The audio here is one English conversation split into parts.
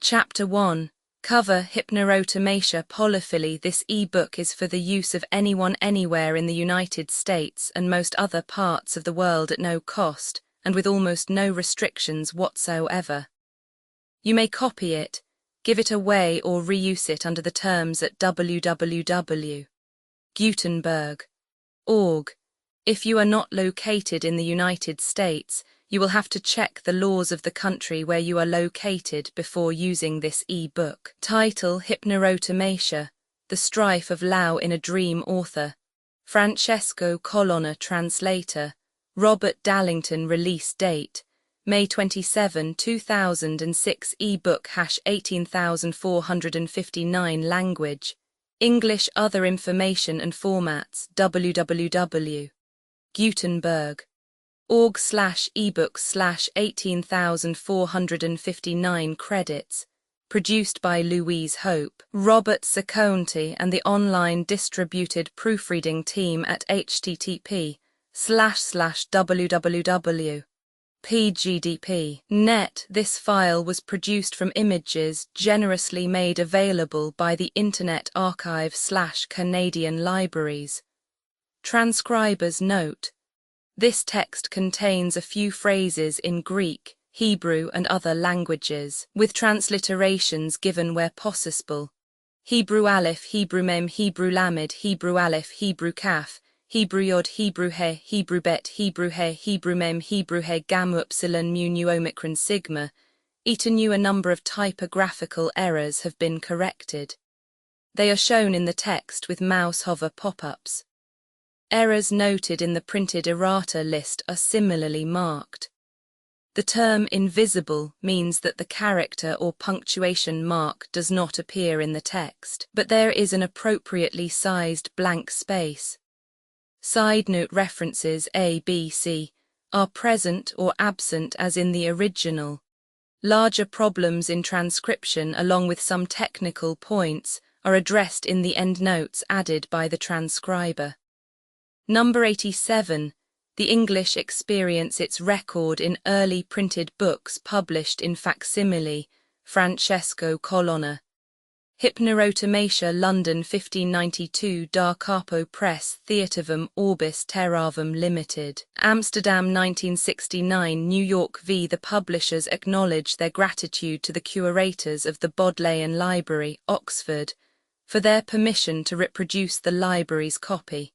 Chapter 1. Cover Hypnerotomania Polyphily. This e-book is for the use of anyone anywhere in the United States and most other parts of the world at no cost and with almost no restrictions whatsoever. You may copy it, give it away or reuse it under the terms at www.gutenberg.org. If you are not located in the United States, you will have to check the laws of the country where you are located before using this e-book. Title: Hypnerotomania, The Strife of Loue in a Dream. Author: Francesco. Colonna. Translator: Robert Dallington. Release date: May 27, 2006. E-book #18459. Language: English. Other information and formats: www.gutenberg.org/ebooks/18459. Credits: produced by Louise Hope, Robert Seconti and the online distributed proofreading team at http://www.pgdp.net. This file was produced from images generously made available by the Internet Archive/Canadian Libraries. Transcriber's note: this text contains a few phrases in Greek, Hebrew and other languages, with transliterations given where possible. Hebrew Aleph, Hebrew Mem, Hebrew Lamed, Hebrew Aleph, Hebrew Kaf, Hebrew Yod, Hebrew He, Hebrew Bet, Hebrew He, Hebrew Mem, Hebrew He, Gamma Upsilon Mu Nu Omicron Sigma. Eta Nu. A number of typographical errors have been corrected. They are shown in the text with mouse hover pop-ups. Errors noted in the printed errata list are similarly marked. The term invisible means that the character or punctuation mark does not appear in the text, but there is an appropriately sized blank space. Side note: references A, B, C are present or absent as in the original. Larger problems in transcription, along with some technical points, are addressed in the endnotes added by the transcriber. Number 87. The English experience its record in early printed books published in facsimile. Francesco. Colonna. Hypnerotomania, London 1592. Da Capo Press, Theatrivum Orbis Terravum Limited. Amsterdam 1969. New York v. The publishers acknowledge their gratitude to the curators of the Bodleian Library, Oxford, for their permission to reproduce the library's copy.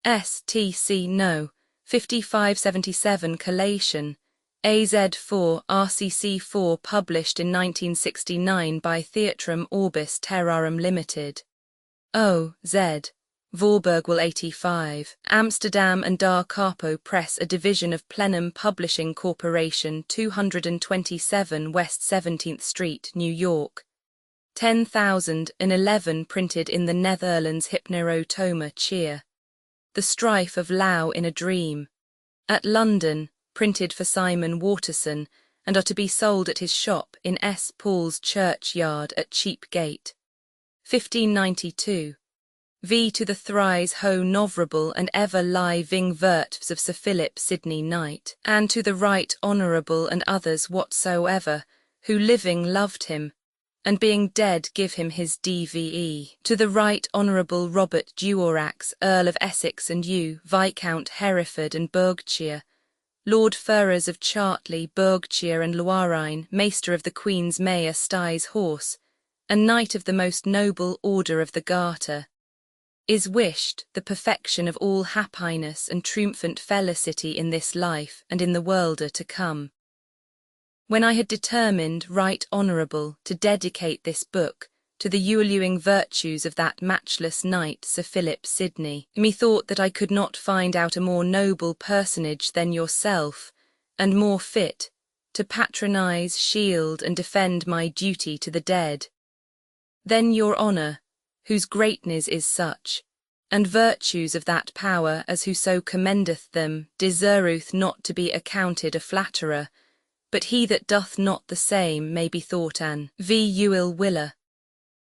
STC No. 5577. Collation. AZ4 RCC4, published in 1969 by Theatrum Orbis Terrarum Limited. O.Z. Voorburgwal 85. Amsterdam and Da Capo Press, a division of Plenum Publishing Corporation, 227 West 17th Street, New York. 10,011. Printed in the Netherlands. Hypnerotomania, The Strife of Loue in a Dream. At London, printed for Simon Waterson, and are to be sold at his shop in S. Paul's Churchyard at Cheap Gate. 1592. V. To the thrice ho novrable and ever living virtues of Sir Philip Sidney Knight, and to the right honourable and others whatsoever, who living loved him, and being dead give him his DVE. To the right honourable Robert Duorax, Earl of Essex and U, Viscount Hereford and Berkshire, Lord Ferrers of Chartley, Berkshire and Loire, Maester of the Queen's Mayor Styes Horse, and Knight of the most noble Order of the Garter, is wished the perfection of all happiness and triumphant felicity in this life and in the worlde to come. When I had determined, right honourable, to dedicate this book to the hallowing virtues of that matchless knight Sir Philip Sidney, methought that I could not find out a more noble personage than yourself, and more fit to patronise, shield, and defend my duty to the dead. Then your honour, whose greatness is such, and virtues of that power as whoso commendeth them, deserveth not to be accounted a flatterer, but he that doth not the same may be thought an ill willer.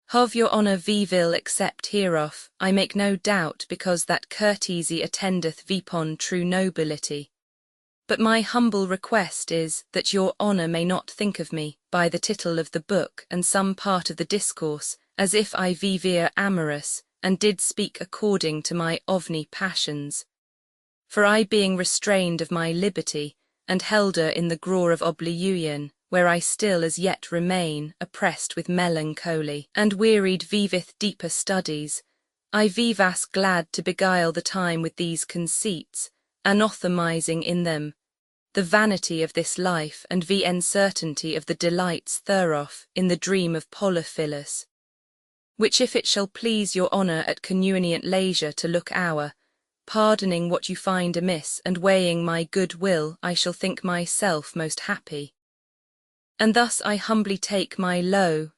Hov your honour we will accept hereof, I make no doubt, because that courtesy attendeth vipon true nobility. But my humble request is, that your honour may not think of me, by the tittle of the book and some part of the discourse, as if I vivere amorous, and did speak according to my ovni passions. For I being restrained of my liberty, and helder in the graw of oblivion, where I still as yet remain, oppressed with melancholy, and wearied vivith deeper studies, I vivas glad to beguile the time with these conceits, anathemizing in them the vanity of this life and the uncertainty of the delights thereof in the dream of Polyphilus. Which if it shall please your honour at convenient leisure to look our, pardoning what you find amiss and weighing my good will, I shall think myself most happy. And thus I humbly take my Loue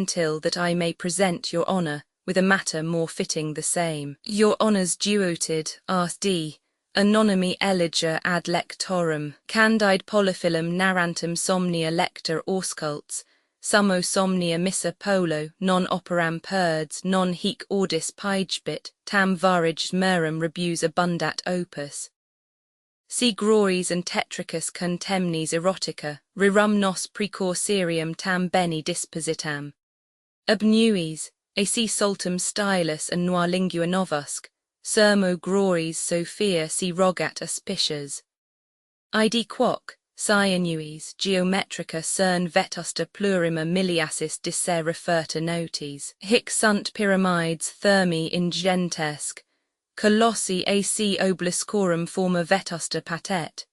till that I may present your honour with a matter more fitting the same. Your honour's duoted, R.D., anonymi eliger ad lectorum, candide polyphilum narrantem somnia lector auscults, summo somnia missa polo, non operam perds, non hic audis paigebit, tam varige merum rebus abundat opus. Si glories and tetricus contemnis erotica, rerum nos precursorium tam bene dispositam. Obnuis, a si soltum stylus and noir lingua novusc, sermo glories Sophia si rogat auspicias. Id quoc, Cyanuis, geometrica cern vetusta plurima miliasis disser referta notes, hic sunt pyramides thermi ingentesc, colossi ac obliscorum forma vetusta patet.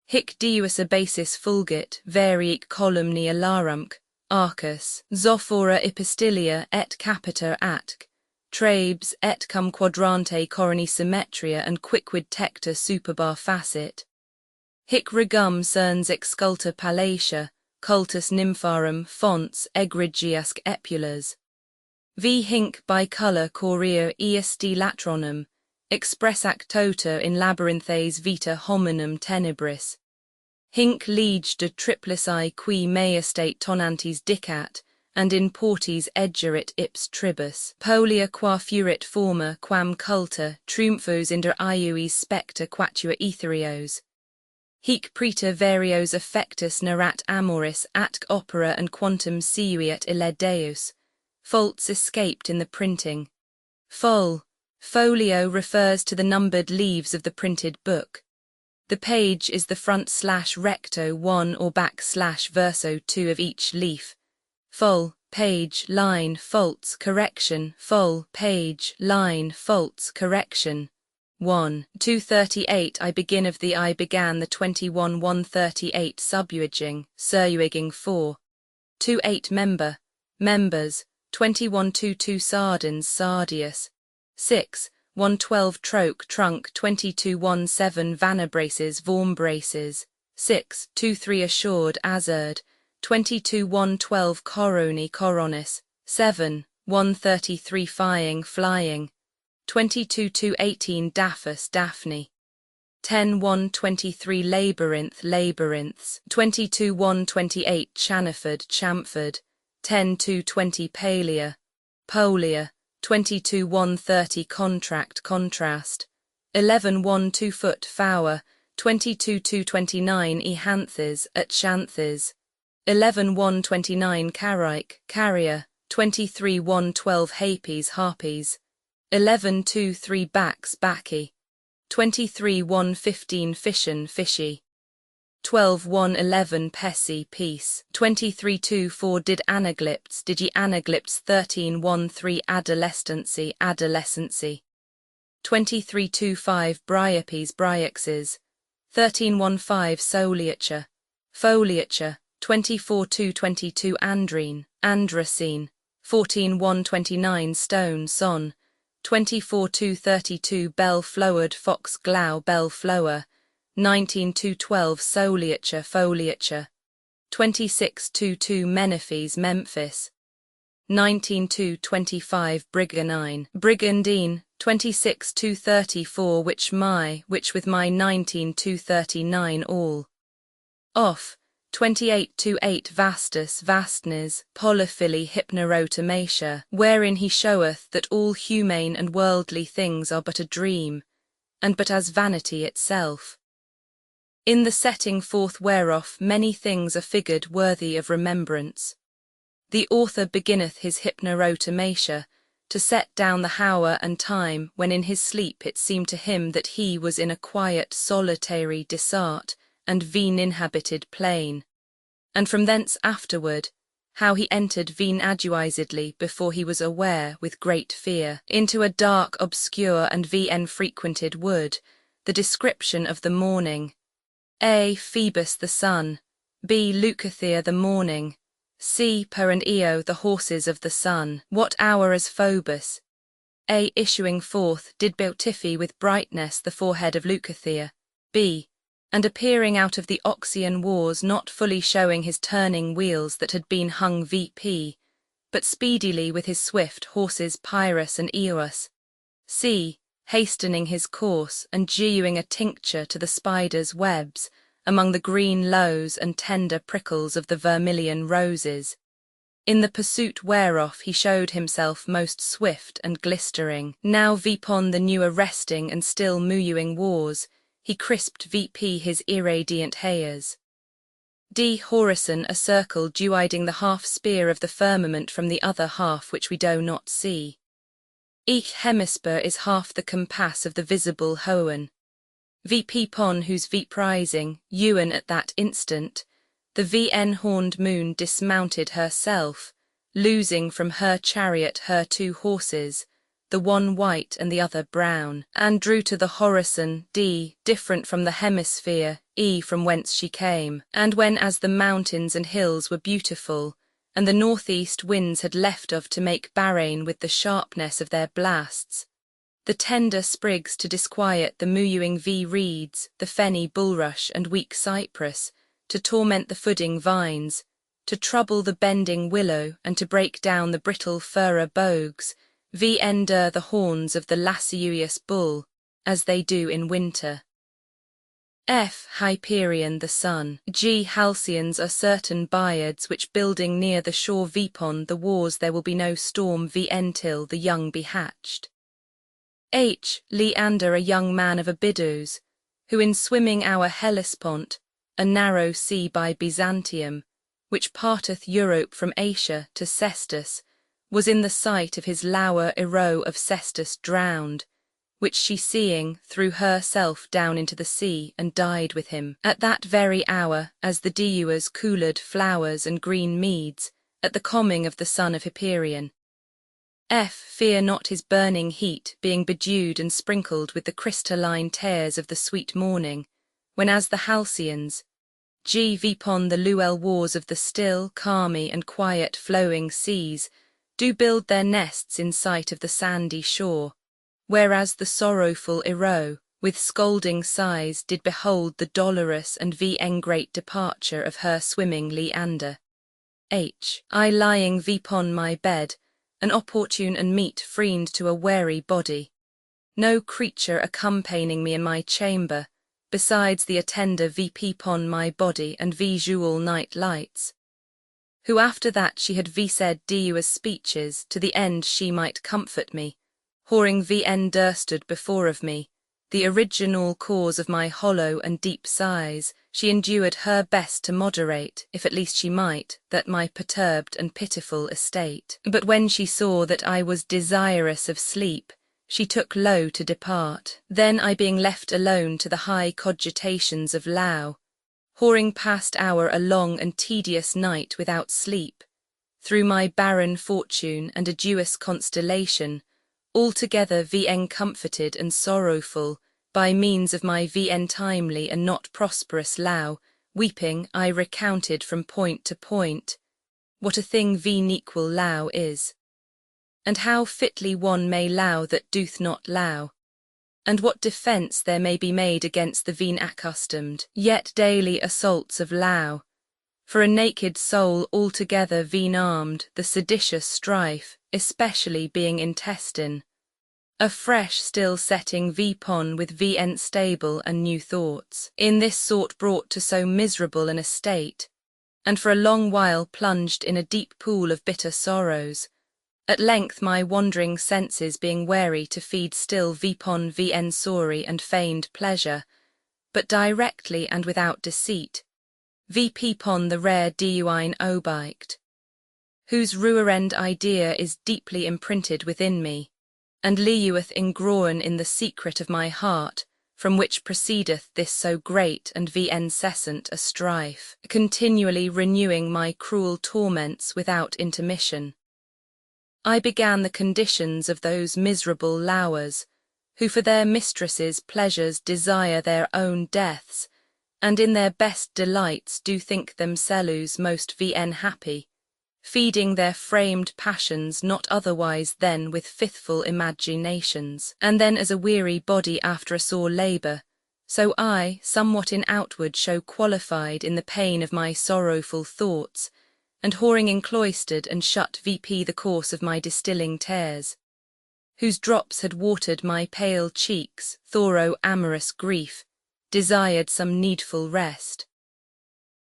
Hic dius abasis fulgit, variic columni alarumc, arcus, zophora epistilia et capita atc, trabes et cum quadrante coroni symmetria and quicquid tecta superbar facit. Hic regum cerns exculta palatia, cultus nympharum fonts egregiasc epulas. V hinc bicolor corea est latronum, expressac tota in labyrinthes vita hominum tenebris. Hinc lege de triplici qui maestate tonantes dicat, and in portis egerit ips tribus. Polia qua furit forma quam culta, triumphos inter iuis specta quatua etherios. Hic preta varios affectus narrat amoris atque opera and quantum siuiet ille deus. Faults escaped in the printing. Folio refers to the numbered leaves of the printed book. The page is the front/recto 1 or back/verso 2 of each leaf. Page, line, faults, correction, page, line, faults, correction. 1. 238 I began the 21 138 subuiging, suruiging 4. 28 members, 21 22 sardines sardius. 6. 112 troke trunk 22 17 vanabraces vormbraces. 6. 23 assured azurd, 22 112 coroni coronis. 7. 133 flying. 22 218 daphus daphne. 10 123 labyrinths. 22 128 chamfered. 10 220 polia. 22 130 contrast. 11 1 2 foot fower. 22 229 ehanthes at chanthes. 11 129 carrier. 23 112 harpies. 11 2 3 bacchi. 23 115 fishy. 12 111 peace. 23 2 4 digi anaglypts 13 1 3 adolescency. 23 2 5 bryaxes. 13 1 5 foliature. 24 2 22 androcene. 14 1 29 stone son. 24 2 32 bell-flowered fox glow bell-flower. 19 2 12 foliature. 26 2 2 Memphis. 19 2 25 brigandine. 26 2 34 which with my 19 2 39 all. Off. 28 2 8 vastness, polyphily hypnerotomatia, wherein he showeth that all humane and worldly things are but a dream, and but as vanity itself. In the setting forth whereof many things are figured worthy of remembrance. The author beginneth his hypnerotomatia, to set down the hour and time when in his sleep it seemed to him that he was in a quiet solitary desart and veen-inhabited plain, and from thence afterward, how he entered veen-advisedly before he was aware with great fear, into a dark, obscure and veen-frequented wood, the description of the morning, A. Phoebus the sun, B. Leucothea the morning, C. Per and Io the horses of the sun, what hour as Phobos, A. Issuing forth did beautify with brightness the forehead of Leucothea, B. And appearing out of the Oxyan wars not fully showing his turning wheels that had been hung VP, but speedily with his swift horses Pyrrhus and Eos, C. Hastening his course and dewing a tincture to the spider's webs, among the green lows and tender prickles of the vermilion roses, in the pursuit whereof he showed himself most swift and glistering. Now vpon the new arresting and still mewing wars, he crisped VP his irradiant hairs. D. Horizon a circle dewiding the half-spear of the firmament from the other half which we do not see. Each hemisphere is half the compass of the visible Hoen. VP pon whose vprising, Ewan at that instant, the VN horned moon dismounted herself, losing from her chariot her 2 horses, the one white and the other brown, and drew to the horizon D, different from the hemisphere, E from whence she came, and when as the mountains and hills were beautiful, and the northeast winds had left of to make barrain with the sharpness of their blasts, the tender sprigs to disquiet the mewing reeds, the fenny bulrush and weak cypress, to torment the fooding vines, to trouble the bending willow and to break down the brittle furra bogues, ender the horns of the lascivious bull, as they do in winter. F. Hyperion the sun. G. Halcyons are certain baiads which building near the shore vpon the wars there will be no storm till the young be hatched. H. Leander a young man of Abydos, who in swimming our Hellespont, a narrow sea by Byzantium, which parteth Europe from Asia to Cestus, was in the sight of his Loue Ero of Cestus drowned, which she seeing, threw herself down into the sea and died with him. At that very hour, as the dewers cooled flowers and green meads, at the coming of the son of Hyperion. F. Fear not his burning heat, being bedewed and sprinkled with the crystalline tears of the sweet morning, when as the Halcyons, G. Vpon the Loue wars of the still, calmy and quiet flowing seas, do build their nests in sight of the sandy shore, whereas the sorrowful Ero, with scolding sighs did behold the dolorous and great departure of her swimming Leander. H. I lying vpon my bed, an opportune and meet friend to a weary body, no creature accompanying me in my chamber, besides the attender vpon my body and visual night lights, who after that she had said as speeches to the end she might comfort me, whoring dursted before of me, the original cause of my hollow and deep sighs, she endured her best to moderate, if at least she might, that my perturbed and pitiful estate. But when she saw that I was desirous of sleep, she took Loue to depart. Then I being left alone to the high cogitations of Loue, whoring past hour a long and tedious night without sleep, through my barren fortune and arduous constellation, altogether comforted and sorrowful, by means of my timely and not prosperous Loue, weeping I recounted from point to point, what a thing nequal Loue is, and how fitly one may Loue that doth not Loue, and what defence there may be made against the accustomed, yet daily assaults of Loue, for a naked soul altogether armed, the seditious strife, especially being intestine, a fresh still setting vpon with stable and new thoughts, in this sort brought to so miserable an estate, and for a long while plunged in a deep pool of bitter sorrows, at length my wandering senses being weary to feed still vpon sorry and feigned pleasure, but directly and without deceit, VP pon the rare duine obiked, whose ruerend idea is deeply imprinted within me, and liueth ingrown in the secret of my heart, from which proceedeth this so great and incessant a strife, continually renewing my cruel torments without intermission. I began the conditions of those miserable Louers, who for their mistresses' pleasures desire their own deaths, and in their best delights do think themselves most happy, feeding their framed passions not otherwise than with fithful imaginations, and then as a weary body after a sore labour, so I, somewhat in outward show qualified in the pain of my sorrowful thoughts, and whoring encloistered and shut VP the course of my distilling tears, whose drops had watered my pale cheeks, thorough amorous grief, desired some needful rest.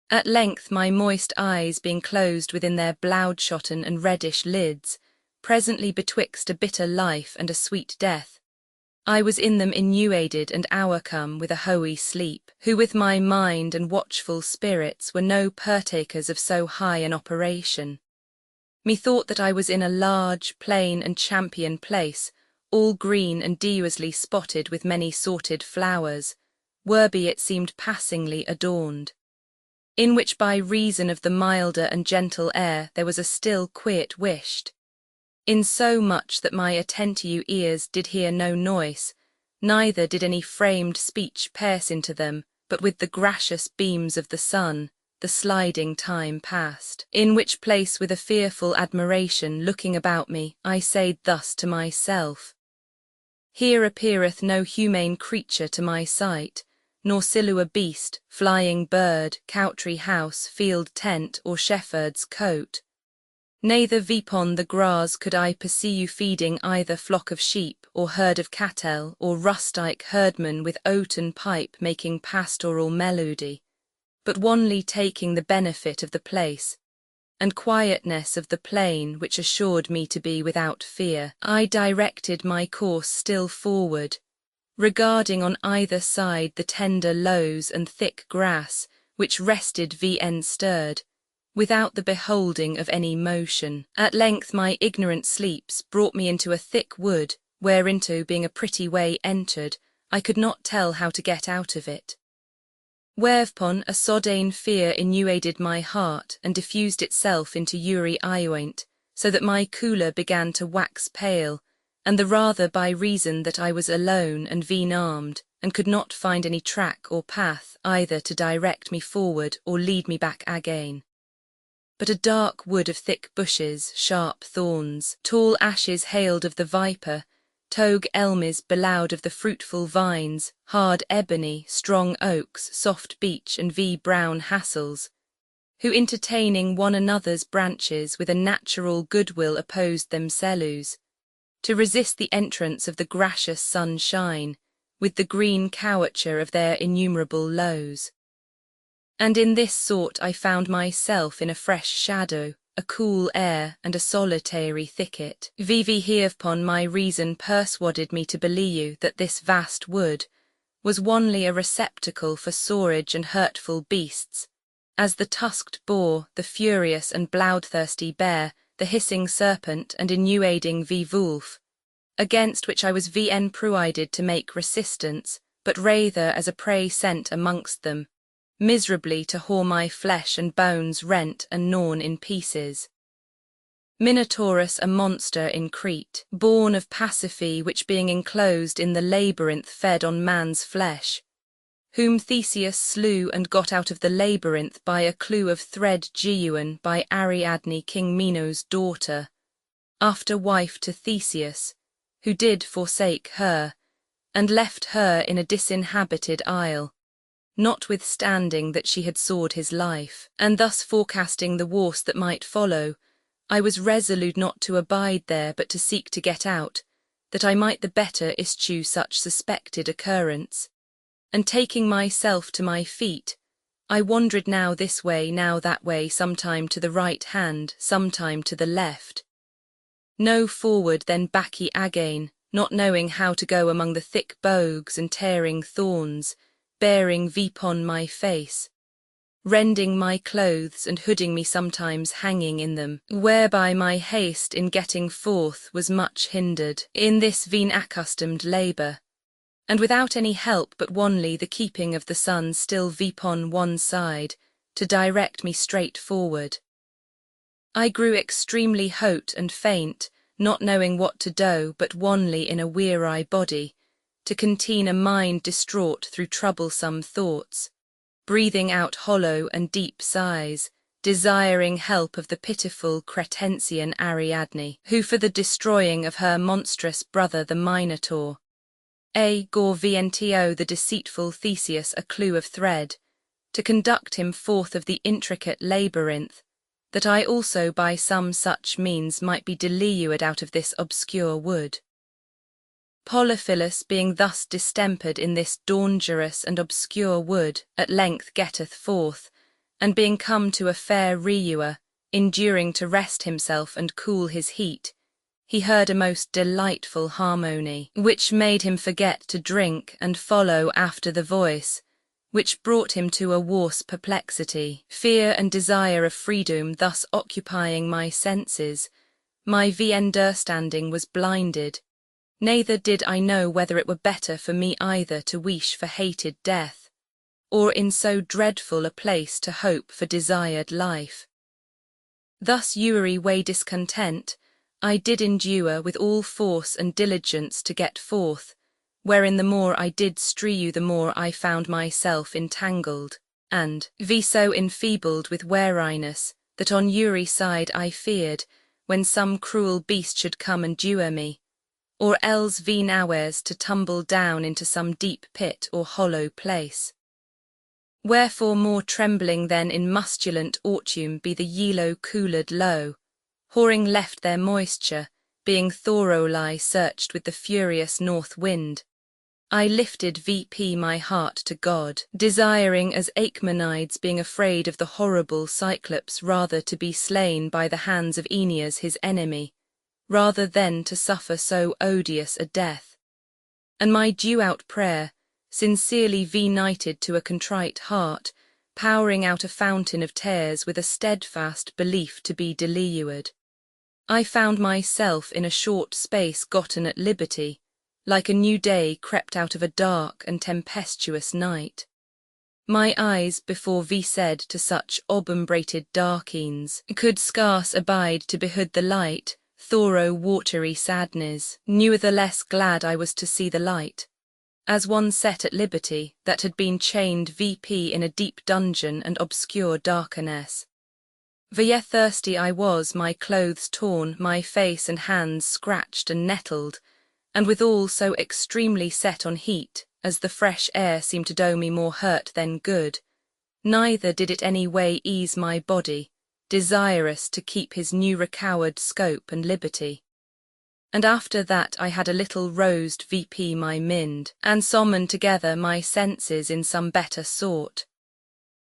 At length my moist eyes being closed within their bloodshotten and reddish lids, presently betwixt a bitter life and a sweet death, I was in them innuated and overcome with a hoary sleep, who with my mind and watchful spirits were no partakers of so high an operation. Methought that I was in a large, plain and champion place, all green and dewsly spotted with many sorted flowers, whereby it seemed passingly adorned, in which by reason of the milder and gentle air there was a still quiet wished, in so much that my attentive ears did hear no noise, neither did any framed speech pierce into them, but with the gracious beams of the sun, the sliding time passed, in which place with a fearful admiration looking about me, I said thus to myself, here appeareth no humane creature to my sight, nor silhua beast, flying bird, country house, field tent, or shepherd's coat. Neither vipon the grass could I perceive feeding either flock of sheep, or herd of cattle, or rustic herdman with oaten pipe making pastoral melody, but wanly taking the benefit of the place, and quietness of the plain which assured me to be without fear. I directed my course still forward, regarding on either side the tender loughs and thick grass, which rested stirred, without the beholding of any motion. At length my ignorant sleeps brought me into a thick wood, whereinto being a pretty way entered, I could not tell how to get out of it. Whereupon a sodden fear inundated my heart and diffused itself into uri ioint, so that my colour began to wax pale, and the rather by reason that I was alone and armed, and could not find any track or path either to direct me forward or lead me back again. But a dark wood of thick bushes, sharp thorns, tall ashes hailed of the viper, togue elmes beloud of the fruitful vines, hard ebony, strong oaks, soft beech and brown hassels, who entertaining one another's branches with a natural goodwill opposed themselves, to resist the entrance of the gracious sunshine, with the green couverture of their innumerable loughs. And in this sort I found myself in a fresh shadow, a cool air, and a solitary thicket. Vivi hereupon my reason persuaded me to believe that this vast wood was only a receptacle for storage and hurtful beasts, as the tusked boar, the furious and bloodthirsty bear, the hissing serpent, and innuading wolf, against which I was pruided to make resistance, but rather as a prey sent amongst them, miserably to haw my flesh and bones rent and gnawn in pieces. Minotaurus a monster in Crete, born of Pasiphae, which being enclosed in the labyrinth fed on man's flesh, whom Theseus slew and got out of the labyrinth by a clue of thread genuine by Ariadne King Minos' daughter, after wife to Theseus, who did forsake her, and left her in a disinhabited isle, notwithstanding that she had sought his life, and thus forecasting the worst that might follow, I was resolute not to abide there but to seek to get out, that I might the better eschew such suspected occurrence. And taking myself to my feet, I wandered now this way, now that way, sometime to the right hand, sometime to the left. No forward, then backy again, not knowing how to go among the thick bogs and tearing thorns, bearing vipon my face, rending my clothes and hooding me sometimes hanging in them, whereby my haste in getting forth was much hindered. In this veen accustomed labour, and without any help but only the keeping of the sun still vipon one side, to direct me straight forward. I grew extremely hot and faint, not knowing what to do but only in a weary body, to contain a mind distraught through troublesome thoughts, breathing out hollow and deep sighs, desiring help of the pitiful Cretensian Ariadne, who for the destroying of her monstrous brother the Minotaur, gore vento the deceitful Theseus a clue of thread, to conduct him forth of the intricate labyrinth, that I also by some such means might be delued out of this obscure wood. Polyphilus being thus distempered in this dangerous and obscure wood, at length getteth forth, and being come to a fair rewer, enduring to rest himself and cool his heat, he heard a most delightful harmony, which made him forget to drink and follow after the voice, which brought him to a worse perplexity. Fear and desire of freedom thus occupying my senses, my understanding was blinded, neither did I know whether it were better for me either to wish for hated death, or in so dreadful a place to hope for desired life. Thus way discontent, I did endure with all force and diligence to get forth, wherein the more I did strew the more I found myself entangled, and so enfeebled with weariness, that on side I feared, when some cruel beast should come and devour me, or else hours to tumble down into some deep pit or hollow place. Wherefore more trembling than in musculant autumn be the yellow cooled Loue, whoring left their moisture, being thoroughly searched with the furious north wind, I lifted my heart to God, desiring as Achaemenides being afraid of the horrible Cyclops rather to be slain by the hands of Aeneas his enemy, rather than to suffer so odious a death. And my due-out prayer, sincerely knighted to a contrite heart, pouring out a fountain of tears with a steadfast belief to be delued, I found myself in a short space gotten at liberty, like a new day crept out of a dark and tempestuous night. My eyes before said to such obumbrated darkeens, could scarce abide to behood the light, thorough watery sadness, nevertheless glad I was to see the light, as one set at liberty that had been chained in a deep dungeon and obscure darkness. Thirsty I was, my clothes torn, my face and hands scratched and nettled, and withal so extremely set on heat, as the fresh air seemed to do me more hurt than good, neither did it any way ease my body, desirous to keep his new recovered scope and liberty. And after that I had a little rosed my mind, and summoned together my senses in some better sort.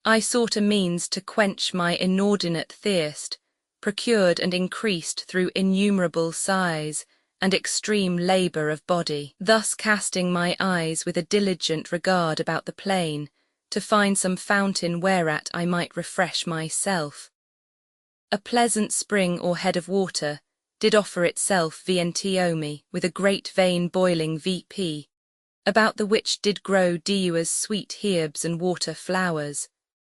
I sought a means to quench my inordinate thirst, procured and increased through innumerable sighs, and extreme labour of body, thus casting my eyes with a diligent regard about the plain, to find some fountain whereat I might refresh myself. A pleasant spring or head of water did offer itself me, with a great vein boiling about the which did grow as sweet herbs and water flowers,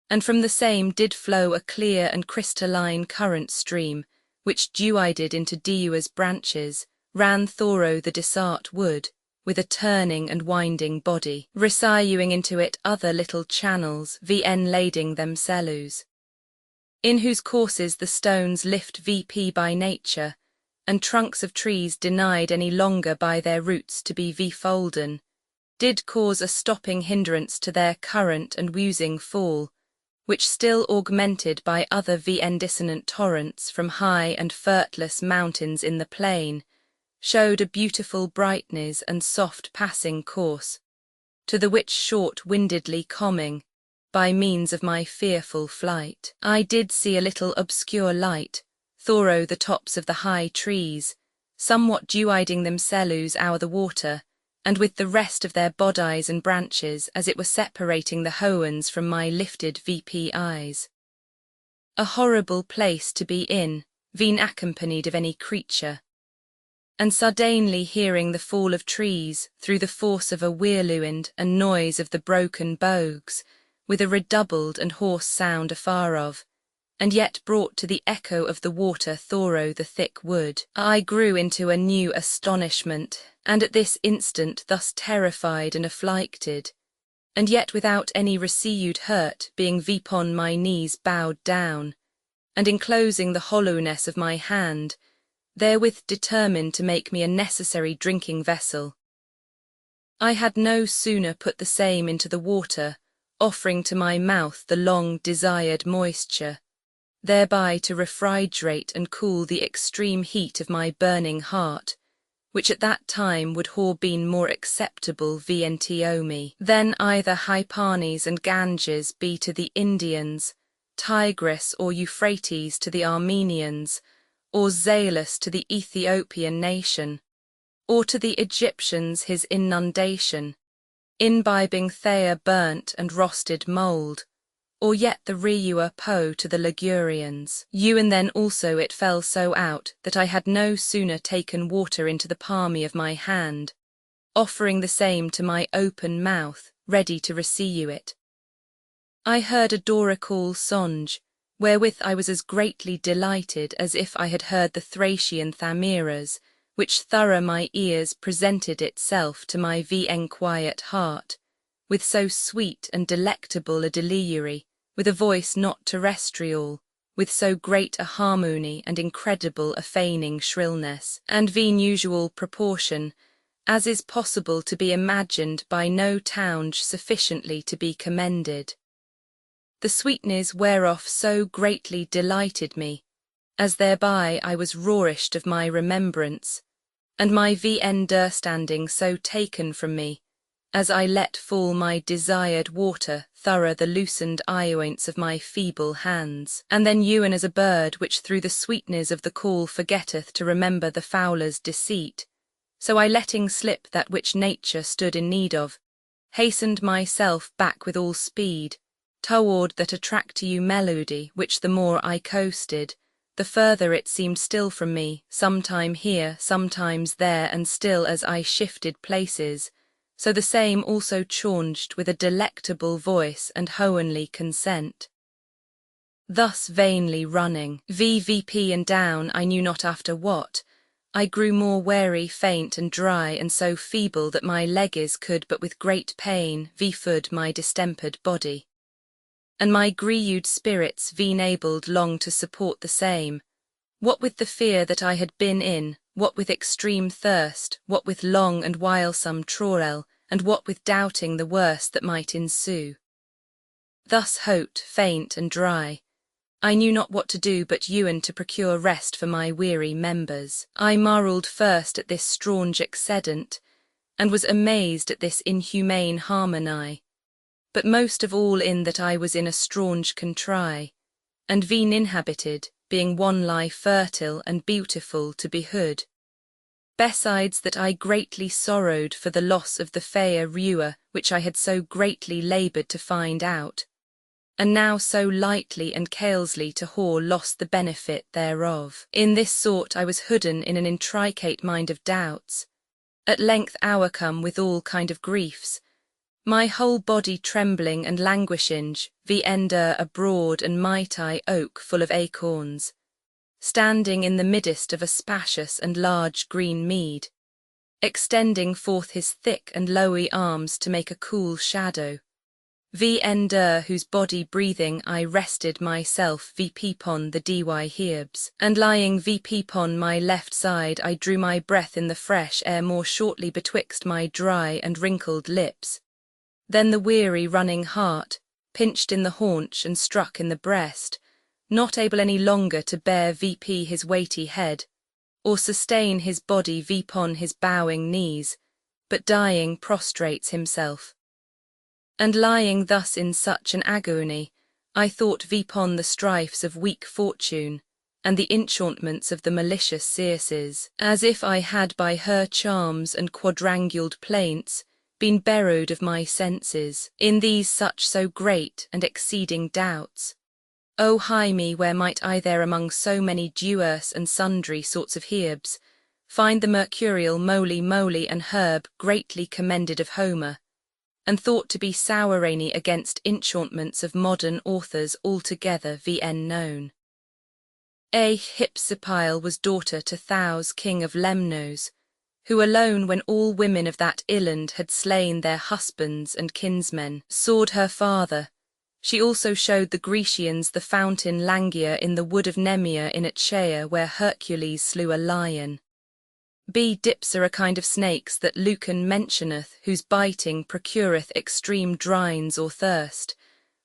and from the same did flow a clear and crystalline current stream, which dewided into as branches, ran thorough the desart wood, with a turning and winding body, resiuing into it other little channels lading themselves, in whose courses the stones lift by nature, and trunks of trees denied any longer by their roots to be folden, did cause a stopping hindrance to their current and wheezing fall, which still augmented by other dissonant torrents from high and fertless mountains in the plain, showed a beautiful brightness and soft passing course, to the which short-windedly coming, by means of my fearful flight, I did see a little obscure light, thorough the tops of the high trees, somewhat dewiding themselves out the water, and with the rest of their bodies and branches as it were separating the hoans from my lifted VP eyes. A horrible place to be in, veen accompanied of any creature. And suddenly hearing the fall of trees through the force of a whirlwind and noise of the broken bogues, with a redoubled and hoarse sound afar off, and yet brought to the echo of the water thorough the thick wood, I grew into a new astonishment, and at this instant thus terrified and afflicted, and yet without any received hurt, being upon my knees bowed down, and enclosing the hollowness of my hand, therewith determined to make me a necessary drinking vessel. I had no sooner put the same into the water, offering to my mouth the long-desired moisture, thereby to refrigerate and cool the extreme heat of my burning heart, which at that time would have been more acceptable vntomi than either Hypanes and Ganges be to the Indians, Tigris or Euphrates to the Armenians, or Zalus to the Ethiopian nation, or to the Egyptians his inundation, imbibing Thea burnt and roasted mould, or yet the Reua Po to the Ligurians. And then also it fell so out that I had no sooner taken water into the palm of my hand, offering the same to my open mouth, ready to receive it. I heard a Dorical songe, wherewith I was as greatly delighted as if I had heard the Thracian Thamiras, which thorough my ears presented itself to my quiet heart, with so sweet and delectable a delirium, with a voice not terrestrial, with so great a harmony and incredible a feigning shrillness, and usual proportion, as is possible to be imagined by no tongue sufficiently to be commended. The sweetness whereof so greatly delighted me, as thereby I was roarished of my remembrance, and my understanding so taken from me, as I let fall my desired water thorough the loosened ioints of my feeble hands, and then ewen as a bird which through the sweetness of the call forgetteth to remember the fowler's deceit, so I letting slip that which nature stood in need of, hastened myself back with all speed, toward that attract you melody which the more I coasted, the further it seemed still from me, sometime here, sometimes there, and still as I shifted places, so the same also changed with a delectable voice and hoanly consent. Thus vainly running, VVP and down I knew not after what, I grew more weary, faint and dry, and so feeble that my legs could but with great pain food my distempered body. And my grieved spirits enabled long to support the same, what with the fear that I had been in, what with extreme thirst, what with long and whilesome travail, and what with doubting the worst that might ensue. Thus hot, faint and dry, I knew not what to do but ewen to procure rest for my weary members. I marvelled first at this strange excedent, and was amazed at this inhumane harmony, but most of all in that I was in a strange country, and inhabited, being one lie fertile and beautiful to behood. Besides that I greatly sorrowed for the loss of the fair Reua which I had so greatly laboured to find out, and now so lightly and carelessly to have lost the benefit thereof. In this sort I was hidden in an intricate mind of doubts. At length hour come with all kind of griefs, my whole body trembling and languishing, ender a broad and mighty oak full of acorns, standing in the midst of a spacious and large green mead, extending forth his thick and lowy arms to make a cool shadow, ender whose body breathing I rested myself upon the dy herbs, and lying upon my left side I drew my breath in the fresh air more shortly betwixt my dry and wrinkled lips. Then the weary running heart, pinched in the haunch and struck in the breast, not able any longer to bear his weighty head, or sustain his body upon his bowing knees, but dying prostrates himself. And lying thus in such an agony, I thought upon the strifes of weak fortune, and the enchantments of the malicious Circes, as if I had by her charms and quadranguled plaints been borrowed of my senses, in these such so great and exceeding doubts. O hie me, where might I there among so many diverse and sundry sorts of herbs find the mercurial moly and herb greatly commended of Homer, and thought to be sourany against enchantments of modern authors altogether vn known. Hypsipyle was daughter to Thous, king of Lemnos, who alone, when all women of that island had slain their husbands and kinsmen, sought her father. She also showed the Grecians the fountain Langia in the wood of Nemea in Achaea, where Hercules slew a lion. Dips are a kind of snakes that Lucan mentioneth, whose biting procureth extreme drines or thirst,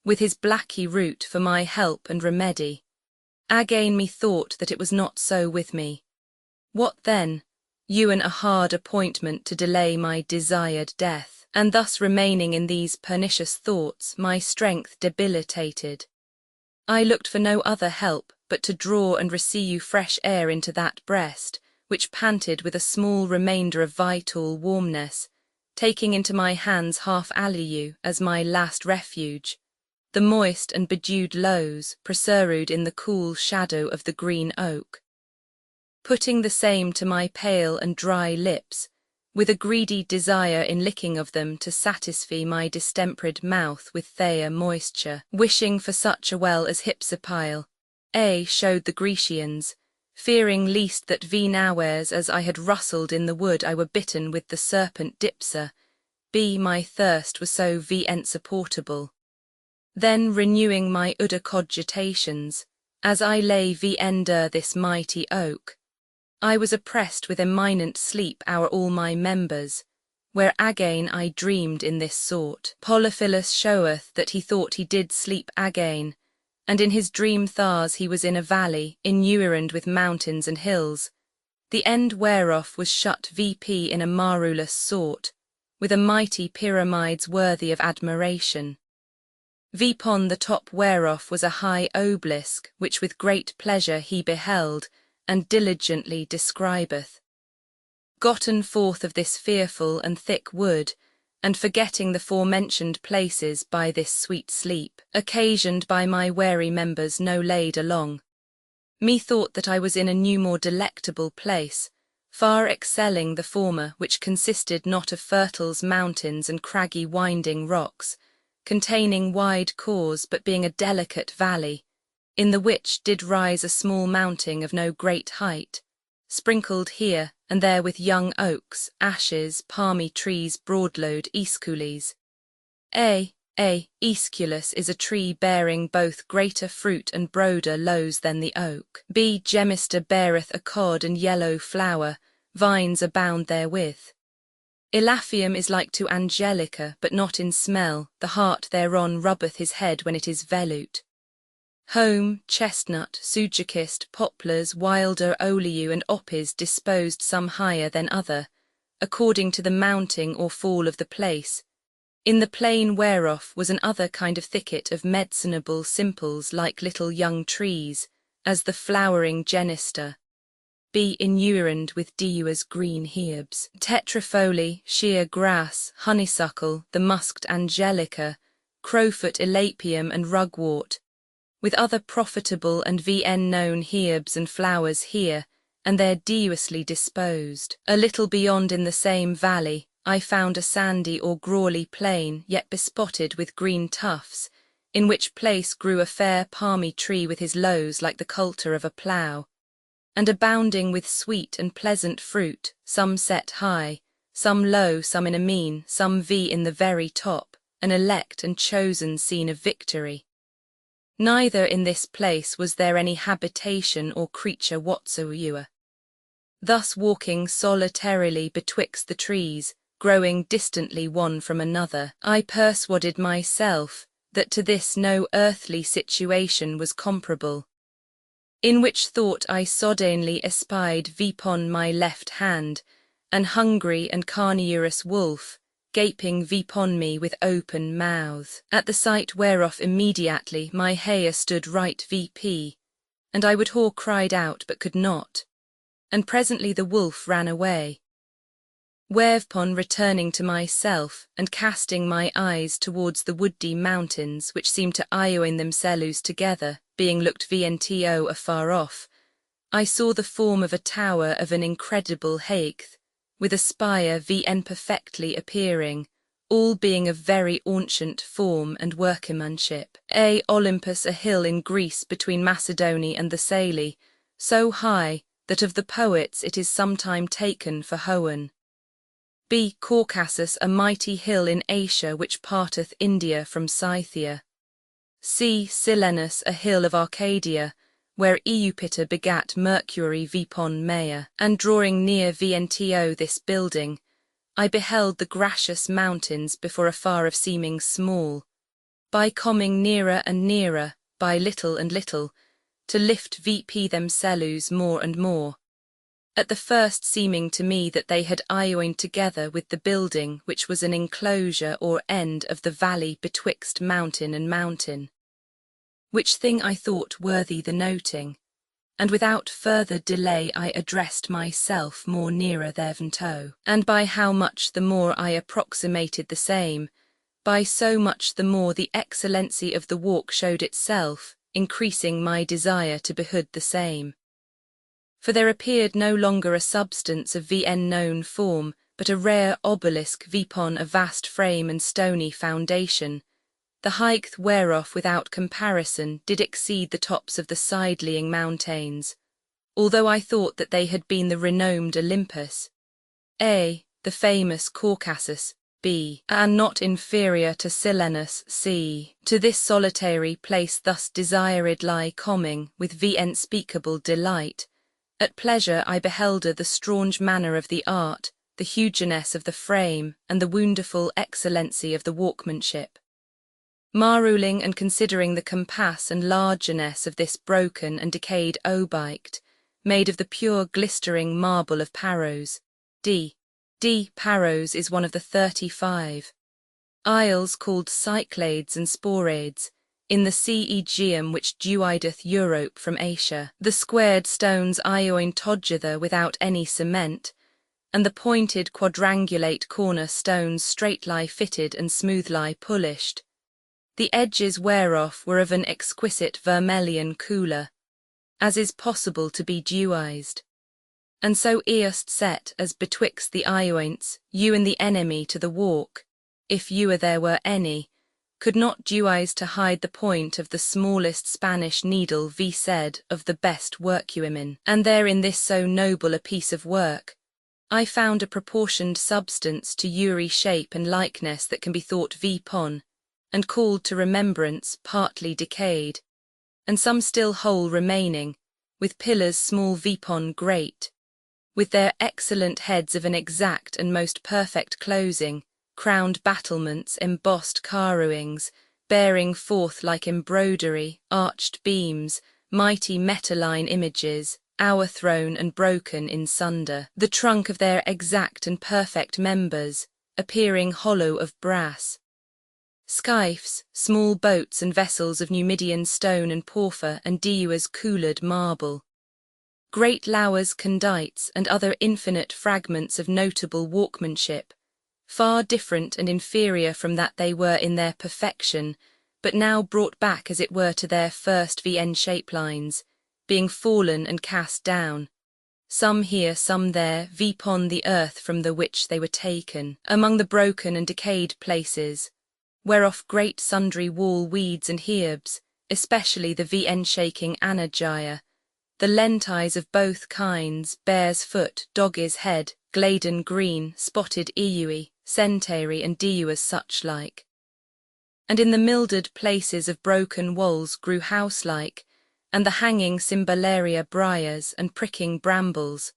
with his blacky root for my help and remedy. Again methought that it was not so with me. What then? Ewan a hard appointment to delay my desired death, and thus remaining in these pernicious thoughts, my strength debilitated. I looked for no other help but to draw and receive fresh air into that breast, which panted with a small remainder of vital warmness, taking into my hands half Loue as my last refuge, the moist and bedewed Loues preserved in the cool shadow of the green oak. Putting the same to my pale and dry lips, with a greedy desire in licking of them to satisfy my distempered mouth with their moisture, wishing for such a well as Hypsipyle, showed the Grecians, fearing least that nowheres as I had rustled in the wood I were bitten with the serpent Dipsa, my thirst was so insupportable. Then renewing my udder cogitations, as I lay under this mighty oak, I was oppressed with eminent sleep o'er all my members, where again I dreamed in this sort. Polyphilus showeth that he thought he did sleep again, and in his dream thars he was in a valley, innumerant with mountains and hills, the end whereof was shut in a marulous sort, with a mighty pyramids worthy of admiration. Upon the top whereof was a high obelisk, which with great pleasure he beheld, and diligently describeth. Gotten forth of this fearful and thick wood, and forgetting the forementioned places by this sweet sleep, occasioned by my weary members no laid along, methought that I was in a new more delectable place, far excelling the former, which consisted not of fertile mountains and craggy winding rocks, containing wide cores, but being a delicate valley, in the which did rise a small mounting of no great height, sprinkled here and there with young oaks, ashes, palmy trees, broadlowed aescules. Aesculus is a tree bearing both greater fruit and broader loughs than the oak. Gemister beareth a cod and yellow flower, vines abound therewith. Elaphium is like to Angelica, but not in smell, the heart thereon rubbeth his head when it is veloute. Home, chestnut, sugicist, poplars, wilder olew and oppis disposed some higher than other, according to the mounting or fall of the place. In the plain whereof was an other kind of thicket of medicinable simples like little young trees, as the flowering genister. Innumerant with Diua's green herbs, tetrafolie, sheer grass, honeysuckle, the musked angelica, crowfoot elapium and rugwort, with other profitable and known herbs and flowers here, and there dewiously disposed. A little beyond in the same valley, I found a sandy or grawly plain, yet bespotted with green tufts, in which place grew a fair palmy tree with his loughs like the coulter of a plough, and abounding with sweet and pleasant fruit, some set high, some low, some in a mean, some in the very top, an elect and chosen scene of victory. Neither in this place was there any habitation or creature whatsoever. Thus walking solitarily betwixt the trees, growing distantly one from another, I persuaded myself that to this no earthly situation was comparable. In which thought I suddenly espied upon my left hand an hungry and carnivorous wolf, gaping upon me with open mouth, at the sight whereof immediately my hair stood right and I would haw cried out but could not, and presently the wolf ran away. Whereupon returning to myself and casting my eyes towards the woody mountains which seemed to ioin themselves together, being looked vnto afar off, I saw the form of a tower of an incredible height, with a spire vn perfectly appearing, all being of very ancient form and workmanship. Olympus, a hill in Greece between Macedony and the Salii, so high that of the poets it is sometime taken for Hoan. B. Caucasus, a mighty hill in Asia which parteth India from Scythia. C. Silenus, a hill of Arcadia, where Eupiter begat Mercury vpon Maia, and drawing near vnto this building, I beheld the gracious mountains before afar of seeming small, by coming nearer and nearer, by little and little, to lift vp themselves more and more, at the first seeming to me that they had ioined together with the building which was an enclosure or end of the valley betwixt mountain and mountain, which thing I thought worthy the noting, and without further delay I addressed myself more nearer thereunto, and by how much the more I approximated the same, by so much the more the excellency of the walk showed itself, increasing my desire to behold the same. For there appeared no longer a substance of vn known form, but a rare obelisk vpon a vast frame and stony foundation, the height whereof without comparison did exceed the tops of the side-lying mountains, although I thought that they had been the renowned Olympus, A. the famous Caucasus, B. and not inferior to Silenus, C. To this solitary place thus desired lie coming, with unspeakable delight, at pleasure I behelder the strange manner of the art, the hugeness of the frame, and the wonderful excellency of the workmanship. Marveling and considering the compass and largeness of this broken and decayed obiect, made of the pure glistering marble of Paros. D. Paros is one of the 35 isles called Cyclades and Sporades, in the sea Aegeum which divideth Europe from Asia. The squared stones ioin together without any cement, and the pointed quadrangulate corner stones straight lie fitted and smooth lie polished, the edges whereof were of an exquisite vermilion colour, as is possible to be dewized, and so earst set as betwixt the ioints, you and the enemy to the walk, if you there were any, could not dewize to hide the point of the smallest Spanish needle said of the best workwomen, and there in this so noble a piece of work, I found a proportioned substance to Uri shape and likeness that can be thought vpon, and called to remembrance partly decayed, and some still whole remaining, with pillars small vpon great, with their excellent heads of an exact and most perfect closing, crowned battlements, embossed carvings, bearing forth like embroidery, arched beams, mighty metaline images, o'erthrown and broken in sunder, the trunk of their exact and perfect members, appearing hollow of brass. Skiffs, small boats and vessels of Numidian stone and porphyr and Diua's cooled marble. Great Loues condites and other infinite fragments of notable workmanship, far different and inferior from that they were in their perfection, but now brought back as it were to their first VN shape lines, being fallen and cast down, some here, some there, vpon the earth from the which they were taken, among the broken and decayed places, whereof great sundry wall weeds and herbs, especially the VN shaking anagia, the lentis of both kinds, bear's foot, dog's head, gladen green, spotted eui, centaury and diuas such like. And in the mildewed places of broken walls grew house-like, and the hanging cymbalaria briars and pricking brambles,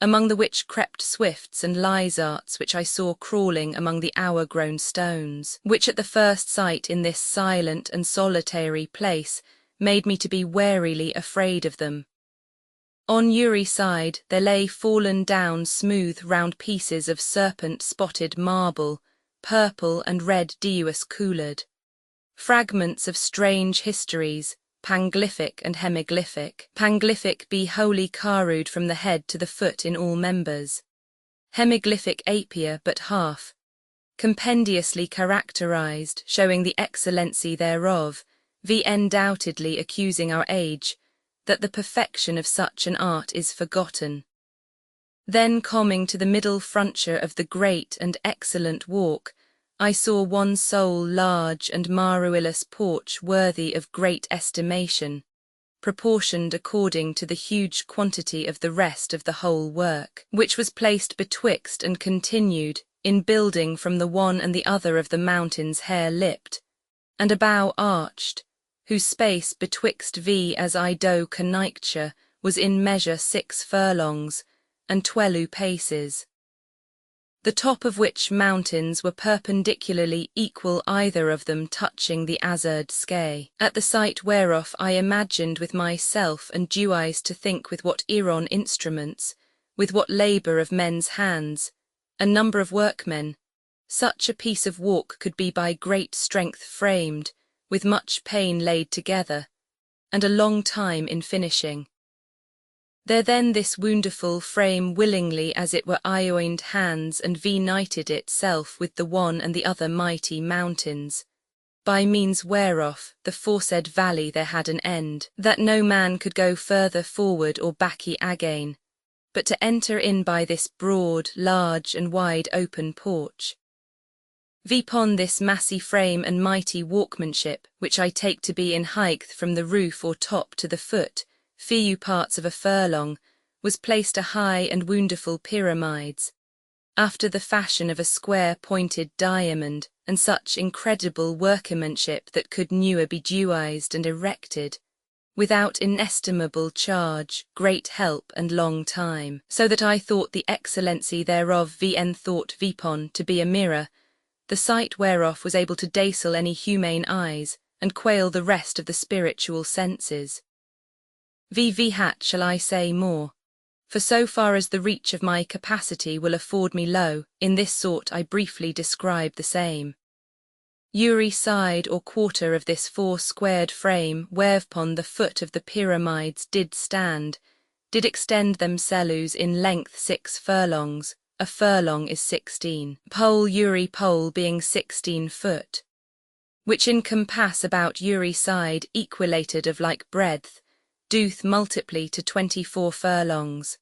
among the which crept swifts and lizards which I saw crawling among the hour-grown stones, which at the first sight in this silent and solitary place made me to be warily afraid of them. On Uri side there lay fallen down smooth round pieces of serpent-spotted marble, purple and red diuas cooled, fragments of strange histories, panglyphic and hemiglyphic. Panglyphic be wholly carved from the head to the foot in all members. Hemiglyphic apia but half. Compendiously characterized, showing the excellency thereof, v undoubtedly accusing our age, that the perfection of such an art is forgotten. Then coming to the middle frontier of the great and excellent walk, I saw one sole large and marvelous porch worthy of great estimation, proportioned according to the huge quantity of the rest of the whole work, which was placed betwixt and continued, in building from the one and the other of the mountains hair-lipped, and a bow arched, whose space betwixt v as I do connecture was in measure 6 furlongs, and 12 paces. The top of which mountains were perpendicularly equal either of them touching the azurd sky, at the sight whereof I imagined with myself and devised to think with what eron instruments, with what labour of men's hands, a number of workmen, such a piece of walk could be by great strength framed, with much pain laid together, and a long time in finishing. There then this wonderful frame willingly as it were ioined hands and v-nighted itself with the one and the other mighty mountains, by means whereof the foresaid valley there had an end, that no man could go further forward or baccy again, but to enter in by this broad, large and wide open porch. Vpon this massy frame and mighty workmanship, which I take to be in height from the roof or top to the foot, few parts of a furlong, was placed a high and wonderful pyramids, after the fashion of a square pointed diamond, and such incredible workmanship that could newer be devised and erected, without inestimable charge, great help and long time, so that I thought the excellency thereof vn thought vpon to be a mirror, the sight whereof was able to dazzle any humane eyes, and quail the rest of the spiritual senses. Hat shall I say more? For so far as the reach of my capacity will afford me Loue, in this sort I briefly describe the same. Uri side or quarter of this 4-squared frame wherepon the foot of the pyramids did stand, did extend themselves in length 6 furlongs, a furlong is 16, pole Uri pole being 16 foot, which in compass about Uri side equilated of like breadth, doth multiply to 24 furlongs.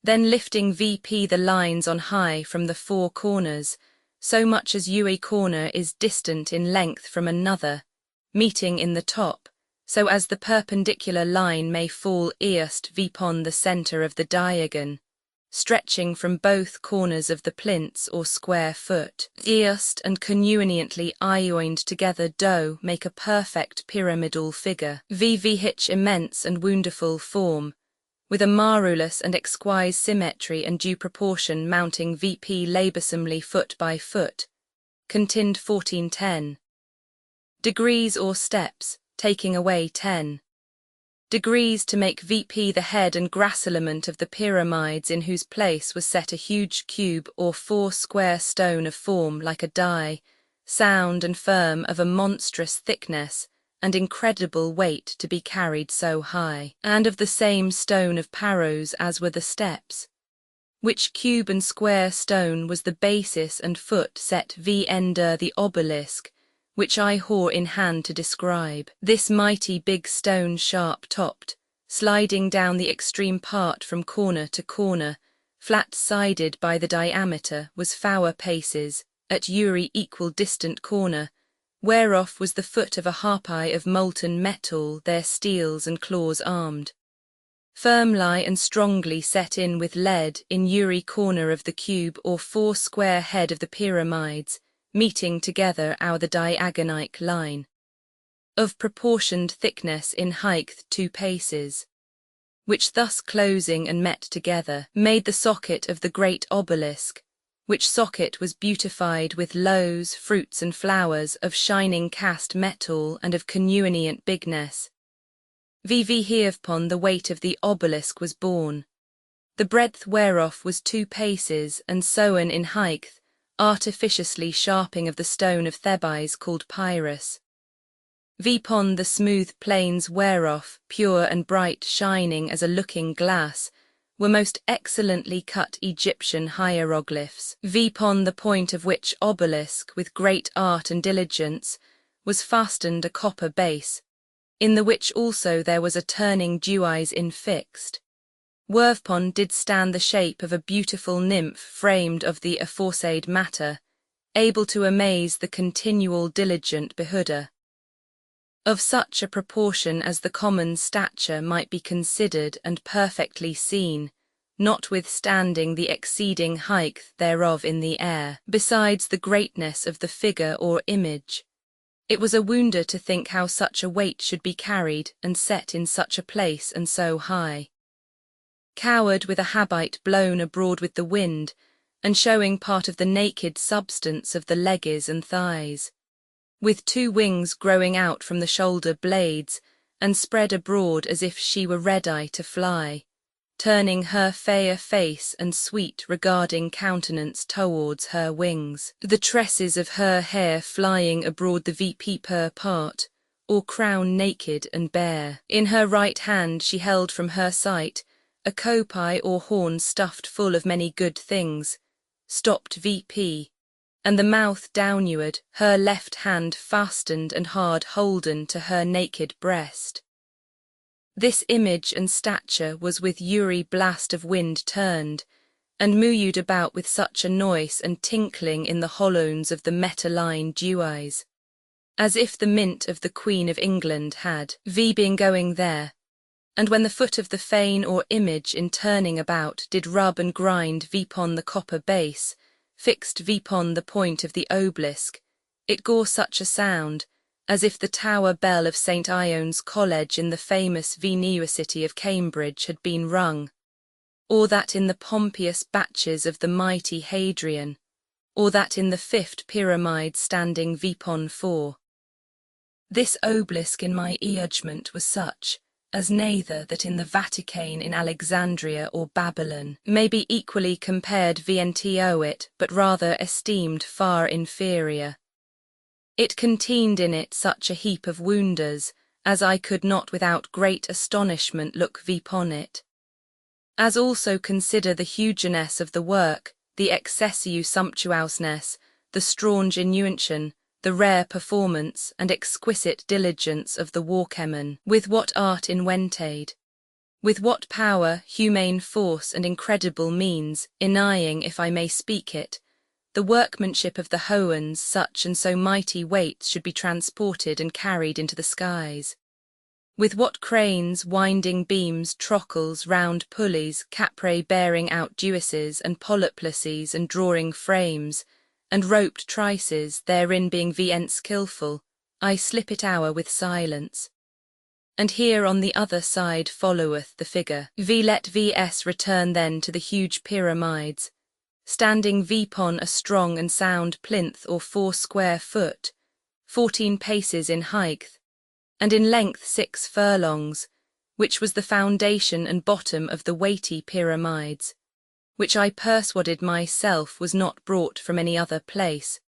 Then lifting VP the lines on high from the 4 corners, so much as Ui corner is distant in length from another, meeting in the top, so as the perpendicular line may fall east vpon the centre of the diagon, stretching from both corners of the plinths or square foot, east and conveniently ioined together do make a perfect pyramidal figure, hitch immense and wonderful form, with a marvelous and exquisite symmetry and due proportion mounting VP laboursomely foot by foot, contind 1410. Degrees or steps, taking away 10. Degrees to make VP the head and grassillament of the pyramids, in whose place was set a huge cube or 4 square stone of form like a die, sound and firm, of a monstrous thickness, and incredible weight to be carried so high, and of the same stone of Paros as were the steps, which cube and square stone was the basis and foot set under the obelisk, which I whore in hand to describe. This mighty big stone sharp-topped, sliding down the extreme part from corner to corner, flat-sided by the diameter, was 4 paces, at Uri equal distant corner, whereof was the foot of a harpy of molten metal, their steels and claws armed. Firmly and strongly set in with lead in Uri corner of the cube or 4 square head of the pyramids, meeting together the diagonic line, of proportioned thickness in height 2 paces, which thus closing and met together, made the socket of the great obelisk, which socket was beautified with loaves, fruits and flowers of shining cast metal and of convenient bigness. Hereupon the weight of the obelisk was borne, the breadth whereof was 2 paces, and soen in height, artificiously sharping of the stone of Thebes called Pyrus. Vipon the smooth plains whereof, pure and bright shining as a looking glass, were most excellently cut Egyptian hieroglyphs. Vipon the point of which obelisk, with great art and diligence, was fastened a copper base, in the which also there was a turning deweyes infixed. Wherepon did stand the shape of a beautiful nymph framed of the aforesaid matter, able to amaze the continual diligent behooder. Of such a proportion as the common stature might be considered and perfectly seen, notwithstanding the exceeding height thereof in the air, besides the greatness of the figure or image. It was a wonder to think how such a weight should be carried and set in such a place and so high. Cowered with a habit blown abroad with the wind, and showing part of the naked substance of the legs and thighs, with 2 wings growing out from the shoulder blades, and spread abroad as if she were ready to fly, turning her fair face and sweet regarding countenance towards her wings, the tresses of her hair flying abroad the VP per part, or crown naked and bare. In her right hand she held from her sight a copie or horn stuffed full of many good things, stopped VP, and the mouth downward, her left hand fastened and hard holden to her naked breast. This image and stature was with Uri blast of wind turned, and moved about with such a noise and tinkling in the hollows of the metaline deweyes, as if the mint of the Queen of England had been going there, and when the foot of the fane or image in turning about did rub and grind vpon the copper base, fixed vpon the point of the obelisk, it gave such a sound, as if the tower bell of St. Ioan's College in the famous University of Cambridge had been rung, or that in the pompous batches of the mighty Hadrian, or that in the 5th pyramid standing vpon 4. This obelisk in my judgment was such, as neither that in the Vatican in Alexandria or Babylon may be equally compared vnto it, but rather esteemed far inferior. It contained in it such a heap of wonders, as I could not without great astonishment look vpon it. As also consider the hugeness of the work, the excessive sumptuousness, the strange invention, the rare performance and exquisite diligence of the workmen, with what art invented, with what power, humane force and incredible means, denying, if I may speak it, the workmanship of the hoans such and so mighty weights should be transported and carried into the skies. With what cranes, winding beams, trockles, round pulleys, capre bearing out dewesses and polyplaces and drawing frames, and roped trices, therein being vn skilful, I slip it hour with silence. And here on the other side followeth the figure. Let vs return then to the huge pyramids, standing vpon a strong and sound plinth or 4 square foot, 14 paces in height, and in length 6 furlongs, which was the foundation and bottom of the weighty pyramids, which I persuaded myself was not brought from any other place,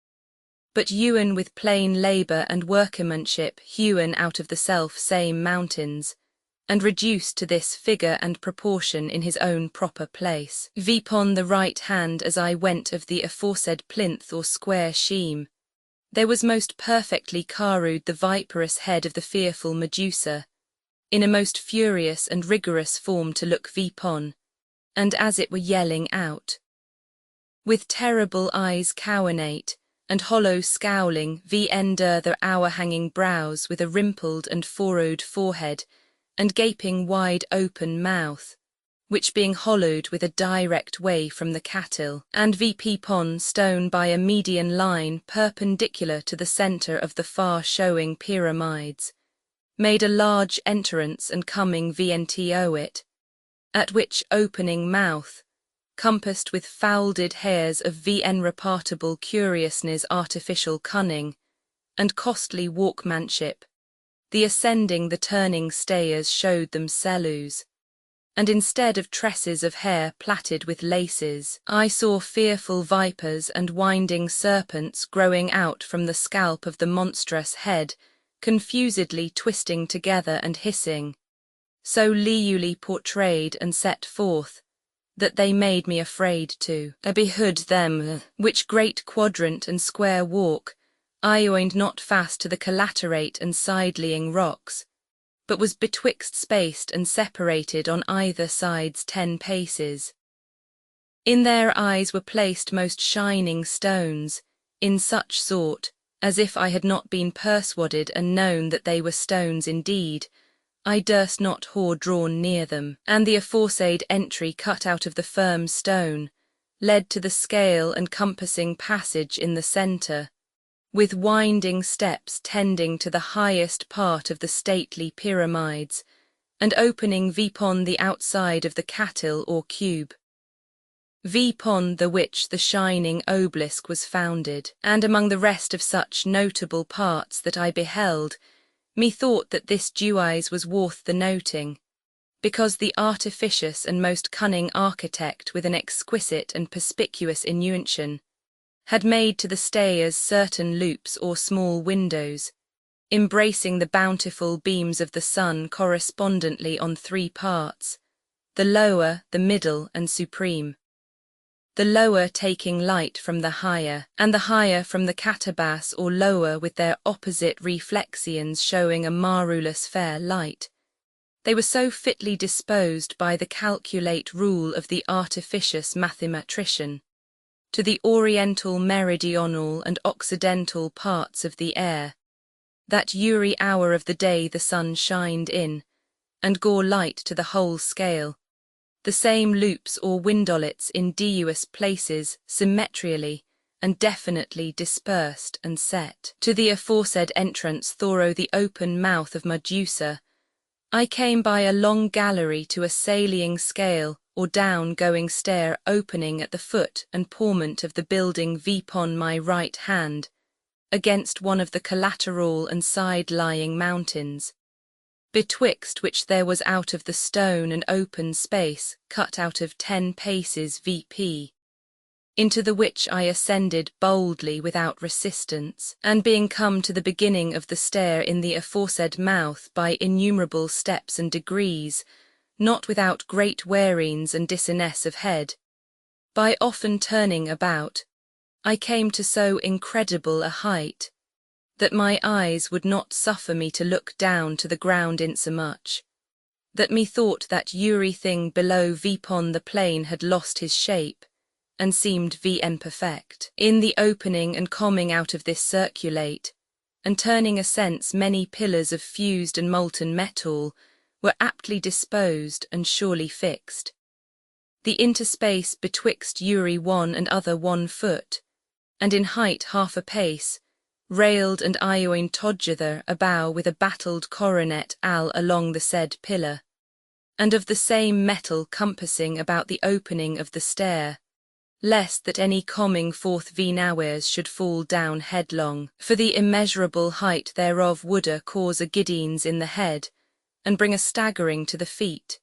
but hewn with plain labour and workmanship hewn out of the self-same mountains, and reduced to this figure and proportion in his own proper place. Vpon the right hand as I went of the aforesaid plinth or square sheam, there was most perfectly carved the viperous head of the fearful Medusa, in a most furious and rigorous form to look vpon, and as it were yelling out. With terrible eyes cowenate, and hollow scowling ender the hour-hanging brows with a rimpled and furrowed forehead, and gaping wide open mouth, which being hollowed with a direct way from the cattle, and vpon stone by a median line perpendicular to the centre of the far-showing pyramids, made a large entrance and coming vnto it, at which opening mouth, compassed with folded hairs of vn repartible curiousness artificial cunning, and costly workmanship, the ascending the turning stairs showed themselves, and instead of tresses of hair plaited with laces, I saw fearful vipers and winding serpents growing out from the scalp of the monstrous head, confusedly twisting together and hissing, so Loue portrayed and set forth, that they made me afraid to behood them, which great quadrant and square walk, I oined not fast to the collaterate and side-leaing rocks, but was betwixt spaced and separated on either sides 10 paces. In their eyes were placed most shining stones, in such sort, as if I had not been persuaded and known that they were stones indeed, I durst not haw drawn near them, and the aforesaid entry cut out of the firm stone, led to the scale and compassing passage in the centre, with winding steps tending to the highest part of the stately pyramids, and opening vipon the outside of the cattle or cube. Vipon the which the shining obelisk was founded, and among the rest of such notable parts that I beheld, methought that this Dewise was worth the noting, because the artificious and most cunning architect with an exquisite and perspicuous invention had made to the stairs certain loops or small windows, embracing the bountiful beams of the sun correspondently on 3 parts, the lower, the middle, and supreme. The lower taking light from the higher, and the higher from the catabas or lower with their opposite reflexions showing a marvellous fair light. They were so fitly disposed by the calculate rule of the artificious mathematician, to the oriental meridional and occidental parts of the air, that every hour of the day the sun shined in, and gore light to the whole scale, the same loops or windolets in diuous places symmetrially and definitely dispersed and set. To the aforesaid entrance thorough the open mouth of Medusa, I came by a long gallery to a sailing scale or down-going stair opening at the foot and porment of the building vipon my right hand, against one of the collateral and side-lying mountains, betwixt which there was out of the stone an open space cut out of 10 paces VP, into the which I ascended boldly without resistance, and being come to the beginning of the stair in the aforesaid mouth by innumerable steps and degrees, not without great wearings and dissonance of head, by often turning about, I came to so incredible a height, that my eyes would not suffer me to look down to the ground insomuch, that methought that every thing below vipon the plain had lost his shape, and seemed imperfect. In the opening and coming out of this circulate, and turning ascents many pillars of fused and molten metal, were aptly disposed and surely fixed. The interspace betwixt every one and other 1 foot, and in height half a pace, railed and ioin together about with a battled coronet al along the said pillar, and of the same metal compassing about the opening of the stair, lest that any coming forth venawers should fall down headlong, for the immeasurable height thereof would cause a giddings in the head, and bring a staggering to the feet.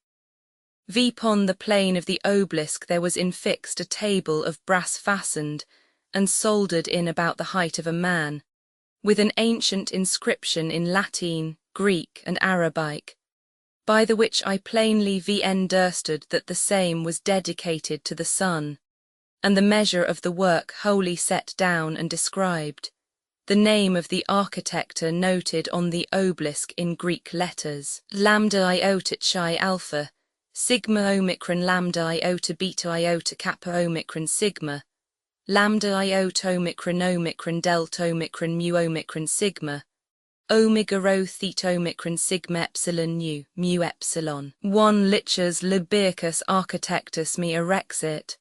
Vipon the plane of the obelisk there was infixed a table of brass fastened, and soldered in about the height of a man, with an ancient inscription in Latin, Greek, and Arabic, by the which I plainly understood that the same was dedicated to the sun, and the measure of the work wholly set down and described, the name of the architecture noted on the obelisk in Greek letters, lambda iota chi alpha, sigma omicron lambda iota beta iota kappa omicron sigma, lambda iota omicron delta omicron mu omicron sigma, omega rho theta omicron sigma epsilon nu mu epsilon. 1 Lichas Libicus architectus me erexit.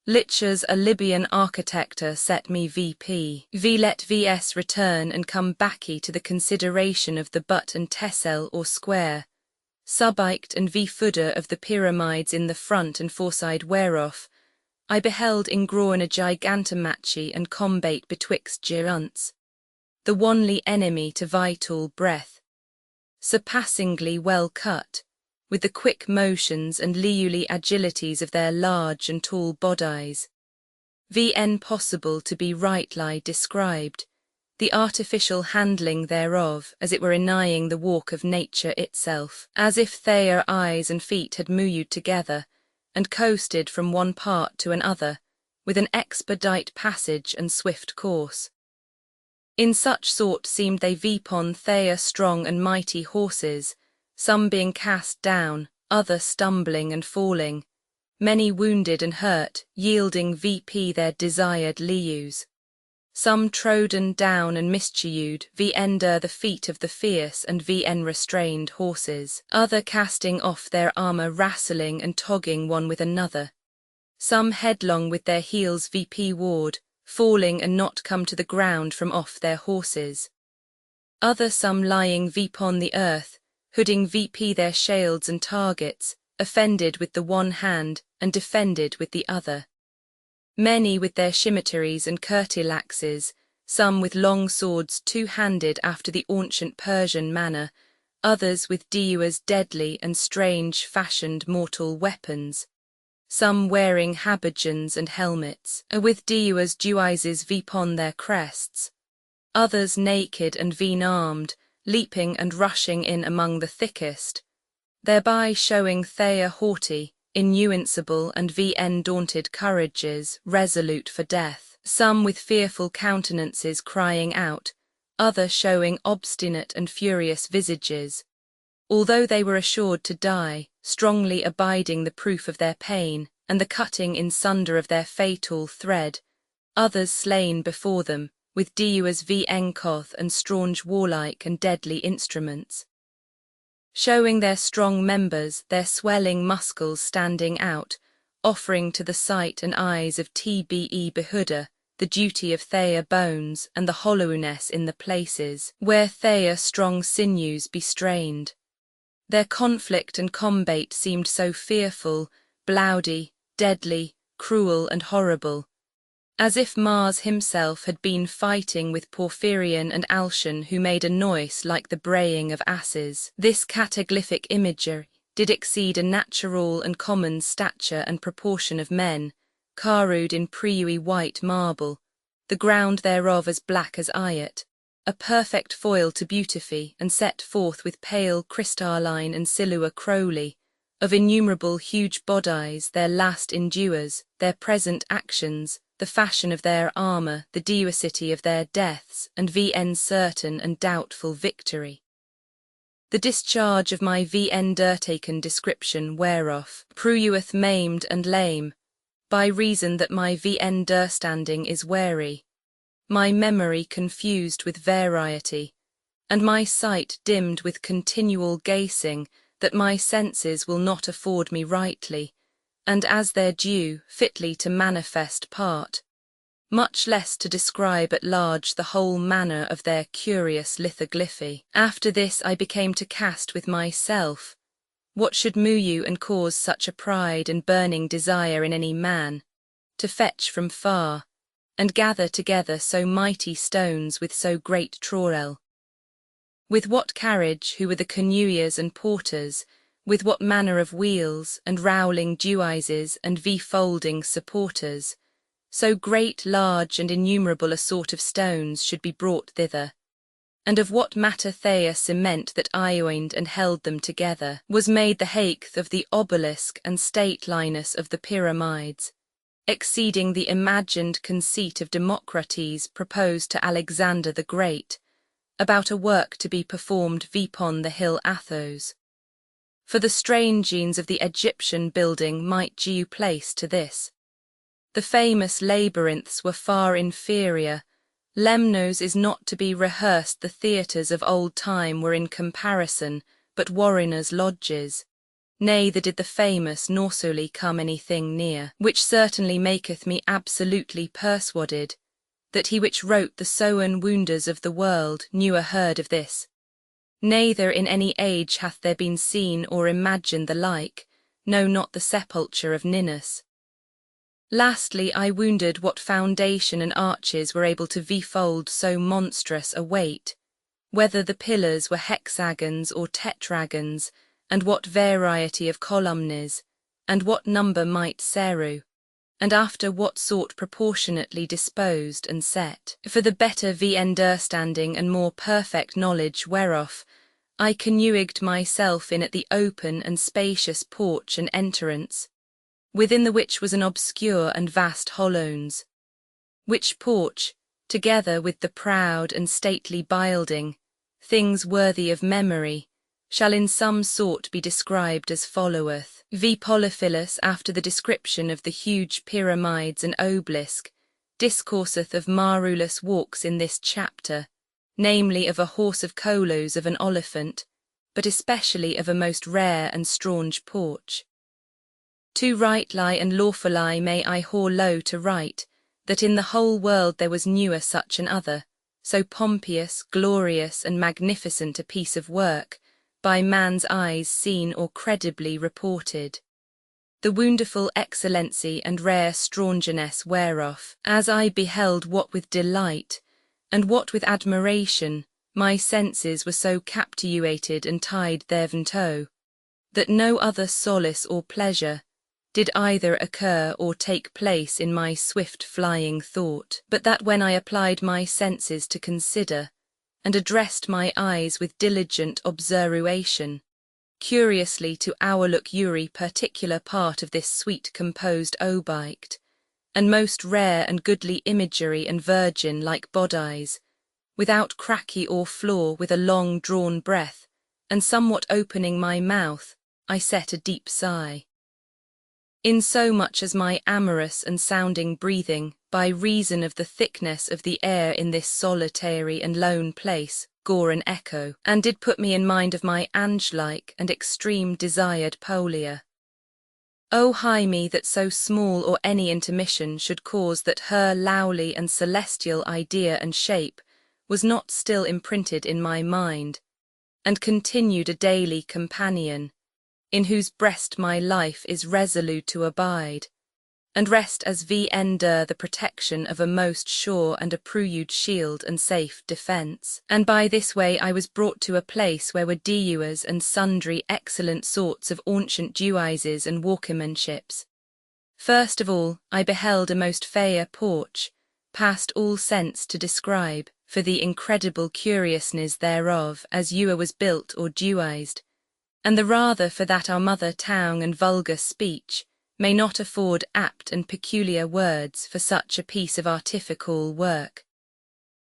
Lichas a Libyan architector set me VP. V let VS return and come backy to the consideration of the butt and tessel or square, subiked and V footer of the pyramids in the front and foreside whereof, I beheld ingrown a gigantomachi and combate betwixt giants, the only enemy to vital breath, surpassingly well cut, with the quick motions and liuli agilities of their large and tall bodies, vn possible to be rightly described, the artificial handling thereof, as it were enying the walk of nature itself, as if their eyes and feet had moved together, and coasted from one part to another, with an expedite passage and swift course. In such sort seemed they vipon their strong and mighty horses, some being cast down, other stumbling and falling, many wounded and hurt, yielding vp their desired lius. Some trodden down and mischiewed ender the feet of the fierce and restrained horses, other casting off their armour wrastling and togging one with another. Some headlong with their heels vp ward, falling and not come to the ground from off their horses. Other some lying vpon the earth, hooding vp their shields and targets, offended with the one hand and defended with the other. Many with their scimitars and curtilaxes, some with long swords two-handed after the ancient Persian manner, others with dewars deadly and strange fashioned mortal weapons, some wearing habergeons and helmets, with dewars dewizes vpon their crests, others naked and armed, leaping and rushing in among the thickest, thereby showing their haughty, innuancible and daunted courages, resolute for death, some with fearful countenances crying out, other showing obstinate and furious visages, although they were assured to die, strongly abiding the proof of their pain, and the cutting in sunder of their fatal thread, others slain before them, with dewars encoth and straunge warlike and deadly instruments, showing their strong members, their swelling muscles standing out, offering to the sight and eyes of tbe behuda the duty of their bones and the hollowness in the places where their strong sinews be strained. Their conflict and combat seemed so fearful, blowdy, deadly, cruel and horrible, as if Mars himself had been fighting with Porphyrion and Alcian, who made a noise like the braying of asses. This cataglyphic imagery did exceed a natural and common stature and proportion of men, carved in prewy white marble, the ground thereof as black as iot, a perfect foil to beautify, and set forth with pale crystalline and silua crowley, of innumerable huge bodies, their last endures, their present actions, the fashion of their armour, the dewacity of their deaths, and certain and doubtful victory. The discharge of my undertaken description whereof proveth maimed and lame, by reason that my understanding is wary, my memory confused with variety, and my sight dimmed with continual gazing, that my senses will not afford me rightly, and as their due, fitly to manifest part, much less to describe at large the whole manner of their curious lithoglyphy. After this I became to cast with myself, what should move you and cause such a pride and burning desire in any man, to fetch from far, and gather together so mighty stones with so great trorel? With what carriage, who were the canoeiers and porters, with what manner of wheels, and rowling dewizes, and folding supporters, so great, large, and innumerable a sort of stones should be brought thither, and of what matter their cement that ioined and held them together, was made the height of the obelisk and stateliness of the pyramids, exceeding the imagined conceit of Democritus proposed to Alexander the Great, about a work to be performed vipon the hill Athos. For the strangines of the Egyptian building might due place to this. The famous labyrinths were far inferior. Lemnos is not to be rehearsed. The theatres of old time were in comparison but warreners' lodges. Neither did the famous nor solely come anything near, which certainly maketh me absolutely persuaded that he which wrote the sown wonders of the world knew a heard of this. Neither in any age hath there been seen or imagined the like, no not the sepulchre of Ninus. Lastly, I wondered what foundation and arches were able to fold so monstrous a weight, whether the pillars were hexagons or tetragons, and what variety of columns, and what number might seru, and after what sort proportionately disposed and set, for the better understanding and more perfect knowledge whereof, I connuigged myself in at the open and spacious porch and entrance, within the which was an obscure and vast hollowns, which porch, together with the proud and stately building, things worthy of memory, shall in some sort be described as followeth. V. Polyphilus, after the description of the huge pyramids and obelisk, discourseth of marvellous walks in this chapter, namely of a horse of colos of an oliphant, but especially of a most rare and strange porch. To rightly and lawfully may I haul low to write, that in the whole world there was newer such an other, so pompous, glorious, and magnificent a piece of work, by man's eyes seen or credibly reported. The wonderful excellency and rare strangeness whereof, as I beheld what with delight, and what with admiration, my senses were so captivated and tied thereunto, that no other solace or pleasure did either occur or take place in my swift flying thought, but that when I applied my senses to consider, and addressed my eyes with diligent observation, curiously to overlook every particular part of this sweet composed object, and most rare and goodly imagery and virgin-like bodies, without cracky or flaw, with a long drawn breath, and somewhat opening my mouth, I set a deep sigh. In so much as my amorous and sounding breathing, by reason of the thickness of the air in this solitary and lone place, gore an echo, and did put me in mind of my angelike and extreme desired Polia. O high me that so small or any intermission should cause that her lowly and celestial idea and shape was not still imprinted in my mind, and continued a daily companion, in whose breast my life is resolute to abide, and rest as under the protection of a most sure and approved shield and safe defence. And by this way I was brought to a place where were dewers and sundry excellent sorts of ancient devices and workmanships. First of all, I beheld a most fair porch, past all sense to describe, for the incredible curiousness thereof, as ewer was built or dewised, and the rather for that our mother tongue and vulgar speech may not afford apt and peculiar words for such a piece of artificial work.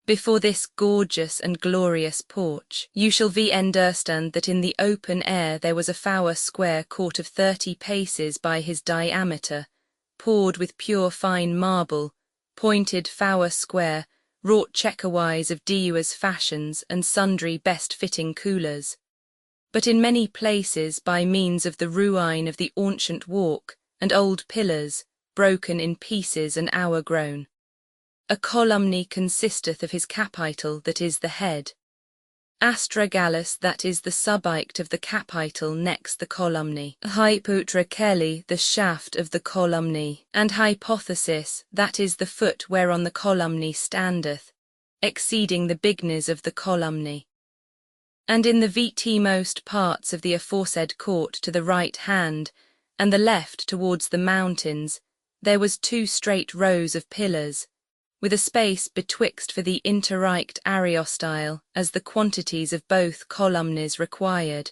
Before this gorgeous and glorious porch, you shall understand that in the open air there was a four square court of 30 paces by his diameter, poured with pure fine marble, pointed four square, wrought checkerwise of dewers fashions and sundry best-fitting coolers. But in many places by means of the ruin of the ancient walk, and old pillars, broken in pieces and overgrown. A columni consisteth of his capital, that is the head. Astragalus, that is the subiect of the capital next the columni. Hypotracheli, the shaft of the columni. And hypothesis, that is the foot whereon the columni standeth, exceeding the bigness of the columni. And in the VT-most parts of the aforesaid court to the right hand, and the left towards the mountains, there was 2 straight rows of pillars, with a space betwixt for the interrict areostyle, as the quantities of both columns required.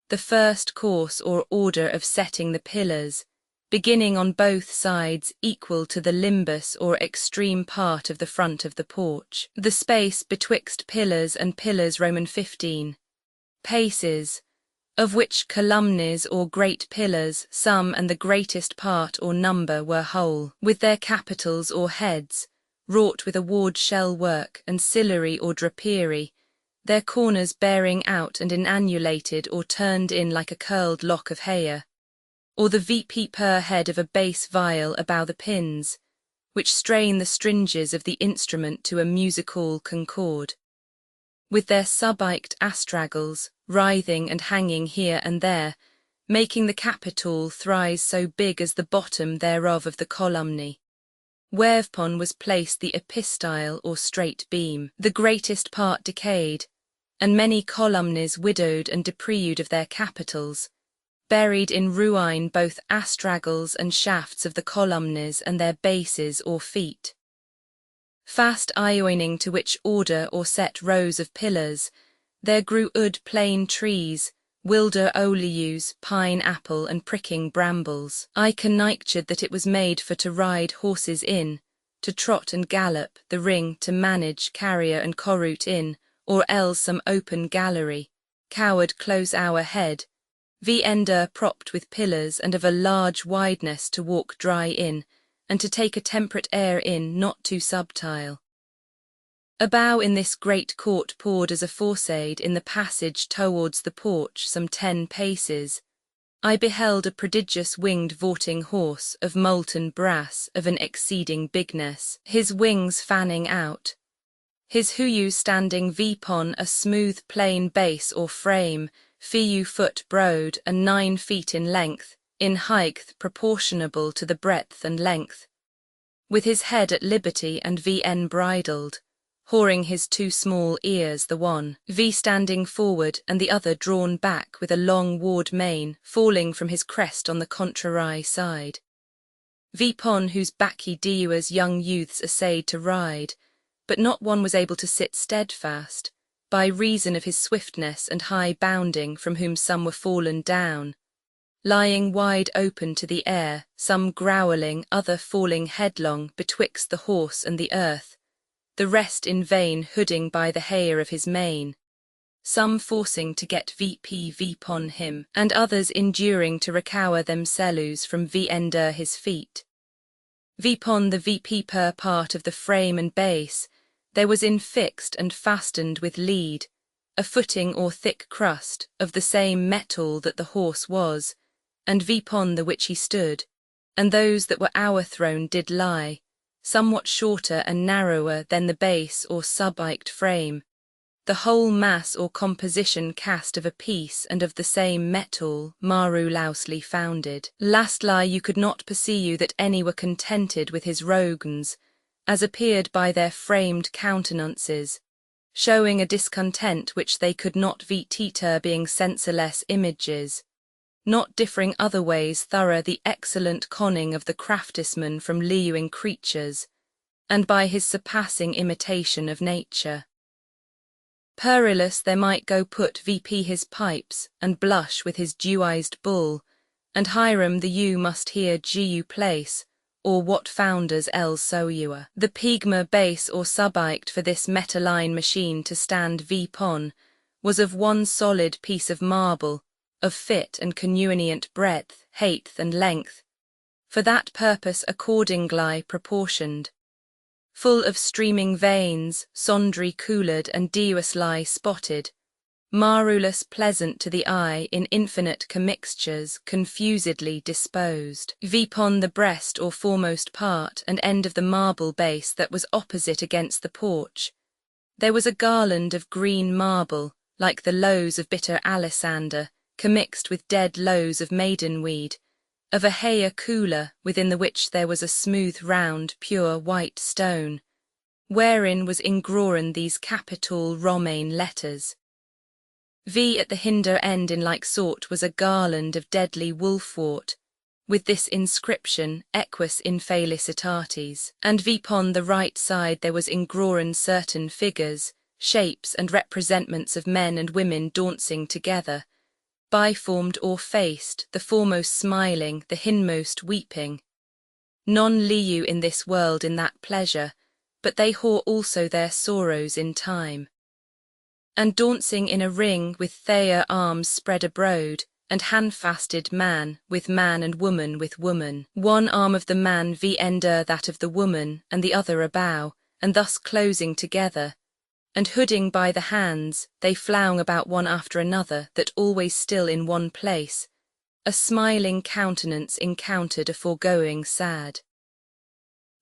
The first course or order of setting the pillars, beginning on both sides equal to the limbus or extreme part of the front of the porch. The space betwixt pillars and pillars Roman 15 paces, of which columns or great pillars, some and the greatest part or number were whole, with their capitals or heads, wrought with a ward shell work and ciliary or drapery, their corners bearing out and inannulated or turned in like a curled lock of hair, or the VP per head of a bass viol about the pins, which strain the stringes of the instrument to a musical concord, with their subiect astragals, writhing and hanging here and there, making the capital thrice so big as the bottom thereof of the columni, whereupon was placed the epistyle or straight beam, the greatest part decayed, and many columns widowed and deprived of their capitals, buried in ruine both astragals and shafts of the columns and their bases or feet. Fast ioining to which order or set rows of pillars, there grew plane trees, wilder oleus, pine apple and pricking brambles. I connectured that it was made for to ride horses in, to trot and gallop, the ring to manage carrier and corroot in, or else some open gallery, cowered close our head, ender propped with pillars and of a large wideness to walk dry in, and to take a temperate air in not too subtile. A bow in this great court poured as aforesaid in the passage towards the porch some 10 paces. I beheld a prodigious winged vaulting horse of molten brass of an exceeding bigness, his wings fanning out, his huyu standing vpon a smooth plain base or frame, few foot broad and 9 feet in length, in height proportionable to the breadth and length, with his head at liberty and bridled, whoring his 2 small ears, the one standing forward and the other drawn back with a long ward mane falling from his crest on the contrary side. Vpon whose back he deuas young youths essayed to ride, but not one was able to sit steadfast, by reason of his swiftness and high bounding, from whom some were fallen down, lying wide open to the air, some growling, other falling headlong betwixt the horse and the earth, the rest in vain hooding by the hair of his mane, some forcing to get vpon him, and others enduring to recover themselves from ender his feet. Vpon the vp per part of the frame and base, there was infixed and fastened with lead, a footing or thick crust, of the same metal that the horse was, and vpon the which he stood, and those that were overthrown did lie, somewhat shorter and narrower than the base or subiked frame, the whole mass or composition cast of a piece and of the same metal, maru loosely founded. Lastly you could not perceive that any were contented with his rogans, as appeared by their framed countenances, showing a discontent which they could not vtiter being senseless images, not differing other ways thorough the excellent conning of the craftisman from liuing creatures, and by his surpassing imitation of nature. Perilous there might go put vp his pipes, and blush with his dew-eyed bull, and Hiram the ewe must here gu place, or what founders else so ewer. The pigma base or subiked for this metalline machine to stand vpon, was of one solid piece of marble, of fit and convenient breadth, height and length, for that purpose accordingly proportioned, full of streaming veins, sondry coloured and dewiously spotted, marulous pleasant to the eye in infinite commixtures confusedly disposed. Vpon the breast or foremost part and end of the marble base that was opposite against the porch, there was a garland of green marble, like the lows of bitter alisander, commixed with dead lows of maidenweed, of a hair cooler, within the which there was a smooth round pure white stone, wherein was engraven these capital Romaine letters. V at the hinder end in like sort was a garland of deadly wolfwort, with this inscription, Equus in felicitatis, and vpon the right side there was engraven certain figures, shapes and representments of men and women dancing together, biformed or faced, the foremost smiling, the hindmost weeping. None liu in this world in that pleasure, but they whore also their sorrows in time. And dancing in a ring with their arms spread abroad, and handfasted man and woman with woman. One arm of the man ender that of the woman, and the other about, and thus closing together, and hooding by the hands, they flowing about one after another, that always still in one place, a smiling countenance encountered a foregoing sad.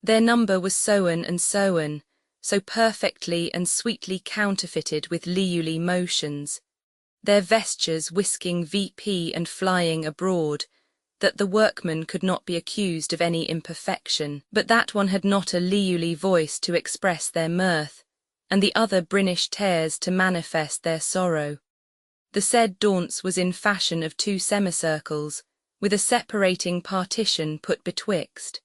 Their number was soen and soen, so perfectly and sweetly counterfeited with liuli motions, their vestures whisking vp and flying abroad, that the workman could not be accused of any imperfection, but that one had not a liuli voice to express their mirth, and the other brinish tears to manifest their sorrow. The said daunce was in fashion of 2 semicircles, with a separating partition put betwixt.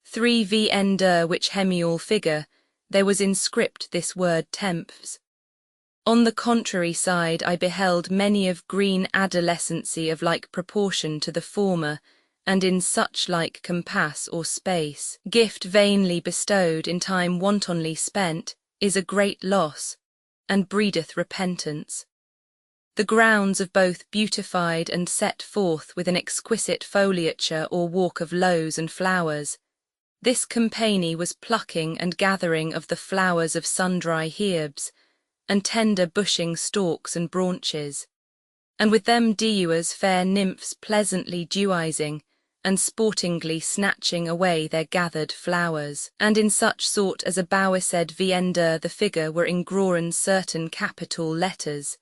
3 vender which hemial figure, there was in script this word temps. On the contrary side I beheld many of green adolescency of like proportion to the former, and in such like compass or space. Gift vainly bestowed in time wantonly spent is a great loss, and breedeth repentance. The grounds of both beautified and set forth with an exquisite foliature or walk of lows and flowers. This company was plucking and gathering of the flowers of sundry herbs, and tender bushing stalks and branches, and with them dewers fair nymphs pleasantly dewizing, and sportingly snatching away their gathered flowers, and in such sort as a bowised vender the figure were engrawen certain capital letters,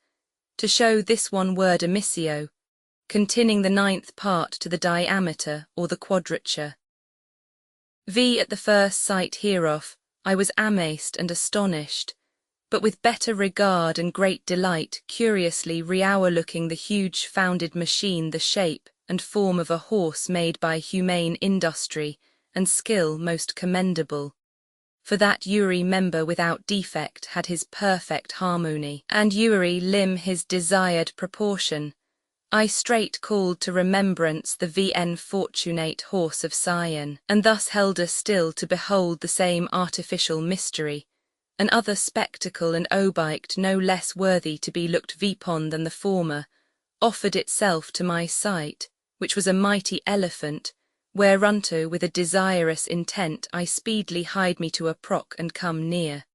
to show this one word emissio, containing the 9th part to the diameter or the quadrature. At the first sight hereof, I was amazed and astonished, but with better regard and great delight curiously looking the huge founded machine the shape and form of a horse made by humane industry and skill most commendable. For that every member without defect had his perfect harmony, and every limb his desired proportion, I straight called to remembrance the fortunate horse of Sion, and thus held us still to behold the same artificial mystery, an other spectacle and object no less worthy to be looked upon than the former, offered itself to my sight, which was a mighty elephant, whereunto with a desirous intent I speedily hied me to approach and come near.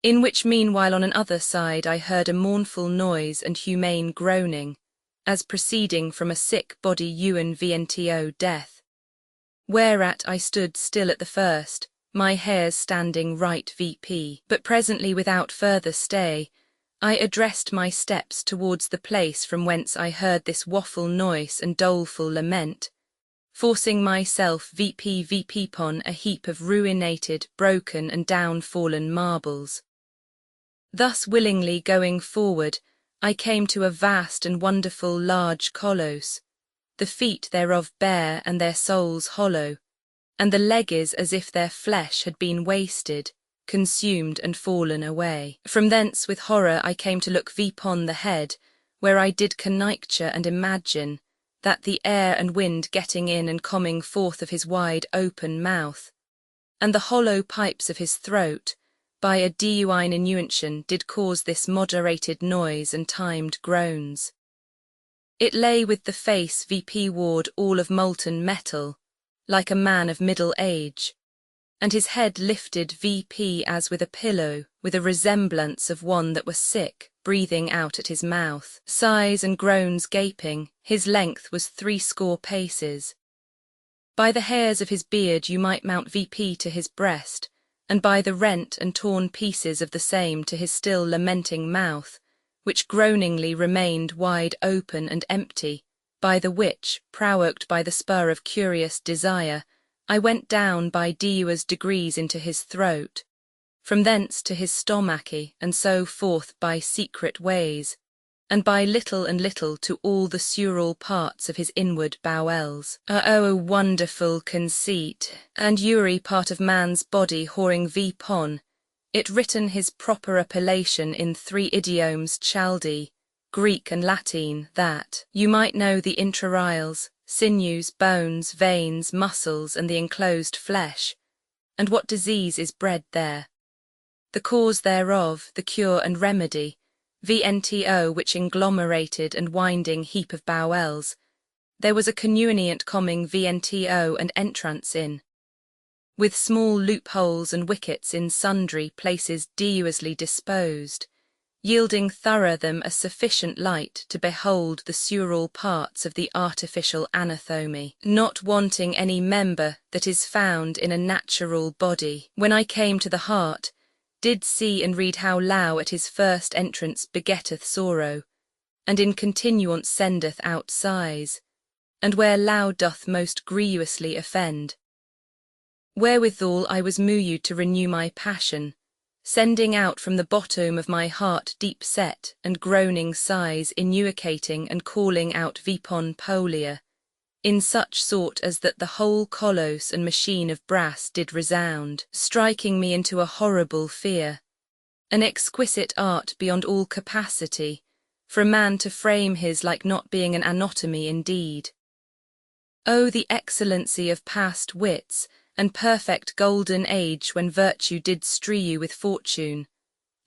In which meanwhile on an other side I heard a mournful noise and humane groaning, as proceeding from a sick body vento death. Whereat I stood still at the first, my hairs standing right VP, but presently without further stay, I addressed my steps towards the place from whence I heard this waffle noise and doleful lament, forcing myself VP upon a heap of ruinated, broken and down-fallen marbles. Thus willingly going forward, I came to a vast and wonderful large coloss, the feet thereof bare and their soles hollow, and the legs as if their flesh had been wasted, consumed and fallen away. From thence with horror I came to look upon the head, where I did conjecture and imagine that the air and wind getting in and coming forth of his wide open mouth, and the hollow pipes of his throat, by a divine inuntion did cause this moderated noise and timed groans. It lay with the face ward all of molten metal, like a man of middle age, and his head lifted as with a pillow, with a resemblance of one that was sick, breathing out at his mouth, sighs and groans gaping. His length was 60 paces. By the hairs of his beard you might mount to his breast, and by the rent and torn pieces of the same to his still lamenting mouth, which groaningly remained wide open and empty, by the which, provoked by the spur of curious desire, I went down by degrees into his throat, from thence to his stomachi, and so forth by secret ways, and by little and little to all the sural parts of his inward bowels. A wonderful conceit, and every part of man's body whoring vpon, it written his proper appellation in 3 idioms Chaldee, Greek and Latin, that you might know the intrariles, sinews, bones, veins, muscles, and the enclosed flesh, and what disease is bred there, the cause thereof, the cure and remedy, vento which englomerated and winding heap of bowels, there was a convenient coming vento and entrance in, with small loopholes and wickets in sundry places dewiously disposed, yielding thorough them a sufficient light to behold the sural parts of the artificial anatomy, not wanting any member that is found in a natural body. When I came to the heart, did see and read how Loue at his first entrance begetteth sorrow, and in continuance sendeth out sighs, and where Loue doth most grievously offend. Wherewithal I was moved to renew my passion, sending out from the bottom of my heart deep set and groaning sighs innuicating and calling out vipon polia, in such sort as that the whole colosse and machine of brass did resound, striking me into a horrible fear. An exquisite art beyond all capacity, for a man to frame his like not being an anatomy indeed. Oh, the excellency of past wits, and perfect golden age when virtue did stree you with fortune,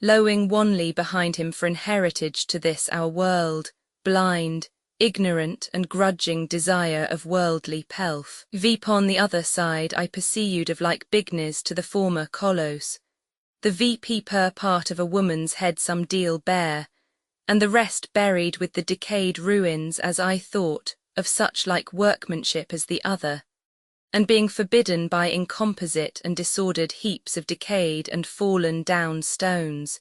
lowing wanly behind him for an heritage to this our world, blind, ignorant and grudging desire of worldly pelf. Vipon the other side I pursued of like bigness to the former colosse, the VP per part of a woman's head some deal bare, and the rest buried with the decayed ruins as I thought, of such like workmanship as the other, and being forbidden by incomposite and disordered heaps of decayed and fallen down stones,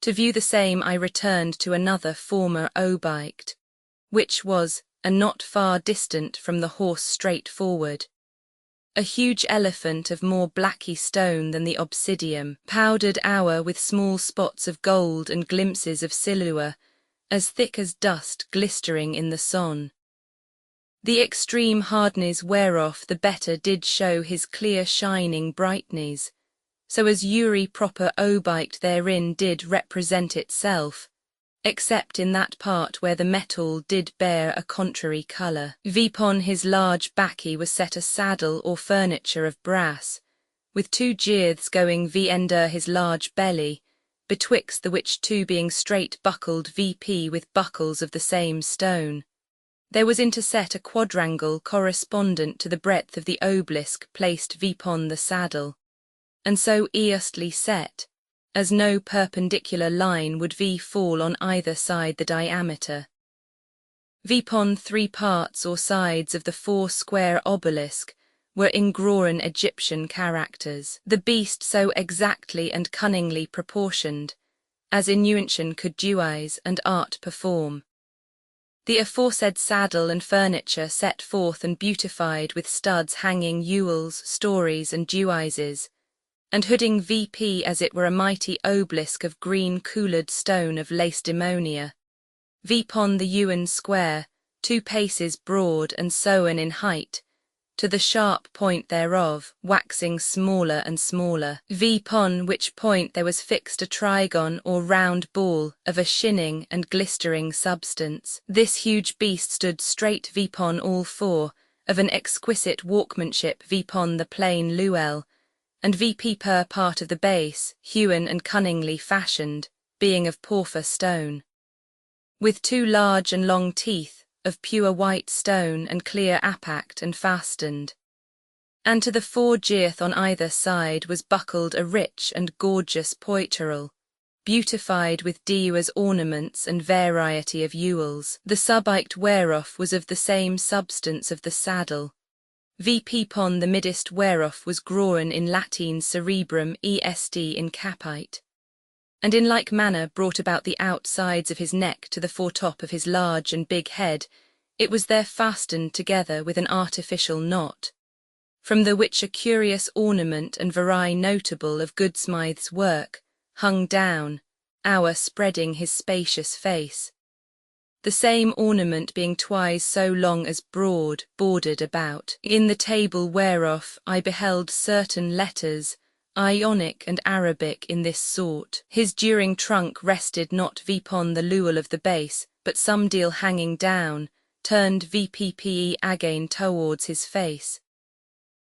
to view the same I returned to another former Audiobook, which was, and not far distant from the horse straight forward, a huge elephant of more blacky stone than the obsidian, powdered o'er with small spots of gold and glimpses of silver, as thick as dust glistering in the sun. The extreme hardness whereof the better did show his clear shining brightness, so as Uri proper Audiobook therein did represent itself, except in that part where the metal did bear a contrary colour. Vipon his large backy was set a saddle or furniture of brass, with two girths going under his large belly, betwixt the which two being straight buckled VP with buckles of the same stone. There was interset a quadrangle correspondent to the breadth of the obelisk placed vipon the saddle, and so earnestly set, as no perpendicular line would fall on either side the diameter. Vipon 3 parts or sides of the 4 square obelisk were ingrown Egyptian characters, the beast so exactly and cunningly proportioned, as invention could devise and art perform. The aforesaid saddle and furniture set forth and beautified with studs hanging ewels, stories and devices, and hooding VP as it were a mighty obelisk of green coloured stone of Lacedaemonia. Vipon the ewen square, 2 paces broad and soen in height, to the sharp point thereof, waxing smaller and smaller. Vipon which point there was fixed a trigon or round ball of a shining and glistering substance. This huge beast stood straight vipon all 4, of an exquisite workmanship vipon the plain Loue, and VP per part of the base, hewn and cunningly fashioned, being of porphyr stone, with 2 large and long teeth, of pure white stone and clear apact and fastened. And to the 4 girth on either side was buckled a rich and gorgeous poitrel, beautified with dewas ornaments and variety of ewels. The subict whereof was of the same substance of the saddle. VP pon the middest whereof was grown in Latin cerebrum est in capite, and in like manner brought about the outsides of his neck to the foretop of his large and big head, it was there fastened together with an artificial knot, from the which a curious ornament and vari notable of goodsmith's work hung down, spreading his spacious face, the same ornament being twice so long as broad, bordered about. In the table whereof I beheld certain letters, Ionic and Arabic in this sort. His during trunk rested not vipon the luel of the base, but some deal hanging down, turned vppe again towards his face.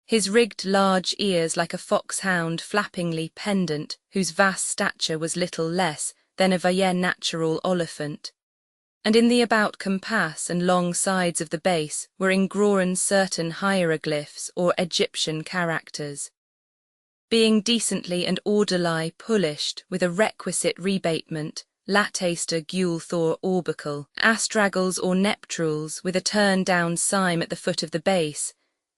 His rigged large ears like a foxhound flappingly pendant, whose vast stature was little less than of a natural oliphant. And in the about compass and long sides of the base were engrown certain hieroglyphs or Egyptian characters, being decently and orderly polished with a requisite rebatement, lataster gule thor orbical, astragals or neptrules with a turn-down cyme at the foot of the base,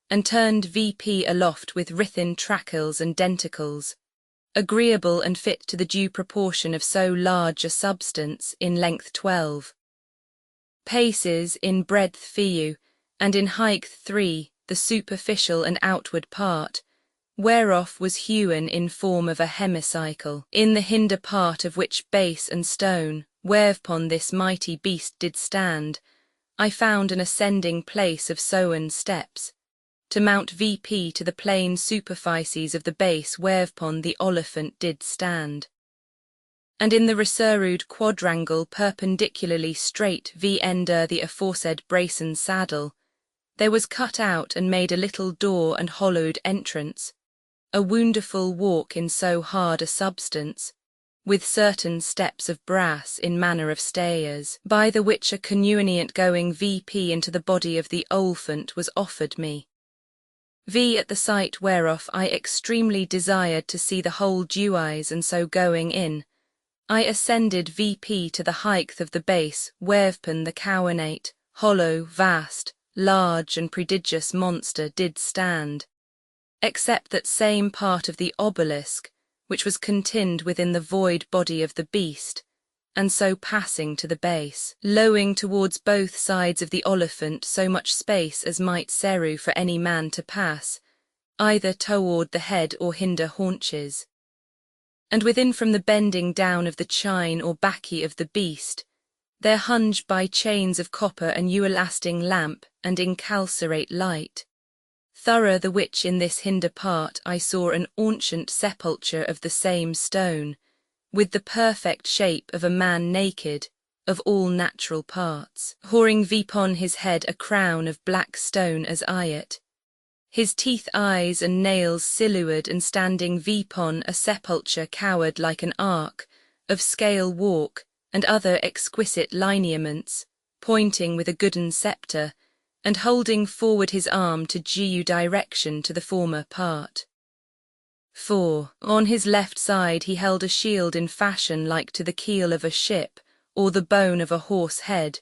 and turned VP aloft with writhen trachels and denticles, agreeable and fit to the due proportion of so large a substance, in length 12 paces, in breadth few, and in height 3, the superficial and outward part, whereof was hewn in form of a hemicycle, in the hinder part of which base and stone, whereupon this mighty beast did stand, I found an ascending place of sowen steps, to mount VP to the plain superficies of the base whereupon the Oliphant did stand. And in the resurrued quadrangle perpendicularly straight V ender the aforesaid brazen saddle, there was cut out and made a little door and hollowed entrance, a wonderful walk in so hard a substance, with certain steps of brass in manner of stayers, by the which a convenient going VP into the body of the Oliphant was offered me. V at the sight whereof I extremely desired to see the whole dewise, and so going in, I ascended VP to the height of the base whereupon the cowenate, hollow, vast, large and prodigious monster did stand, except that same part of the obelisk, which was contained within the void body of the beast, and so passing to the base, lowing towards both sides of the Oliphant so much space as might serve for any man to pass, either toward the head or hinder haunches. And within from the bending down of the chine or baccy of the beast, there hung by chains of copper an everlasting lamp and incalcerate light. Thorough the which in this hinder part I saw an ancient sepulchre of the same stone, with the perfect shape of a man naked, of all natural parts, whoring vpon his head a crown of black stone as eyet, his teeth eyes and nails silhouetted and standing vpon a sepulchre coward like an ark, of scale walk, and other exquisite lineaments, pointing with a gooden sceptre, and holding forward his arm to due direction to the former part. 4. On his left side he held a shield in fashion like to the keel of a ship, or the bone of a horse head,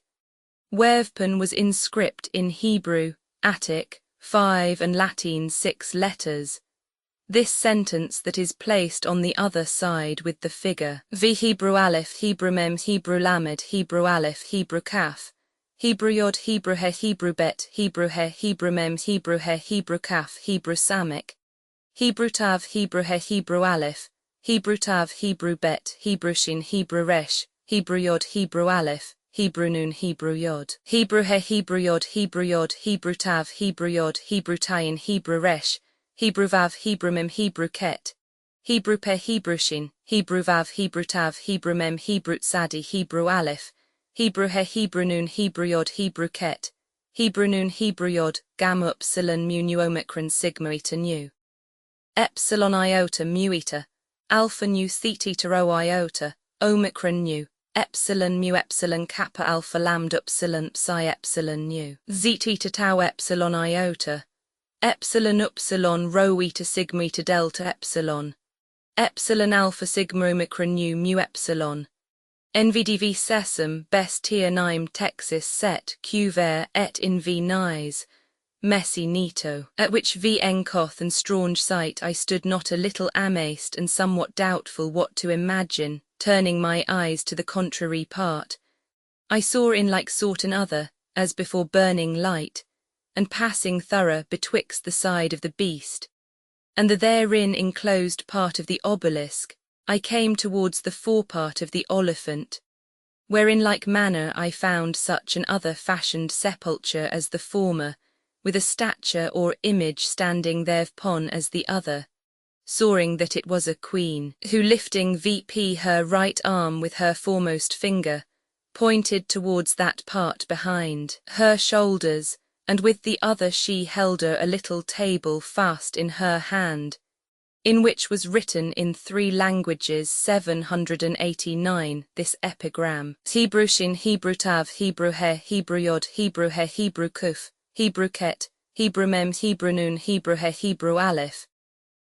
whereupon was inscript in Hebrew, Attic, 5 and Latin 6 letters, this sentence that is placed on the other side with the figure V Hebrew Aleph, Hebrew Mem, Hebrew Lamed, Hebrew Aleph, Hebrew Kaf, Hebrew Yod, Hebrew He, Hebrew Bet, Hebrew He, Hebrew Mem, Hebrew He, Hebrew Kaf, Hebrew Samek, Hebrew Tav, Hebrew He, Hebrew Aleph, Hebrew Tav, Hebrew Bet, Hebrew Shin, Hebrew Resh, Hebrew Yod, Hebrew Aleph, Hebrew Nun, Hebrew Yod, Hebrew He, Hebrew Yod, Hebrew Yod, Hebrew Tav, Hebrew Yod, Hebrew Tayin, Hebrew Resh, Hebrew Vav, Hebrew Mem, Hebrew Ket, Hebrew Pe, Hebrew Shin, Hebrew Vav, Hebrew Tav, Hebrew Mem, Hebrew Tzadi, Hebrew Aleph, Hebrew He, Hebrew Nun, Hebrew Yod, Hebrew Ket, Hebrew Nun, Hebrew Yod, Gamma Upsilon Mu Nu Omicron Sigma Eta Nu, Epsilon Iota Mu Eta, Alpha Nu Theta Eta Rho Iota, Omicron Nu, Epsilon Mu Epsilon Kappa Alpha Lambda Upsilon Psi Epsilon Nu, Zeta Eta Tau Epsilon Iota, Epsilon Upsilon Rho Eta Sigma Eta Delta Epsilon, Epsilon Alpha Sigma Omicron Nu Mu Epsilon, NVDV Sesam Best Tier 9 Texas Set Qver et in V Nies, Messi Nito, at which V Enkoth and Straunge sight I stood not a little amazed and somewhat doubtful what to imagine, turning my eyes to the contrary part. I saw in like sort another, as before burning light, and passing thorough betwixt the side of the beast, and the therein enclosed part of the obelisk, I came towards the forepart of the Oliphant, where in like manner I found such an other fashioned sepulchre as the former, with a stature or image standing thereupon as the other, sawing that it was a queen, who lifting VP her right arm with her foremost finger, pointed towards that part behind her shoulders, and with the other she held a little table fast in her hand, in which was written in 3 languages 789 this epigram: Hebrew Shin, Hebrew Tav, Hebrew He, Hebrew Yod, Hebrew He, Hebrew Kuf, Hebrew Ket, Hebrew Mem, Hebrew Nun, Hebrew He, Hebrew Aleph,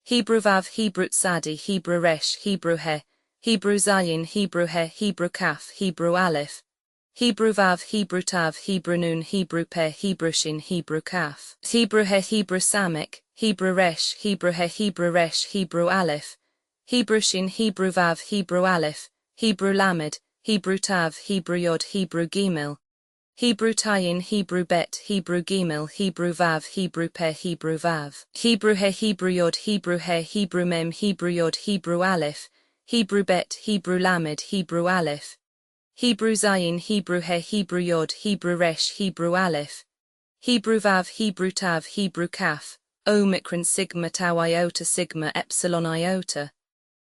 Hebrew Vav, Hebrew Tzadi, Hebrew Resh, Hebrew He, Hebrew Zayin, Hebrew He, Hebrew Kaf, Hebrew Aleph, Hebrew Vav, Hebrew Tav, Hebrew Nun, Hebrew Pe, Hebrew Shin, Hebrew Kaf, Hebrew He, Hebrew Samek, Hebrew Resh, Hebrew He, Hebrew Resh, Hebrew Aleph, Hebrew Shin, Hebrew Vav, Hebrew Aleph, Hebrew Lamed, Hebrew Tav, Hebrew Yod, Hebrew Gimel, Hebrew tayin, Hebrew bet, Hebrew gimel, Hebrew vav, Hebrew pe, Hebrew vav. Hebrew he, Hebrew yod, Hebrew he, Hebrew mem, Hebrew yod, Hebrew aleph, Hebrew bet, Hebrew lamed, Hebrew aleph. Hebrew zayin, Hebrew he, Hebrew yod, Hebrew resh, Hebrew aleph. Hebrew vav, Hebrew tav, Hebrew kaf, omicron sigma tau iota sigma epsilon iota.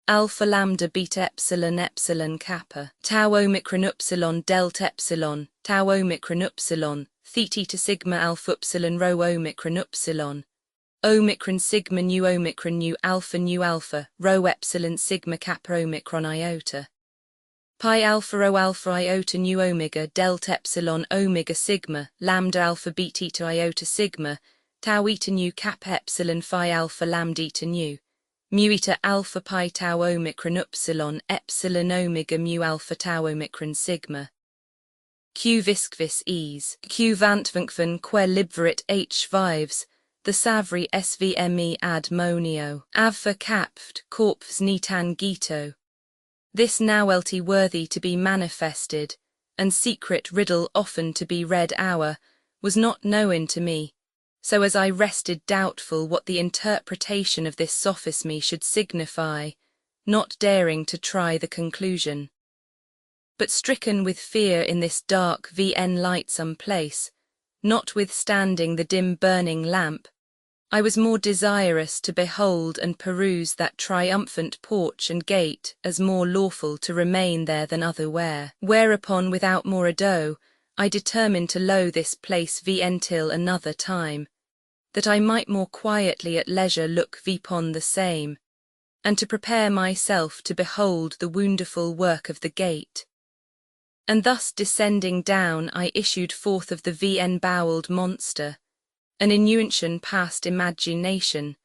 Alpha lambda beta epsilon epsilon kappa, tau omicron upsilon delta epsilon, tau omicron upsilon, theta sigma alpha upsilon rho omicron upsilon. Omicron sigma nu alpha rho epsilon sigma kappa omicron iota. Pi alpha rho alpha iota nu omega delta epsilon omega sigma lambda alpha beta iota sigma tau eta nu kappa epsilon phi alpha lambda eta nu mu eta alpha pi tau omicron upsilon epsilon omega mu alpha tau omicron sigma. Q viscvis ease Q vantvunkven que libverit h vives the savri svme ad monio avfa capft corpus nitan gito. This nowelty worthy to be manifested, and secret riddle often to be read hour, was not known to me, so as I rested doubtful what the interpretation of this sophismy should signify, not daring to try the conclusion. But stricken with fear in this dark VN lightsome place, notwithstanding the dim burning lamp, I was more desirous to behold and peruse that triumphant porch and gate as more lawful to remain there than otherwhere. Whereupon, without more ado, I determined to loe this place VN till another time, that I might more quietly at leisure look vipon the same, and to prepare myself to behold the wonderful work of the gate. And thus descending down I issued forth of the VN bowelled monster, an innuention past imagination,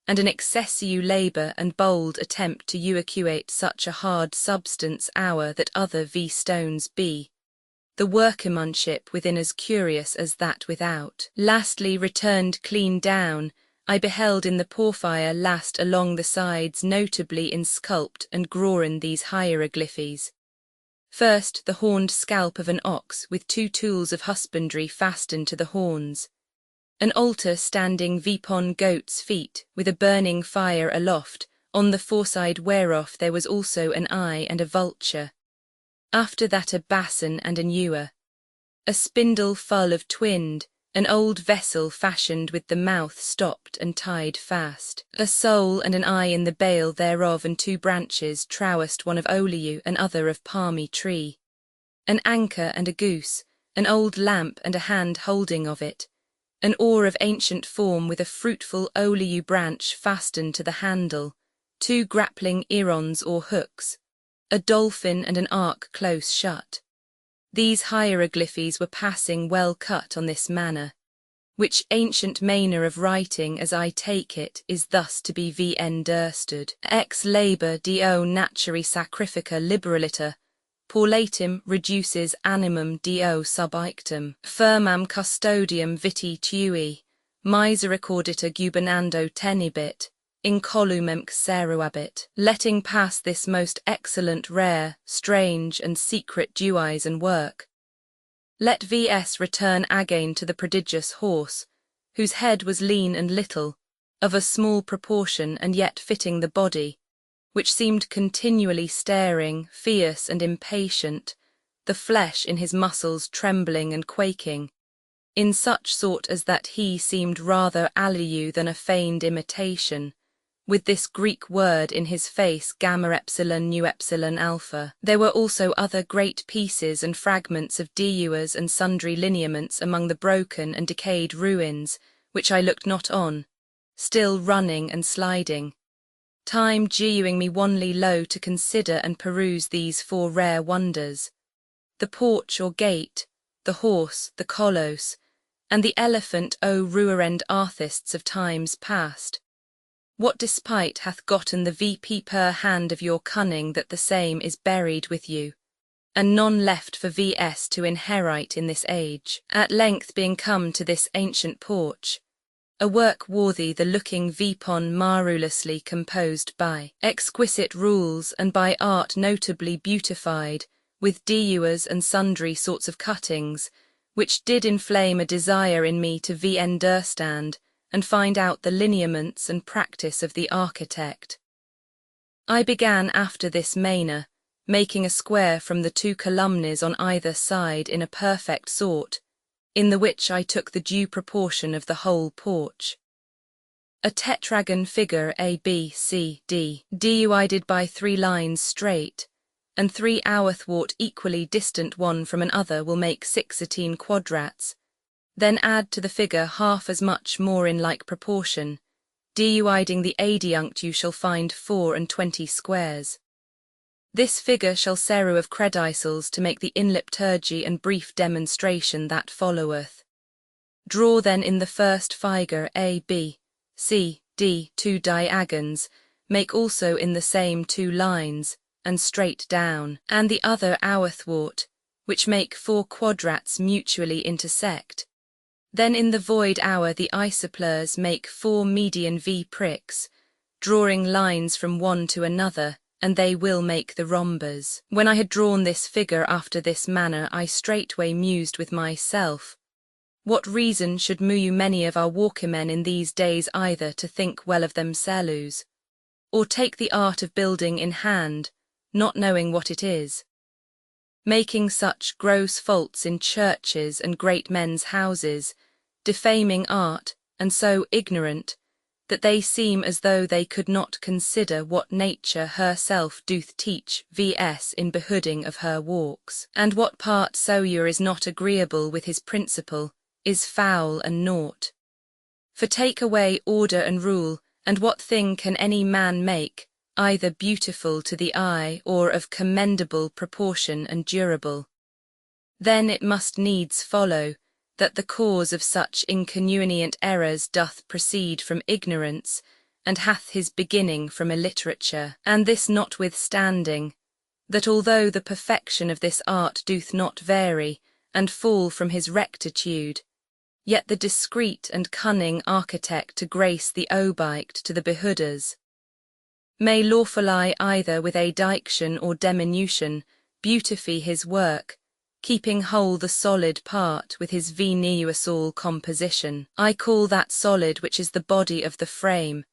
and an excessive labour and bold attempt to evacuate such a hard substance hour that other stones be, the workmanship within as curious as that without. Lastly returned clean down, I beheld in the porphyre last along the sides notably insculped and graven these hieroglyphies. First the horned scalp of an ox with two tools of husbandry fastened to the horns. An altar standing vipon goat's feet, with a burning fire aloft, on the foreside whereof there was also an eye and a vulture. After that a basin and an ewer. A spindle full of twinned, an old vessel fashioned with the mouth stopped and tied fast. A soul and an eye in the bale thereof and two branches trowest one of olew and other of palmy tree. An anchor and a goose, an old lamp and a hand holding of it. An oar of ancient form with a fruitful olew branch fastened to the handle, two grappling irons or hooks, a dolphin and an ark close shut. These hieroglyphies were passing well cut on this manner, which ancient manner of writing as I take it is thus to be understood. Ex labor do naturi sacrifica liberaliter, Paulatim reduces animum do subictum, firmam custodium viti tui, misericordita gubernando tenibit, incolumem seruabit, letting pass this most excellent rare, strange and secret duis and work. Let vs return again to the prodigious horse, whose head was lean and little, of a small proportion and yet fitting the body, which seemed continually staring, fierce and impatient, the flesh in his muscles trembling and quaking, in such sort as that he seemed rather aliu than a feigned imitation, with this Greek word in his face gamma epsilon nu epsilon alpha. There were also other great pieces and fragments of dewars and sundry lineaments among the broken and decayed ruins, which I looked not on, still running and sliding. Time geoing me wanly low to consider and peruse these four rare wonders, the porch or gate, the horse, the colos, and the elephant, O ruerend artists of times past. What despite hath gotten the VP per hand of your cunning that the same is buried with you, and none left for VS to inherit in this age, at length being come to this ancient porch, a work worthy the looking vipon marvelously composed by exquisite rules and by art notably beautified, with dewars and sundry sorts of cuttings, which did inflame a desire in me to understand and find out the lineaments and practice of the architect. I began after this manner, making a square from the 2 columnas on either side in a perfect sort, in the which I took the due proportion of the whole porch. A tetragon figure A, B, C, D, divided by 3 lines straight, and 3 hourthwart equally distant one from another will make 16 quadrats. Then add to the figure half as much more in like proportion. Dividing the adjunct you shall find 24 squares. This figure shall serve of credicles to make the inliturgy and brief demonstration that followeth. Draw then in the first figure A, B, C, D 2 diagons, make also in the same 2 lines, and straight down, and the other hourthwart, which make 4 quadrats mutually intersect. Then in the void hour the isoplers make 4 median V pricks, drawing lines from one to another, and they will make the rhombus. When I had drawn this figure after this manner, I straightway mused with myself, what reason should move many of our workmen in these days either to think well of themselves, or take the art of building in hand, not knowing what it is, making such gross faults in churches and great men's houses, defaming art, and so ignorant, that they seem as though they could not consider what nature herself doth teach vs. in behooding of her walks, and what part soever is not agreeable with his principle, is foul and naught. For take away order and rule, and what thing can any man make, either beautiful to the eye or of commendable proportion and durable? Then it must needs follow, that the cause of such inconvenient errors doth proceed from ignorance, and hath his beginning from illiterature, and this notwithstanding, that although the perfection of this art doth not vary, and fall from his rectitude, yet the discreet and cunning architect to grace the object to the behooders, may lawfully either with addiction or diminution beautify his work, keeping whole the solid part with his veneusal composition. I call that solid which is the body of the frame,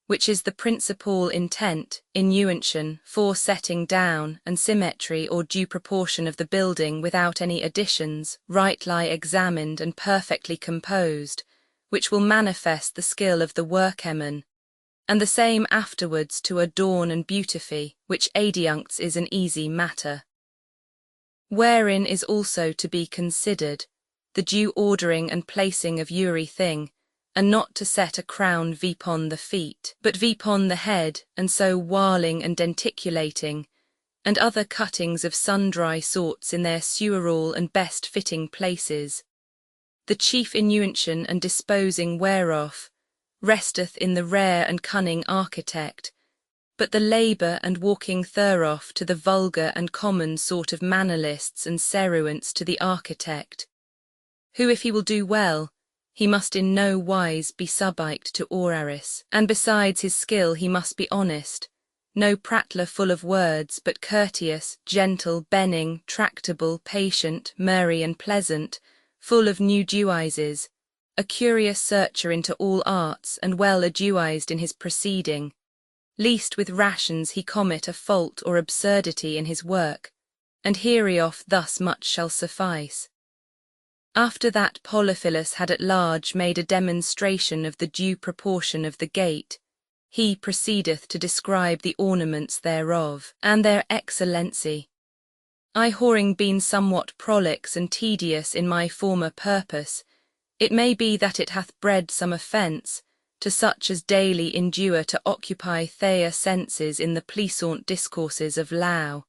which is the principal intent, innuention, for setting down, and symmetry or due proportion of the building without any additions, rightly examined and perfectly composed, which will manifest the skill of the workman, and the same afterwards to adorn and beautify, which adjuncts is an easy matter. Wherein is also to be considered the due ordering and placing of every thing, and not to set a crown vipon the feet, but vipon the head, and so warling and denticulating, and other cuttings of sundry sorts in their several and best fitting places. The chief innuention and disposing whereof resteth in the rare and cunning architect, but the labour and walking thereof to the vulgar and common sort of mannerlists and seruants to the architect, who if he will do well, he must in no wise be subject to oraris, and besides his skill he must be honest, no prattler full of words, but courteous, gentle, benning, tractable, patient, merry and pleasant, full of new devices, a curious searcher into all arts, and well advised in his proceeding, lest with rations he commit a fault or absurdity in his work, and hereof thus much shall suffice. After that Polyphilus had at large made a demonstration of the due proportion of the gate, he proceedeth to describe the ornaments thereof, and their excellency. I having been somewhat prolix and tedious in my former purpose, it may be that it hath bred some offence, to such as daily endure to occupy their senses in the pleasant discourses of Loue.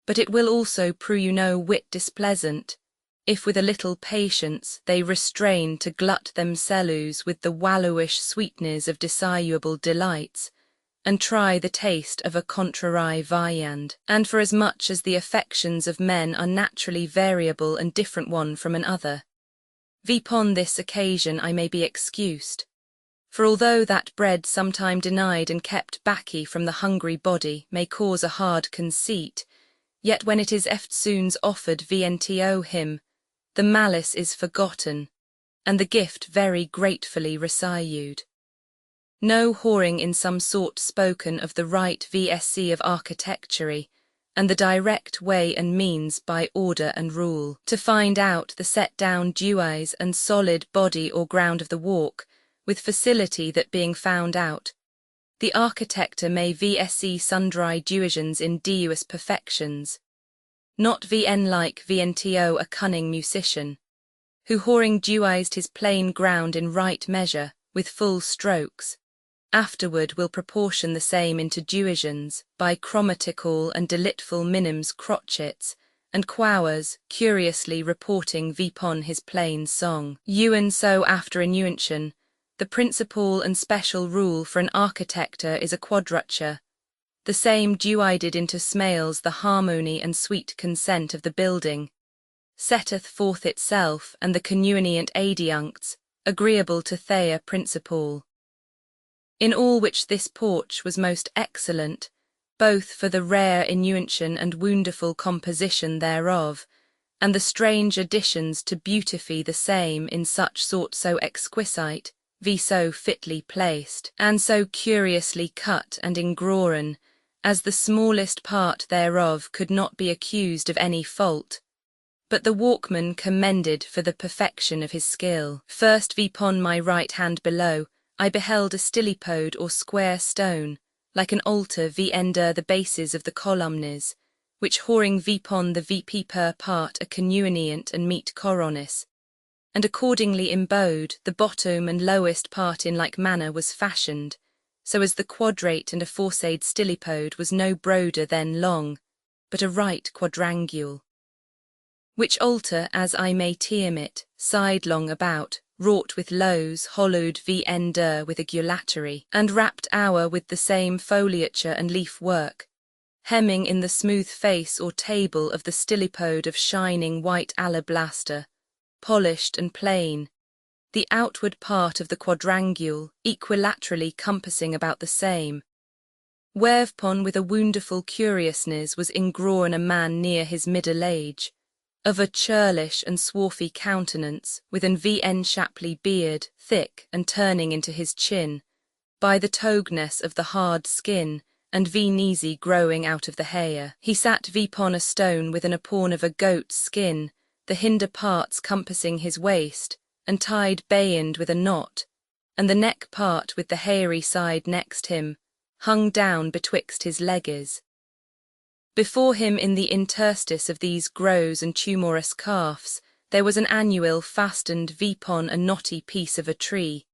But it will also prove you no whit displeasant, if with a little patience they restrain to glut themselves with the wallowish sweetness of desirable delights, and try the taste of a contrary viand. And for as much as the affections of men are naturally variable and different one from another, vipon this occasion I may be excused. For although that bread sometime denied and kept baccy from the hungry body may cause a hard conceit, yet when it is eftsoons offered vnto him, the malice is forgotten, and the gift very gratefully received. No whoring in some sort spoken of the right VSC of architecture, and the direct way and means by order and rule, to find out the set down dues and solid body or ground of the walk, with facility that being found out, the architector may VSC sundry divisions in deus perfections, not VN like VNTO a cunning musician, who whoring duised his plain ground in right measure, with full strokes, afterward will proportion the same into divisions, by chromatical and delitful minims crotchets, and quowers, curiously reporting vipon his plain song. Ewan so after a nuance, the principal and special rule for an architecture is a quadrature, the same duided into smales the harmony and sweet consent of the building, setteth forth itself and the connuenient adiuncts, agreeable to Thea principal. In all which this porch was most excellent, both for the rare innuention and wonderful composition thereof, and the strange additions to beautify the same in such sort so exquisite, so fitly placed, and so curiously cut and engraven, as the smallest part thereof could not be accused of any fault, but the walkman commended for the perfection of his skill. First vipon my right hand below, I beheld a stilipode or square stone, like an altar under the bases of the columns, which whoring vipon the vp per part a connuenient and meet coronis, and accordingly imbowed the bottom and lowest part in like manner was fashioned, so as the quadrate and aforesaid stilipode was no broader than long, but a right quadrangule. Which altar, as I may term it, sidelong about, wrought with lows hollowed ender with a gulatary, and wrapped hour with the same foliature and leaf work, hemming in the smooth face or table of the stilipode of shining white alabaster, polished and plain, the outward part of the quadrangule equilaterally compassing about the same, whereupon with a wonderful curiousness was ingrawn a man near his middle age, of a churlish and swarthy countenance, with an VN shaply beard, thick and turning into his chin, by the togeness of the hard skin, and kneesy growing out of the hair. He sat vpon a stone with an upon of a goat's skin, the hinder parts compassing his waist, and tied bayand with a knot, and the neck part with the hairy side next him, hung down betwixt his legges. Before him in the interstice of these grows and tumorous calves, there was an annual fastened vpon a knotty piece of a tree,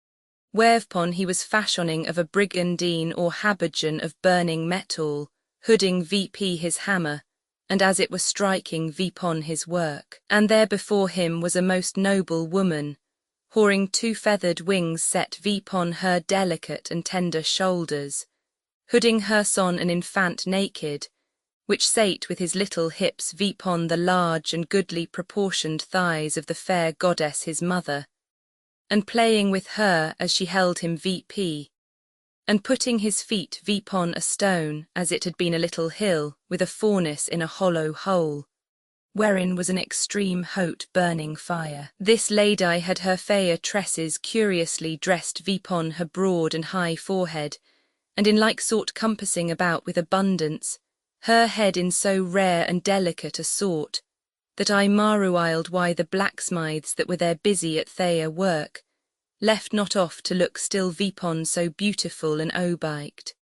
whereupon he was fashioning of a brigandine or habergeon of burning metal, hooding vp his hammer, and as it were striking vpon his work. And there before him was a most noble woman, whoring two feathered wings set vpon her delicate and tender shoulders, hooding her son an infant naked, which sate with his little hips vpon the large and goodly proportioned thighs of the fair goddess his mother, and playing with her as she held him vp, and putting his feet vpon a stone as it had been a little hill with a furnace in a hollow hole, wherein was an extreme hot burning fire. This lady had her fair tresses curiously dressed vpon her broad and high forehead, and in like sort compassing about with abundance, her head in so rare and delicate a sort, that I marruiled why the blacksmiths that were there busy at their work, left not off to look still vpon so beautiful and obiked.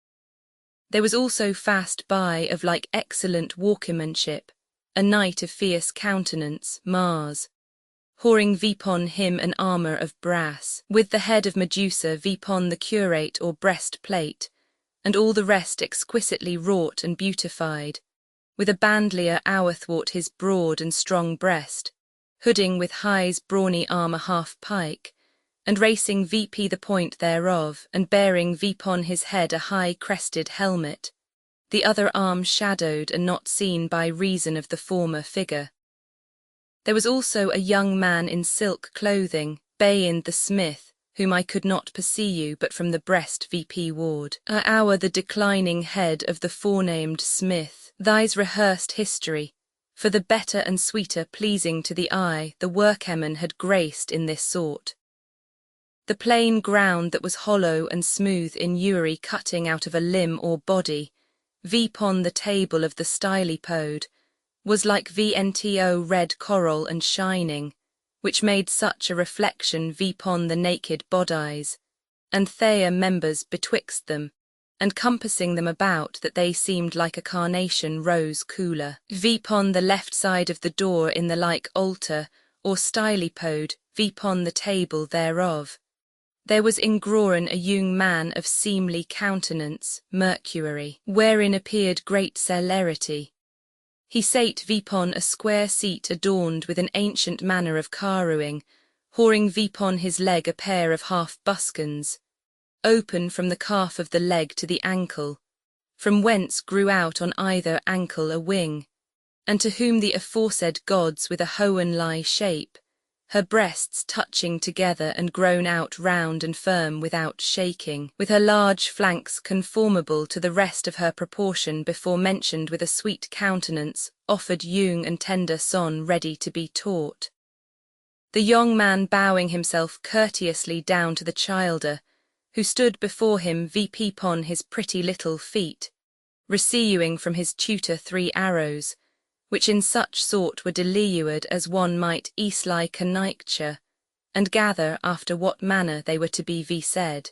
There was also fast by of like excellent workmanship, a knight of fierce countenance, Mars, whoring vpon him an armour of brass, with the head of Medusa vpon the curate or breastplate, and all the rest exquisitely wrought and beautified, with a bandolier athwart his broad and strong breast, hooding with high's brawny armour half pike, and racing vp the point thereof, and bearing vpon his head a high crested helmet, the other arm shadowed and not seen by reason of the former figure. There was also a young man in silk clothing, Bayin the smith, whom I could not perceive but from the breast vp ward. Our the declining head of the forenamed smith, thy's rehearsed history, for the better and sweeter pleasing to the eye the workmen had graced in this sort. The plain ground that was hollow and smooth in Uri cutting out of a limb or body, vpon the table of the stylypode, was like vnto red coral and shining, which made such a reflection vpon the naked bodies, and thea members betwixt them, and compassing them about that they seemed like a carnation rose cooler. Vpon the left side of the door in the like altar, or stylypode, vpon the table thereof. There was ingroren a young man of seemly countenance, Mercury, wherein appeared great celerity. He sate vpon a square seat adorned with an ancient manner of carrowing, whoring vpon his leg a pair of half buskins, open from the calf of the leg to the ankle, from whence grew out on either ankle a wing, and to whom the aforesaid gods with a hohenly shape, her breasts touching together and grown out round and firm without shaking, with her large flanks conformable to the rest of her proportion before mentioned with a sweet countenance, offered young and tender son ready to be taught. The young man bowing himself courteously down to the childer, who stood before him vpon his pretty little feet, receiving from his tutor 3 arrows, which in such sort were deliured as one might easly connecture, and gather after what manner they were to be said.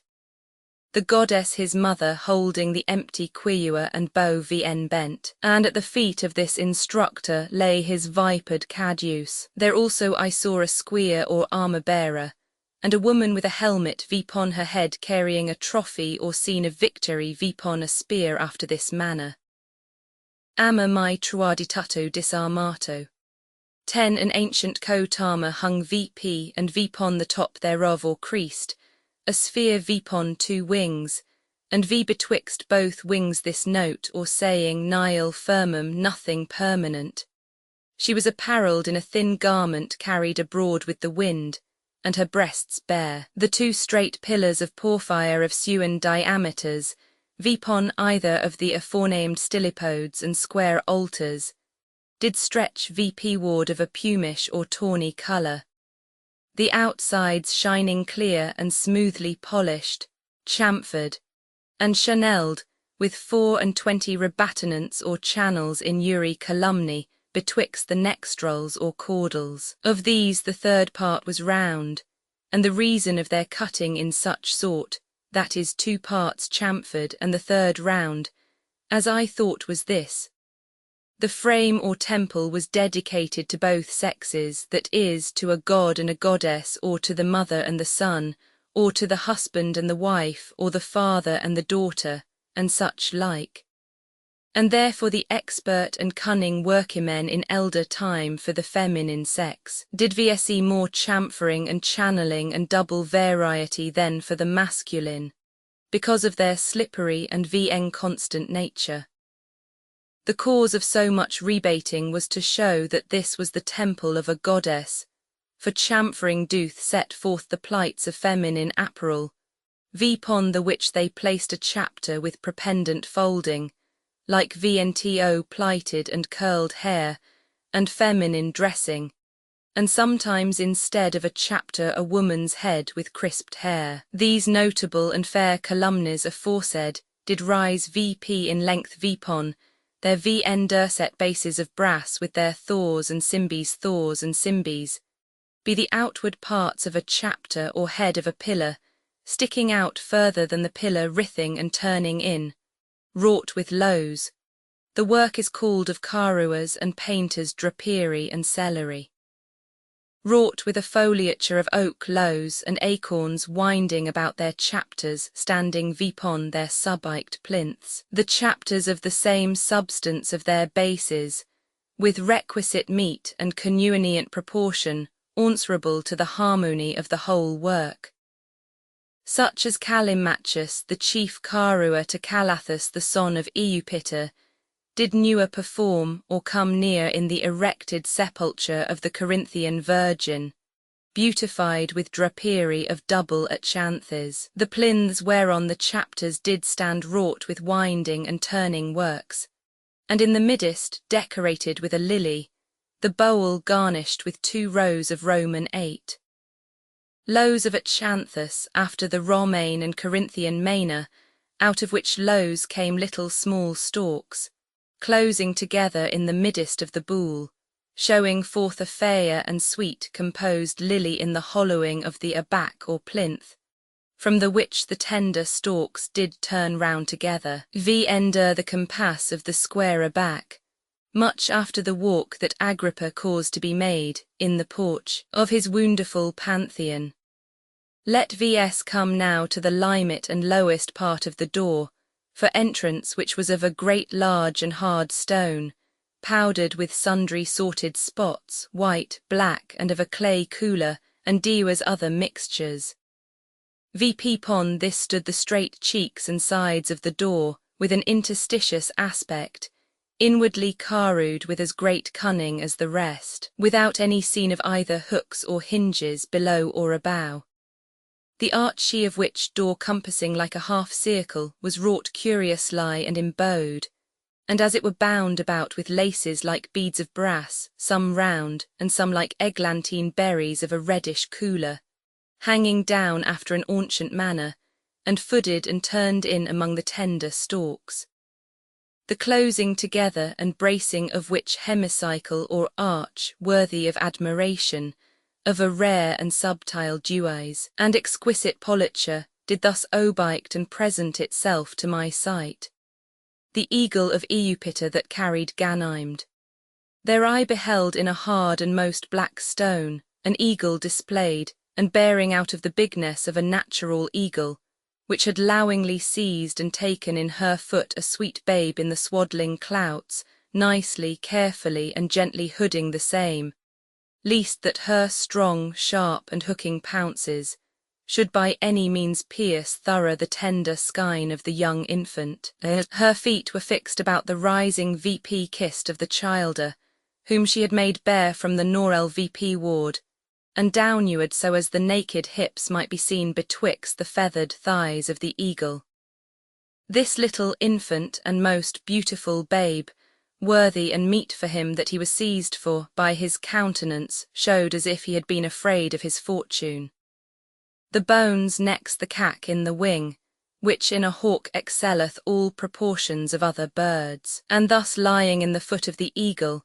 The goddess his mother holding the empty quiver and bow vn bent, and at the feet of this instructor lay his vipered caduce. There also I saw a squire or armour-bearer, and a woman with a helmet vpon her head carrying a trophy or scene of victory vpon a spear after this manner. Ama mai truaditato disarmato. 10 an ancient coat armour hung vp and vpon the top thereof or creased, a sphere vpon 2 wings, and v betwixt both wings this note or saying nihil firmum nothing permanent. She was apparelled in a thin garment carried abroad with the wind, and her breasts bare. The 2 straight pillars of porphyre of sewen diameters, vpon either of the aforenamed stylipodes and square altars, did stretch vp ward of a pumish or tawny colour, the outsides shining clear and smoothly polished, chamfered, and chanelled, with 24 rebattants or channels in Uri columnae betwixt the nextrals or caudals. Of these the 3rd part was round, and the reason of their cutting in such sort, that is 2 parts chamfered and the 3rd round, as I thought was this. The frame or temple was dedicated to both sexes, that is, to a god and a goddess, or to the mother and the son, or to the husband and the wife, or the father and the daughter, and such like. And therefore the expert and cunning workmen in elder time for the feminine sex did vse more chamfering and channeling and double variety than for the masculine, because of their slippery and vn constant nature. The cause of so much rebating was to show that this was the temple of a goddess, for chamfering doth set forth the plights of feminine apparel, vpon the which they placed a chapter with propendant folding, like vnto plighted and curled hair, and feminine dressing, and sometimes instead of a chapter a woman's head with crisped hair. These notable and fair columnas aforesaid did rise vp in length vpon, their vn durset bases of brass with their thors and cymbes, be the outward parts of a chapter or head of a pillar, sticking out further than the pillar writhing and turning in, wrought with lows. The work is called of carrowers and painters drapery and celery. Wrought with a foliature of oak lows and acorns winding about their chapters standing vpon their subiked plinths, the chapters of the same substance of their bases, with requisite meat and connuenient proportion, answerable to the harmony of the whole work. Such as Callimachus, the chief carrower to Calathus the son of Eupator, did newer perform or come near in the erected sepulchre of the Corinthian Virgin, beautified with drapery of double achanthes, the plinths whereon the chapters did stand wrought with winding and turning works, and in the midst decorated with a lily, the bowl garnished with 2 rows of Roman 8. Loaves of acanthus after the Romaine and Corinthian manner, out of which loaves came little small stalks, closing together in the midst of the bowl, showing forth a fair and sweet composed lily in the hollowing of the aback or plinth, from the which the tender stalks did turn round together, ender the compass of the square aback, much after the walk that Agrippa caused to be made, in the porch, of his wonderful Pantheon. Let vs come now to the limit and lowest part of the door, for entrance which was of a great large and hard stone, powdered with sundry sorted spots, white, black, and of a clay cooler, and Dewa's other mixtures. Pon this stood the straight cheeks and sides of the door, with an interstitious aspect, inwardly carved with as great cunning as the rest, without any scene of either hooks or hinges below or abow. The archie of which door compassing like a half-circle was wrought curiously and embowed, and as it were bound about with laces like beads of brass, some round, and some like eglantine berries of a reddish cooler, hanging down after an ancient manner, and fooded and turned in among the tender stalks. The closing together and bracing of which hemicycle or arch, worthy of admiration, of a rare and subtile dewise, and exquisite politure, did thus obiect and present itself to my sight. The eagle of Eupiter that carried Ganymed. There I beheld in a hard and most black stone, an eagle displayed, and bearing out of the bigness of a natural eagle, which had lowingly seized and taken in her foot a sweet babe in the swaddling clouts, nicely, carefully, and gently hooding the same, lest that her strong, sharp, and hooking pounces should by any means pierce thorough the tender skine of the young infant. Her feet were fixed about the rising kist of the childer, whom she had made bear from the Norel ward, and downward so as the naked hips might be seen betwixt the feathered thighs of the eagle. This little infant and most beautiful babe, worthy and meet for him that he was seized for, by his countenance, showed as if he had been afraid of his fortune. The bones next the cack in the wing, which in a hawk excelleth all proportions of other birds, and thus lying in the foot of the eagle,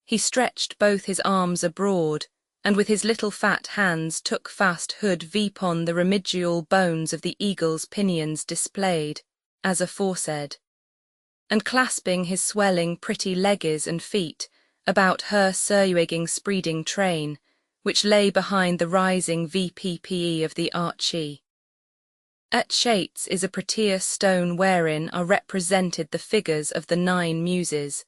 he stretched both his arms abroad, and with his little fat hands took fast hood vpon the remidual bones of the eagle's pinions displayed, as aforesaid, and clasping his swelling pretty legges and feet about her surwiging spreading train, which lay behind the rising vppe of the archie. At Shates is a prettier stone wherein are represented the figures of the 9 muses,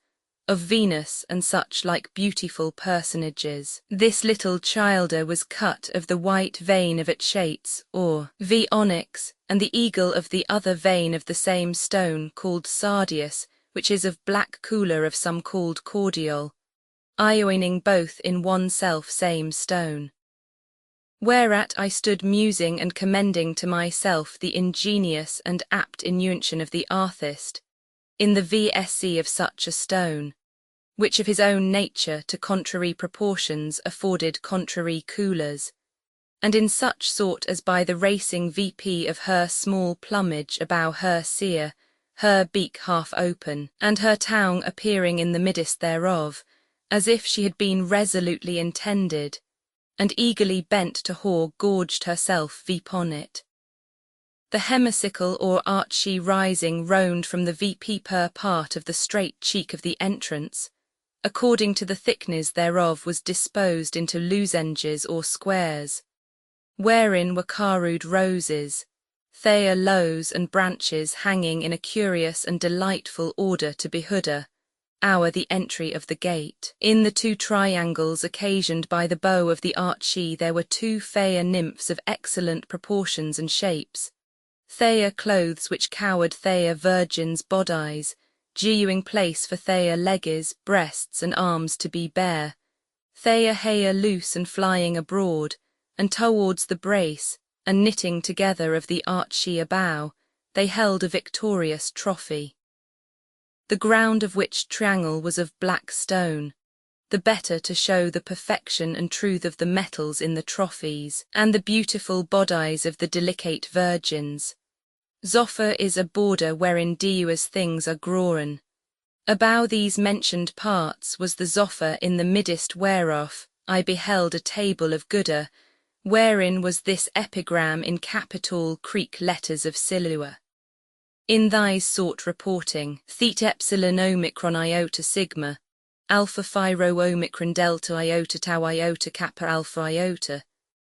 of Venus and such like beautiful personages. This little childer was cut of the white vein of Achates, or onyx, and the eagle of the other vein of the same stone called sardius, which is of black cooler of some called cordial, ioining both in one self same stone. Whereat I stood musing and commending to myself the ingenious and apt invention of the artist, in the VSC of such a stone, which of his own nature to contrary proportions afforded contrary coolers, and in such sort as by the racing VP of her small plumage abow her seer, her beak half open, and her tongue appearing in the midst thereof, as if she had been resolutely intended, and eagerly bent to haw gorged herself vpon it. The hemicycle or archie rising round from the VP per part of the straight cheek of the entrance, according to the thickness thereof was disposed into lozenges or squares, wherein were carved roses, thea lows and branches hanging in a curious and delightful order to behoodder, the entry of the gate. In the 2 triangles occasioned by the bow of the archie there were 2 fair nymphs of excellent proportions and shapes, thea clothes which cowered thea virgins' bodies, dewing place for thea legges, breasts and arms to be bare, thea hair loose and flying abroad, and towards the brace, and knitting together of the archie abow, they held a victorious trophy. The ground of which triangle was of black stone, the better to show the perfection and truth of the metals in the trophies, and the beautiful bodies of the delicate virgins. Zophyr is a border wherein diuous things are grown. About these mentioned parts was the zophyr in the midst whereof I beheld a table of Gouda, wherein was this epigram in capital Greek letters of Silua. In thy sort reporting, Theta epsilon omicron iota sigma, alpha phi rho omicron delta iota tau iota kappa alpha iota,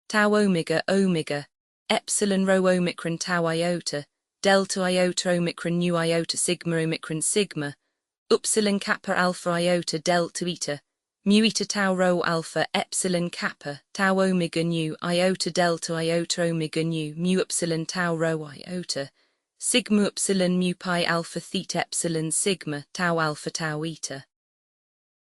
tau omega omega, epsilon rho omicron tau iota, delta iota omicron nu iota sigma omicron sigma, upsilon kappa alpha iota delta eta, mu eta tau rho alpha epsilon kappa, tau omega nu iota delta iota omega nu mu epsilon tau rho iota, sigma epsilon mu pi alpha theta epsilon sigma tau alpha tau eta.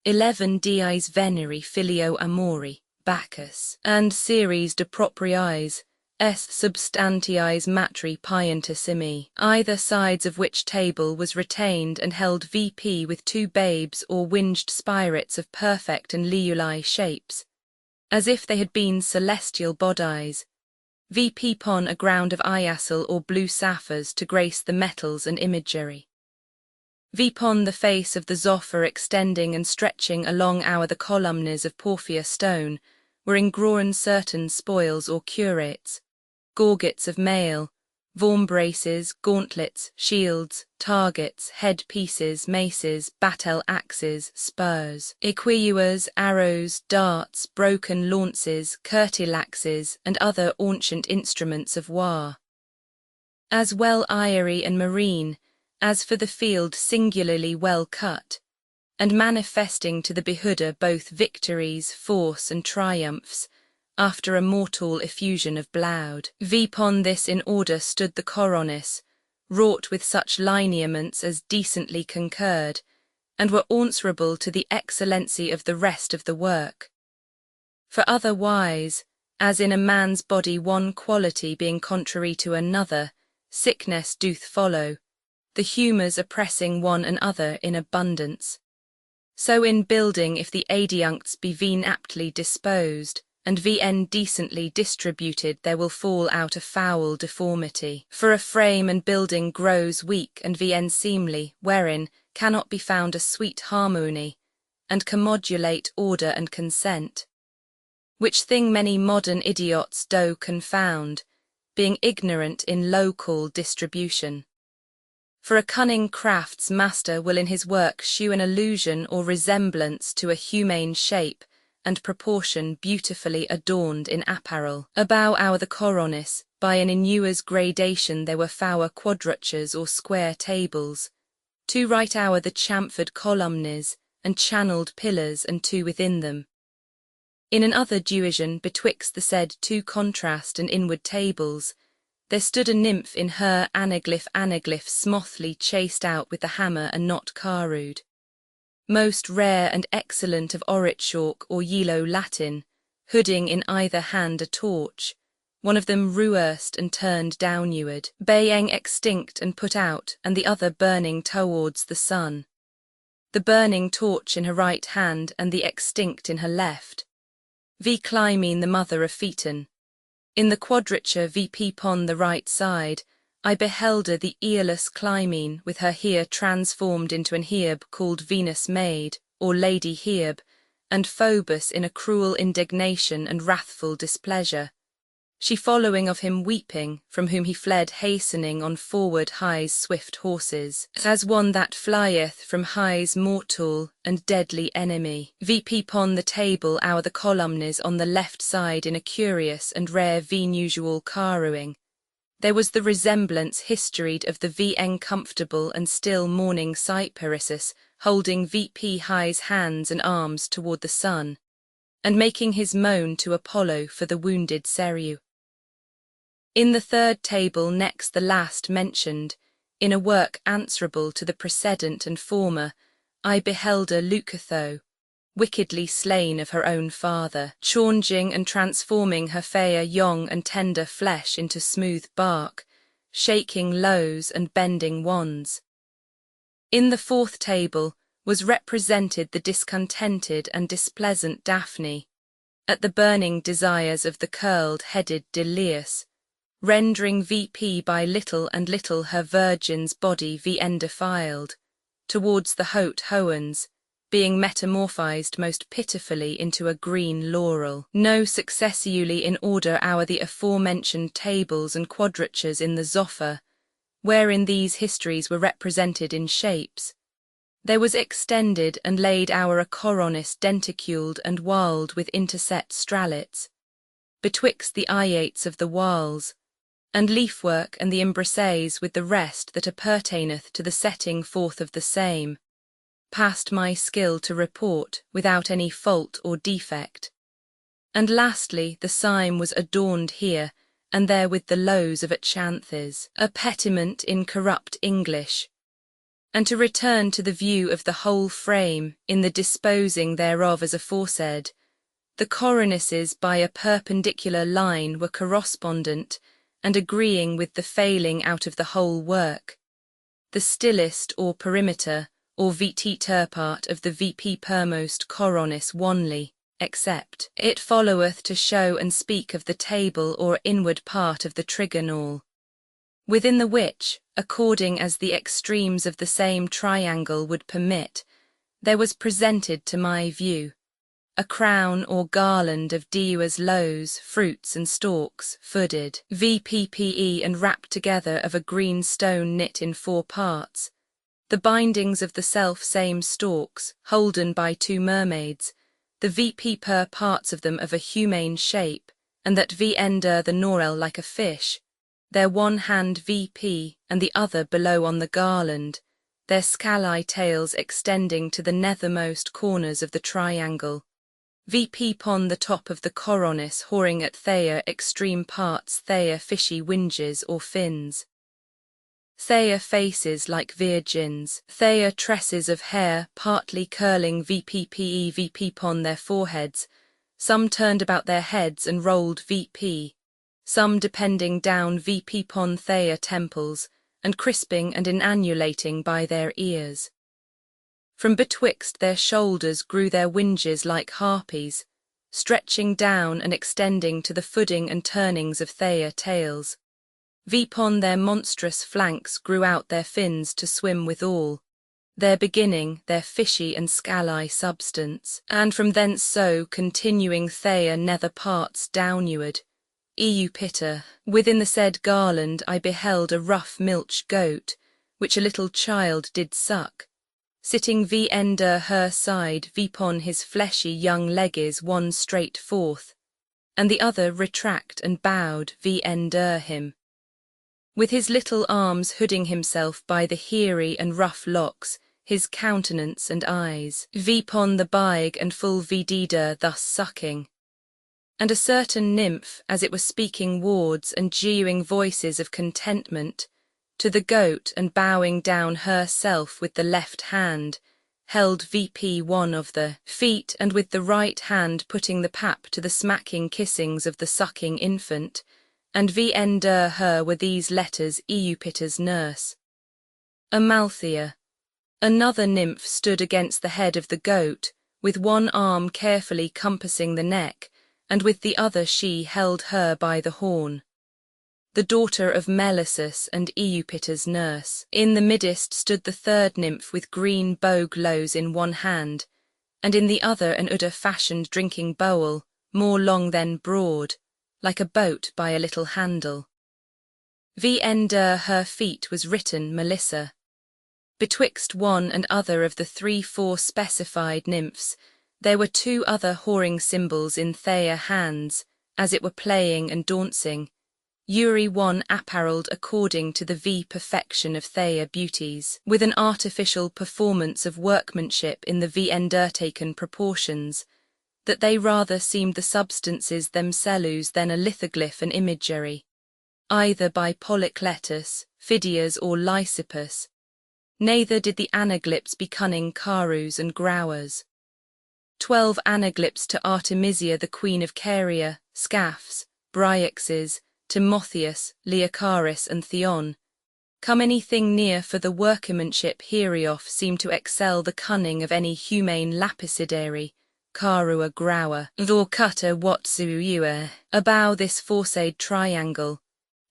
11 dies veneri filio amori, Bacchus, and series de propriis, s substantiis matri piantissimi, either sides of which table was retained and held VP with 2 babes or winged spirits of perfect and liuli shapes, as if they had been celestial bodies, VP pon a ground of iasil or blue sapphires to grace the metals and imagery. Vpon the face of the zophyr extending and stretching along our the columnas of porphyr stone, were engrown certain spoils or curates, gorgets of mail, vaumbraces, gauntlets, shields, targets, head-pieces, maces, battle-axes, spurs, equiuas, arrows, darts, broken lances, curtilaxes, and other ancient instruments of war. As well ivory and marine, as for the field singularly well cut, and manifesting to the beholder both victories, force, and triumphs, after a mortal effusion of blood. Vpon this in order stood the coronis, wrought with such lineaments as decently concurred, and were answerable to the excellency of the rest of the work. For otherwise, as in a man's body one quality being contrary to another, sickness doth follow, the humours oppressing one another in abundance. So in building if the adjuncts be veen aptly disposed, and vn decently distributed, there will fall out a foul deformity. For a frame and building grows weak and vn seemly, wherein cannot be found a sweet harmony, and commodulate order and consent. Which thing many modern idiots do confound, being ignorant in local distribution. For a cunning crafts master will in his work shew an allusion or resemblance to a humane shape and proportion beautifully adorned in apparel. About our the coronis, by an inua's gradation there were four quadratures or square tables, 2 right our the chamfered columns, and channelled pillars, and 2 within them. In another division betwixt the said 2 contrast and inward tables, there stood a nymph in her anaglyph smothly chased out with the hammer and not carried. Most rare and excellent of orit chalk or yellow Latin, hooding in either hand a torch, one of them reversed and turned downward, baying extinct and put out, and the other burning towards the sun. The burning torch in her right hand and the extinct in her left. V. Clymene the mother of Phaeton. In the quadrature VP pon the right side, I beheld her the Aeolus Clymene with her here transformed into an Hebe called Venus Maid, or Lady Hebe, and Phobos in a cruel indignation and wrathful displeasure. She following of him weeping, from whom he fled hastening on forward high's swift horses, as one that flieth from high's mortal and deadly enemy. VP pon the table our the columns on the left side in a curious and rare unusual carving. There was the resemblance historied of the VN comfortable and still mourning Cyparissus, holding VP high's hands and arms toward the sun, and making his moan to Apollo for the wounded Cereus. In the third table next the last mentioned, in a work answerable to the precedent and former, I beheld a Leucotho, wickedly slain of her own father, changing and transforming her fair young and tender flesh into smooth bark, shaking lows and bending wands. In the fourth table was represented the discontented and displeasant Daphne, at the burning desires of the curled-headed Delius, rendering VP by little and little her virgin's body VN defiled, towards the Hote Hoans, being metamorphized most pitifully into a green laurel. No successively in order our the aforementioned tables and quadratures in the Zopha, wherein these histories were represented in shapes. There was extended and laid our a coronis denticuled and walled with interset stralets, betwixt the iates of the walls, and leafwork and the embrasses with the rest that appertaineth to the setting forth of the same, past my skill to report without any fault or defect. And lastly, the cyme was adorned here and there with the lows of achanthes, a pediment in corrupt English. And to return to the view of the whole frame, in the disposing thereof as aforesaid, the coronices by a perpendicular line were correspondent and agreeing with the failing out of the whole work. The stillest or perimeter, or VT part of the VP permost coronis wanly, except it followeth to show and speak of the table or inward part of the trigonal, within the which, according as the extremes of the same triangle would permit, there was presented to my view a crown or garland of Deuas lows, fruits and stalks, fooded, VPPE and wrapped together of a green stone knit in 4 parts, the bindings of the self-same stalks, holden by 2 mermaids, the VP per parts of them of a humane shape, and that V ender the norel like a fish, their one hand VP and the other below on the garland, their scalae tails extending to the nethermost corners of the triangle, VP pon the top of the coronis whoring at Thea extreme parts Thea fishy winges or fins. Thea faces like virgins, Thea tresses of hair partly curling VP pon their foreheads, some turned about their heads and rolled VP, some depending down VP pon Thea temples, and crisping and inannulating by their ears. From betwixt their shoulders grew their winges like harpies, stretching down and extending to the footing and turnings of Thea tails. Vpon their monstrous flanks grew out their fins to swim withal, their beginning their fishy and scalae substance, and from thence so continuing Thea nether parts downward. Eupita, within the said garland I beheld a rough milch goat, which a little child did suck, sitting V ender her side vpon his fleshy young legges one straight forth, and the other retract and bowed V ender him, with his little arms hooding himself by the hairy and rough locks, his countenance and eyes, vpon the big and full vidida thus sucking. And a certain nymph, as it was speaking words and geoing voices of contentment, to the goat and bowing down herself with the left hand, held VP one of the feet and with the right hand putting the pap to the smacking kissings of the sucking infant, and V ender her were these letters Eupita's nurse. Amalthea. Another nymph stood against the head of the goat, with one arm carefully compassing the neck, and with the other she held her by the horn. The daughter of Melissus and Eupita's nurse. In the midst stood the third nymph with green boglows in one hand, and in the other an Udder-fashioned drinking bowl, more long than broad, like a boat by a little handle. V ender her feet was written Melissa. Betwixt one and other of the 3-4 specified nymphs, there were 2 other whoring symbols in Thea hands, as it were playing and dancing, Uri one apparelled according to the V perfection of Thea beauties, with an artificial performance of workmanship in the V undertaken proportions, that they rather seemed the substances themselves than a lithoglyph and imagery, either by Polycletus, Phidias or Lysippus, neither did the anaglypts be cunning Carus and Growers. 12 anaglypts to Artemisia the queen of Caria, Scaphs, Bryaxes, Timotheus, Leocaris and Theon, Come anything near, for the workmanship hereof seemed to excel the cunning of any humane lapicidary, carua grower, or cutter whatsoever. Abow this foresaid triangle,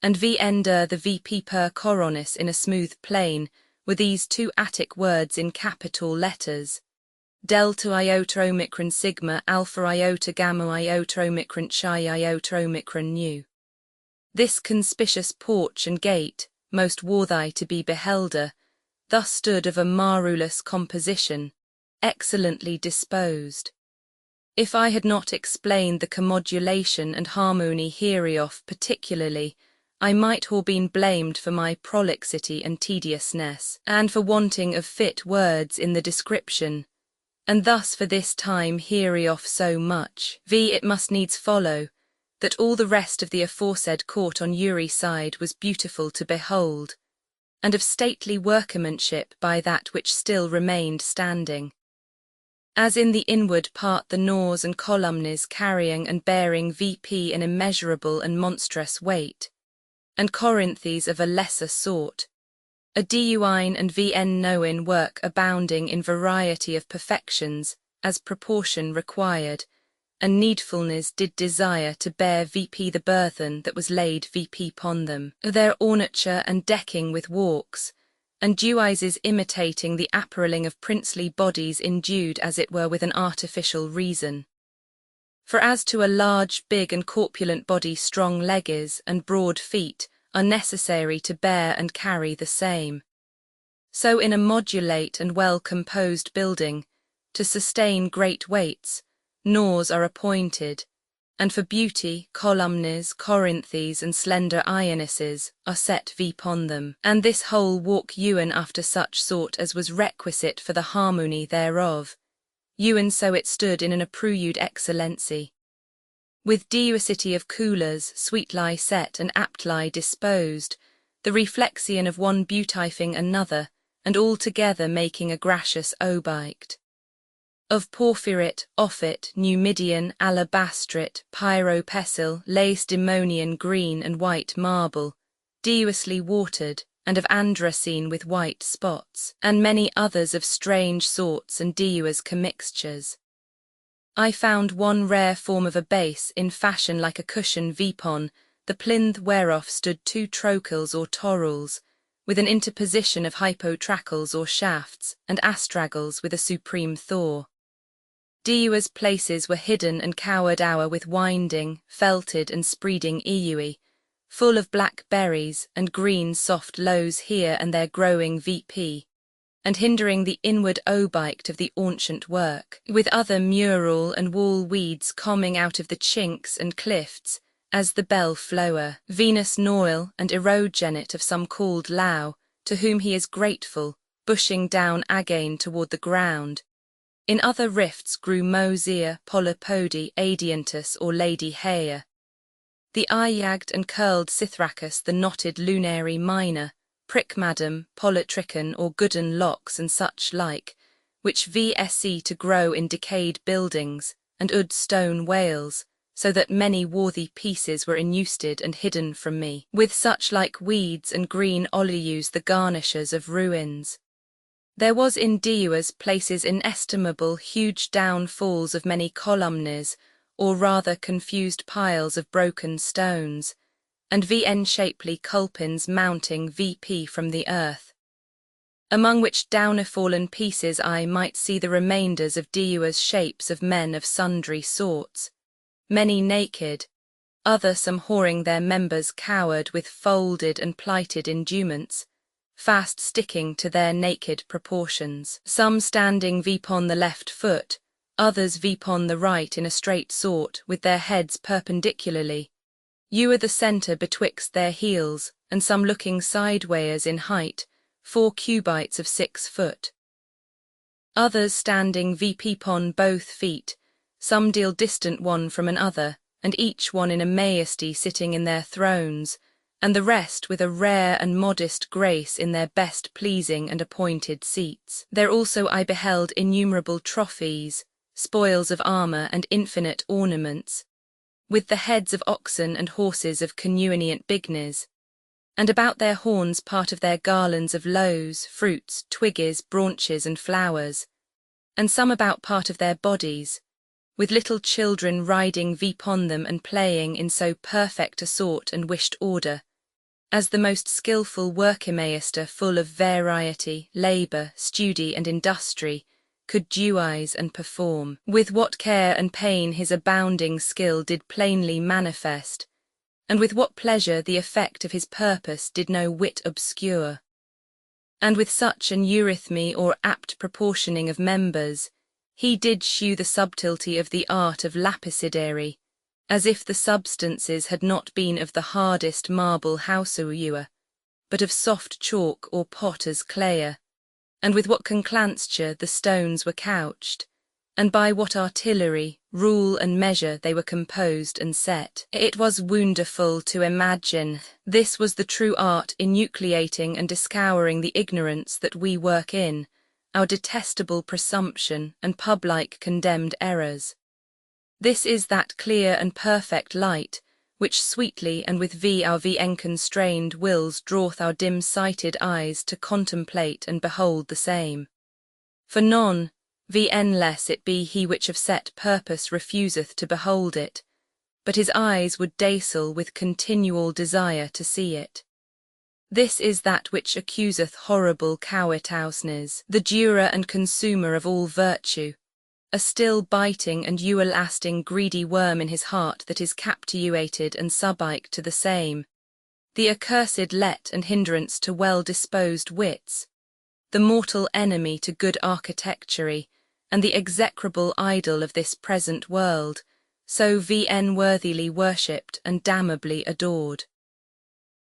and v ender the vp per coronis in a smooth plane, were these two Attic words in capital letters: delta iota omicron sigma alpha iota gamma iota omicron chi iota omicron nu. This conspicuous porch and gate, most worthy to be behelder, thus stood of a marvellous composition, excellently disposed. If I had not explained the commodulation and harmony hereof particularly, I might have been blamed for my prolixity and tediousness, and for wanting of fit words in the description, and thus for this time hereof so much. It must needs follow, that all the rest of the aforesaid court on Uri side was beautiful to behold, and of stately workmanship by that which still remained standing. As in the inward part the nors and columnes carrying and bearing vp an immeasurable and monstrous weight, and Corinthes of a lesser sort, a diuine and vn knowin work abounding in variety of perfections, as proportion required, and needfulness did desire to bear vp the burthen that was laid vp upon them, their ornature and decking with walks, and duises imitating the appareling of princely bodies endued as it were with an artificial reason. For as to a large, big and corpulent body strong legs and broad feet are necessary to bear and carry the same, so in a modulate and well-composed building, to sustain great weights, nors are appointed, and for beauty, columnes, Corinthes, and slender ionises are set vpon them, and this whole walk ewen after such sort as was requisite for the harmony thereof, ewen so it stood in an approved excellency. With diuicity of coolers, sweetly set and aptly disposed, the reflexion of one beautifying another, and all together making a gracious obiect. Of porphyrit, ophit, Numidian, alabastrit, pyropessil, Lacedaemonian green and white marble, diuously watered, and of androcene with white spots, and many others of strange sorts and diuous commixtures. I found one rare form of a base in fashion like a cushion vpon, the plinth whereof stood two trocles or torrels, with an interposition of hypotrachals or shafts, and astragals with a supreme Thor. Diua's places were hidden and cowered o'er with winding, felted and spreading eui, full of black berries and green soft lows here and there growing vp, and hindering the inward obiect of the ancient work, with other mural and wall weeds coming out of the chinks and clifts, as the bell flower, Venus Noil and erogenate of some called Loue, to whom he is grateful, bushing down again toward the ground. In other rifts grew Mosea, Polypody, Adiantus or Lady Haia. The eye-yagged and curled Cithracus, the knotted lunary minor, Prickmadam, Polytricon or Gooden locks and such like, which vsc to grow in decayed buildings, and oud stone whales, so that many worthy pieces were inusted and hidden from me, with such like weeds and green oleus the garnishers of ruins. There was in Diua's places inestimable huge downfalls of many columnes, or rather confused piles of broken stones, and vn shapely culpins mounting vp from the earth, among which downfallen pieces I might see the remainders of Diua's shapes of men of sundry sorts, many naked, other some whoring their members cowered with folded and plighted induments, fast sticking to their naked proportions, some standing vpon the left foot, others vpon the right in a straight sort, with their heads perpendicularly, ewer the centre betwixt their heels, and some looking sideways in height, 4 cubits of 6 foot. Others standing vp pon both feet, some deal distant one from another, and each one in a majesty sitting in their thrones, and the rest with a rare and modest grace in their best pleasing and appointed seats. There also I beheld innumerable trophies, spoils of armour and infinite ornaments, with the heads of oxen and horses of convenient bigness, and about their horns part of their garlands of loaves, fruits, twigs, branches, and flowers, and some about part of their bodies, with little children riding upon them and playing in so perfect a sort and wished order, as the most skilful workemeister full of variety, labour, study, and industry, could devise and perform. With what care and pain his abounding skill did plainly manifest, and with what pleasure the effect of his purpose did no whit obscure. And with such an eurythmy or apt proportioning of members, he did shew the subtlety of the art of lapidary, as if the substances had not been of the hardest marble houseewer, but of soft chalk or potter's clayer, and with what conclansture the stones were couched, and by what artillery, rule and measure they were composed and set. It was wonderful to imagine. This was the true art enucleating and discouring the ignorance that we work in, our detestable presumption and pub-like condemned errors. This is that clear and perfect light, which sweetly and with our unconstrained wills draweth our dim-sighted eyes to contemplate and behold the same. For none, unless it be he which of set purpose refuseth to behold it, but his eyes would dazzle with continual desire to see it. This is that which accuseth horrible cowitousness, the durer and consumer of all virtue, a still biting and everlasting greedy worm in his heart that is captivated and subject to the same, the accursed let and hindrance to well-disposed wits, the mortal enemy to good architecture, and the execrable idol of this present world, so worthily worshipped and damnably adored.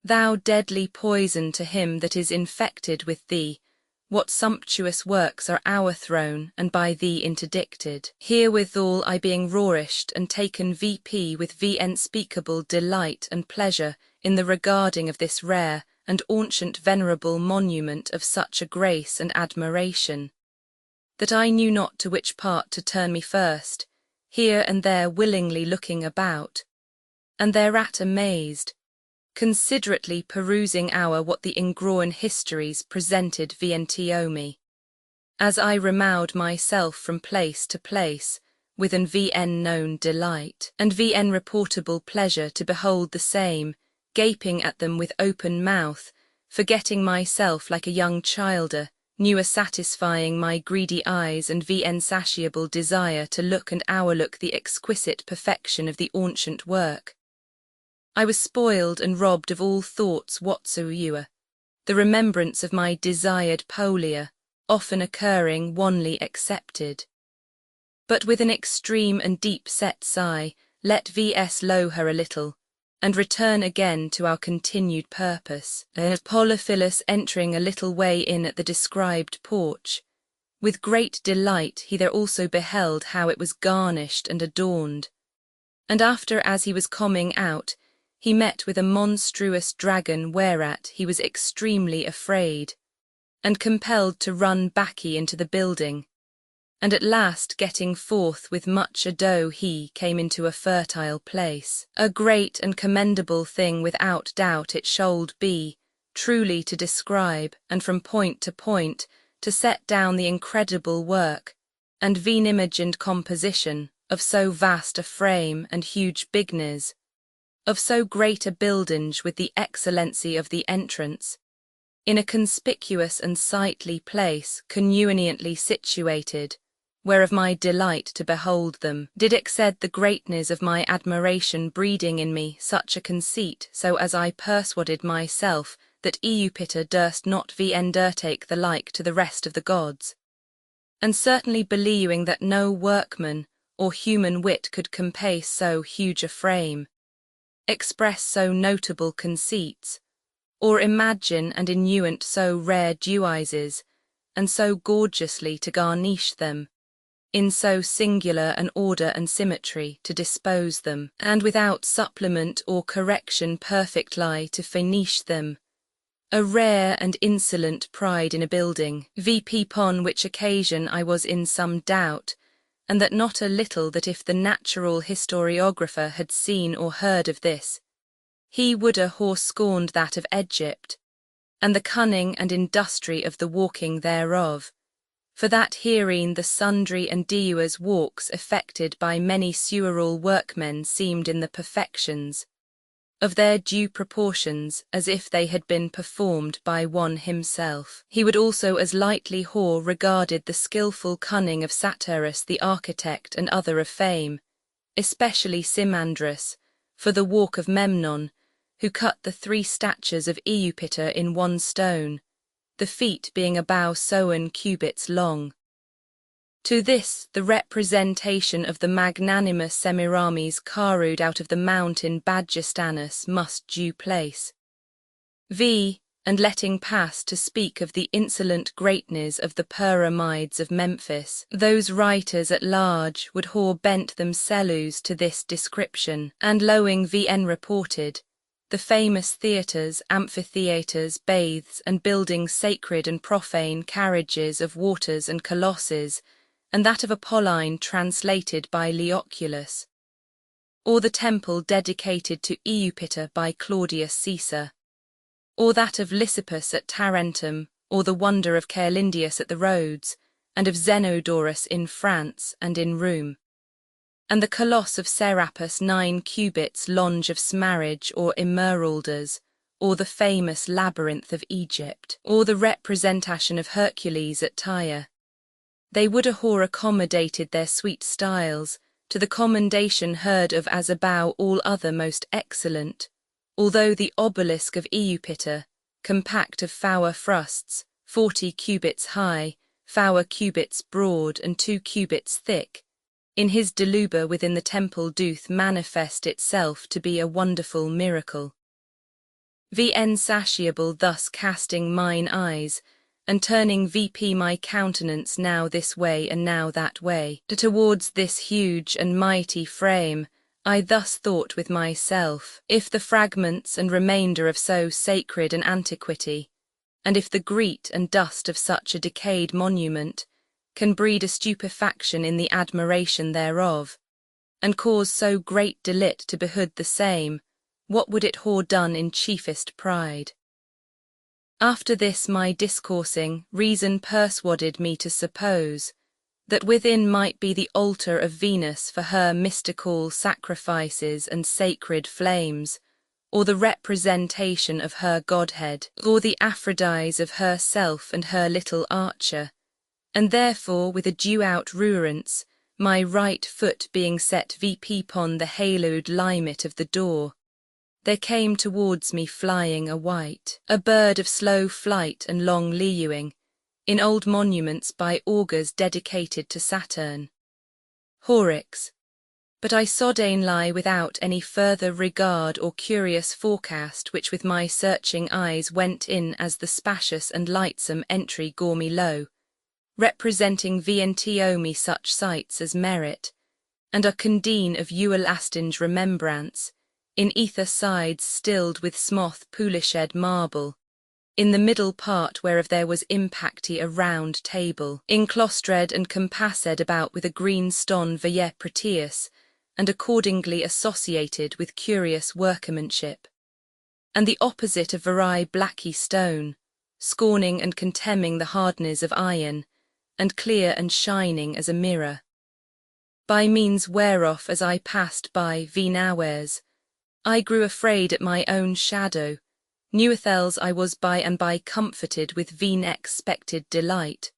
Thou deadly poison to him that is infected with thee, what sumptuous works are overthrown and by thee interdicted. Herewithal I being rourished and taken with unspeakable delight and pleasure in the regarding of this rare and ancient venerable monument of such a grace and admiration, that I knew not to which part to turn me first, here and there willingly looking about, and thereat amazed, considerately perusing what the ingrown histories presented to me, as I removed myself from place to place, with an known delight, and reportable pleasure to behold the same, gaping at them with open mouth, forgetting myself like a young childer, new satisfying my greedy eyes and insatiable desire to look and overlook the exquisite perfection of the ancient work. I was spoiled and robbed of all thoughts whatsoever, the remembrance of my desired polia, often occurring wanly excepted. But with an extreme and deep-set sigh, let Loue her a little, and return again to our continued purpose. Polyphilus entering a little way in at the described porch, with great delight he there also beheld how it was garnished and adorned, and after as he was coming out, he met with a monstrous dragon whereat he was extremely afraid, and compelled to run baccy into the building, and at last getting forth with much ado he came into a fertile place. A great and commendable thing without doubt it should be, truly to describe, and from point to point, to set down the incredible work, and imagined composition, of so vast a frame and huge bigness, of so great a buildinge with the excellency of the entrance, in a conspicuous and sightly place conveniently situated, whereof my delight to behold them did exced the greatness of my admiration, breeding in me such a conceit, so as I persuaded myself that Jupiter durst not undertake the like to the rest of the gods, and certainly believing that no workman or human wit could compass so huge a frame, express so notable conceits, or imagine and innuent so rare devices, and so gorgeously to garnish them, in so singular an order and symmetry to dispose them, and without supplement or correction perfectly to finish them. A rare and insolent pride in a building, upon which occasion I was in some doubt, and that not a little, that if the natural historiographer had seen or heard of this, He would a horse scorned that of Egypt, and the cunning and industry of the walking thereof. For that herein the sundry and diuas walks effected by many seweral workmen seemed in the perfections of their due proportions, as if they had been performed by one himself. He would also as lightly whore regarded the skilful cunning of Satyrus the architect and other of fame, especially Simandrus, for the walk of Memnon, who cut the 3 statures of Eupator in 1 stone, the feet being a bow sewn cubits long. To this the representation of the magnanimous Semiramis carried out of the mountain Badgistanus must due place. And letting pass to speak of the insolent greatness of the Pyramides of Memphis, those writers at large would whore bent themselves to this description, and Loue vn reported, the famous theatres, amphitheatres, baths, and buildings sacred and profane carriages of waters and colosses, and that of Apolline translated by Leoculus, or the temple dedicated to Eupator by Claudius Caesar, or that of Lysippus at Tarentum, or the wonder of Caelindius at the Rhodes, and of Zenodorus in France and in Rome, and the coloss of Serapis 9 cubits long of Smaragd or Emeraldas, or the famous labyrinth of Egypt, or the representation of Hercules at Tyre. They would a whore accommodated their sweet styles to the commendation heard of as above all other most excellent, although the obelisk of Eupator, compact of four frusts, 40 cubits high, 4 cubits broad, and 2 cubits thick, in his deluber within the temple doth manifest itself to be a wonderful miracle. Insatiable thus casting mine eyes, and turning my countenance now this way and now that way, towards this huge and mighty frame, I thus thought with myself, if the fragments and remainder of so sacred an antiquity, and if the greet and dust of such a decayed monument, can breed a stupefaction in the admiration thereof, and cause so great delight to behood the same, what would it whore done in chiefest pride? After this my discoursing, reason persuaded me to suppose that within might be the altar of Venus for her mystical sacrifices and sacred flames, or the representation of her godhead, or the Aphrodise of herself and her little Archer, and therefore with a due outrurance, my right foot being set upon the haloed limit of the door, there came towards me flying a bird of slow flight and long lewing, in old monuments by augurs dedicated to Saturn. Horrix. But I sodaine lie without any further regard or curious forecast which with my searching eyes went in as the spacious and lightsome entry gore me low, representing me such sights as merit, and a condene of Euelastinge remembrance, in ether sides stilled with smoth polished marble, in the middle part whereof there was impacty a round table, enclostred and compassed about with a green stone vaye proteus, and accordingly associated with curious workmanship, and the opposite a very blacky stone, scorning and contemning the hardness of iron, and clear and shining as a mirror. By means whereof as I passed by Venawares, I grew afraid at my own shadow, knewethels I was by and by comforted with vain expected delight,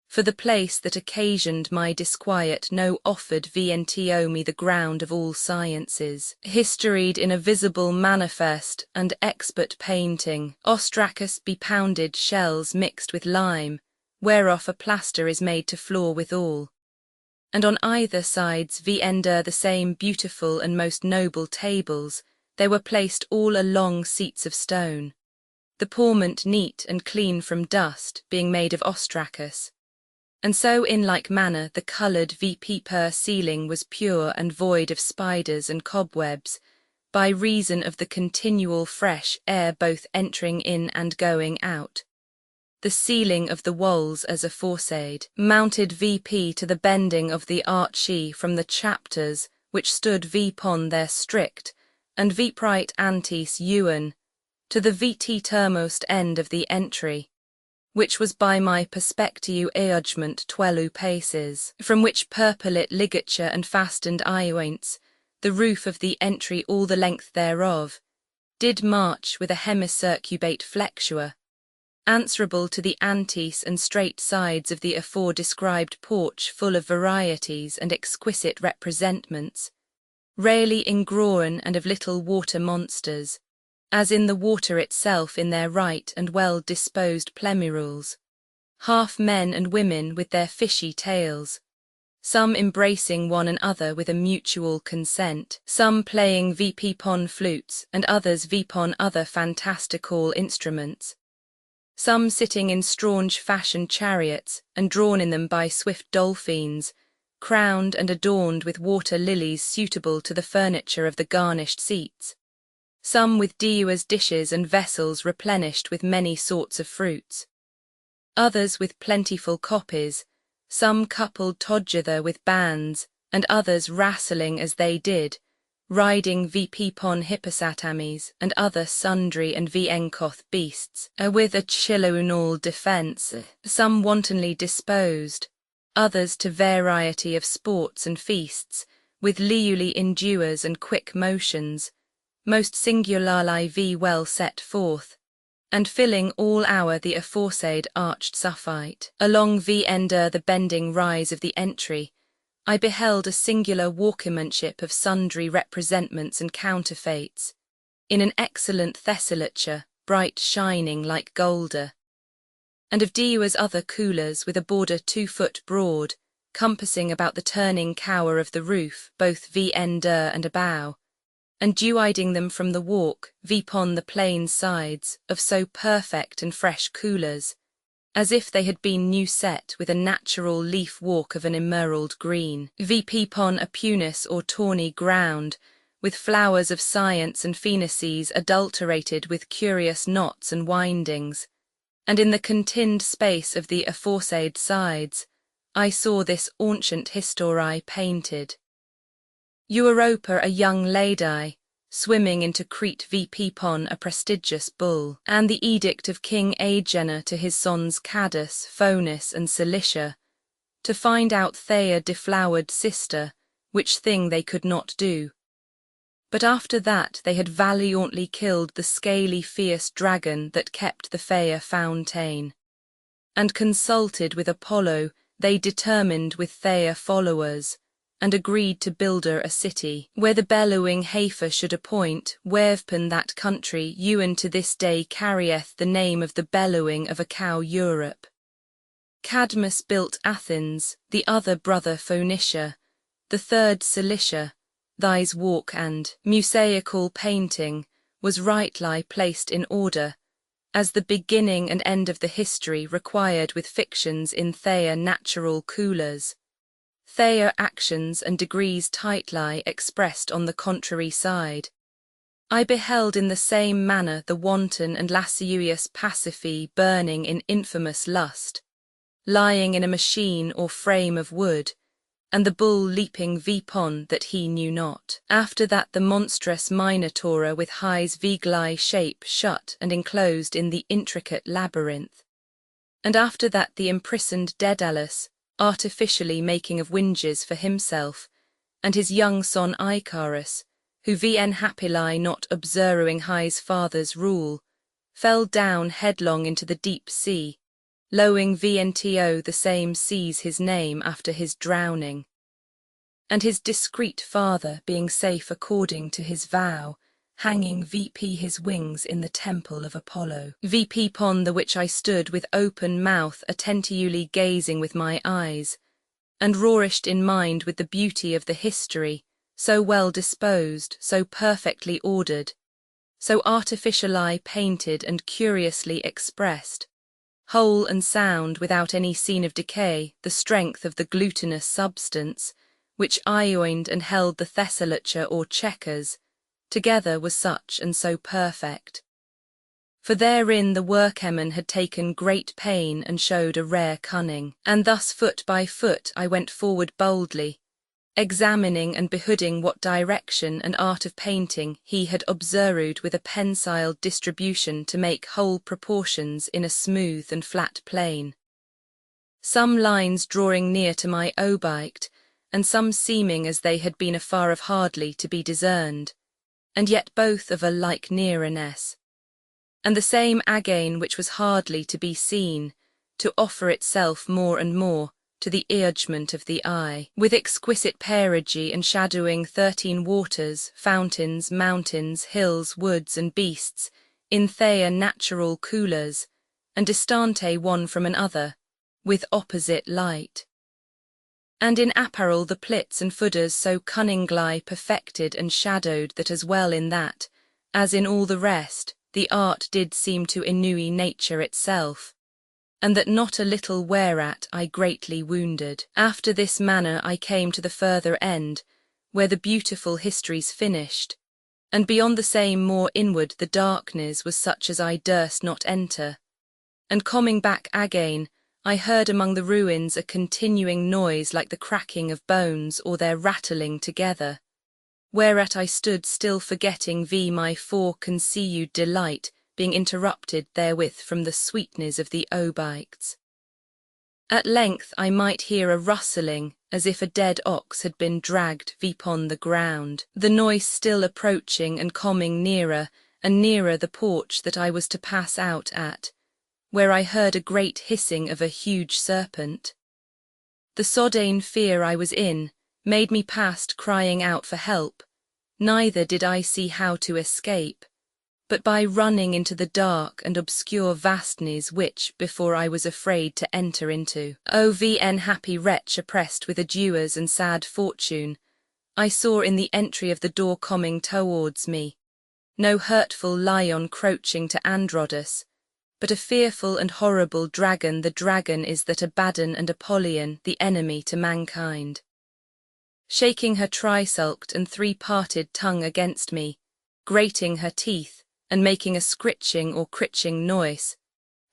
for the place that occasioned my disquiet no offered me the ground of all sciences, historied in a visible manifest and expert painting, ostracus be-pounded shells mixed with lime, whereof a plaster is made to floor withal, and on either sides the same beautiful and most noble tables, there were placed all along seats of stone, the porment neat and clean from dust, being made of ostracus. And so in like manner the coloured per ceiling was pure and void of spiders and cobwebs, by reason of the continual fresh air both entering in and going out. The ceiling of the walls as aforesaid, mounted to the bending of the archie from the chapters which stood upon their strict, and viprite antis euen, to the vt termost end of the entry, which was by my perspectiu eugement 12 paces, from which purpulit ligature and fastened ioints, the roof of the entry all the length thereof, did march with a hemicircubate flexure, answerable to the antis and straight sides of the afore-described porch, full of varieties and exquisite representments, rarely ingrown and of little water monsters, as in the water itself in their right and well-disposed plemirules, half men and women with their fishy tails, some embracing one another with a mutual consent, some playing vipon flutes and others vipon other fantastical instruments, some sitting in strange-fashioned chariots and drawn in them by swift dolphins, crowned and adorned with water lilies suitable to the furniture of the garnished seats, some with dewars dishes and vessels replenished with many sorts of fruits, others with plentiful copies, some coupled together with bands, and others wrastling as they did, riding vipon hipposatames and other sundry and viencoth beasts, with a chilonal defence, some wantonly disposed, others to variety of sports and feasts, with liuli endures and quick motions, most singularly well set forth, and filling all hour the aforesaid arched suffite. Along ender the bending rise of the entry, I beheld a singular workmanship of sundry representments and counterfeits, in an excellent tesselature, bright shining like golder, and of dewars other coolers with a border 2 foot broad, compassing about the turning cower of the roof, both ender and abow, and dew-iding them from the walk, vipon the plain sides, of so perfect and fresh coolers, as if they had been new set with a natural leaf walk of an emerald green, vipon a punis or tawny ground, with flowers of science and phoenices adulterated with curious knots and windings, and in the contind space of the aforesaid sides, I saw this ancient history painted. Europa a young lady, swimming into Crete vipon a prestigious bull, and the edict of King Agena to his sons Cadus, Phonis, and Cilicia, to find out Thea deflowered sister, which thing they could not do. But after that they had valiantly killed the scaly fierce dragon that kept the fair fountain, and consulted with Apollo, they determined with Thea followers, and agreed to build her a city, where the bellowing heifer should appoint, whereupon that country ewen to this day carrieth the name of the bellowing of a cow Europe. Cadmus built Athens, the other brother Phoenicia, the third Cilicia, thy's walk and museical painting was rightly placed in order, as the beginning and end of the history required with fictions in Thea natural coolers, Thea actions and degrees tightly expressed on the contrary side. I beheld in the same manner the wanton and lascivious Pasiphae burning in infamous lust, lying in a machine or frame of wood, and the bull leaping vipon that he knew not. After that the monstrous Minotaur with highs vigli shape shut and enclosed in the intricate labyrinth. And after that the imprisoned Daedalus, artificially making of winges for himself, and his young son Icarus, who vn happily not observing his father's rule, fell down headlong into the deep sea, lowing vnto the same seas his name after his drowning. And his discreet father being safe according to his vow, hanging vp his wings in the temple of Apollo, vp pon the which I stood with open mouth attentively gazing with my eyes, and roarished in mind with the beauty of the history, so well disposed, so perfectly ordered, so artificially painted and curiously expressed, whole and sound without any scene of decay, the strength of the glutinous substance, which ioined and held the tesselature or chequers, together was such and so perfect. For therein the workman had taken great pain and showed a rare cunning, and thus foot by foot I went forward boldly, examining and behooding what direction and art of painting he had observed with a pensiled distribution to make whole proportions in a smooth and flat plane. Some lines drawing near to my object, and some seeming as they had been afar of hardly to be discerned, and yet both of a like nearness, and the same again which was hardly to be seen, to offer itself more and more to the urgement of the eye, with exquisite perigee and shadowing 13 waters, fountains, mountains, hills, woods, and beasts, in their natural coolers, and distante one from another, with opposite light. And in apparel the plits and footers so cunningly perfected and shadowed that as well in that, as in all the rest, the art did seem to enui nature itself, and that not a little whereat I greatly wounded. After this manner I came to the further end, where the beautiful histories finished, and beyond the same more inward the darkness was such as I durst not enter, and coming back again, I heard among the ruins a continuing noise like the cracking of bones or their rattling together, whereat I stood still forgetting my foreconceived delight, being interrupted therewith from the sweetness of the objects. At length I might hear a rustling, as if a dead ox had been dragged upon the ground, the noise still approaching and coming nearer and nearer the porch that I was to pass out at, where I heard a great hissing of a huge serpent. The sodden fear I was in made me past crying out for help, neither did I see how to escape, but by running into the dark and obscure vastness which before I was afraid to enter into. O VN happy wretch oppressed with adewars and sad fortune, I saw in the entry of the door coming towards me, no hurtful lion crouching to Androdus, but a fearful and horrible dragon. The dragon is that Abaddon and Apollyon, the enemy to mankind. Shaking her trisulked and 3-parted tongue against me, grating her teeth, and making a scritching or critching noise,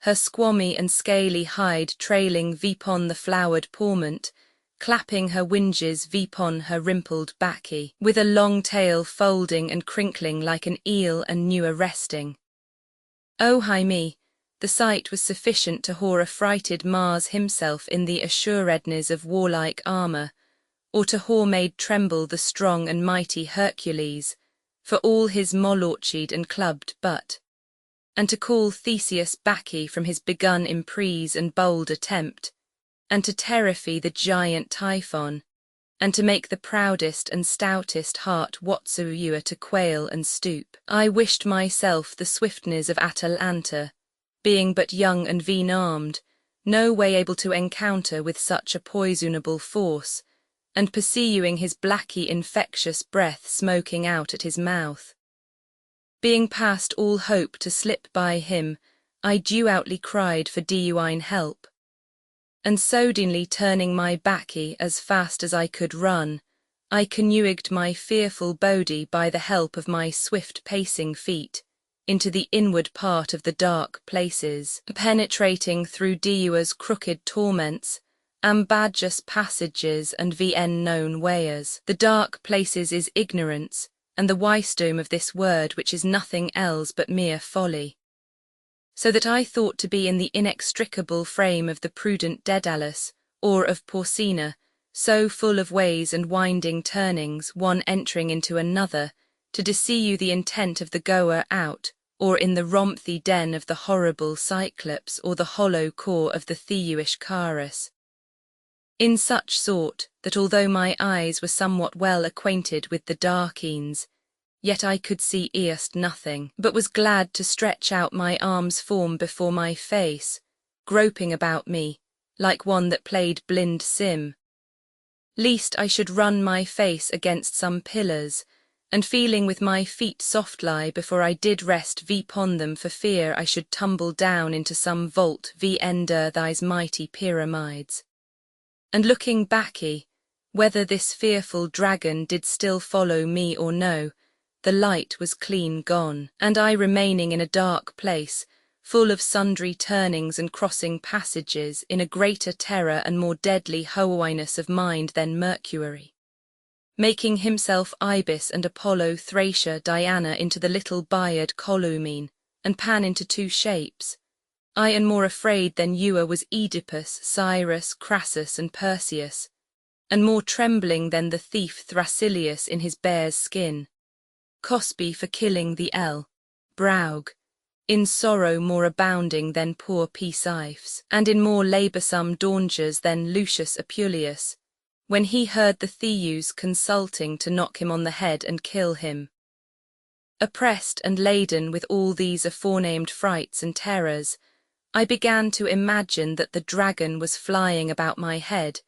her squammy and scaly hide trailing upon the flowered porment, clapping her winges upon her rimpled baccy, with a long tail folding and crinkling like an eel and new arresting. Oh hi me, the sight was sufficient to whore affrighted Mars himself in the assuredness of warlike armour, or to whore made tremble the strong and mighty Hercules, for all his molorchied and clubbed butt, and to call Theseus baccy from his begun emprise and bold attempt, and to terrify the giant Typhon, and to make the proudest and stoutest heart whatsoever to quail and stoop. I wished myself the swiftness of Atalanta, being but young and armed, no way able to encounter with such a poisonable force, and pursuing his blacky infectious breath smoking out at his mouth. Being past all hope to slip by him, I devoutly cried for divine help, and suddenly turning my baccy as fast as I could run, I canoed my fearful body by the help of my swift pacing feet, into the inward part of the dark places, penetrating through Diua's crooked torments, ambiguous passages and VN known wayers. The dark places is ignorance, and the wisdom of this word which is nothing else but mere folly. So that I thought to be in the inextricable frame of the prudent Daedalus, or of Porcina, so full of ways and winding turnings, one entering into another, to deceive the intent of the goer out, or in the rompthy den of the horrible Cyclops, or the hollow core of the Theuish Charis. In such sort, that although my eyes were somewhat well acquainted with the darkines, yet I could see erst nothing, but was glad to stretch out my arms form before my face, groping about me, like one that played blind sim, lest I should run my face against some pillars, and feeling with my feet softly before I did rest upon them for fear I should tumble down into some vault under these mighty pyramids. And looking baccy, whether this fearful dragon did still follow me or no, the light was clean gone, and I remaining in a dark place, full of sundry turnings and crossing passages, in a greater terror and more deadly holiness of mind than mercury. making himself Ibis and Apollo Thracia Diana into the little Biad Columene, and Pan into two shapes. I and more afraid than Loue was Oedipus, Cyrus, Crassus and Perseus, and more trembling than the thief Thrasyllus in his bear's skin. Cosby for killing the Braug, in sorrow more abounding than poor Strife, and in more laboursome dangers than Lucius Apuleius, when he heard the Theus consulting to knock him on the head and kill him. Oppressed and laden with all these aforenamed frights and terrors, I began to imagine that the dragon was flying about my head,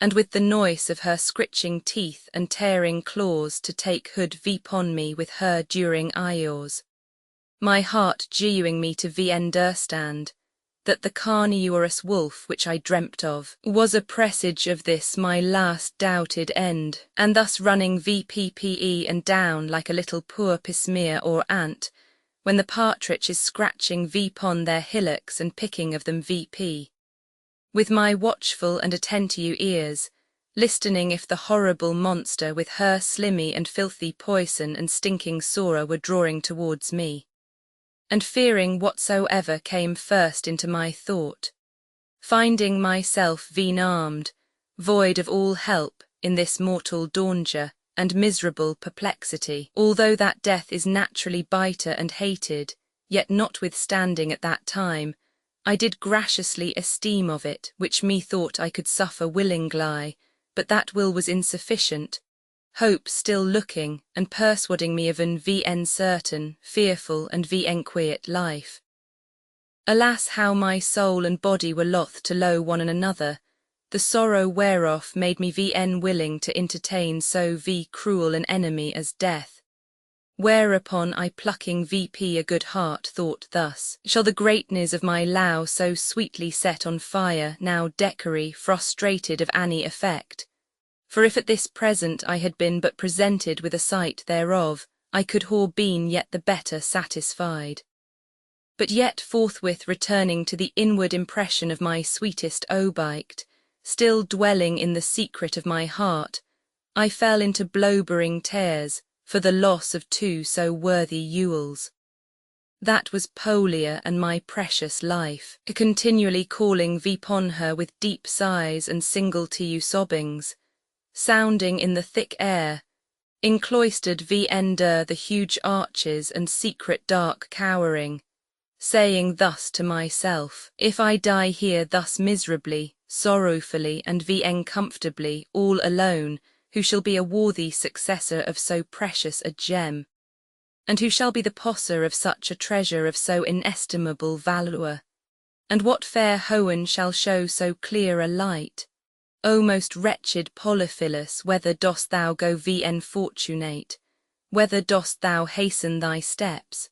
and with the noise of her scritching teeth and tearing claws to take hood vipon me with her during iors. My heart geoing me to understand that the carnivorous wolf which I dreamt of was a presage of this my last doubted end, and thus running vppe and down like a little poor pismire or ant, when the partridge is scratching vpon their hillocks and picking of them vp. With my watchful and attentive ears, listening if the horrible monster with her slimy and filthy poison and stinking sora were drawing towards me, and fearing whatsoever came first into my thought, finding myself armed, void of all help in this mortal danger and miserable perplexity, although that death is naturally bitter and hated, yet notwithstanding at that time, I did graciously esteem of it, which methought I could suffer willingly, but that will was insufficient, hope still looking and persuading me of an certain, fearful and quiet life. Alas, how my soul and body were loth to lo one another, the sorrow whereof made me willing to entertain so cruel an enemy as death. Whereupon I plucking a good heart thought thus, shall the greatness of my Loue so sweetly set on fire now decory frustrated of any effect? For if at this present I had been but presented with a sight thereof, I could have been yet the better satisfied. But yet forthwith returning to the inward impression of my sweetest object, still dwelling in the secret of my heart, I fell into blowbering tears, for the loss of two so worthy Ewells. That was Polia and my precious life, continually calling vipon her with deep sighs and single sobbings, sounding in the thick air, encloistered under the huge arches and secret dark cowering, saying thus to myself, if I die here thus miserably, sorrowfully and uncomfortably, all alone, who shall be a worthy successor of so precious a gem, and who shall be the possessor of such a treasure of so inestimable valour, and what fair hoen shall show so clear a light? O most wretched Polyphilus, whether dost thou go fortunate, whether dost thou hasten thy steps?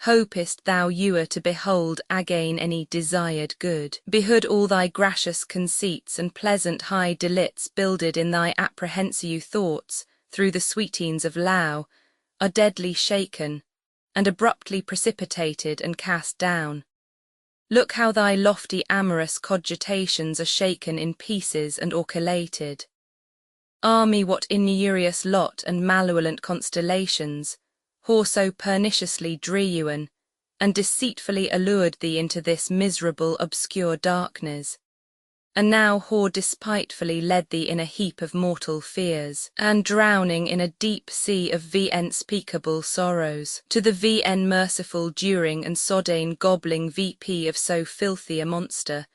Hopest thou Loue to behold again any desired good? Behood all thy gracious conceits and pleasant high delits builded in thy apprehensive thoughts through the sweetings of Loue, are deadly shaken, and abruptly precipitated and cast down. Look how thy lofty amorous cogitations are shaken in pieces and orchelated. Me what injurious lot and malevolent constellations, who so perniciously dreuen, and deceitfully allured thee into this miserable obscure darkness, and now who despitefully led thee in a heap of mortal fears, and drowning in a deep sea of unspeakable sorrows, to the merciful during and sodane gobbling of so filthy a monster,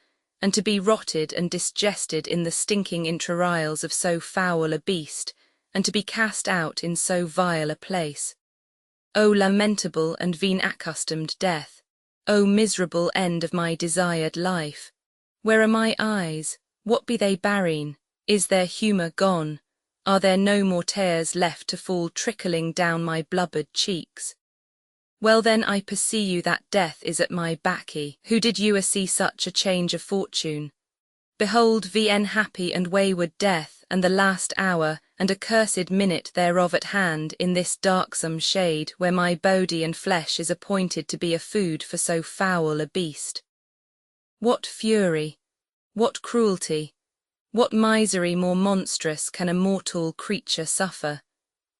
and to be rotted and digested in the stinking entrails of so foul a beast, and to be cast out in so vile a place. O lamentable and accustomed death! O miserable end of my desired life! Where are my eyes? What be they barren? Is their humour gone? Are there no more tears left to fall trickling down my blubbered cheeks? Well then I perceive you that death is at my baccy. Who did you see such a change of fortune? Behold happy and wayward death, and the last hour and accursed minute thereof at hand in this darksome shade where my body and flesh is appointed to be a food for so foul a beast. What fury, what cruelty, What misery more monstrous can a mortal creature suffer?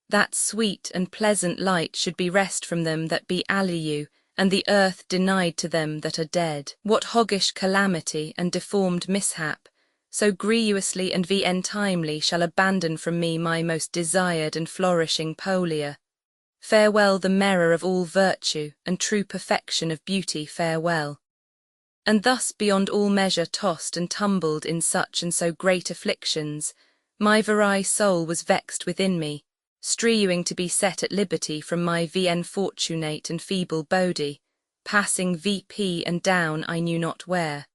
That sweet and pleasant light should be rest from them that be alive, and the earth denied to them that are dead. What hoggish calamity and deformed mishap, so grievously and untimely shall abandon from me my most desired and flourishing Polia. Farewell the mirror of all virtue, and true perfection of beauty, farewell. And thus beyond all measure tossed and tumbled in such and so great afflictions, my very soul was vexed within me, strewing to be set at liberty from my unfortunate and feeble body, passing VP and down I knew not where.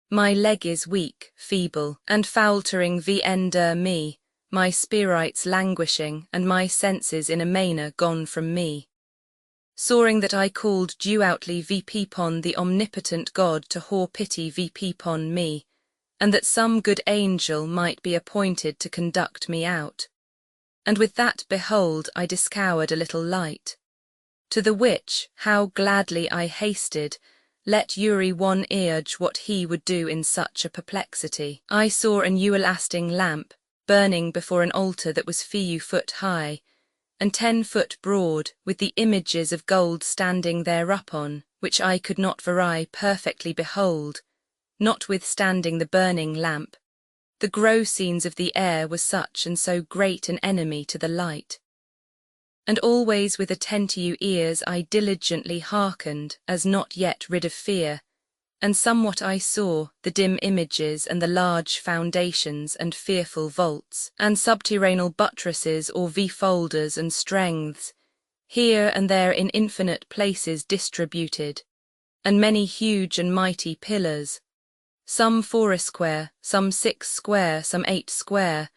My leg is weak, feeble, and faltering vender me, my spirits languishing, and my senses in a manner gone from me. Soaring that I called devoutly VP pon the omnipotent God to haw pity VP pon me, and that some good angel might be appointed to conduct me out. And with that behold I discovered a little light. To the which, how gladly I hasted, let Uri one urge what he would do in such a perplexity. I saw an everlasting lamp, burning before an altar that was few foot high, and 10 foot broad, with the images of gold standing thereupon, which I could not very perfectly behold, notwithstanding the burning lamp. The gross scenes of the air was such and so great an enemy to the light. And always with attentive ears I diligently hearkened, as not yet rid of fear, and somewhat I saw the dim images and the large foundations and fearful vaults, and subterraneal buttresses or V-folders and strengths, here and there in infinite places distributed, and many huge and mighty pillars, some 4 square, some 6 square, some 8 square,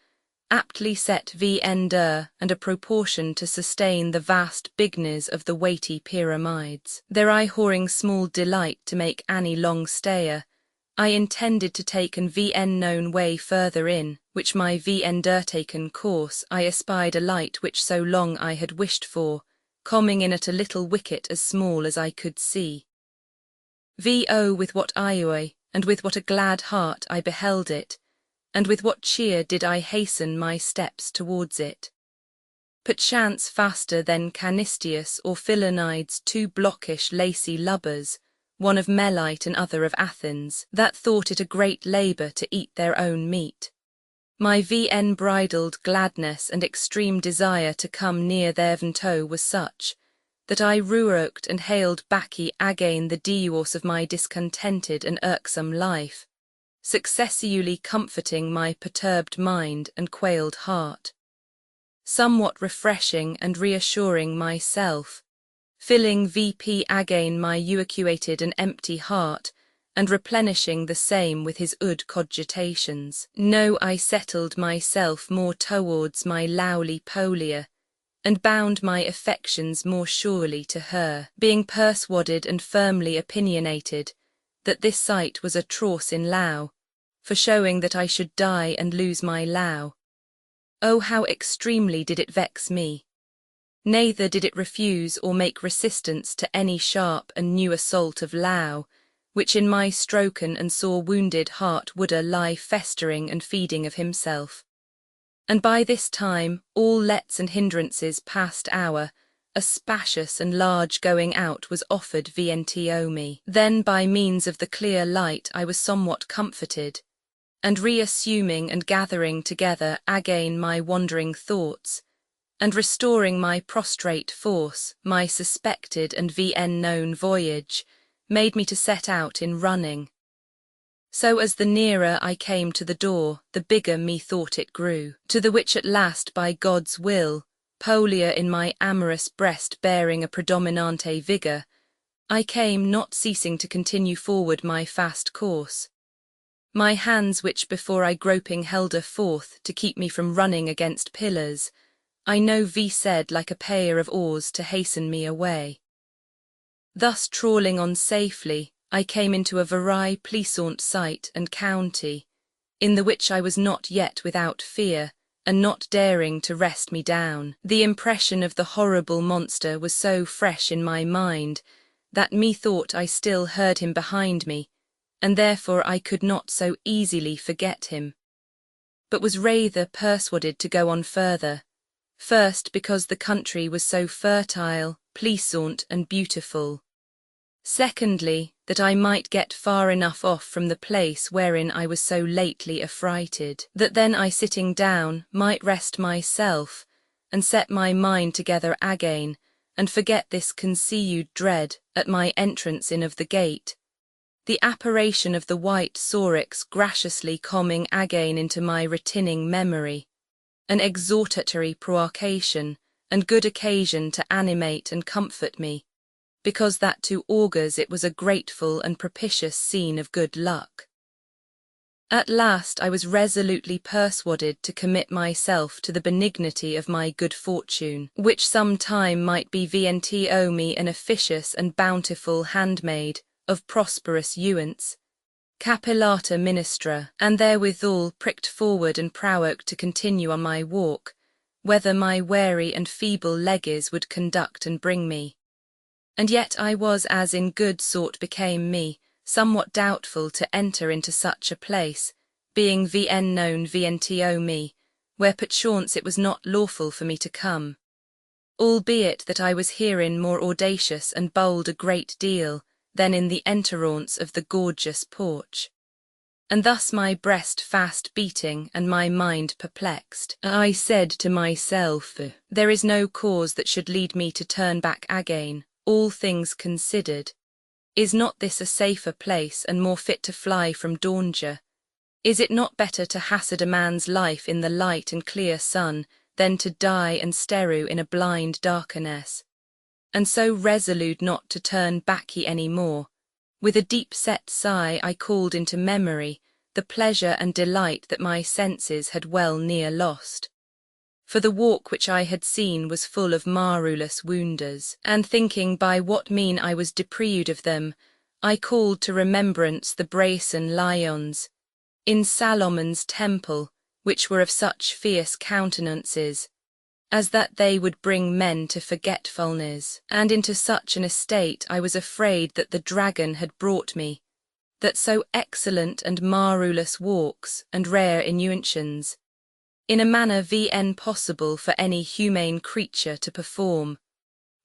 aptly set vender and a proportion to sustain the vast bigness of the weighty pyramids. There I whoring small delight to make any long stayer, I intended to take an vn known way further in, which my vender taken course I espied a light which so long I had wished for, coming in at a little wicket as small as I could see. Vo with what eye, and with what a glad heart I beheld it, and with what cheer did I hasten my steps towards it. Perchance faster than Canistius or Philonides 2 blockish lacy lubbers, one of Melite and other of Athens, that thought it a great labour to eat their own meat. My vn bridled gladness and extreme desire to come near their vento was such, that I ruoked and hailed Bacchae again the deus of my discontented and irksome life, successively comforting my perturbed mind and quailed heart, somewhat refreshing and reassuring myself, filling VP again my evacuated and empty heart, and replenishing the same with his odd cogitations. No, I settled myself more towards my lowly Polia, and bound my affections more surely to her, being persuaded and firmly opinionated that this sight was a tross in Loue, for showing that I should die and lose my Loue. Oh, how extremely did it vex me! Neither did it refuse or make resistance to any sharp and new assault of Loue, which in my stroken and sore wounded heart would lie festering and feeding of himself. And by this time all lets and hindrances past our, a spacious and large going out was offered vnto me. Then by means of the clear light I was somewhat comforted, and reassuming and gathering together again my wandering thoughts, and restoring my prostrate force, my suspected and vn known voyage, made me to set out in running. So as the nearer I came to the door, the bigger methought it grew, to the which at last by God's will, Polia in my amorous breast bearing a predominante vigour, I came not ceasing to continue forward my fast course. My hands which before I groping held her forth to keep me from running against pillars, I know said like a pair of oars to hasten me away. Thus trawling on safely, I came into a very pleasant sight and county, in the which I was not yet without fear, and not daring to rest me down. The impression of the horrible monster was so fresh in my mind, that methought I still heard him behind me, and therefore I could not so easily forget him. but was rather persuaded to go on further. First, because the country was so fertile, pleasant, and beautiful. Secondly, that I might get far enough off from the place wherein I was so lately affrighted, that then I sitting down might rest myself, and set my mind together again, and forget this concealed dread at my entrance in of the gate. The apparition of the white saurix graciously coming again into my retinning memory, an exhortatory provocation, and good occasion to animate and comfort me, because that to augurs it was a grateful and propitious scene of good luck. At last I was resolutely persuaded to commit myself to the benignity of my good fortune, which some time might be vnto me an officious and bountiful handmaid, of prosperous euence, capillata ministra, and therewithal pricked forward and prowoke to continue on my walk, whether my weary and feeble leges would conduct and bring me. And yet I was, as in good sort became me, somewhat doubtful to enter into such a place, being vn known vnto me, where perchance it was not lawful for me to come. Albeit that I was herein more audacious and bold a great deal, than in the entrance of the gorgeous porch. And thus my breast fast beating and my mind perplexed, I said to myself, there is no cause that should lead me to turn back again, all things considered. Is not this a safer place and more fit to fly from danger? Is it not better to hazard a man's life in the light and clear sun, than to die and steru in a blind darkness? And so resolute not to turn back any more, with a deep-set sigh I called into memory the pleasure and delight that my senses had well near lost. For the walk which I had seen was full of marvellous wonders, and thinking by what mean I was deprived of them, I called to remembrance the brazen lions in Salomon's temple, which were of such fierce countenances, as that they would bring men to forgetfulness, and into such an estate I was afraid that the dragon had brought me, that so excellent and marvellous walks and rare inventions, in a manner vn possible for any humane creature to perform,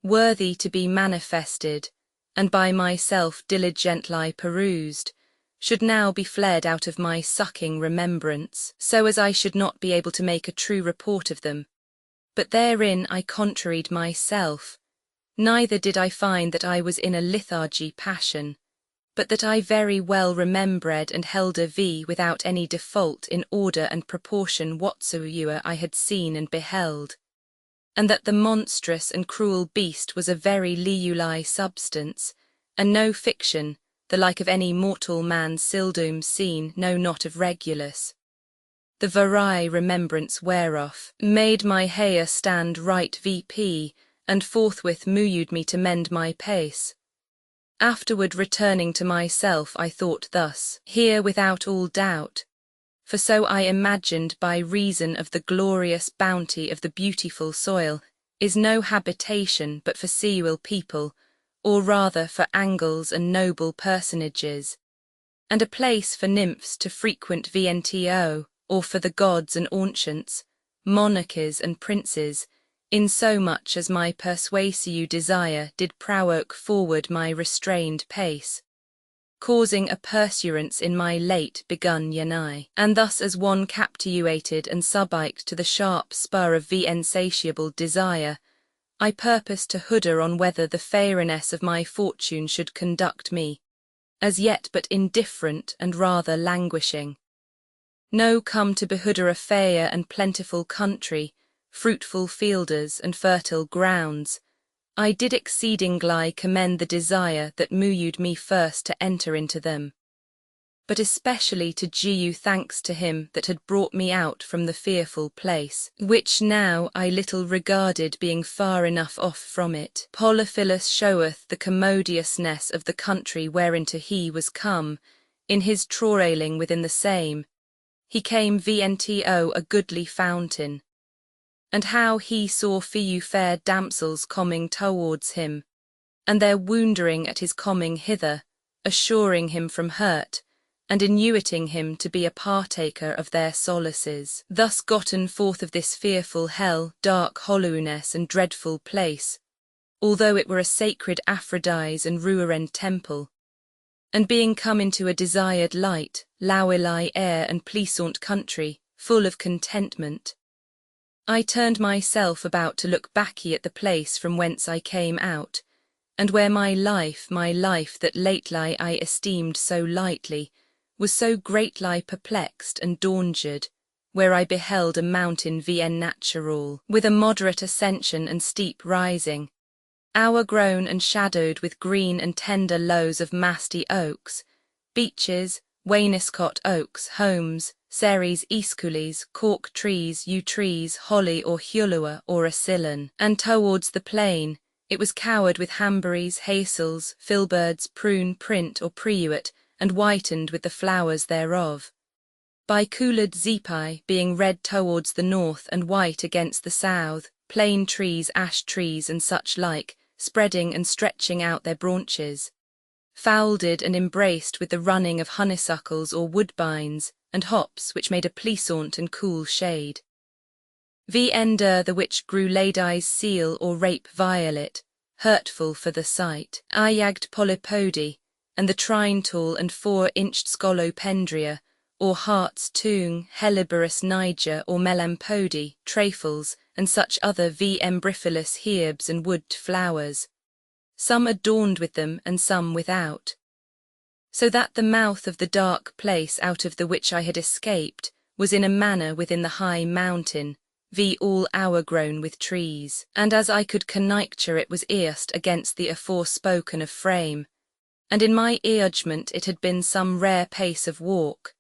worthy to be manifested, and by myself diligently perused, should now be fled out of my sucking remembrance, so as I should not be able to make a true report of them. But therein I contraried myself, neither did I find that I was in a lethargy passion, but that I very well remembered and held a v without any default in order and proportion whatsoever I had seen and beheld, and that the monstrous and cruel beast was a very leuli substance, and no fiction, the like of any mortal man sildum seen, no not of Regulus. The very remembrance whereof made my hair stand right vp, and forthwith moved me to mend my pace. Afterward returning to myself I thought thus, here without all doubt, for so I imagined by reason of the glorious bounty of the beautiful soil, is no habitation but for seawell people, or rather for angles and noble personages, and a place for nymphs to frequent vnto, or for the gods and ancients, monarchies and princes, insomuch as my persuasive desire did provoke forward my restrained pace, causing a pursuance in my late begun yenai, and thus as one captivated and subject to the sharp spur of the insatiable desire, I purposed to hudder on whether the fairness of my fortune should conduct me, as yet but indifferent and rather languishing. No come to behudder a fair and plentiful country, fruitful fielders and fertile grounds, I did exceedingly commend the desire that moved me first to enter into them, but especially to give thanks to him that had brought me out from the fearful place, which now I little regarded being far enough off from it. Polyphilus showeth the commodiousness of the country whereinto he was come, in his trailing within the same. He came vnto a goodly fountain, and how he saw few fair damsels coming towards him, and their wondering at his coming hither, assuring him from hurt, and inuiting him to be a partaker of their solaces. Thus gotten forth of this fearful hell, dark hollowness and dreadful place, although it were a sacred Aphrodise and ruined temple, and being come into a desired light, Loue air and pleasant country, full of contentment, I turned myself about to look backy at the place from whence I came out, and where my life that lately I esteemed so lightly, was so greatly perplexed and daunted, where I beheld a mountain VN natural, with a moderate ascension and steep rising, hour-grown and shadowed with green and tender lows of masty oaks, beeches, wainscot oaks, holmes, ceres escules, cork trees, yew trees, holly or hulua or asillan, and towards the plain, it was cowered with hamberries, hazels, filberds, prune, print or priuet, and whitened with the flowers thereof. By cooled zepi being red towards the north and white against the south, plane trees, ash trees, and such like, spreading and stretching out their branches, folded and embraced with the running of honeysuckles or woodbines, and hops which made a pleasant and cool shade. The ender the which grew lady's seal or rape violet, hurtful for the sight, ayagged polypody, and the trine-tall and 4-inched scolopendria, or heart's tung, helleborus niger or melampody, trifles, and such other embryphilous herbs and wood flowers, some adorned with them and some without, so that the mouth of the dark place out of the which I had escaped was in a manner within the high mountain, all hour-grown with trees, and as I could conjecture it was erst against the aforespoken of frame, and in my judgment it had been some rare pace of walk,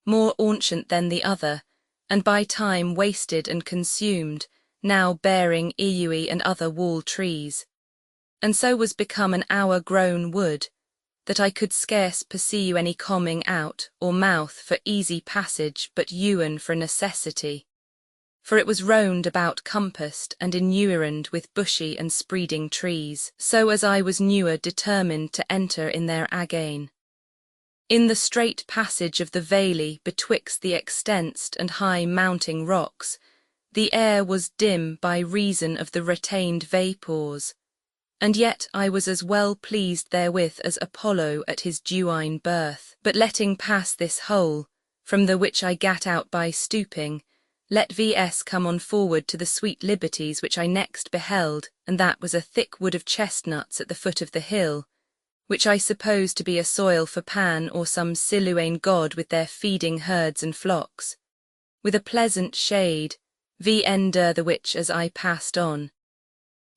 more ancient than the other, and by time wasted and consumed, now bearing iui and other wall trees, and so was become an hour-grown wood, that I could scarce perceive any coming out or mouth for easy passage but ewen for necessity, for it was round about compassed and enewined with bushy and spreading trees, so as I was newer determined to enter in there again. In the straight passage of the valley betwixt the extensed and high mounting rocks, the air was dim by reason of the retained vapours, and yet I was as well pleased therewith as Apollo at his dewine birth. But letting pass this hole, from the which I gat out by stooping, let VS come on forward to the sweet liberties which I next beheld, and that was a thick wood of chestnuts at the foot of the hill, which I suppose to be a soil for Pan or some Siluane god with their feeding herds and flocks, with a pleasant shade, ender the which as I passed on,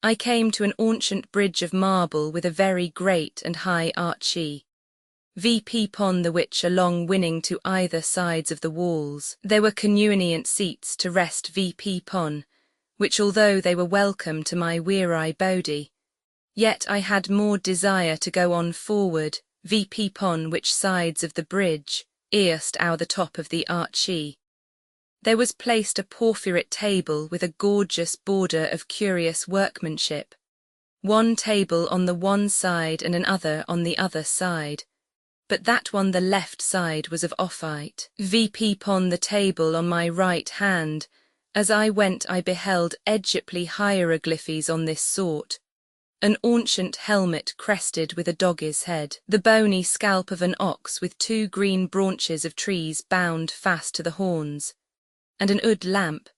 I came to an ancient bridge of marble with a very great and high archie, pon the which along winning to either sides of the walls, there were convenient seats to rest pon, which although they were welcome to my weary body, yet I had more desire to go on forward, pon which sides of the bridge, erst our the top of the archie. There was placed a porphyret table with a gorgeous border of curious workmanship, one table on the one side and another on the other side, but that one the left side was of ophite. Pon the table on my right hand, as I went I beheld Egyptly hieroglyphies on this sort, an ancient helmet crested with a dog's head, the bony scalp of an ox with 2 green branches of trees bound fast to the horns, and an oud lamp,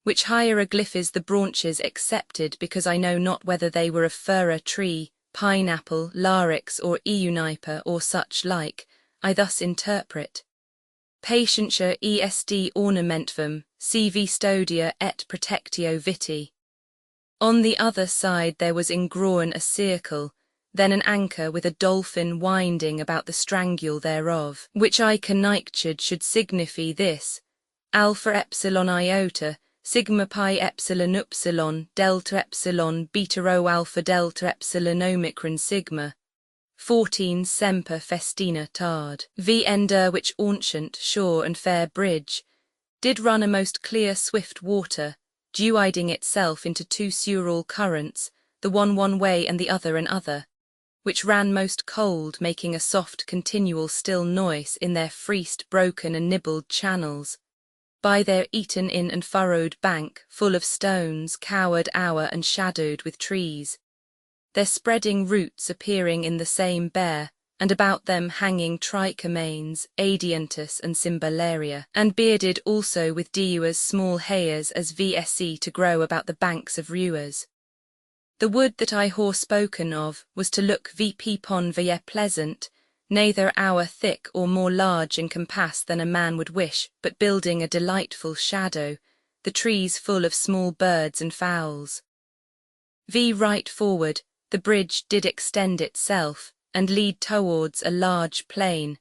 which hieroglyphs the branches accepted because I know not whether they were of furra tree, pineapple, larix or euniper or such like, I thus interpret. Patientia est ornamentum, CV stodia et protectio viti. On the other side there was engrawn a circle, then an anchor with a dolphin winding about the strangule thereof, which I conjectured should signify this, alpha epsilon iota, sigma pi epsilon upsilon, delta epsilon, beta rho alpha delta epsilon omicron sigma. 14 semper festina tard. Ender which ancient, sure and fair bridge, did run a most clear swift water, dewiding itself into 2 sural currents, the one way and the other another, which ran most cold, making a soft continual still noise in their freest broken and nibbled channels. By their eaten-in and furrowed bank, full of stones, cowered hour and shadowed with trees, their spreading roots appearing in the same bare, and about them hanging trichomanes, adiantus and cymbalaria, and bearded also with deuas small hayers as vsc to grow about the banks of ruas. The wood that I whore spoken of was to look vp pon veye pleasant, neither hour thick or more large in compass than a man would wish, but building a delightful shadow, the trees full of small birds and fowls. Right forward, the bridge did extend itself, and lead towards a large plain,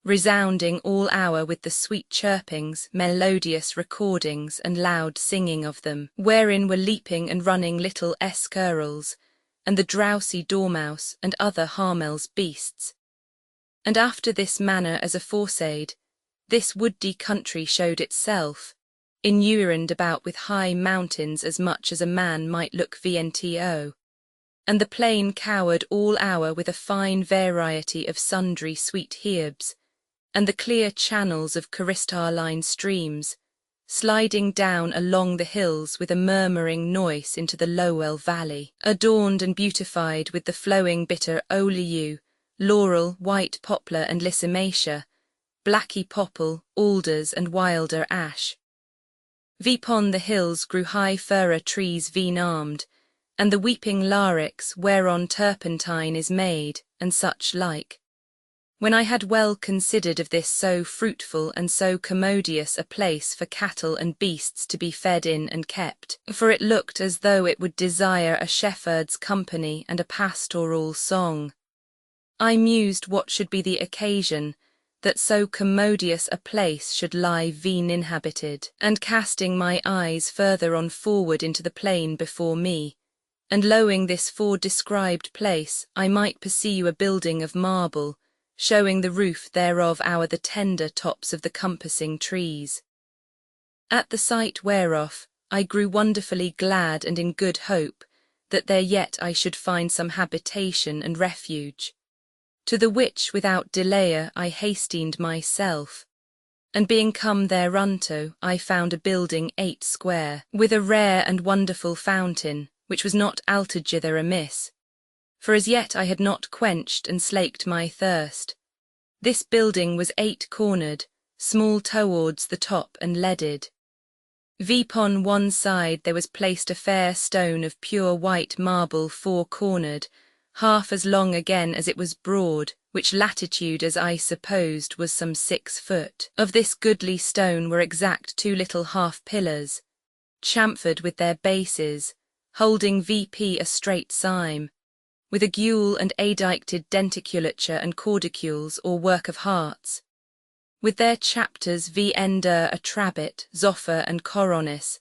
resounding all hour with the sweet chirpings, melodious recordings, and loud singing of them, wherein were leaping and running little escurrels, and the drowsy dormouse and other harmel's beasts. And after this manner as aforesaid, this woody country showed itself, inured about with high mountains as much as a man might look vnto, and the plain cowered all hour with a fine variety of sundry sweet herbs, and the clear channels of crystalline streams, sliding down along the hills with a murmuring noise into the Loue valley, adorned and beautified with the flowing bitter Loue, laurel, white poplar and lysimachia, blacky popple, alders and wilder ash. Vpon the hills grew high furra trees veen-armed, and the weeping larix whereon turpentine is made, and such like. When I had well considered of this so fruitful and so commodious a place for cattle and beasts to be fed in and kept, for it looked as though it would desire a shepherd's company and a pastoral song, I mused what should be the occasion that so commodious a place should lie veen inhabited, and casting my eyes further on forward into the plain before me, and lowing this fore-described place, I might perceive a building of marble, showing the roof thereof o'er the tender tops of the compassing trees. At the sight whereof, I grew wonderfully glad and in good hope, that there yet I should find some habitation and refuge. To the which without delayer I hastened myself, and being come thereunto, I found a building 8 square, with a rare and wonderful fountain, which was not altogether amiss, for as yet I had not quenched and slaked my thirst. This building was 8-cornered, small towards the top and leaded. Vpon one side there was placed a fair stone of pure white marble 4-cornered, half as long again as it was broad, which latitude as I supposed was some 6 foot. Of this goodly stone were exact 2 little half-pillars, chamfered with their bases, holding vp a straight cyme, with a gules and adicted denticulature and cordicules or work of hearts, with their chapters vender a trabit, zopher and coronis,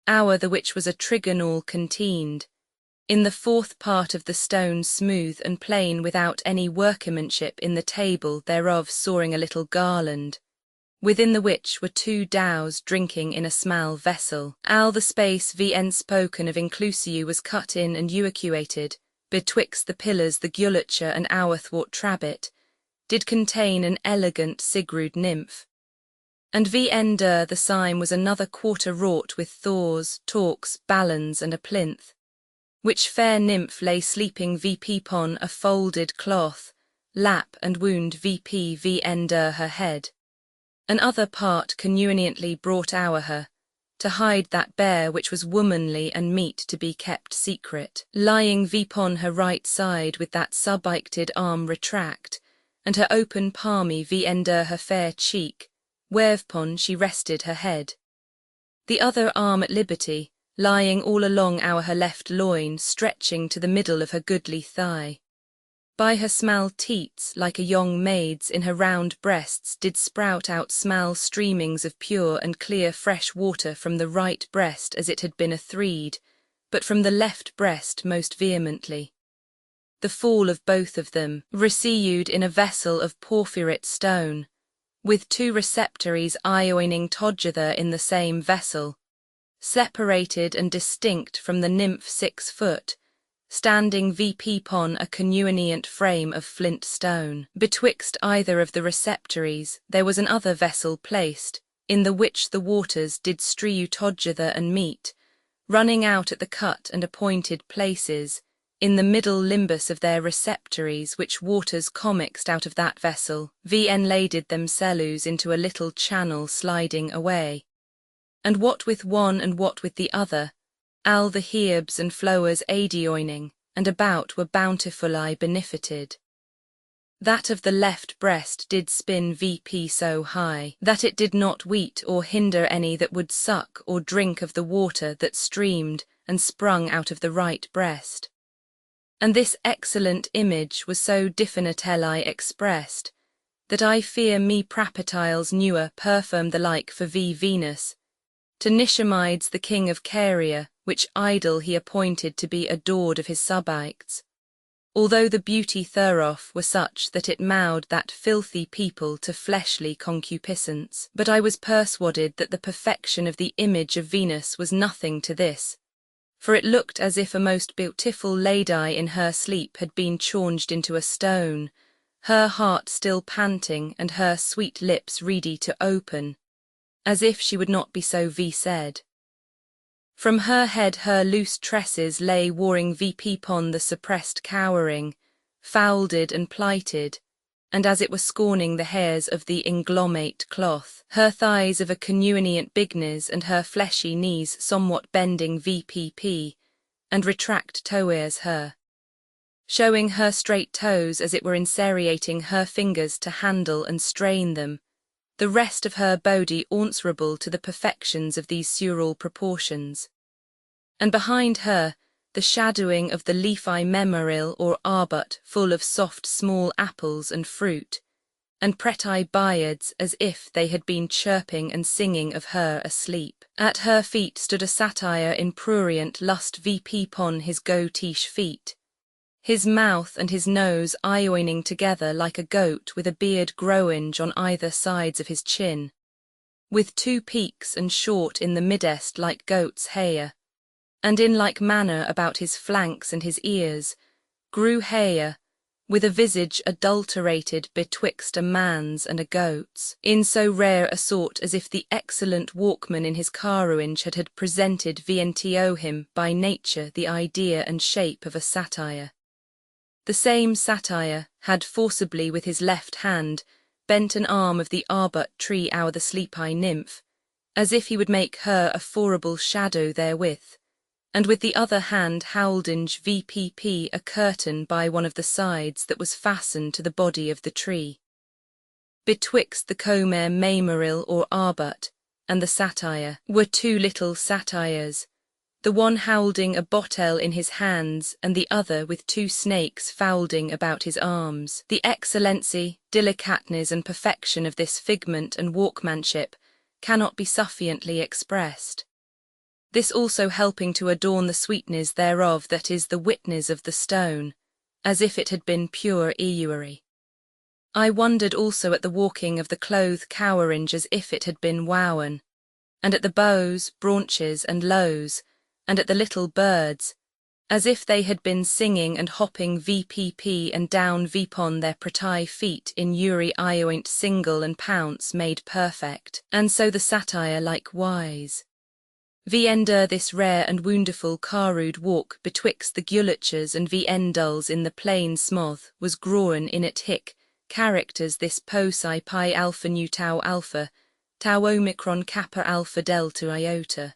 our the which was a trigonal contained, in the 4th part of the stone smooth and plain without any workmanship in the table thereof soaring a little garland, within the which were 2 dows drinking in a small vessel. Al the space vn spoken of inclusiu was cut in and euacuated, betwixt the pillars the gulature and hourthwart trabit, did contain an elegant Sigrud nymph. And vender the cyme was another quarter wrought with thors, torques, ballons and a plinth, which fair nymph lay sleeping vp pon a folded cloth, lap and wound vp vender her head. An other part conveniently brought o'er her, to hide that bear which was womanly and meet to be kept secret, lying vpon her right side with that subicted arm retract, and her open palmy vender her fair cheek, wherewpon she rested her head. The other arm at liberty, lying all along our her left loin, stretching to the middle of her goodly thigh. By her small teats, like a young maid's, in her round breasts did sprout out small streamings of pure and clear fresh water from the right breast as it had been a threed, but from the left breast most vehemently. The fall of both of them, received in a vessel of porphyrit stone, with 2 receptories ioining together in the same vessel, separated and distinct from the nymph 6 foot, standing VP pon a convenient frame of flint stone. Betwixt either of the receptories there was another vessel placed, in the which the waters did strew together and meet, running out at the cut and appointed places, in the middle limbus of their receptories, which waters commixed out of that vessel, enladed themselves into a little channel sliding away. And what with one and what with the other, all the herbs and flowers adioining, and about were bountifully benefited. That of the left breast did spin VP so high, that it did not weet or hinder any that would suck or drink of the water that streamed and sprung out of the right breast. And this excellent image was so definitely expressed, that I fear me Prapatiles newer perform the like for Venus, to Nishamides the king of Caria, which idol he appointed to be adored of his subjects, although the beauty thereof were such that it mowed that filthy people to fleshly concupiscence. But I was persuaded that the perfection of the image of Venus was nothing to this, for it looked as if a most beautiful lady in her sleep had been changed into a stone, her heart still panting and her sweet lips ready to open, as if she would not be so said. From her head her loose tresses lay warring VP pon the suppressed cowering, folded and plighted, and as it were scorning the hairs of the inglomate cloth, her thighs of a convenient bigness and her fleshy knees somewhat bending VPP, and retract towards her, showing her straight toes as it were inseriating her fingers to handle and strain them, the rest of her body answerable to the perfections of these sural proportions. And behind her, the shadowing of the leafy memoril or arbut full of soft small apples and fruit, and pretty byrds as if they had been chirping and singing of her asleep. At her feet stood a satyr in prurient lust VP pon his goatish feet, his mouth and his nose ioining together like a goat with a beard growing on either sides of his chin, with two peaks and short in the midest like goat's hair, and in like manner about his flanks and his ears, grew hair, with a visage adulterated betwixt a man's and a goat's, in so rare a sort as if the excellent walkman in his carouage had presented VNTO him by nature the idea and shape of a satyr. The same satyr had forcibly with his left hand bent an arm of the arbut tree o'er the sleepy nymph, as if he would make her a forable shadow therewith, and with the other hand houldinge VPP a curtain by one of the sides that was fastened to the body of the tree. Betwixt the comer memoril or arbut and the satyr were two little satyrs, the one holding a bottle in his hands and the other with two snakes folding about his arms. The excellency, delicateness and perfection of this figment and workmanship cannot be sufficiently expressed. This also helping to adorn the sweetness thereof that is the witness of the stone, as if it had been pure ewery. I wondered also at the walking of the clothed coweringe as if it had been wowen, and at the boughs, branches and lows, and at the little birds, as if they had been singing and hopping VPP and down vpon their pretty feet in Uri ioint single and pounce made perfect, and so the satyr likewise. Ender this rare and wonderful carood walk betwixt the gulachers and endulls in the plain smoth was grown in it hic, characters this posi pi alpha nu tau alpha, tau omicron kappa alpha delta iota.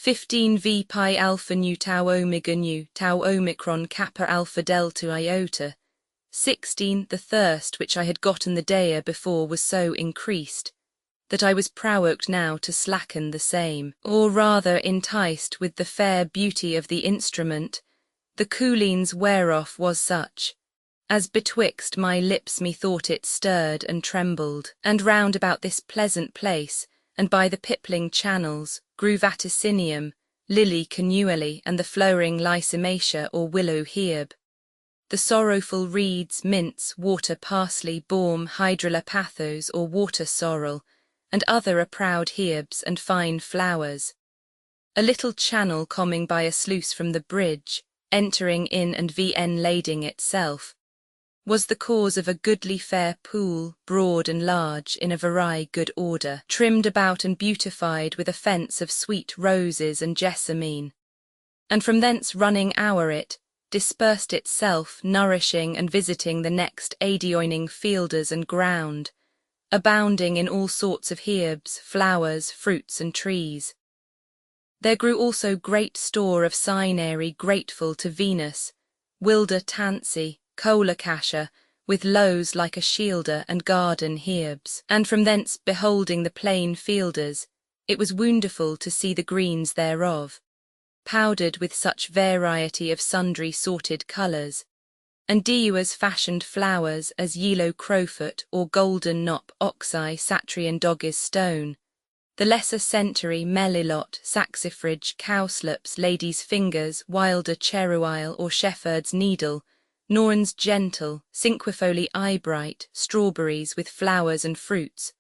15 v pi alpha nu tau omega nu tau omicron kappa alpha delta iota. 16 The thirst which I had gotten the day before was so increased, that I was provoked now to slacken the same, or rather enticed with the fair beauty of the instrument, the coolings whereof was such, as betwixt my lips methought it stirred and trembled, and round about this pleasant place, and by the pippling channels, grew vaticinium, lily connually, and the flowering lysimachia or willow herb. The sorrowful reeds, mints, water parsley, balm, hydrolapathos or water sorrel, and other a proud herbs and fine flowers. A little channel coming by a sluice from the bridge, entering in and VN lading itself, was the cause of a goodly fair pool, broad and large, in a very good order, trimmed about and beautified with a fence of sweet roses and jessamine. And from thence running o'er it, dispersed itself, nourishing and visiting the next adjoining fielders and ground, abounding in all sorts of herbs, flowers, fruits and trees. There grew also great store of cinery grateful to Venus, wilder tansy, colocassia, with lows like a shielder and garden herbs. And from thence beholding the plain fielders, it was wonderful to see the greens thereof, powdered with such variety of sundry sorted colours, and dewers fashioned flowers as yellow crowfoot or golden knop oxeye satrian dogges stone, the lesser century melilot, saxifrage, cowslips, ladies' fingers, wilder cheruile or shepherd's needle, Norns gentle, cinquefolia eyebright, strawberries with flowers and fruits,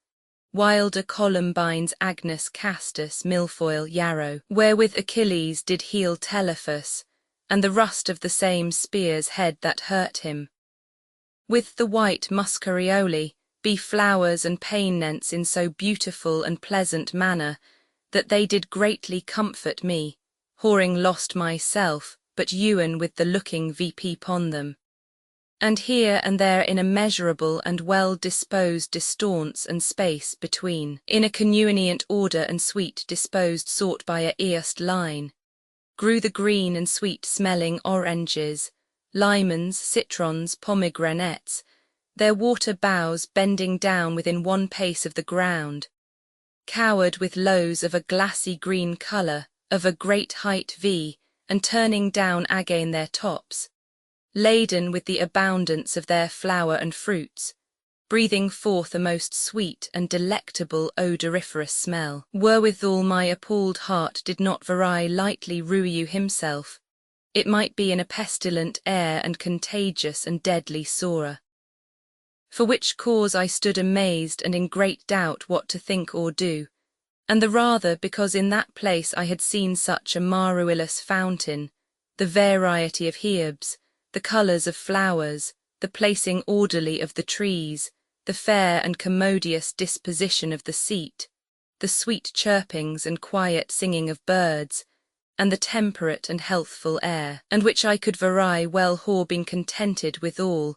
wilder columbines agnus castus milfoil yarrow, wherewith Achilles did heal Telephus, and the rust of the same spear's head that hurt him. With the white muscarioli, be flowers and painents in so beautiful and pleasant manner, that they did greatly comfort me, whoring lost myself, but Ewan with the looking VP pon them. And here and there in a measurable and well-disposed distance and space between, in a convenient order and sweet disposed sort by a earst line, grew the green and sweet-smelling oranges, limons, citrons, pomegranates, their water boughs bending down within one pace of the ground, cowered with lows of a glassy green colour, of a great height and turning down again their tops, laden with the abundance of their flower and fruits, breathing forth a most sweet and delectable odoriferous smell, wherewithal my appalled heart did not very lightly rue himself, it might be in a pestilent air and contagious and deadly sore. For which cause I stood amazed and in great doubt what to think or do, and the rather because in that place I had seen such a marvelous fountain, the variety of herbs, the colours of flowers, the placing orderly of the trees, the fair and commodious disposition of the seat, the sweet chirpings and quiet singing of birds, and the temperate and healthful air, and which I could very well ha been contented withal,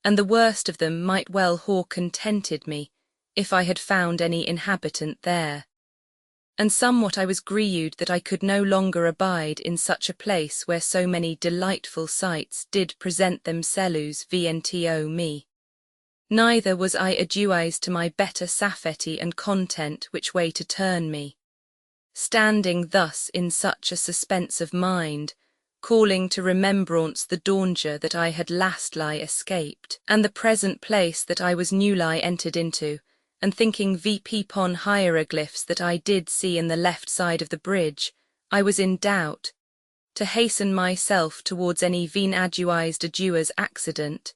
and the worst of them might well ha contented me, if I had found any inhabitant there. And somewhat I was grieved that I could no longer abide in such a place where so many delightful sights did present themselves vnto me. Neither was I advised to my better safety and content which way to turn me. Standing thus in such a suspense of mind, calling to remembrance the danger that I had lastly escaped, and the present place that I was newly entered into, and thinking VP pon hieroglyphs that I did see in the left side of the bridge, I was in doubt, to hasten myself towards any advised adua's accident,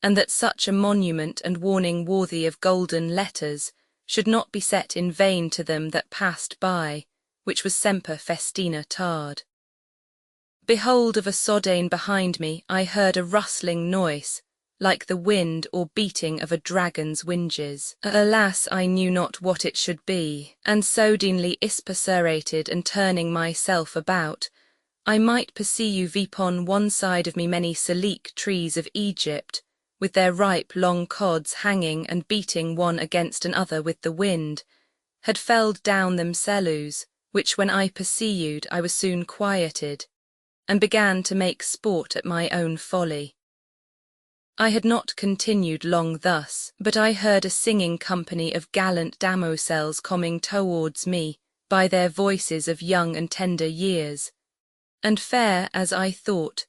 and that such a monument and warning worthy of golden letters should not be set in vain to them that passed by, which was semper festina tard. Behold, of a sudden behind me I heard a rustling noise, like the wind or beating of a dragon's winges. Alas, I knew not what it should be, and suddenly ispacerated and turning myself about, I might perceive upon one side of me many salique trees of Egypt, with their ripe long cods hanging and beating one against another with the wind, had felled down themselves, which when I perceived I was soon quieted, and began to make sport at my own folly. I had not continued long thus, but I heard a singing company of gallant damosels coming towards me, by their voices of young and tender years, and fair as I thought,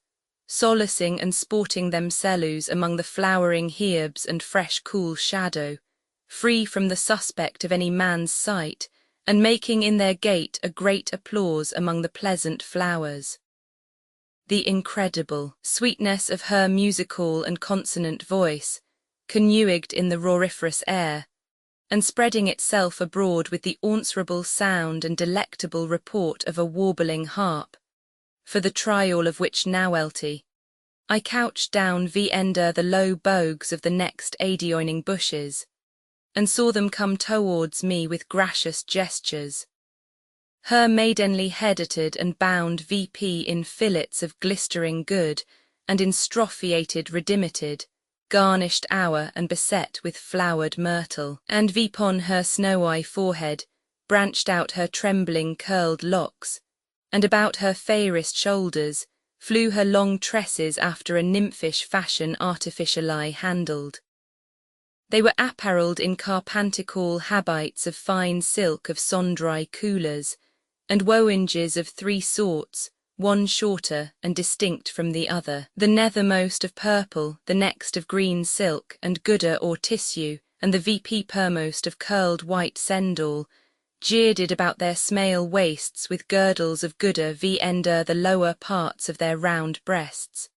solacing and sporting themselves among the flowering herbs and fresh cool shadow, free from the suspect of any man's sight, and making in their gait a great applause among the pleasant flowers. The incredible sweetness of her musical and consonant voice, connuigged in the roariferous air, and spreading itself abroad with the answerable sound and delectable report of a warbling harp, for the trial of which nowelty. I couched down under the low bogues of the next adjoining bushes, and saw them come towards me with gracious gestures. Her maidenly headed and bound VP in fillets of glistering good, and in strophiated redimited, garnished hour and beset with flowered myrtle, and vipon her snowy forehead, branched out her trembling curled locks, and about her fairest shoulders flew her long tresses after a nymphish fashion artificially handled. They were apparelled in carpantical habites of fine silk of sondry coolers, and wowinges of three sorts, one shorter and distinct from the other, the nethermost of purple, the next of green silk and gooder or tissue, and the VP permost of curled white sendal, girded about their smale waists with girdles of gooder ender the lower parts of their round breasts.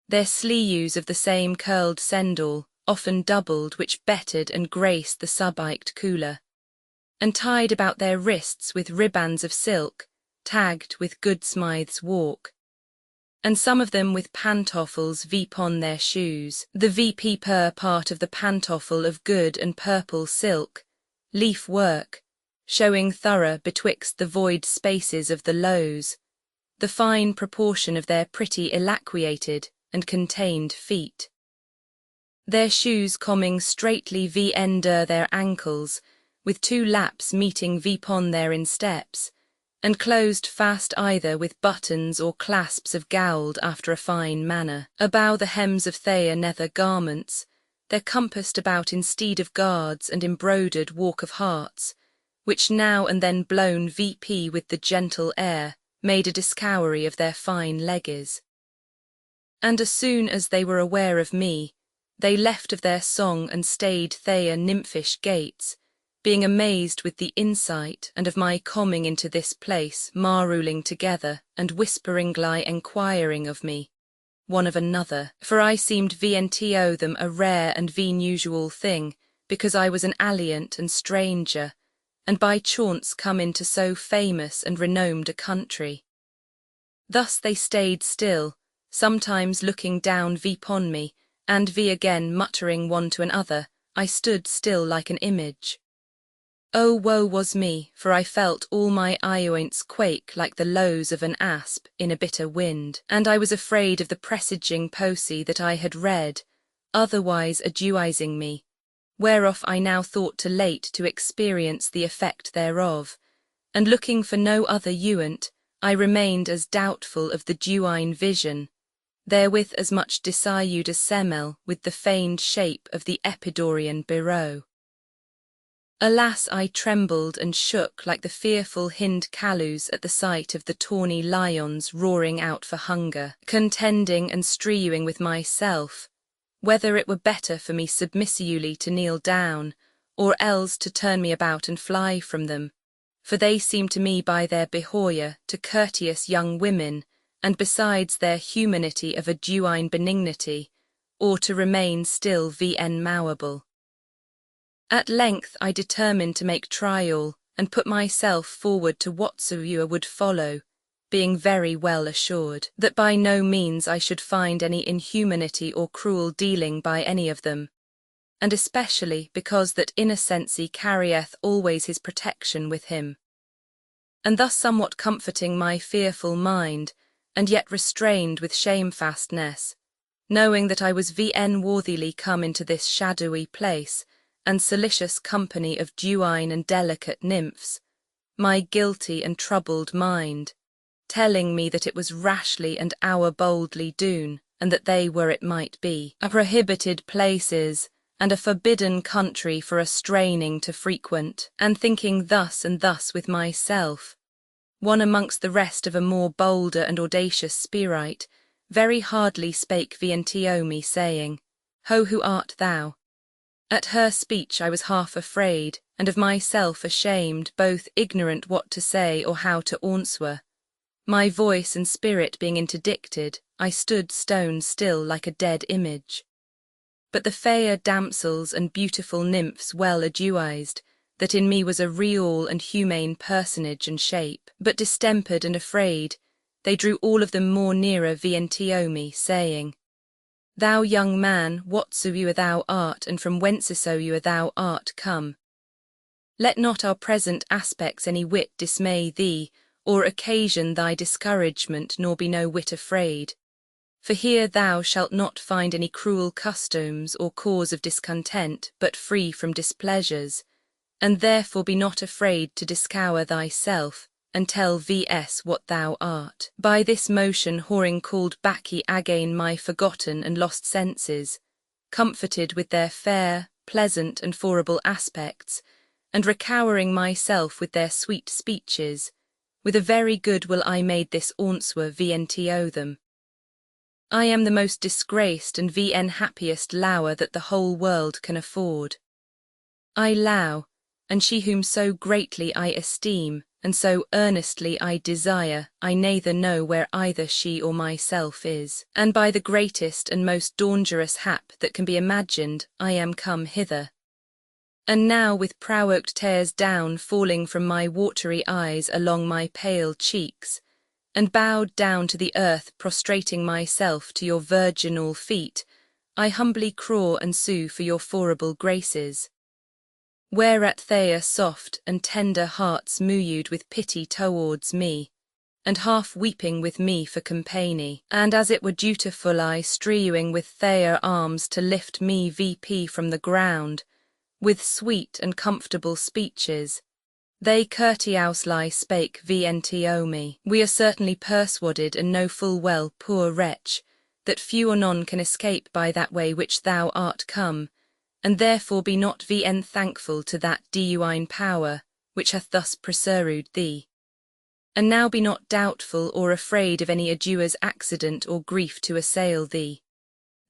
Their sleeves of the same curled sendal, often doubled, which bettered and graced the subiked cooler, and tied about their wrists with ribands of silk, tagged with good Smythe's walk, and some of them with pantoffles vipon their shoes, the VP per part of the pantoffle of good and purple silk, leaf work, showing thorough betwixt the void spaces of the lows, the fine proportion of their pretty elaquiated and contained feet. Their shoes comming straightly ender their ankles, with two laps meeting vipon their insteps, and closed fast either with buttons or clasps of gold after a fine manner. Abow the hems of their nether garments, they're compassed about instead of guards and embroidered walk of hearts, which now and then blown VP with the gentle air, made a discowery of their fine legges. And as soon as they were aware of me, they left of their song and stayed their nymphish gates, being amazed with the insight and of my coming into this place, marruling together and whisperingly enquiring of me, one of another, for I seemed vnto them a rare and unusual thing, because I was an alient and stranger, and by chance come into so famous and renowned a country. Thus they stayed still, sometimes looking down vipon me, and again muttering one to another. I stood still like an image. Oh, woe was me, for I felt all my ioints quake like the lows of an asp in a bitter wind, and I was afraid of the presaging posy that I had read, otherwise adjuising me, whereof I now thought too late to experience the effect thereof, and looking for no other euant, I remained as doubtful of the dewine vision, therewith as much desired as semel with the feigned shape of the Epidaurian bureau. Alas, I trembled and shook like the fearful hind caloos at the sight of the tawny lions roaring out for hunger, contending and strewing with myself, whether it were better for me submissively to kneel down, or else to turn me about and fly from them, for they seemed to me by their behaviour to courteous young women, and besides their humanity of a dewine benignity, or to remain still mowable. At length I determined to make trial, and put myself forward to whatsoever would follow, being very well assured that by no means I should find any inhumanity or cruel dealing by any of them, and especially because that innocency carrieth always his protection with him. And thus somewhat comforting my fearful mind, and yet restrained with shamefastness, knowing that I was worthily come into this shadowy place, and solicious company of dewine and delicate nymphs, my guilty and troubled mind, telling me that it was rashly and boldly doon, and that they were, it might be, a prohibited places, and a forbidden country for a straining to frequent, and thinking thus and thus with myself, one amongst the rest of a more bolder and audacious spirit, very hardly spake vnto me, saying, Ho, who art thou? At her speech I was half afraid, and of myself ashamed, both ignorant what to say or how to answer. My voice and spirit being interdicted, I stood stone still like a dead image. But the fair damsels and beautiful nymphs well adjuised that in me was a real and humane personage and shape, but distempered and afraid, they drew all of them more nearer Vientiome, saying, Thou young man, whatsoever thou art, and from whencesoever thou art come. Let not our present aspects any whit dismay thee, or occasion thy discouragement, nor be no whit afraid. For here thou shalt not find any cruel customs or cause of discontent, but free from displeasures, and therefore be not afraid to discover thyself, and tell vs what thou art. By this motion whoring called back again my forgotten and lost senses, comforted with their fair, pleasant, and forable aspects, and recowering myself with their sweet speeches, with a very good will I made this answer Vientio them. I am the most disgraced and vn happiest Loue that the whole world can afford. I Loue, and she whom so greatly I esteem, and so earnestly I desire, I neither know where either she or myself is. And by the greatest and most dangerous hap that can be imagined, I am come hither. And now with provoked tears down falling from my watery eyes along my pale cheeks, and bowed down to the earth prostrating myself to your virginal feet, I humbly craw and sue for your forable graces. Whereat they are soft and tender hearts moved with pity towards me, and half weeping with me for company, and as it were dutiful I strewing with their arms to lift me VP from the ground, with sweet and comfortable speeches, they courteously spake Vientiome. We are certainly persuaded and know full well, poor wretch, that few or none can escape by that way which thou art come, and therefore be not vn thankful to that divine power, which hath thus preserved thee. And now be not doubtful or afraid of any adduer's accident or grief to assail thee.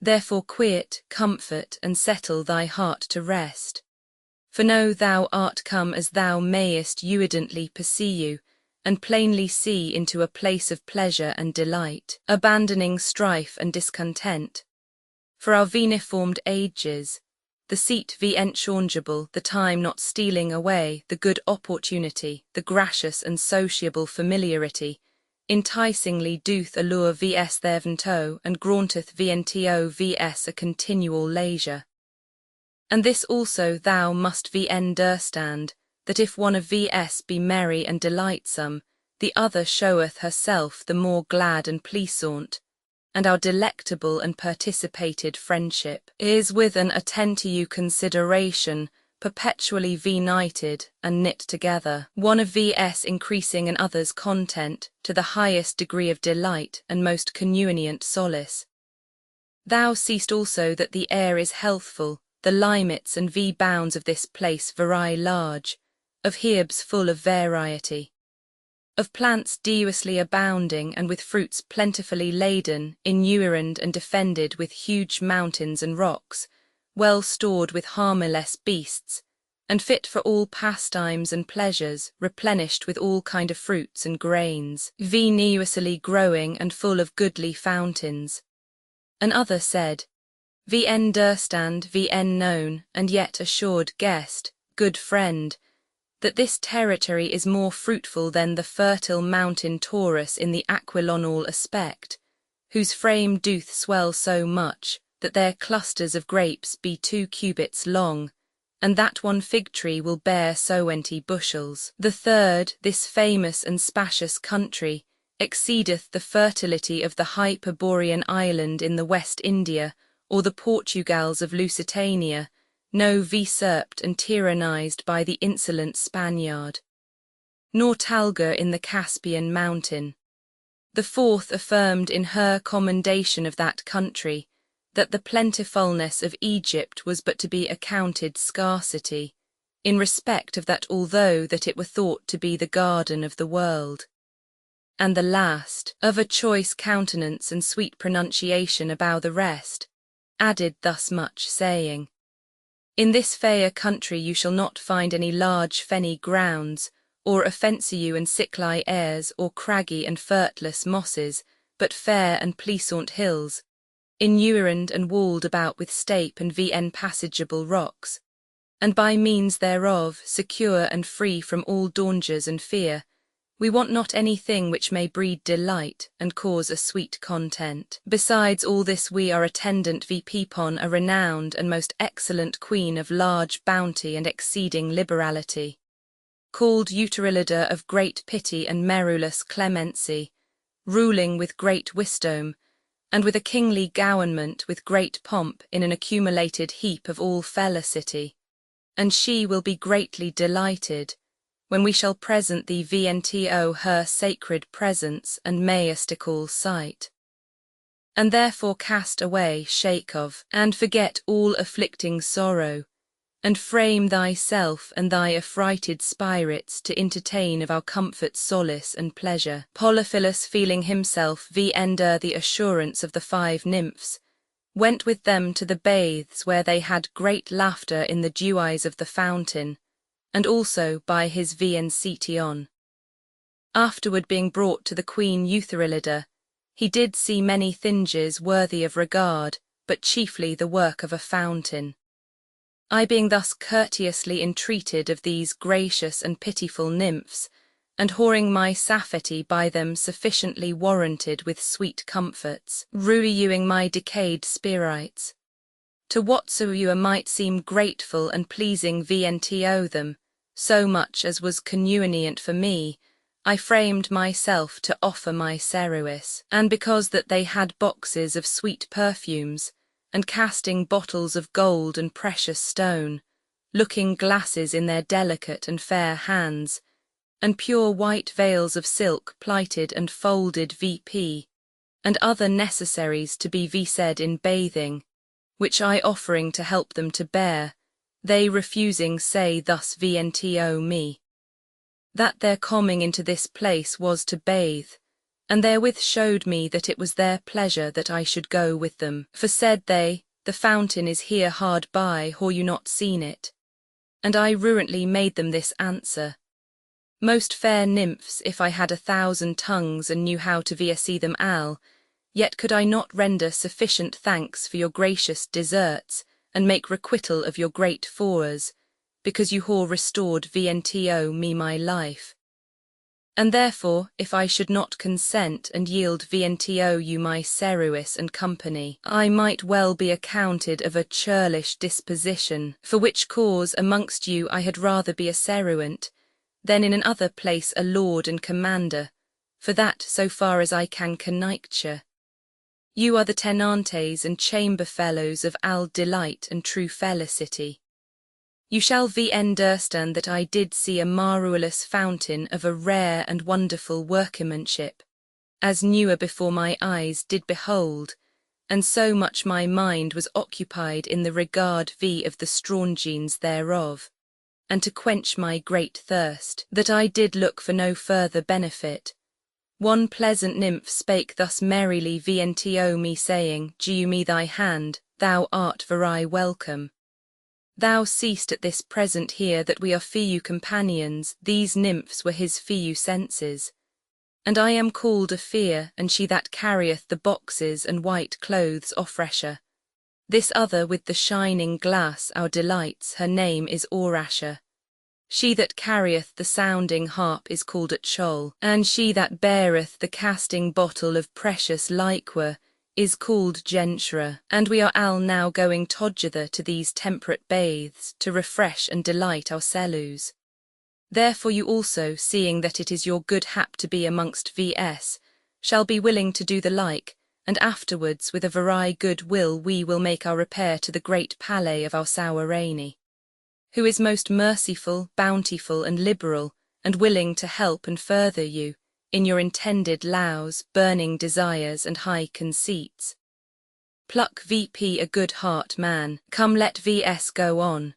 Therefore quiet, comfort, and settle thy heart to rest. For know thou art come as thou mayest evidently perceive, and plainly see into a place of pleasure and delight, abandoning strife and discontent. For our veniformed ages, the seat changeable, the time not stealing away, the good opportunity, the gracious and sociable familiarity, enticingly doth allure vs their vento, and graunteth Vientio vs a continual leisure. And this also thou must understand, that if one of vs be merry and delightsome, the other showeth herself the more glad and pleasant, and our delectable and participated friendship is with an attentive consideration perpetually united and knit together, one of vs increasing another's content to the highest degree of delight and most convenient solace. Thou seest also that the air is healthful, the limits and bounds of this place very large, of herbs full of variety, of plants dewously abounding and with fruits plentifully laden, inurend and defended with huge mountains and rocks, well stored with harmless beasts, and fit for all pastimes and pleasures, replenished with all kind of fruits and grains, vigorously growing and full of goodly fountains. Another said, Vn durstand, Vn known, and yet assured guest, good friend, that this territory is more fruitful than the fertile mountain Taurus in the aquilonal aspect, whose frame doth swell so much, that their clusters of grapes be 2 cubits long, and that one fig tree will bear 20 bushels. The third, this famous and spacious country, exceedeth the fertility of the Hyperborean island in the West India, or the Portugals of Lusitania, no usurped and tyrannized by the insolent Spaniard, nor Talga in the Caspian mountain. The fourth affirmed in her commendation of that country, that the plentifulness of Egypt was but to be accounted scarcity, in respect of that although that it were thought to be the garden of the world. And the last, of a choice countenance and sweet pronunciation about the rest, added thus much, saying, In this fair country you shall not find any large fenny grounds, or offensive and sickly airs, or craggy and fertless mosses, but fair and pleasant hills, inurend and walled about with steep and vn passageable rocks, and by means thereof secure and free from all dangers and fear, We want not anything which may breed delight and cause a sweet content. Besides all this, we are attendant upon a renowned and most excellent queen of large bounty and exceeding liberality, called Uterilida, of great pity and merulous clemency, ruling with great wisdom, and with a kingly government with great pomp in an accumulated heap of all felicity. And she will be greatly delighted when we shall present thee vnto her sacred presence and majestical sight. And therefore cast away, shake of, and forget all afflicting sorrow, and frame thyself and thy affrighted spirits to entertain of our comfort, solace, and pleasure. Polyphilus, feeling himself under the assurance of the 5 nymphs, went with them to the baths, where they had great laughter in the dew eyes of the fountain, and also by his Vincition. Afterward, being brought to the Queen Uterilida, he did see many things worthy of regard, but chiefly the work of a fountain. I being thus courteously entreated of these gracious and pitiful nymphs, and whoring my safety by them sufficiently warranted with sweet comforts, ruining my decayed spirits, to whatsoever might seem grateful and pleasing vnto them, so much as was convenient for me, I framed myself to offer my service, and because that they had boxes of sweet perfumes, and casting bottles of gold and precious stone, looking glasses in their delicate and fair hands, and pure white veils of silk plighted and folded and other necessaries to be said in bathing, which I offering to help them to bear, they refusing say thus vnto me, that their coming into this place was to bathe, and therewith showed me that it was their pleasure that I should go with them. For said they, the fountain is here hard by, have you not seen it? And I ruantly made them this answer: Most fair nymphs, if I had 1,000 tongues and knew how to see them all, yet could I not render sufficient thanks for your gracious deserts, and make requital of your great favours, because you have restored vnto me my life. And therefore, if I should not consent and yield vnto you my service and company, I might well be accounted of a churlish disposition, for which cause amongst you I had rather be a servant, than in another place a lord and commander, for that, so far as I can conjecture, you are the tenantes and chamber fellows of all delight and true felicity. You shall understand that I did see a marvellous fountain of a rare and wonderful workmanship, as newer before my eyes did behold, and so much my mind was occupied in the regard of the strongines thereof, and to quench my great thirst, that I did look for no further benefit. One pleasant nymph spake thus merrily vnto me, saying, Give me thy hand, thou art very welcome. Thou seest at this present here that we are few companions. These nymphs were his few senses, and I am called a fear, and she that carrieth the boxes and white clothes offresher. This other with the shining glass our delights, her name is Orasher. She that carrieth the sounding harp is called at Chol, and she that beareth the casting bottle of precious liquor is called Gentra. And we are all now going together to these temperate baths to refresh and delight ourselves. Therefore you also, seeing that it is your good hap to be amongst vs, shall be willing to do the like, and afterwards with a very good will we will make our repair to the great palais of our Sowerani, who is most merciful, bountiful, and liberal, and willing to help and further you in your intended lows, burning desires, and high conceits. Pluck a good heart, man, come let vs go on.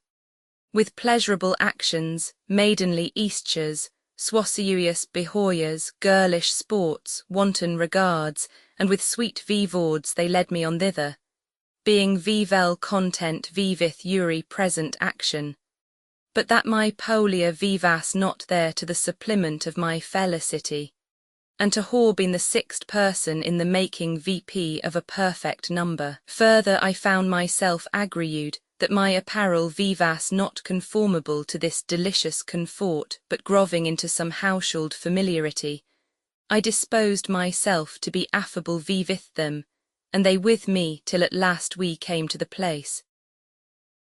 With pleasurable actions, maidenly eastures, swascious behoyers, girlish sports, wanton regards, and with sweet vivauds they led me on thither, being vel content vivith uri present action. But that my polia vivas not there to the supplement of my felicity, and to have been the 6th person in the making of a perfect number. Further I found myself agreed that my apparel vivas not conformable to this delicious comfort, but groving into some household familiarity, I disposed myself to be affable vivith them, and they with me till at last we came to the place.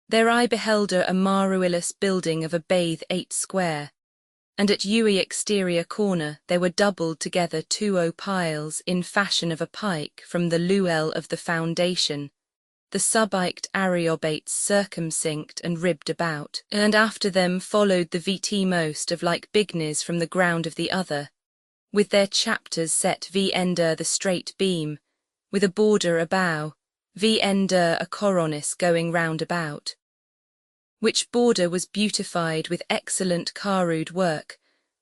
There I beheld a maruillous building of a bathe 8 square, and at Loue exterior corner there were doubled together 2 piles in fashion of a pike from the luelle of the foundation, the subiked ariobates circumcinct and ribbed about, and after them followed the VT most of like bigness from the ground of the other, with their chapters set v ender the straight beam, with a border abow, v ender a coronis going round about, which border was beautified with excellent carved work,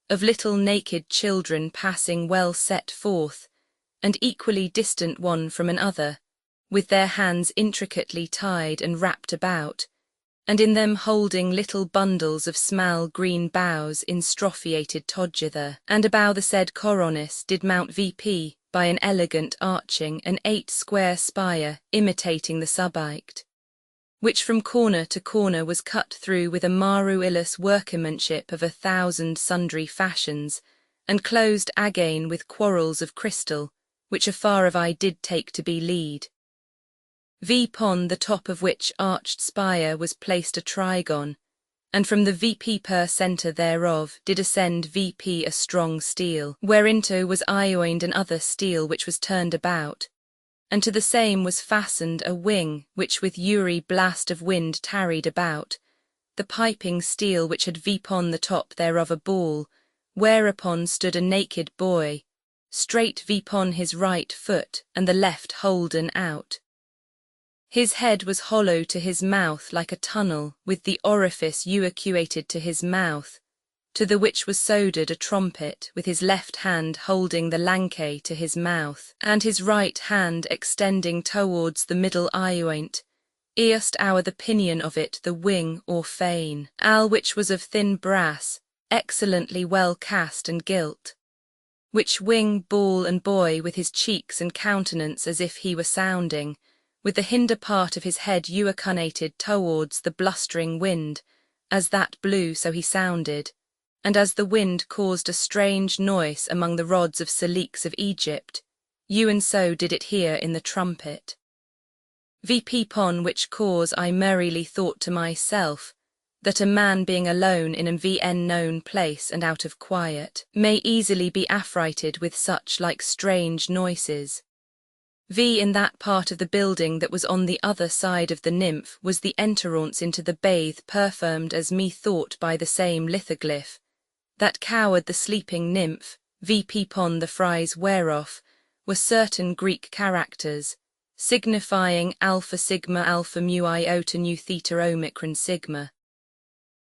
of little naked children passing well set forth, and equally distant one from another, with their hands intricately tied and wrapped about, and in them holding little bundles of small green boughs in strophiated together, and about the said coronis did mount VP by an elegant arching an 8 square spire imitating the subiked, which from corner to corner was cut through with a maruillous workmanship of 1,000 sundry fashions, and closed again with quarrels of crystal, which afar of I did take to be lead. Vpon the top of which arched spire was placed a trigon, and from the VP per centre thereof did ascend VP a strong steel, whereinto was ioined an other steel which was turned about, and to the same was fastened a wing which with Uri blast of wind tarried about, the piping steel which had vpon the top thereof a ball, whereupon stood a naked boy, straight vpon his right foot and the left holden out. His head was hollow to his mouth like a tunnel, with the orifice euacuated to his mouth, to the which was soldered a trumpet, with his left hand holding the lancet to his mouth, and his right hand extending towards the middle ioint, earst our the pinion of it the wing or fane, al which was of thin brass, excellently well cast and gilt, which wing ball and boy with his cheeks and countenance as if he were sounding, with the hinder part of his head euacunated towards the blustering wind, as that blew so he sounded, and as the wind caused a strange noise among the rods of Seleucs of Egypt, and so did it hear in the trumpet. Vpon which cause I merrily thought to myself, that a man being alone in a vn known place and out of quiet, may easily be affrighted with such like strange noises. In that part of the building that was on the other side of the nymph was the entrance into the bathe performed as methought by the same lithoglyph, that coward the sleeping nymph, vpon the fries whereof, were certain Greek characters, signifying alpha sigma alpha mu iota nu theta omicron sigma.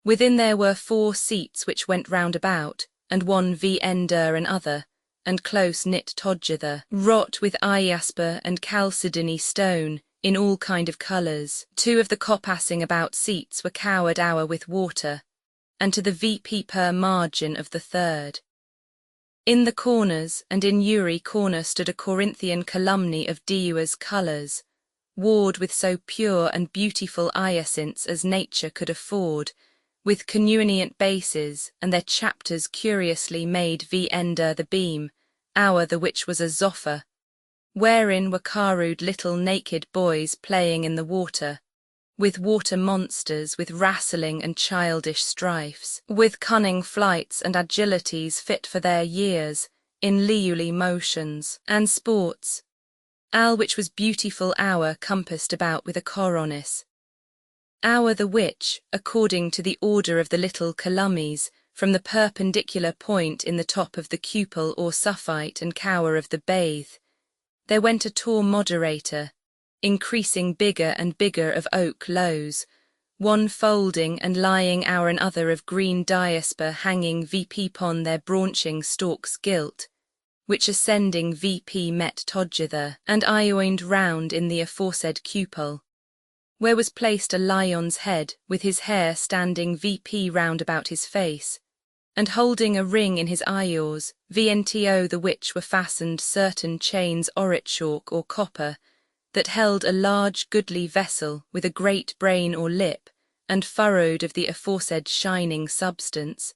Within there were 4 seats which went round about, and one ender another, and close-knit together, wrought with iasper and chalcedony stone, in all kind of colours. 2 of the copassing about seats were cowered o'er with water, and to the VP per margin of the 3rd. In the corners and in Uri corner stood a Corinthian columny of Diua's colours, ward with so pure and beautiful hyacinths as nature could afford, with conunient bases, and their chapters curiously made ender the beam, our the which was a zopher, wherein were carved little naked boys playing in the water, with water monsters, with wrastling and childish strifes, with cunning flights and agilities fit for their years, in liuli motions and sports, al which was beautiful hour compassed about with a coronis. Hour the which, according to the order of the little calumnies, from the perpendicular point in the top of the cupel or suffite and cower of the bathe, there went a tall moderator, increasing bigger and bigger of oak lows, one folding and lying our and other of green diasper hanging vpon their branching stalks gilt, which ascending VP met together, and ioined round in the aforesaid cupel, where was placed a lion's head, with his hair standing VP round about his face, and holding a ring in his eyeors, vnto the which were fastened certain chains orit chalk or copper, that held a large goodly vessel with a great brain or lip, and furrowed of the aforesaid shining substance,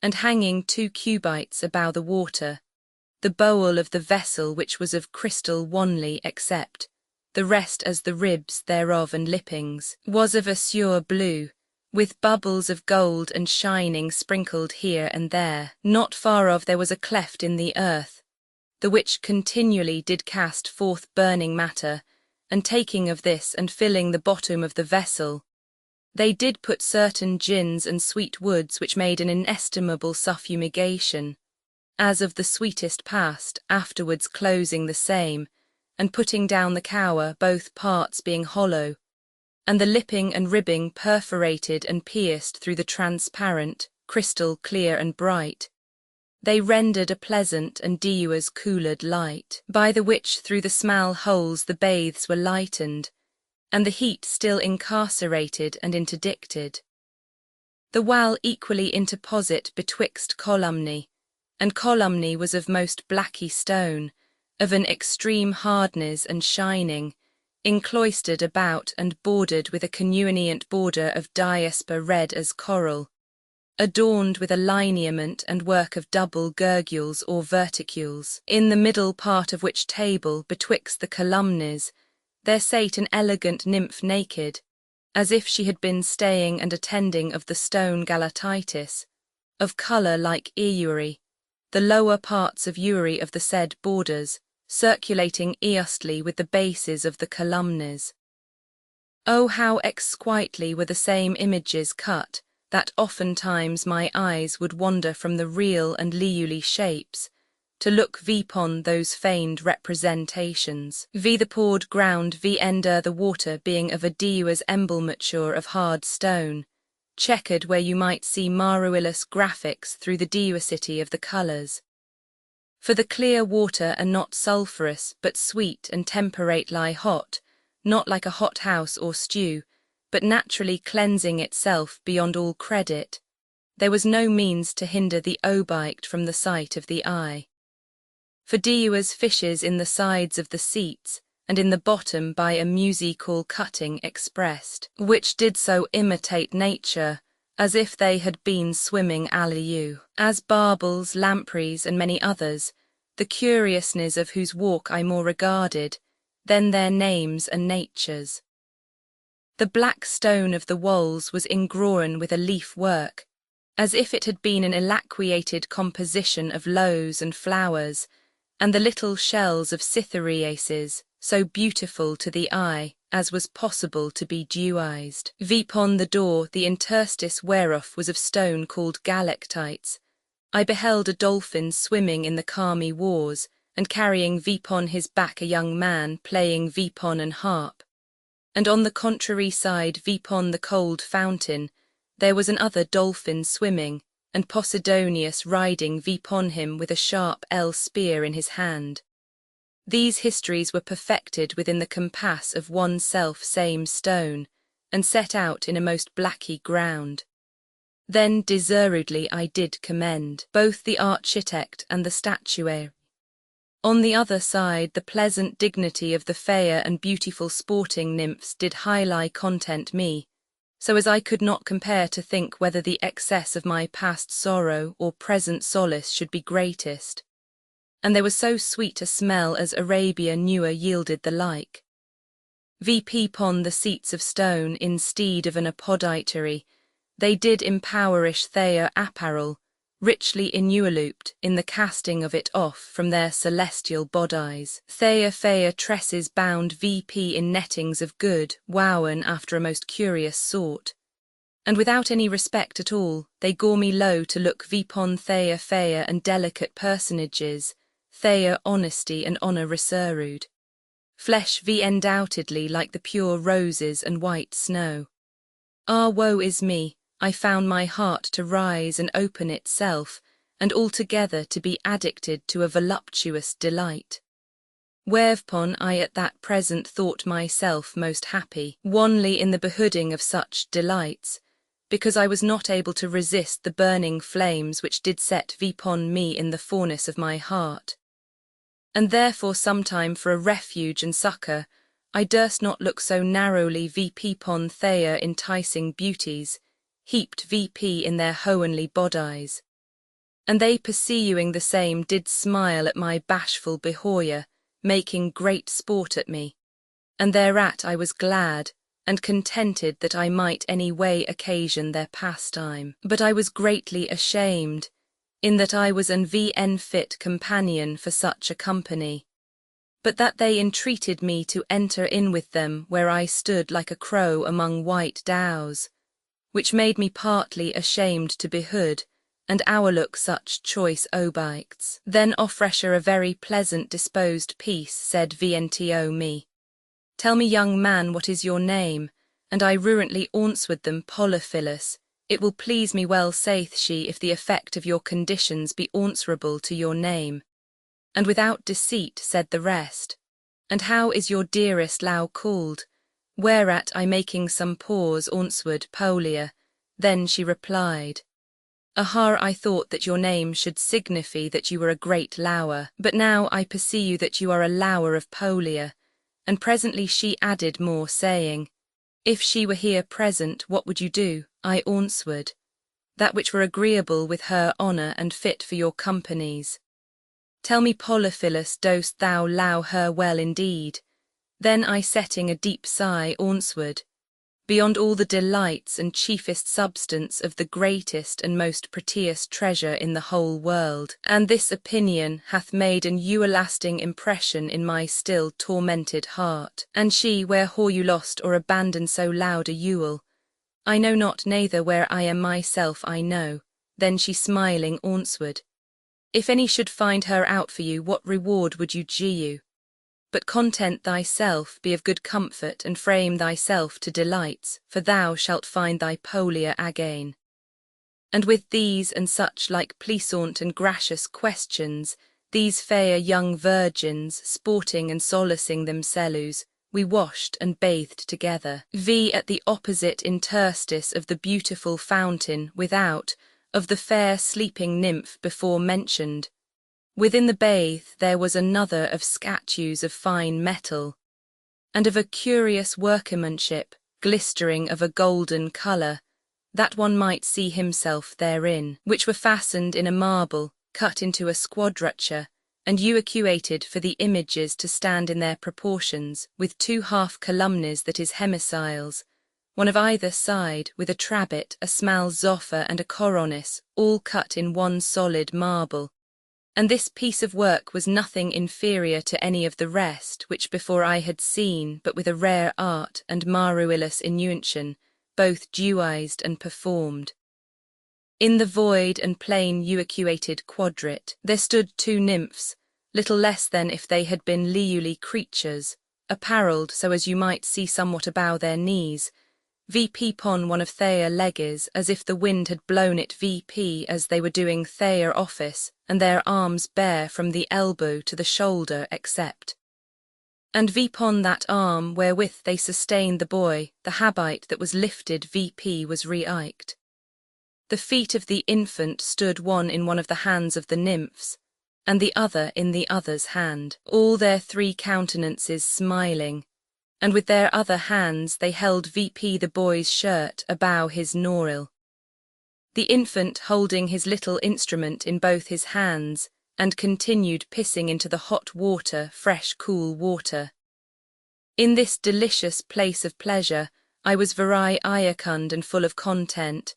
and hanging 2 cubites about the water, the bowl of the vessel which was of crystal wanly except, the rest as the ribs thereof and lippings, was of azure blue, with bubbles of gold and shining sprinkled here and there. Not far off there was a cleft in the earth, the which continually did cast forth burning matter, and taking of this and filling the bottom of the vessel, they did put certain gins and sweet woods which made an inestimable suffumigation, as of the sweetest past, afterwards closing the same, and putting down the cower, both parts being hollow, and the lipping and ribbing perforated and pierced through the transparent, crystal clear and bright. They rendered a pleasant and dewars cooled light, by the which through the small holes the bathes were lightened, and the heat still incarcerated and interdicted. The wall equally interposit betwixt columnae, and columnae was of most blacky stone, of an extreme hardness and shining, encloistered about and bordered with a connuenient border of diasper red as coral, adorned with a lineament and work of double gurgules or verticules, in the middle part of which table betwixt the columnas there sate an elegant nymph naked, as if she had been staying and attending of the stone galatitis, of colour like euri, the lower parts of euri of the said borders, circulating eastly with the bases of the columnas. Oh, how exquisitely were the same images cut, that oftentimes my eyes would wander from the real and liuli shapes, to look vipon those feigned representations, the poured ground ender the water being of a dewars emblemeture of hard stone, checkered where you might see maruillus graphics through the dewacity of the colours. For the clear water are not sulphurous, but sweet and temperate lie hot, not like a hot house or stew, but naturally cleansing itself beyond all credit. There was no means to hinder the object from the sight of the eye. For dewars fishes in the sides of the seats, and in the bottom by a musical cutting expressed, which did so imitate nature, as if they had been swimming alieu, as barbels, lampreys, and many others, the curiousness of whose walk I more regarded than their names and natures. The black stone of the walls was ingrown with a leaf work, as if it had been an elaquated composition of lows and flowers, and the little shells of cythereaces, so beautiful to the eye, as was possible to be dewized. Vipon the door, the interstice whereof was of stone called galactites, I beheld a dolphin swimming in the calmy wars, and carrying vipon his back a young man playing vipon and harp. And on the contrary side vipon the cold fountain, there was another dolphin swimming, and Posidonius riding vipon him with a sharp spear in his hand. These histories were perfected within the compass of one self same stone, and set out in a most blacky ground. Then deservedly I did commend both the architect and the statuary. On the other side the pleasant dignity of the fair and beautiful sporting nymphs did highly content me, so as I could not compare to think whether the excess of my past sorrow or present solace should be greatest. And there was so sweet a smell as Arabia newer yielded the like. VP pon the seats of stone instead of an apoditery, they did empowerish their apparel, richly innualooped in the casting of it off from their celestial bodies. Their fair tresses bound VP in nettings of good, wowen after a most curious sort. And without any respect at all, they gore me low to look vipon their fair and delicate personages, their honesty and honour reserved. Flesh undoubtedly like the pure roses and white snow. Ah, woe is me, I found my heart to rise and open itself, and altogether to be addicted to a voluptuous delight. Wherefore I at that present thought myself most happy, wanly in the behooding of such delights, because I was not able to resist the burning flames which did set vipon me in the furnace of my heart. And therefore sometime for a refuge and succour, I durst not look so narrowly VP pon Thea enticing beauties, heaped VP in their hoenly bodies. And they pursuing the same did smile at my bashful behoyer, making great sport at me. And thereat I was glad, and contented that I might any way occasion their pastime. But I was greatly ashamed, in that I was an VN fit companion for such a company. But that they entreated me to enter in with them where I stood like a crow among white dows, which made me partly ashamed to behood, and look such choice objects. Then offresher a very pleasant disposed piece said VNTO me. Tell me, young man, what is your name? And I ruantly answered them Polyphilus. It will please me well, saith she, if the effect of your conditions be answerable to your name. And without deceit said the rest. And how is your dearest Loue called? Whereat I making some pause answered Polia. Then she replied, Aha, I thought that your name should signify that you were a great Loue, but now I perceive that you are a Loue of Polia. And presently she added more, saying, If she were here present, what would you do? I answered, That which were agreeable with her honour and fit for your companies. Tell me, Polyphilus, dost thou Loue her well indeed? Then I, setting a deep sigh, answered, Beyond all the delights and chiefest substance of the greatest and most prettiest treasure in the whole world, and this opinion hath made an everlasting impression in my still tormented heart. And she, wherefore you lost or abandoned so loud a Ewell, I know not, neither where I am myself I know. Then she smiling answered, If any should find her out for you, what reward would you gie you? But content thyself, be of good comfort, and frame thyself to delights, for thou shalt find thy Polia again. And with these and such like pleasant and gracious questions, these fair young virgins, sporting and solacing themselves, we washed and bathed together, at the opposite interstice of the beautiful fountain without, of the fair sleeping nymph before mentioned. Within the bath there was another of statues of fine metal, and of a curious workmanship, glistering of a golden colour, that one might see himself therein, which were fastened in a marble, cut into a quadrature, and equated for the images to stand in their proportions, with 2 half columnas that is hemicyles, one of either side, with a trabit, a small zophyr, and a coronis, all cut in one solid marble. And this piece of work was nothing inferior to any of the rest which before I had seen, but with a rare art and marvelous invention, both devised and performed. In the void and plain equated quadrate there stood 2 nymphs, little less than if they had been leally creatures, apparelled so as you might see somewhat abow their knees, VP pon one of their leges, as if the wind had blown it VP as they were doing their office, and their arms bare from the elbow to the shoulder except. And VPon that arm wherewith they sustained the boy, the habit that was lifted VP was reiked. The feet of the infant stood one in one of the hands of the nymphs, and the other in the other's hand, all their 3 countenances smiling, and with their other hands they held VP the boy's shirt abow his noril. The infant holding his little instrument in both his hands, and continued pissing into the hot water, fresh cool water. In this delicious place of pleasure I was very iacund and full of content,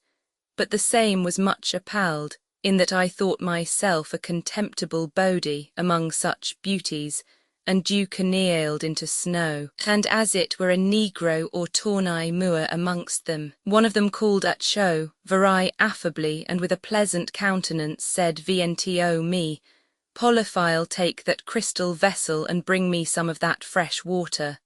but the same was much appalled, in that I thought myself a contemptible body among such beauties, and dew congealed into snow, and as it were a negro or tawny moor amongst them. One of them called at show, very affably and with a pleasant countenance said VNTO me, Polyphile, take that crystal vessel and bring me some of that fresh water.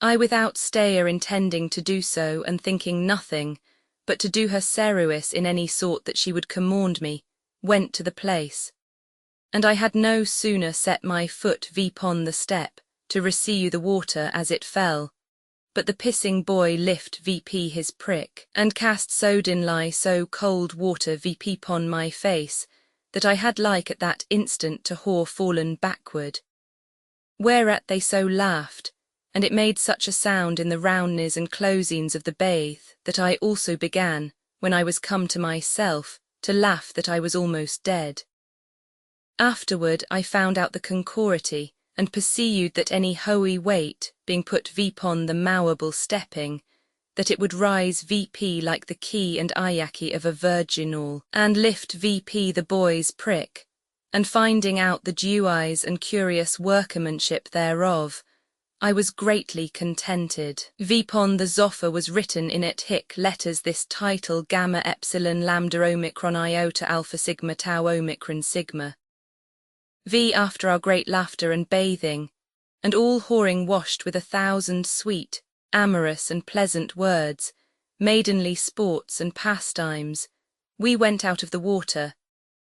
I without stayer intending to do so and thinking nothing, but to do her service in any sort that she would command me, went to the place. And I had no sooner set my foot upon the step, to receive the water as it fell, but the pissing boy lift VP his prick, and cast sodinly so cold water VP pon my face, that I had like at that instant to haw fallen backward. Whereat they so laughed, and it made such a sound in the roundness and closings of the bathe that I also began, when I was come to myself, to laugh that I was almost dead. Afterward I found out the concurrity, and perceived that any hoey weight, being put vpon the mowable stepping, that it would rise vp like the key and ayaki of a virginal, and lift vp the boy's prick, and finding out the dew-eyes and curious workmanship thereof, I was greatly contented. Vpon the Zopha was written in it hic letters this title gamma epsilon lambda omicron iota alpha sigma tau omicron sigma. V after our great laughter and bathing, and all whoring washed with 1,000 sweet, amorous and pleasant words, maidenly sports and pastimes, we went out of the water,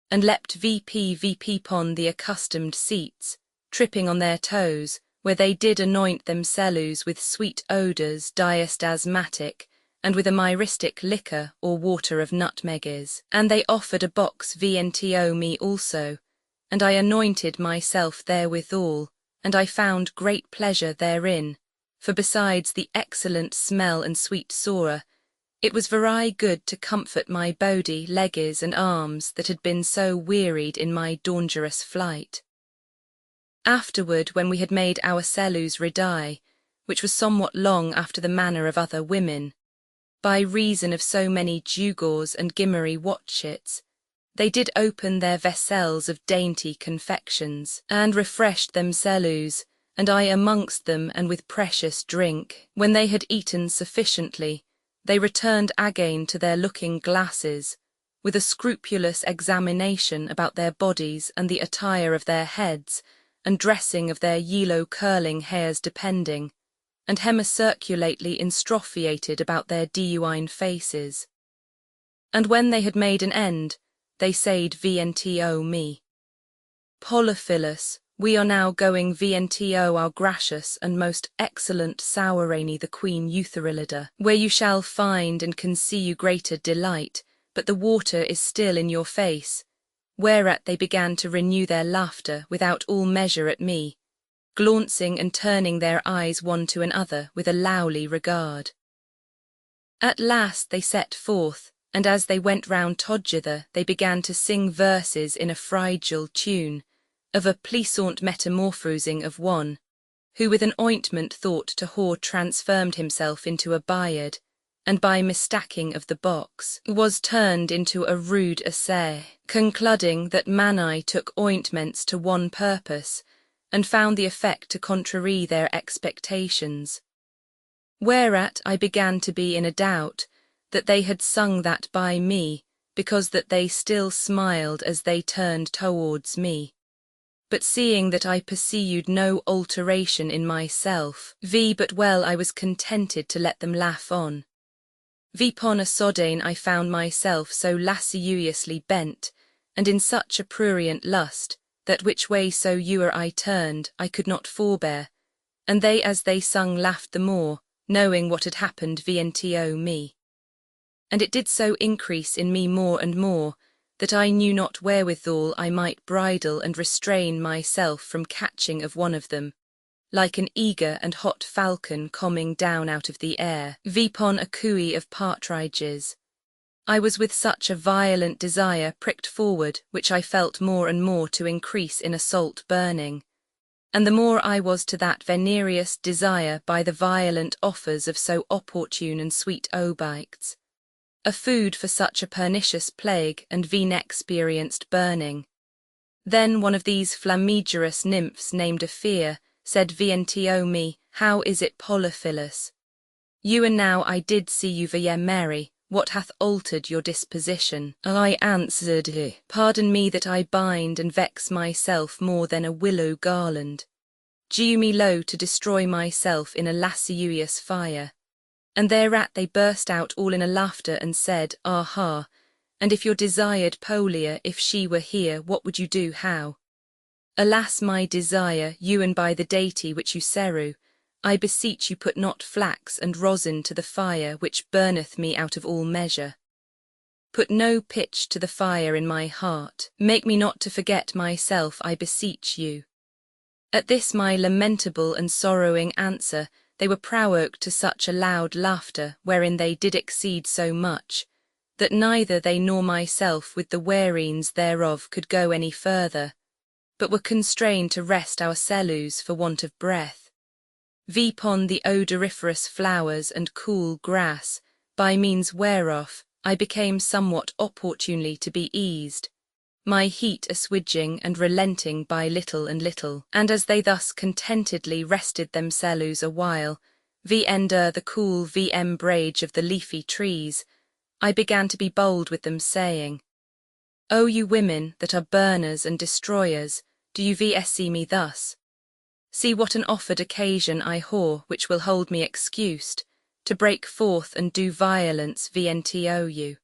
and leapt vp pon the accustomed seats, tripping on their toes, where they did anoint themselves with sweet odours diastasmatic, and with a myristic liquor or water of nutmegs. And they offered a box vnto me also, and I anointed myself therewithal, and I found great pleasure therein, for besides the excellent smell and sweet sora, it was very good to comfort my body, legs, and arms that had been so wearied in my dangerous flight. Afterward, when we had made ourselves ready, which was somewhat long after the manner of other women, by reason of so many gewgaws and gimmery watchits, they did open their vessels of dainty confections, and refreshed themselves, and I amongst them, and with precious drink. When they had eaten sufficiently, they returned again to their looking glasses, with a scrupulous examination about their bodies and the attire of their heads, and dressing of their yellow curling hairs depending, and hemicirculately instrophiated about their dewine faces. And when they had made an end, they said vnto me, Polyphilus, we are now going vnto our gracious and most excellent Sowerani the Queen Euthyrilida, where you shall find and can see you greater delight, but the water is still in your face. Whereat they began to renew their laughter without all measure at me, glauncing and turning their eyes one to another with a lowly regard. At last they set forth, and as they went round together they began to sing verses in a frigil tune, of a pleasant metamorphosing of one, who with an ointment thought to whore transformed himself into a bayard, and by mistacking of the box, was turned into a rude assay, concluding that Mani took ointments to one purpose, and found the effect to contrary their expectations. Whereat I began to be in a doubt, that they had sung that by me, because that they still smiled as they turned towards me. But seeing that I perceived no alteration in myself, but well I was contented to let them laugh on. Vpon a sodane I found myself so lasciviously bent, and in such a prurient lust, that which way soever I turned, I could not forbear, and they as they sung laughed the more, knowing what had happened vnto me. And it did so increase in me more and more, that I knew not wherewithal I might bridle and restrain myself from catching of one of them, like an eager and hot falcon coming down out of the air, vpon a cooey of partridges. I was with such a violent desire pricked forward, which I felt more and more to increase in a salt burning, and the more I was to that venereous desire by the violent offers of so opportune and sweet obites, a food for such a pernicious plague and inexperienced burning. Then one of these flamigerous nymphs named a fear, said vnto me, how is it Polyphilus? You and now I did see you very merry, what hath altered your disposition? I answered, pardon me that I bind and vex myself more than a willow garland. Due me low to destroy myself in a lascivious fire. And thereat they burst out all in a laughter and said, aha, and if your desired Polia, if she were here, what would you do, how? Alas, my desire, you and by the deity which you seru, I beseech you put not flax and rosin to the fire which burneth me out of all measure. Put no pitch to the fire in my heart, make me not to forget myself, I beseech you. At this my lamentable and sorrowing answer, they were prowoked to such a loud laughter, wherein they did exceed so much, that neither they nor myself with the weareens thereof could go any further, but were constrained to rest our cellus for want of breath. Vipon the odoriferous flowers and cool grass, by means whereof I became somewhat opportunely to be eased, my heat assuaging and relenting by little and little, and as they thus contentedly rested themselves a while, under the cool embrage of the leafy trees, I began to be bold with them, saying, O you women that are burners and destroyers, do you see me thus? See what an offered occasion I whore, which will hold me excused, to break forth and do violence vnto you.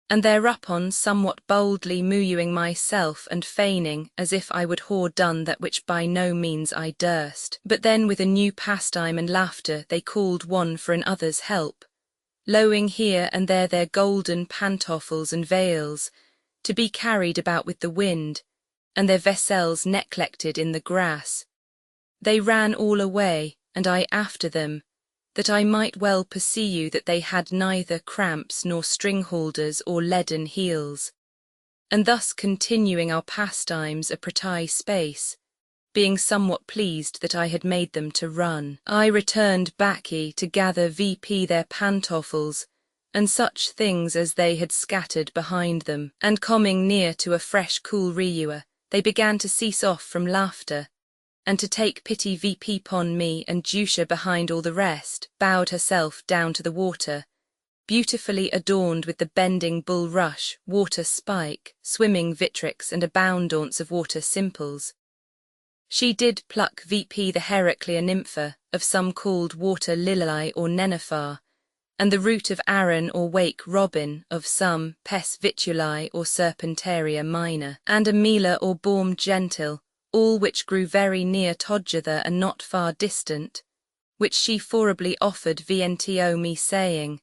And thereupon somewhat boldly muying myself and feigning as if I would whore done that which by no means I durst. But then with a new pastime and laughter they called one for another's help, lowing here and there their golden pantoffles and veils, to be carried about with the wind, and their vessels necklected in the grass. They ran all away, and I after them, that I might well pursue that they had neither cramps nor string-holders or leaden heels. And thus continuing our pastimes a pretty space, being somewhat pleased that I had made them to run, I returned baccy to gather their pantoffles, and such things as they had scattered behind them, and coming near to a fresh cool riua, they began to cease off from laughter, and to take pity pon me, and Jusha behind all the rest, bowed herself down to the water, beautifully adorned with the bending bulrush, water spike, swimming vitrix and aboundance of water simples. She did pluck the Heraclea nympha, of some called water lily or nenuphar, and the root of Aran or wake robin, of some pes vituli or serpentaria minor, and a mela or baum gentil, all which grew very near together and not far distant, which she forably offered vnto me, saying,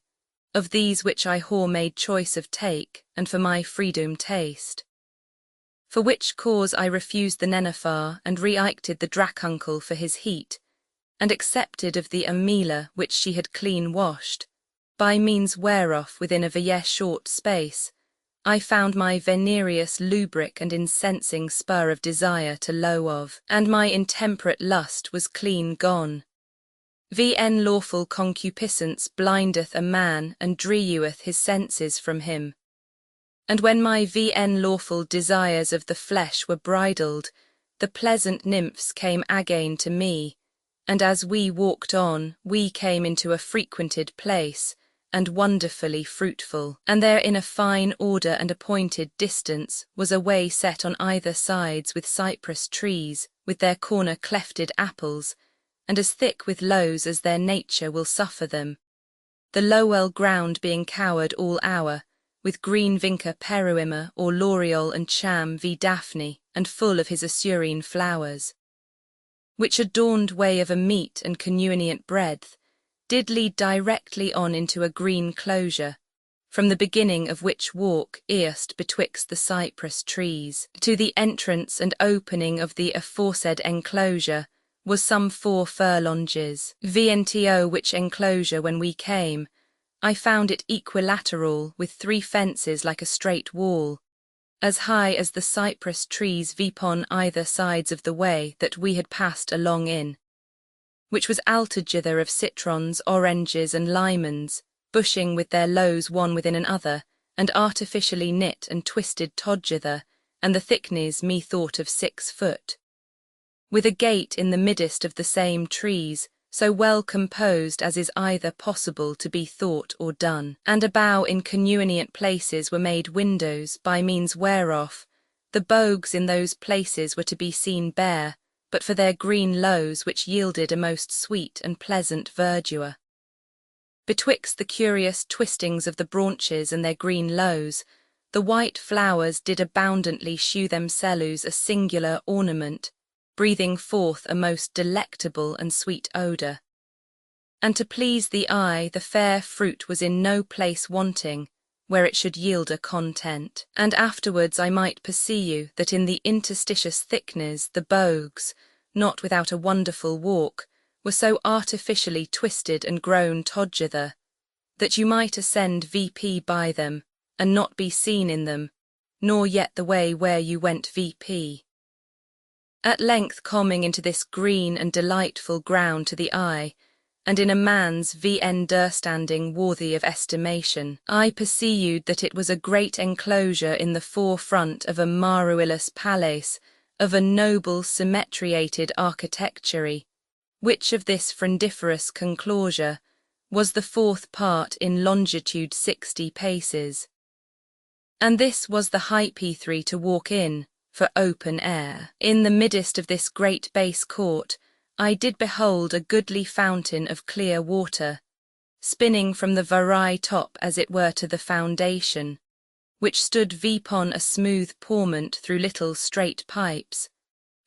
Of these which I whore made choice of take, and for my freedom taste. For which cause I refused the nenuphar, and reicted the dracuncle for his heat, and accepted of the amela which she had clean washed, by means whereof within a very short space, I found my venereous lubric and incensing spur of desire to low of, and my intemperate lust was clean gone. Vn lawful concupiscence blindeth a man and dreweth his senses from him. And when my vn lawful desires of the flesh were bridled, the pleasant nymphs came again to me, and as we walked on, we came into a frequented place, and wonderfully fruitful, and there in a fine order and appointed distance was a way set on either sides with cypress trees, with their corner clefted apples, and as thick with lows as their nature will suffer them, the lowell ground being cowered all hour, with green vinca peruima or laurel and cham v daphne, and full of his assurine flowers, which adorned way of a meet and convenient breadth, did lead directly on into a green closure, from the beginning of which walk erst betwixt the cypress trees, to the entrance and opening of the aforesaid enclosure, was some 4 furlonges. Vnto which enclosure when we came, I found it equilateral with 3 fences like a straight wall, as high as the cypress trees vpon either sides of the way that we had passed along in, which was altogether of citrons, oranges, and limons, bushing with their lows one within another, and artificially knit and twisted together, and the thickness methought of 6 foot. With a gate in the middest of the same trees, so well composed as is either possible to be thought or done, and about in convenient places were made windows, by means whereof the bogues in those places were to be seen bare, but for their green lows which yielded a most sweet and pleasant verdure. Betwixt the curious twistings of the branches and their green lows, the white flowers did abundantly shew themselves a singular ornament, breathing forth a most delectable and sweet odour. And to please the eye the fair fruit was in no place wanting, where it should yield a content. And afterwards I might pursue that in the interstitious thickness the bogues, not without a wonderful walk, were so artificially twisted and grown together, that you might ascend VP by them, and not be seen in them, nor yet the way where you went VP. At length coming into this green and delightful ground to the eye, and in a man's understanding worthy of estimation, I perceived that it was a great enclosure in the forefront of a marvellous palace of a noble symmetriated architecture, which of this frondiferous conclosure was the fourth part in longitude 60 paces. And this was the hypaethry to walk in, for open air. In the midst of this great base court, I did behold a goodly fountain of clear water, spinning from the very top as it were to the foundation, which stood vpon a smooth pourment through little straight pipes,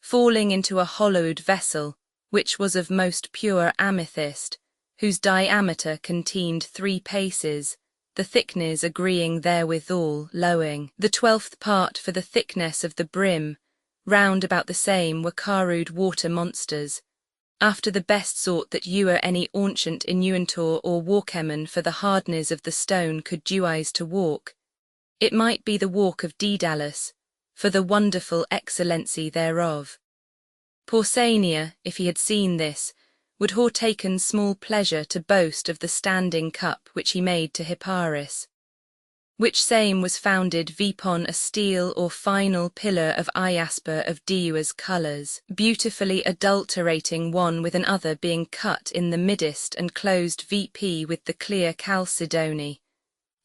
falling into a hollowed vessel, which was of most pure amethyst, whose diameter contained 3 paces, the thickness agreeing therewithal, Loue. The 12th part for the thickness of the brim, round about the same were carved water monsters, after the best sort that ewer any ancient inuentor or walkeman for the hardness of the stone could duise to walk. It might be the walk of Daedalus, for the wonderful excellency thereof. Pausania, if he had seen this, would have taken small pleasure to boast of the standing cup which he made to Hipparis, which same was founded vpon a steel or final pillar of iasper of Deua's colours, beautifully adulterating one with another, being cut in the midst and closed VP with the clear chalcedony,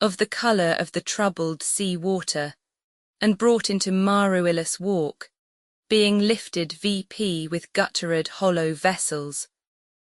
of the colour of the troubled sea water, and brought into marvellous walk, being lifted VP with guttered hollow vessels,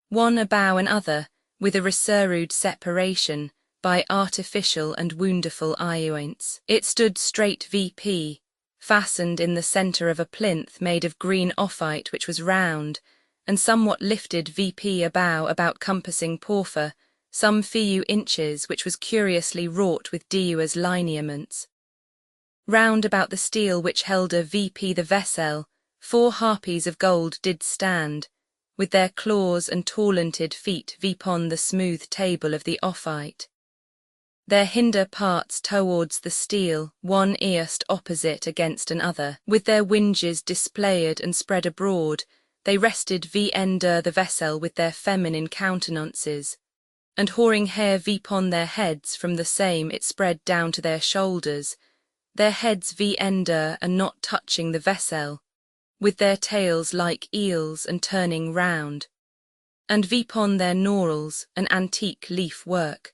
one about another, with a reserved separation, by artificial and woundful ioints. It stood straight VP, fastened in the centre of a plinth made of green ophite which was round, and somewhat lifted VP about compassing porphyr, some few inches, which was curiously wrought with Deua's lineaments. Round about the steel which held a VP the vessel, 4 harpies of gold did stand, with their claws and torlented feet vpon the smooth table of the ophite. Their hinder parts towards the steel, one earst opposite against another, with their winges displayed and spread abroad, they rested under the vessel with their feminine countenances, and whoring hair vpon their heads from the same it spread down to their shoulders, their heads under and not touching the vessel, with their tails like eels and turning round, and vpon their knorrels an antique leaf work.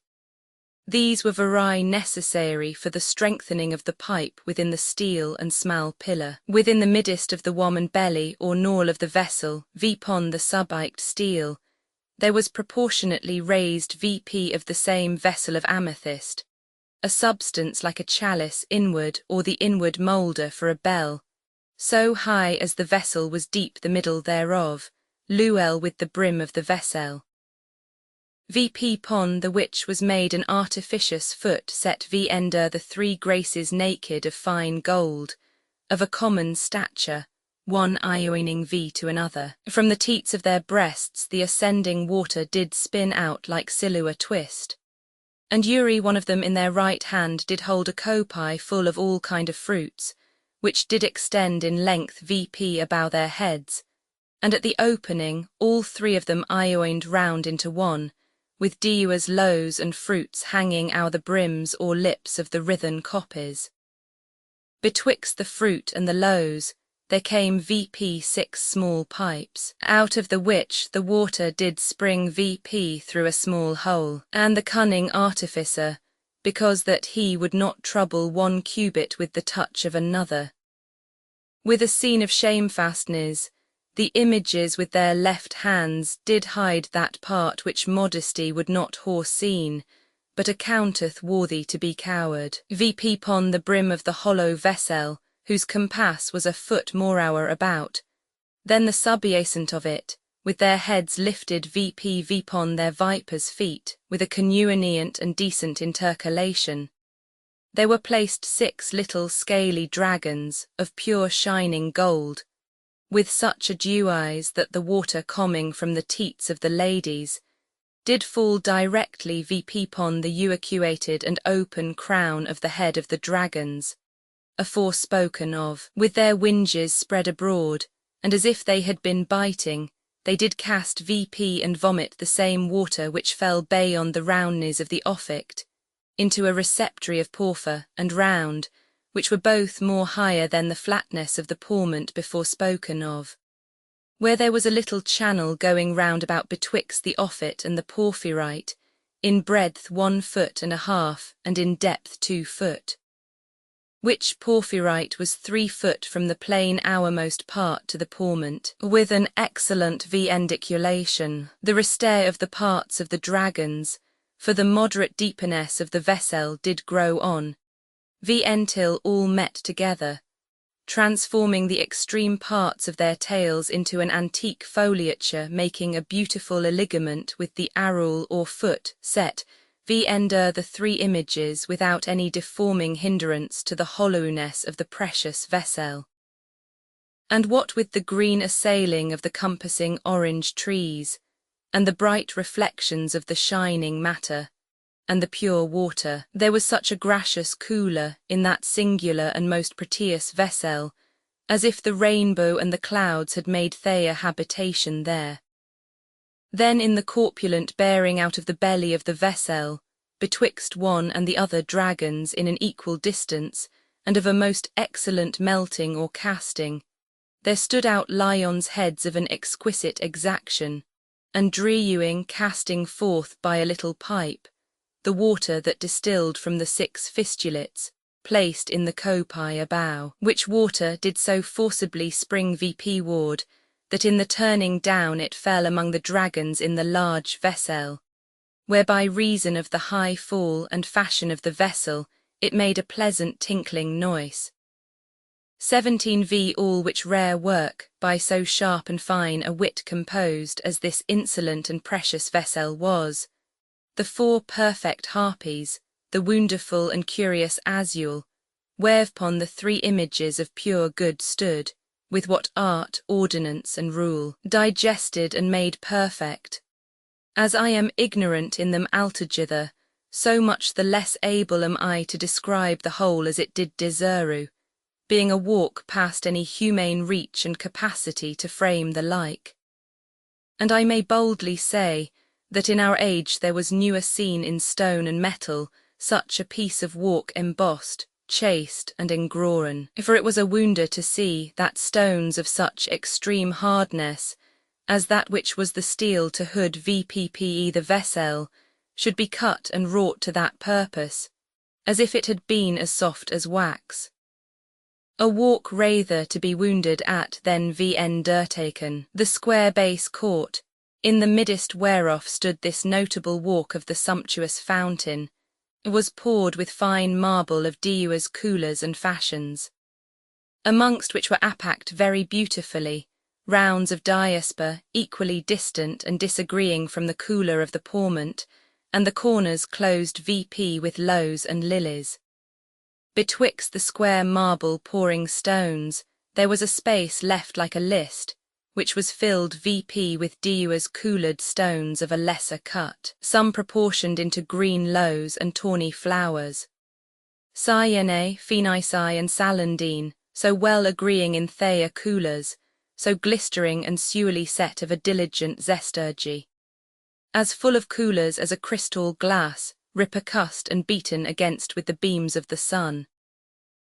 These were very necessary for the strengthening of the pipe within the steel and small pillar. Within the midst of the woman belly or knorrel of the vessel, vpon the subiked steel, there was proportionately raised VP of the same vessel of amethyst, a substance like a chalice inward or the inward moulder for a bell, so high as the vessel was deep the middle thereof, Loue with the brim of the vessel. VP pon the which was made an artificious foot set under the 3 graces naked of fine gold, of a common stature, one ioining to another. From the teats of their breasts the ascending water did spin out like silua twist, and Uri one of them in their right hand did hold a copie full of all kind of fruits, which did extend in length VP about their heads, and at the opening all 3 of them ioined round into one, with Deua's loaves and fruits hanging out the brims or lips of the writhen copies. Betwixt the fruit and the loaves there came VP 6 small pipes, out of the which the water did spring VP through a small hole, and the cunning artificer, because that he would not trouble 1 cubit with the touch of another. With a scene of shamefastness, the images with their left hands did hide that part which modesty would not have seen, but accounteth worthy to be coward. VP pon the brim of the hollow vessel, whose compass was a foot more hour about, then the subjacent of it, with their heads lifted VP vpon their vipers' feet, with a convenient and decent intercalation. There were placed 6 little scaly dragons, of pure shining gold, with such a dew eyes that the water coming from the teats of the ladies did fall directly upon the evacuated and open crown of the head of the dragons, afore spoken of, with their winges spread abroad, and as if they had been biting, they did cast and vomit the same water which fell bay on the roundness of the offict, into a receptory of porphyr and round, which were both more higher than the flatness of the pourment before spoken of, where there was a little channel going round about betwixt the offit and the porphyrite, in breadth 1 foot and a half, and in depth 2 foot. Which porphyrite was 3 foot from the plain outermost part to the pourment, with an excellent vendiculation, the restare of the parts of the dragons, for the moderate deepness of the vessel did grow on, until all met together, transforming the extreme parts of their tails into an antique foliature, making a beautiful ligament with the arule or foot set under the 3 images without any deforming hindrance to the hollowness of the precious vessel. And what with the green assailing of the compassing orange trees, and the bright reflections of the shining matter, and the pure water, there was such a gracious cooler in that singular and most prettious vessel, as if the rainbow and the clouds had made their habitation there. Then in the corpulent bearing out of the belly of the vessel, betwixt one and the other dragons in an equal distance, and of a most excellent melting or casting, there stood out lions' heads of an exquisite exaction, and Dreame casting forth by a little pipe, the water that distilled from the 6 fistulates, placed in the copi abow, which water did so forcibly spring ward, that in the turning down it fell among the dragons in the large vessel, where by reason of the high fall and fashion of the vessel it made a pleasant tinkling noise. 17 all which rare work, by so sharp and fine a wit composed as this insolent and precious vessel was, the 4 perfect harpies, the wonderful and curious azule, whereupon the 3 images of pure good stood, with what art, ordinance, and rule, digested and made perfect. As I am ignorant in them altogether, so much the less able am I to describe the whole as it did deseru, being a walk past any humane reach and capacity to frame the like. And I may boldly say, that in our age there was newer seen in stone and metal such a piece of walk embossed, chased, and engraven, for it was a wonder to see that stones of such extreme hardness, as that which was the steel to hood the vessel, should be cut and wrought to that purpose, as if it had been as soft as wax. A walk rather to be wounded at than undertaken, the square base court, in the midst whereof stood this notable walk of the sumptuous fountain, was poured with fine marble of Diua's coolers and fashions, amongst which were appact very beautifully, rounds of diaspora equally distant and disagreeing from the cooler of the pourment, and the corners closed with lows and lilies. Betwixt the square marble pouring stones, there was a space left like a list, which was filled with Diua's coolered stones of a lesser cut, some proportioned into green lows and tawny flowers. Cyene, Phoenici, and Salandine, so well agreeing in their coolers, so glistering and sewily set of a diligent zesturgy, as full of coolers as a crystal glass, repercussed and beaten against with the beams of the sun,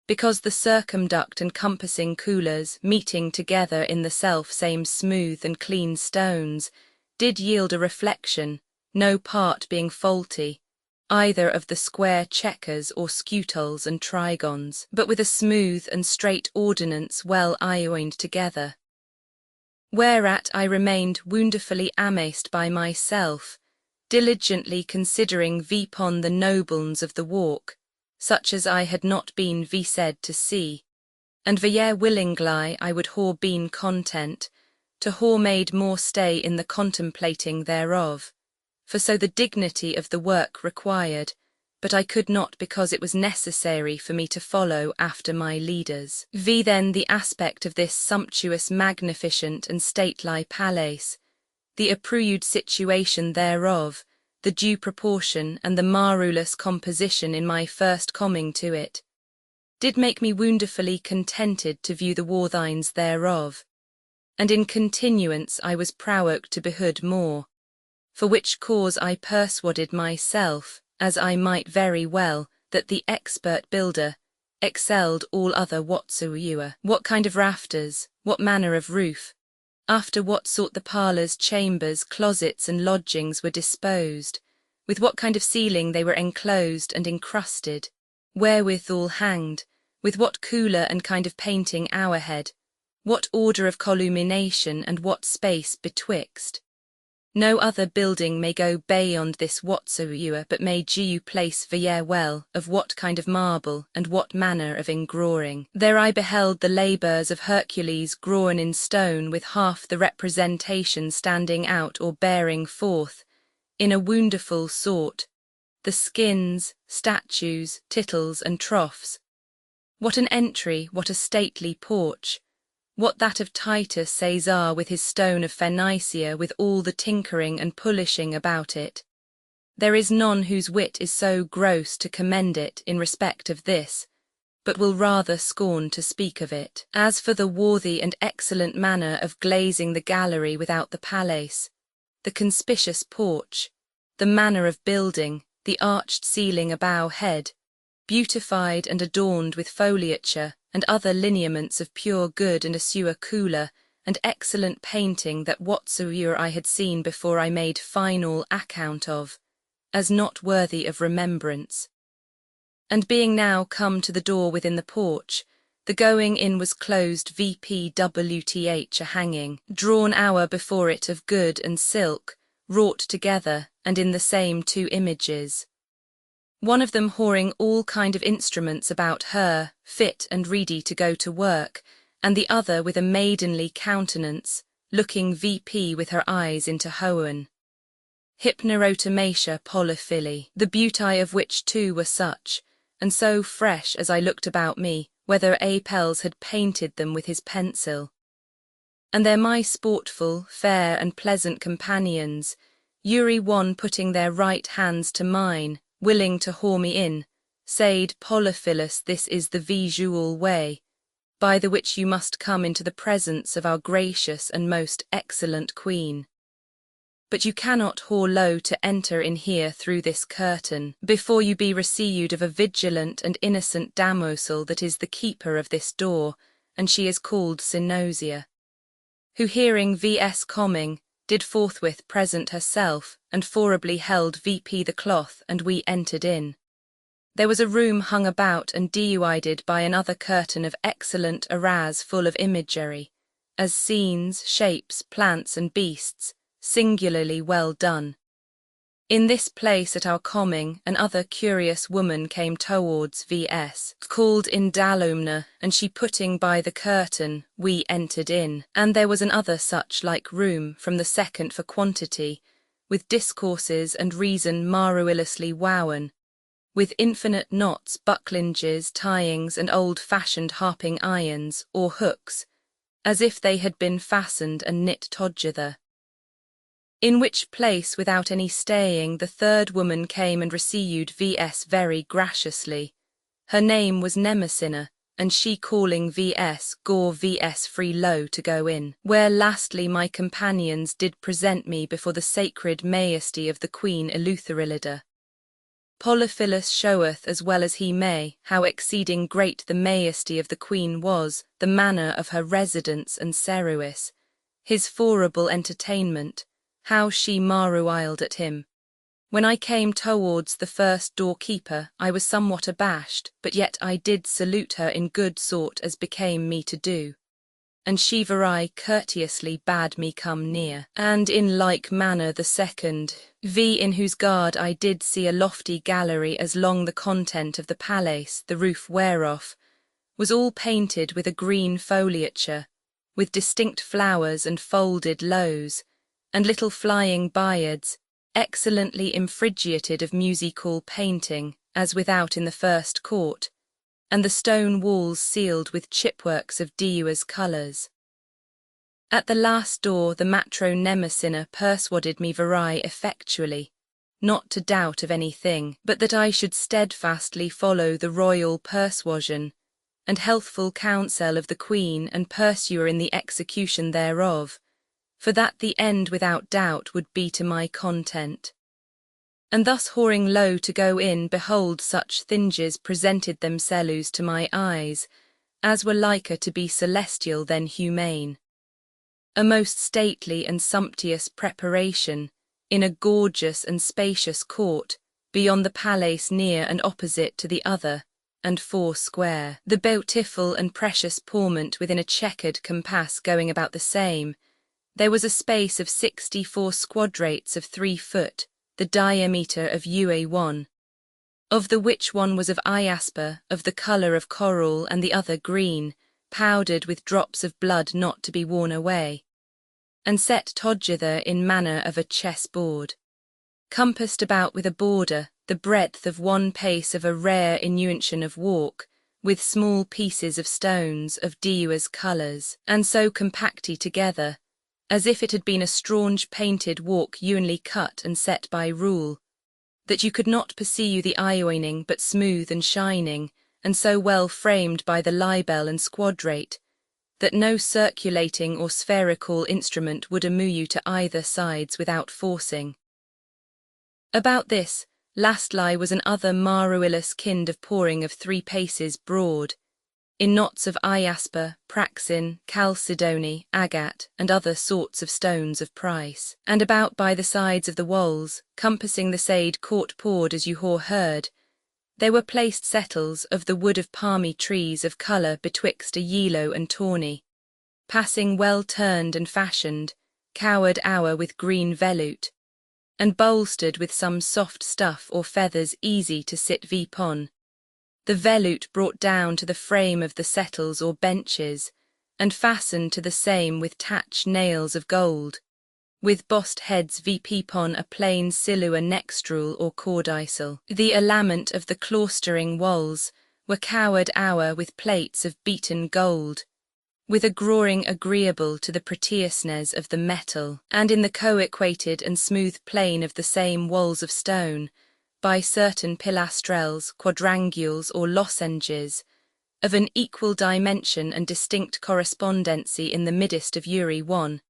because the circumduct and compassing coolers, meeting together in the self-same smooth and clean stones, did yield a reflection, no part being faulty, either of the square chequers or scutals and trigons, but with a smooth and straight ordinance well joined together. Whereat I remained wonderfully amazed by myself, diligently considering upon the noblens of the walk, such as I had not been said to see, and willingly I would haw been content, to haw made more stay in the contemplating thereof, for so the dignity of the work required, but I could not because it was necessary for me to follow after my leaders. Then the aspect of this sumptuous, magnificent and stately palace, the approved situation thereof, the due proportion and the marvellous composition in my first coming to it, did make me wonderfully contented to view the warthines thereof, and in continuance I was prowoke to behood more, for which cause I persuaded myself, as I might very well, that the expert builder excelled all other whatsoever. What kind of rafters, what manner of roof, after what sort the parlours, chambers, closets, and lodgings were disposed, with what kind of ceiling they were enclosed and encrusted, wherewithal hanged, with what colour and kind of painting o'erhead, what order of collumination and what space betwixt. No other building may go beyond this whatsoever, but may due place veer well of what kind of marble and what manner of engrawing. There I beheld the labours of Hercules graven in stone, with half the representation standing out or bearing forth, in a wonderful sort, the skins, statues, tittles, and troughs. What an entry, what a stately porch! What that of Titus Caesar with his stone of Phoenicia, with all the tinkering and polishing about it. There is none whose wit is so gross to commend it in respect of this, but will rather scorn to speak of it. As for the worthy and excellent manner of glazing the gallery without the palace, the conspicuous porch, the manner of building, the arched ceiling above head, beautified and adorned with foliature, and other lineaments of pure good and assure cooler, and excellent painting, that whatsoever I had seen before I made final account of, as not worthy of remembrance. And being now come to the door within the porch, the going in was closed VPWTH a hanging, drawn hour before it of good and silk, wrought together, and in the same two images. One of them whoring all kind of instruments about her, fit and ready to go to work, and the other with a maidenly countenance, looking VP with her eyes into Hoen. Hypnerotomatia polyphily, the beauty of which two were such, and so fresh as I looked about me, whether Apelles had painted them with his pencil. And they're my sportful, fair and pleasant companions, one putting their right hands to mine, willing to haul me in, said, Polyphilus, this is the visual way, by the which you must come into the presence of our gracious and most excellent Queen. But you cannot haul low to enter in here through this curtain, before you be received of a vigilant and innocent damosel that is the keeper of this door, and she is called Synosia, who hearing V.S. coming, did forthwith present herself, and forably held VP the cloth, and we entered in. There was a room hung about and divided by another curtain of excellent arras full of imagery, as scenes, shapes, plants, and beasts, singularly well done. In this place at our coming, another curious woman came towards V.S., called Indalomna, and she putting by the curtain, we entered in, and there was another such like room from the second for quantity, with discourses and reason marvellously wowen, with infinite knots, bucklinges, tyings, and old-fashioned harping irons, or hooks, as if they had been fastened and knit together. In which place, without any staying, the third woman came and received V.S. very graciously. Her name was Nemesina, and she calling V.S. gore V.S. free low to go in. Where lastly my companions did present me before the sacred majesty of the Queen Eleutherilida. Polyphilus showeth as well as he may how exceeding great the majesty of the Queen was, the manner of her residence and service, his forable entertainment, how she marveled at him. When I came towards the first doorkeeper, I was somewhat abashed, but yet I did salute her in good sort as became me to do. And she very courteously bade me come near. And in like manner the second, in whose guard I did see a lofty gallery as long the content of the palace, the roof whereof was all painted with a green foliature, with distinct flowers and folded lows, and little flying byads, excellently infrigiated of musical painting, as without in the first court, and the stone walls sealed with chipworks of Diua's colours. At the last door the matro-Nemesina persuaded me veri effectually, not to doubt of anything, but that I should steadfastly follow the royal persuasion, and healthful counsel of the Queen and pursuer in the execution thereof, for that the end without doubt would be to my content. And thus whoring low to go in, behold such thinges presented themselves to my eyes, as were liker to be celestial than humane. A most stately and sumptuous preparation, in a gorgeous and spacious court, beyond the palace near and opposite to the other, and four square. The beautiful and precious porment within a checkered compass going about the same, there was a space of 64 squadrates of 3 foot, the diameter of Loue, of the which one was of iasper, of the colour of coral, and the other green, powdered with drops of blood not to be worn away, and set together in manner of a chess-board, compassed about with a border, the breadth of 1 pace of a rare innuention of walk, with small pieces of stones of Diua's colours, and so compacty together, as if it had been a straunge painted walk ewenly cut and set by rule, that you could not perceive the ironing but smooth and shining, and so well framed by the libel and squadrate, that no circulating or spherical instrument would amuse you to either sides without forcing. About this, lastly was an other maruillus kind of pouring of 3 paces broad, in knots of iasper, praxin, chalcedony, agate, and other sorts of stones of price, and about by the sides of the walls, compassing the sade court poured as you heard, there were placed settles of the wood of palmy trees of colour betwixt a yellow and tawny, passing well turned and fashioned, cowered hour with green velout, and bolstered with some soft stuff or feathers easy to sit vipon. The velout brought down to the frame of the settles or benches, and fastened to the same with tatch nails of gold, with bossed heads vipon a plain silua nextrule or cordicel. The allament of the cloistering walls were cowered hour with plates of beaten gold, with a groring agreeable to the prettiousness of the metal, and in the co-equated and smooth plane of the same walls of stone, by certain pilastrelles, quadrangules, or lozenges, of an equal dimension and distinct correspondency in the midst of Loue.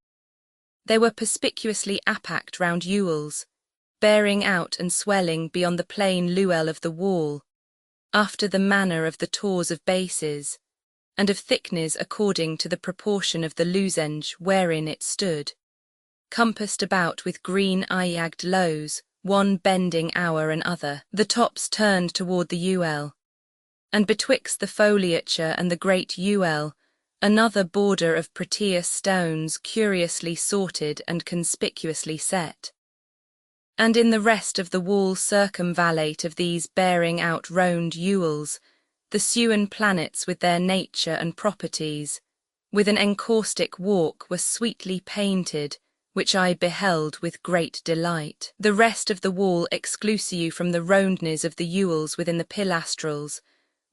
They were perspicuously apact round ewels, bearing out and swelling beyond the plain luelle of the wall, after the manner of the tors of bases, and of thickness according to the proportion of the lozenge wherein it stood, compassed about with green eyagged lows, one bending hour and other, the tops turned toward the uel, and betwixt the foliature and the great uel, another border of prettious stones curiously sorted and conspicuously set. And in the rest of the wall circumvallate of these bearing out round uels, the sewen planets with their nature and properties, with an encaustic walk were sweetly painted, which I beheld with great delight. The rest of the wall exclusive from the roundness of the uels within the pilastrals,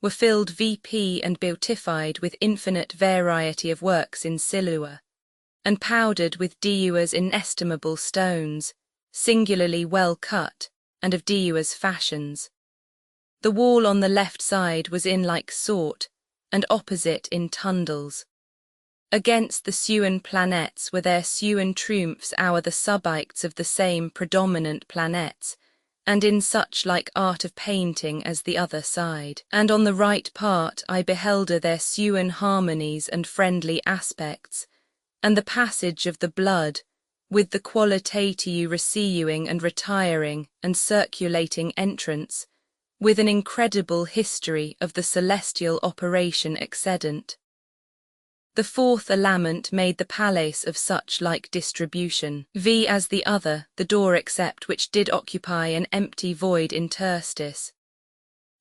were filled vp and beautified with infinite variety of works in silua, and powdered with Diua's inestimable stones, singularly well cut, and of Diua's fashions. The wall on the left side was in like sort, and opposite in tundles. Against the sewen planets were their sewen triumphs our the subjects of the same predominant planets, and in such like art of painting as the other side. And on the right part I beheld their sewen harmonies and friendly aspects, and the passage of the blood, with the qualitatiu receiving and retiring and circulating entrance, with an incredible history of the celestial operation excedent. The fourth allament made the palace of such like distribution, v as the other, the door except which did occupy an empty void interstice.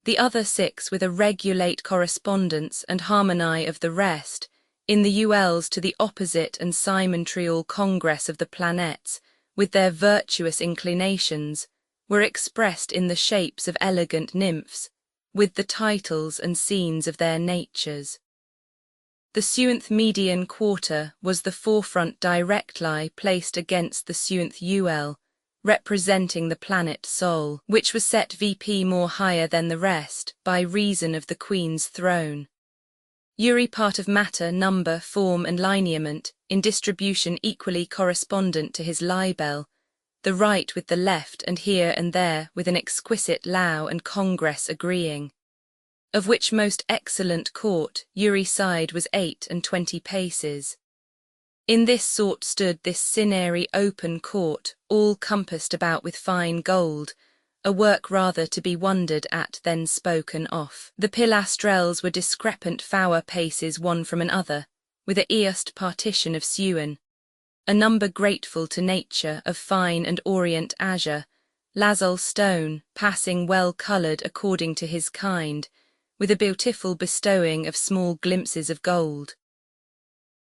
The other 6 with a regulate correspondence and harmony of the rest, in the uels to the opposite and symmetrial congress of the planets, with their virtuous inclinations, were expressed in the shapes of elegant nymphs, with the titles and scenes of their natures. The suinth median quarter was the forefront direct lie placed against the suinth UL, representing the planet Sol, which was set VP more higher than the rest by reason of the Queen's throne. Uri part of matter, number, form and lineament, in distribution equally correspondent to his libel, the right with the left and here and there with an exquisite Loue and Congress agreeing. Of which most excellent court, Uri side was 28 paces. In this sort stood this cinerary open court, all compassed about with fine gold, a work rather to be wondered at than spoken of. The pilastrelles were discrepant 4 paces one from another, with a east partition of sewen, a number grateful to nature of fine and orient azure, lazuli stone, passing well coloured according to his kind, with a beautiful bestowing of small glimpses of gold.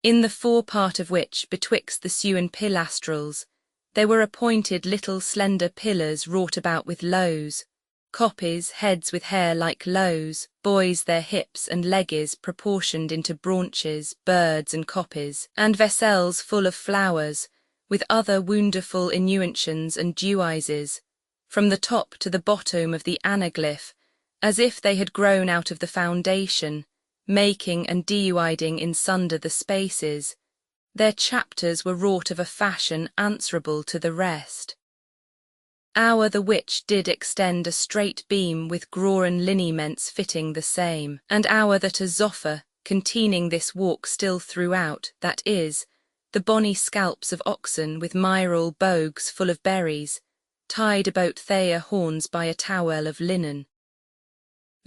In the fore part of which, betwixt the sewen pilastrels, there were appointed little slender pillars wrought about with loues, copies, heads with hair like loues, boys their hips and legges proportioned into branches, birds and copies, and vessels full of flowers, with other wonderful innuentions and dewises, from the top to the bottom of the anaglyph, as if they had grown out of the foundation, making and deuding in sunder the spaces. Their chapters were wrought of a fashion answerable to the rest. Our the which did extend a straight beam with groren lineaments fitting the same, and our that a zoffer, containing this walk still throughout, that is, the bonny scalps of oxen with myral bogues full of berries, tied about their horns by a towel of linen.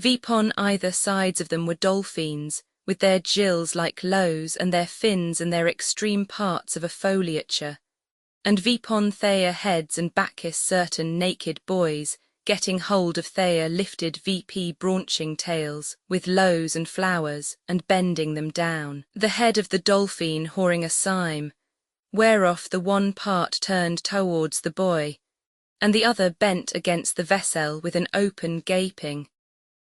Vipon either sides of them were dolphins, with their gills like loues and their fins and their extreme parts of a foliature, and vipon their heads and backis certain naked boys, getting hold of their lifted VP branching tails, with loues and flowers, and bending them down, the head of the dolphin whoring a cyme, whereof the one part turned towards the boy, and the other bent against the vessel with an open gaping,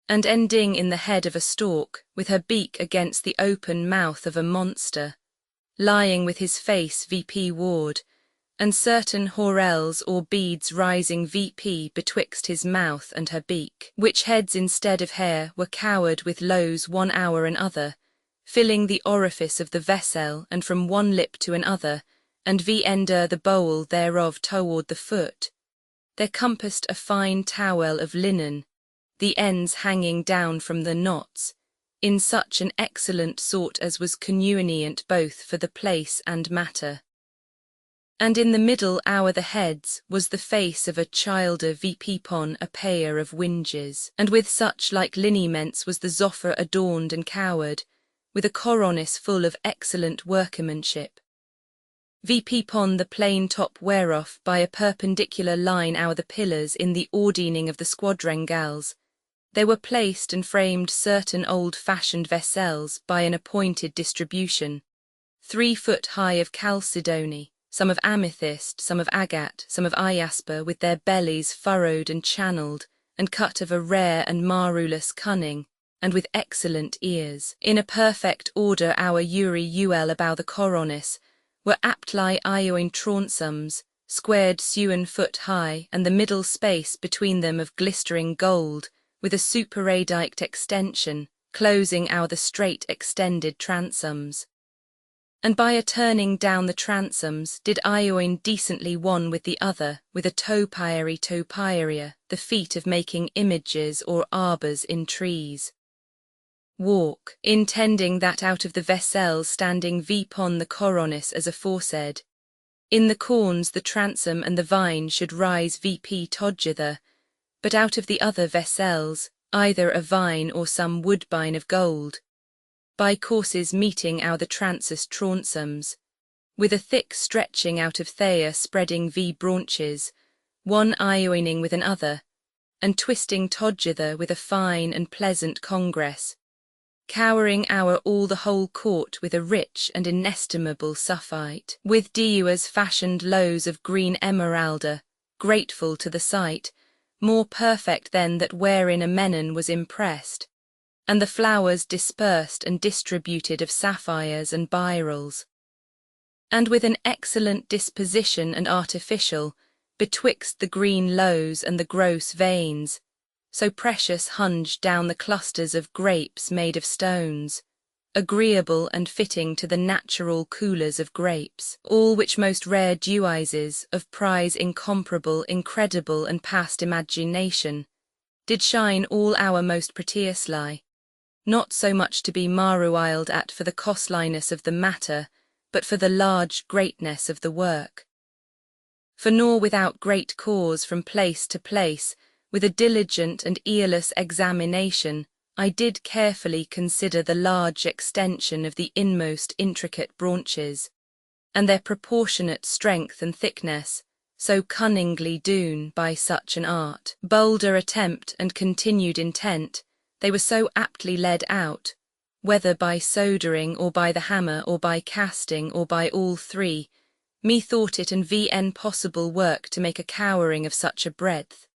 and ending in the head of a stork, with her beak against the open mouth of a monster, lying with his face VP ward, and certain horels or beads rising VP betwixt his mouth and her beak, which heads instead of hair were cowered with loues one hour and other, filling the orifice of the vessel and from one lip to another, and ender the bowl thereof toward the foot. There compassed a fine towel of linen, the ends hanging down from the knots, in such an excellent sort as was convenient both for the place and matter. And in the middle our the heads was the face of a childer vipon a pair of winges, and with such like lineaments was the zoffer adorned and cowered, with a coronis full of excellent workmanship. Vipon the plain top whereof by a perpendicular line our the pillars in the ordaining of the squadrangles, they were placed and framed certain old-fashioned vessels by an appointed distribution, 3 foot high of chalcedony, some of amethyst, some of agate, some of iasper, with their bellies furrowed and channelled, and cut of a rare and marvellous cunning, and with excellent ears. In a perfect order our Uri ul about the coronis were aptly ioin tronsums, squared sewen foot high, and the middle space between them of glistering gold, with a superadiked extension, closing our the straight extended transoms. And by a turning down the transoms did ioin decently one with the other, with a topieria, the feat of making images or arbours in trees. Walk, intending that out of the vessels standing vipon the coronis as aforesaid, in the corns the transom and the vine should rise VP together, but out of the other vessels, either a vine or some woodbine of gold, by courses meeting our the transus tronsums, with a thick stretching out of thea spreading V branches, one ioining with another, and twisting together with a fine and pleasant congress, cowering our all the whole court with a rich and inestimable suffite, with dewars fashioned lows of green emeralda, grateful to the sight, more perfect than that wherein a menon was impressed, and the flowers dispersed and distributed of sapphires and beryls. And with an excellent disposition and artificial, betwixt the green lows and the gross veins, so precious hunged down the clusters of grapes made of stones, agreeable and fitting to the natural coolers of grapes, all which most rare dewizes, of prize incomparable, incredible, and past imagination, did shine all our most pretiously, not so much to be marruiled at for the costliness of the matter, but for the large greatness of the work. For nor without great cause from place to place, with a diligent and earless examination, I did carefully consider the large extension of the inmost intricate branches, and their proportionate strength and thickness, so cunningly doon by such an art, bolder attempt and continued intent, they were so aptly led out, whether by soldering or by the hammer or by casting or by all three, methought it an VN possible work to make a cowering of such a breadth,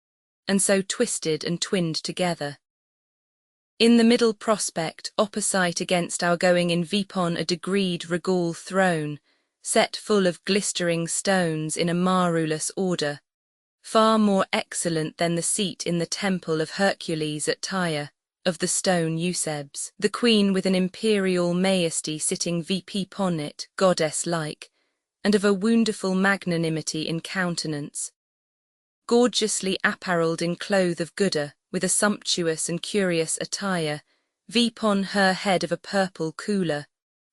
and so twisted and twinned together. In the middle prospect, opposite against our going in vipon a degreed regal throne, set full of glistering stones in a marvellous order, far more excellent than the seat in the temple of Hercules at Tyre, of the stone Eusebes, the queen with an imperial majesty sitting VP pon it, goddess-like, and of a wonderful magnanimity in countenance, gorgeously apparelled in cloth of gooder, with a sumptuous and curious attire, vipon her head of a purple cooler,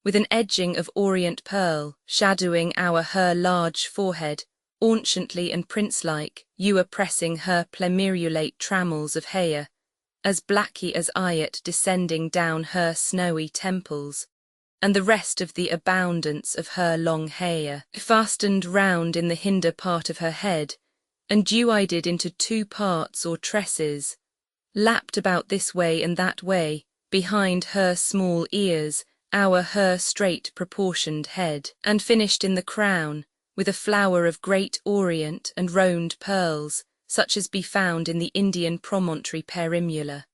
with an edging of orient pearl, shadowing her large forehead, anciently and prince-like, ewer pressing her plemerulate trammels of hair, as blacky as iot descending down her snowy temples, and the rest of the abundance of her long hair, fastened round in the hinder part of her head, and dewided into two parts or tresses, lapped about this way and that way, behind her small ears, her straight proportioned head, and finished in the crown, with a flower of great orient and round pearls, such as be found in the Indian promontory perimula.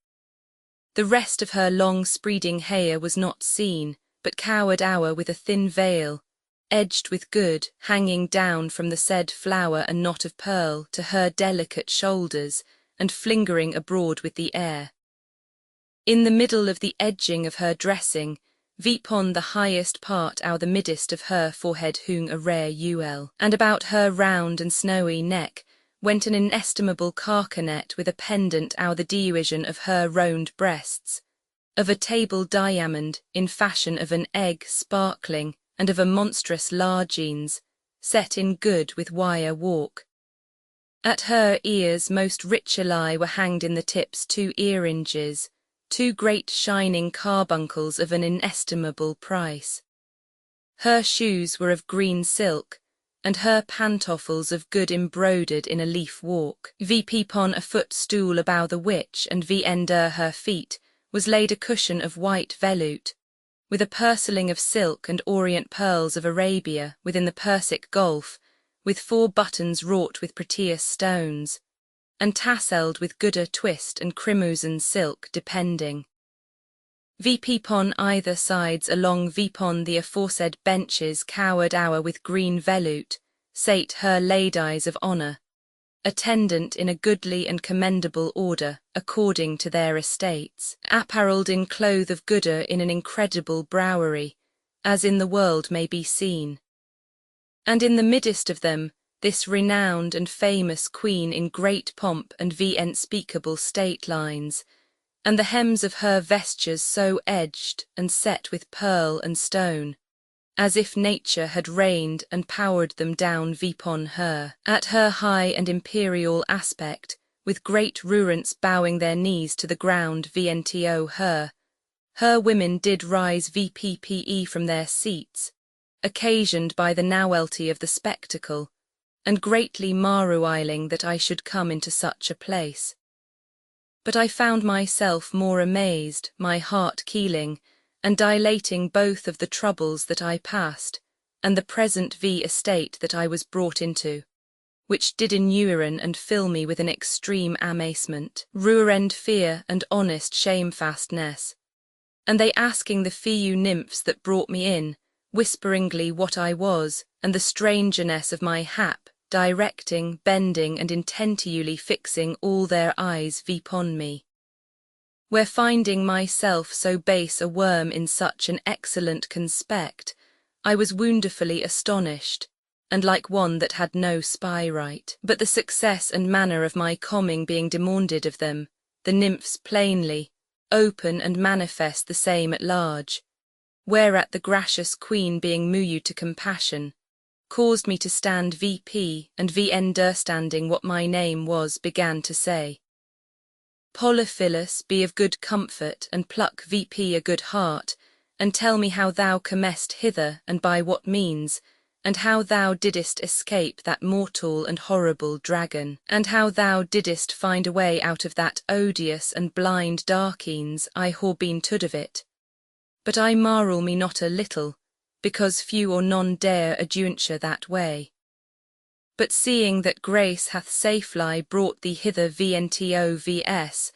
The rest of her long spreading hair was not seen, but cowered with a thin veil, edged with good, hanging down from the said flower a knot of pearl to her delicate shoulders, and flingering abroad with the air. In the middle of the edging of her dressing, vipon the highest part the middest of her forehead hung a rare ul, and about her round and snowy neck went an inestimable carcanet with a pendant the division of her round breasts, of a table diamond in fashion of an egg sparkling, and of a monstrous largines, set in good with wire walk. At her ears most richly were hanged in the tips 2 earringes, 2 great shining carbuncles of an inestimable price. Her shoes were of green silk, and her pantoffles of good embroidered in a leaf walk. VP pon a footstool about the which, and under her feet, was laid a cushion of white velout, with a purseling of silk and orient pearls of Arabia within the Persic Gulf, with 4 buttons wrought with prettiest stones, and tasselled with gooder twist and crimson silk depending. VP pon either sides along vipon the aforesaid benches cowered with green velout, sate her ladies of honour, attendant in a goodly and commendable order, according to their estates, apparelled in cloth of gooder in an incredible browery, as in the world may be seen. And in the middest of them, this renowned and famous queen in great pomp and unspeakable state lines, and the hems of her vestures so edged and set with pearl and stone, as if nature had reigned and powered them down vipon her, at her high and imperial aspect, with great reverence bowing their knees to the ground vnto her women did rise vppe from their seats, occasioned by the novelty of the spectacle, and greatly marruiling that I should come into such a place. But I found myself more amazed, my heart keeling, and dilating both of the troubles that I passed, and the present estate that I was brought into, which did inuren and fill me with an extreme amazement, ruerend fear and honest shamefastness. And they asking the few nymphs that brought me in, whisperingly what I was, and the strangeness of my hap, directing, bending, and intentiously fixing all their eyes vipon me. Where finding myself so base a worm in such an excellent conspect, I was wonderfully astonished, and like one that had no spy right. But the success and manner of my coming being demanded of them, the nymphs plainly, open and manifest the same at large, whereat the gracious queen being moved to compassion, caused me to stand VP, and understanding what my name was began to say, Polyphilus, be of good comfort, and pluck VP a good heart, and tell me how thou camest hither, and by what means, and how thou didst escape that mortal and horrible dragon, and how thou didst find a way out of that odious and blind darkines I haw been tud of it. But I marvel me not a little, because few or none dare adventure that way. But seeing that grace hath safely brought thee hither vs,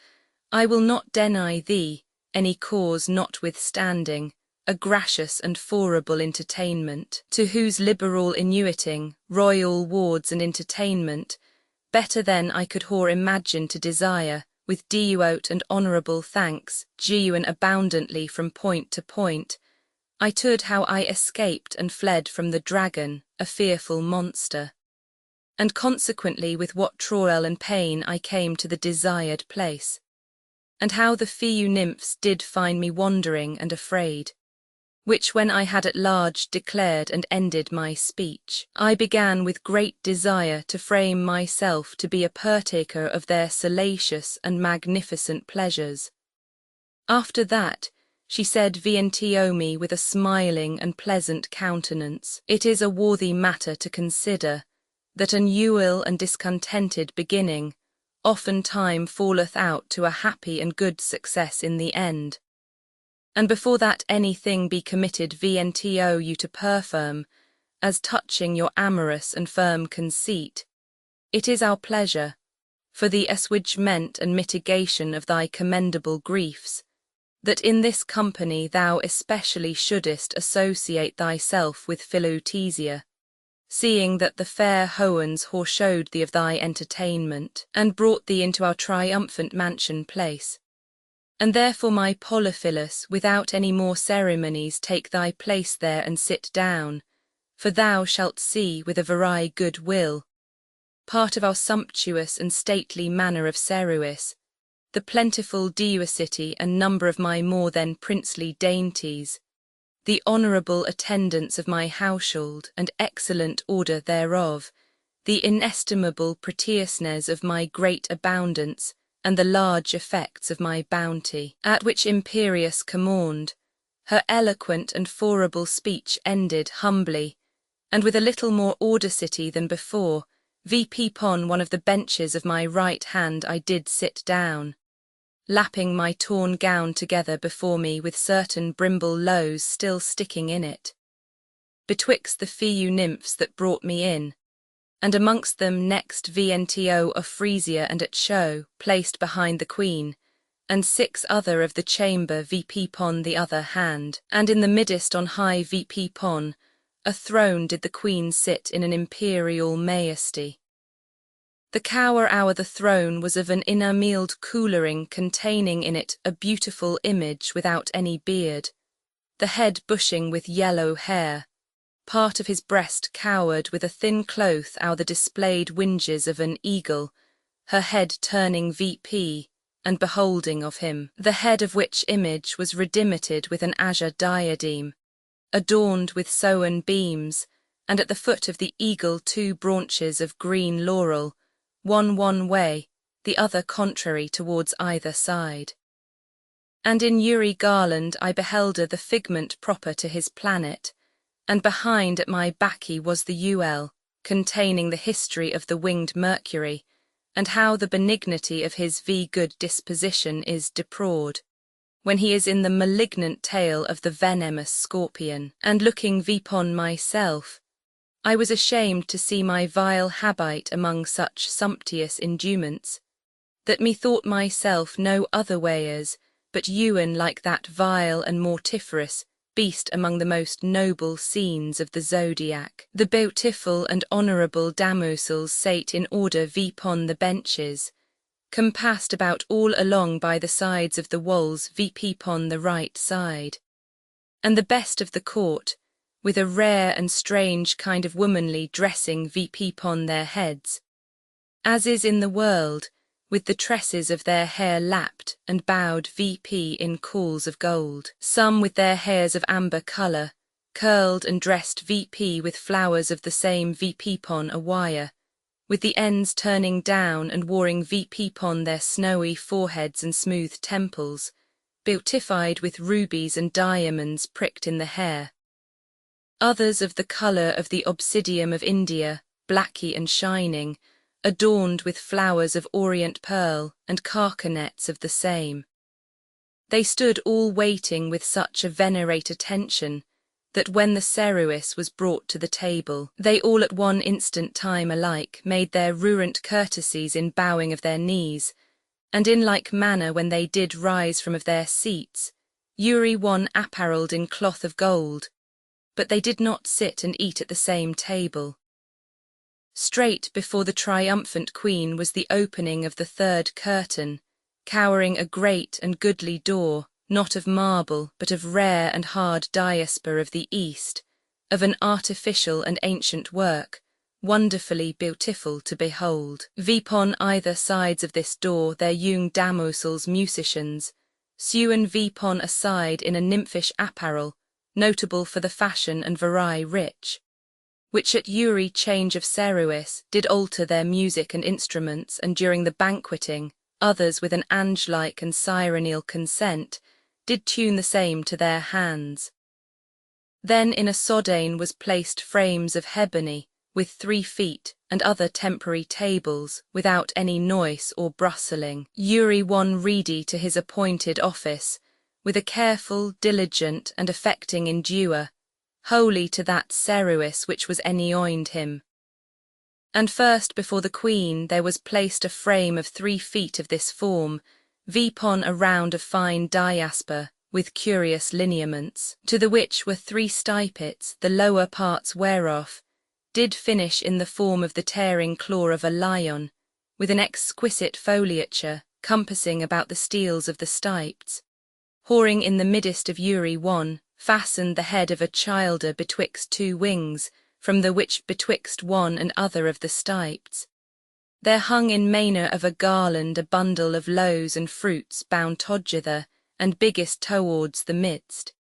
I will not deny thee, any cause notwithstanding, a gracious and forable entertainment, to whose liberal inuiting, royal wards and entertainment, better than I could haw imagine to desire, with devout and honourable thanks, genuine abundantly from point to point, I told how I escaped and fled from the dragon, a fearful monster, and consequently with what toil and pain I came to the desired place, and how the few nymphs did find me wandering and afraid, which when I had at large declared and ended my speech, I began with great desire to frame myself to be a partaker of their salacious and magnificent pleasures. After that, she said vnto me with a smiling and pleasant countenance, it is a worthy matter to consider, that an ill and discontented beginning oftentime falleth out to a happy and good success in the end. And before that anything be committed vnto you to perform, as touching your amorous and firm conceit, it is our pleasure, for the assuagement and mitigation of thy commendable griefs, that in this company thou especially shouldest associate thyself with Philotesia, seeing that the fair hoans showed thee of thy entertainment, and brought thee into our triumphant mansion place. And therefore my Polyphilus, without any more ceremonies, take thy place there and sit down, for thou shalt see with a very good will, part of our sumptuous and stately manner of service, the plentiful diversity and number of my more than princely dainties, the honourable attendance of my household and excellent order thereof, the inestimable prettiousness of my great abundance, and the large effects of my bounty, at which imperious command, her eloquent and forable speech ended humbly, and with a little more audacity than before, vpon one of the benches of my right hand I did sit down, lapping my torn gown together before me with certain brimble lows still sticking in it, betwixt the few nymphs that brought me in, and amongst them next vnto of Frisia and at show, placed behind the queen, and 6 other of the chamber vpon the other hand, and in the middest on high vpon, a throne did the queen sit in an imperial majesty. The cower our the throne was of an enamelled colouring containing in it a beautiful image without any beard, the head bushing with yellow hair, part of his breast cowered with a thin cloth our the displayed winges of an eagle, her head turning VP, and beholding of him, the head of which image was redimitted with an azure diadem, adorned with sewn beams, and at the foot of the eagle 2 branches of green laurel, one way, the other contrary towards either side. And in Uri garland I beheld the figment proper to his planet, and behind at my baccy was the UL, containing the history of the winged Mercury, and how the benignity of his good disposition is depraved, when he is in the malignant tail of the venomous scorpion. And looking vpon myself, I was ashamed to see my vile habit among such sumptuous endowments, that methought myself no other wayers, but ewen like that vile and mortiferous beast among the most noble scenes of the zodiac. The beautiful and honourable damosels sate in order vpon the benches, compassed about all along by the sides of the walls vpon the right side. And the best of the court, with a rare and strange kind of womanly dressing vpon their heads, as is in the world, with the tresses of their hair lapped and bowed vp in cauls of gold, some with their hairs of amber colour, curled and dressed vp with flowers of the same vpon a wire, with the ends turning down and wearing vpon their snowy foreheads and smooth temples, beautified with rubies and diamonds pricked in the hair. Others of the colour of the obsidian of India, blacky and shining, adorned with flowers of orient pearl and carcanets of the same. They stood all waiting with such a venerate attention, that when the ceruis was brought to the table, they all at one instant time alike made their ruant courtesies in bowing of their knees, and in like manner when they did rise from of their seats, one apparelled in cloth of gold, but they did not sit and eat at the same table. Straight before the triumphant queen was the opening of the third curtain, cowering a great and goodly door, not of marble, but of rare and hard diaspora of the East, of an artificial and ancient work, wonderfully beautiful to behold. Vpon either sides of this door their young damosels musicians, sewen vpon aside in a nymphish apparel, notable for the fashion and vari rich, which at change of ceruis did alter their music and instruments, and during the banqueting, others with an ange-like and sirenal consent, did tune the same to their hands. Then in a sodane was placed frames of ebony, with 3 feet, and other temporary tables, without any noise or brustling. One ready to his appointed office, with a careful, diligent, and affecting endeavour, wholly to that ceruis which was enjoined him. And first before the queen there was placed a frame of 3 feet of this form, vpon a round of fine diaspora, with curious lineaments, to the which were 3 stipets, the lower parts whereof did finish in the form of the tearing claw of a lion, with an exquisite foliature compassing about the steels of the stipes, whoring in the middest of one, fastened the head of a childer betwixt 2 wings, from the which betwixt one and other of the stipes there hung in manner of a garland a bundle of loaves and fruits bound together, and biggest towards the midst,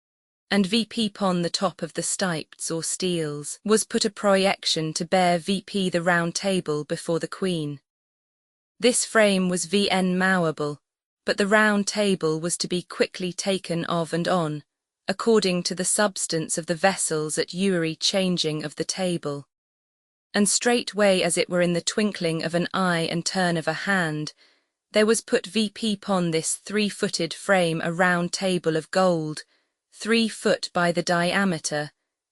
and vpon the top of the stipes or steels was put a projection to bear vp the round table before the queen. This frame was vn mowable, but the round table was to be quickly taken of and on, according to the substance of the vessels at changing of the table. And straightway as it were in the twinkling of an eye and turn of a hand, there was put vpon this 3-footed frame a round table of gold, 3 foot by the diameter,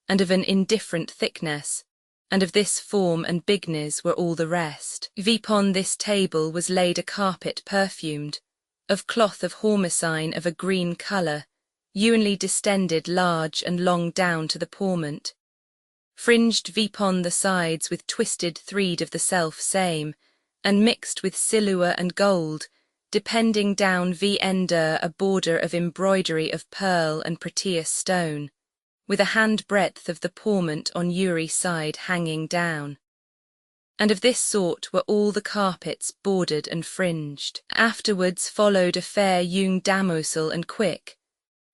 and of an indifferent thickness, and of this form and bigness were all the rest. Vpon this table was laid a carpet perfumed, of cloth of hormesine of a green colour, ewenly distended large and long down to the pawment, fringed vpon the sides with twisted thread of the self same, and mixed with silver and gold, depending down ender a border of embroidery of pearl and prettiest stone, with a hand-breadth of the pawment on side hanging down. And of this sort were all the carpets bordered and fringed. Afterwards followed a fair young damosel and quick,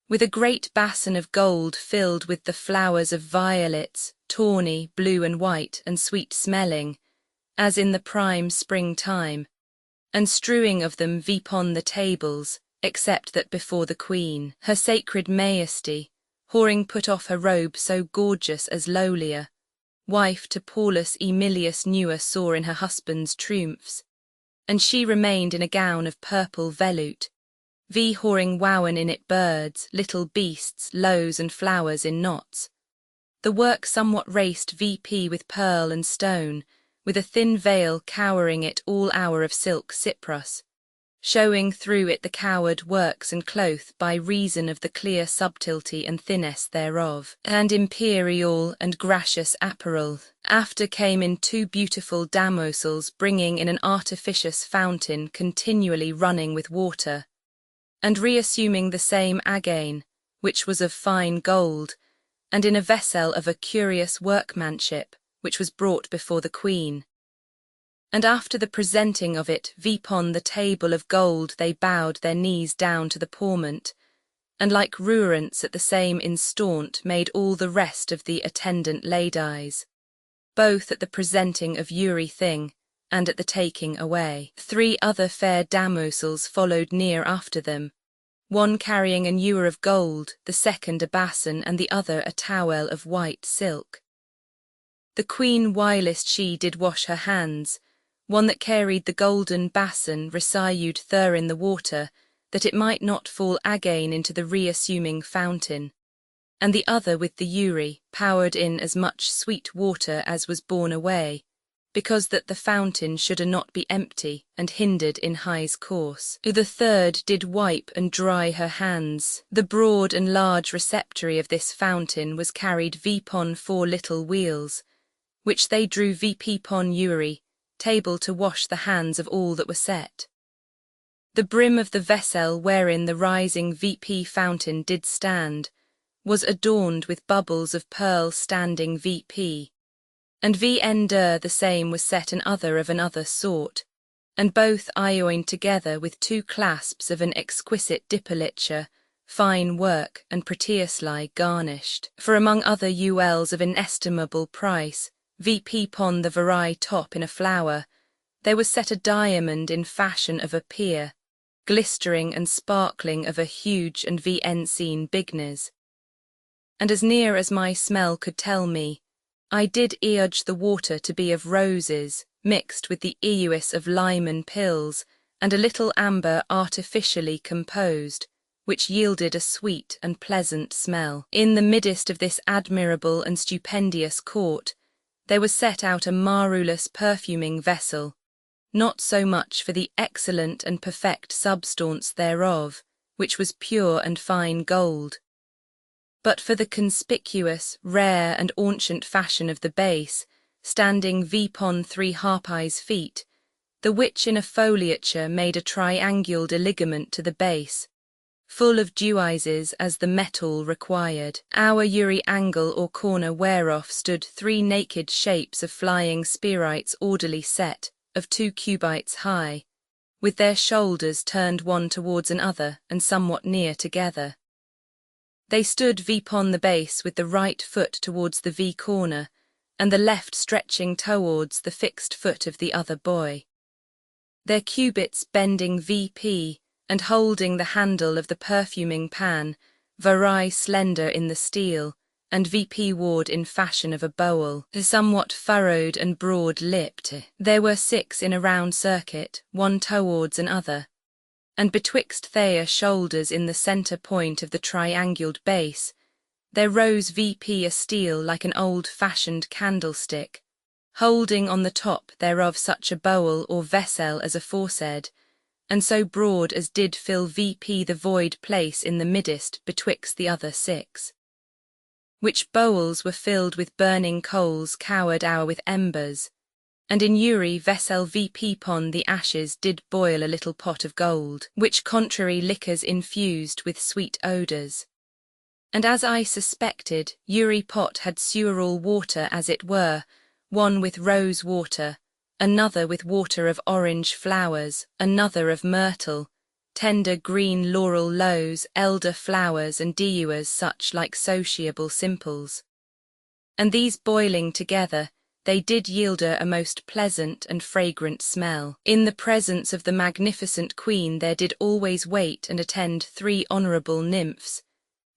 with a great basin of gold filled with the flowers of violets, tawny, blue and white, and sweet-smelling, as in the prime spring-time, and strewing of them vpon the tables, except that before the queen, her sacred majesty, whoring put off her robe so gorgeous as Loue, wife to Paulus Emilius Newer saw in her husband's triumphs, and she remained in a gown of purple velout, whoring wowen in it birds, little beasts, lows and flowers in knots, The work somewhat raced VP with pearl and stone, with a thin veil cowering it all hour of silk cyprus, showing through it the coward works and cloth by reason of the clear subtlety and thinness thereof, and imperial and gracious apparel. After came in 2 beautiful damosels bringing in an artificious fountain continually running with water, and reassuming the same again, which was of fine gold, and in a vessel of a curious workmanship, which was brought before the queen. And after the presenting of it vipon the table of gold they bowed their knees down to the pawment, and like ruerants at the same instant made all the rest of the attendant ladies, both at the presenting of Uri thing, and at the taking away. 3 other fair damosels followed near after them, one carrying an ewer of gold, the second a basin, and the other a towel of white silk. The queen whilst she did wash her hands, one that carried the golden basin resigned therein the water, that it might not fall again into the reassuming fountain, and the other with the Uri poured in as much sweet water as was borne away, because that the fountain should not be empty and hindered in high's course. The third did wipe and dry her hands. The broad and large receptory of this fountain was carried vipon 4 little wheels, which they drew vipon Uri, table to wash the hands of all that were set. The brim of the vessel wherein the rising VP fountain did stand was adorned with bubbles of pearl standing VP, and V ender the same was set an other of another sort, and both ioined together with 2 clasps of an exquisite dipoliture, fine work and pretiously garnished. For among other jewels of inestimable price, VP pon the very top in a flower, there was set a diamond in fashion of a pear, glistering and sparkling of a huge and unseen bigness. And as near as my smell could tell me, I did urge the water to be of roses, mixed with the euis of limon pills, and a little amber artificially composed, which yielded a sweet and pleasant smell. In the midst of this admirable and stupendous court, there was set out a marvellous perfuming vessel, not so much for the excellent and perfect substance thereof, which was pure and fine gold, but for the conspicuous, rare, and ancient fashion of the base, standing vipon 3 harpies feet, the which in a foliature made a trianguled ligament to the base, full of dewizes as the metal required. Our Uri angle or corner whereof stood 3 naked shapes of flying spirites orderly set, of 2 cubits high, with their shoulders turned one towards another and somewhat near together. They stood vipon the base with the right foot towards the V corner, and the left stretching towards the fixed foot of the other boy. Their cubits bending VP, and holding the handle of the perfuming pan, very slender in the steel, and VP ward in fashion of a bowl, somewhat furrowed and broad-lipped. There were 6 in a round circuit, one towards another, and betwixt their shoulders in the centre point of the trianguled base, there rose VP a steel like an old-fashioned candlestick, holding on the top thereof such a bowl or vessel as aforesaid, and so broad as did fill VP the void place in the midst betwixt the other 6. Which bowls were filled with burning coals cowered o'er with embers, and in Uri vessel VP pon the ashes did boil a little pot of gold, which contrary liquors infused with sweet odours. And as I suspected, Uri pot had sewerall water as it were, one with rose water, another with water of orange flowers, another of myrtle, tender green laurel lows, elder flowers and dewars such like sociable simples. And these boiling together, they did yield a most pleasant and fragrant smell. In the presence of the magnificent queen there did always wait and attend 3 honourable nymphs,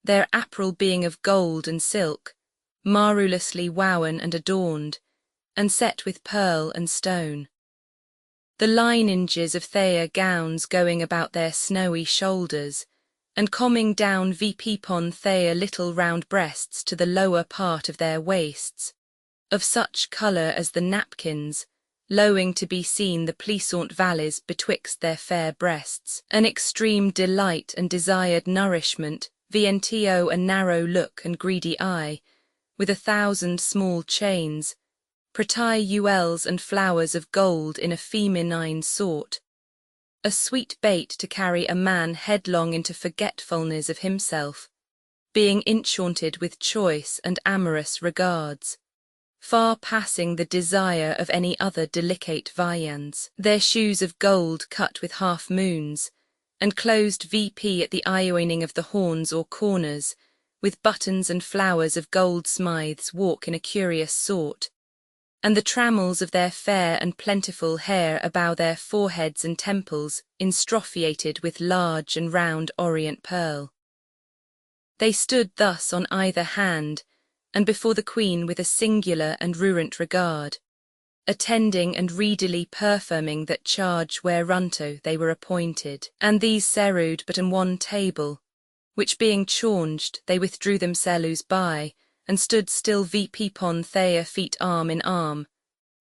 their apparel being of gold and silk, marvellously wowen and adorned, and set with pearl and stone. The lineages of their gowns going about their snowy shoulders, and combing down vpon their little round breasts to the lower part of their waists, of such colour as the napkins, lowing to be seen the pleasant valleys betwixt their fair breasts, an extreme delight and desired nourishment, vnto a narrow look and greedy eye, with 1,000 small chains, pretty jewels and flowers of gold in a feminine sort, a sweet bait to carry a man headlong into forgetfulness of himself, being enchanted with choice and amorous regards, far passing the desire of any other delicate viands. Their shoes of gold cut with half-moons, and closed VP at the eye-oining of the horns or corners, with buttons and flowers of gold smithes walk in a curious sort, and the trammels of their fair and plentiful hair about their foreheads and temples instrophiated with large and round orient pearl. They stood thus on either hand, and before the Queen with a singular and ruant regard, attending and readily perfuming that charge whereunto they were appointed. And these served but in one table, which being changed, they withdrew themselves by, and stood still vpon their feet arm in arm.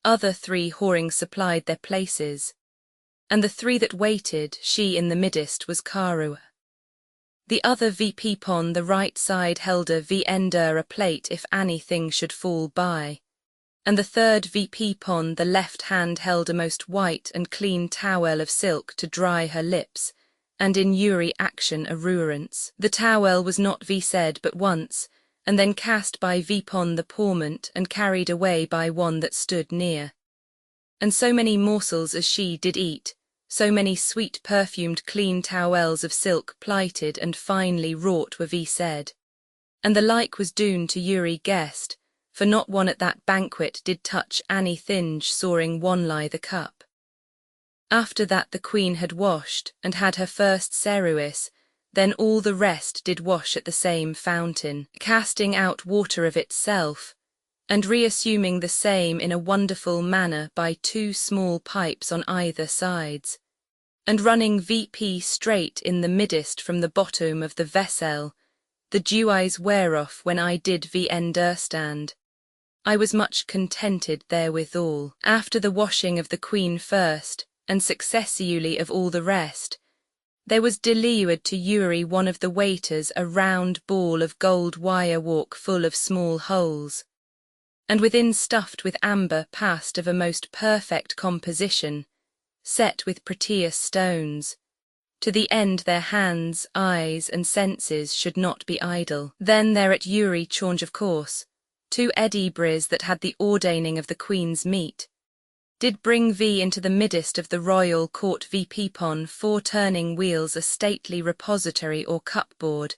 Other 3 whoring supplied their places, and the 3 that waited, she in the middest was Karua. The other vpon the right side held a ender a plate if anything should fall by, and the third vpon the left hand held a most white and clean towel of silk to dry her lips, and in Yuri action a ruerance. The towel was not said but once, and then cast by vpon the porment and carried away by one that stood near. And so many morsels as she did eat, so many sweet perfumed clean towels of silk plighted and finely wrought were said. And the like was done to Yuri guest, for not one at that banquet did touch any thinge soaring one the cup. After that the Queen had washed, and had her first service, then all the rest did wash at the same fountain, casting out water of itself, and reassuming the same in a wonderful manner by 2 small pipes on either sides, and running VP straight in the middest from the bottom of the vessel, the dew-eyes whereof when I did understand. I was much contented therewithal. After the washing of the Queen first, and successively of all the rest, there was delivered to Yuri one of the waiters a round ball of gold wire work full of small holes, and within stuffed with amber passed of a most perfect composition, set with prettiest stones, to the end their hands, eyes, and senses should not be idle. Then there at Yuri change of course, 2 edibris that had the ordaining of the Queen's meat, did bring into the middest of the royal court vpon 4 turning wheels a stately repository or cupboard,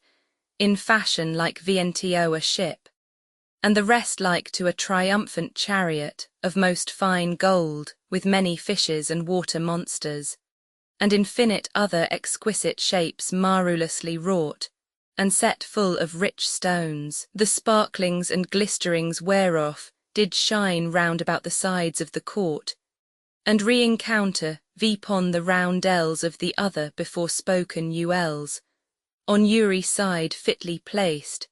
in fashion like vnto a ship, and the rest like to a triumphant chariot, of most fine gold, with many fishes and water monsters, and infinite other exquisite shapes marvellously wrought, and set full of rich stones, the sparklings and glisterings whereof did shine round about the sides of the court, and re-encounter vpon the roundels of the other before spoken jewels, on Yuri's side fitly placed,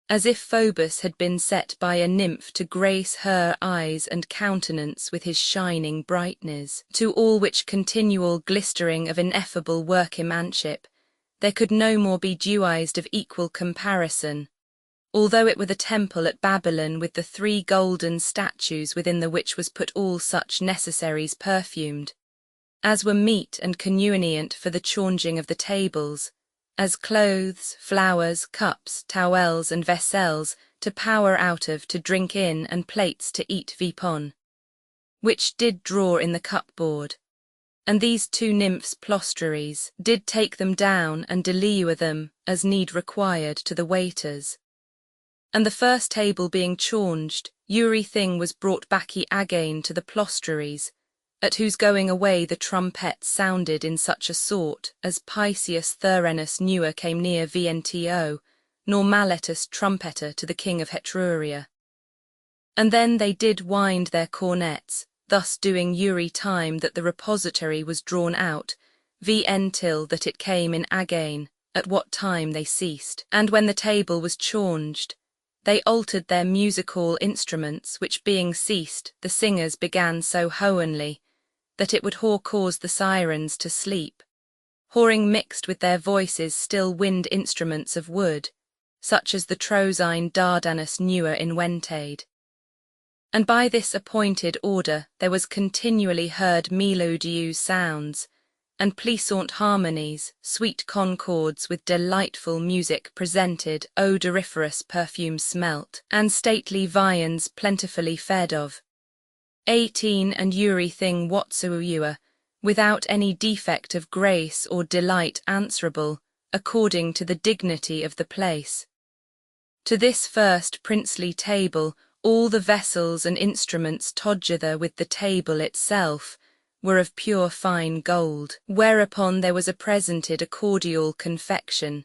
as if Phoebus had been set by a nymph to grace her eyes and countenance with his shining brightness. To all which continual glistering of ineffable workmanship, there could no more be dewised of equal comparison, although it were the temple at Babylon with the 3 golden statues within the which was put all such necessaries perfumed, as were meet and convenient for the changing of the tables, as clothes, flowers, cups, towels, and vessels to power out of to drink in and plates to eat vpon, which did draw in the cupboard. And these 2 nymphs plostraries did take them down and deliver them, as need required, to the waiters. And the first table being changed, Yuri thing was brought back again to the plostraries, at whose going away the trumpets sounded in such a sort, as Pisceus Thurenus newer came near vnto, nor Maletus trumpeter to the king of Hetruria. And then they did wind their cornets, thus doing Yuri time that the repository was drawn out, till that it came in again, at what time they ceased. And when the table was changed, they altered their music-hall instruments, which being ceased, the singers began so hoanly, that it would haw cause the sirens to sleep, hawing mixed with their voices still wind instruments of wood, such as the Trosine Dardanus newer inventade. And by this appointed order there was continually heard melodious sounds, and pleasant harmonies, sweet concords with delightful music presented, odoriferous perfumes smelt, and stately viands plentifully fed of. 18 and every thing whatsoever, without any defect of grace or delight answerable, according to the dignity of the place. To this first princely table, all the vessels and instruments together with the table itself were of pure fine gold, whereupon there was presented a cordial confection,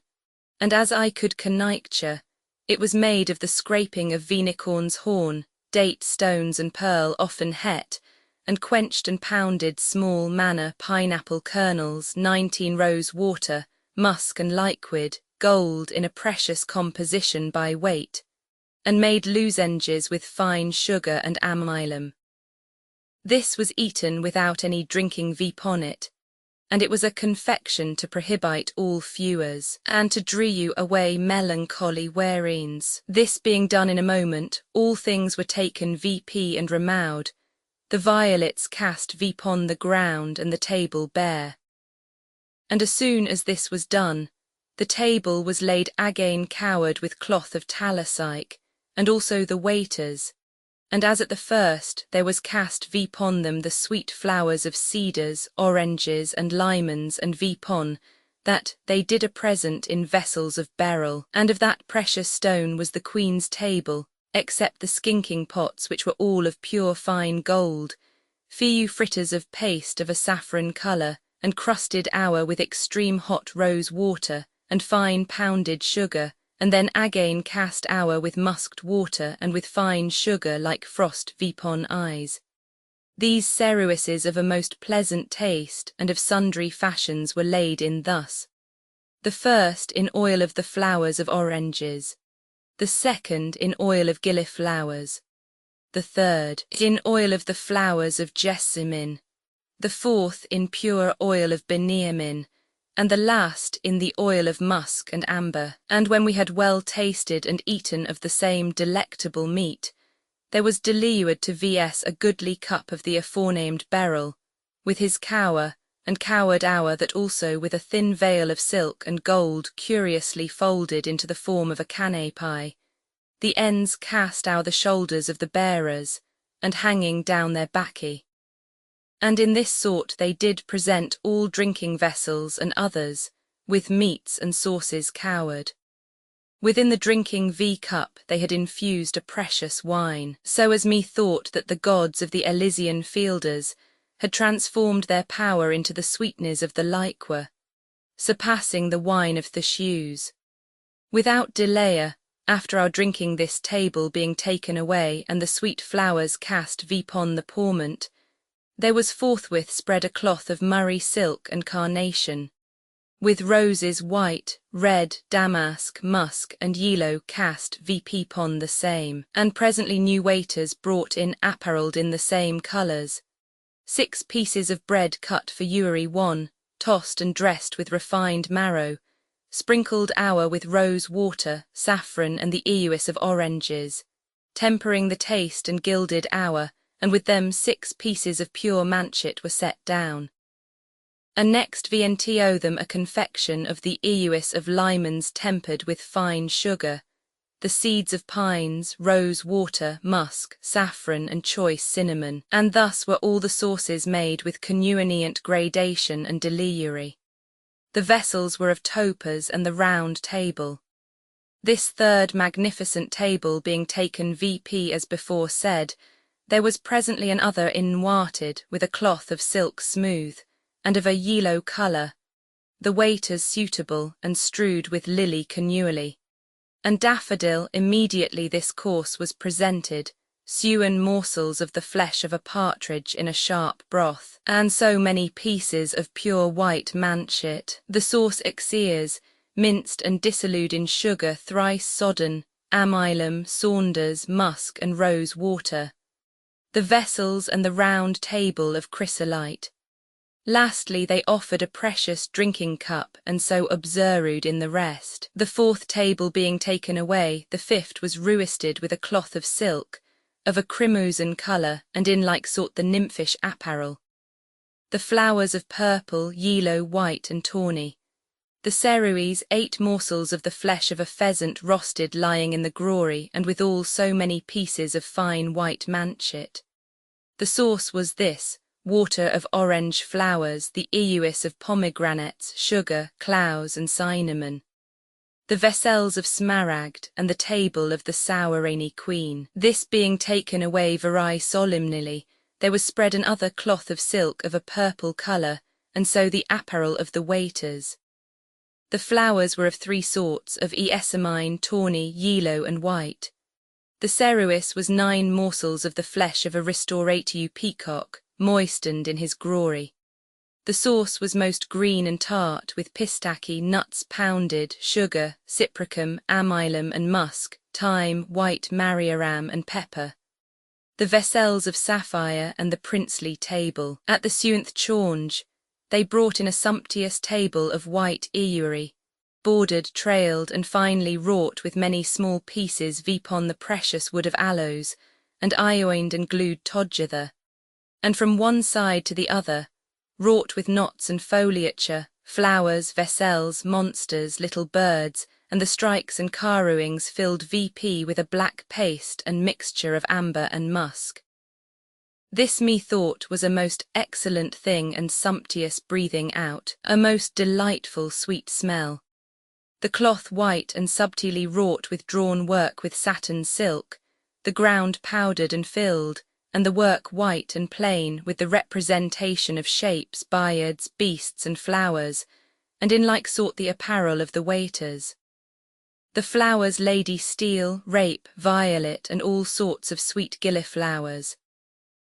and as I could conjecture, it was made of the scraping of unicorn's horn, date stones and pearl often het, and quenched and pounded small manna pineapple kernels, 19 rose water, musk and liquid, gold in a precious composition by weight, and made lozenges with fine sugar and amylum. This was eaten without any drinking upon it, and it was a confection to prohibite all fewers, and to drew away melancholy wearines. This being done in a moment, all things were taken vp and removed, the violets cast vpon the ground and the table bare. And as soon as this was done, the table was laid again covered with cloth of talasic, and also the waiters, and as at the first there was cast vpon them the sweet flowers of cedars, oranges, and limons, and vpon, that they did a present in vessels of beryl, and of that precious stone was the queen's table, except the skinking pots which were all of pure fine gold, few fritters of paste of a saffron colour, and crusted our with extreme hot rose water, and fine pounded sugar, and then again cast our with musked water and with fine sugar like frost vpon eyes. These ceruises of a most pleasant taste and of sundry fashions were laid in thus: the first in oil of the flowers of oranges, the second in oil of gilliflowers, the third in oil of the flowers of jessamine, the fourth in pure oil of beniamine, and the last in the oil of musk and amber. And when we had well tasted and eaten of the same delectable meat, there was delivered to vs a goodly cup of the aforenamed beryl, with his cower, and cowered our that also with a thin veil of silk and gold curiously folded into the form of a canape, the ends cast our the shoulders of the bearers, and hanging down their baccy. And in this sort they did present all drinking vessels and others, with meats and sauces cowered. Within the drinking cup they had infused a precious wine, so as methought that the gods of the Elysian fielders had transformed their power into the sweetness of the liquor, surpassing the wine of the shoes. Without delay, after our drinking this table being taken away and the sweet flowers cast vpon the pourment, there was forthwith spread a cloth of murrey silk and carnation, with roses white, red, damask, musk, and yellow cast vpon the same, and presently new waiters brought in apparelled in the same colours, 6 pieces of bread cut for ewery one, tossed and dressed with refined marrow, sprinkled our with rose water, saffron, and the ewis of oranges, tempering the taste and gilded our, and with them 6 pieces of pure manchet were set down. And next vnto them a confection of the ewis of limons tempered with fine sugar, the seeds of pines, rose water, musk, saffron, and choice cinnamon, and thus were all the sauces made with convenient gradation and delivery. The vessels were of topaz and the round table. This third magnificent table being taken vp as before said, there was presently another inwarted with a cloth of silk smooth, and of a yellow colour, the waiters suitable and strewed with lily continually. And daffodil immediately this course was presented, sewen morsels of the flesh of a partridge in a sharp broth, and so many pieces of pure white manchet, the sauce exiers, minced and dissolute in sugar thrice sodden, amylum, saunders, musk and rose water. The vessels and the round table of chrysolite. Lastly they offered a precious drinking cup, and so obserued in the rest. The fourth table being taken away, the fifth was ruisted with a cloth of silk, of a crimson colour, and in like sort the nymphish apparel. The flowers of purple, yellow, white and tawny. The cerues 8 morsels of the flesh of a pheasant roasted lying in the grory, and withal so many pieces of fine white manchet. The sauce was this, water of orange flowers, the euis of pomegranates, sugar, clows and cinnamon. The vessels of smaragd, and the table of the sourany queen. This being taken away very solemnly, there was spread another cloth of silk of a purple colour, and so the apparel of the waiters. The flowers were of 3 sorts, of eessamine, tawny, yellow and white. The ceruis was 9 morsels of the flesh of a ristoratu peacock, moistened in his grory. The sauce was most green and tart, with pistachie, nuts pounded, sugar, cypricum, amylum and musk, thyme, white marjoram and pepper. The vessels of sapphire and the princely table. At the 7th change, they brought in a sumptuous table of white ewery, bordered, trailed, and finely wrought with many small pieces vipon the precious wood of aloes, and ioined and glued together, and from one side to the other, wrought with knots and foliature, flowers, vessels, monsters, little birds, and the strikes and carvings filled VP with a black paste and mixture of amber and musk. This methought was a most excellent thing and sumptuous breathing out, a most delightful sweet smell. The cloth white and subtly wrought with drawn work with satin silk, the ground powdered and filled, and the work white and plain with the representation of shapes, birds, beasts and flowers, and in like sort the apparel of the waiters. The flowers lady steel, rape, violet, and all sorts of sweet gilliflowers.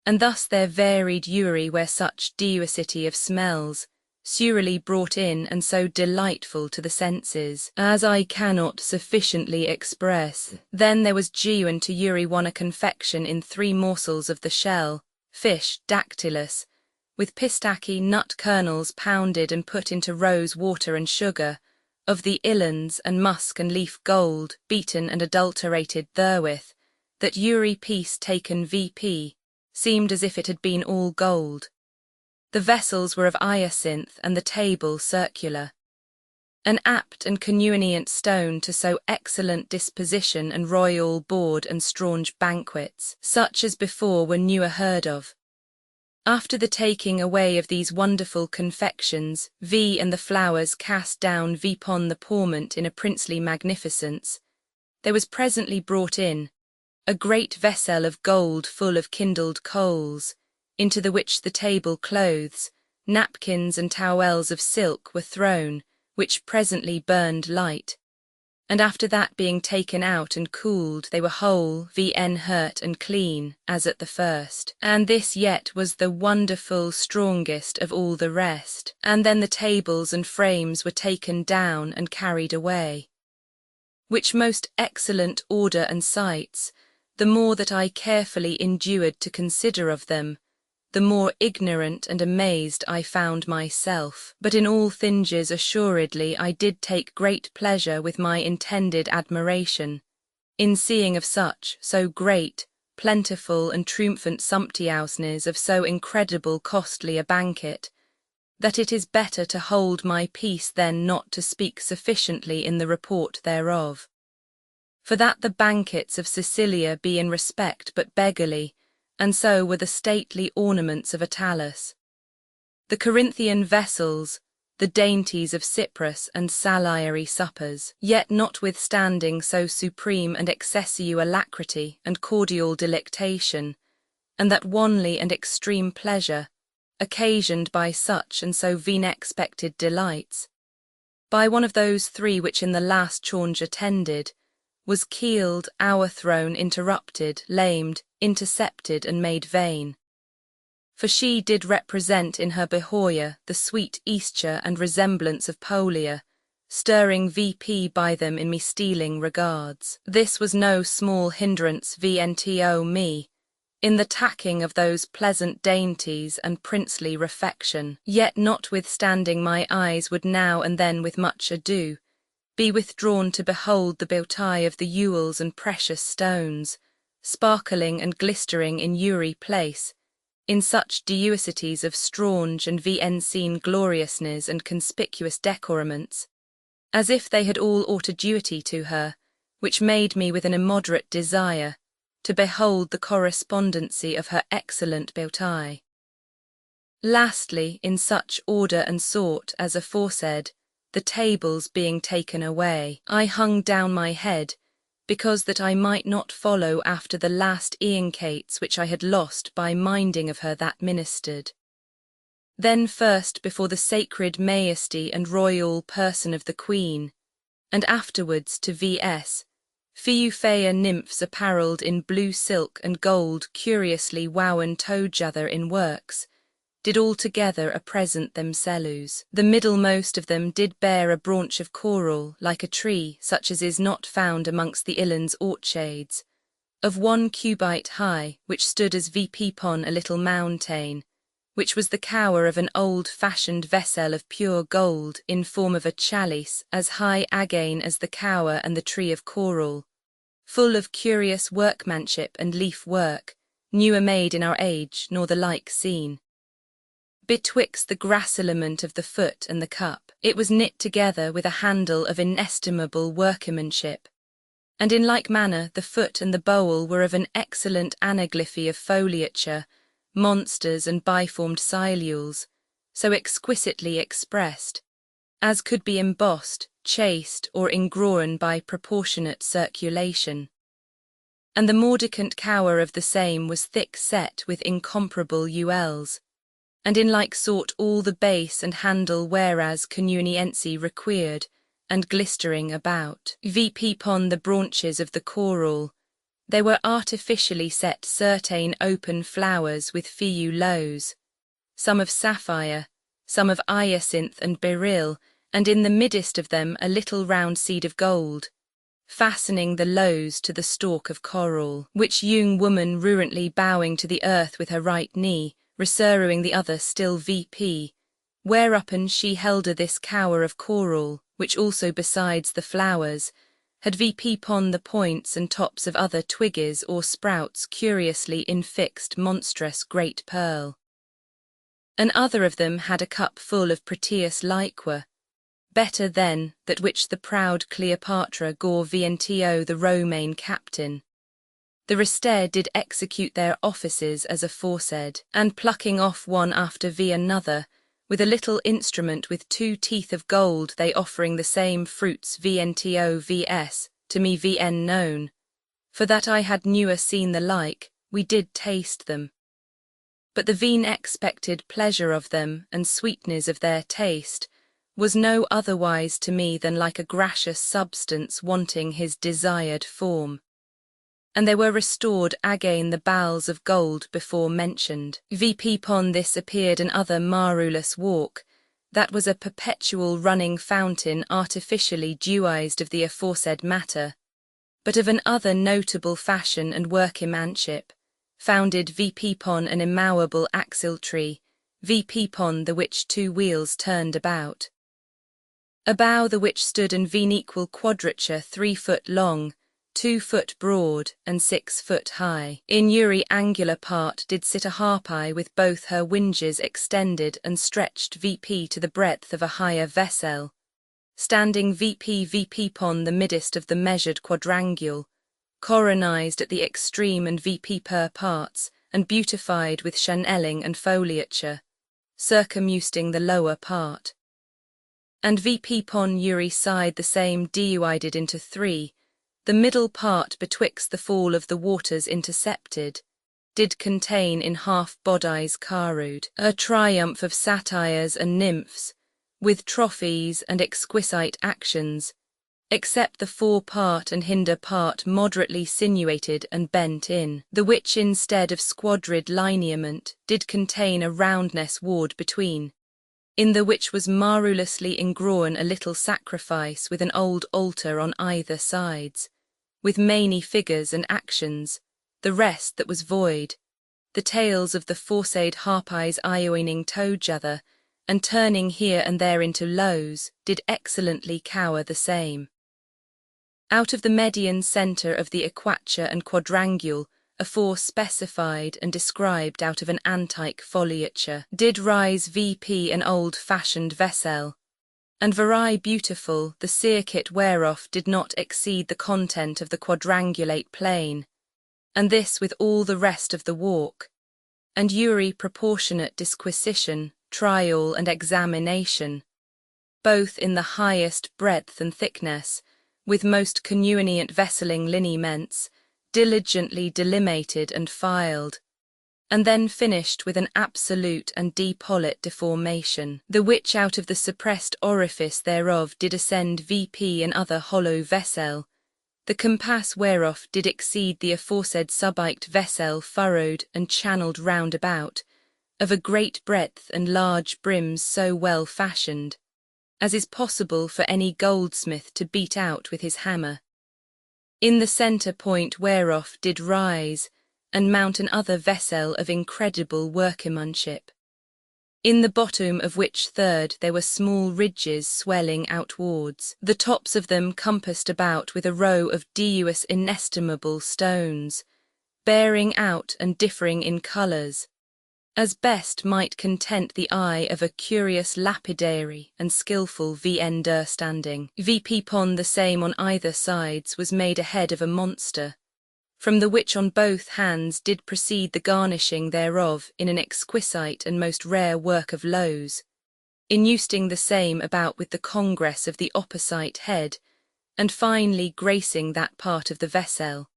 And thus their varied ury were such diversity of smells, surely brought in and so delightful to the senses, as I cannot sufficiently express. Then there was gewen to ury one a confection in 3 morsels of the shell, fish, dactylus, with pistachie nut kernels pounded and put into rose water and sugar, of the illands and musk and leaf gold, beaten and adulterated therewith, that ury piece taken VP, seemed as if it had been all gold. The vessels were of hyacinth and the table circular. An apt and convenient stone to so excellent disposition and royal board and straunge banquets, such as before were newer heard of. After the taking away of these wonderful confections, V and the flowers cast down vipon the pourment in a princely magnificence, there was presently brought in a great vessel of gold full of kindled coals, into the which the table clothes, napkins and towels of silk were thrown, which presently burned light. And after that being taken out and cooled, they were whole, vn hurt and clean, as at the first. And this yet was the wonderful strongest of all the rest. And then the tables and frames were taken down and carried away. Which most excellent order and sights, the more that I carefully endured to consider of them, the more ignorant and amazed I found myself. But in all things assuredly I did take great pleasure with my intended admiration, in seeing of such, so great, plentiful and triumphant sumptuousness of so incredible costly a banquet, that it is better to hold my peace than not to speak sufficiently in the report thereof. For that the banquets of Sicilia be in respect but beggarly, and so were the stately ornaments of Attalus. The Corinthian vessels, the dainties of Cyprus and Saliary suppers, yet notwithstanding so supreme and excessive alacrity and cordial delectation, and that wanly and extreme pleasure, occasioned by such and so venexpected delights, by one of those 3 which in the last change attended, was keeled, overthrown, interrupted, lamed, intercepted, and made vain. For she did represent in her behoya the sweet easture and resemblance of Polia, stirring VP by them in me stealing regards. This was no small hindrance VNTO me, in the tacking of those pleasant dainties and princely refection. Yet notwithstanding my eyes would now and then with much ado be withdrawn to behold the beauty of the jewels and precious stones, sparkling and glistering in Uri place, in such deusicities of strange and VN-seen gloriousness and conspicuous decoruments, as if they had all aught a duty to her, which made me with an immoderate desire to behold the correspondency of her excellent beauty. Lastly, in such order and sort as aforesaid, the tables being taken away, I hung down my head, because that I might not follow after the last eancates which I had lost by minding of her that ministered. Then first before the sacred majesty and royal person of the Queen, and afterwards to V.S., Feufea nymphs apparelled in blue silk and gold curiously wowen together in works, did altogether a present themselves. The middlemost of them did bear a branch of coral like a tree such as is not found amongst the Illan's orchards, of 1 cubit high, which stood as VP pon a little mountain, which was the cower of an old-fashioned vessel of pure gold in form of a chalice as high again as the cower and the tree of coral, full of curious workmanship and leaf work, newer made in our age nor the like seen. Betwixt the gracilement of the foot and the cup, it was knit together with a handle of inestimable workmanship, and in like manner the foot and the bowl were of an excellent anaglyphy of foliature, monsters and biformed silules, so exquisitely expressed, as could be embossed, chased, or engrawn by proportionate circulation. And the mordicant cower of the same was thick set with incomparable jewels, and in like sort all the base and handle whereas conuniency required, and glistering about. VP pon the branches of the coral, they were artificially set certain open flowers with few lows, some of sapphire, some of hyacinth and beryl, and in the middest of them a little round seed of gold, fastening the lows to the stalk of coral, which young woman ruantly bowing to the earth with her right knee, reserving the other still VP, whereupon she held this cower of coral, which also besides the flowers, had VP pon the points and tops of other twigges or sprouts curiously infixed monstrous great pearl. And other of them had a cup full of prettiest liquor, better than that which the proud Cleopatra gore Viento the Romain captain. The rester did execute their offices as aforesaid, and plucking off one after another, with a little instrument with 2 teeth of gold they offering the same fruits VNTO VS, to me VN known, for that I had newer seen the like, we did taste them. But the veen expected pleasure of them and sweetness of their taste was no otherwise to me than like a gracious substance wanting his desired form. And they were restored again the bowls of gold before mentioned. VP pon this appeared an other marvelous walk, that was a perpetual running fountain artificially dewized of the aforesaid matter, but of an other notable fashion and workmanship, founded VP pon an immowable axle tree, VP pon the which 2 wheels turned about. A bough the which stood in veen equal quadrature 3 foot long, 2 foot broad, and 6 foot high. In Uri angular part did sit a harpy with both her winges extended and stretched VP to the breadth of a higher vessel, standing VP pon the middest of the measured quadrangule, coronized at the extreme and VP per parts, and beautified with chanelling and foliature, circummusting the lower part. And VP pon Uri side the same divided into 3, the middle part betwixt the fall of the waters intercepted, did contain in half bodies carried, a triumph of satyrs and nymphs, with trophies and exquisite actions, except the fore part and hinder part moderately sinuated and bent in, the which instead of squadrid lineament did contain a roundness ward between, in the which was marvellously engraven a little sacrifice with an old altar on either sides, with many figures and actions, the rest that was void, the tails of the foresaid harpies ioining together, and turning here and there into lows, did excellently cower the same. Out of the median centre of the equature and quadrangule, afore specified and described out of an antique foliature, did rise VP an old-fashioned vessel, and very beautiful, the circuit whereof did not exceed the content of the quadrangulate plane, and this with all the rest of the walk, and Uri proportionate disquisition, trial and examination, both in the highest breadth and thickness, with most convenient vesseling lineaments, diligently delimited and filed, and then finished with an absolute and depollate deformation, the which out of the suppressed orifice thereof did ascend VP and other hollow vessel, the compass whereof did exceed the aforesaid subiked vessel furrowed and channelled round about, of a great breadth and large brims so well fashioned, as is possible for any goldsmith to beat out with his hammer. In the centre point whereof did rise and mount an other vessel of incredible workmanship, in the bottom of which third there were small ridges swelling outwards, the tops of them compassed about with a row of diuous inestimable stones, bearing out and differing in colours, as best might content the eye of a curious lapidary and skilful understanding. VP pon the same on either sides was made a head of a monster, from the which on both hands did proceed the garnishing thereof in an exquisite and most rare work of Loue's, inusting the same about with the congress of the opposite head, and finely gracing that part of the vessel.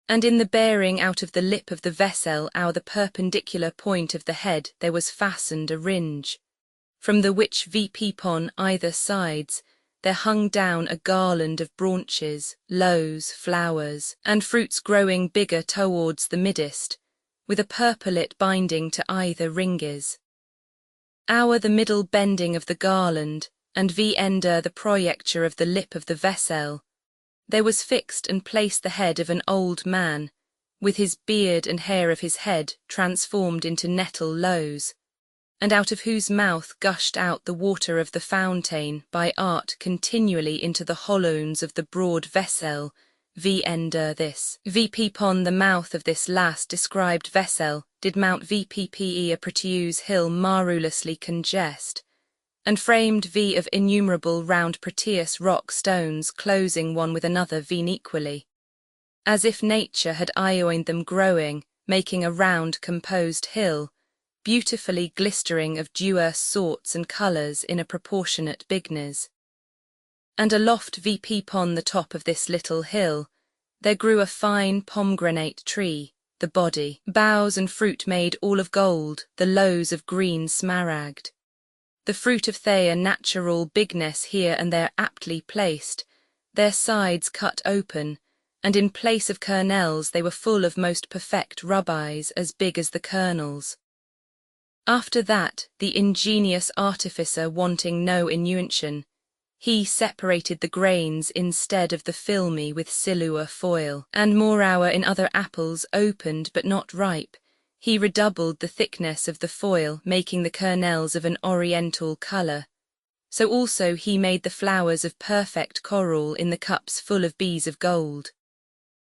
And in the bearing out of the lip of the vessel our the perpendicular point of the head there was fastened a ringe, from the which VP pon either sides there hung down a garland of branches, lows, flowers, and fruits growing bigger towards the middest, with a purplet binding to either ringes. Our the middle bending of the garland, and ender the projecture of the lip of the vessel, there was fixed and placed the head of an old man, with his beard and hair of his head transformed into nettle lows, and out of whose mouth gushed out the water of the fountain by art continually into the hollows of the broad vessel, ender this. VP pon the mouth of this last described vessel did Mount VPPE a Proteus hill marvellously congest, and framed V of innumerable round Proteus rock stones closing one with another equally, as if nature had ioined them growing, making a round composed hill, beautifully glistering of diverse sorts and colours in a proportionate bigness. And aloft VP pon the top of this little hill, there grew a fine pomegranate tree, the body, boughs and fruit made all of gold, the lows of green smaragd. The fruit of their natural bigness here and there aptly placed, their sides cut open, and in place of kernels they were full of most perfect rubies as big as the kernels. After that, the ingenious artificer wanting no invention, he separated the grains instead of the filmy with silver foil, and moreover in other apples opened but not ripe, he redoubled the thickness of the foil, making the kernels of an oriental colour. So also he made the flowers of perfect coral in the cups full of bees of gold.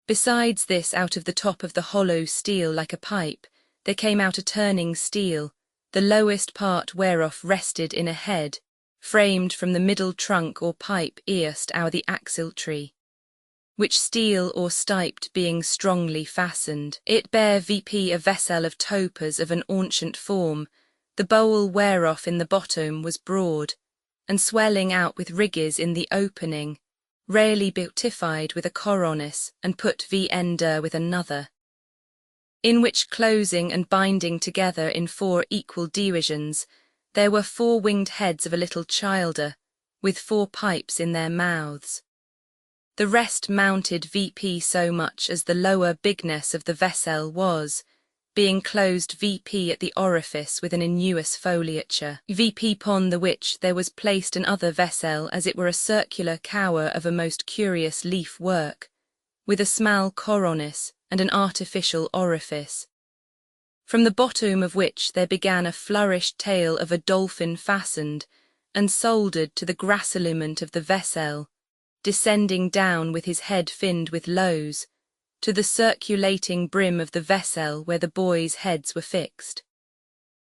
Besides this, out of the top of the hollow steel like a pipe, there came out a turning steel, the lowest part whereof rested in a head, framed from the middle trunk or pipe erst our the axle-tree, which steel or stiped being strongly fastened, it bare VP a vessel of topaz of an ancient form, the bowl whereof in the bottom was broad, and swelling out with ridges in the opening, rarely beautified with a coronis, and put ender with another, in which closing and binding together in 4 equal divisions, there were 4 winged heads of a little childer, with 4 pipes in their mouths. The rest mounted VP so much as the lower bigness of the vessel was, being closed VP at the orifice with an innuous foliature. VP pon the which there was placed an other vessel as it were a circular cower of a most curious leaf work, with a small coronis and an artificial orifice, from the bottom of which there began a flourished tail of a dolphin fastened and soldered to the gracillement of the vessel, descending down with his head finned with lows, to the circulating brim of the vessel where the boys' heads were fixed,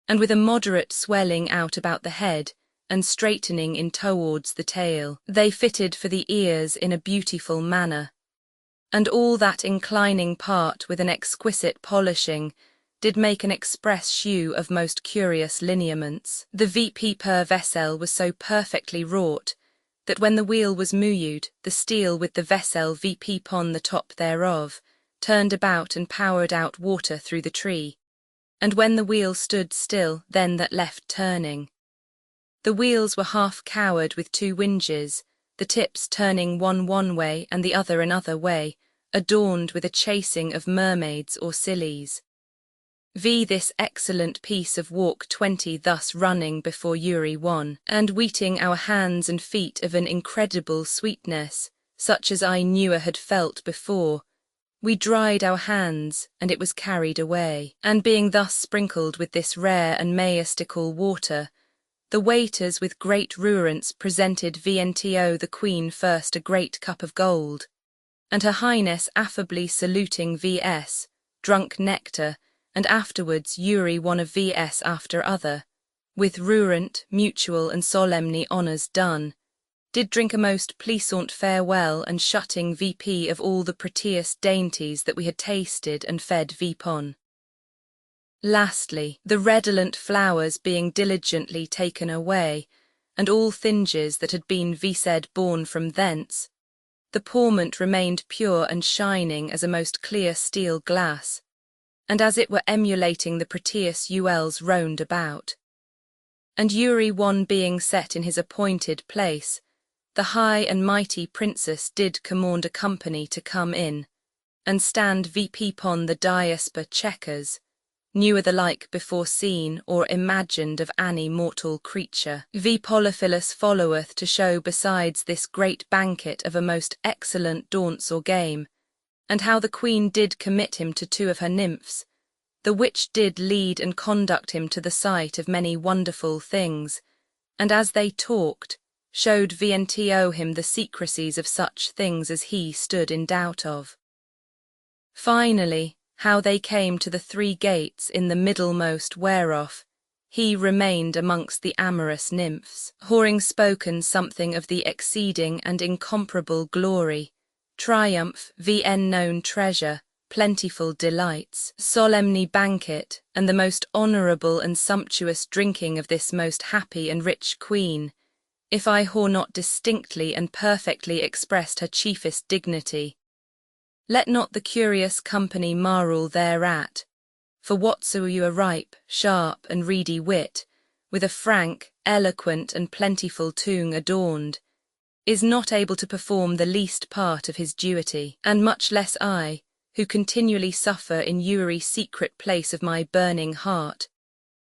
and with a moderate swelling out about the head and straightening in towards the tail, they fitted for the ears in a beautiful manner, and all that inclining part with an exquisite polishing did make an express shew of most curious lineaments. The VP per vessel was so perfectly wrought, that when the wheel was moved, the steel with the vessel VP pon the top thereof turned about and poured out water through the tree, and when the wheel stood still, then that left turning. The wheels were half cowered with two winges, the tips turning one way and the other another way, adorned with a chasing of mermaids or sillies. This excellent piece of walk 20 thus running before Uri 1, and weeting our hands and feet of an incredible sweetness, such as I never had felt before, we dried our hands, and it was carried away. And being thus sprinkled with this rare and majestical water, the waiters with great reverence presented VNTO the Queen first a great cup of gold, and her Highness affably saluting VS, drunk nectar, and afterwards Uri one of VS after other, with reverent, mutual and solemnly honours done, did drink a most pleasant farewell and shutting VP of all the prettiest dainties that we had tasted and fed VPon. Lastly, the redolent flowers being diligently taken away, and all thinges that had been said borne from thence, the pourment remained pure and shining as a most clear steel glass, and as it were emulating the prettiest jewels round about. And Uri 1 being set in his appointed place, the high and mighty princess did command a company to come in, and stand VP pon the diaspora checkers, newer the like before seen or imagined of any mortal creature. Polyphilus followeth to show besides this great banquet of a most excellent dance or game, and how the Queen did commit him to 2 of her nymphs, the which did lead and conduct him to the sight of many wonderful things, and as they talked, showed VNTO him the secrecies of such things as he stood in doubt of. Finally, how they came to the 3 gates in the middlemost whereof he remained amongst the amorous nymphs, having spoken something of the exceeding and incomparable glory, triumph, known treasure, plentiful delights, solemnly banquet, and the most honourable and sumptuous drinking of this most happy and rich Queen, if I have not distinctly and perfectly expressed her chiefest dignity. Let not the curious company marvel thereat, for whatso you a ripe, sharp, and ready wit, with a frank, eloquent, and plentiful tongue adorned, is not able to perform the least part of his duty, and much less I, who continually suffer in Uri's secret place of my burning heart,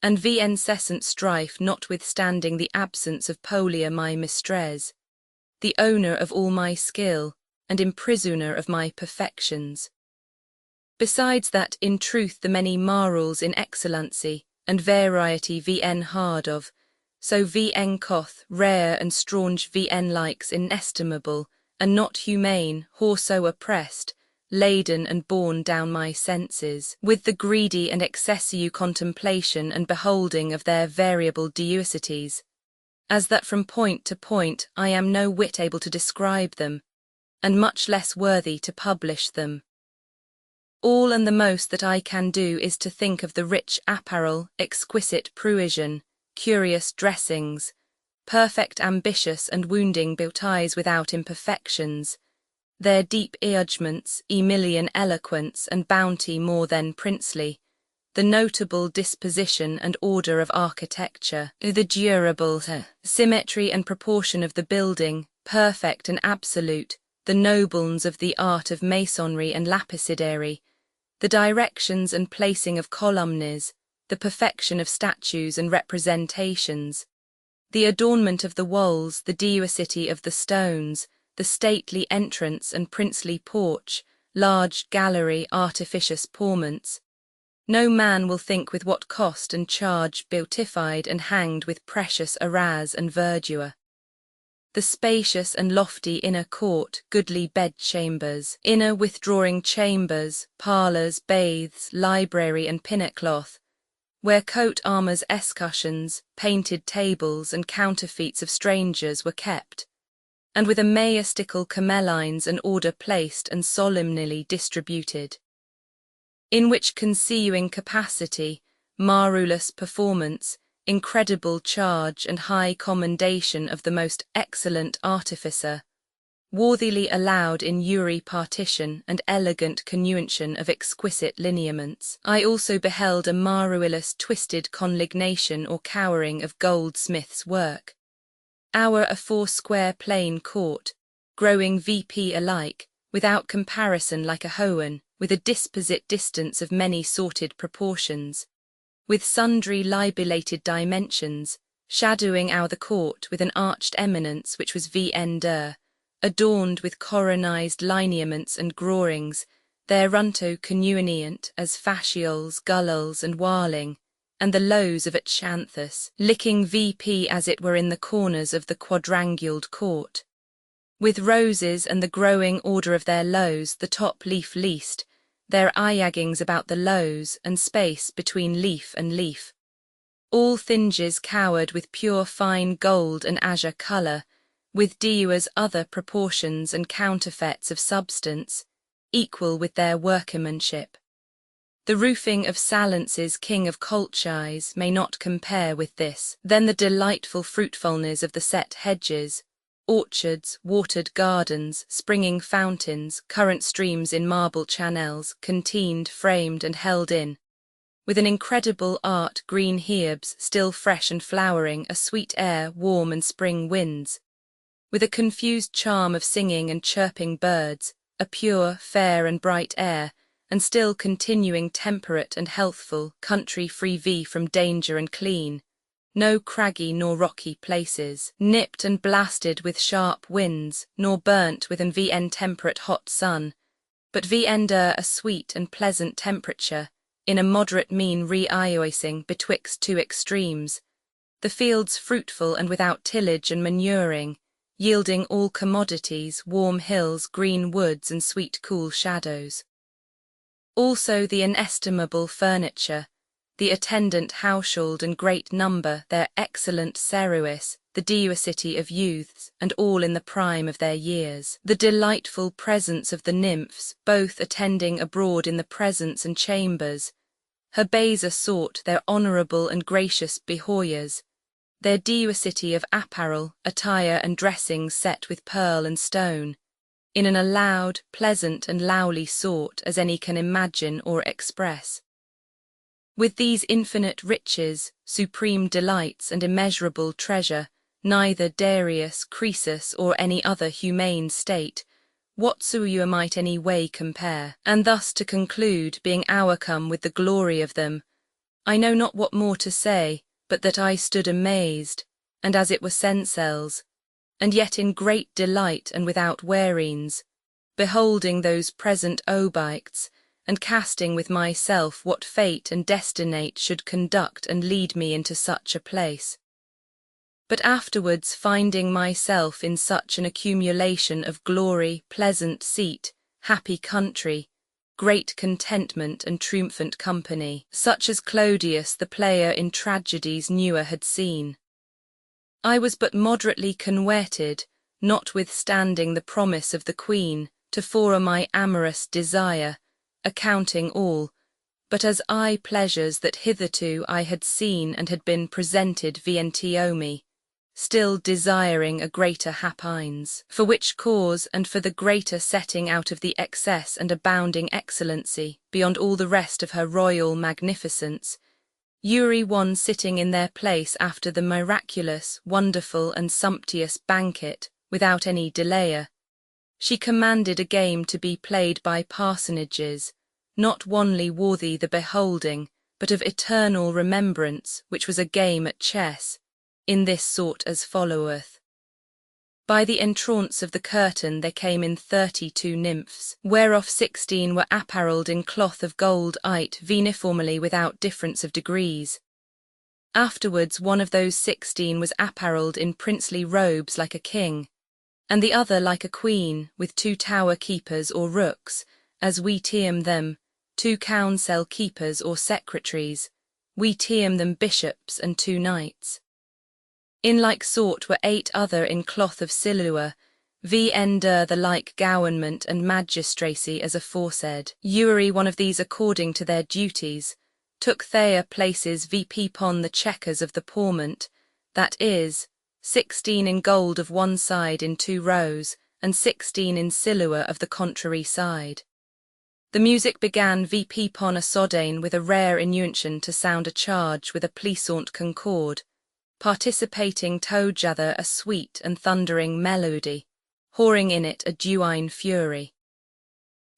and incessant strife notwithstanding the absence of Polia my mistress, the owner of all my skill, and imprisoner of my perfections. Besides that in truth the many marvels in excellency and variety hard of, so coth rare and strange likes inestimable, and not humane, who so oppressed, laden and borne down my senses, with the greedy and excessive contemplation and beholding of their variable deusicities, as that from point to point I am no whit able to describe them, and much less worthy to publish them. All and the most that I can do is to think of the rich apparel, exquisite pruision, curious dressings, perfect ambitious and wounding beauties without imperfections, their deep judgments, Emilian eloquence and bounty more than princely, the notable disposition and order of architecture, the durable symmetry and proportion of the building, perfect and absolute, the noblesse of the art of masonry and lapicidary, The directions and placing of columns, the perfection of statues and representations, the adornment of the walls, the diversity of the stones, the stately entrance and princely porch, large gallery, artificious porments. No man will think with what cost and charge beautified and hanged with precious arras and verdure. The spacious and lofty inner court, goodly bedchambers, inner withdrawing chambers, parlours, baths, library and pinnacloth, where coat armours, escutcheons, painted tables and counterfeits of strangers were kept, and with a majestical camellines and order placed and solemnly distributed, in which conceiving capacity, marvellous performance, incredible charge and high commendation of the most excellent artificer, worthily allowed in Uri partition and elegant connuention of exquisite lineaments. I also beheld a marvellous twisted conlignation or cowering of goldsmith's work. Our a foursquare plain court, growing VP alike, without comparison like a hoen, with a disposite distance of many sorted proportions, with sundry libilated dimensions, shadowing our the court with an arched eminence which was VN adorned with coronized lineaments and drawings, thereunto connuenient as fascioles, gullels, and warling, and the lows of Achanthus, licking VP as it were in the corners of the quadranguled court. With roses and the growing order of their lows, the top leaf least, their eyaggings about the lows, and space between leaf and leaf. All thinges cowered with pure fine gold and azure colour, with Diua's other proportions and counterfeits of substance, equal with their workmanship. The roofing of Salence's king of Colchis may not compare with this. Then the delightful fruitfulness of the set hedges, orchards, watered gardens, springing fountains, current streams in marble channels, contained, framed and held in, with an incredible art, green herbs, still fresh and flowering, a sweet air, warm and spring winds, with a confused charm of singing and chirping birds, a pure, fair and bright air, and still continuing temperate and healthful, country free from danger and clean, no craggy nor rocky places, nipped and blasted with sharp winds, nor burnt with an VN temperate hot sun, but VN a sweet and pleasant temperature, in a moderate mean re-ioicing betwixt two extremes, the fields fruitful and without tillage and manuring, yielding all commodities, warm hills, green woods and sweet cool shadows. Also the inestimable furniture, the attendant household and great number, their excellent ceruis, the diversity of youths, and all in the prime of their years. The delightful presence of the nymphs, both attending abroad in the presence and chambers. Her baser sort, their honourable and gracious behoyers, their diversity of apparel, attire and dressings set with pearl and stone, in an allowed, pleasant and lowly sort as any can imagine or express. With these infinite riches, supreme delights and immeasurable treasure, neither Darius, Croesus or any other humane state, whatsoever might any way compare. And thus to conclude, being overcome with the glory of them, I know not what more to say, but that I stood amazed, and as it were senseless, and yet in great delight and without wearines, beholding those present objects, and casting with myself what fate and destinate should conduct and lead me into such a place. But afterwards finding myself in such an accumulation of glory, pleasant seat, happy country, great contentment and triumphant company, such as Clodius the player in tragedies newer had seen, I was but moderately converted, notwithstanding the promise of the Queen, to fore my amorous desire, accounting all, but as eye pleasures that hitherto I had seen and had been presented vientiomi, still desiring a greater happines, for which cause and for the greater setting out of the excess and abounding excellency, beyond all the rest of her royal magnificence, Uri one sitting in their place after the miraculous, wonderful and sumptuous banquet, without any delayer, she commanded a game to be played by parsonages, not wanly worthy the beholding, but of eternal remembrance, which was a game at chess, in this sort as followeth. By the entrance of the curtain there came in 32 nymphs, whereof 16 were apparelled in cloth of gold uniformly without difference of degrees. Afterwards one of those 16 was apparelled in princely robes like a king, and the other like a queen, with 2 tower keepers or rooks, as we term them, 2 council keepers or secretaries, we term them bishops, and 2 knights. In like sort were 8 other in cloth of silure, the like government and magistracy as aforesaid. One of these according to their duties, took their places upon the checkers of the porment, that is, 16 in gold of one side in 2 rows, and 16 in silver of the contrary side. The music began upon a sodaine with a rare inuntion to sound a charge with a pleasant concord, participating together a sweet and thundering melody, whoring in it a duine fury.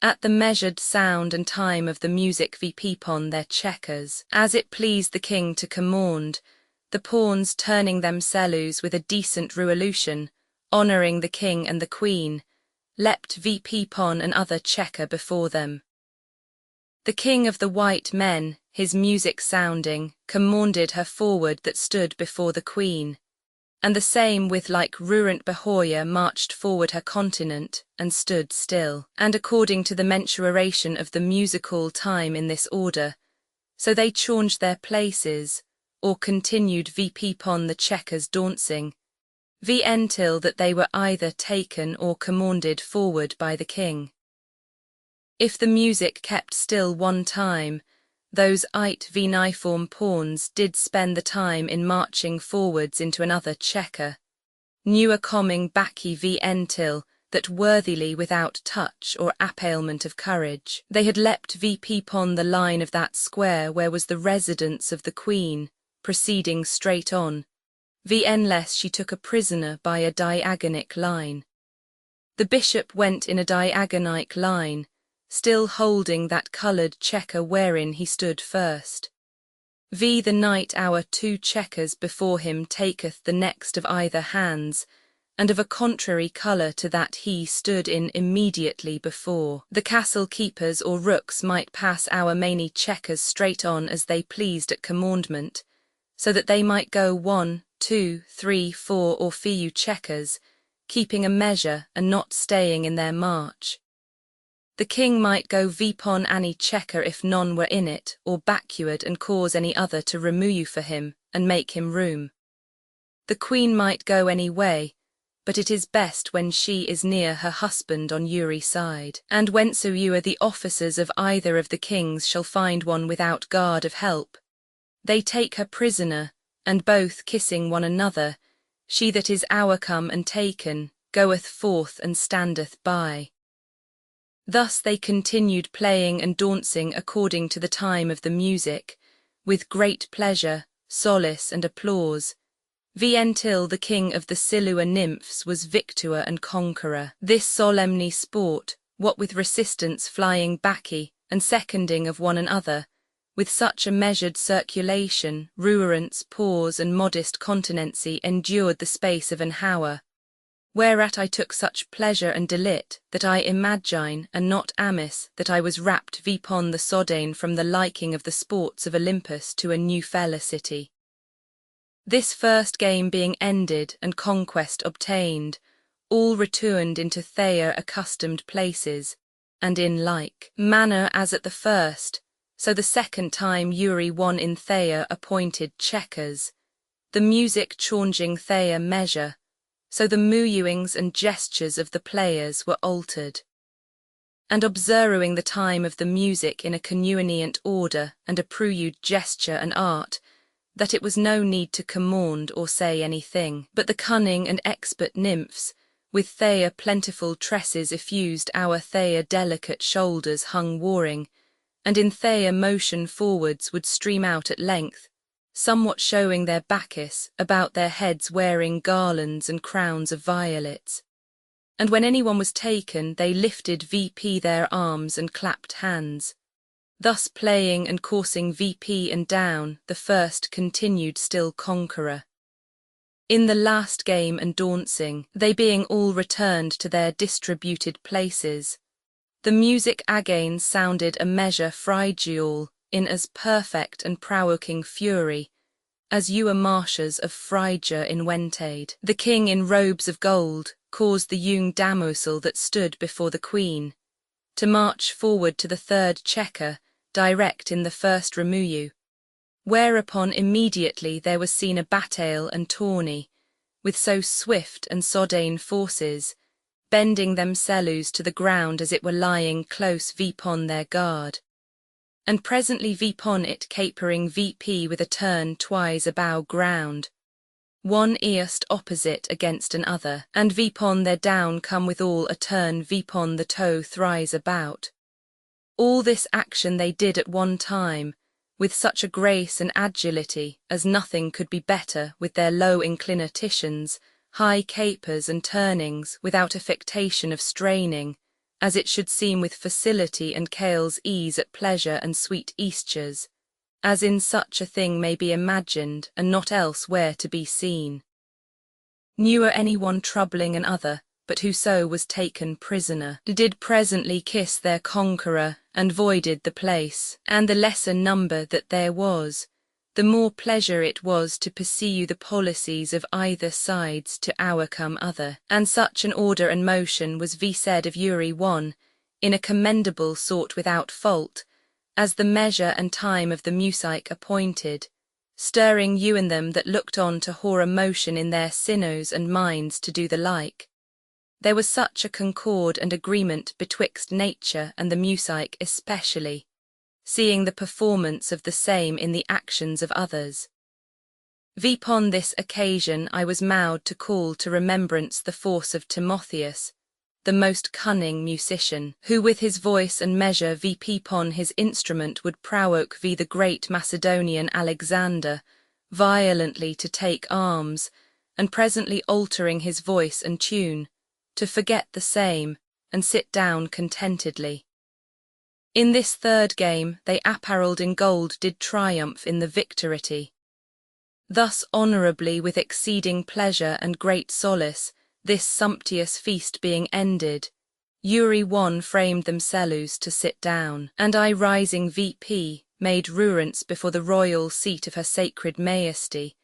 At the measured sound and time of the music upon their checkers, as it pleased the king to command, the pawns turning themselves with a decent revolution, honouring the king and the queen, leapt upon another checker before them. The king of the white men, his music sounding, commanded her forward that stood before the queen, and the same with like ruant behoyer marched forward her continent, and stood still, and according to the mensuration of the musical time in this order, so they changed their places, or continued upon the checkers dancing, until that they were either taken or commanded forward by the king. If the music kept still one time, those 8 uniform pawns did spend the time in marching forwards into another checker, newer coming baccy until that worthily without touch or appalement of courage, they had leapt upon the line of that square where was the residence of the queen, proceeding straight on, unless she took a prisoner by a diagonal line. The bishop went in a diagonal line, still holding that coloured checker wherein he stood first. The knight our 2 checkers before him taketh the next of either hands, and of a contrary colour to that he stood in immediately before. The castle keepers or rooks might pass our many checkers straight on as they pleased at commandment, so that they might go 1, 2, 3, 4 or few checkers, keeping a measure and not staying in their march. The king might go upon any checker if none were in it, or backward and cause any other to remove for him, and make him room. The queen might go any way, but it is best when she is near her husband on Uri side, and whensoever the officers of either of the kings shall find one without guard of help, they take her prisoner, and both kissing one another, she that is overcome and taken, goeth forth and standeth by. Thus they continued playing and dancing according to the time of the music, with great pleasure, solace and applause, until the king of the Silure nymphs was victor and conqueror. This solemnly sport, what with resistance flying baccy, and seconding of one another, with such a measured circulation, ruerance, pause, and modest continency endured the space of an hour, whereat I took such pleasure and delight, that I imagine, and not amiss, that I was rapt upon the sodaine from the liking of the sports of Olympus to a new felicity. This first game being ended and conquest obtained, all returned into their accustomed places, and in like manner as at the first, so the second time Uri won in their appointed checkers, the music changing their measure, so the movings and gestures of the players were altered. And observing the time of the music in a convenient order and approved gesture and art, that it was no need to command or say anything, but the cunning and expert nymphs, with their plentiful tresses effused our their delicate shoulders hung warring, and in their motion forwards would stream out at length, somewhat showing their bacchus, about their heads wearing garlands and crowns of violets. And when any one was taken, they lifted their arms and clapped hands. thus playing and coursing VP and down, the first continued still conqueror. In the last game and dancing, they being all returned to their distributed places, the music again sounded a measure frigid in as perfect and provoking fury, as ewer marches of Phrygia in Wentade. The king in robes of gold caused the young damosel that stood before the queen to march forward to the third checker, direct in the first remuyu, whereupon immediately there was seen a battail and tourney, with so swift and sodane forces, bending themselves to the ground as it were lying close vpon their guard. And presently vpon it capering VP with a turn twice about ground, one earst opposite against another, and vpon their down come withal a turn vpon the toe thrice about. All this action they did at one time, with such a grace and agility as nothing could be better, with their low inclinations, high capers and turnings without affectation of straining, as it should seem with facility and Cale's ease at pleasure and sweet eastures, as in such a thing may be imagined and not elsewhere to be seen. Newer any one troubling another, but whoso was taken prisoner, did presently kiss their conqueror, and voided the place, and the lesser number that there was, the more pleasure it was to pursue the policies of either sides to overcome other, and such an order and motion was said of Uri one, in a commendable sort without fault, as the measure and time of the music appointed, stirring you and them that looked on to horror motion in their sinews and minds to do the like. There was such a concord and agreement betwixt nature and the music especially, seeing the performance of the same in the actions of others. Vpon this occasion I was mowed to call to remembrance the force of Timotheus, the most cunning musician, who with his voice and measure vpon his instrument would provoke the great Macedonian Alexander violently to take arms, and presently altering his voice and tune, to forget the same, and sit down contentedly. In this third game they apparelled in gold did triumph in the victority. Thus honourably with exceeding pleasure and great solace, this sumptuous feast being ended, Uri one framed themselves to sit down, and I rising VP, made reverence before the royal seat of her sacred majesty,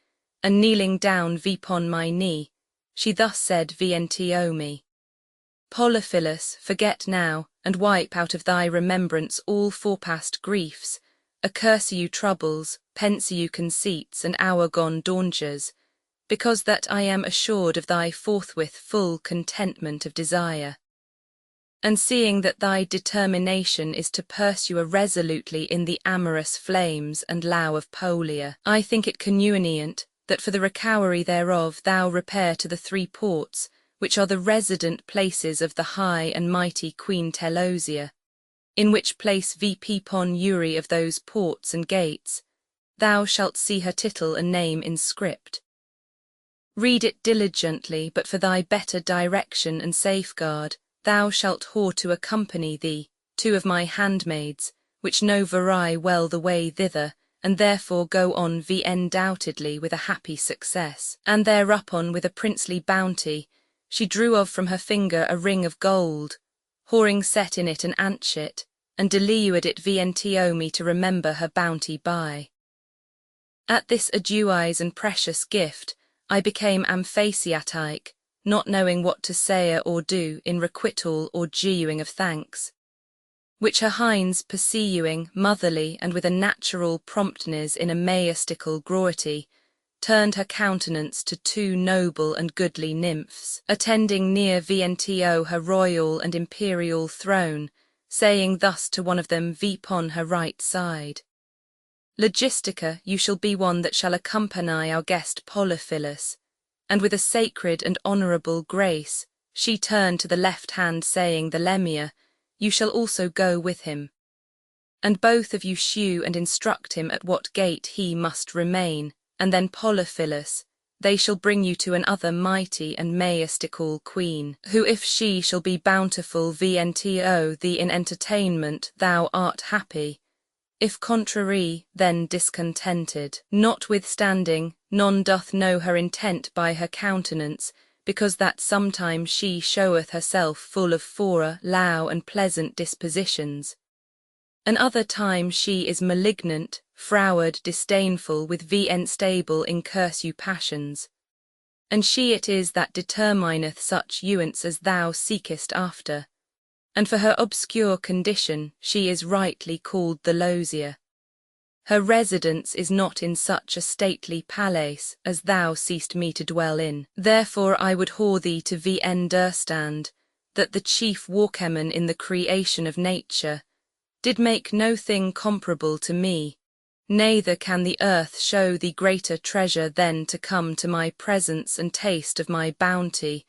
and kneeling down vpon my knee, she thus said vnto me, Polyphilus, forget now, and wipe out of thy remembrance all forepast griefs, accurse you troubles, pense you conceits, and hour-gone dangers, because that I am assured of thy forthwith full contentment of desire. And seeing that thy determination is to pursue resolutely in the amorous flames and Loue of Polia, I think it convenient that for the recovery thereof thou repair to the 3 ports, which are the resident places of the high and mighty Queen Telosia, in which place vpon Uri of those ports and gates, thou shalt see her title and name in script. Read it diligently, but for thy better direction and safeguard, thou shalt whore to accompany thee, 2 of my handmaids, which know very well the way thither, and therefore go on undoubtedly with a happy success. And thereupon with a princely bounty, she drew of from her finger a ring of gold, whoring set in it an anchet, and delewed it vnto me to remember her bounty by. At this adewise and precious gift, I became amphasiatic, not knowing what to say or do in requital or dewing of thanks, which her hinds pursuing motherly and with a natural promptness in a majestical grauty, turned her countenance to 2 noble and goodly nymphs, attending near vnto her royal and imperial throne, saying thus to one of them vpon her right side, Logistica, you shall be one that shall accompany our guest Polyphilus, and with a sacred and honourable grace, she turned to the left hand saying the Lemia, you shall also go with him. And both of you shew and instruct him at what gate he must remain, and then Polyphilus, they shall bring you to another mighty and majestical queen, who if she shall be bountiful vnto thee in entertainment thou art happy, If contrary, then discontented. Notwithstanding, none doth know her intent by her countenance, because that sometimes she showeth herself full of fora, loue, and pleasant dispositions. And other time she is malignant, froward, disdainful, with stable in cursu passions. And she it is that determineth such uents as thou seekest after. And for her obscure condition she is rightly called the Loue. Her residence is not in such a stately palace as thou seest me to dwell in. Therefore I would whore thee to understand, that the chief workman in the creation of nature did make no thing comparable to me, neither can the earth show thee greater treasure than to come to my presence and taste of my bounty,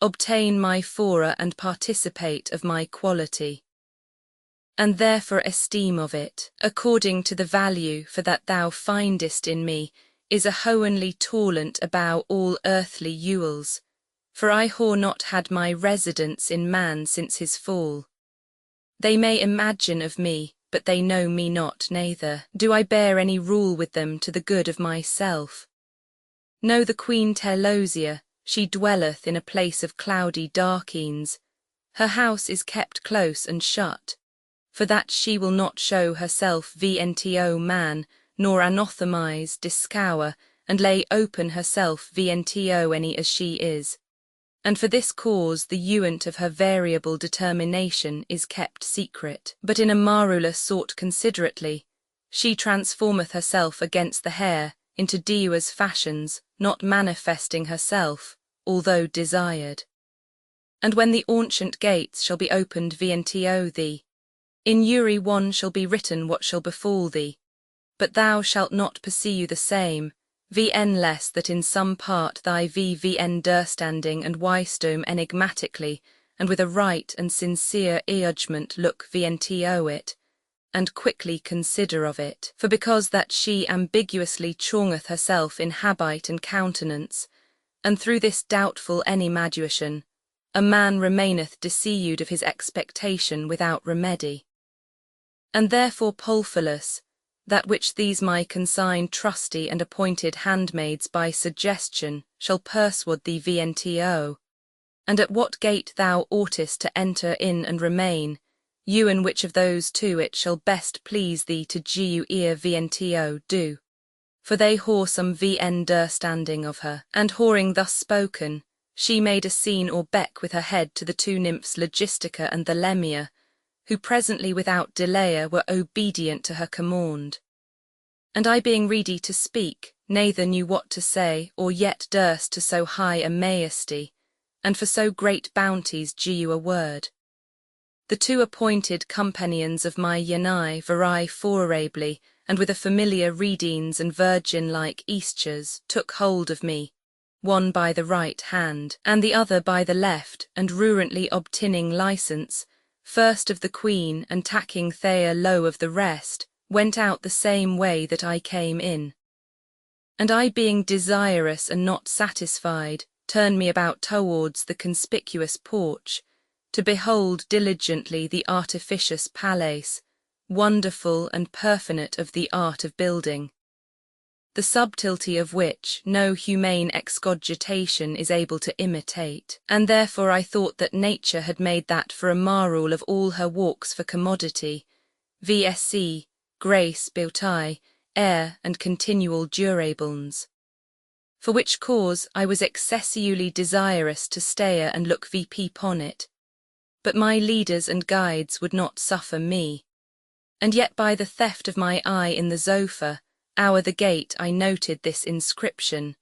obtain my fora and participate of my quality. And therefore esteem of it, according to the value for that thou findest in me, is a hohenly talent above all earthly jewels, for I whore not had my residence in man since his fall. They may imagine of me, but they know me not, neither do I bear any rule with them to the good of myself. Know the Queen Loue, she dwelleth in a place of cloudy darkenes, her house is kept close and shut, for that she will not show herself vnto man, nor anathemize, discour, and lay open herself vnto any as she is. And for this cause the uent of her variable determination is kept secret. But in a marvelous sort considerately, she transformeth herself against the hair into Deua's fashions, not manifesting herself, although desired. And when the ancient gates shall be opened vnto thee, in Uri one shall be written what shall befall thee, but thou shalt not pursue the same, less that in some part thy understanding and wisdom enigmatically, and with a right and sincere judgment look vnto it, and quickly consider of it. For because that she ambiguously changeth herself in habit and countenance, and through this doubtful enimagation, a man remaineth deceived of his expectation without remedy. And therefore Polphilus, that which these my consigned trusty and appointed handmaids by suggestion shall persuade thee vnto, and at what gate thou oughtest to enter in and remain, you in which of those two it shall best please thee to ear vnto do. For they whore some understanding of her. And whoring thus spoken, she made a scene or beck with her head to the two nymphs Logistica and the Lemia, who presently without delay were obedient to her command. And I being ready to speak, neither knew what to say, or yet durst to so high a majesty, and for so great bounties due a word. The two appointed companions of my Yanai very favorably, and with a familiar readings and virgin-like eastures, took hold of me, one by the right hand, and the other by the left, and rurently obtaining license, first of the Queen, and tacking Loue of the rest, went out the same way that I came in. And I being desirous and not satisfied, turned me about towards the conspicuous porch, to behold diligently the artificious palace, wonderful and perfect of the art of building, the subtlety of which no humane excogitation is able to imitate. And therefore I thought that nature had made that for a marvel of all her walks for commodity, grace, beauty, air, and continual durables. For which cause I was excessively desirous to stay and look upon it, but my leaders and guides would not suffer me. And yet by the theft of my eye in the Zophar, the gate I noted this inscription,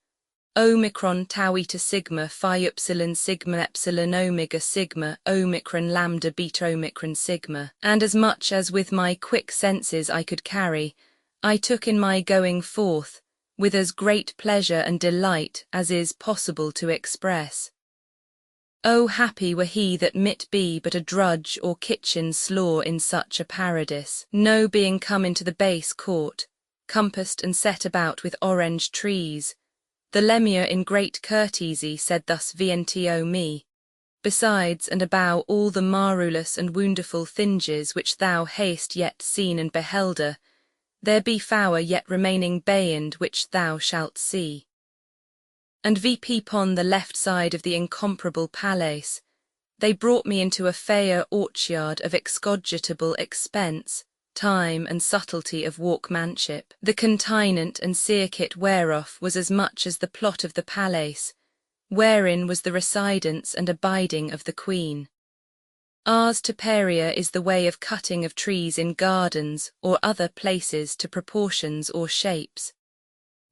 Omicron tau eta sigma phi upsilon sigma epsilon omega sigma omicron lambda beta omicron sigma. And as much as with my quick senses I could carry, I took in my going forth, with as great pleasure and delight as is possible to express. O happy were he that might be but a drudge or kitchen slaw in such a paradise, no being come into the base court, compassed and set about with orange trees. The Lemia in great courtesy said thus vnto me, Besides and abow all the marvellous and wonderful thinges which thou hast yet seen and behelder, there be fower yet remaining beyond which thou shalt see. And VP pon the left side of the incomparable palace, they brought me into a fair orchard of excogitable expense, time and subtlety of workmanship. The continent and circuit whereof was as much as the plot of the palace, wherein was the residence and abiding of the Queen. Ars to Peria is the way of cutting of trees in gardens or other places to proportions or shapes.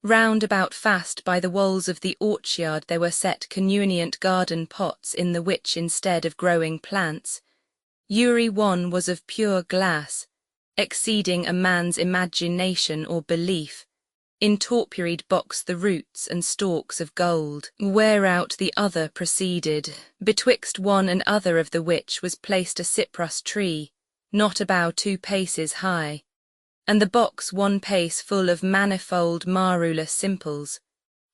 Round about fast by the walls of the orchard there were set convenient garden pots in the which instead of growing plants, every one was of pure glass, exceeding a man's imagination or belief, in torpuried box the roots and stalks of gold, whereout the other proceeded, betwixt one and other of the which was placed a cypress tree, not about 2 paces high, and the box 1 pace full of manifold marvellous simples,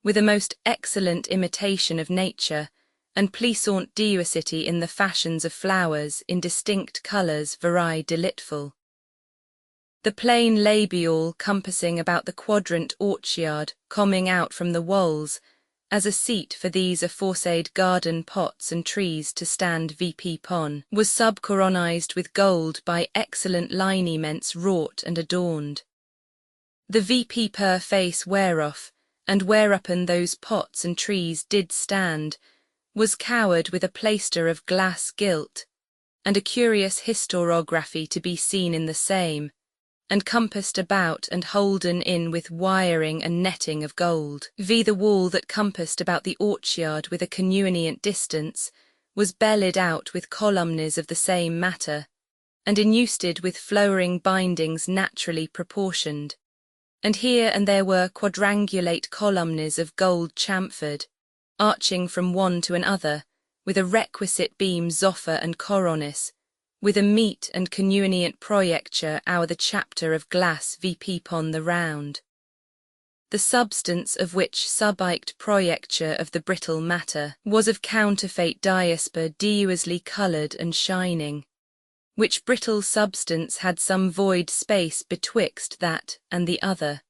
with a most excellent imitation of nature, and pleasant diversity in the fashions of flowers in distinct colours very delightful. The plain labial compassing about the quadrant orchard, coming out from the walls, as a seat for these aforesaid garden pots and trees to stand VP pon, was subcoronized with gold by excellent lineaments wrought and adorned. The VP per face whereof, and whereupon those pots and trees did stand, was covered with a plaister of glass gilt, and a curious historiography to be seen in the same, and compassed about and holden in with wiring and netting of gold. The wall that compassed about the orchard with a convenient distance was bellied out with columns of the same matter, and enusted with flowering bindings naturally proportioned, and here and there were quadrangulate columns of gold chamfered, arching from one to another, with a requisite beam zopher and coronis, with a meet and convenient projecture our the chapter of glass VP pon the round. The substance of which subiked projecture of the brittle matter was of counterfeit diaspor dewiously coloured and shining, which brittle substance had some void space betwixt that and the other.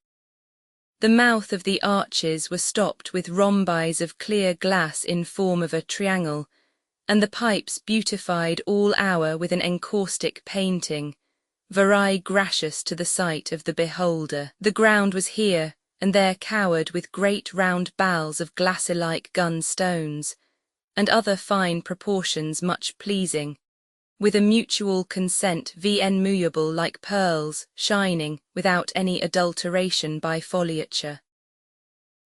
The mouth of the arches were stopped with rhombis of clear glass in form of a triangle, and the pipes beautified all hour with an encaustic painting, very gracious to the sight of the beholder. The ground was here and there covered with great round bowls of glassy-like gun stones, and other fine proportions much pleasing, with a mutual consent movable like pearls, shining without any adulteration by foliature.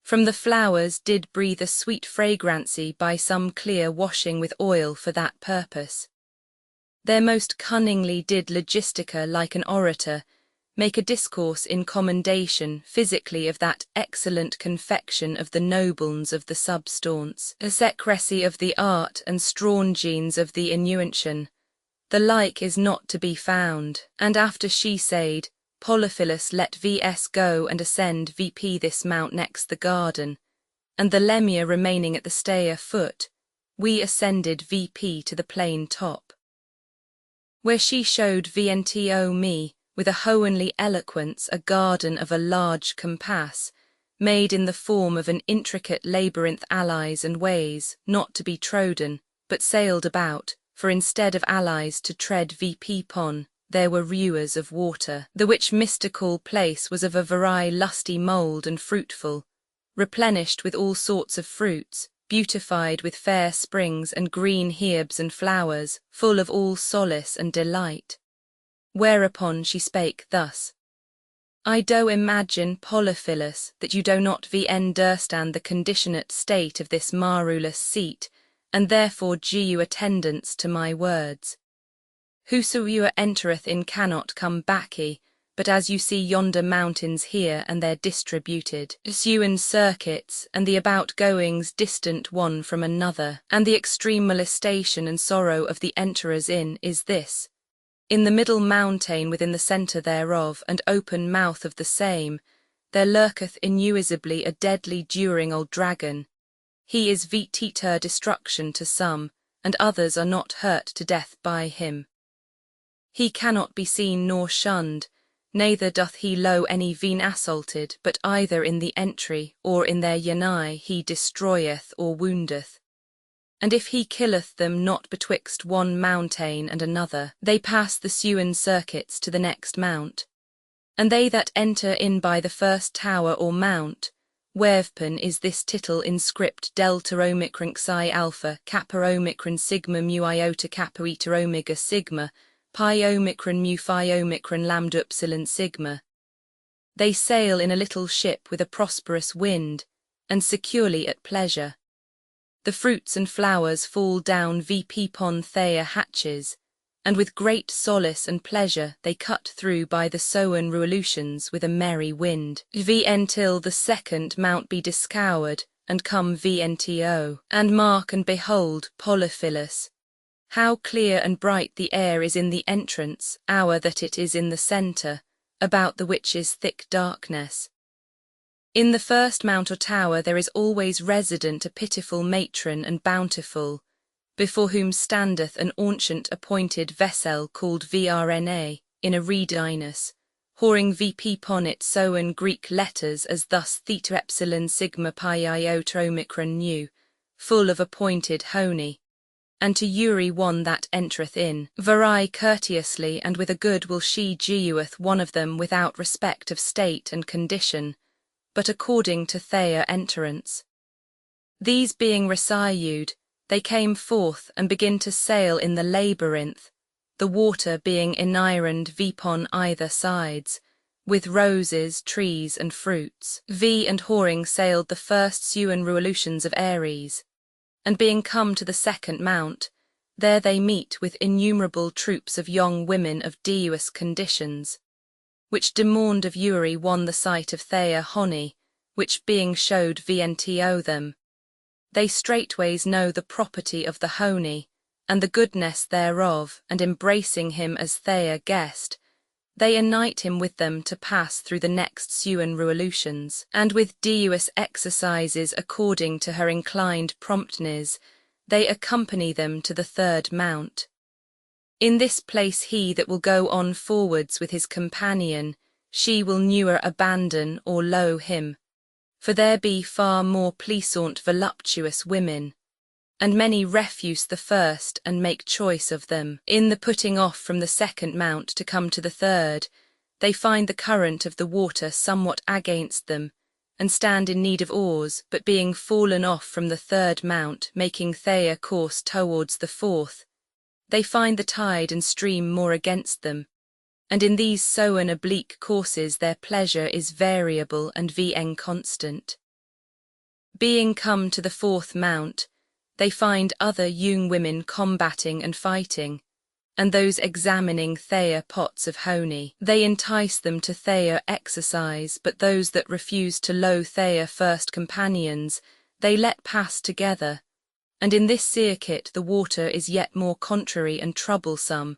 From the flowers did breathe a sweet fragrancy by some clear washing with oil for that purpose. There most cunningly did Logistica like an orator make a discourse in commendation physically of that excellent confection of the nobles of the substance, a secrecy of the art and strong genes of the invention. The like is not to be found, and after she said, Polyphilus let vs go and ascend VP this mount next the garden, and the lemure remaining at the stair foot, we ascended VP to the plain top, where she showed VNTO me, with a hohenly eloquence, a garden of a large compass, made in the form of an intricate labyrinth allies and ways, not to be trodden, but sailed about, for instead of allies to tread VP pon, there were rewers of water, the which mystical place was of a very lusty mould and fruitful, replenished with all sorts of fruits, beautified with fair springs and green herbs and flowers, full of all solace and delight. Whereupon she spake thus: I do imagine, Polyphilus, that you do not understand the conditionate state of this marvellous seat, and therefore give you attendance to my words. Whosoever entereth in cannot come backe, but as you see yonder mountains here and there distributed, in circuits, and the about-goings distant one from another, and the extreme molestation and sorrow of the enterers in is this: in the middle mountain within the centre thereof, and open mouth of the same, there lurketh inuisibly a deadly during old dragon. He is vetitor destruction to some, and others are not hurt to death by him. He cannot be seen nor shunned, neither doth he Loue any veen assaulted, but either in the entry or in their yanai he destroyeth or woundeth. And if he killeth them not betwixt one mountain and another, they pass the Sewen circuits to the next mount. And they that enter in by the first tower or mount, Wevpen is this tittle in script delta omicron xi alpha kappa omicron sigma mu iota kappa eta omega sigma pi omicron mu phi omicron lambda epsilon sigma. They sail in a little ship with a prosperous wind, and securely at pleasure. The fruits and flowers fall down vp pon their hatches, and with great solace and pleasure they cut through by the Sewen revolutions with a merry wind. Vn till the second mount be discoured, and come vnto, and mark and behold Polyphilus. How clear and bright the air is in the entrance, hour that it is in the centre, about the which is thick darkness. In the first mount or tower there is always resident a pitiful matron and bountiful, before whom standeth an ancient appointed vessel called Vrna, in a readiness, whoring vp pon it Sewen Greek letters as thus theta epsilon sigma pi iota omicron nu, full of appointed honey. And to Uri one that entereth in, very courteously and with a good will she jeweth one of them without respect of state and condition, but according to their enterance. These being received, they came forth and begin to sail in the labyrinth, the water being environed vpon either sides, with roses, trees, and fruits. V and whoring sailed the first Sewen revolutions of Ares, and being come to the second mount, there they meet with innumerable troops of young women of deus conditions, which demand of Uri won the sight of their honey, which being showed vnto them, they straightways know the property of the honey, and the goodness thereof, and embracing him as their guest, they unite him with them to pass through the next Sewen revolutions, and with deus exercises according to her inclined promptness, they accompany them to the third mount. In this place he that will go on forwards with his companion, she will newer abandon or Loue him, for there be far more pleasant voluptuous women, and many refuse the first and make choice of them. In the putting off from the second mount to come to the third, they find the current of the water somewhat against them, and stand in need of oars, but being fallen off from the third mount, making their course towards the fourth, they find the tide and stream more against them, and in these Sewen oblique courses their pleasure is variable and vn constant. Being come to the fourth mount, they find other young women combating and fighting, and those examining their pots of honey. They entice them to their exercise, but those that refuse to Loue their first companions, they let pass together, and in this circuit the water is yet more contrary and troublesome,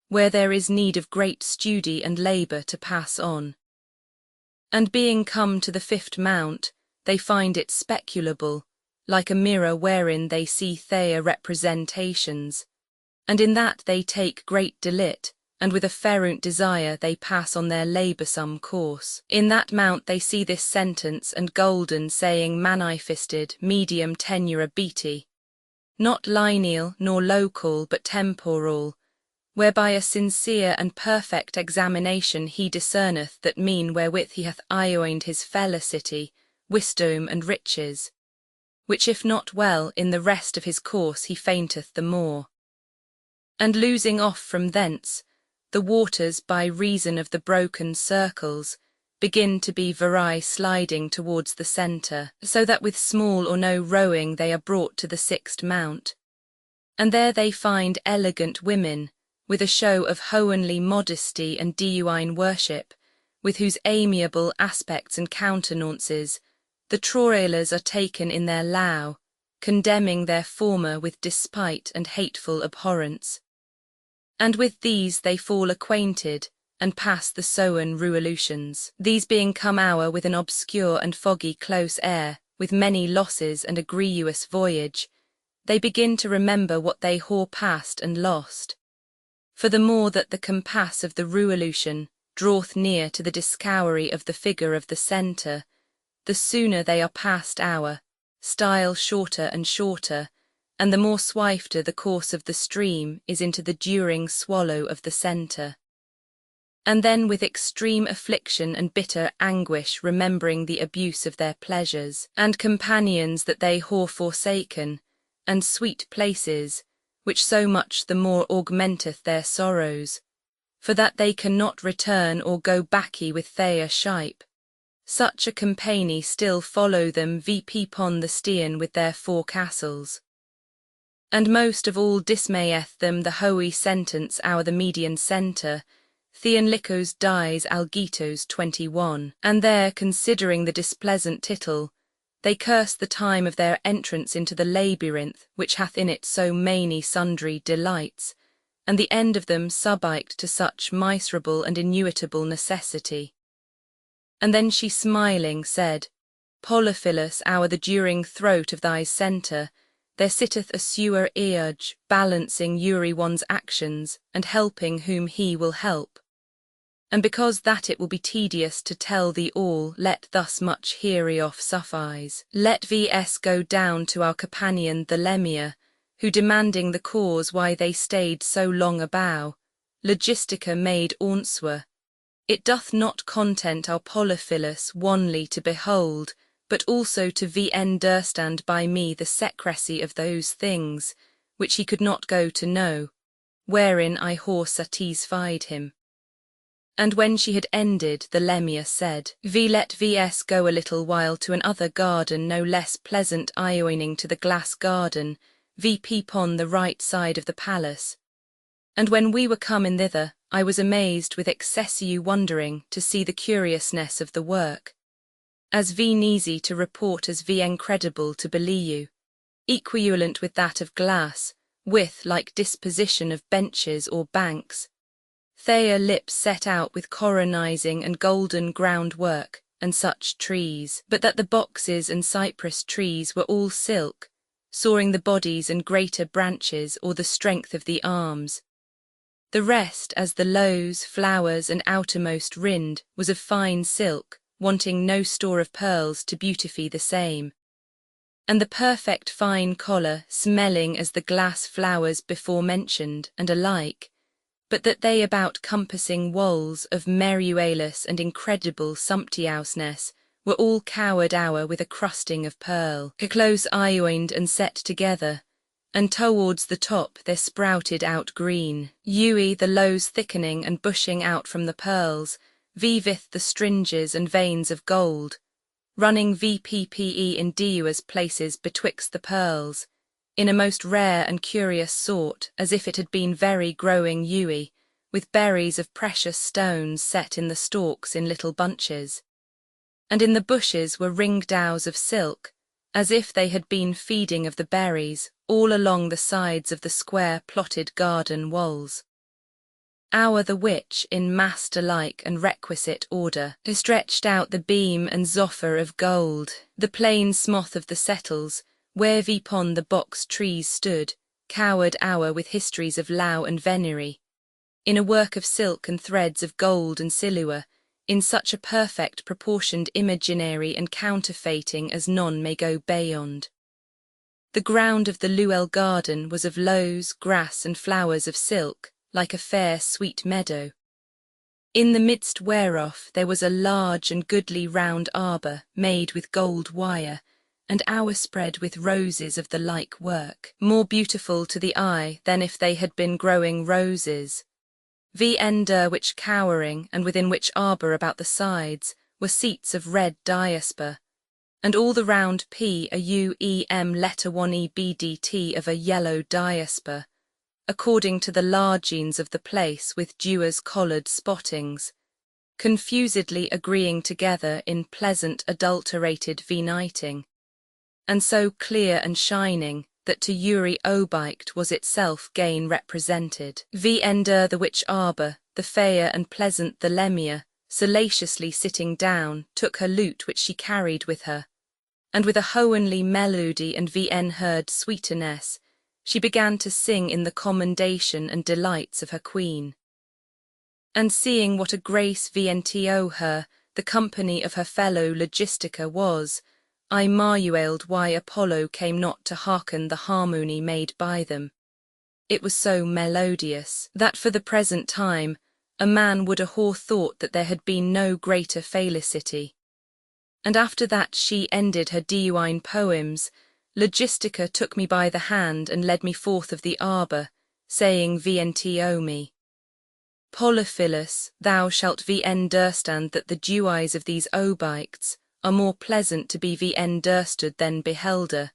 where there is need of great study and labour to pass on. And being come to the fifth mount, they find it speculable, like a mirror wherein they see their representations, and in that they take great delight, and with a fervent desire they pass on their laboursome course. In that mount they see this sentence and golden saying manifested medium tenura beati, not lineal nor local but temporal, whereby a sincere and perfect examination he discerneth that mean wherewith he hath ioined his felicity, wisdom and riches, which if not well in the rest of his course he fainteth the more. And losing off from thence, the waters by reason of the broken circles begin to be very sliding towards the centre, so that with small or no rowing they are brought to the sixth mount, and there they find elegant women, with a show of hoanly modesty and divine worship, with whose amiable aspects and countenances the Troilers are taken in their Loue, condemning their former with despite and hateful abhorrence. And with these they fall acquainted, and pass the Sewen revolutions. These being come hour with an obscure and foggy close air, with many losses and a grievous voyage, they begin to remember what they whore past and lost. For the more that the compass of the ruolution draweth near to the discovery of the figure of the centre, the sooner they are past our style shorter and shorter, and the more swifter the course of the stream is into the during swallow of the centre. And then with extreme affliction and bitter anguish remembering the abuse of their pleasures, and companions that they whore forsaken, and sweet places, which so much the more augmenteth their sorrows, for that they cannot return or go backy with Thea shipe. Such a company still follow them vpon the Stean with their 4 castles. And most of all dismayeth them the hoey sentence our the median centre, Theonlicos dies Algitos 21, and there considering the displeasant tittle, they curse the time of their entrance into the labyrinth which hath in it so many sundry delights, and the end of them subject to such miserable and inuitable necessity. And then she smiling said, Polyphilus our the during throat of thy centre, there sitteth a sewer earge, balancing one's actions, and helping whom he will help. And because that it will be tedious to tell thee all, let thus much heriof suffice. Let vs go down to our companion the Lemia, who demanding the cause why they stayed so long abow, logistica made answer, it doth not content our Polyphilus wanly to behold, but also to understand by me the secrecy of those things, which he could not go to know, wherein I whore satisfied him. And when she had ended, the Lemia said, let vs go a little while to another garden no less pleasant ioining to the glass garden, vpon the right side of the palace. And when we were come in thither, I was amazed with excessive wondering to see the curiousness of the work, as easy to report as incredible to believe, equivalent with that of glass, with like disposition of benches or banks, Thea lips set out with coronizing and golden groundwork, and such trees, but that the boxes and cypress trees were all silk, soaring the bodies and greater branches or the strength of the arms. The rest, as the lows, flowers, and outermost rind, was of fine silk, wanting no store of pearls to beautify the same. And the perfect fine collar, smelling as the glass flowers before mentioned, and alike, but that they about compassing walls of meruelous and incredible sumptuousness, were all cowered hour with a crusting of pearl, close ioined and set together, and towards the top there sprouted out green, the lows thickening and bushing out from the pearls, vivith the stringes and veins of gold, running vppe in diuas places betwixt the pearls, in a most rare and curious sort, as if it had been very growing with berries of precious stones set in the stalks in little bunches. And in the bushes were ringdows of silk, as if they had been feeding of the berries, all along the sides of the square plotted garden walls. Our the which, in massed alike and requisite order, stretched out the beam and zophyr of gold, the plain smoth of the settles, where vpon the box trees stood, cowered hour with histories of Loue and venery, in a work of silk and threads of gold and silver, in such a perfect proportioned imaginary and counterfeiting as none may go beyond. The ground of the Loue garden was of lows, grass and flowers of silk, like a fair sweet meadow. In the midst whereof there was a large and goodly round arbour made with gold wire, and spread with roses of the like work, more beautiful to the eye than if they had been growing roses. Which cowering, and within which arbour about the sides, were seats of red diasper, and all the round letter 1 of a yellow diasper, according to the largines of the place with dewars collared spottings, confusedly agreeing together in pleasant adulterated venighting, and so clear and shining, that to obiked was itself gain represented. The which arbour, the fair and pleasant the Lemia, salaciously sitting down, took her lute which she carried with her, and with a hohenly melody and vn heard sweetness, she began to sing in the commendation and delights of her queen. And seeing what a grace vnto her, the company of her fellow Logistica was, I marveled why Apollo came not to hearken the harmony made by them. It was so melodious, that for the present time, a man would ha thought that there had been no greater felicity. And after that she ended her divine poems, Logistica took me by the hand and led me forth of the arbour, saying vnto me, Polyphilus, thou shalt vn durstand that the dew-eyes of these obicts are more pleasant to be vn dursted than behelder,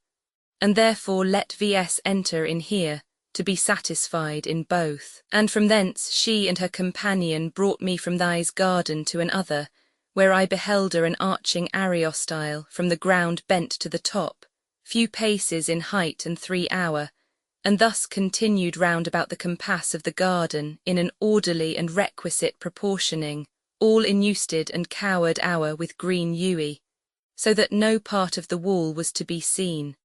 and therefore let vs enter in here, to be satisfied in both. And from thence she and her companion brought me from thy's garden to another, where I beheld her an arching areostyle from the ground bent to the top, few paces in height and 3 hour, and thus continued round about the compass of the garden in an orderly and requisite proportioning, all inusted and cowered hour with green yewy, so that no part of the wall was to be seen.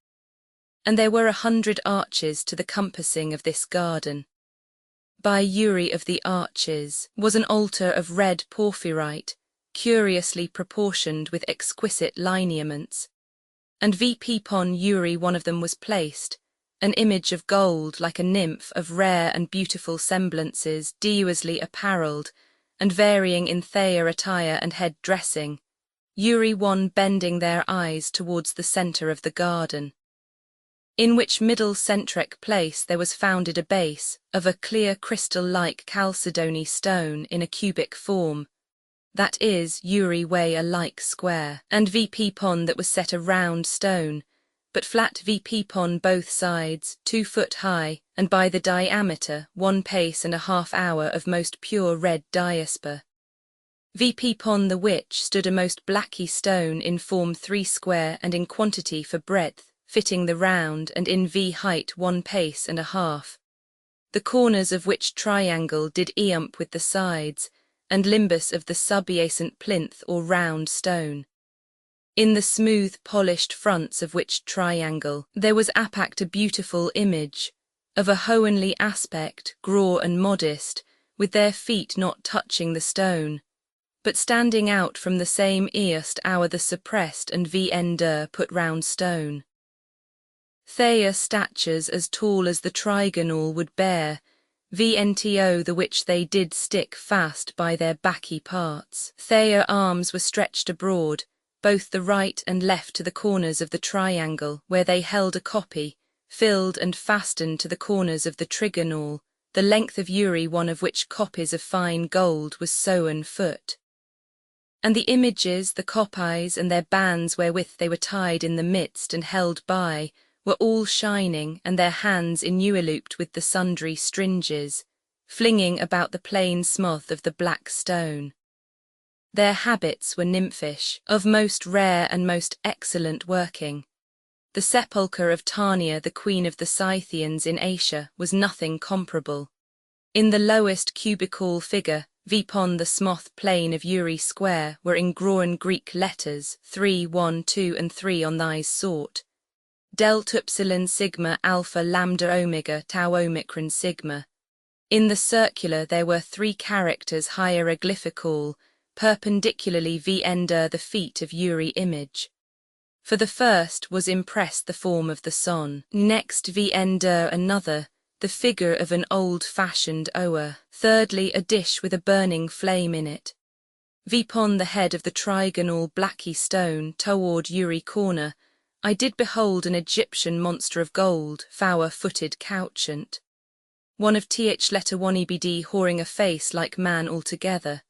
And there were 100 arches to the compassing of this garden. By Uri of the arches was an altar of red porphyrite, curiously proportioned with exquisite lineaments, and vpon Uri one of them was placed, an image of gold like a nymph of rare and beautiful semblances, dewiously apparelled, and varying in their attire and head dressing, Uri one bending their eyes towards the centre of the garden. In which middle centric place there was founded a base of a clear crystal-like chalcedony stone in a cubic form, that is, Uri way a like square, and vpon that was set a round stone, but flat vpon both sides, 2 foot high, and by the diameter 1 pace and a half hour of most pure red diasper. Vpon the which stood a most blacky stone in form 3 square and in quantity for breadth, fitting the round, and in v height 1 pace and a half. The corners of which triangle did eump with the sides, and limbus of the subiacent plinth or round stone. In the smooth polished fronts of which triangle there was apact a beautiful image, of a hohenly aspect, graw and modest, with their feet not touching the stone, but standing out from the same earst hour the suppressed and vender put round stone. Their statures as tall as the trigonal would bear, vnto the which they did stick fast by their backy parts. Their arms were stretched abroad, both the right and left to the corners of the triangle, where they held a copy, filled and fastened to the corners of the trigonal, the length of Uri one of which copies of fine gold was sewn foot. And the images, the copies, and their bands wherewith they were tied in the midst and held by, were all shining, and their hands innulooped with the sundry stringes, flinging about the plain smoth of the black stone. Their habits were nymphish, of most rare and most excellent working. The sepulchre of Tania, the queen of the Scythians in Asia, was nothing comparable. In the lowest cubical figure, vpon the smoth plane of Uri square, were engrawn Greek letters, 3, 1, 2, and 3 on thys sort. Delt upsilon sigma alpha lambda omega tau omicron sigma. In the circular there were 3 characters hieroglyphical, perpendicularly vender the feet of Uri image. For the first was impressed the form of the son, next vender another, the figure of an old-fashioned ower, thirdly a dish with a burning flame in it. Vpon the head of the trigonal blacky stone toward Uri corner, I did behold an Egyptian monster of gold, four-footed couchant. One of th letter 1 ebd whoring a face like man altogether,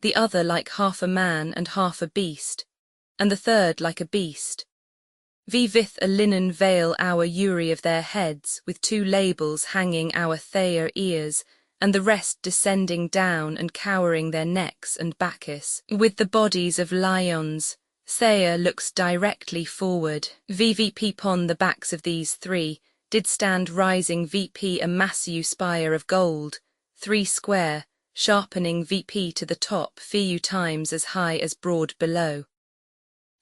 the other like half a man and half a beast, and the third like a beast. Vith a linen veil our Uri of their heads, with 2 labels hanging our their ears, and the rest descending down and cowering their necks and bacchus, with the bodies of lions. Thea looks directly forward. Vvpon the backs of these 3 did stand rising vp a massive spire of gold, 3 square, sharpening vp to the top few times as high as broad below.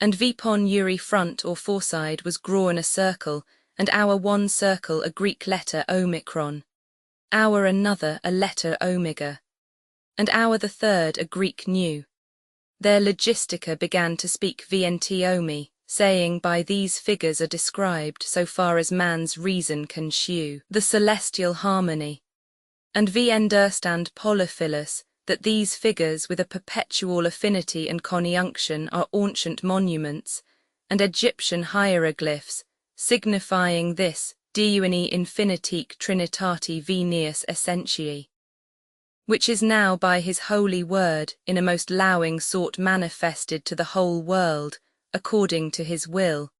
And vipon Yuri front or foreside was grawn a circle, and our one circle a Greek letter omicron, our another a letter omega, and our the third a Greek nu. Their logistica began to speak vntiomi, saying by these figures are described, so far as man's reason can shew, the celestial harmony. And understand Polyphilus, that these figures with a perpetual affinity and conjunction are ancient monuments, and Egyptian hieroglyphs, signifying this, Deuni infinitique trinitati venius essentiae, which is now by his holy word in a most lowing sort manifested to the whole world, according to his will.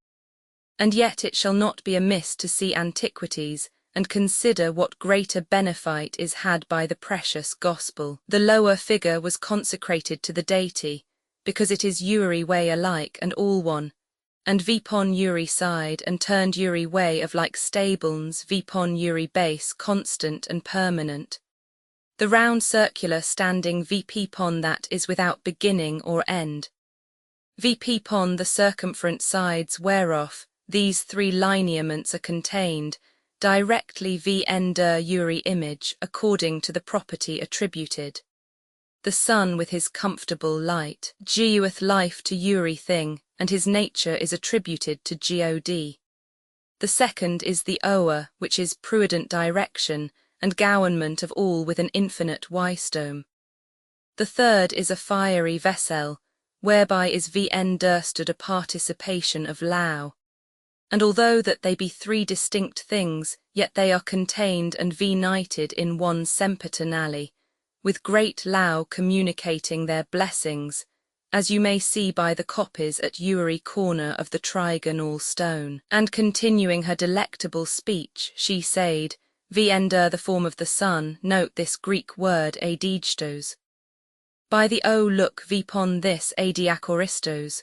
And yet it shall not be amiss to see antiquities, and consider what greater benefit is had by the precious gospel. The lower figure was consecrated to the deity, because it is Yuri way alike and all one, and vipon Yuri side and turned Yuri way of like stables, vipon Yuri base constant and permanent. The round circular standing vpon that is without beginning or end. Vpon the circumferent sides whereof these three lineaments are contained, directly Yuri image according to the property attributed. The sun with his comfortable light giveth life to Yuri thing, and his nature is attributed to God. The second is the Oa, which is prudent direction, and government of all with an infinite wisdom. The third is a fiery vessel, whereby is understood a participation of Loue. And although that they be three distinct things, yet they are contained and united in one sempiternally, with great Loue communicating their blessings, as you may see by the copies at Yuri corner of the trigonal stone. And continuing her delectable speech, she said, the form of the sun, note this Greek word adigestos. By the O look vipon this adiakoristos,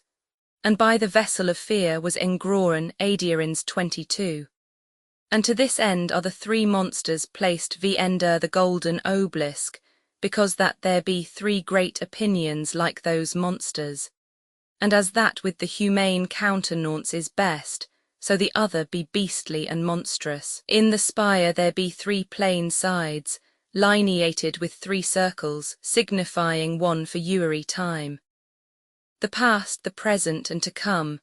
and by the vessel of fear was engrawn adiarins 22. And to this end are the three monsters placed the golden obelisk, because that there be three great opinions like those monsters. And as that with the humane countenance is best, so the other be beastly and monstrous. In the spire there be three plain sides, lineated with three circles, signifying one for Yuri time, the past, the present, and to come,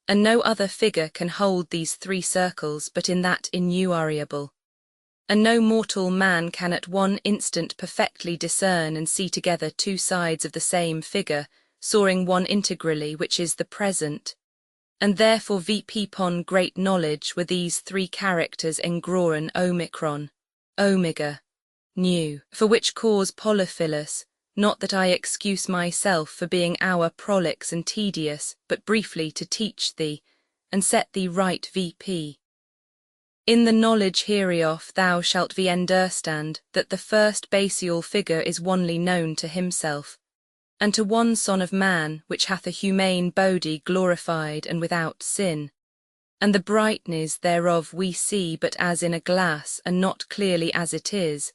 and no other figure can hold these three circles but in that innumerable. And no mortal man can at one instant perfectly discern and see together two sides of the same figure, soaring one integrally, which is the present. And therefore vpon great knowledge were these three characters engrawn omicron, omega, nu, for which cause Polyphilus, not that I excuse myself for being our prolix and tedious, but briefly to teach thee, and set thee right vp. In the knowledge hereof thou shalt understand that the first basial figure is onely known to himself, and to one Son of Man which hath a humane body glorified and without sin, and the brightness thereof we see but as in a glass and not clearly as it is,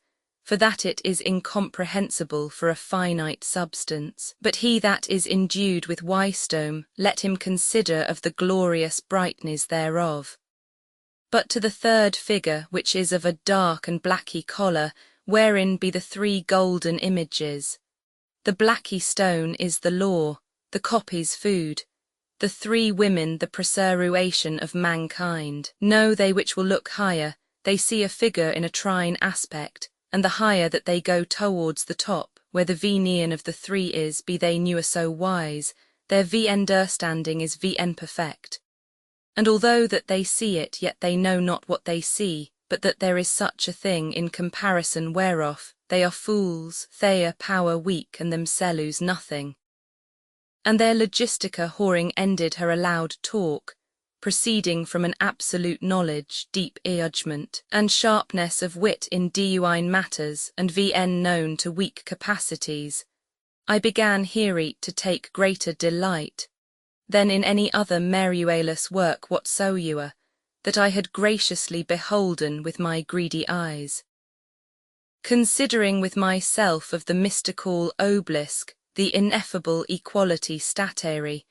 for that it is incomprehensible for a finite substance. But he that is endued with wisdom, let him consider of the glorious brightness thereof. But to the third figure, which is of a dark and blacky colour, wherein be the three golden images. The blacky stone is the law, the copy's food, the three women the preservation of mankind. Know they which will look higher, they see a figure in a trine aspect, and the higher that they go towards the top, where the venian of the three is, be they newer so wise, their understanding is perfect. And although that they see it, yet they know not what they see, but that there is such a thing in comparison whereof they are fools, their power weak and themselves nothing. And their logistica whoring ended her allowed talk, proceeding from an absolute knowledge, deep judgment, and sharpness of wit in genuine matters, and known to weak capacities. I began here to take greater delight than in any other meruelous work whatsoever, that I had graciously beholden with my greedy eyes. Considering with myself of the mystical obelisk, the ineffable equality statary,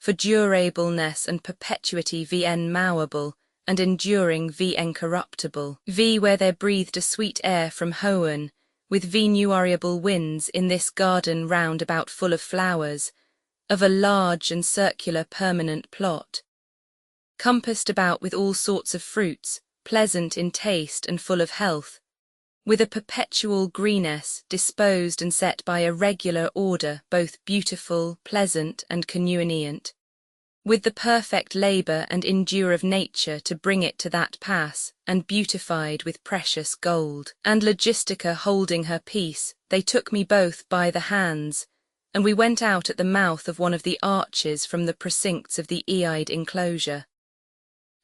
for durableness and perpetuity vn mowable, and enduring v incorruptible. V where there breathed a sweet air from Hoenn, with v nuariable winds in this garden round about full of flowers, of a large and circular permanent plot, compassed about with all sorts of fruits, pleasant in taste and full of health, with a perpetual greeness disposed and set by a regular order both beautiful, pleasant, and convenient, with the perfect labour and endure of nature to bring it to that pass, and beautified with precious gold. And Logistica holding her peace, they took me both by the hands, and we went out at the mouth of one of the arches from the precincts of the Aeide enclosure.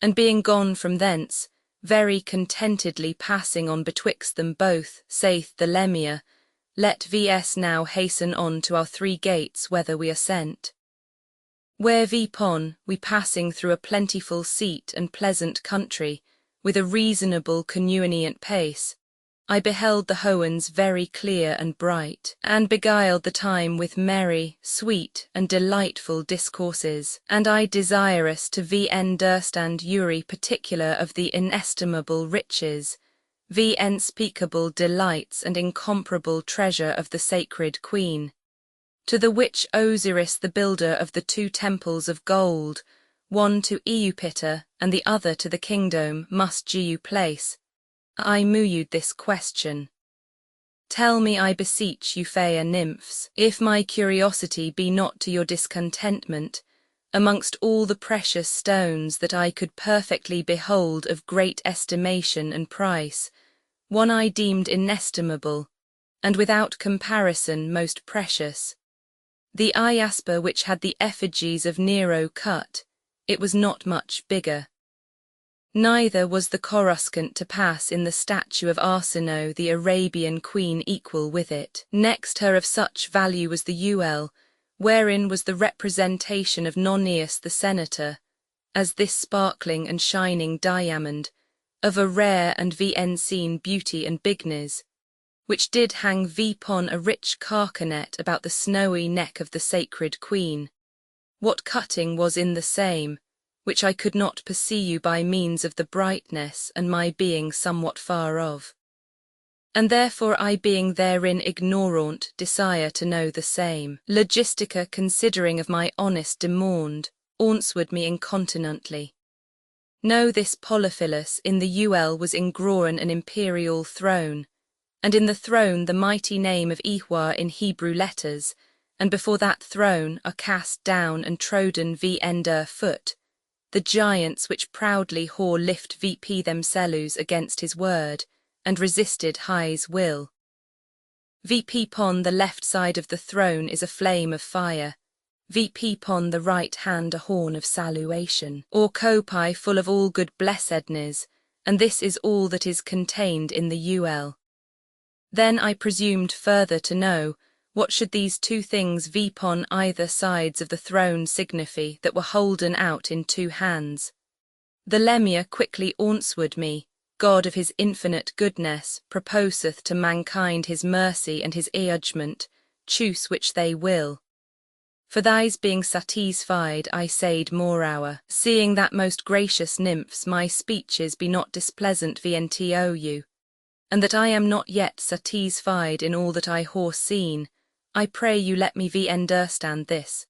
And being gone from thence, very contentedly passing on betwixt them both, saith the Lemire, let vs now hasten on to our 3 gates whither we are sent. Where vpon, we passing through a plentiful seat and pleasant country, with a reasonable convenient pace, I beheld the Hoenns very clear and bright, and beguiled the time with merry, sweet, and delightful discourses, and I desirous to vn durstand Uri particular of the inestimable riches, vn speakable delights and incomparable treasure of the sacred Queen, to the which Osiris the builder of the 2 temples of gold, one to Eupiter and the other to the kingdom, must due place. I moved this question. Tell me, I beseech you, fair nymphs, if my curiosity be not to your discontentment, amongst all the precious stones that I could perfectly behold of great estimation and price, one I deemed inestimable, and without comparison most precious. The iasper which had the effigies of Nero cut, it was not much bigger. Neither was the coruscant to pass in the statue of Arsinoe the Arabian queen equal with it. Next her of such value was the Ul, wherein was the representation of Nonius the senator, as this sparkling and shining diamond, of a rare and vn beauty and bigness, which did hang vpon a rich carcanet about the snowy neck of the sacred queen. What cutting was in the same, which I could not perceive by means of the brightness and my being somewhat far off. And therefore I being therein ignorant desire to know the same. Logistica considering of my honest demand, answered me incontinently. Know this Polyphilus in the Ul was engraven an imperial throne, and in the throne the mighty name of Ihwa in Hebrew letters, and before that throne are cast down and trodden vender foot, the giants which proudly hore lift vp themselves against his word, and resisted high's will. Vp pon the left side of the throne is a flame of fire, vp pon the right hand a horn of salutation, or copi full of all good blessedness, and this is all that is contained in the Ul. Then I presumed further to know, what should these 2 things vpon either sides of the throne signify that were holden out in 2 hands? The Lemire quickly answered me, God of his infinite goodness proposeth to mankind his mercy and his judgment, choose which they will. For thys being satisfied I said more hour, seeing that most gracious nymphs my speeches be not displeasant vntou, and that I am not yet satisfied in all that I have seen, I pray you let me understand this.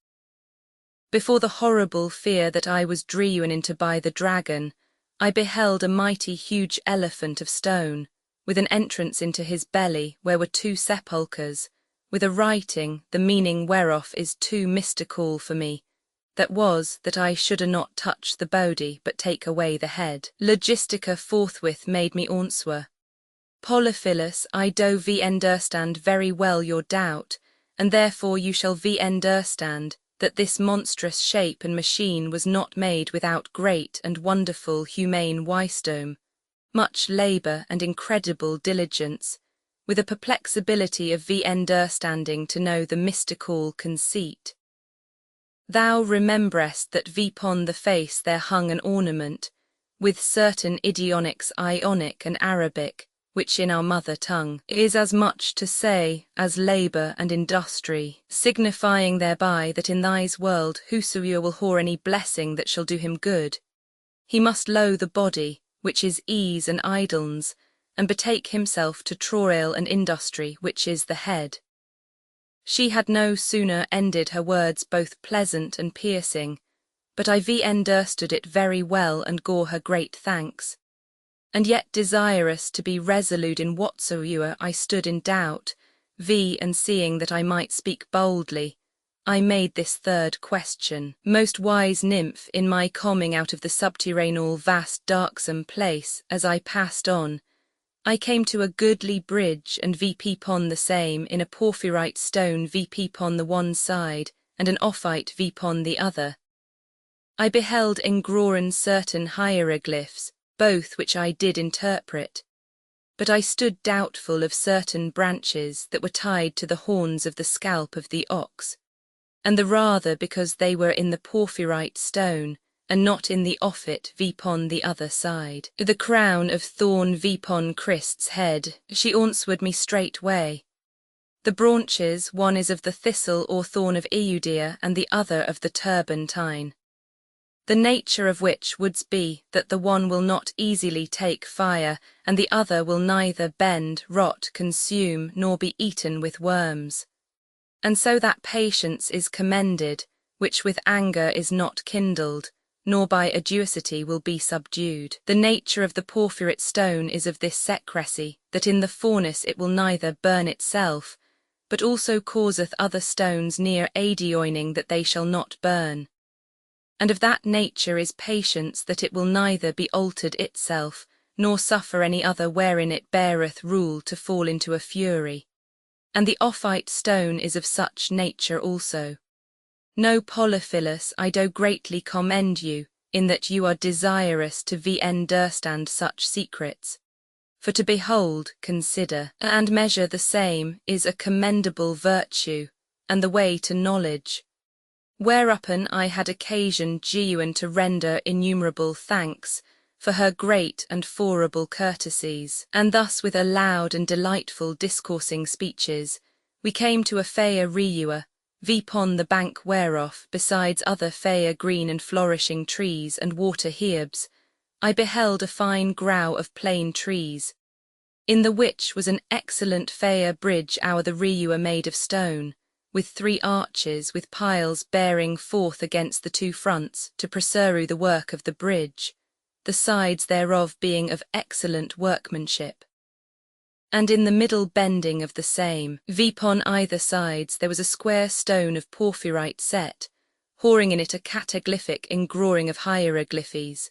Before the horrible fear that I was driven into by the dragon, I beheld a mighty huge elephant of stone, with an entrance into his belly where were 2 sepulchres, with a writing, the meaning whereof is too mystical for me, that was, that I shoulda not touch the body but take away the head. Logistica forthwith made me answer, Polyphilus, I do understand very well your doubt, and therefore you shall understand that this monstrous shape and machine was not made without great and wonderful humane wisdom, much labour and incredible diligence, with a perplexibility of understanding to know the mystical conceit. Thou rememberest that vpon the face there hung an ornament, with certain idionics Ionic and Arabic, which in our mother tongue is as much to say as labour and industry, signifying thereby that in thy's world whosoever will whore any blessing that shall do him good, he must loe the body, which is ease and idleness, and betake himself to toil and industry, which is the head. She had no sooner ended her words both pleasant and piercing, but I understood it very well and gore her great thanks. And yet desirous to be resolute in whatsoever I stood in doubt, and seeing that I might speak boldly, I made this third question. Most wise nymph, in my coming out of the subterraneal vast darksome place, as I passed on, I came to a goodly bridge, and upon the same in a porphyrite stone upon the one side, and an ophite upon the other. I beheld engraven certain hieroglyphs, both which I did interpret, but I stood doubtful of certain branches that were tied to the horns of the scalp of the ox, and the rather because they were in the porphyrite stone, and not in the ophit upon the other side. The crown of thorn upon Christ's head, she answered me straightway. The branches, one is of the thistle or thorn of Eudea, and the other of the turbantine. The nature of which would be that the one will not easily take fire, and the other will neither bend, rot, consume, nor be eaten with worms. And so that patience is commended, which with anger is not kindled, nor by aduity will be subdued. The nature of the porphyrite stone is of this secrecy, that in the furnace it will neither burn itself, but also causeth other stones near adjoining that they shall not burn. And of that nature is patience, that it will neither be altered itself, nor suffer any other wherein it beareth rule to fall into a fury. And the ophite stone is of such nature also. No, Polyphilus, I do greatly commend you, in that you are desirous to understand such secrets. For to behold, consider, and measure the same is a commendable virtue, and the way to knowledge. Whereupon I had occasion genuine to render innumerable thanks for her great and forable courtesies, and thus with a loud and delightful discoursing speeches, we came to a fair river, upon the bank whereof, besides other fair green and flourishing trees and water herbs, I beheld a fine grow of plane trees, in the which was an excellent fair bridge o'er the river made of stone, with 3 arches with piles bearing forth against the 2 fronts to pursue the work of the bridge, the sides thereof being of excellent workmanship. And in the middle bending of the same, upon either sides there was a square stone of porphyrite set, whoring in it a cataglyphic engraving of hieroglyphes.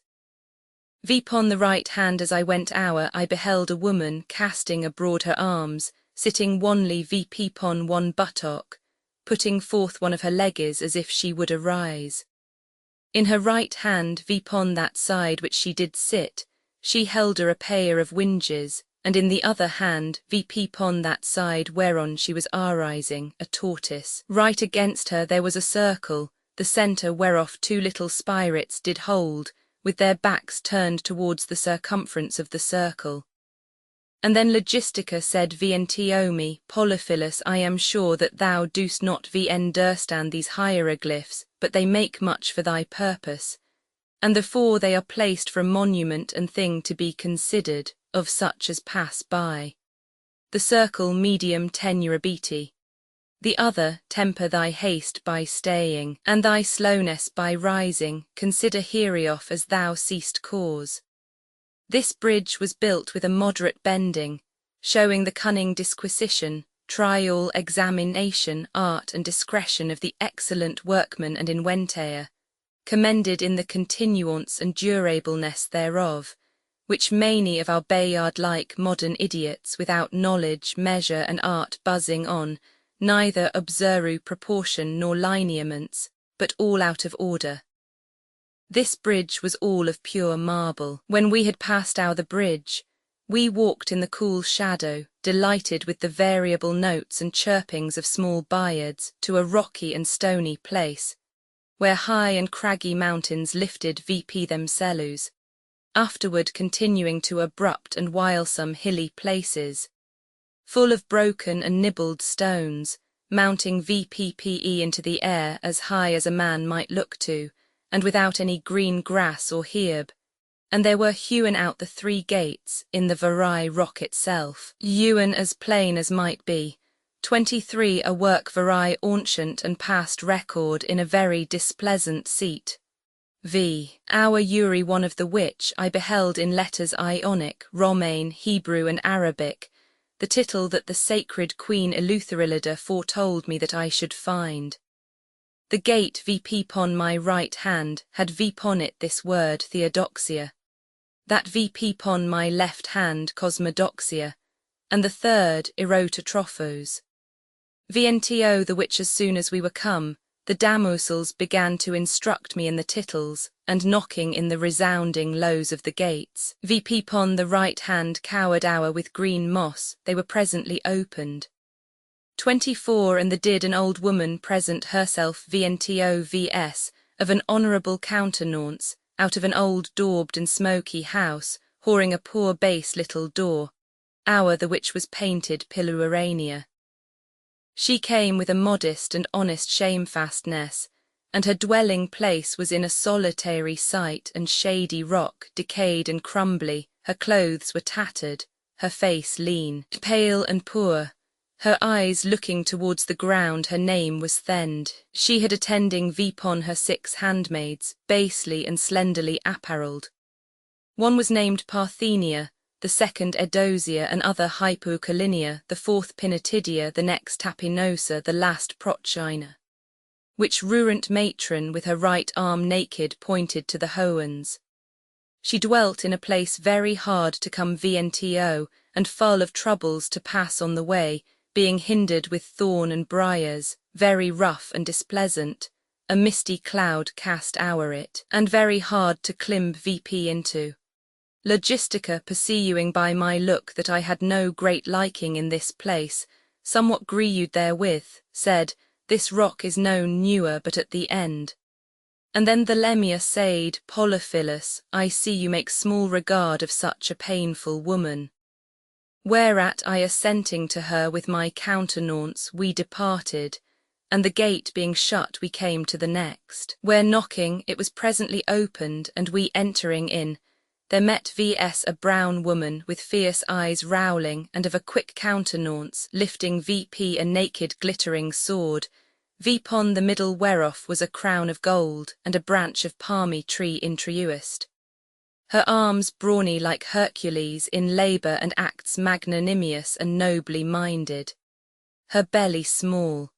Upon the right hand as I went o'er, I beheld a woman casting abroad her arms, sitting wanly upon one buttock, putting forth one of her legs as if she would arise. In her right hand, upon that side which she did sit, she held a pair of winges, and in the other hand, upon that side whereon she was arising, a tortoise. Right against her there was a circle, the centre whereof 2 little spirits did hold, with their backs turned towards the circumference of the circle. And then Logistica said Vientiomi, Polyphilus, I am sure that thou dost not understand these hieroglyphs, but they make much for thy purpose, and therefore they are placed for a monument and thing to be considered, of such as pass by. The circle medium tenerabiti. The other, temper thy haste by staying, and thy slowness by rising, consider heriof as thou seest cause. This bridge was built with a moderate bending, showing the cunning disquisition, trial, examination, art and discretion of the excellent workman and inventor, commended in the continuance and durableness thereof, which many of our Bayard-like modern idiots without knowledge, measure and art buzzing on, neither observe proportion nor lineaments, but all out of order. This bridge was all of pure marble. When we had passed out the bridge, we walked in the cool shadow, delighted with the variable notes and chirpings of small birds, to a rocky and stony place, where high and craggy mountains lifted themselves, afterward continuing to abrupt and wildsome hilly places, full of broken and nibbled stones, mounting VPPE into the air as high as a man might look to, and without any green grass or herb, and there were hewn out the 3 gates in the Varai rock itself, hewn as plain as might be, 23 a work Varai ancient and past record in a very displeasant seat. Our Uri, one of the which I beheld in letters Ionic, Romain, Hebrew and Arabic, the tittle that the sacred Queen Eleutherilida foretold me that I should find. The gate VP pon my right hand had VPon it this word Theodoxia, that VP pon my left hand Cosmodoxia, and the third Erototrophos. VNTO the which as soon as we were come, the damoiselles began to instruct me in the tittles, and knocking in the resounding lows of the gates. VP pon the right hand cowered hour with green moss, they were presently opened. 24 and the did an old woman present herself VNTO VS, of an honourable countenance, out of an old daubed and smoky house, whoring a poor base little door, our the which was painted Piluarania. She came with a modest and honest shamefastness, and her dwelling place was in a solitary site and shady rock, decayed and crumbly, her clothes were tattered, her face lean, pale and poor, her eyes looking towards the ground, her name was Thend. She had attending Vipon her 6 handmaids, basely and slenderly apparelled. One was named Parthenia, the second Edosia, another Hypocalinia, the fourth Pinatidia, the next Tapinosa, the last Prochina. Which ruant matron with her right arm naked pointed to the Hoans. She dwelt in a place very hard to come VNTO, and full of troubles to pass on the way, being hindered with thorn and briars, very rough and displeasant, a misty cloud cast o'er it, and very hard to climb VP into. Logistica, perceiving by my look that I had no great liking in this place, somewhat grieved therewith, said, this rock is known newer but at the end. And then the Lemia said, Polyphilus, I see you make small regard of such a painful woman. Whereat I assenting to her with my countenance we departed, and the gate being shut we came to the next, where knocking it was presently opened, and we entering in, there met VS a brown woman with fierce eyes rowling and of a quick countenance, lifting VP a naked glittering sword, Vpon the middle whereof was a crown of gold and a branch of palmy tree introduced. Her arms brawny like Hercules in labour and acts magnanimous and nobly minded. Her belly small.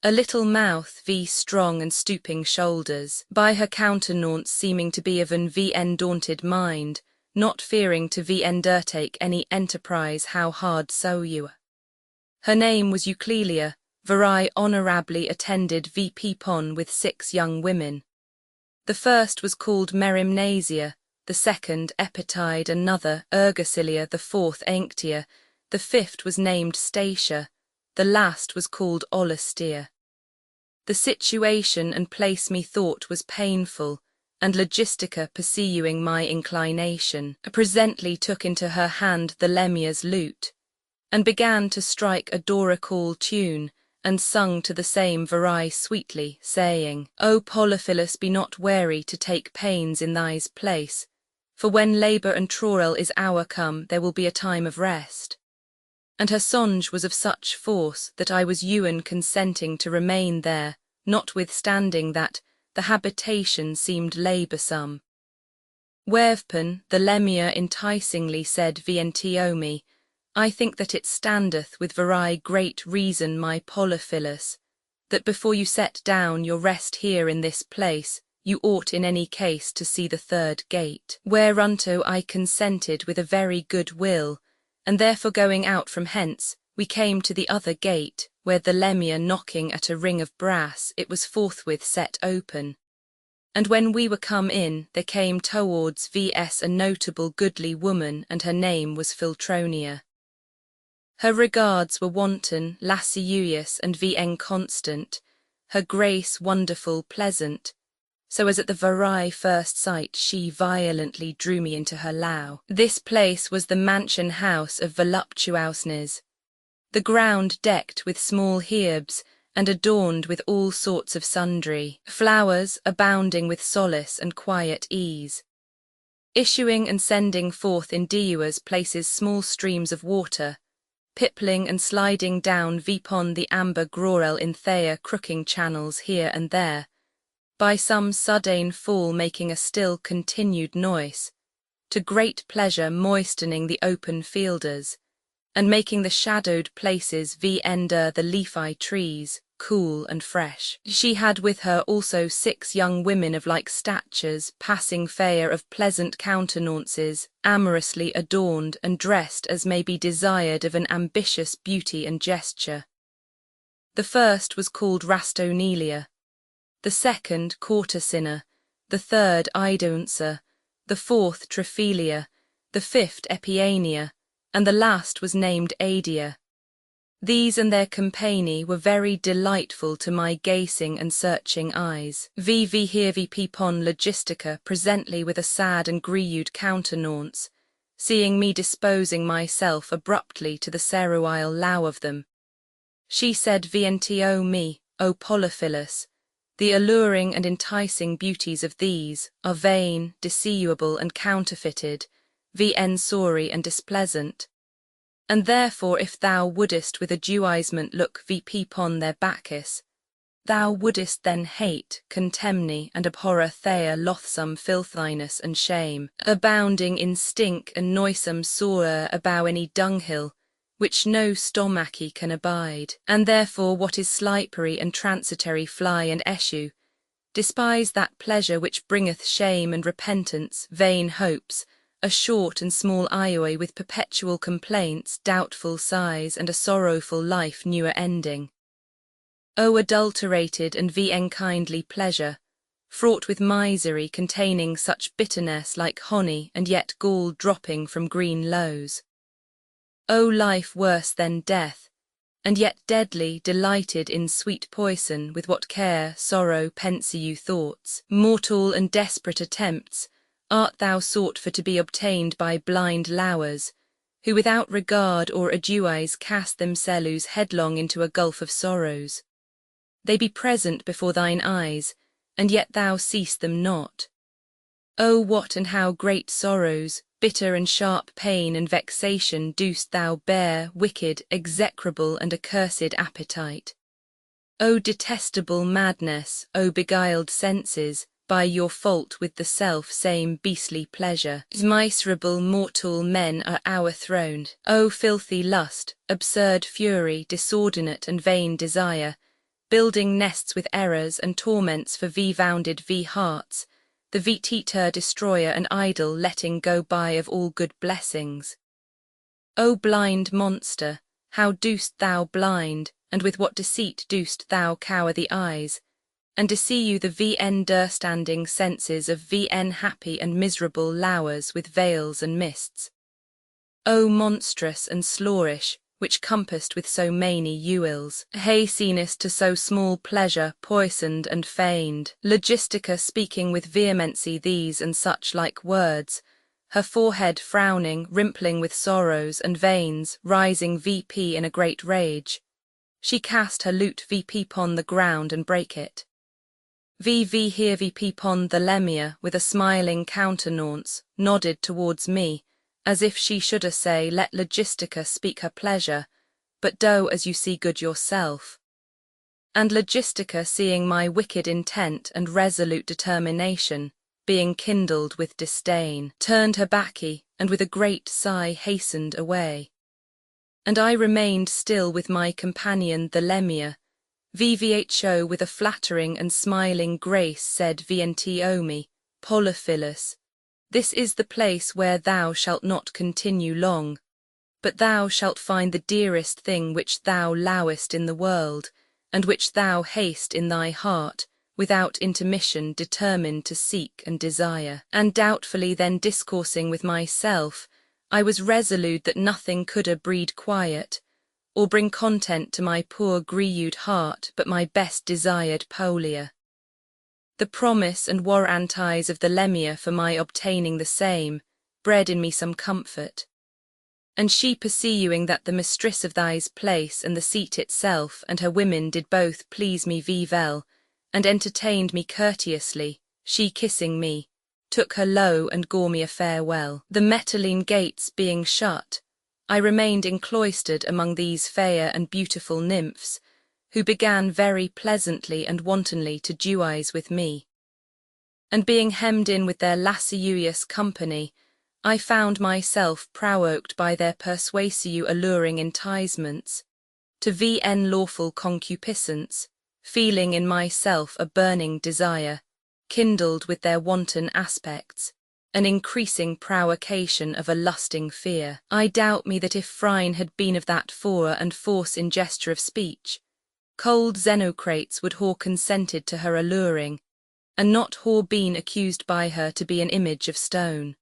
A little mouth strong and stooping shoulders, by her countenance seeming to be of an daunted mind, not fearing to undertake any enterprise how hard soever. Her name was Euclelia, Varai honourably attended VP pon with 6 young women. The first was called Merimnasia, the second Epitide, another Ergocilia, the fourth Anctia, the fifth was named Statia, the last was called Olustia. The situation and place methought was painful, and Logistica, perceiving my inclination, presently took into her hand the Lemia's lute, and began to strike a Dorical tune, and sung to the same Varai sweetly, saying, O Polyphilus, be not wary to take pains in thy's place, for when labour and travail is hour come, there will be a time of rest. And her songe was of such force that I was ewen consenting to remain there, notwithstanding that the habitation seemed laboursome. Whereupon the Lemia enticingly said VNTO I think that it standeth with Varai great reason, my Polyphilus, that before you set down your rest here in this place, you ought in any case to see the 3rd gate, whereunto I consented with a very good will, and therefore going out from hence, we came to the other gate, where the Lemia knocking at a ring of brass, it was forthwith set open. And when we were come in, there came towards VS a notable goodly woman, and her name was Filtronia. Her regards were wanton, lascivious, and VN constant, her grace wonderful pleasant, so as at the very first sight she violently drew me into her Loue. This place was the mansion house of voluptuousness, the ground decked with small herbs, and adorned with all sorts of sundry flowers, abounding with solace and quiet ease. Issuing and sending forth in diverse places small streams of water, pippling and sliding down vipon the amber grorel in thea crooking channels here and there, by some sudden fall making a still continued noise, to great pleasure moistening the open fielders, and making the shadowed places under the leafy trees cool and fresh. She had with her also 6 young women of like statures, passing fair of pleasant countenances, amorously adorned and dressed as may be desired of an ambitious beauty and gesture. The first was called Rastonelia, the second Courtesina, the third Idonsa, the fourth Trophilia, the fifth Epiania, and the last was named Adia. These and their company were very delightful to my gazing and searching eyes. Vivi hirvi pipon logistica presently with a sad and grieved countenance, seeing me disposing myself abruptly to the servile Loue of them. She said vientio me, O Polyphilus, the alluring and enticing beauties of these are vain, deceivable, and counterfeited, vn sorry and displeasant. And therefore if thou wouldest with aduisement look vpon their Bacchus, thou wouldest then hate, contemny, and abhorre thea loathsome filthiness and shame, abounding in stink and noisome sour about any dunghill, which no stomachi can abide. And therefore what is slippery and transitory fly and issue, despise that pleasure which bringeth shame and repentance, vain hopes, a short and small ioe with perpetual complaints, doubtful sighs, and a sorrowful life newer ending. O adulterated and unkindly pleasure, fraught with misery, containing such bitterness like honey, and yet gall dropping from green lows. O life worse than death, and yet deadly, delighted in sweet poison, with what care, sorrow, pensive thoughts, mortal and desperate attempts, art thou sought for to be obtained by blind Louers, who without regard or aduise cast themselves headlong into a gulf of sorrows. They be present before thine eyes, and yet thou seest them not. O what and how great sorrows, bitter and sharp pain and vexation dost thou bear, wicked, execrable, and accursed appetite. O detestable madness, O beguiled senses, by your fault with the self-same beastly pleasure. Miserable mortal men are o'erthroned. O filthy lust, absurd fury, disordinate and vain desire, building nests with errors and torments for vounded hearts, the vetitor destroyer and idle letting go by of all good blessings. O blind monster, how dost thou blind, and with what deceit dost thou cower the eyes, and deceive you the understanding senses of happy and miserable Louers with veils and mists. O monstrous and slorish, which compassed with so many uils, hastenest to so small pleasure, poisoned and feigned. Logistica speaking with vehemency these and such like words, her forehead frowning, rimpling with sorrows, and veins rising in a great rage. She cast her lute pon the ground and brake it. Here pon the Lemia, with a smiling countenance, nodded towards me, as if she should say, let Logistica speak her pleasure, but do as you see good yourself. And Logistica, seeing my wicked intent and resolute determination, being kindled with disdain, turned her baccy, and with a great sigh hastened away. And I remained still with my companion the Lemia. Vvho with a flattering and smiling grace said vientiomi, Polyphilus, this is the place where thou shalt not continue long, but thou shalt find the dearest thing which thou lowest in the world, and which thou hast in thy heart, without intermission determined to seek and desire. And doubtfully then discoursing with myself, I was resolute that nothing could breed quiet, or bring content to my poor grieved heart but my best desired Polia. The promise and warranties of the Lemure for my obtaining the same, bred in me some comfort. And she pursuing that the mistress of thy's place and the seat itself and her women did both please me well, and entertained me courteously, she kissing me, took her lowe and gore me a farewell. The Metaline gates being shut, I remained encloistered among these fair and beautiful nymphs, who began very pleasantly and wantonly to duise with me. And being hemmed in with their lascivious company, I found myself prowoked by their persuasive alluring enticements, to VN lawful concupiscence, feeling in myself a burning desire, kindled with their wanton aspects, an increasing provocation of a lusting fear. I doubt me that if Phryne had been of that fore and force in gesture of speech, cold Xenocrates would have consented to her alluring, and not have been accused by her to be an image of stone.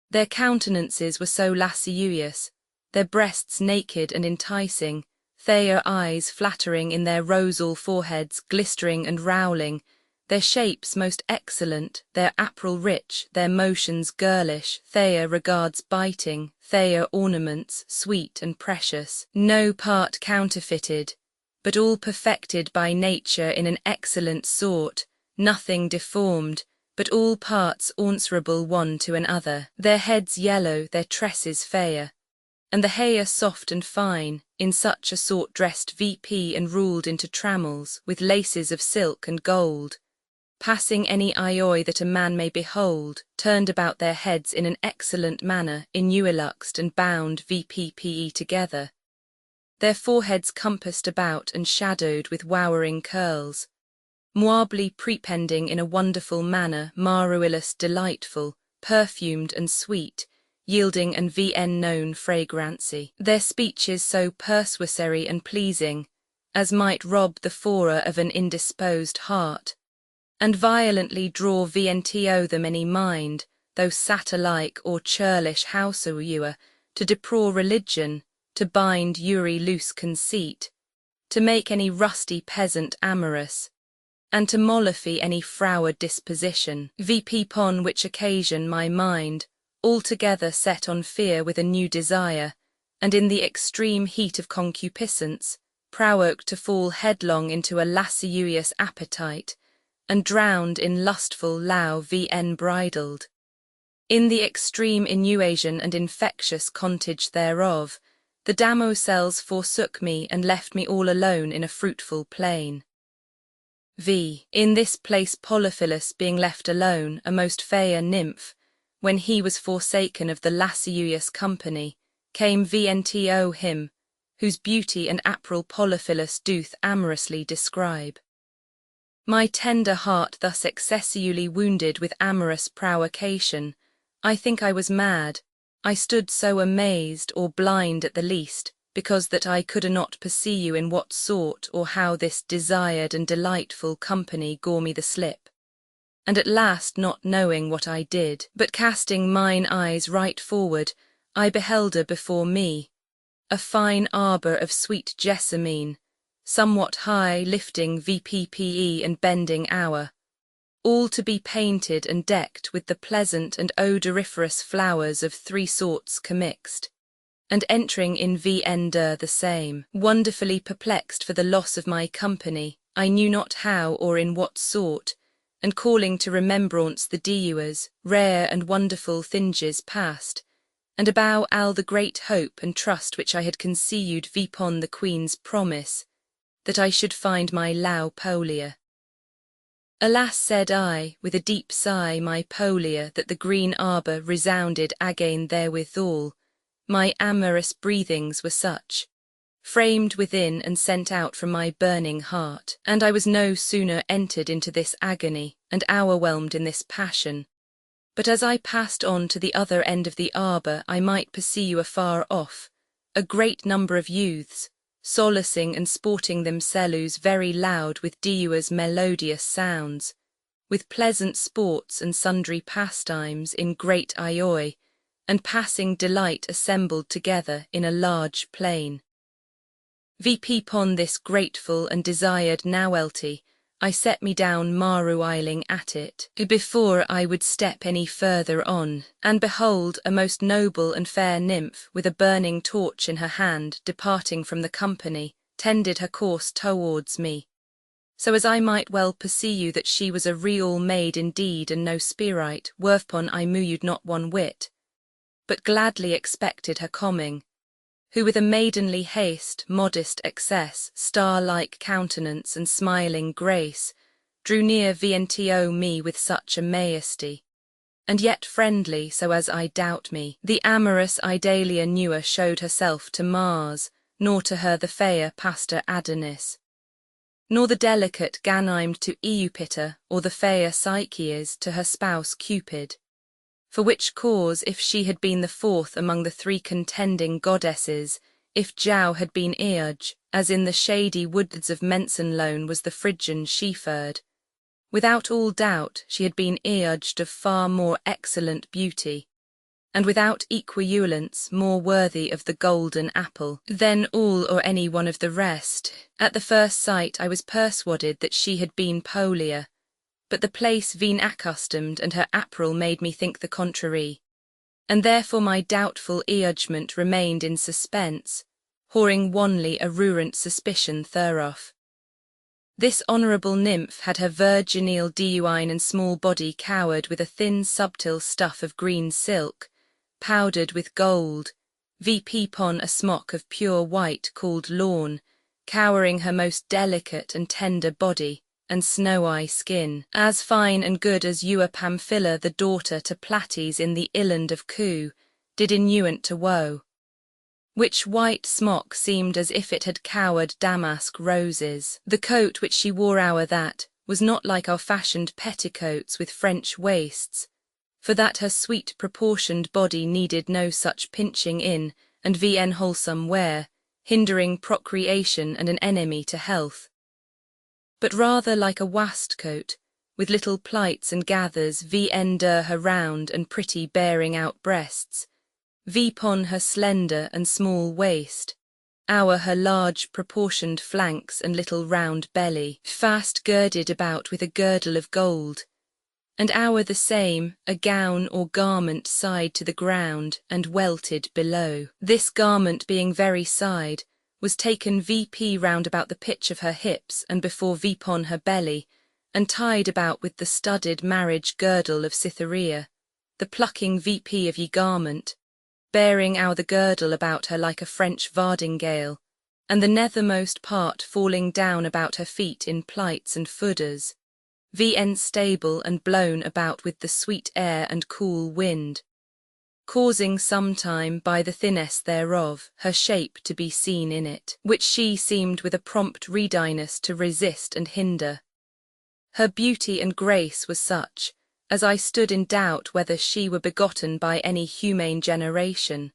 Their countenances were so lascivious, their breasts naked and enticing, their eyes flattering in their rosal foreheads glistering and rowling, their shapes most excellent, their apparel rich, their motions girlish, their regards biting, their ornaments sweet and precious, no part counterfeited, but all perfected by nature in an excellent sort, nothing deformed, but all parts answerable one to another, their heads yellow, their tresses fair, and the hair soft and fine, in such a sort dressed VP and ruled into trammels, with laces of silk and gold, passing any eye that a man may behold, turned about their heads in an excellent manner, inuiluxed and bound VPPE together, their foreheads compassed about and shadowed with wowering curls, moibly prepending in a wonderful manner, maruillous delightful, perfumed and sweet, yielding an VN known fragrancy. Their speeches so persuasive and pleasing, as might rob the fora of an indisposed heart, and violently draw VNTO them any mind, though satyr-like or churlish houseower, to depraw religion, to bind Uri loose conceit, to make any rusty peasant amorous, and to mollify any froward disposition. VP pon which occasion my mind, altogether set on fear with a new desire, and in the extreme heat of concupiscence, prowoked to fall headlong into a lascivious appetite, and drowned in lustful Loue VN bridled. In the extreme innuation and infectious contage thereof, the damosels forsook me and left me all alone in a fruitful plain. In this place Polyphilus being left alone, a most fair nymph, when he was forsaken of the lascivious company, came VNTO him, whose beauty and apparel Polyphilus doth amorously describe. My tender heart thus excessively wounded with amorous provocation, I think I was mad, I stood so amazed or blind at the least, because that I could not perceive in what sort or how this desired and delightful company gore me the slip. And at last not knowing what I did, but casting mine eyes right forward, I beheld her before me, a fine arbour of sweet jessamine, somewhat high lifting VPPE and bending hour, all to be painted and decked with the pleasant and odoriferous flowers of three sorts commixed, and entering in VN the same. Wonderfully perplexed for the loss of my company, I knew not how or in what sort, and calling to remembrance the dewers, rare and wonderful thinges past, and abow all the great hope and trust which I had conceived vipon the Queen's promise, that I should find my Loue Polia. Alas, said I, with a deep sigh, my Polia, that the green arbour resounded again therewithal, my amorous breathings were such, framed within and sent out from my burning heart, and I was no sooner entered into this agony, and overwhelmed in this passion, but as I passed on to the other end of the arbour I might perceive afar off a great number of youths, solacing and sporting themselves very loud with dewers melodious sounds, with pleasant sports and sundry pastimes in great joy, and passing delight assembled together in a large plain. VP pon this grateful and desired novelty, I set me down maruiling at it, before I would step any further on, and behold a most noble and fair nymph with a burning torch in her hand departing from the company, tended her course towards me. So as I might well perceive that she was a real maid indeed and no spirite, whereupon I moved not one whit, but gladly expected her coming, who with a maidenly haste, modest excess, star-like countenance and smiling grace, drew near VNTO me with such a majesty, and yet friendly, so as I doubt me, the amorous Idalia newer showed herself to Mars, nor to her the fair Pastor Adonis, nor the delicate Ganymede to Eupiter, or the fair Psyches to her spouse Cupid. For which cause, if she had been the fourth among the three contending goddesses, if Jow had been Eage, as in the shady woods of Mensenlone was the Phrygian shepherd, without all doubt she had been Eaged of far more excellent beauty, and without equivalence more worthy of the golden apple, than all or any one of the rest. At the first sight I was persuaded that she had been Polia, but the place been accustomed and her apparel made me think the contrary, and therefore my doubtful judgment remained in suspense, whoring wanly a ruant suspicion thereof. This honourable nymph had her virginal dewine and small body cowered with a thin subtle stuff of green silk, powdered with gold, VP pon a smock of pure white called lawn, cowering her most delicate and tender body, and snowy skin, as fine and good as Eua Pamphila the daughter to Plates in the island of Coo, did inuent to woe. Which white smock seemed as if it had cowered damask roses. The coat which she wore that was not like our fashioned petticoats with French waists, for that her sweet proportioned body needed no such pinching in and VN wholesome wear, hindering procreation and an enemy to health, but rather like a waistcoat, with little plights and gathers VN der her round and pretty bearing out breasts, VPon her slender and small waist, our her large proportioned flanks and little round belly, fast girded about with a girdle of gold, and our the same, a gown or garment side to the ground and welted below. This garment being very side, was taken VP round about the pitch of her hips and before VPon her belly, and tied about with the studded marriage girdle of Cytherea, the plucking VP of ye garment, bearing our the girdle about her like a French vardingale, and the nethermost part falling down about her feet in plights and footers, VN stable and blown about with the sweet air and cool wind, causing sometime by the thinness thereof her shape to be seen in it, which she seemed with a prompt readiness to resist and hinder. Her beauty and grace was such, as I stood in doubt whether she were begotten by any humane generation.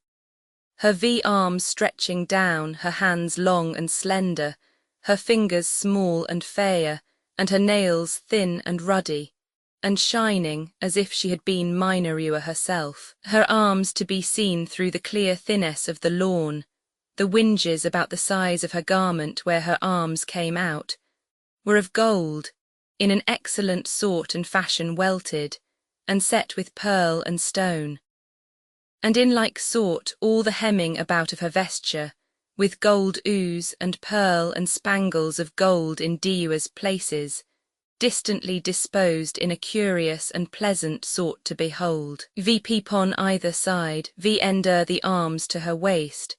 Her arms stretching down, her hands long and slender, her fingers small and fair, and her nails thin and ruddy, and shining as if she had been Minerua herself. Her arms to be seen through the clear thinness of the lawn, the winges about the size of her garment where her arms came out, were of gold, in an excellent sort and fashion welted, and set with pearl and stone. And in like sort all the hemming about of her vesture, with gold ooze and pearl and spangles of gold in Deua's places, distantly disposed in a curious and pleasant sort to behold. VP pon either side, VN the arms to her waist.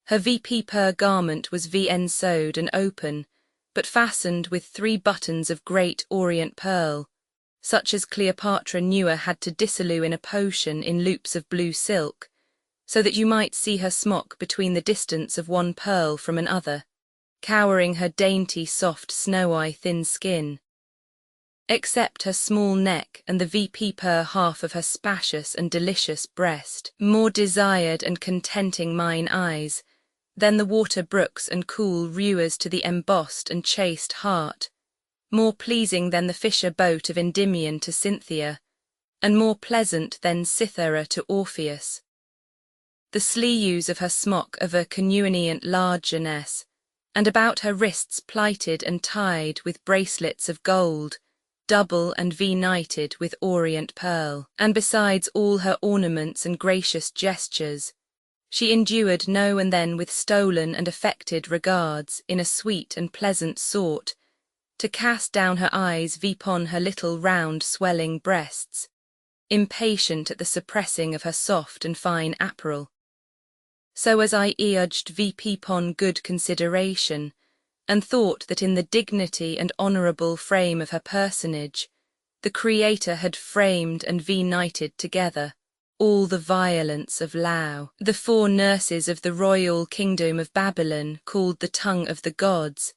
Her VP per garment was VN sewed and open, but fastened with 3 buttons of great orient pearl, such as Cleopatra Newer had to dissolve in a potion in loops of blue silk, so that you might see her smock between the distance of one pearl from another, cowering her dainty soft snowy thin skin, except her small neck and the VP per half of her spacious and delicious breast, more desired and contenting mine eyes, than the water brooks and cool rewers to the embossed and chaste heart, more pleasing than the fisher boat of Endymion to Cynthia, and more pleasant than Cythera to Orpheus. The sleeves of her smock of a connuenient largeness, and about her wrists plighted and tied with bracelets of gold, double and V-nighted with orient pearl. And besides all her ornaments and gracious gestures, she endured now and then with stolen and affected regards, in a sweet and pleasant sort, to cast down her eyes vpon her little round swelling breasts, impatient at the suppressing of her soft and fine apparel. So as I urged vpon good consideration, and thought that in the dignity and honourable frame of her personage, the Creator had framed and V-nighted together all the violence of Loue, the 4 nurses of the royal kingdom of Babylon, called the tongue of the gods,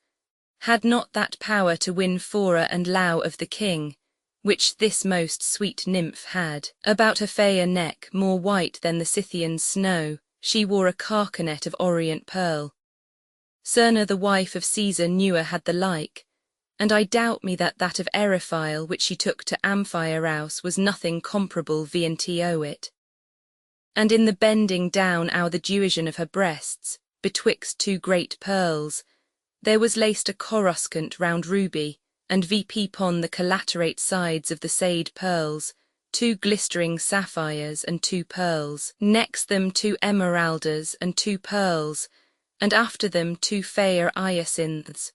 had not that power to win Fora and Loue of the king, which this most sweet nymph had. About her fair neck, more white than the Scythian snow, she wore a carcanet of orient pearl. Cerna the wife of Caesar Newer had the like, and I doubt me that of Eriphyle which she took to Amphiaraus was nothing comparable to it. And in the bending down the duision of her breasts, betwixt 2 great pearls, there was laced a coruscant round ruby, and vpon the collaterate sides of the sade pearls, 2 glistering sapphires and 2 pearls, next them 2 emeraldas and 2 pearls, and after them 2 fair hyacinths.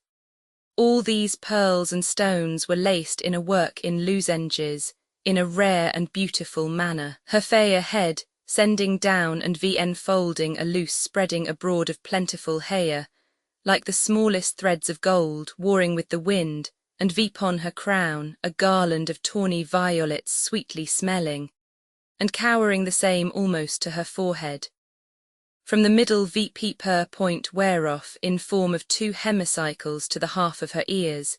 All these pearls and stones were laced in a work in lozenges, in a rare and beautiful manner. Her fair head, sending down and enfolding a loose spreading abroad of plentiful hair, like the smallest threads of gold warring with the wind, and vpon her crown a garland of tawny violets sweetly smelling, and cowering the same almost to her forehead. From the middle her point whereof, in form of 2 hemicycles to the half of her ears,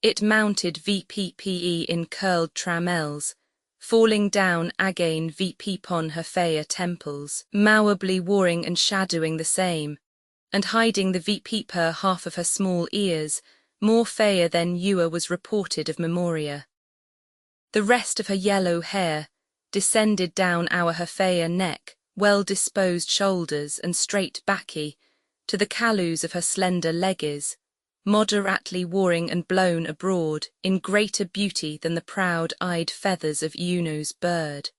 it mounted vppe in curled tramels, falling down again vpon her fair temples, mowably warring and shadowing the same, and hiding the her half of her small ears, more fair than ewer was reported of Memoria. The rest of her yellow hair descended down her fair neck, well-disposed shoulders and straight baccy, to the caloos of her slender legges, moderately warring and blown abroad, in greater beauty than the proud-eyed feathers of Juno's bird.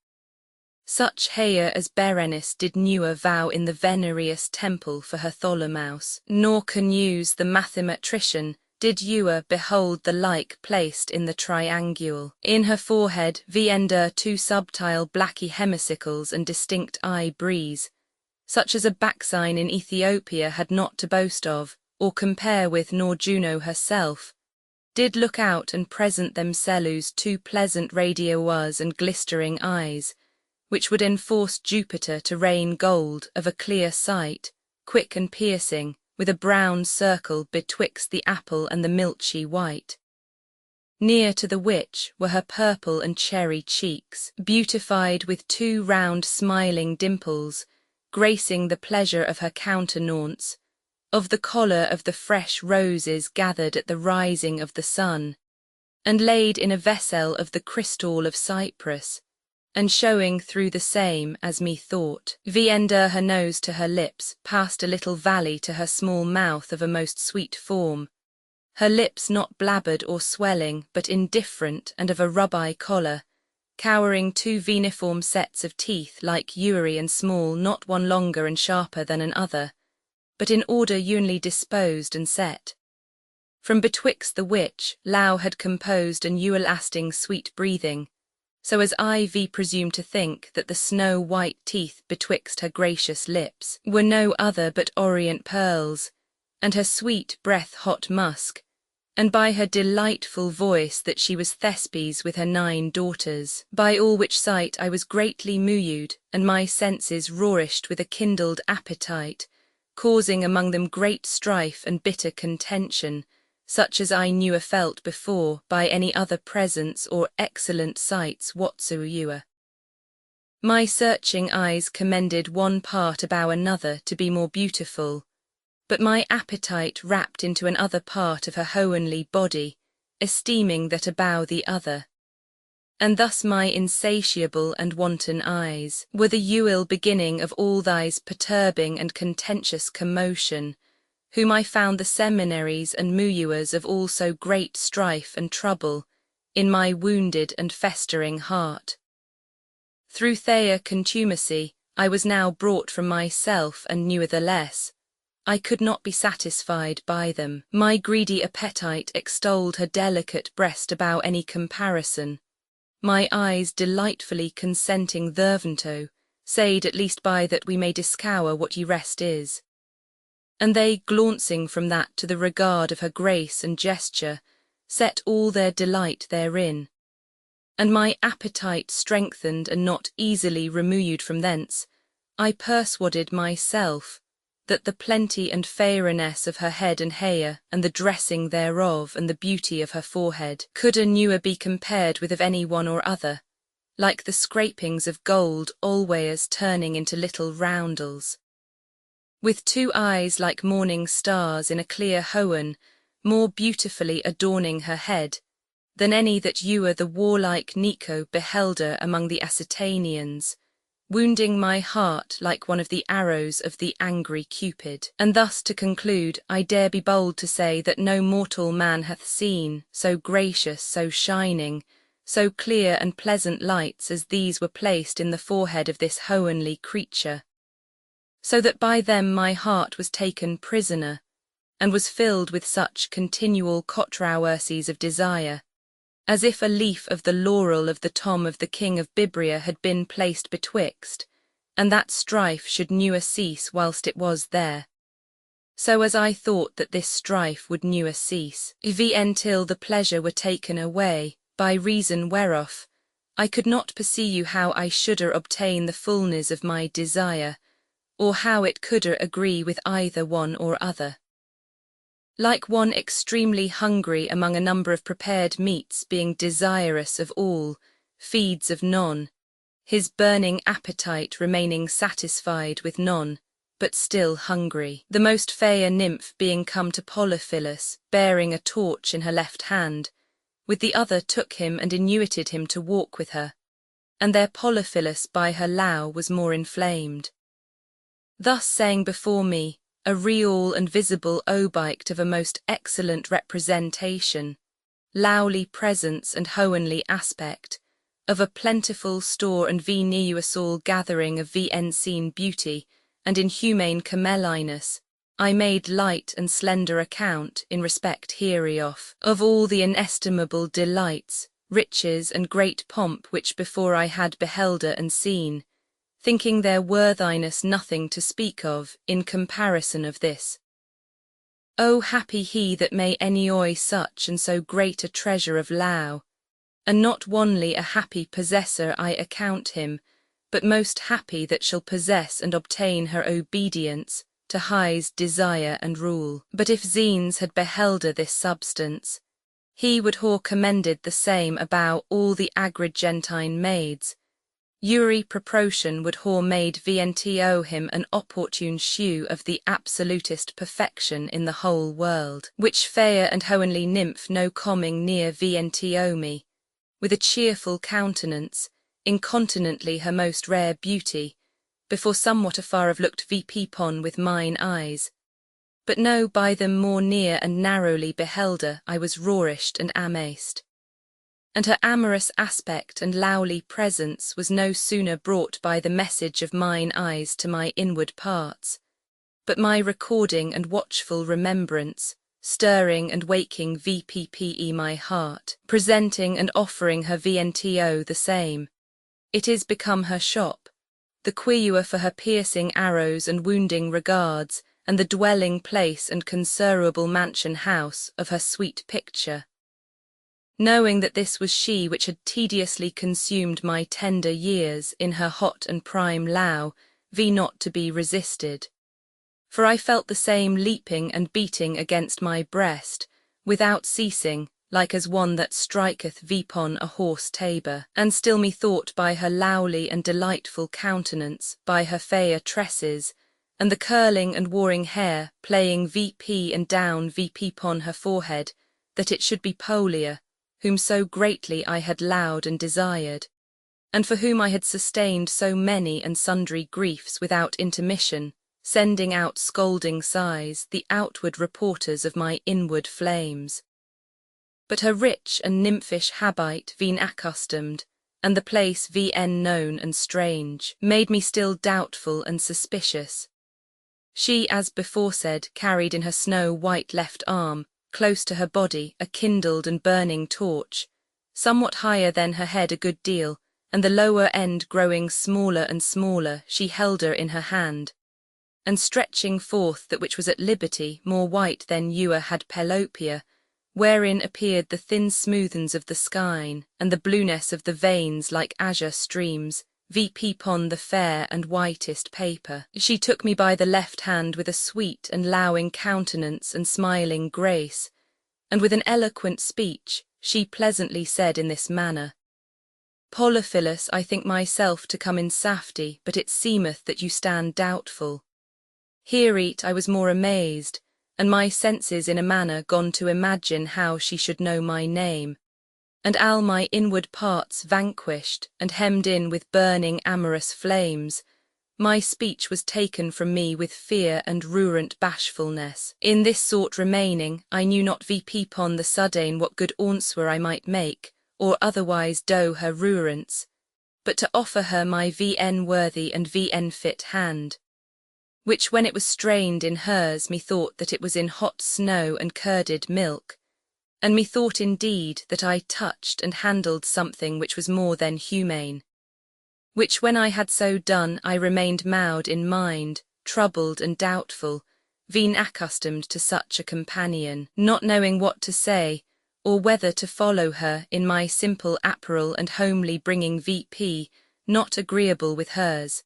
Such hair as Berenice did newer vow in the venerous temple for her Tholomaus, nor Canuse the mathematician did ewer behold the like placed in the triangule. In her forehead ender 2 subtile blacky hemicycles and distinct eye breeze, such as a backsign in Ethiopia had not to boast of, or compare with, nor Juno herself, did look out and present themselves 2 pleasant radioas and glistering eyes, which would enforce Jupiter to rain gold of a clear sight, quick and piercing, with a brown circle betwixt the apple and the milchy white. Near to the which were her purple and cherry cheeks, beautified with 2 round smiling dimples, gracing the pleasure of her countenance, of the collar of the fresh roses gathered at the rising of the sun, and laid in a vessel of the crystal of Cyprus, and showing through the same, as methought, ender her nose to her lips, past a little valley to her small mouth of a most sweet form, her lips not blabbered or swelling, but indifferent and of a rubby collar, cowering 2 veniform sets of teeth like ewery and small, not one longer and sharper than another, but in order unely disposed and set. From betwixt the which, Loue had composed an ewer-lasting sweet breathing, so as I presume to think that the snow-white teeth betwixt her gracious lips were no other but orient pearls, and her sweet breath hot musk, and by her delightful voice that she was Thespes with her 9 daughters. By all which sight I was greatly moved, and my senses roarished with a kindled appetite, causing among them great strife and bitter contention, such as I never felt before by any other presence or excellent sights whatsoever. My searching eyes commended one part about another to be more beautiful, but my appetite rapt into another part of her hohenly body, esteeming that about the other. And thus my insatiable and wanton eyes were the ewel beginning of all these perturbing and contentious commotion, whom I found the seminaries and muers of all so great strife and trouble, in my wounded and festering heart. Through their contumacy, I was now brought from myself and nevertheless, I could not be satisfied by them. My greedy appetite extolled her delicate breast above any comparison. My eyes delightfully consenting thereunto, said at least by that we may discover what ye rest is. And they, glauncing from that to the regard of her grace and gesture, set all their delight therein. And my appetite strengthened and not easily removed from thence, I persuaded myself, that the plenty and fairiness of her head and hair, and the dressing thereof, and the beauty of her forehead, could newer be compared with of any one or other, like the scrapings of gold always turning into little roundels. With 2 eyes like morning stars in a clear hoen, more beautifully adorning her head, than any that ewer the warlike Nico beheld her among the Asitanians, wounding my heart like one of the arrows of the angry Cupid. And thus to conclude, I dare be bold to say that no mortal man hath seen so gracious, so shining, so clear and pleasant lights as these were placed in the forehead of this hohenly creature, so that by them my heart was taken prisoner, and was filled with such continual controversies of desire, as if a leaf of the laurel of the tom of the king of Bibria had been placed betwixt, and that strife should newer cease whilst it was there. So as I thought that this strife would newer cease, till the pleasure were taken away, by reason whereof, I could not perceive how I shoulder obtain the fullness of my desire, or how it coulder agree with either one or other. Like one extremely hungry among a number of prepared meats, being desirous of all, feeds of none, his burning appetite remaining satisfied with none, but still hungry. The most fair nymph being come to Polyphilus, bearing a torch in her left hand, with the other took him and inuited him to walk with her, and their Polyphilus by her Loue was more inflamed. Thus saying before me, a real and visible object of a most excellent representation, Louley presence and hohenly aspect, of a plentiful store and near gathering of unseen beauty, and inhumane cameliness, I made light and slender account, in respect hereof, of all the inestimable delights, riches, and great pomp which before I had beheld and seen, thinking their worthiness nothing to speak of in comparison of this. O happy he that may enjoy such and so great a treasure of Loue, and not only a happy possessor I account him, but most happy that shall possess and obtain her obedience to high's desire and rule. But if Zines had beheld this substance, he would have commended the same about all the Agrigentine maids. Uri proportion would have made VNTO him an opportune shew of the absolutest perfection in the whole world, which fair and hohenly nymph no coming near VNTO me, with a cheerful countenance, incontinently her most rare beauty, before somewhat afar have looked peepon with mine eyes, but no by them more near and narrowly beheld her, I was roarished and amazed. And her amorous aspect and Louley presence was no sooner brought by the message of mine eyes to my inward parts, but my recording and watchful remembrance, stirring and waking VPPE my heart, presenting and offering her VNTO the same. It is become her shop, the queue for her piercing arrows and wounding regards, and the dwelling place and considerable mansion house of her sweet picture. Knowing that this was she which had tediously consumed my tender years in her hot and prime Loue, not to be resisted. For I felt the same leaping and beating against my breast, without ceasing, like as one that striketh vpon a horse tabor, and still methought by her Louley and delightful countenance, by her fair tresses, and the curling and warring hair playing VP and down VPpon her forehead, that it should be Polia, whom so greatly I had loud and desired, and for whom I had sustained so many and sundry griefs without intermission, sending out scolding sighs, the outward reporters of my inward flames. But her rich and nymphish habit veen accustomed, and the place vn known and strange, made me still doubtful and suspicious. She, as beforesaid, carried in her snow-white left arm, close to her body, a kindled and burning torch, somewhat higher than her head a good deal, and the lower end growing smaller and smaller, she held her in her hand, and stretching forth that which was at liberty, more white than ewer had Pelopia, wherein appeared the thin smoothens of the sky, and the blueness of the veins like azure streams, vp pon the fair and whitest paper. She took me by the left hand with a sweet and lowing countenance and smiling grace, and with an eloquent speech, she pleasantly said in this manner, Polyphilus, I think myself to come in safety, but it seemeth that you stand doubtful. Hereat I was more amazed, and my senses in a manner gone to imagine how she should know my name, and all my inward parts vanquished and hemmed in with burning amorous flames, my speech was taken from me with fear and ruant bashfulness. In this sort remaining, I knew not vp pon the suddain what good answer I might make, or otherwise do her ruance, but to offer her my vn worthy and vn fit hand, which when it was strained in hers methought that it was in hot snow and curded milk, and methought indeed that I touched and handled something which was more than humane. Which when I had so done I remained mowed in mind, troubled and doubtful, veen accustomed to such a companion, not knowing what to say, or whether to follow her in my simple apparel and homely bringing vp, not agreeable with hers.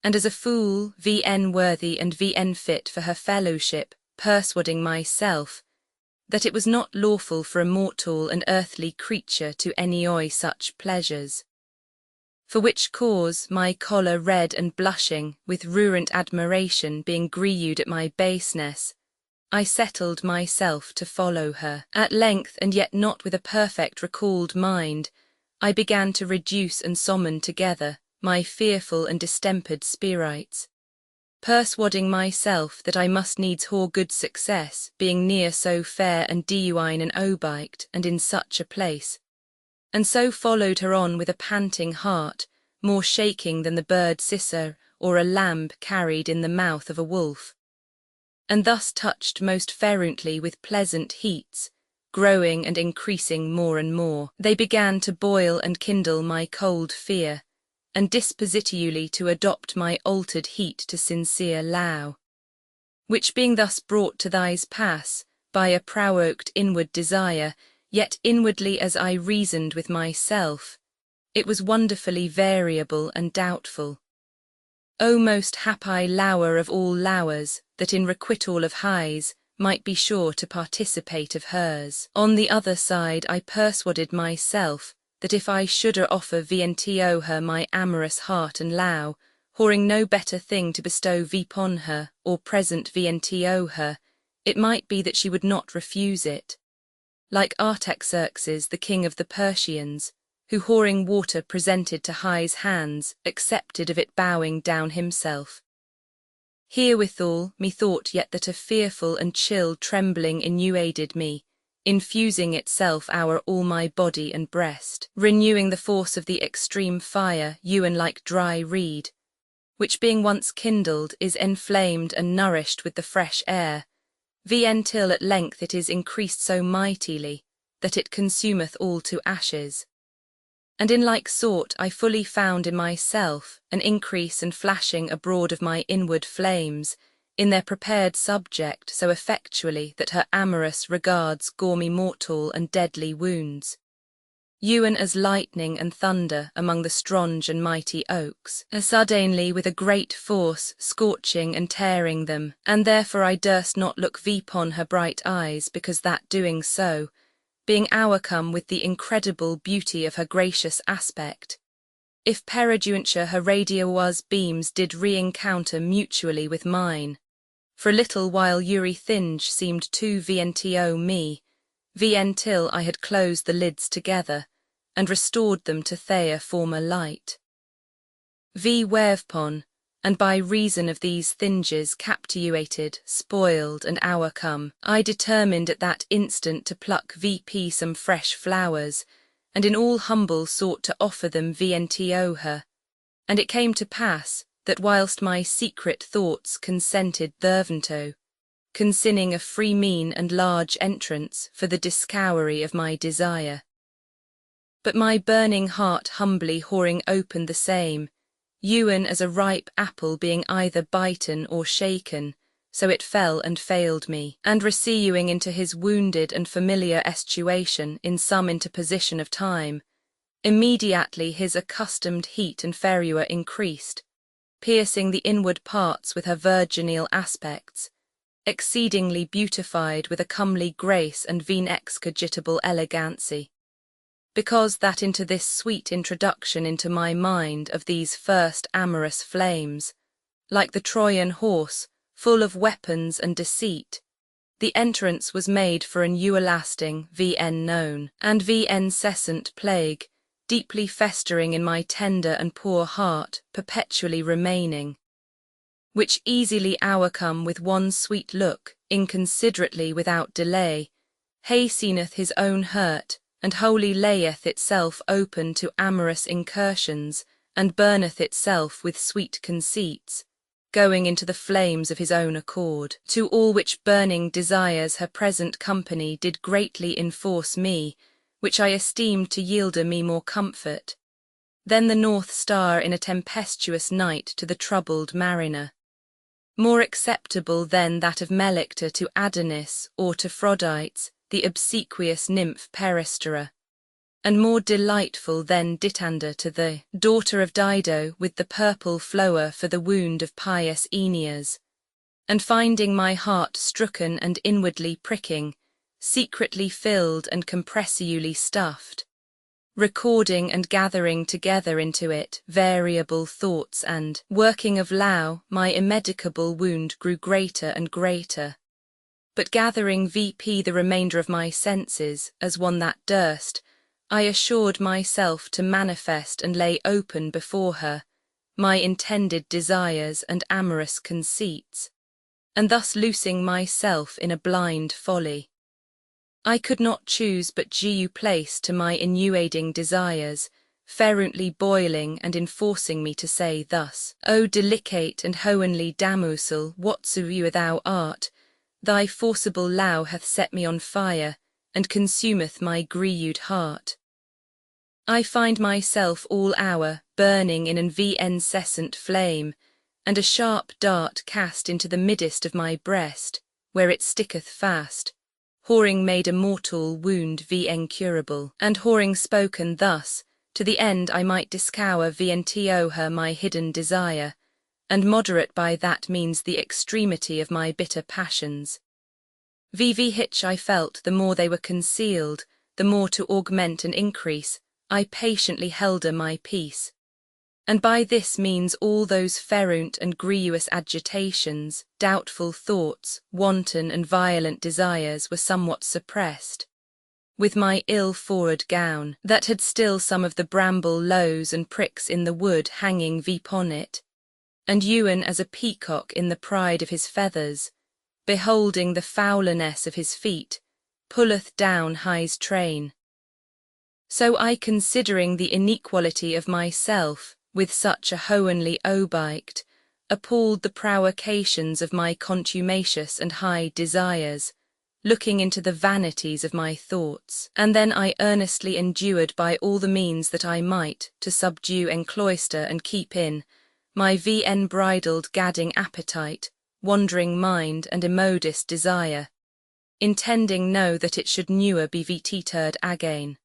And as a fool, vn worthy and vn fit for her fellowship, persuading myself, that it was not lawful for a mortal and earthly creature to enjoy such pleasures. For which cause, my choler red and blushing, with ruant admiration being grieved at my baseness, I settled myself to follow her. At length, and yet not with a perfect recalled mind, I began to reduce and summon together my fearful and distempered spirites, persuading myself that I must needs haw good success, being near so fair and deuine and obiked, and in such a place, and so followed her on with a panting heart, more shaking than the bird cicer or a lamb carried in the mouth of a wolf, and thus touched most fervently with pleasant heats, growing and increasing more and more, they began to boil and kindle my cold fear, and dispositiously to adopt my altered heat to sincere Loue. Which being thus brought to thise pass, by a provoked inward desire, yet inwardly as I reasoned with myself, it was wonderfully variable and doubtful. O most happy Lower of all Lowers, that in requital of highs might be sure to participate of hers. On the other side I persuaded myself, that if I shoulder offer vnto her my amorous heart and Loue, whoring no better thing to bestow vpon her, or present vnto her, it might be that she would not refuse it. Like Artaxerxes, the king of the Persians, who whoring water presented to high's hands, accepted of it bowing down himself. Herewithal, methought yet that a fearful and chill trembling inundated me, infusing itself o'er all my body and breast, renewing the force of the extreme fire, ewen like dry reed, which being once kindled is enflamed and nourished with the fresh air, vn till at length it is increased so mightily, that it consumeth all to ashes. And in like sort I fully found in myself an increase and flashing abroad of my inward flames, in their prepared subject so effectually that her amorous regards gore me mortal and deadly wounds. Ewen as lightning and thunder among the stronge and mighty oaks, as suddenly with a great force scorching and tearing them, and therefore I durst not look vpon her bright eyes, because that doing so, being overcome with the incredible beauty of her gracious aspect, if peradventure her radioas beams did re-encounter mutually with mine, for a little while Uri Thinge seemed too vnto me, vn till I had closed the lids together, and restored them to their former light. V wherepon, and by reason of these thinges captivated, spoiled, and hour come, I determined at that instant to pluck VP some fresh flowers, and in all humble sought to offer them VNTO her. And it came to pass, that whilst my secret thoughts consented thervento, consinning a free mean and large entrance for the discowery of my desire. But my burning heart humbly whoring open the same, ewen as a ripe apple being either biten or shaken, so it fell and failed me, and receiving into his wounded and familiar estuation in some interposition of time, immediately his accustomed heat and fervor increased, piercing the inward parts with her virginal aspects, exceedingly beautified with a comely grace and inexcogitable elegancy. Because that into this sweet introduction into my mind of these first amorous flames, like the Trojan horse, full of weapons and deceit, the entrance was made for an everlasting VN known, and VN cessant plague, deeply festering in my tender and poor heart, perpetually remaining, which easily overcome with one sweet look, inconsiderately without delay, hasteneth his own hurt, and wholly layeth itself open to amorous incursions, and burneth itself with sweet conceits, going into the flames of his own accord, to all which burning desires her present company did greatly enforce me, which I esteemed to yielder me more comfort than the north star in a tempestuous night to the troubled mariner, more acceptable than that of Melictor to Adonis or to Phrodites, the obsequious nymph Peristera, and more delightful than Ditander to the daughter of Dido with the purple flower for the wound of pious Aeneas, and finding my heart strucken and inwardly pricking, secretly filled and compressively stuffed, recording and gathering together into it variable thoughts and working of Loue, my immedicable wound grew greater and greater. But gathering VP the remainder of my senses, as one that durst, I assured myself to manifest and lay open before her my intended desires and amorous conceits, and thus loosing myself in a blind folly, I could not choose but give place to my innuating desires, fervently boiling and enforcing me to say thus, O delicate and hohenly damousel, whatsoever thou art, thy forcible Loue hath set me on fire, and consumeth my grieved heart. I find myself all hour burning in an incessant flame, and a sharp dart cast into the middest of my breast, where it sticketh fast, whoring made a mortal wound incurable, and whoring spoken thus, to the end I might discover VNTO her my hidden desire, and moderate by that means the extremity of my bitter passions. Which I felt the more they were concealed, the more to augment and increase, I patiently held my peace. And by this means all those fervent and grievous agitations, doubtful thoughts, wanton and violent desires were somewhat suppressed. With my ill-forward gown, that had still some of the bramble lows and pricks in the wood hanging upon it, and ewen as a peacock in the pride of his feathers, beholding the foulness of his feet, pulleth down his train. So I considering the inequality of myself, with such a hohenly object, appalled the provocations of my contumacious and high desires, looking into the vanities of my thoughts, and then I earnestly endured by all the means that I might, to subdue and cloister and keep in, my bridled gadding appetite, wandering mind and immodest desire, intending no that it should newer be deterred again.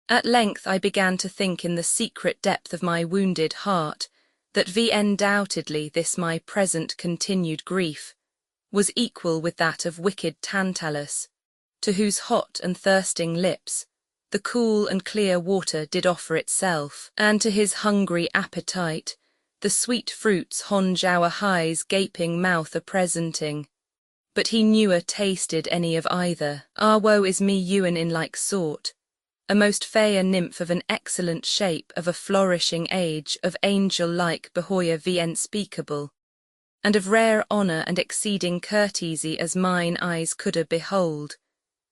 At length I began to think in the secret depth of my wounded heart, that undoubtedly this my present continued grief was equal with that of wicked Tantalus, to whose hot and thirsting lips the cool and clear water did offer itself, and to his hungry appetite the sweet fruits honge our high's gaping mouth a-presenting. But he newer tasted any of either. Ah, woe is me ewen in like sort, a most fair nymph of an excellent shape, of a flourishing age, of angel-like behoya unspeakable, and of rare honour and exceeding courtesy as mine eyes coulda behold,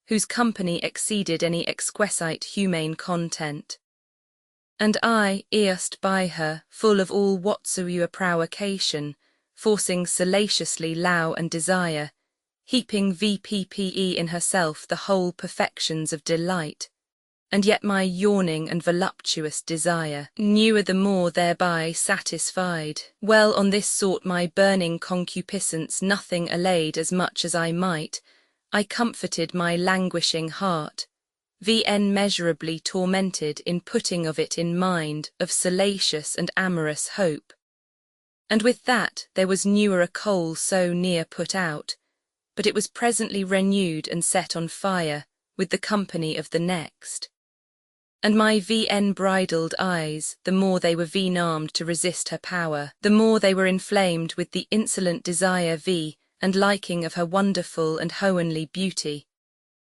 whose company exceeded any exquisite humane content. And I, erst by her, full of all whatsoever provocation, forcing salaciously Loue and desire, heaping vppe in herself the whole perfections of delight, and yet my yawning and voluptuous desire, newer the more thereby satisfied. Well, on this sort my burning concupiscence nothing allayed as much as I might, I comforted my languishing heart, measurably tormented in putting of it in mind of salacious and amorous hope. And with that there was newer a coal so near put out, but it was presently renewed and set on fire, with the company of the next. And my bridled eyes, the more they were armed to resist her power, the more they were inflamed with the insolent desire and liking of her wonderful and hohenly beauty,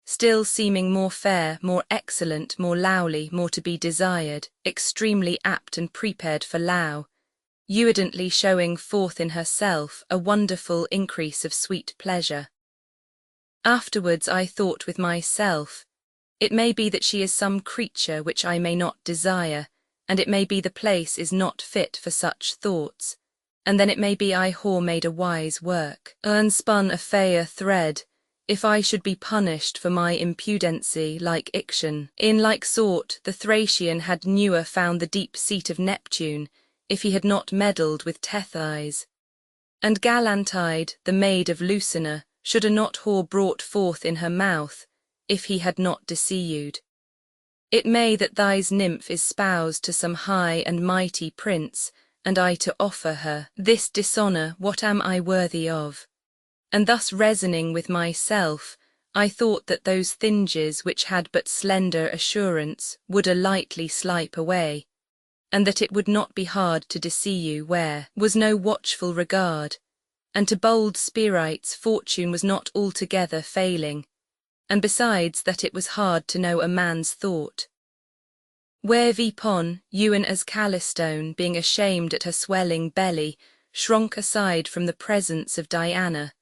still seeming more fair, more excellent, more Louley, more to be desired, extremely apt and prepared for Loue, evidently showing forth in herself a wonderful increase of sweet pleasure. Afterwards I thought with myself, it may be that she is some creature which I may not desire, and it may be the place is not fit for such thoughts, and then it may be I whore made a wise work, and spun a fair thread, if I should be punished for my impudency like Ixion. In like sort the Thracian had newer found the deep seat of Neptune, if he had not meddled with Tethys. And Galantide, the maid of Lucina, should a not whore brought forth in her mouth, if he had not deceived. It may that thy's nymph is spoused to some high and mighty prince, and I to offer her this dishonour, what am I worthy of? And thus reasoning with myself, I thought that those thinges which had but slender assurance would a lightly slip away, and that it would not be hard to deceive you where was no watchful regard, and to bold spirites fortune was not altogether failing, and besides that it was hard to know a man's thought. Where Vipon, ewen as Calistone, being ashamed at her swelling belly, shrunk aside from the presence of Diana,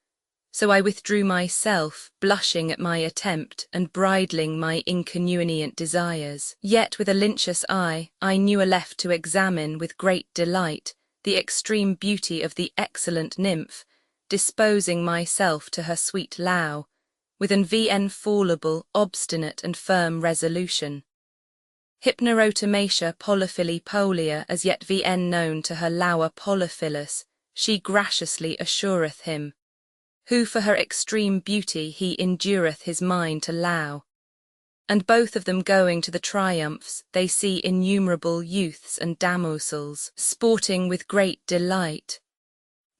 so I withdrew myself, blushing at my attempt and bridling my inconvenient desires. Yet with a lynchous eye I knew a left to examine with great delight the extreme beauty of the excellent nymph, disposing myself to her sweet Loue, with an infallible, obstinate and firm resolution. Hypnerotomatia polyphili polia as yet known to her Loue polyphilus, she graciously assureth him, who for her extreme beauty he endureth his mind to Loue. And both of them going to the triumphs, they see innumerable youths and damosels, sporting with great delight.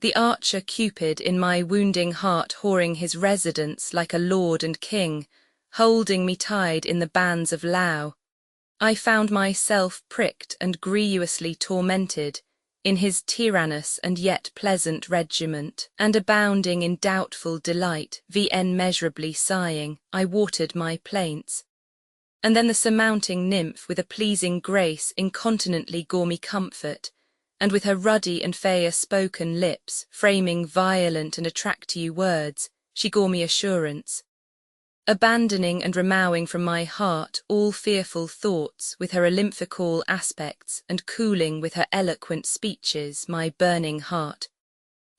The archer Cupid in my wounding heart whoring his residence like a lord and king, holding me tied in the bands of Loue, I found myself pricked and grievously tormented in his tyrannous and yet pleasant regiment, and abounding in doubtful delight, measurably sighing, I watered my plaints. And then the surmounting nymph with a pleasing grace incontinently gore me comfort, and with her ruddy and fair spoken lips, framing violent and attractive words, she gore me assurance. Abandoning and remowing from my heart all fearful thoughts with her olympical aspects, and cooling with her eloquent speeches my burning heart,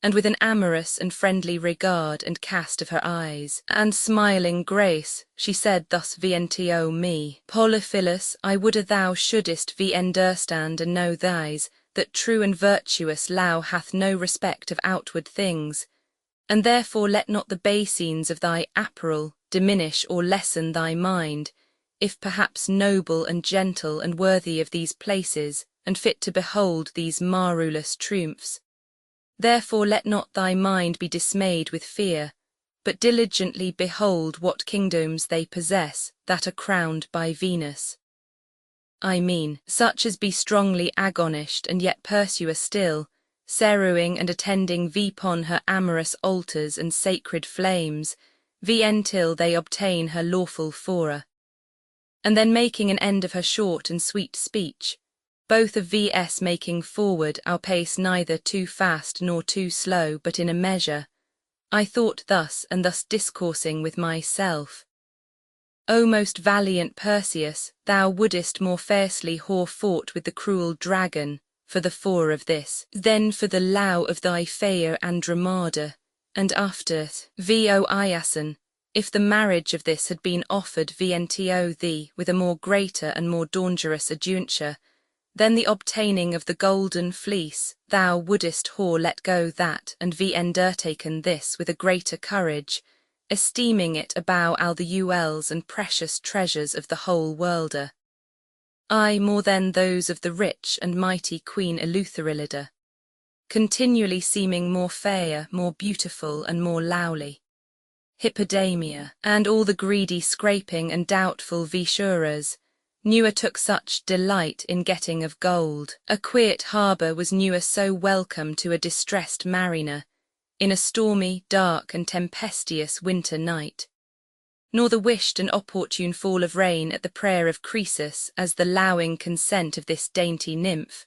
and with an amorous and friendly regard and cast of her eyes, and smiling grace, she said thus to me, Polyphilus, I would thou shouldest understand and know thys, that true and virtuous Loue hath no respect of outward things, and therefore let not the basines of thy apparel diminish or lessen thy mind, if perhaps noble and gentle and worthy of these places, and fit to behold these marvellous triumphs. Therefore let not thy mind be dismayed with fear, but diligently behold what kingdoms they possess that are crowned by Venus. I mean, such as be strongly agonished and yet pursue still, seruing and attending upon her amorous altars and sacred flames, till they obtain her lawful fora. and then making an end of her short and sweet speech, both of vs making forward our pace neither too fast nor too slow but in a measure, I thought thus and thus discoursing with myself. O most valiant Perseus, thou wouldest more fiercely have fought with the cruel dragon, for the fore of this, then for the Loue of thy fair Andromeda, and after vo Iason, if the marriage of this had been offered vnto thee with a more greater and more dangerous adjuncture, then the obtaining of the golden fleece, thou wouldest ha let go that and undertaken this with a greater courage, esteeming it above all the jewels and precious treasures of the whole worlde. I more than those of the rich and mighty Queen Eleutherilida, continually seeming more fair, more beautiful, and more lowly. Hippodamia, and all the greedy scraping and doubtful visurers, newer took such delight in getting of gold. A quiet harbour was newer so welcome to a distressed mariner, in a stormy, dark, and tempestuous winter night. Nor the wished and opportune fall of rain at the prayer of Croesus as the lowing consent of this dainty nymph,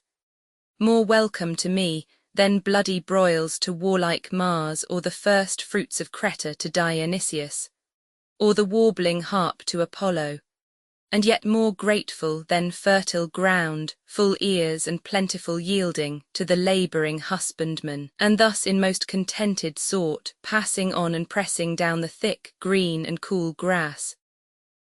more welcome to me than bloody broils to warlike Mars or the first fruits of Creta to Dionysius, or the warbling harp to Apollo, and yet more grateful than fertile ground, full ears and plentiful yielding to the labouring husbandman, and thus in most contented sort, passing on and pressing down the thick, green and cool grass.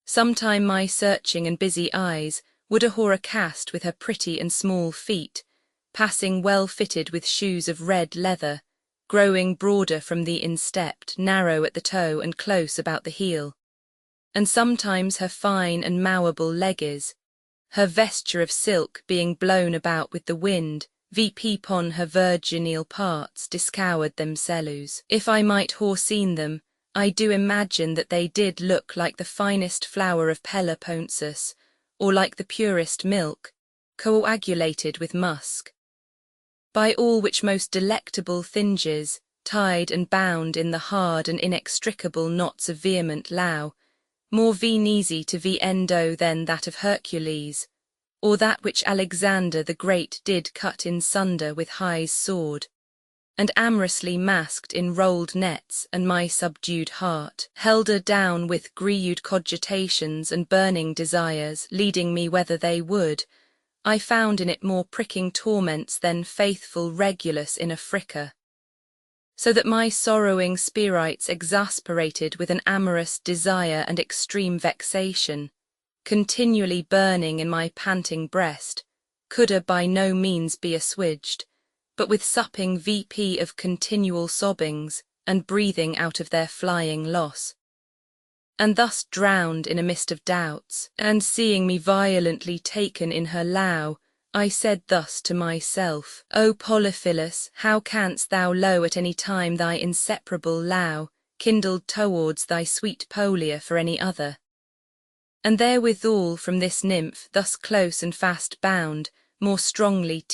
Sometime my searching and busy eyes would a cast with her pretty and small feet, passing well fitted with shoes of red leather, growing broader from the instepped, narrow at the toe and close about the heel. And sometimes her fine and mowable legges, her vesture of silk being blown about with the wind, pon her virginal parts discoured themselves. If I might ha seen them, I do imagine that they did look like the finest flour of Peloponnesus, or like the purest milk, coagulated with musk. By all which most delectable thinges, tied and bound in the hard and inextricable knots of vehement Loue, more easy to endo than that of Hercules, or that which Alexander the Great did cut in sunder with Hai's sword, and amorously masked in rolled nets, and my subdued heart held her down with grieved cogitations and burning desires, leading me whether they would. I found in it more pricking torments than faithful Regulus in Africa, so that my sorrowing spirites exasperated with an amorous desire and extreme vexation, continually burning in my panting breast, coulda by no means be assuaged, but with supping of continual sobbings, and breathing out of their flying loss. And thus drowned in a mist of doubts, and seeing me violently taken in her Loue, I said thus to myself, O Polyphilus, how canst thou low at any time thy inseparable Loue, kindled towards thy sweet Polia for any other? And therewithal from this nymph, thus close and fast bound, more strongly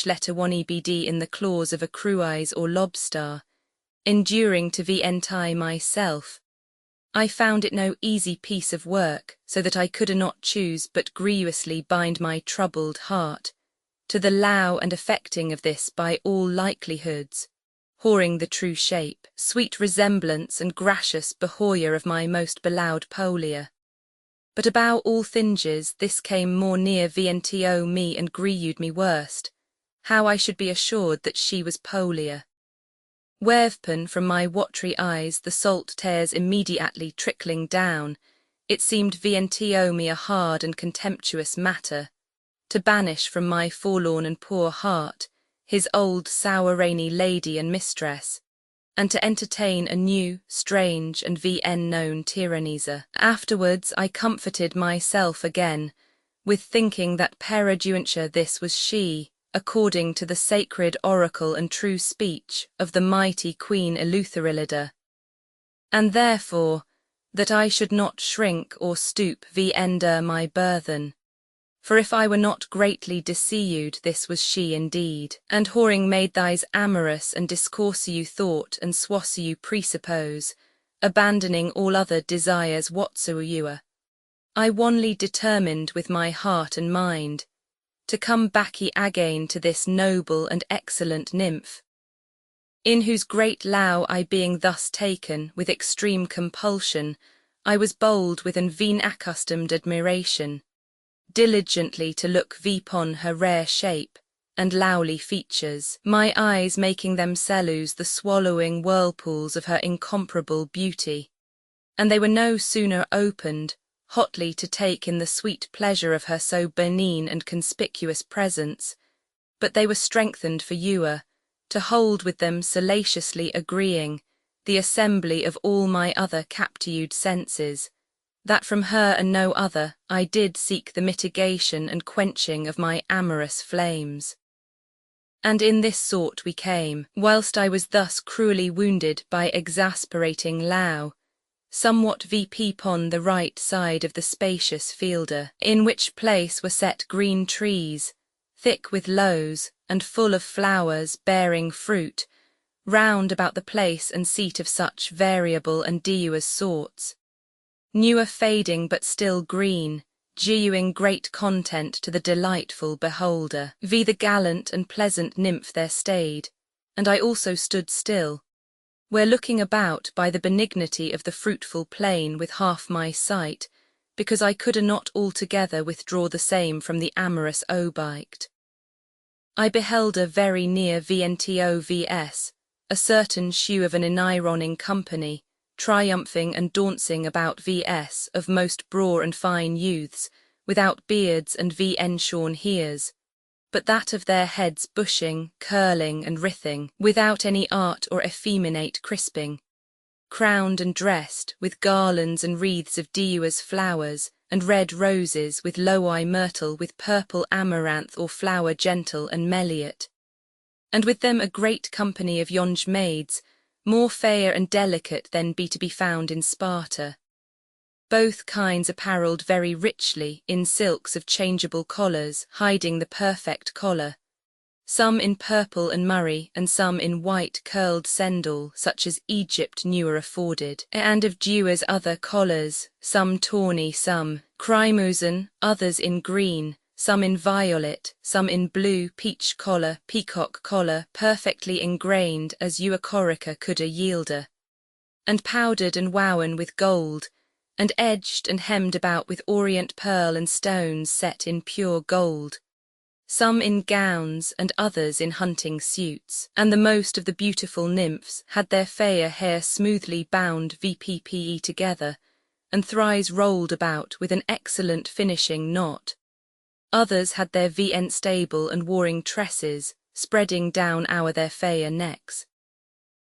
let a one ebd in the claws of a cruise or lobstar, enduring to entie myself, I found it no easy piece of work, so that I coulda not choose but grievously bind my troubled heart to the Loue and affecting of this by all likelihoods, whoring the true shape, sweet resemblance and gracious behoyer of my most beloved Polia. But about all thinges this came more near vnto me and grieved me worst, how I should be assured that she was Polia. Whereupon from my watery eyes the salt tears immediately trickling down, it seemed vnto me a hard and contemptuous matter, to banish from my forlorn and poor heart his old sour rainy lady and mistress, and to entertain a new, strange, and known tyrannizer. Afterwards I comforted myself again, with thinking that peradventure this was she, according to the sacred oracle and true speech of the mighty Queen Eleutherilida, and therefore that I should not shrink or stoop under my burthen. For if I were not greatly deceived, this was she indeed, and whoring made thys amorous and discoursive thought and swosive presuppose, abandoning all other desires whatsoever. I wanly determined with my heart and mind to come backy again to this noble and excellent nymph, in whose great Loue I being thus taken with extreme compulsion, I was bold with an veen accustomed admiration, diligently to look upon her rare shape and Lowly features, my eyes making themselves the swallowing whirlpools of her incomparable beauty, and they were no sooner opened, hotly to take in the sweet pleasure of her so benign and conspicuous presence, but they were strengthened for Loue, to hold with them salaciously agreeing, the assembly of all my other captured senses, that from her and no other I did seek the mitigation and quenching of my amorous flames. And in this sort we came, whilst I was thus cruelly wounded by exasperating Loue, somewhat upon the right side of the spacious fielder, in which place were set green trees, thick with loues, and full of flowers bearing fruit, round about the place and seat of such variable and diverse sorts, newer fading but still green, dewing great content to the delightful beholder. The gallant and pleasant nymph there stayed, and I also stood still, where looking about by the benignity of the fruitful plain with half my sight, because I could not altogether withdraw the same from the amorous object. I beheld her very near VNTOVS, a certain shew of an environing company, triumphing and dancing about VS of most braw and fine youths, without beards and enshorn hairs, but that of their heads bushing, curling, and writhing, without any art or effeminate crisping, crowned and dressed with garlands and wreaths of Diua's flowers, and red roses with Loue myrtle with purple amaranth or flower gentle and meliot, and with them a great company of young maids, more fair and delicate than be to be found in Sparta, both kinds apparelled very richly in silks of changeable collars hiding the perfect collar, some in purple and murrey, and some in white curled sendal such as Egypt newer afforded, and of Dua's other collars, some tawny, some crimson, others in green, some in violet, some in blue, peach collar, peacock collar, perfectly ingrained as Euchorica could a yielder, and powdered and wowen with gold, and edged and hemmed about with orient pearl and stones set in pure gold, some in gowns and others in hunting suits, and the most of the beautiful nymphs had their fair hair smoothly bound VPPE together, and thrice rolled about with an excellent finishing knot. Others had their VN stable and warring tresses, spreading down their fair necks.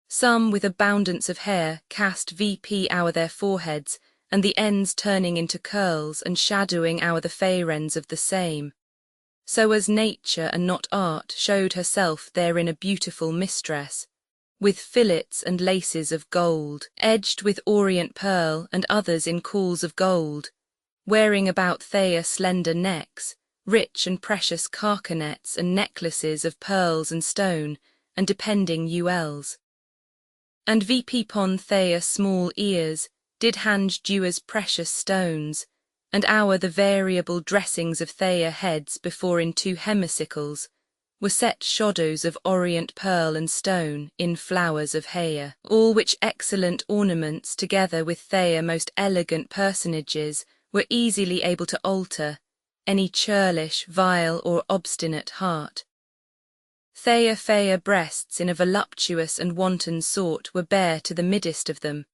Some with abundance of hair cast VP their foreheads, and the ends turning into curls and shadowing the fair ends of the same, so as nature and not art showed herself therein a beautiful mistress, with fillets and laces of gold, edged with orient pearl, and others in cauls of gold, wearing about their slender necks, rich and precious carcanets and necklaces of pearls and stone, and depending jewels. And VP their small ears did hang Dua's precious stones, and the variable dressings of their heads before in two hemicicles were set shadows of orient pearl and stone in flowers of hair, all which excellent ornaments together with their most elegant personages were easily able to alter any churlish, vile, or obstinate heart. Their fair breasts in a voluptuous and wanton sort were bare to the midst of them,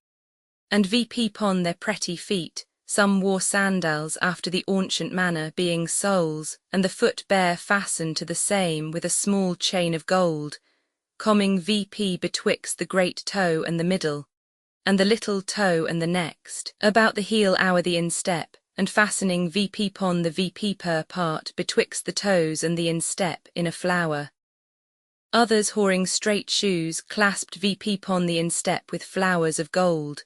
and VP their pretty feet, some wore sandals after the ancient manner, being soles, and the foot bare fastened to the same with a small chain of gold, coming VP betwixt the great toe and the middle, and the little toe and the next, about the heel the instep, and fastening VP the VP per part betwixt the toes and the instep in a flower. Others whoring straight shoes clasped VP the instep with flowers of gold.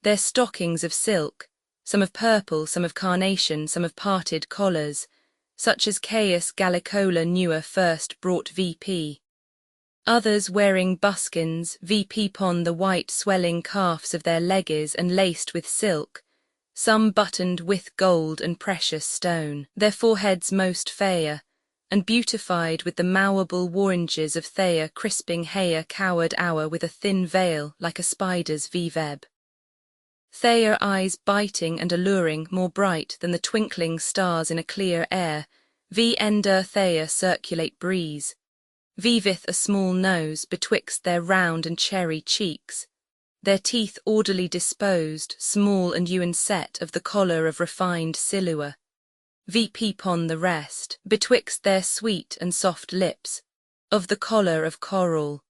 Their stockings of silk, some of purple, some of carnation, some of parted collars, such as Caius Gallicola newer first brought VP. Others wearing buskins, VP the white swelling calves of their leggings and laced with silk, some buttoned with gold and precious stone, their foreheads most fair, and beautified with the mouable oranges of Thea crisping hair cowered hour with a thin veil like a spider's v-web. Thea eyes biting and alluring, more bright than the twinkling stars in a clear air, ender Thea circulate breeze, vivith a small nose betwixt their round and cherry cheeks, their teeth orderly disposed, small and ewen set of the collar of refined silua, peepon the rest, betwixt their sweet and soft lips, of the collar of coral.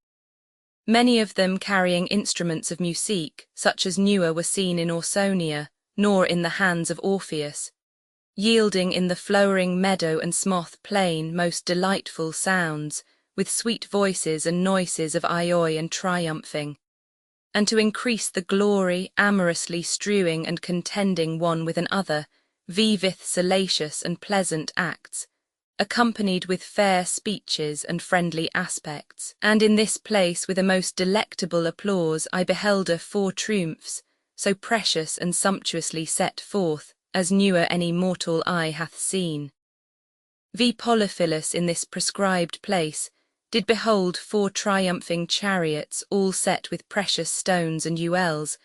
Many of them carrying instruments of musique, such as newer were seen in Ausonia, nor in the hands of Orpheus, yielding in the flowering meadow and smoth plain most delightful sounds, with sweet voices and noises of ioi and triumphing, and to increase the glory, amorously strewing and contending one with another, vivith salacious and pleasant acts, accompanied with fair speeches and friendly aspects. And in this place with a most delectable applause I beheld a 4 triumphs, so precious and sumptuously set forth, as newer any mortal eye hath seen. Polyphilus in this prescribed place did behold 4 triumphing chariots all set with precious stones and jewels,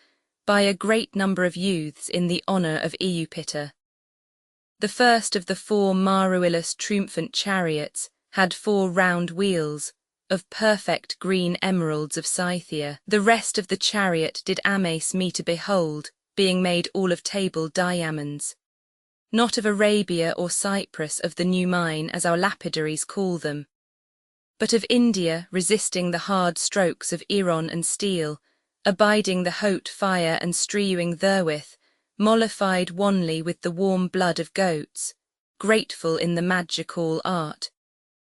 by a great number of youths in the honour of Eupator. The first of the 4 Maruillus triumphant chariots had 4 round wheels, of perfect green emeralds of Scythia. The rest of the chariot did amaze me to behold, being made all of table diamonds. Not of Arabia or Cyprus of the new mine as our lapidaries call them, but of India resisting the hard strokes of iron and steel, abiding the hot fire and strewing therewith, mollified wanly with the warm blood of goats, grateful in the magical art,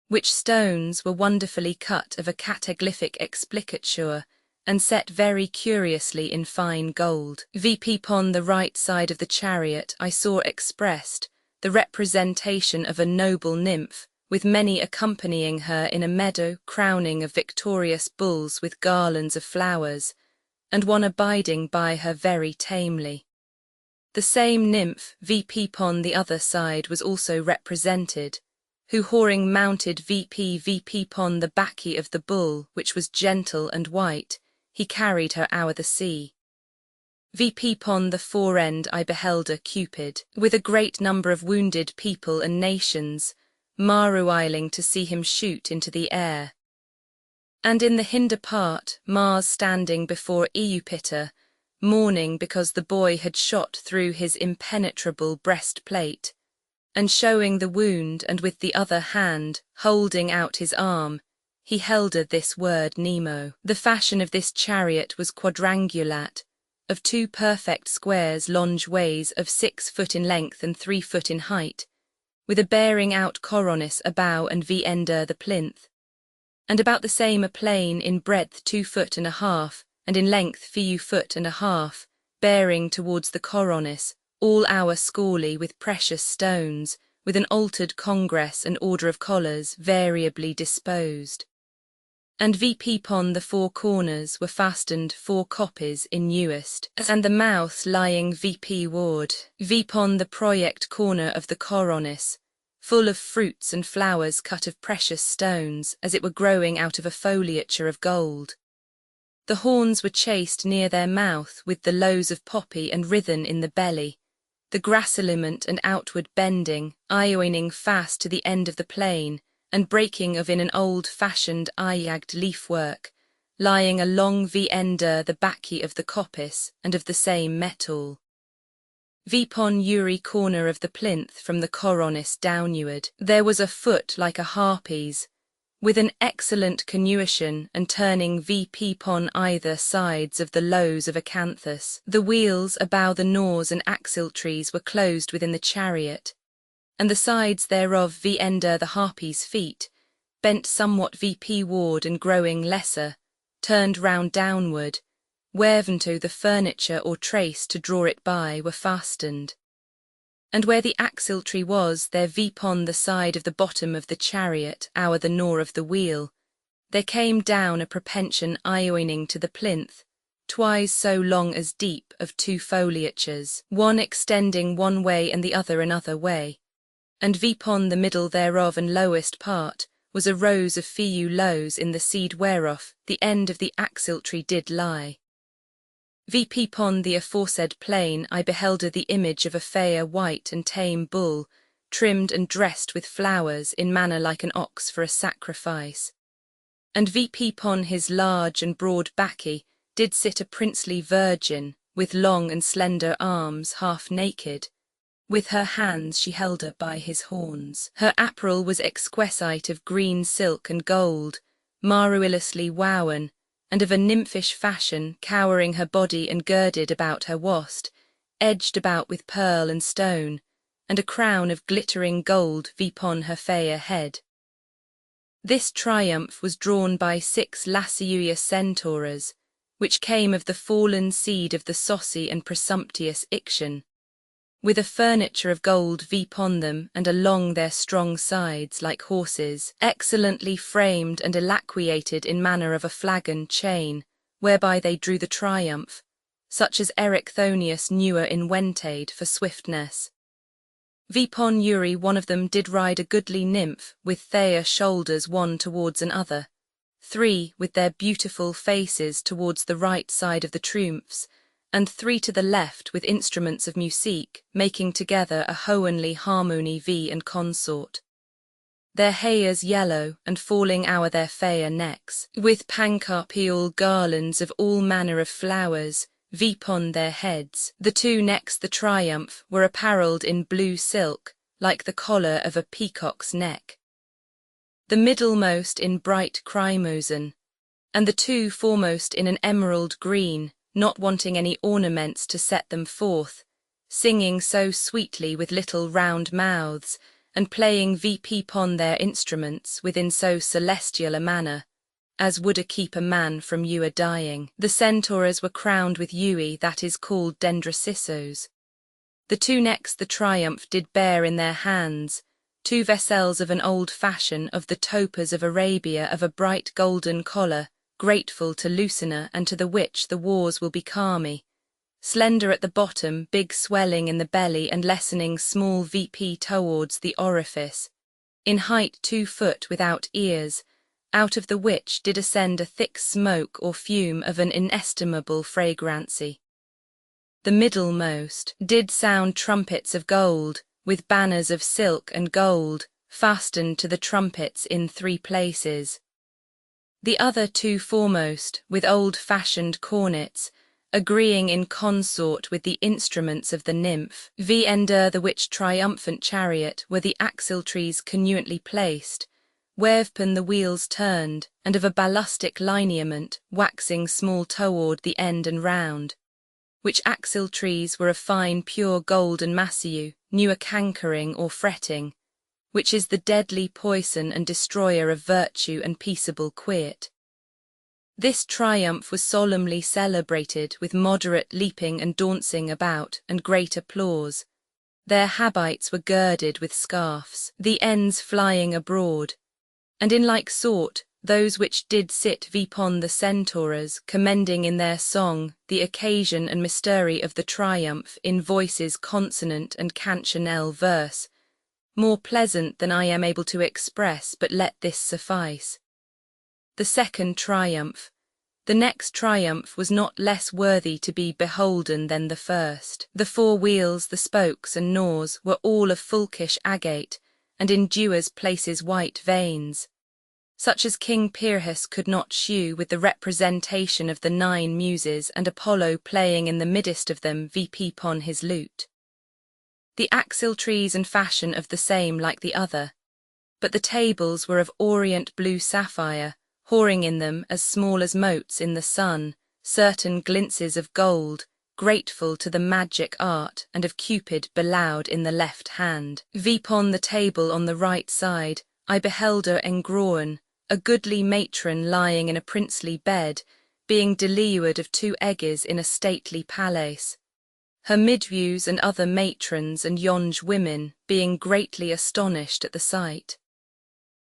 which stones were wonderfully cut of a cataglyphic explicature, and set very curiously in fine gold. Upon the right side of the chariot I saw expressed the representation of a noble nymph, with many accompanying her in a meadow crowning of victorious bulls with garlands of flowers, and one abiding by her very tamely. The same nymph upon the other side was also represented, who whoring mounted upon the backy of the bull, which was gentle and white, he carried her o'er the sea. Upon the forend I beheld a Cupid, with a great number of wounded people and nations, maruiling to see him shoot into the air. And in the hinder part, Mars standing before Eupator, mourning because the boy had shot through his impenetrable breastplate, and showing the wound, and with the other hand, holding out his arm, he held this word Nemo. The fashion of this chariot was quadrangulate, of 2 perfect squares longe ways of 6 foot in length and 3 foot in height, with a bearing out coronis a bow and ender the plinth, and about the same a plane in breadth 2 foot and a half, and in length 4 foot and a half, bearing towards the coronis, all our scorely with precious stones, with an altered congress and order of collars variably disposed. And upon the 4 corners were fastened 4 copies in newest, and the mouths lying ward, upon the project corner of the coronis, full of fruits and flowers cut of precious stones, as it were growing out of a foliature of gold. The horns were chased near their mouth with the lows of poppy and writhen in the belly, the graciliment and outward bending, ioining fast to the end of the plane, and breaking of in an old-fashioned eye-yagged leaf-work, lying along ender the backy of the coppice, and of the same metal. Upon every corner of the plinth from the coronis downward, there was a foot like a harpy's, with an excellent connuition and turning upon either sides of the lows of acanthus. The wheels about the nores and axle-trees were closed within the chariot, and the sides thereof ender the harpy's feet, bent somewhat ward and growing lesser, turned round downward, whereunto the furniture or trace to draw it by were fastened. And where the axle-tree was, there upon the side of the bottom of the chariot, o'er the nor of the wheel, there came down a propension ioining to the plinth, twice so long as deep, of two foliages, one extending one way and the other another way. And vipon the middle thereof and lowest part was a rose of fiu lows in the seed whereof the end of the axiltree did lie. Vipon the aforesaid plain I behelder the image of a fair white and tame bull, trimmed and dressed with flowers in manner like an ox for a sacrifice. And vipon his large and broad baccy did sit a princely virgin, with long and slender arms half naked. With her hands she held her by his horns. Her apparel was exquisite of green silk and gold, marvellously wowen, and of a nymphish fashion, cowering her body and girded about her wast, edged about with pearl and stone, and a crown of glittering gold vipon her fair head. This triumph was drawn by 6 lascivious centaurs, which came of the fallen seed of the saucy and presumptuous Ixion, with a furniture of gold vipon them and along their strong sides like horses, excellently framed and elaquiated in manner of a flagon chain, whereby they drew the triumph, such as Erichthonius newer invented for swiftness. Vipon Uri one of them did ride a goodly nymph with their shoulders one towards another, 3 with their beautiful faces towards the right side of the triumphs, and 3 to the left with instruments of musique, making together a hohenly harmony v and consort. Their hairs yellow, and falling o'er their fair necks, with pancarpial garlands of all manner of flowers, vipon their heads. The 2 next the triumph were apparelled in blue silk, like the collar of a peacock's neck. The middlemost in bright crimson, and the 2 foremost in an emerald green, not wanting any ornaments to set them forth, singing so sweetly with little round mouths, and playing vipon their instruments within so celestial a manner, as would a keep a man from ewe dying. The centaurs were crowned with ewe that is called dendracissos. The 2 next the triumph did bear in their hands 2 vessels of an old fashion of the topaz of Arabia of a bright golden collar, grateful to Lucina and to the which the wars will be calmy, slender at the bottom, big swelling in the belly and lessening small vp towards the orifice, in height 2 foot without ears, out of the which did ascend a thick smoke or fume of an inestimable fragrancy. The middlemost did sound trumpets of gold, with banners of silk and gold, fastened to the trumpets in 3 places. The other 2 foremost, with old-fashioned cornets, agreeing in consort with the instruments of the nymph, under the which triumphant chariot were the axletrees connuently placed, whereupon the wheels turned, and of a ballastic lineament, waxing small toward the end and round, which axletrees were of fine pure gold and massieu, new a cankering or fretting, which is the deadly poison and destroyer of virtue and peaceable quiet. This triumph was solemnly celebrated with moderate leaping and dancing about and great applause. Their habits were girded with scarfs, the ends flying abroad, and in like sort those which did sit vipon the centaurs, commending in their song the occasion and mystery of the triumph in voices consonant and cancionel verse, more pleasant than I am able to express, but let this suffice. The second triumph. The next triumph was not less worthy to be beholden than the first. The 4 wheels, the spokes and nores were all of fulkish agate, and in dewers places white veins, such as King Pyrrhus could not shew, with the representation of the 9 muses and Apollo playing in the midst of them vipon his lute. The axletrees and fashion of the same like the other, but the tables were of orient blue sapphire, whoring in them as small as motes in the sun, certain glinces of gold, grateful to the magic art and of Cupid beloud in the left hand. Vipon the table on the right side, I beheld her engroen, a goodly matron lying in a princely bed, being delewed of 2 egges in a stately palace. Her midviews and other matrons and yonge women being greatly astonished at the sight.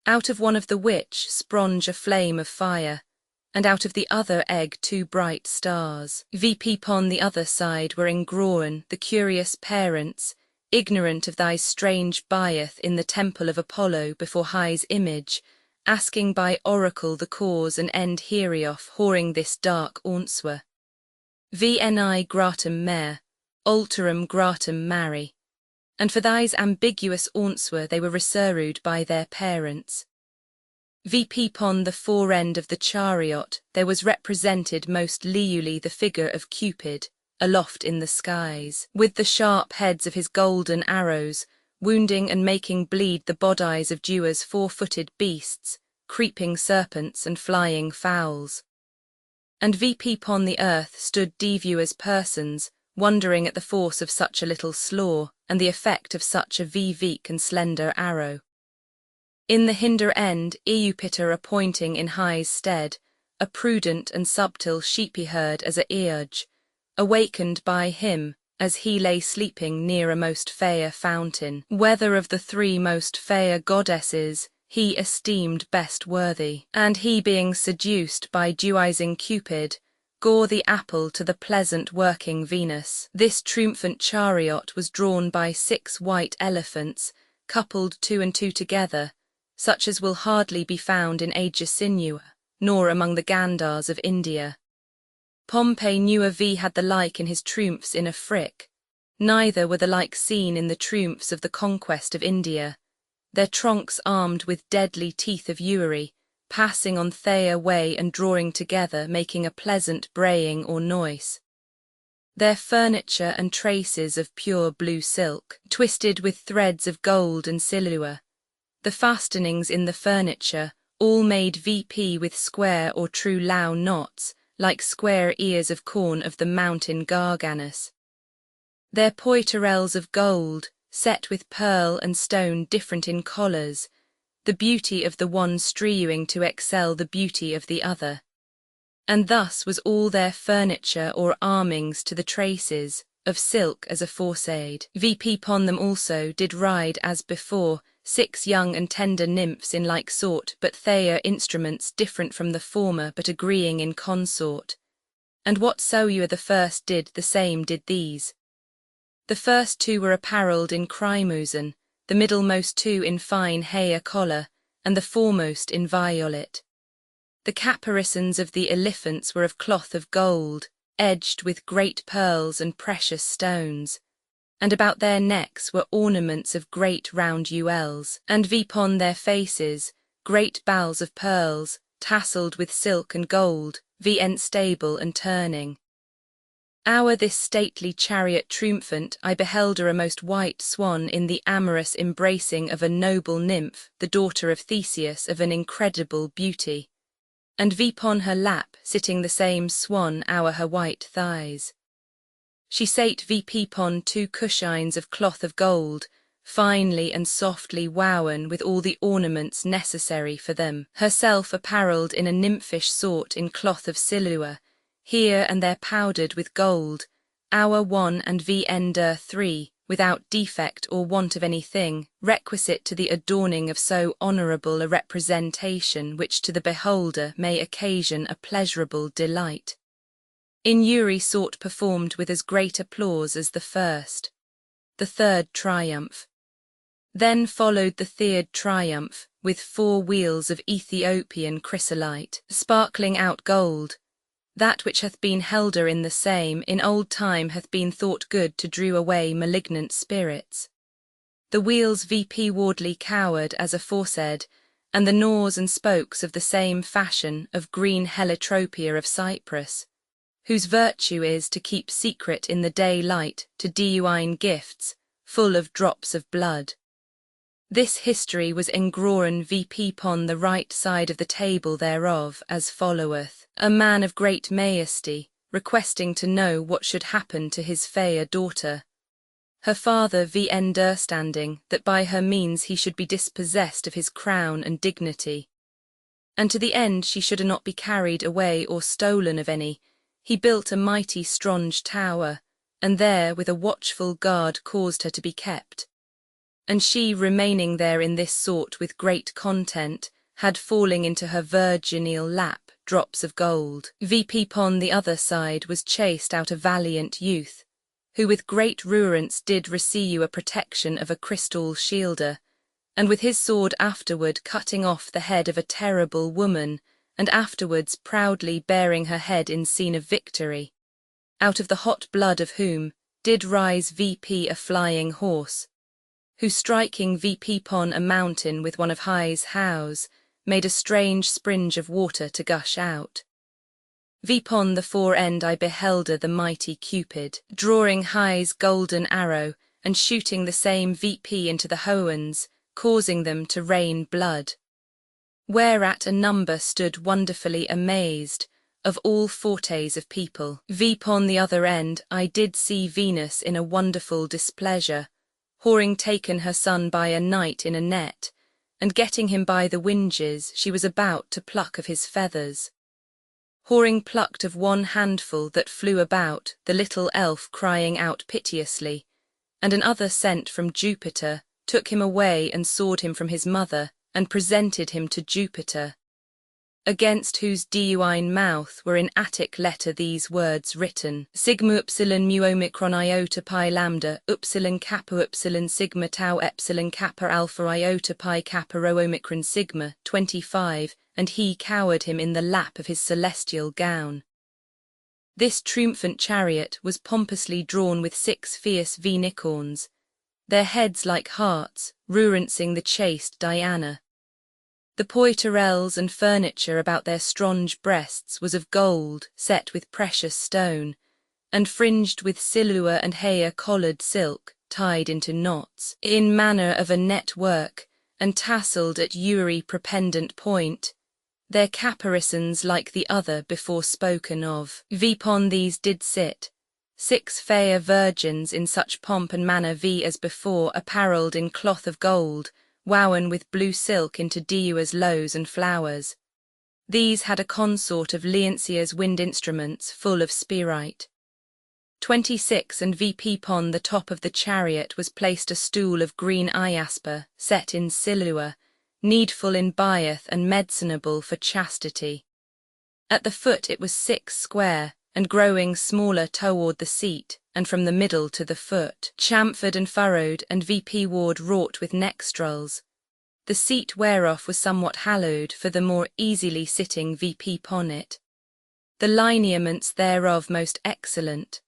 Out of one of the which sprung a flame of fire, and out of the other egg 2 bright stars. VP pon the other side were engrown the curious parents, ignorant of thy strange bieth in the temple of Apollo before high's image, asking by oracle the cause and end heriof whoring this dark answer. Vni gratum mare, alterum gratum mari. And for thy's ambiguous answer they were reserved by their parents. VP pon the fore end of the chariot there was represented most liewly the figure of Cupid, aloft in the skies, with the sharp heads of his golden arrows, wounding and making bleed the bodies of Dua's 4-footed beasts, creeping serpents and flying fowls. And VP pon the earth stood Devua's persons, wondering at the force of such a little slaw, and the effect of such a weak and slender arrow. In the hinder end, Eupiter appointing in high's stead, a prudent and subtle sheepy herd as a earge, awakened by him, as he lay sleeping near a most fair fountain, whether of the 3 most fair goddesses he esteemed best worthy, and he being seduced by dewising Cupid, gore the apple to the pleasant working Venus. This triumphant chariot was drawn by 6 white elephants, coupled 2 and 2 together, such as will hardly be found in Asia Sinua, nor among the Gandhars of India. Pompey knew a V had the like in his triumphs in Afrique, neither were the like seen in the triumphs of the conquest of India, their trunks armed with deadly teeth of ewery, passing on their way and drawing together, making a pleasant braying or noise. Their furniture and traces of pure blue silk, twisted with threads of gold and silver. The fastenings in the furniture, all made VP with square or true Loue knots, like square ears of corn of the mountain Garganus. Their poitrels of gold, set with pearl and stone different in colours, the beauty of the one strewing to excel the beauty of the other. And thus was all their furniture or armings to the traces, of silk as aforesaid. VP pon them also did ride as before, 6 young and tender nymphs in like sort, but their instruments different from the former, but agreeing in consort. And whatsoever the first did, the same did these. The first 2 were apparelled in crimson, the middlemost 2 in fine hair collar, and the foremost in violet. The caparisons of the elephants were of cloth of gold, edged with great pearls and precious stones, and about their necks were ornaments of great round jewels, and vipon their faces, great bowls of pearls, tasselled with silk and gold, vent stable and turning. O'er this stately chariot triumphant I beheld a most white swan in the amorous embracing of a noble nymph, the daughter of Theseus, of an incredible beauty, and vipon her lap sitting the same swan o'er her white thighs. She sate vipon 2 cushions of cloth of gold, finely and softly wowen with all the ornaments necessary for them, herself apparelled in a nymphish sort in cloth of silver, here and there powdered with gold, hour 1 and vender 3, without defect or want of anything, requisite to the adorning of so honourable a representation, which to the beholder may occasion a pleasurable delight. In Uri sort performed with as great applause as the first. The third triumph. Then followed the third triumph, with 4 wheels of Ethiopian chrysolite, sparkling out gold. That which hath been helder in the same in old time hath been thought good to drew away malignant spirits. The wheels VP wardly cowered as aforesaid, and the nores and spokes of the same fashion of green helitropia of Cyprus, whose virtue is to keep secret in the daylight to dewine gifts, full of drops of blood. This history was engrown VP pon the right side of the table thereof, as followeth. A man of great majesty, requesting to know what should happen to his fair daughter. Her father understanding that by her means he should be dispossessed of his crown and dignity. And to the end she should not be carried away or stolen of any, he built a mighty strong tower, and there with a watchful guard caused her to be kept. And she remaining there in this sort with great content, had falling into her virginal lap, drops of gold. VP pon the other side was chased out a valiant youth, who with great ruance did receive a protection of a crystal shielder, and with his sword afterward cutting off the head of a terrible woman, and afterwards proudly bearing her head in scene of victory, out of the hot blood of whom did rise VP a flying horse, who striking VP pon a mountain with one of high's hows, made a strange springe of water to gush out. Vpon the fore end I behelder the mighty Cupid, drawing high's golden arrow, and shooting the same VP into the hoans, causing them to rain blood. Whereat a number stood wonderfully amazed, of all fortes of people. Vpon the other end I did see Venus in a wonderful displeasure, whoring taken her son by a knight in a net, and getting him by the winges she was about to pluck of his feathers. Whoring plucked of one handful that flew about, the little elf crying out piteously, and another sent from Jupiter, took him away and sawed him from his mother, and presented him to Jupiter, against whose diuine mouth were in Attic letter these words written: Sigma upsilon mu omicron iota pi lambda, upsilon kappa upsilon sigma tau epsilon kappa alpha iota pi kappa rho omicron sigma, 25, and he cowered him in the lap of his celestial gown. This triumphant chariot was pompously drawn with 6 fierce unicorns, their heads like hearts, reverencing the chaste Diana. The poitrels and furniture about their stronge breasts was of gold, set with precious stone, and fringed with silua and hair collared silk, tied into knots, in manner of a net work, and tasselled at Uri propendent point, their caparisons like the other before spoken of. Vpon these did sit, 6 fair virgins in such pomp and manner as before, apparelled in cloth of gold, wowen with blue silk into diuas lows and flowers. These had a consort of Leoncia's wind instruments full of spirite. 26 and VP pon the top of the chariot was placed a stool of green iasper, set in silua, needful in biath and medicinable for chastity. At the foot it was 6 square, and growing smaller toward the seat, and from the middle to the foot, chamfered and furrowed, and VP ward wrought with neckstrulls. The seat whereof was somewhat hallowed for the more easily sitting VP pon it. The lineaments thereof most excellent.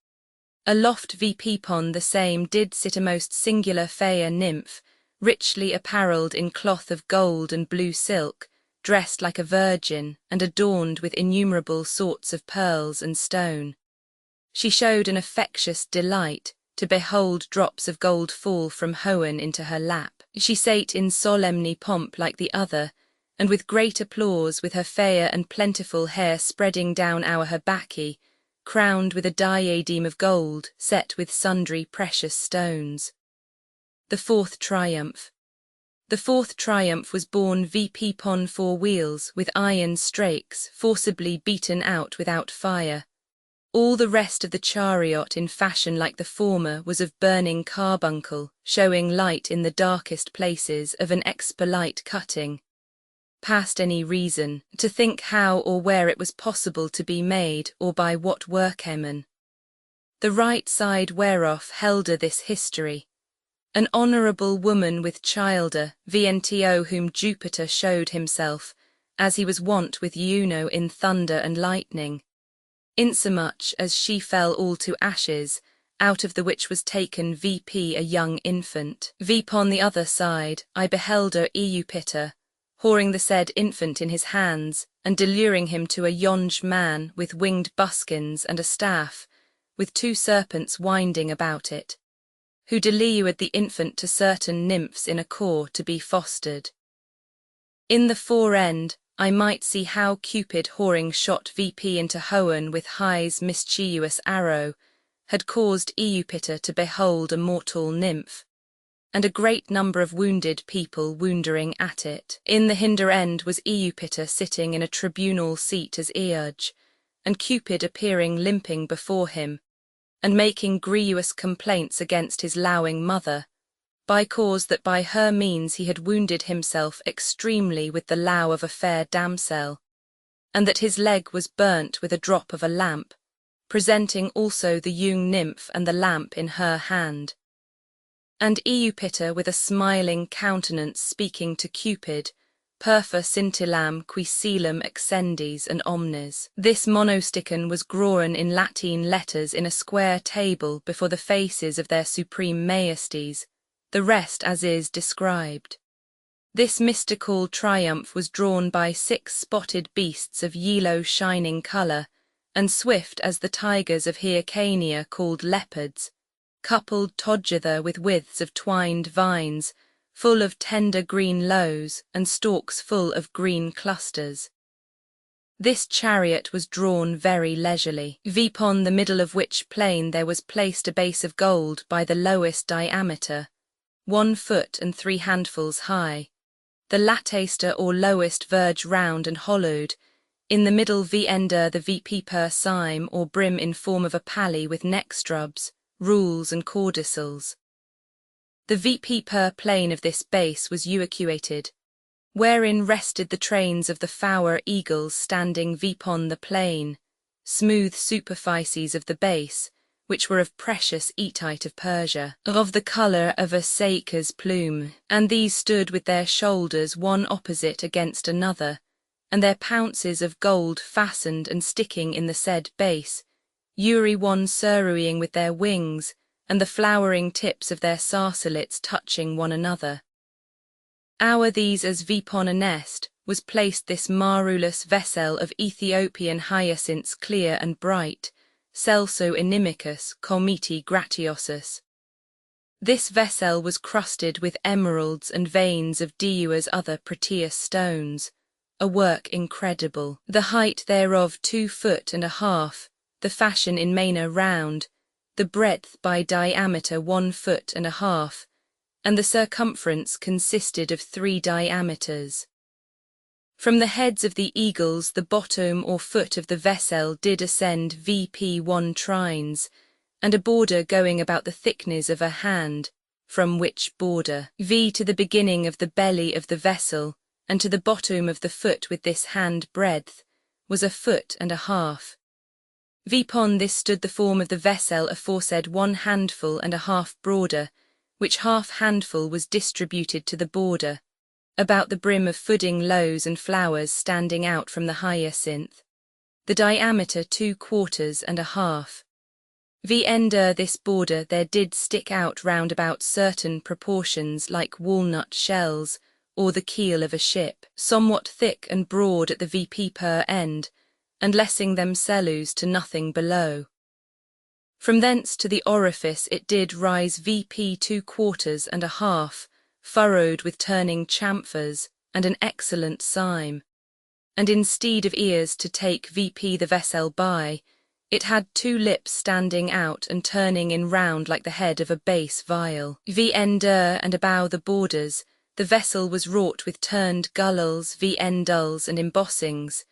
Aloft VP pon the same did sit a most singular fair nymph, richly apparelled in cloth of gold and blue silk, dressed like a virgin, and adorned with innumerable sorts of pearls and stone. She showed an affectious delight to behold drops of gold fall from Hoen into her lap. She sate in solemny pomp like the other, and with great applause, with her fair and plentiful hair spreading down o'er her baccy, crowned with a diadem of gold, set with sundry precious stones. The 4th triumph. The 4th triumph was borne VP pon 4 wheels, with iron strakes, forcibly beaten out without fire. All the rest of the chariot in fashion like the former was of burning carbuncle, showing light in the darkest places of an expolite cutting. Past any reason, to think how or where it was possible to be made, or by what workmen. The right side whereof helder this history. An honourable woman with childer, VNTO whom Jupiter showed himself, as he was wont with Juno in thunder and lightning, insomuch as she fell all to ashes, out of the which was taken VP a young infant. Vpon the other side, I behelder Jupiter, whoring the said infant in his hands, and deluring him to a yonge man with winged buskins and a staff, with 2 serpents winding about it, who delured the infant to certain nymphs in a core to be fostered. In the fore end, I might see how Cupid whoring shot VP into Hoen with high's mischievous arrow, had caused Jupiter to behold a mortal nymph, and a great number of wounded people wondering at it. In the hinder end was Jupiter sitting in a tribunal seat as Eurge, and Cupid appearing limping before him, and making grievous complaints against his lowing mother, by cause that by her means he had wounded himself extremely with the lowe of a fair damsel, and that his leg was burnt with a drop of a lamp, presenting also the young nymph and the lamp in her hand. And Eupiter with a smiling countenance speaking to Cupid, perfa scintillam qui coelum excendis and omnes. This monosticon was graven in Latin letters in a square table before the faces of their supreme majesties, the rest as is described. This mystical triumph was drawn by 6 spotted beasts of yellow shining colour, and swift as the tigers of Hyrcania called leopards, coupled together with widths of twined vines, full of tender green lows and stalks full of green clusters. This chariot was drawn very leisurely, upon the middle of which plain there was placed a base of gold by the lowest diameter, 1 foot and 3 handfuls high, the lataster or lowest verge round and hollowed, in the middle ender the VP per cyme or brim in form of a pally with neck strubs, rules and cordicils. The VP per plane of this base was euacuated, wherein rested the trains of the fower eagles standing upon the plane, smooth superficies of the base, which were of precious aetite of Persia, of the colour of a saker's plume, and these stood with their shoulders one opposite against another, and their pounces of gold fastened and sticking in the said base, one surreying with their wings, and the flowering tips of their sarsalits touching one another. These as upon a nest was placed this marulous vessel of Ethiopian hyacinths clear and bright, celso inimicus comiti gratiosus. This vessel was crusted with emeralds and veins of Diua's other prettiest stones, a work incredible, the height thereof 2 foot and a half, the fashion in manner round, the breadth by diameter 1 foot and a half, and the circumference consisted of 3 diameters. From the heads of the eagles the bottom or foot of the vessel did ascend VP 1 trines, and a border going about the thickness of a hand, from which border to the beginning of the belly of the vessel, and to the bottom of the foot with this hand breadth, was 1 foot and a half. Upon this stood the form of the vessel aforesaid 1 handful and a half broader, which half handful was distributed to the border, about the brim of pudding loaves and flowers standing out from the hyacinth, the diameter 2 quarters and a half. Ender this border there did stick out round about certain proportions like walnut shells, or the keel of a ship, somewhat thick and broad at the VP per end, and lessing themselves to nothing below. From thence to the orifice it did rise VP 2 quarters and a half, furrowed with turning chamfers, and an excellent cyme. And instead of ears to take VP the vessel by, it had 2 lips standing out and turning in round like the head of a bass viol. Ender and about the borders, the vessel was wrought with turned gullels, endulls and embossings,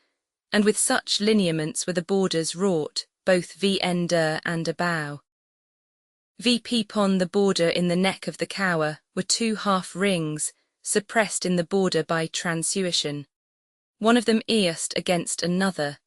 and with such lineaments were the borders wrought, both ender and abow. VP pon the border in the neck of the cower were 2 half rings, suppressed in the border by transuition, one of them earst against another,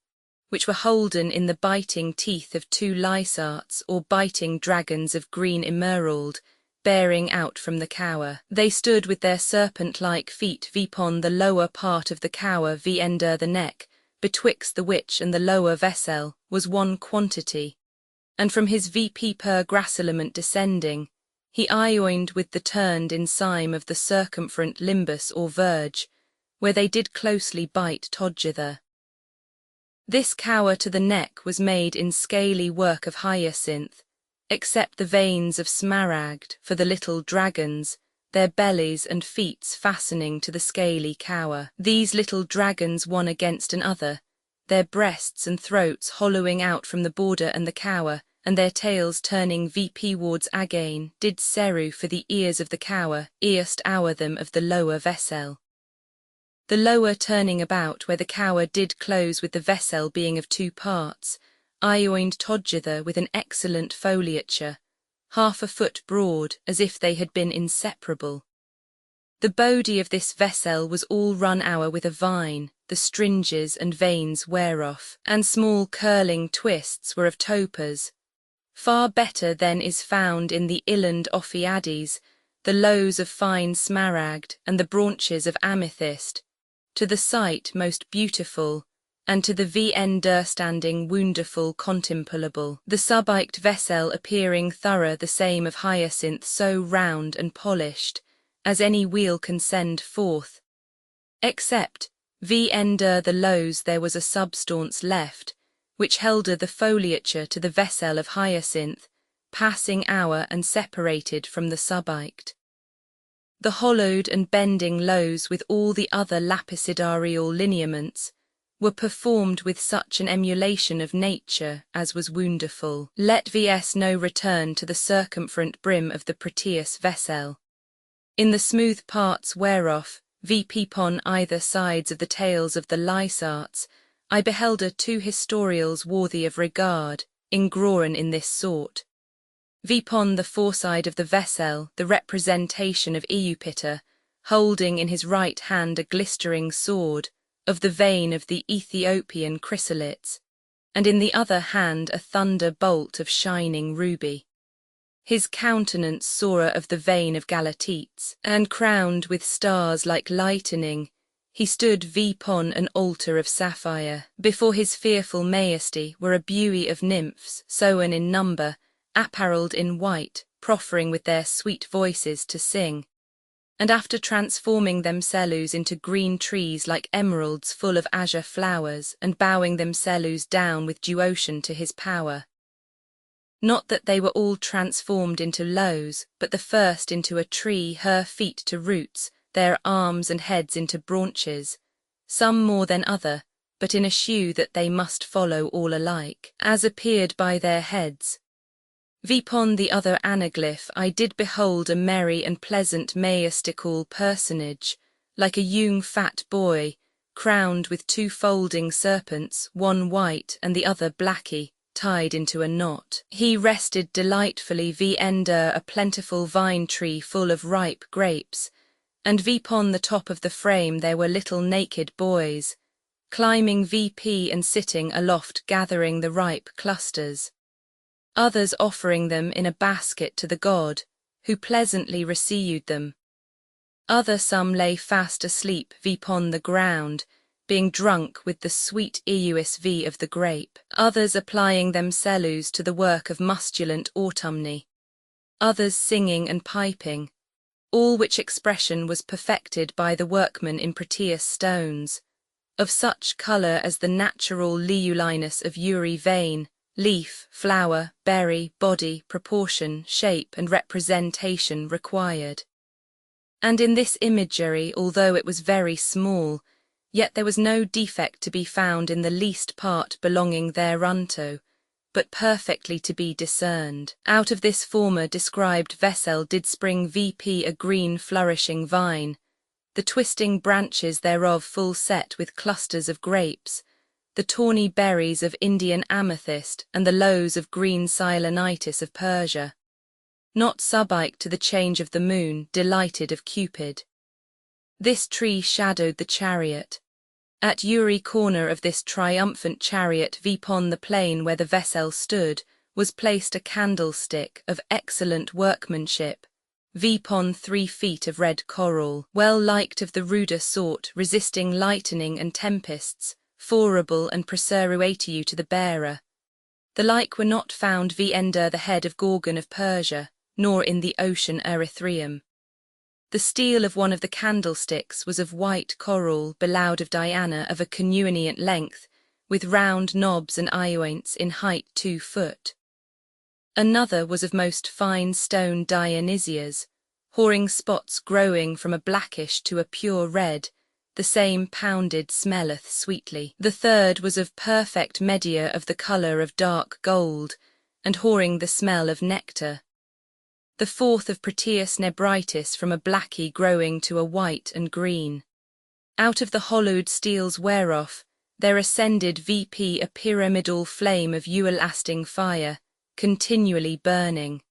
which were holden in the biting teeth of 2 lysarts or biting dragons of green emerald, bearing out from the cower. They stood with their serpent-like feet upon the lower part of the cower ender the neck, betwixt the which and the lower vessel was 1 quantity, and from his VP per gracilament descending, he ioined with the turned in cyme of the circumferent limbus or verge, where they did closely bite together. This cower to the neck was made in scaly work of hyacinth, except the veins of smaragd for the little dragons, their bellies and feets fastening to the scaly cower. These little dragons one against another, their breasts and throats hollowing out from the border and the cower, and their tails turning VP wards again, did seru for the ears of the cower, earst hour them of the lower vessel. The lower turning about where the cower did close with the vessel being of 2 parts, ioined together with an excellent foliature, 1/2 foot broad as if they had been inseparable. The body of this vessel was all run o'er with a vine, the stringes and veins whereof, and small curling twists were of topaz. Far better then is found in the Iland Ophiades, the lows of fine smaragd, and the branches of amethyst, to the sight most beautiful, and to the understanding wonderful contemplable, the subiked vessel appearing thorough the same of hyacinth so round and polished, as any wheel can send forth. Except, under the lows there was a substance left, which helder the foliature to the vessel of hyacinth, passing hour and separated from the subiked. The hollowed and bending lows with all the other lapisidarial lineaments were performed with such an emulation of nature as was wonderful. Let vs no return to the circumferent brim of the Proteus vessel. In the smooth parts whereof, pon either sides of the tails of the lysarts, I beheld two historials worthy of regard, ingrown in this sort. Pon the foreside of the vessel, the representation of Eupiter, holding in his right hand a glistering sword, of the vein of the Ethiopian chrysolites, and in the other hand a thunderbolt of shining ruby. His countenance Sora of the vein of Galatetes, and crowned with stars like lightning, he stood vpon an altar of sapphire. Before his fearful majesty were a buoy of nymphs, sown in number, apparelled in white, proffering with their sweet voices to sing. And after transforming themselves into green trees like emeralds full of azure flowers, and bowing themselves down with devotion to his power. Not that they were all transformed into lows, but the first into a tree, her feet to roots, their arms and heads into branches, some more than other, but in a shew that they must follow all alike, as appeared by their heads. Vpon the other anaglyph I did behold a merry and pleasant majestical personage, like a young fat boy, crowned with two folding serpents, one white and the other blacky, tied into a knot. He rested delightfully under a plentiful vine tree full of ripe grapes, and vpon the top of the frame there were little naked boys, climbing and sitting aloft gathering the ripe clusters. Others offering them in a basket to the god, who pleasantly received them. Other some lay fast asleep vpon the ground, being drunk with the sweet eusv of the grape. Others applying themselves to the work of musculant autumny. Others singing and piping, all which expression was perfected by the workman in Proteus stones, of such colour as the natural liulinus of Uri vein, leaf, flower, berry, body, proportion, shape, and representation required. And in this imagery, although it was very small, yet there was no defect to be found in the least part belonging thereunto, but perfectly to be discerned. Out of this former described vessel did spring a green flourishing vine, the twisting branches thereof full set with clusters of grapes, the tawny berries of Indian amethyst, and the lows of green Silenitis of Persia. Not subike to the change of the moon, delighted of Cupid. This tree shadowed the chariot. At Uri corner of this triumphant chariot vpon the plain where the vessel stood, was placed a candlestick of excellent workmanship, vpon 3 feet of red coral, well liked of the ruder sort, resisting lightning and tempests, forable and preseruatiu to the bearer. The like were not found under the head of Gorgon of Persia, nor in the ocean Erythraeum. The steel of one of the candlesticks was of white coral, belowed of Diana of a connuenient length, with round knobs and ioints in height 2 foot. Another was of most fine stone Dionysias, whoring spots growing from a blackish to a pure red, the same pounded smelleth sweetly. The third was of perfect media of the colour of dark gold, and whoring the smell of nectar. The fourth of Proteus nebritis from a blacky growing to a white and green. Out of the hollowed steels whereof, there ascended a pyramidal flame of eulasting fire, continually burning.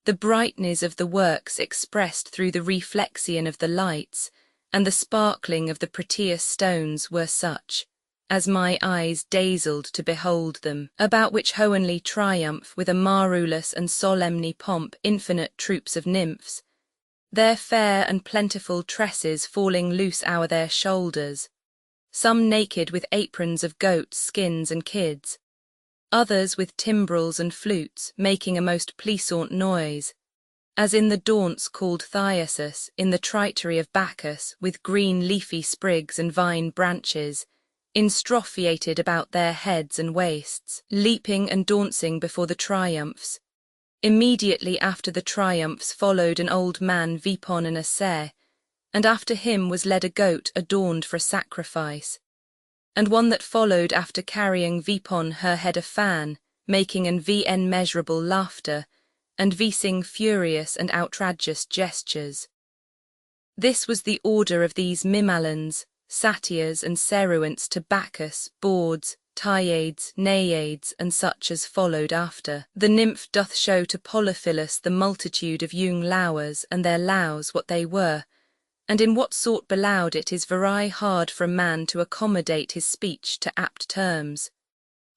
The brightness of the works expressed through the reflexion of the lights, and the sparkling of the prettiest stones were such, as my eyes dazzled to behold them, about which hohenly triumph with a marulous and solemnly pomp infinite troops of nymphs, their fair and plentiful tresses falling loose o'er their shoulders, some naked with aprons of goats' skins and kids, others with timbrels and flutes, making a most pleasant noise, as in the daunts called Thyasus, in the tritery of Bacchus, with green leafy sprigs and vine branches, instrophiated about their heads and waists, leaping and dancing before the triumphs. Immediately after the triumphs followed an old man vipon and a sere, and after him was led a goat adorned for a sacrifice, and one that followed after carrying vipon her head a fan, making an vn measurable laughter, and vising furious and outrageous gestures. This was the order of these Mimalans, Satyrs and Seruants to Bacchus, Bawds, Tyades, Naiades, and such as followed after. The nymph doth show to Polyphilus the multitude of young Louers and their Lows what they were, and in what sort beloud it is very hard for a man to accommodate his speech to apt terms,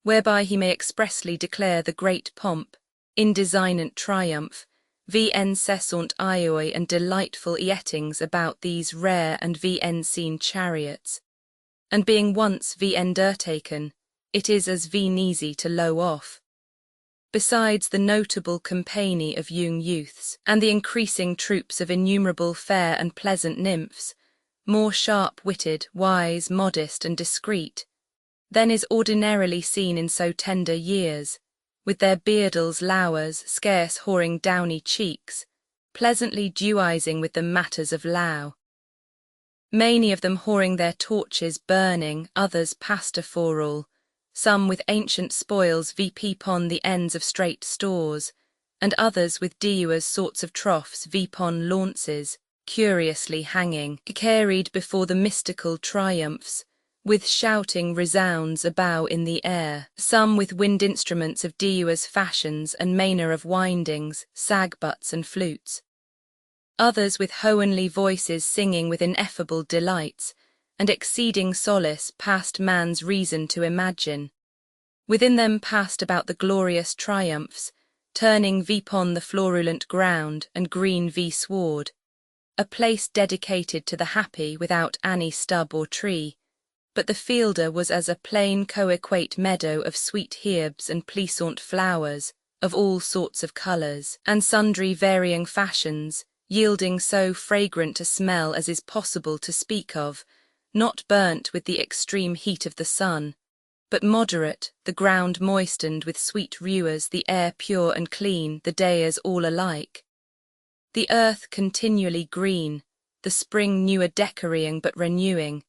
whereby he may expressly declare the great pomp, indesignant triumph, vn cessant ioi and delightful eatings about these rare and vn seen chariots, and being once vn taken, it is as vn easy to low off. Besides the notable company of young youths, and the increasing troops of innumerable fair and pleasant nymphs, more sharp-witted, wise, modest, and discreet, than is ordinarily seen in so tender years, with their beardles lowers scarce whoring downy cheeks, pleasantly dewizing with the matters of low. Many of them whoring their torches burning, others pastoral, some with ancient spoils vpon the ends of straight stores, and others with dewers sorts of troughs vpon launces, curiously hanging, carried before the mystical triumphs, with shouting resounds abow in the air, some with wind instruments of dewers fashions and manner of windings, sagbutts and flutes, others with hohenly voices singing with ineffable delights, and exceeding solace past man's reason to imagine. Within them passed about the glorious triumphs, turning vpon the florulent ground and green sward, a place dedicated to the happy without any stub or tree, but the fielder was as a plain coequate meadow of sweet herbs and pleasant flowers, of all sorts of colours, and sundry varying fashions, yielding so fragrant a smell as is possible to speak of, not burnt with the extreme heat of the sun, but moderate, the ground moistened with sweet rewers, the air pure and clean, the days all alike. The earth continually green, the spring newer decorying but renewing,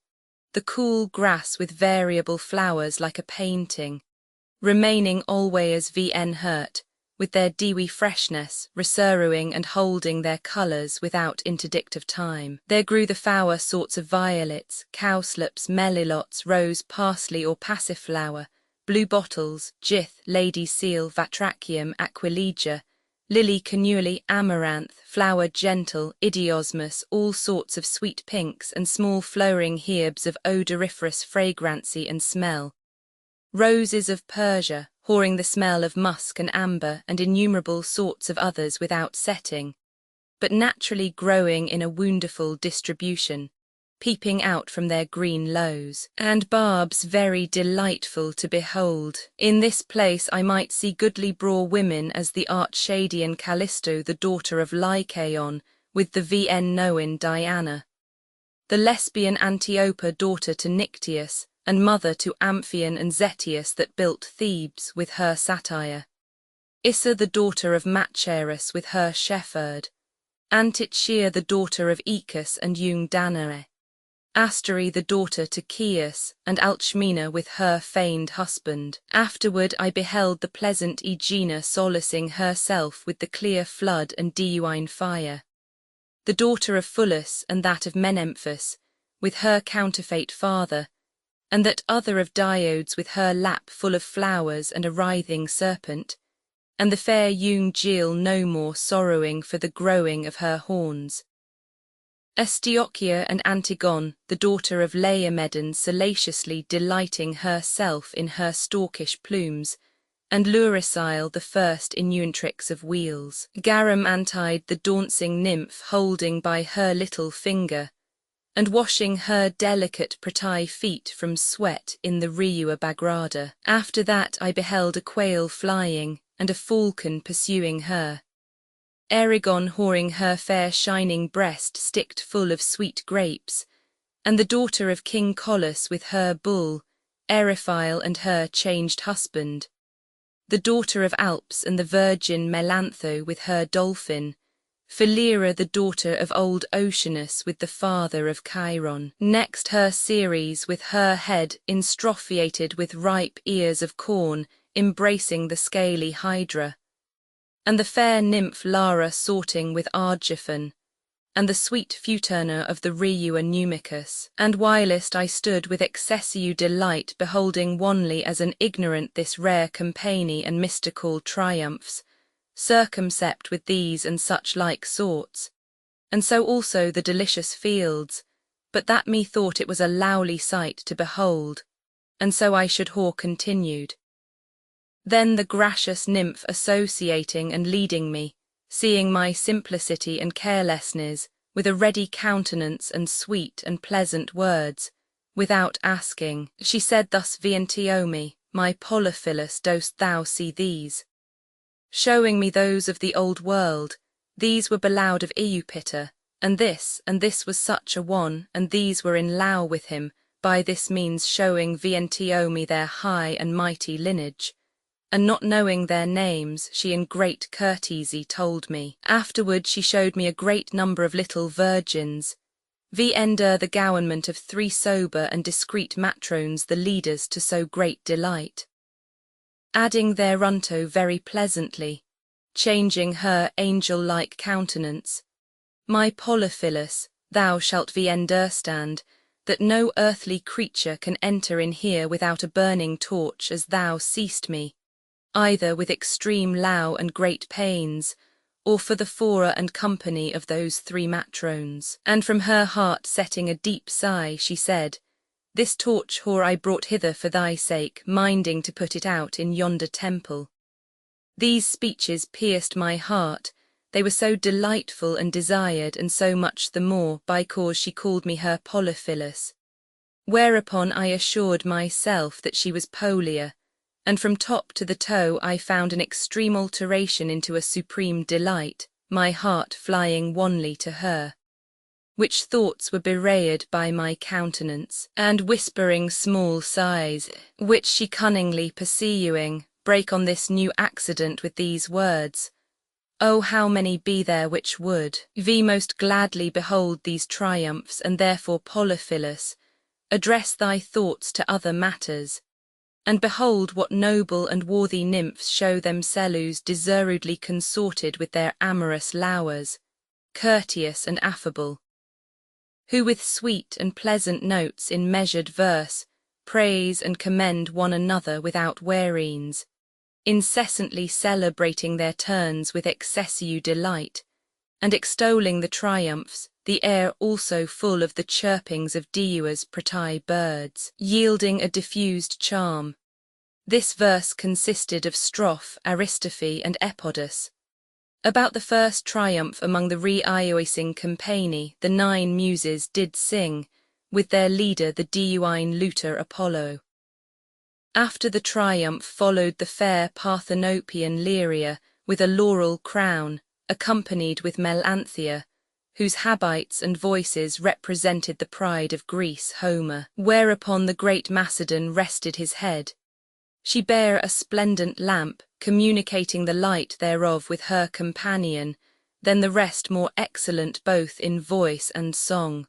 the cool grass with variable flowers like a painting, remaining always vn hurt, with their dewy freshness, resurruing and holding their colours without interdict of time. There grew the flower sorts of violets, cowslips, melilots, rose, parsley or passiflower, blue bottles, gith, lady seal, vatrachium, aquilegia, lily canuli, amaranth, flower gentle, idiosmus, all sorts of sweet pinks and small flowering herbs of odoriferous fragrancy and smell, roses of Persia, whoring the smell of musk and amber, and innumerable sorts of others without setting, but naturally growing in a wonderful distribution, peeping out from their green lows, and barbs very delightful to behold. In this place I might see goodly braw women as the Archadian Callisto, the daughter of Lycaon, with the vn Noin Diana, the Lesbian Antiopa, daughter to Nyctius, and mother to Amphion and Zetius that built Thebes with her satire, Issa the daughter of Machaerus with her shepherd, Antichia the daughter of Aeacus and young Danae, Astery the daughter to Chaeus, and Alcmena with her feigned husband. Afterward I beheld the pleasant Aegina solacing herself with the clear flood and diuine fire, the daughter of Phullus and that of Menemphus, with her counterfeit father, and that other of Diodes with her lap full of flowers and a writhing serpent, and the fair young Jill no more sorrowing for the growing of her horns. Astyochia and Antigone, the daughter of Laomedon, salaciously delighting herself in her storkish plumes, and Luricile the first in untricks of wheels. Garamantide the dancing nymph holding by her little finger, and washing her delicate pratai feet from sweat in the Riua Bagrada. After that I beheld a quail flying, and a falcon pursuing her. Erigon whoring her fair shining breast sticked full of sweet grapes, and the daughter of King Colus with her bull, Eriphile and her changed husband, the daughter of Alps and the virgin Melantho with her dolphin, Philyra the daughter of old Oceanus with the father of Chiron. Next her Ceres with her head instrophiated with ripe ears of corn, embracing the scaly Hydra, and the fair nymph Lara sorting with Argiphon, and the sweet Futurna of the Riua Numicus. And whilst I stood with excessive delight beholding wanly as an ignorant this rare company and mystical triumphs, circumcept with these and such like sorts, and so also the delicious fields, but that methought it was a lowly sight to behold, and so I should whore continued. Then the gracious nymph associating and leading me, seeing my simplicity and carelessness, with a ready countenance and sweet and pleasant words, without asking, she said thus: Vientiomi, my Polyphilus, dost thou see these? Showing me those of the old world, these were beloud of Eupiter, and this was such a one, and these were in Loue with him, by this means showing Vientiomi their high and mighty lineage. And not knowing their names, she in great courtesy told me. Afterward she showed me a great number of little virgins, ender the government of 3 sober and discreet matrones, the leaders to so great delight. Adding thereunto very pleasantly, changing her angel-like countenance, my Polyphilus, thou shalt understand, that no earthly creature can enter in here without a burning torch as thou seest me, either with extreme lowe and great pains, or for the fora and company of those 3 matrones. And from her heart setting a deep sigh, she said, This torch whore I brought hither for thy sake, minding to put it out in yonder temple. These speeches pierced my heart, they were so delightful and desired, and so much the more, by cause she called me her Polyphilus. Whereupon I assured myself that she was Polia, and from top to the toe I found an extreme alteration into a supreme delight, my heart flying wanly to her. Which thoughts were bewrayed by my countenance, and whispering small sighs, which she cunningly pursuing, brake on this new accident with these words, Oh, how many be there which would most gladly behold these triumphs, and therefore, Polyphilus, address thy thoughts to other matters, and behold what noble and worthy nymphs show themselves deservedly consorted with their amorous lowers, courteous and affable, who with sweet and pleasant notes in measured verse praise and commend one another without wearines, incessantly celebrating their turns with excessive delight, and extolling the triumphs, the air also full of the chirpings of Diua's pratai birds, yielding a diffused charm. This verse consisted of Strophe, Aristophe, and Epodus. About the first triumph among the rejoicing company, the 9 muses did sing, with their leader the Diuine looter Apollo. After the triumph followed the fair Parthenopian Lyria with a laurel crown, accompanied with Melanthia, whose habits and voices represented the pride of Greece, Homer. Whereupon the great Macedon rested his head. She bare a splendent lamp, communicating the light thereof with her companion, then the rest more excellent both in voice and song.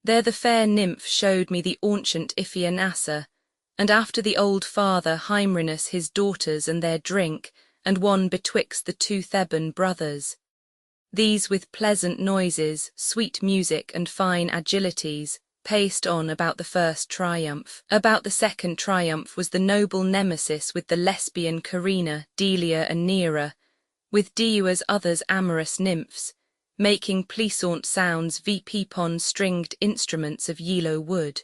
There the fair nymph showed me the ancient Iphianassa, and after the old father Hymenus his daughters and their drink, and one betwixt the 2 Theban brothers. These with pleasant noises, sweet music, and fine agilities, paced on about the first triumph. About the second triumph was the noble nemesis with the lesbian Carina, Delia and Neaera, with Diua's others amorous nymphs, making pleasant sounds vpon stringed instruments of yellow wood.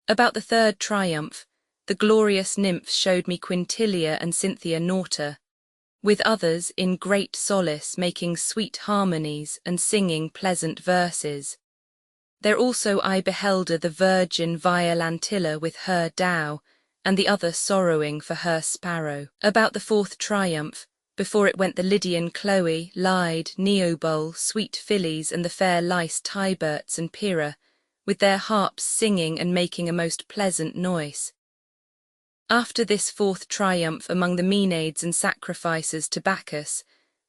About the third triumph, the glorious nymphs showed me Quintilia and Cynthia Nauta, with others in great solace making sweet harmonies and singing pleasant verses. There also I beheld the virgin Violantilla with her dow, and the other sorrowing for her sparrow. About the fourth triumph, before it went the Lydian Chloe, Lyde, Neobole, sweet Phillies, and the fair Lice Tiberts and Pyrrha, with their harps singing and making a most pleasant noise. After this fourth triumph among the Maenades and sacrifices to Bacchus,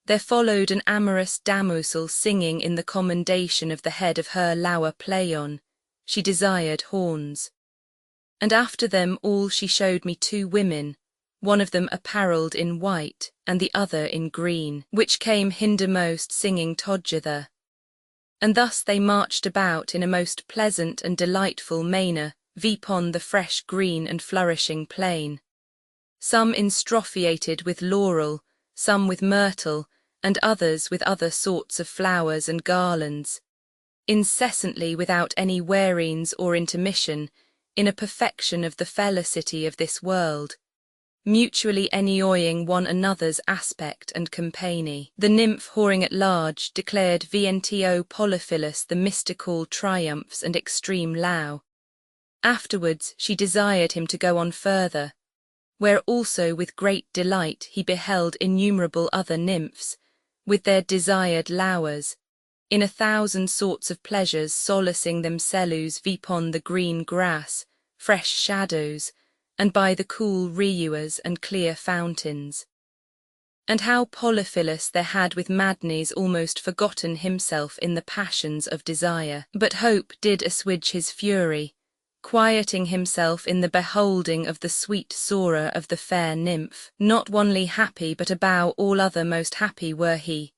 there followed an amorous damousel singing in the commendation of the head of her Loue Pleion. She desired horns. And after them all she showed me two women, one of them apparelled in white, and the other in green, which came hindermost singing together. And thus they marched about in a most pleasant and delightful manner, vpon the fresh green and flourishing plain. Some instrophiated with laurel, some with myrtle, and others with other sorts of flowers and garlands, incessantly without any wearines or intermission, in a perfection of the felicity of this world, mutually enjoying one another's aspect and company. The nymph whoring at large declared Vento Polyphilus the mystical triumphs and extreme Loue. Afterwards she desired him to go on further, where also with great delight he beheld innumerable other nymphs, with their desired Loues, in 1,000 sorts of pleasures solacing themselves vpon the green grass, fresh shadows, and by the cool riuas and clear fountains. And how Polyphilus there had with madness almost forgotten himself in the passions of desire, but hope did assuage his fury, quieting himself in the beholding of the sweet sorrow of the fair nymph. Not only happy but above all other most happy were he,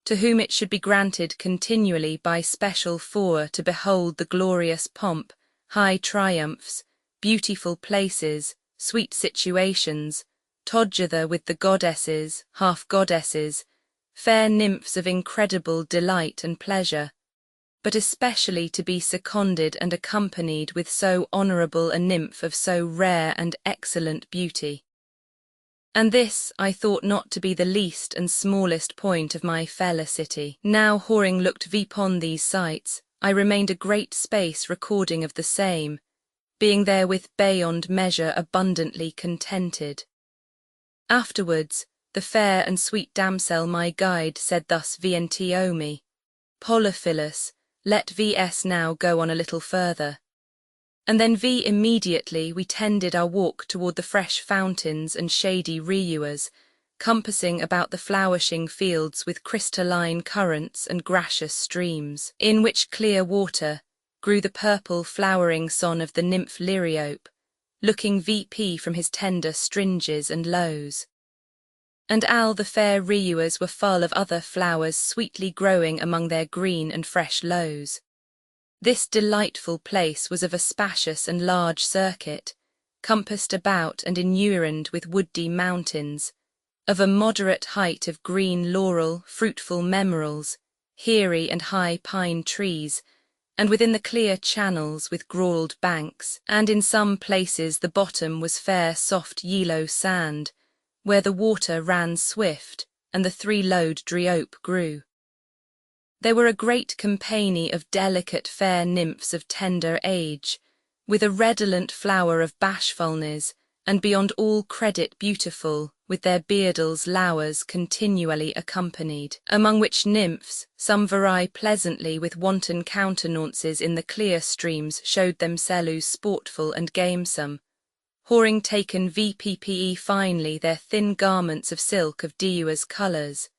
to whom it should be granted continually by special favour to behold the glorious pomp, high triumphs, beautiful places, sweet situations, together with the goddesses, half-goddesses, fair nymphs of incredible delight and pleasure, but especially to be seconded and accompanied with so honourable a nymph of so rare and excellent beauty. And this I thought not to be the least and smallest point of my felicity. Now whoring looked vpon these sights, I remained a great space recording of the same, being therewith beyond measure abundantly contented. Afterwards, the fair and sweet damsel my guide said thus Vento me, Polyphilus, let vs now go on a little further. And then immediately we tended our walk toward the fresh fountains and shady riuas, compassing about the flourishing fields with crystalline currents and gracious streams, in which clear water grew the purple flowering son of the nymph Liriope, looking VP from his tender stringes and lows. And all the fair riuas were full of other flowers sweetly growing among their green and fresh lows. This delightful place was of a spacious and large circuit, compassed about and environed with woody mountains, of a moderate height of green laurel, fruitful memorals, hairy and high pine trees, and within the clear channels with grawled banks, and in some places the bottom was fair soft yellow sand, where the water ran swift, and the three-lowed Dreame grew. There were a great company of delicate fair nymphs of tender age, with a redolent flower of bashfulness, and beyond all credit beautiful, with their beardles Loues continually accompanied, among which nymphs, some vary pleasantly with wanton countenances in the clear streams showed themselves sportful and gamesome, whoring taken vppe finely their thin garments of silk of Diua's colours,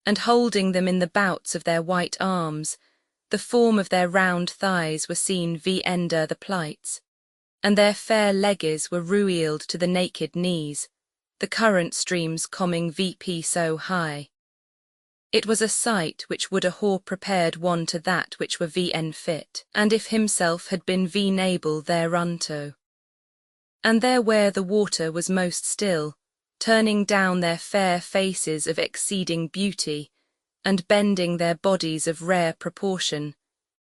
and holding them in the bouts of their white arms, the form of their round thighs were seen ender the plights, and their fair legges were ruiled to the naked knees, the current streams coming vp so high. It was a sight which would ha prepared one to that which were vn fit, and if himself had been able thereunto. And there where the water was most still, turning down their fair faces of exceeding beauty, and bending their bodies of rare proportion,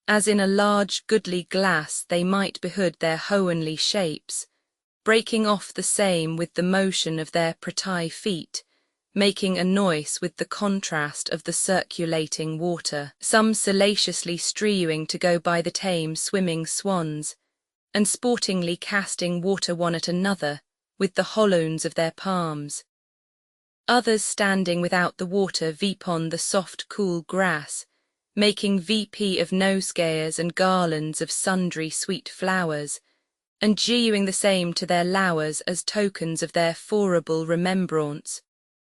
as in a large goodly glass they might behood their hohenly shapes, breaking off the same with the motion of their pretty feet, making a noise with the contrast of the circulating water, some salaciously strewing to go by the tame swimming swans, and sportingly casting water one at another with the hollows of their palms. Others standing without the water vpon the soft cool grass, making vp of nosegays and garlands of sundry sweet flowers, and dewing the same to their lowers as tokens of their forable remembrance,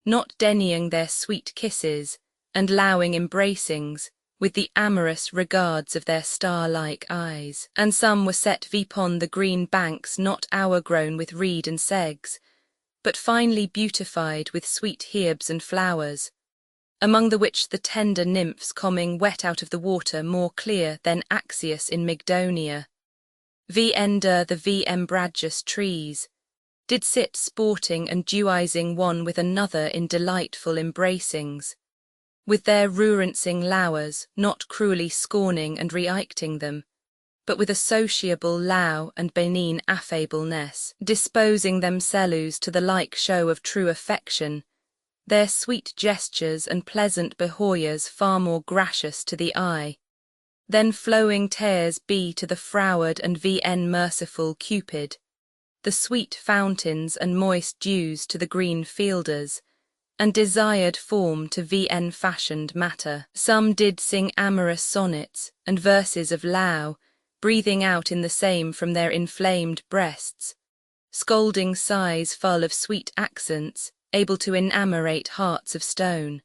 not denying their sweet kisses, and lowing embracings, with the amorous regards of their star-like eyes. And some were set vpon the green banks not o'ergrown with reed and segs, but finely beautified with sweet herbs and flowers, among the which the tender nymphs coming wet out of the water more clear than Axius in Mygdonia, v'ender the v'embragious trees, did sit sporting and dewizing one with another in delightful embracings, with their rurencing lowers, not cruelly scorning and reicting them, but with a sociable low and benign affableness, disposing themselves to the like show of true affection, their sweet gestures and pleasant behoyers far more gracious to the eye, than flowing tears be to the froward and vn merciful Cupid, the sweet fountains and moist dews to the green fielders, and desired form to vn fashioned matter. Some did sing amorous sonnets, and verses of Loue, breathing out in the same from their inflamed breasts, scolding sighs full of sweet accents, able to enamorate hearts of stone,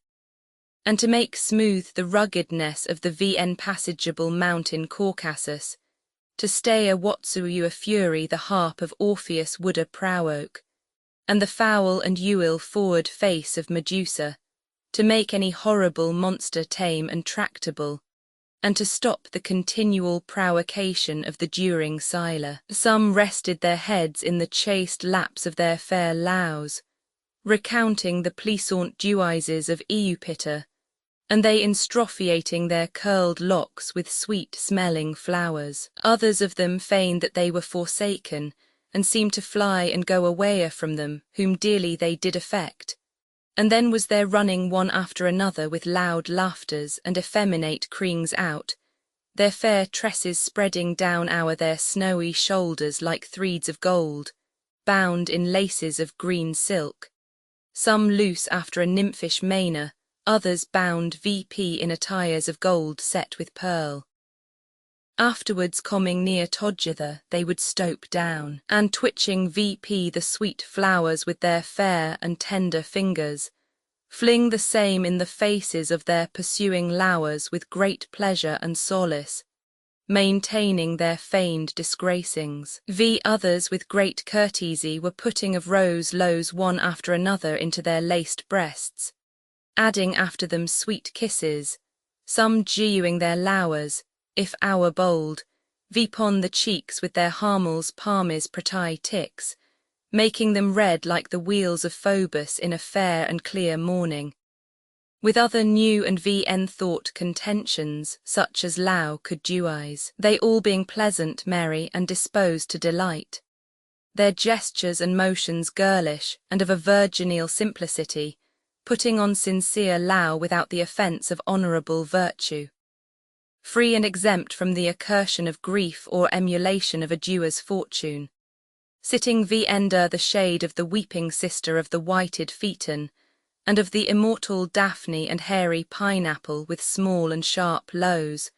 and to make smooth the ruggedness of the vn passageable mountain Caucasus, to stay a Watsuyu a fury the harp of Orpheus would a prowoke, and the foul and ewil forward face of Medusa, to make any horrible monster tame and tractable, and to stop the continual provocation of the during Scylla. Some rested their heads in the chaste laps of their fair Loues, recounting the pleasant dewizes of Eupiter, and they instrophiating their curled locks with sweet-smelling flowers. Others of them feigned that they were forsaken, and seemed to fly and go away from them, whom dearly they did affect. And then was there running one after another with loud laughters and effeminate creings out, their fair tresses spreading down o'er their snowy shoulders like threads of gold, bound in laces of green silk, some loose after a nymphish manner, others bound vp in attires of gold set with pearl. Afterwards coming near together they would stoop down, and twitching vp the sweet flowers with their fair and tender fingers, fling the same in the faces of their pursuing lowers with great pleasure and solace, maintaining their feigned disgracings. Others with great courtesy were putting of rose lows one after another into their laced breasts, adding after them sweet kisses, some dewing their lowers, if our bold, vpon the cheeks with their harmels palmes pretty ticks, making them red like the wheels of Phoebus in a fair and clear morning, with other new and vn thought contentions, such as Loue could dewize, they all being pleasant, merry, and disposed to delight, their gestures and motions girlish and of a virginal simplicity, putting on sincere Loue without the offence of honourable virtue, free and exempt from the accursion of grief or emulation of a duer's fortune, sitting under the shade of the weeping sister of the whited Phaeton, and of the immortal Daphne and hairy pineapple with small and sharp lows,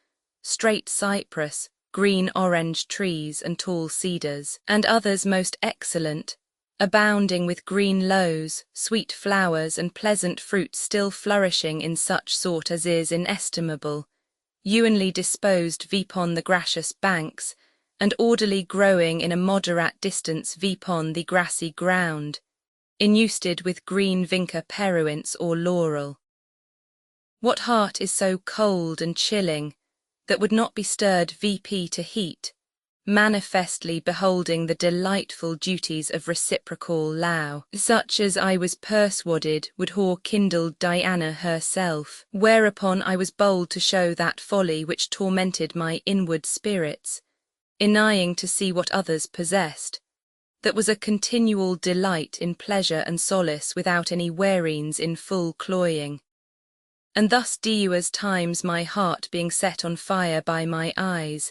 straight cypress, green orange trees and tall cedars, and others most excellent, abounding with green lows, sweet flowers and pleasant fruits still flourishing in such sort as is inestimable, ewenly disposed vpon the gracious banks, and orderly growing in a moderate distance vpon the grassy ground, inusted with green vinca peruince or laurel. What heart is so cold and chilling, that would not be stirred VP to heat, manifestly beholding the delightful duties of reciprocal Loue, such as I was persuaded would have kindled Diana herself, whereupon I was bold to show that folly which tormented my inward spirits, denying to see what others possessed, that was a continual delight in pleasure and solace without any wearings in full cloying. And thus Diua's times my heart being set on fire by my eyes,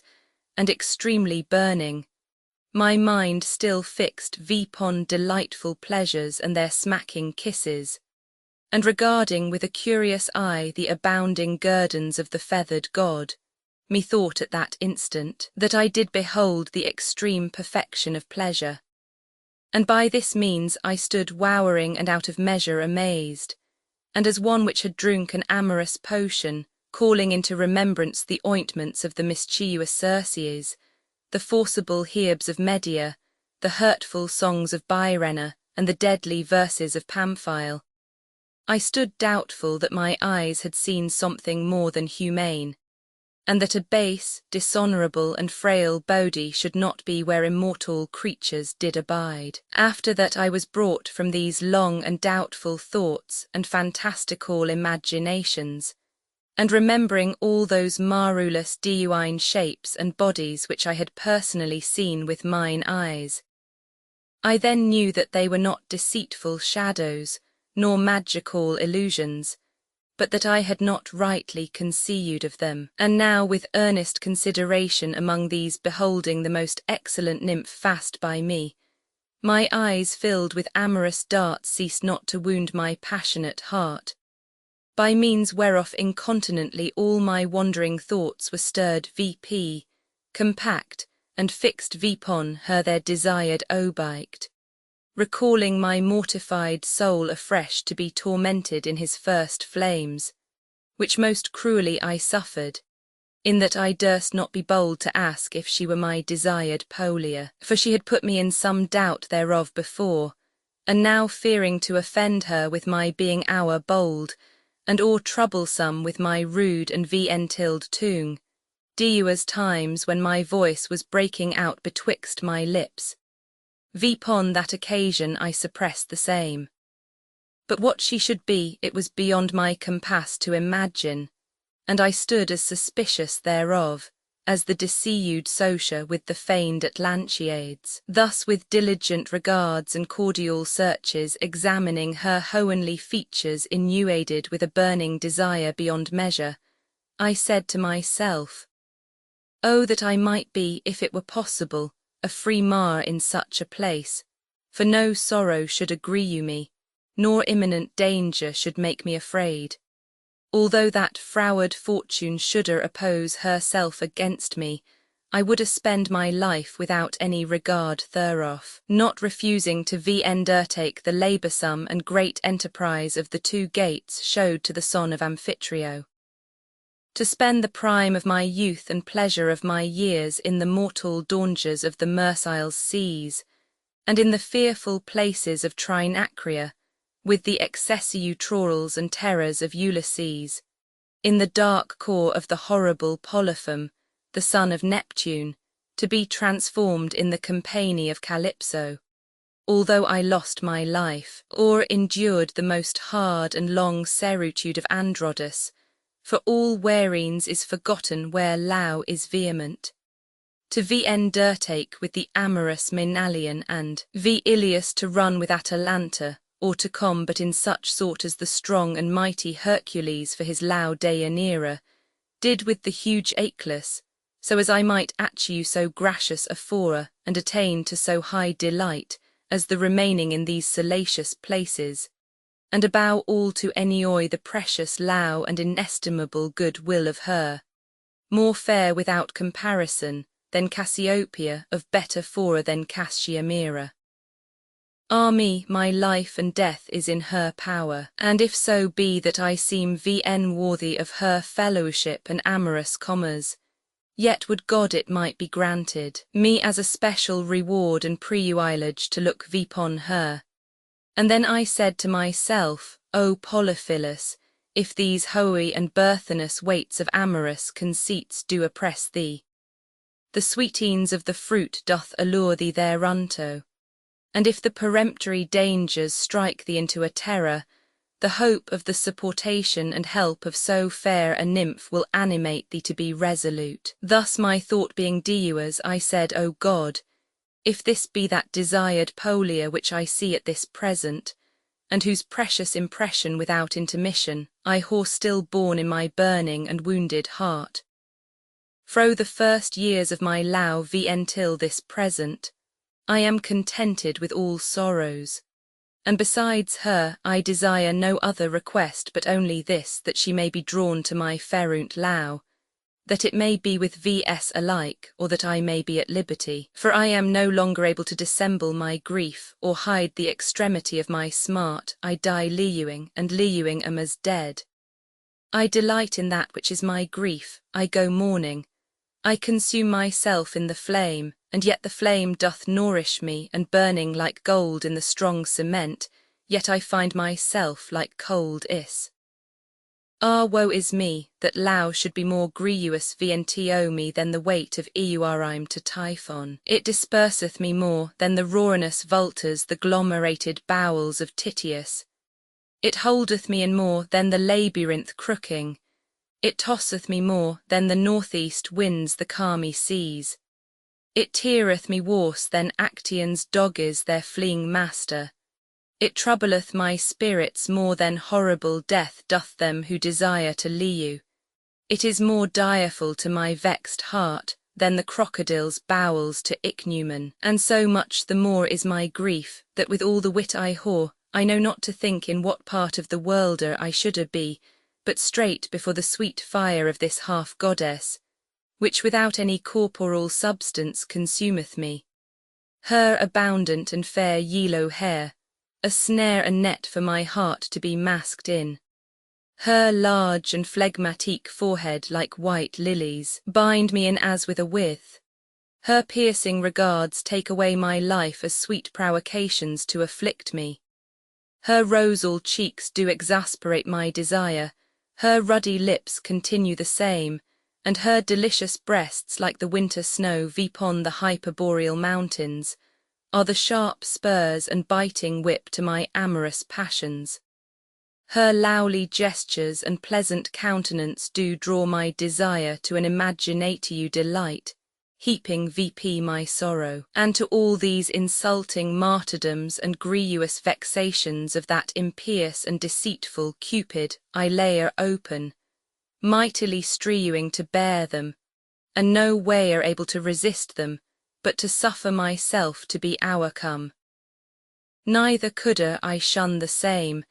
and extremely burning, my mind still fixed upon delightful pleasures and their smacking kisses, and regarding with a curious eye the abounding guerdons of the feathered god, methought at that instant that I did behold the extreme perfection of pleasure. And by this means I stood wowering and out of measure amazed, and as one which had drunk an amorous potion, calling into remembrance the ointments of the mischievous Circes, the forcible Hebes of Medea, the hurtful songs of Byrrhena, and the deadly verses of Pamphile. I stood doubtful that my eyes had seen something more than humane, and that a base, dishonourable, and frail body should not be where immortal creatures did abide. After that I was brought from these long and doubtful thoughts and fantastical imaginations, and remembering all those marvellous Diuine shapes and bodies which I had personally seen with mine eyes, I then knew that they were not deceitful shadows, nor magical illusions, but that I had not rightly conceived of them. And now with earnest consideration among these beholding the most excellent nymph fast by me, my eyes filled with amorous darts ceased not to wound my passionate heart, by means whereof incontinently all my wandering thoughts were stirred VP, compact, and fixed upon her their desired object, recalling my mortified soul afresh to be tormented in his first flames, which most cruelly I suffered, in that I durst not be bold to ask if she were my desired Polia, for she had put me in some doubt thereof before, and now fearing to offend her with my being hour bold, and or troublesome with my rude and entitled tongue, Diua's times when my voice was breaking out betwixt my lips, upon that occasion I suppressed the same. But what she should be it was beyond my compass to imagine, and I stood as suspicious thereof, as the deceived Socia with the feigned Atlantiades, thus with diligent regards and cordial searches examining her hohenly features inundated with a burning desire beyond measure, I said to myself, "Oh, that I might be, if it were possible, a free mar in such a place, for no sorrow should aggrieve me, nor imminent danger should make me afraid. Although that froward fortune should oppose herself against me, I would spend my life without any regard thereof, not refusing to undertake the laboursome and great enterprise of the 2 gates showed to the son of Amphitrio. To spend the prime of my youth and pleasure of my years in the mortal dangers of the Myrcile seas, and in the fearful places of Trinacria, with the excessive troils and terrors of Ulysses, in the dark core of the horrible Polypheme, the son of Neptune, to be transformed in the company of Calypso, although I lost my life, or endured the most hard and long servitude of Androdus, for all wearings is forgotten where Loue is vehement. To undertake with the amorous Maenalian and Ilias to run with Atalanta, or to combat in such sort as the strong and mighty Hercules for his Loue Deianira, did with the huge Aeaclus, so as I might achieve so gracious a fora and attain to so high delight as the remaining in these salacious places, and avow all to enjoy the precious Loue and inestimable good will of her, more fair without comparison than Cassiopeia, of better fora than Cassiamira. Ah me, my life and death is in her power, and if so be that I seem worthy of her fellowship and amorous commerce, yet would God it might be granted me as a special reward and privilege to look upon her. And then I said to myself, O Polyphilus, if these hoary and burthenous weights of amorous conceits do oppress thee. The sweetines of the fruit doth allure thee thereunto, and if the peremptory dangers strike thee into a terror, the hope of the supportation and help of so fair a nymph will animate thee to be resolute. Thus my thought being Diua's, I said, O God, if this be that desired Polia which I see at this present, and whose precious impression without intermission I whore still born in my burning and wounded heart. Fro the first years of my Loue until this present, I am contented with all sorrows, and besides her I desire no other request but only this, that she may be drawn to my ferrunt Loue, that it may be with vs alike, or that I may be at liberty, for I am no longer able to dissemble my grief, or hide the extremity of my smart. I die Liuing, and Liuing am as dead. I delight in that which is my grief, I go mourning, I consume myself in the flame, and yet the flame doth nourish me, and burning like gold in the strong cement, yet I find myself like cold is. Ah, woe is me, that Loue should be more grievous vnto me than the weight of Euarim to Typhon. It disperseth me more than the rawness vultures the glomerated bowels of Titius. It holdeth me in more than the labyrinth crooking. It tosseth me more than the northeast winds the calmy seas. It teareth me worse than Actaeon's dogges their fleeing master. It troubleth my spirits more than horrible death doth them who desire to Loue. It is more direful to my vexed heart than the crocodile's bowels to Ichneumon. And so much the more is my grief, that with all the wit I whore, I know not to think in what part of the worlder I shoulda be, but straight before the sweet fire of this half-goddess, which without any corporal substance consumeth me. Her aboundant and fair yellow hair, a snare and net for my heart to be masked in. Her large and phlegmatic forehead like white lilies bind me in as with a withe. Her piercing regards take away my life as sweet provocations to afflict me. Her rosal cheeks do exasperate my desire, her ruddy lips continue the same, and her delicious breasts like the winter snow vipon the hyperboreal mountains, are the sharp spurs and biting whip to my amorous passions. Her lowly gestures and pleasant countenance do draw my desire to an imaginatio delight, heaping vp my sorrow, and to all these insulting martyrdoms and grievous vexations of that impious and deceitful Cupid I lay open, mightily strewing to bear them, and no way are able to resist them, but to suffer myself to be overcome. Neither coulda I shun the same,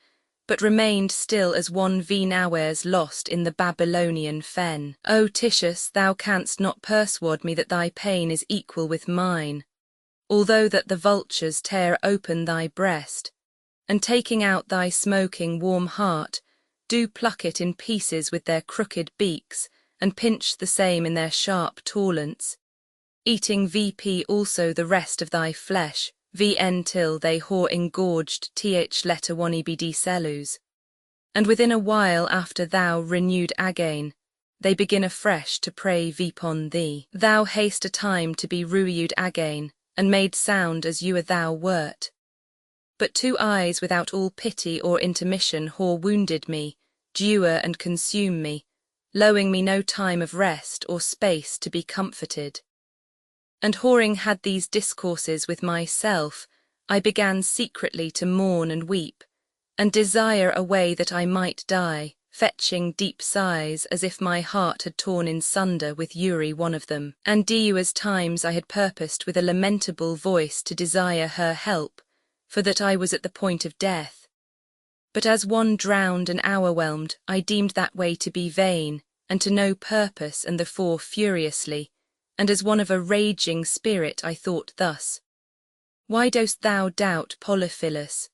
but remained still as one hours lost in the Babylonian fen. O Titius, thou canst not persuade me that thy pain is equal with mine, although that the vultures tear open thy breast, and taking out thy smoking warm heart, do pluck it in pieces with their crooked beaks, and pinch the same in their sharp torlents, eating vp also the rest of thy flesh, vn till they whore engorged th letter 1 ebd cellus. And within a while after thou renewed again, they begin afresh to prey vipon thee. Thou haste a time to be renewed again, and made sound as you thou wert. But 2 eyes without all pity or intermission whore wounded me, dewer and consume me, lowing me no time of rest or space to be comforted. And whoring had these discourses with myself, I began secretly to mourn and weep, and desire a way that I might die, fetching deep sighs as if my heart had torn in sunder with Uri one of them. And Diua's times I had purposed with a lamentable voice to desire her help, for that I was at the point of death. But as one drowned and overwhelmed, I deemed that way to be vain, and to no purpose, and therefore furiously, and as one of a raging spirit I thought thus: Why dost thou doubt, Polyphilus?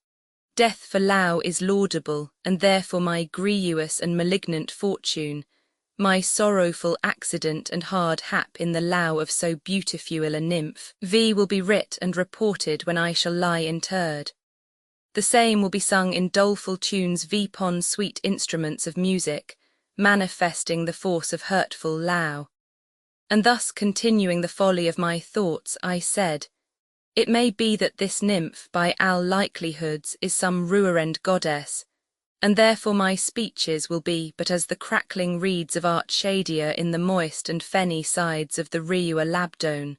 Death for Loue is laudable, and therefore my grievous and malignant fortune, my sorrowful accident and hard hap in the Loue of so beautiful a nymph, will be writ and reported when I shall lie interred. The same will be sung in doleful tunes vipon sweet instruments of music, manifesting the force of hurtful Loue. And thus continuing the folly of my thoughts, I said, it may be that this nymph by all likelihoods is some ruerend goddess, and therefore my speeches will be but as the crackling reeds of art shadier in the moist and fenny sides of the Riua Labdone,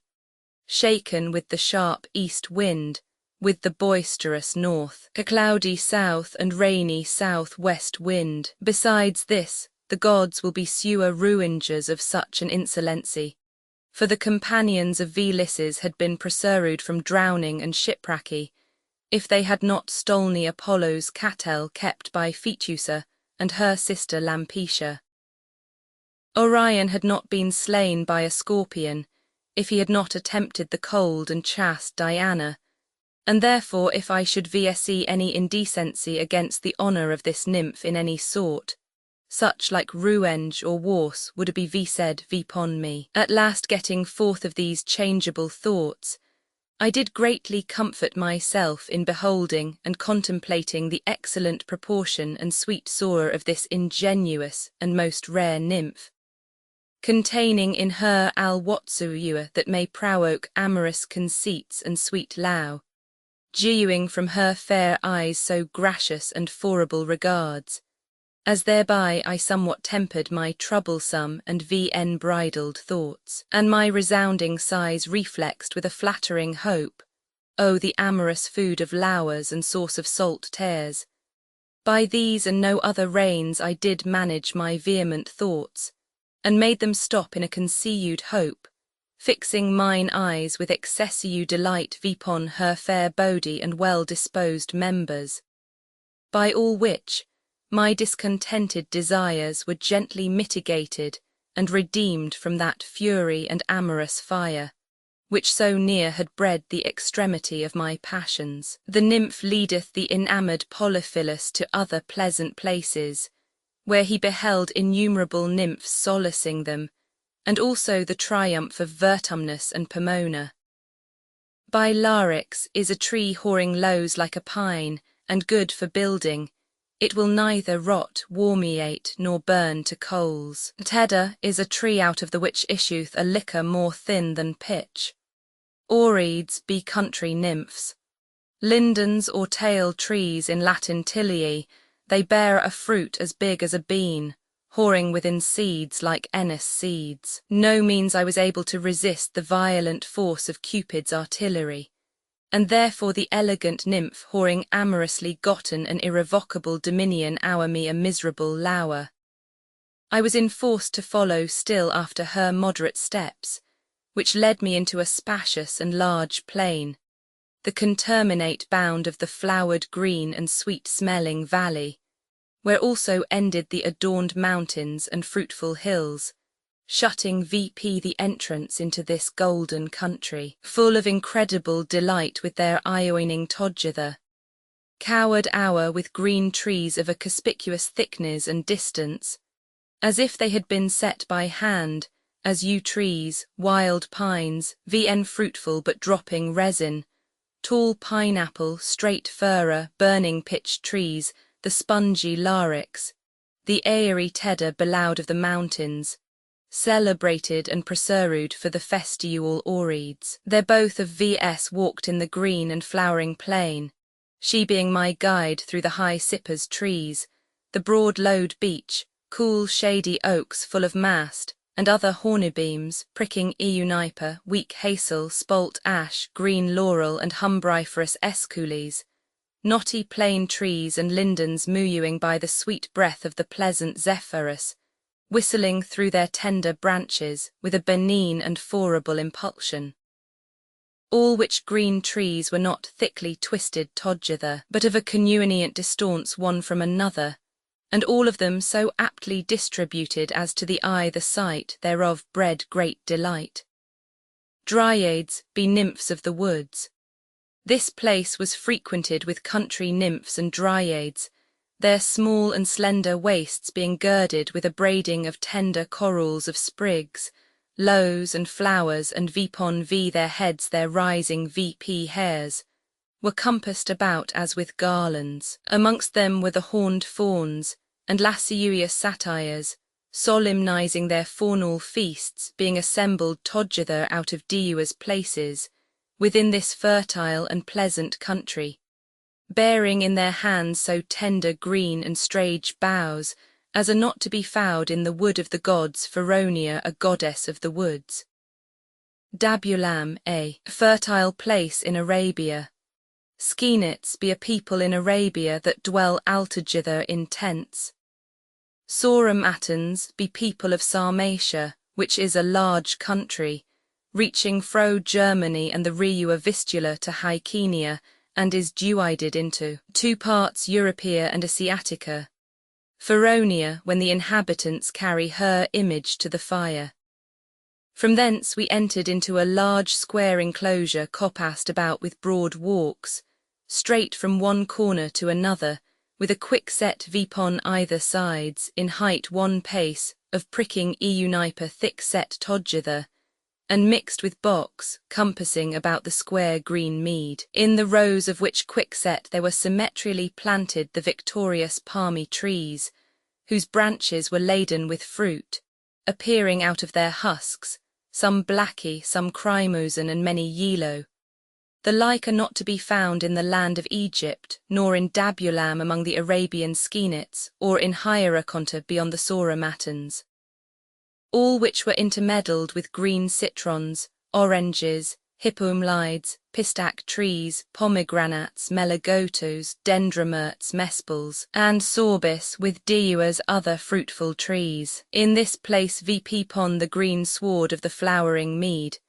shaken with the sharp east wind, with the boisterous north, a cloudy south and rainy south-west wind. Besides this, the gods will be sewer ruingers of such an insolency, for the companions of Velis's had been preserved from drowning and shipwrecky, if they had not stolny Apollo's cattle kept by Phaetusa and her sister Lampetia. Orion had not been slain by a scorpion, if he had not attempted the cold and chaste Diana, and therefore if I should see any indecency against the honour of this nymph in any sort, such like revenge or worse would be said vipon me. At last getting forth of these changeable thoughts, I did greatly comfort myself in beholding and contemplating the excellent proportion and sweet soar of this ingenuous and most rare nymph, containing in her all whatsoever that may provoke amorous conceits and sweet Loue, dewing from her fair eyes so gracious and forable regards, as thereby I somewhat tempered my troublesome and bridled thoughts, and my resounding sighs reflexed with a flattering hope, O the amorous food of Loues and source of salt tears! By these and no other reins I did manage my vehement thoughts, and made them stop in a concealed hope, fixing mine eyes with excessive delight vipon her fair body and well-disposed members. By all which, my discontented desires were gently mitigated and redeemed from that fury and amorous fire, which so near had bred the extremity of my passions. The nymph leadeth the enamoured Polyphilus to other pleasant places, where he beheld innumerable nymphs solacing them, and also the triumph of Vertumnus and Pomona. By Larix is a tree whoring lows like a pine, and good for building. It will neither rot, warmiate, nor burn to coals. Tedder is a tree out of the which issueth a liquor more thin than pitch. Oreads be country nymphs. Lindens or tailed trees in Latin Tilii, they bear a fruit as big as a bean, whoring within seeds like anise seeds. No means I was able to resist the violent force of Cupid's artillery, and therefore the elegant nymph whoring amorously gotten an irrevocable dominion o'er me a miserable Loue. I was enforced to follow still after her moderate steps, which led me into a spacious and large plain, the conterminate bound of the flowered green and sweet-smelling valley, where also ended the adorned mountains and fruitful hills, shutting the entrance into this golden country, full of incredible delight with their ioining together, cowered o'er with green trees of a conspicuous thickness and distance, as if they had been set by hand, as yew trees, wild pines, fruitful but dropping resin, tall pineapple, straight furra, burning pitch trees, the spongy larix, the airy tedder beloud of the mountains, celebrated and preserved for the festival oreads. They're both of walked in the green and flowering plain, she being my guide through the high cypress trees, the broad lowed beech, cool shady oaks full of mast, and other hornibeams, pricking euniper, weak hazel, spalt ash, green laurel, and humbriferous escules, knotty plane trees and lindens mewing by the sweet breath of the pleasant zephyrus, whistling through their tender branches with a benign and forable impulsion. All which green trees were not thickly twisted together, but of a convenient distance one from another, and all of them so aptly distributed as to the eye the sight thereof bred great delight. Dryads be nymphs of the woods. This place was frequented with country nymphs and dryads, their small and slender waists being girded with a braiding of tender corals of sprigs, lows and flowers, and their heads their rising hairs, were compassed about as with garlands. Amongst them were the horned fawns, and lascivious satyrs, solemnizing their faunal feasts, being assembled together out of Diua's places, within this fertile and pleasant country, bearing in their hands so tender green and strange boughs, as are not to be found in the wood of the gods, Feronia, a goddess of the woods. Dabulam, a fertile place in Arabia. Skenits be a people in Arabia that dwell altogether in tents. Sauromatans be people of Sarmatia, which is a large country, reaching fro Germany and the Riu of Vistula to Hykenia, and is divided into 2 parts, Europea and Asiatica. Feronia, when the inhabitants carry her image to the fire. From thence we entered into a large square enclosure compassed about with broad walks, straight from one corner to another, with a quickset vipon either sides, in height 1 pace, of pricking euniper thick-set together, and mixed with box, compassing about the square green mead, in the rows of which quickset there were symmetrically planted the victorious palmy trees, whose branches were laden with fruit, appearing out of their husks, some blacky, some crymosan, and many yellow. The like are not to be found in the land of Egypt, nor in Dabulam among the Arabian Skenits, or in Hierakonta beyond the Sauromatans. All which were intermeddled with green citrons, oranges, hippoumlides, pistac trees, pomegranates, melagotos, dendromerts, mesples, and sorbis, with Diua's other fruitful trees. In this place vi pepon the green sward of the flowering mead,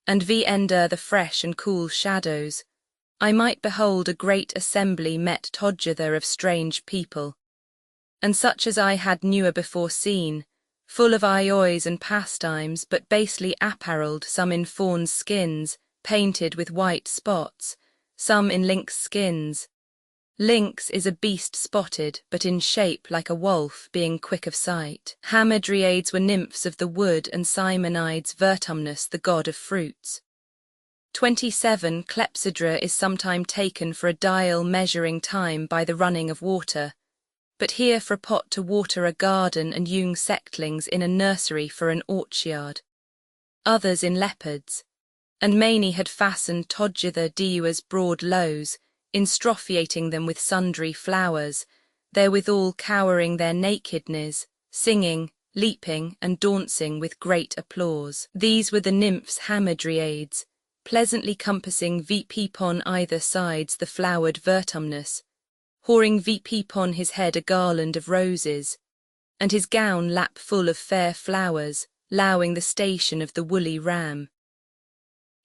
and vi ender the fresh and cool shadows, I might behold a great assembly met together of strange people, and such as I had never before seen, full of ioys and pastimes, but basely apparelled, some in fawns' skins, painted with white spots, some in lynx skins. Lynx is a beast spotted, but in shape like a wolf, being quick of sight. Hamadryades were nymphs of the wood, and Simonides Vertumnus, the god of fruits. 27 Clepsydra is sometime taken for a dial measuring time by the running of water, but here for a pot to water a garden, and young sectlings in a nursery for an orchard. Others in leopards, and many had fastened together Diua's broad lows, instrophiating them with sundry flowers, therewithal cowering their nakedness, singing, leaping, and dancing with great applause. These were the nymphs Hamadryades, pleasantly compassing vipon either sides the flowered Vertumnus, whoring vipon his head a garland of roses, and his gown lap full of fair flowers, lowing the station of the woolly ram.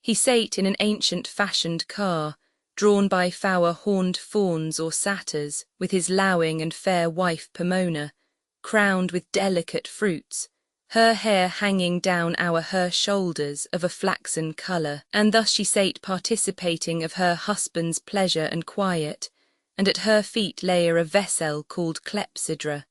He sate in an ancient fashioned car, drawn by four horned fawns or satyrs, with his lowing and fair wife Pomona, crowned with delicate fruits, her hair hanging down her shoulders of a flaxen colour, and thus she sate participating of her husband's pleasure and quiet, and at her feet lay a vessel called Clepsydra.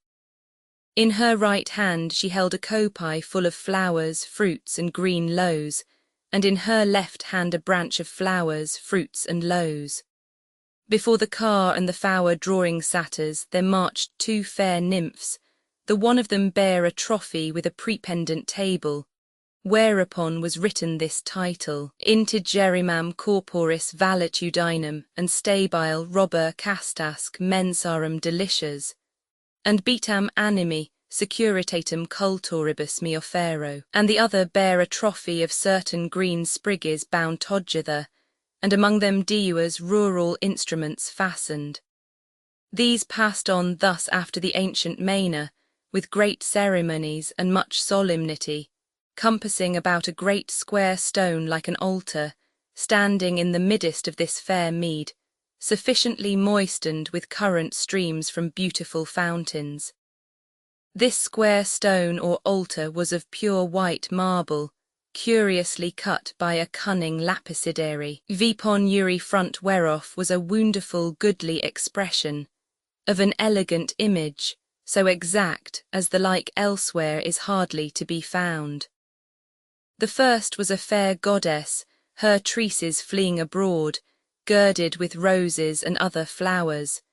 In her right hand she held a copie full of flowers, fruits, and green lows, and in her left hand a branch of flowers, fruits, and lows. Before the car and the four drawing satyrs there marched 2 fair nymphs, the one of them bare a trophy with a prependent table, whereupon was written this title: Integerimam corporis valetudinum, and stabile robber castasque mensarum delicias, and betam animi securitatum cultoribus me offero. And the other bare a trophy of certain green spriggis bound together, and among them Diua's rural instruments fastened. These passed on thus after the ancient manner, with great ceremonies and much solemnity, compassing about a great square stone like an altar, standing in the midst of this fair mead, sufficiently moistened with current streams from beautiful fountains. This square stone or altar was of pure white marble, curiously cut by a cunning lapidary, vipon uri front whereof was a wonderful goodly expression, of an elegant image, so exact as the like elsewhere is hardly to be found. The first was a fair goddess, her tresses fleeing abroad, girded with roses and other flowers.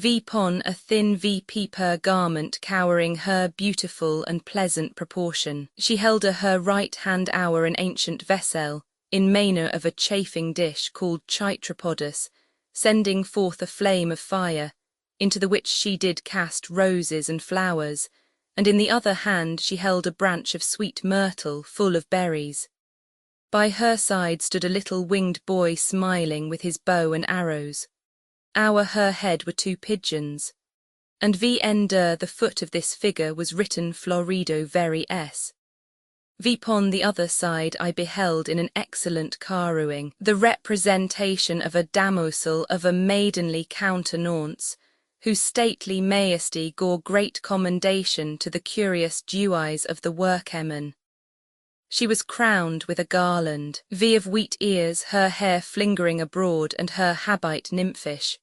Vipon a thin VP per garment cowering her beautiful and pleasant proportion. She held her right hand hour an ancient vessel, in manner of a chafing dish called Chitrapodus, sending forth a flame of fire, into the which she did cast roses and flowers, and in the other hand she held a branch of sweet myrtle full of berries. By her side stood a little winged boy smiling with his bow and arrows. Her head were two pigeons, and the foot of this figure was written Florido very s. Vipon the other side I beheld in an excellent carving, the representation of a damosel of a maidenly countenance, whose stately majesty bore great commendation to the curious dew eyes of the workmen. She was crowned with a garland, of wheat ears, her hair flingering abroad, and her habit nymphish.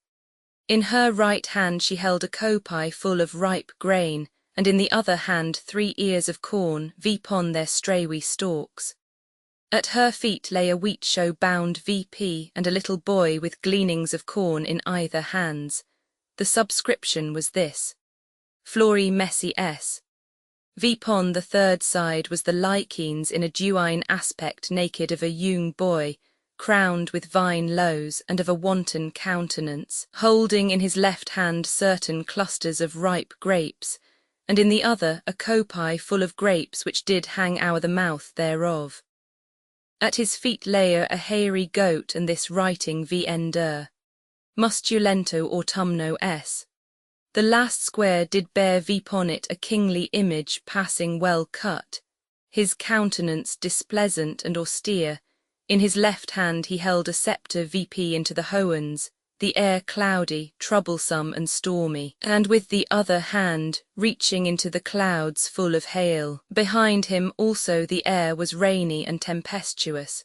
In her right hand she held a copie full of ripe grain, and in the other hand 3 ears of corn, vipon their strawy stalks. At her feet lay a wheat show bound VP and a little boy with gleanings of corn in either hands. The subscription was this: Flori Messi S. Vipon the third side was the Lycaenes in a dewine aspect naked of a young boy, crowned with vine lows and of a wanton countenance, holding in his left hand certain clusters of ripe grapes, and in the other a copie full of grapes which did hang out the mouth thereof. At his feet lay a hairy goat, and this writing vender Mustulento autumno s. The last square did bear vipon it a kingly image passing well cut, his countenance displeasant and austere. In his left hand he held a sceptre VP into the hoens, the air cloudy, troublesome and stormy, and with the other hand reaching into the clouds full of hail. Behind him also the air was rainy and tempestuous.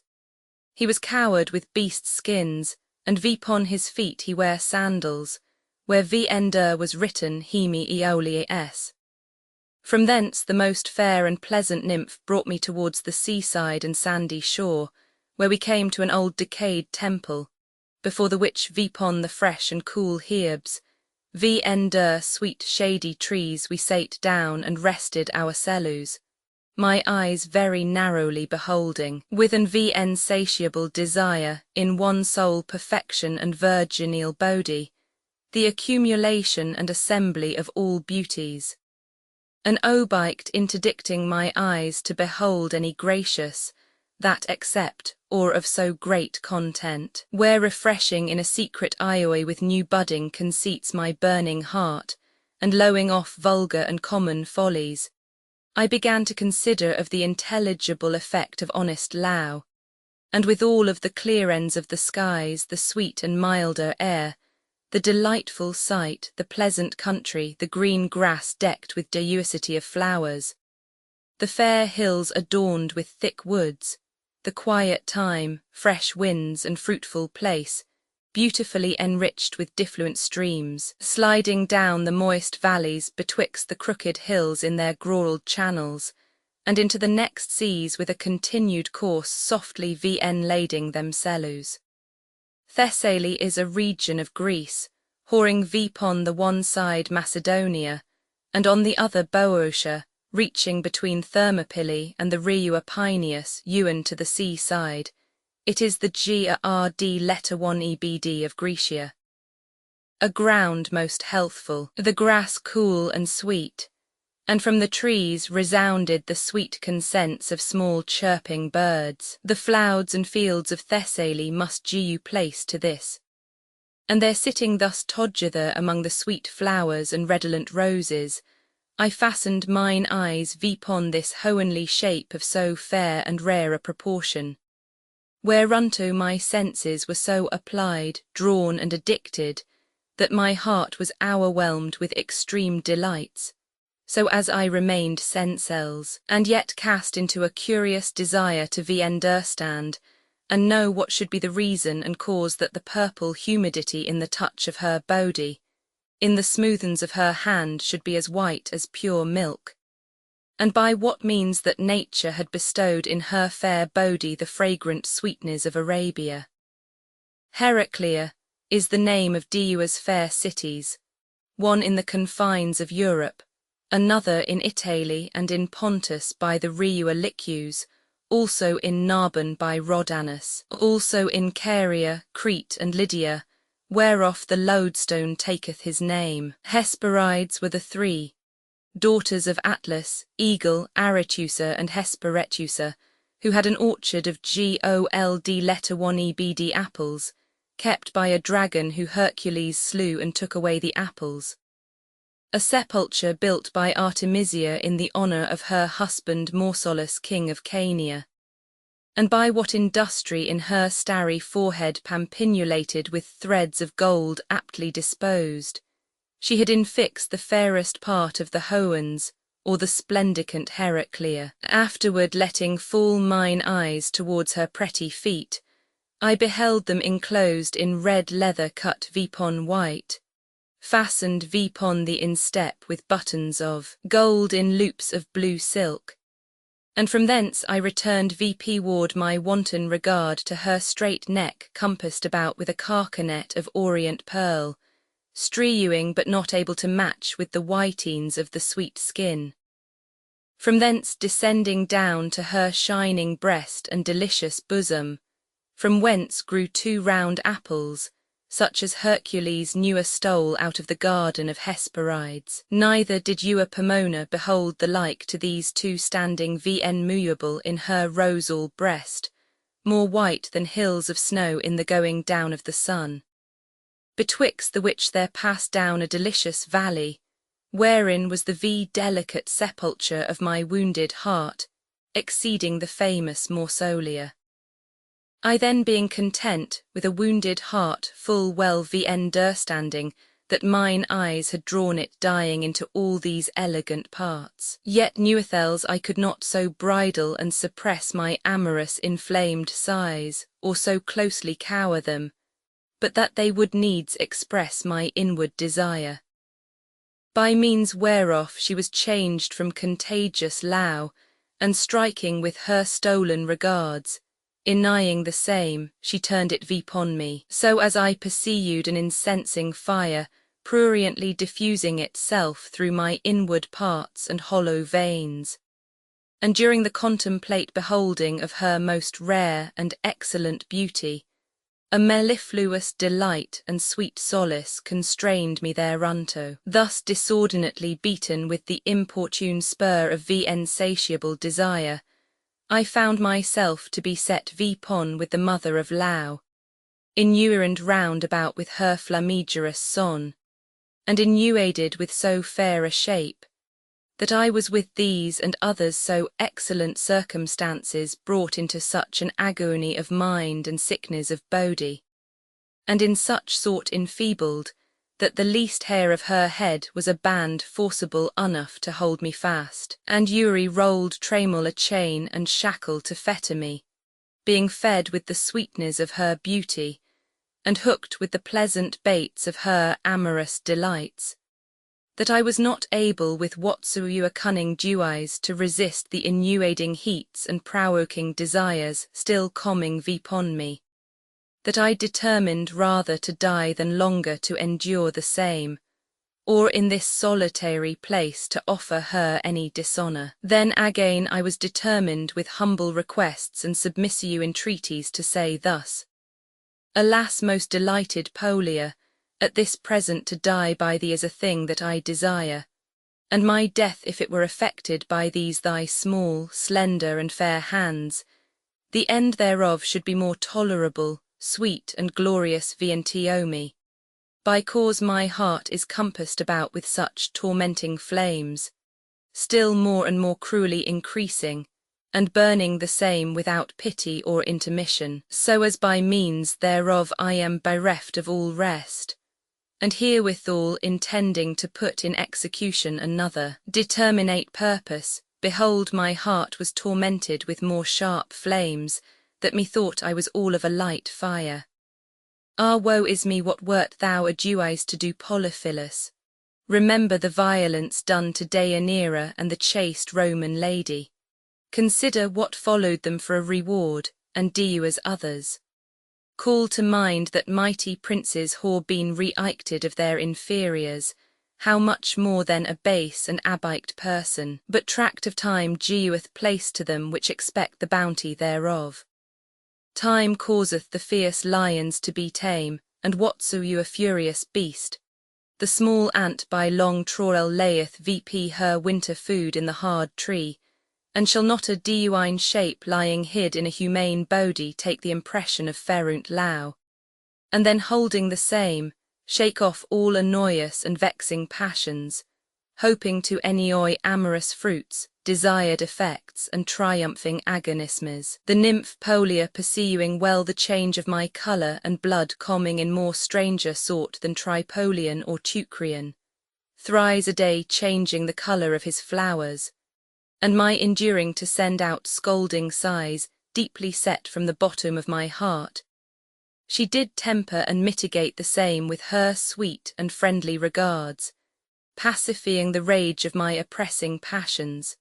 He was covered with beast skins, and vipon his feet he wear sandals, where vender was written Hemi Eolie s. From thence the most fair and pleasant nymph brought me towards the seaside and sandy shore, where we came to an old decayed temple, before the which vipon the fresh and cool herbs, vender sweet shady trees we sate down and rested ourselves, my eyes very narrowly beholding, with an insatiable desire, in one sole perfection and virginal body, the accumulation and assembly of all beauties. An obict interdicting my eyes to behold any gracious, that accept, or of so great content, where refreshing in a secret ioe with new budding conceits my burning heart, and lowing off vulgar and common follies, I began to consider of the intelligible effect of honest Loue, and with all of the clear ends of the skies, the sweet and milder air, the delightful sight, the pleasant country, the green grass decked with diversity of flowers, the fair hills adorned with thick woods, the quiet time, fresh winds and fruitful place, beautifully enriched with diffluent streams, sliding down the moist valleys betwixt the crooked hills in their groarled channels, and into the next seas with a continued course softly lading themselves. Thessaly is a region of Greece, whoring vipon the one side Macedonia, and on the other Boeotia, reaching between Thermopylae and the Riu Apinius, Ewan to the sea side. It is the GRD letter 1 EBD of Grecia. A ground most healthful, the grass cool and sweet, and from the trees resounded the sweet consents of small chirping birds. The flouds and fields of Thessaly must due place to this. And there sitting thus together among the sweet flowers and redolent roses, I fastened mine eyes vipon this hohenly shape of so fair and rare a proportion, whereunto my senses were so applied, drawn and addicted, that my heart was overwhelmed with extreme delights, so as I remained senseless, and yet cast into a curious desire to understand, and know what should be the reason and cause that the purple humidity in the touch of her body, in the smoothens of her hand should be as white as pure milk, and by what means that nature had bestowed in her fair body the fragrant sweetness of Arabia. Heraclea is the name of Diua's fair cities, one in the confines of Europe, another in Italy and in Pontus by the Riua Licues, also in Narbonne by Rhodanus, also in Caria, Crete and Lydia, whereof the lodestone taketh his name. Hesperides were the three, daughters of Atlas, Eagle, Aretusa and Hesperetusa, who had an orchard of gold letter 1 apples, kept by a dragon who Hercules slew and took away the apples. A sepulchre built by Artemisia in the honour of her husband Mausolus, king of Caenia. And by what industry in her starry forehead pampinulated with threads of gold aptly disposed, she had infixed the fairest part of the Hoans, or the splendicant Heraclea. Afterward letting fall mine eyes towards her pretty feet, I beheld them enclosed in red leather cut vipon white, fastened vipon the instep with buttons of gold in loops of blue silk, and from thence I returned vp-ward my wanton regard to her straight neck compassed about with a carcanet of orient pearl, strewing but not able to match with the whitings of the sweet skin. From thence descending down to her shining breast and delicious bosom, from whence grew 2 round apples, such as Hercules newer stole out of the garden of Hesperides. Neither did Eua Pomona behold the like to these 2 standing vn muyable in her rosal breast, more white than hills of snow in the going down of the sun. Betwixt the which there passed down a delicious valley, wherein was the delicate sepulchre of my wounded heart, exceeding the famous Mausolia. I then being content with a wounded heart full well understanding that mine eyes had drawn it dying into all these elegant parts, yet neuthels I could not so bridle and suppress my amorous inflamed sighs, or so closely cower them, but that they would needs express my inward desire. By means whereof she was changed from contagious Loue, and striking with her stolen regards, denying the same, she turned it vipon me, so as I pursued an incensing fire, pruriently diffusing itself through my inward parts and hollow veins. And during the contemplate beholding of her most rare and excellent beauty, a mellifluous delight and sweet solace constrained me thereunto. Thus disordinately beaten with the importune spur of insatiable desire, I found myself to be set vipon with the mother of Loue, innumerant round about with her flamigerous son, and innuated with so fair a shape, that I was with these and others so excellent circumstances brought into such an agony of mind and sickness of body, and in such sort enfeebled, that the least hair of her head was a band forcible enough to hold me fast, and Uri rolled tramel a chain and shackle to fetter me, being fed with the sweetness of her beauty, and hooked with the pleasant baits of her amorous delights, that I was not able with whatsoever cunning device to resist the innuating heats and provoking desires still coming vipon me, that I determined rather to die than longer to endure the same, or in this solitary place to offer her any dishonour. Then again I was determined with humble requests and submissive entreaties to say thus: Alas, most delighted Polia, at this present to die by thee is a thing that I desire, and my death if it were effected by these thy small, slender and fair hands, the end thereof should be more tolerable, sweet and glorious me, by cause my heart is compassed about with such tormenting flames, still more and more cruelly increasing, and burning the same without pity or intermission, so as by means thereof I am bereft of all rest, and herewithal intending to put in execution another determinate purpose, behold my heart was tormented with more sharp flames, that methought I was all of a light fire. Ah, woe is me, what wert thou adduised to do, Polyphilus? Remember the violence done to Deianira and the chaste Roman lady. Consider what followed them for a reward, and Diua's others. call to mind that mighty princes have been re-icted of their inferiors, how much more then a base and abiked person, but tract of time giueth place to them which expect the bounty thereof. Time causeth the fierce lions to be tame, and whatso you a furious beast. The small ant by long troil layeth vp her winter food in the hard tree, and shall not a diuine shape lying hid in a humane body take the impression of ferunt Loue, and then holding the same, shake off all annoyous and vexing passions, hoping to enjoy amorous fruits, desired effects, and triumphing agonismes. The nymph Polia pursuing well the change of my colour and blood coming in more stranger sort than Tripolian or Teucrian, thrice a day changing the colour of his flowers, and my enduring to send out scolding sighs, deeply set from the bottom of my heart. She did temper and mitigate the same with her sweet and friendly regards, pacifying the rage of my oppressing passions,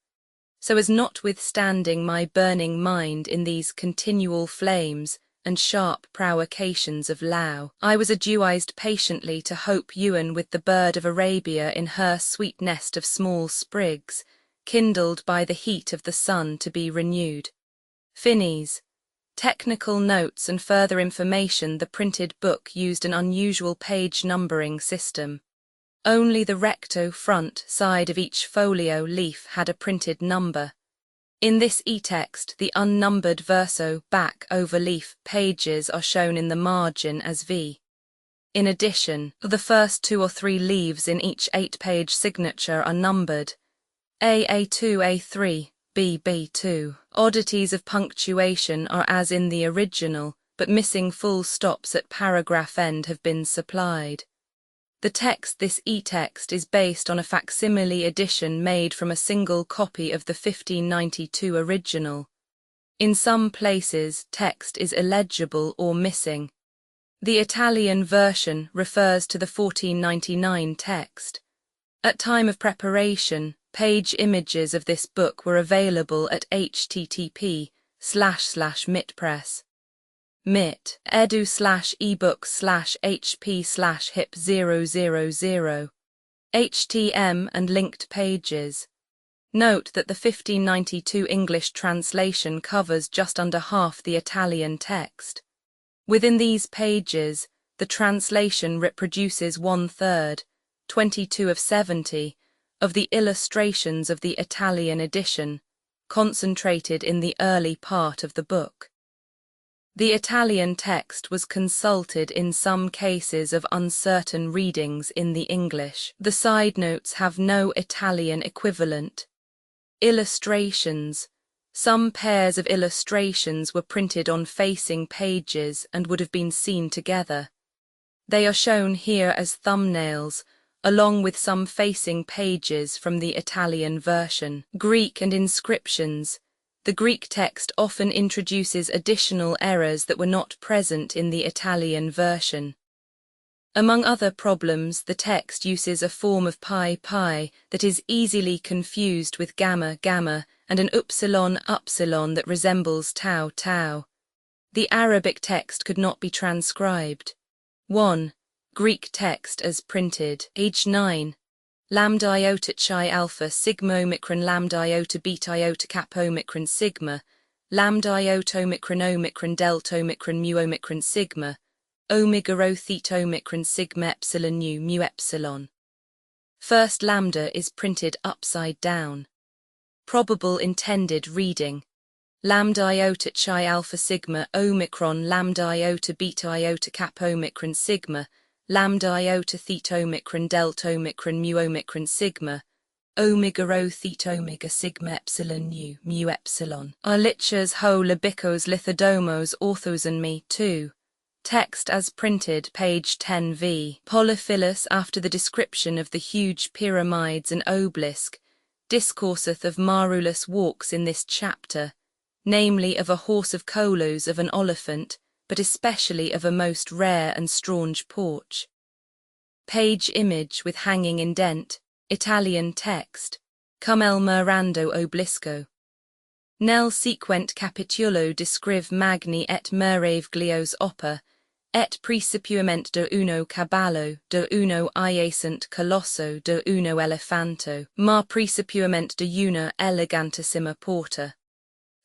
so as notwithstanding my burning mind in these continual flames and sharp provocations of Loue, I was adjuised patiently to hope ewen with the bird of Arabia in her sweet nest of small sprigs, kindled by the heat of the sun to be renewed. Finis. Technical notes and further information. The printed book used an unusual page numbering system. Only the recto front side of each folio leaf had a printed number. In this e-text, the unnumbered verso back over leaf pages are shown in the margin as V. In addition, the first 2 or 3 leaves in each 8-page signature are numbered A2, A3, B2. Oddities of punctuation are as in the original, but missing full stops at paragraph end have been supplied. The text, this e-text, is based on a facsimile edition made from a single copy of the 1592 original. In some places, text is illegible or missing. The Italian version refers to the 1499 text. At time of preparation, page images of this book were available at http://mitpress. mit edu/ebook/hp/hip000 htm and linked pages. Note that the 1592 English translation covers just under half the Italian text. Within these pages, the translation reproduces 1/3, 22 of 70, of the illustrations of the Italian edition, concentrated in the early part of the book. The Italian text was consulted in some cases of uncertain readings in the English. The side notes have no Italian equivalent. Illustrations. Some pairs of illustrations were printed on facing pages and would have been seen together. They are shown here as thumbnails, along with some facing pages from the Italian version. Greek and inscriptions. The Greek text often introduces additional errors that were not present in the Italian version. Among other problems, the text uses a form of pi that is easily confused with gamma and an upsilon that resembles tau. The Arabic text could not be transcribed. 1. Greek text as printed. Age 9. Lambda iota chi alpha sigma omicron lambda iota beta iota kappa omicron sigma, lambda iota omicron delta omicron mu omicron sigma, omega rho theta omicron sigma epsilon mu epsilon. First lambda is printed upside down. Probable intended reading. Lambda iota chi alpha sigma omicron lambda iota beta iota kappa omicron sigma, lambda iota theta omicron delta omicron mu omicron sigma, omega rho theta omega sigma epsilon mu epsilon. Arlichas ho labicos lithodomos orthos and me 2. Text as printed, page 10v. Polyphilus, after the description of the huge pyramids and obelisk, discourseth of marvellous walks in this chapter, namely of a horse of colos of an oliphant, but especially of a most rare and strange porch. Page image with hanging indent, Italian text, cum el mirando oblisco. Nel sequent capitulo descrive magni et meraviglios opera, et precipiument de uno caballo, de uno iacent colosso, de uno elefanto, ma precipiument de una elegantissima porta.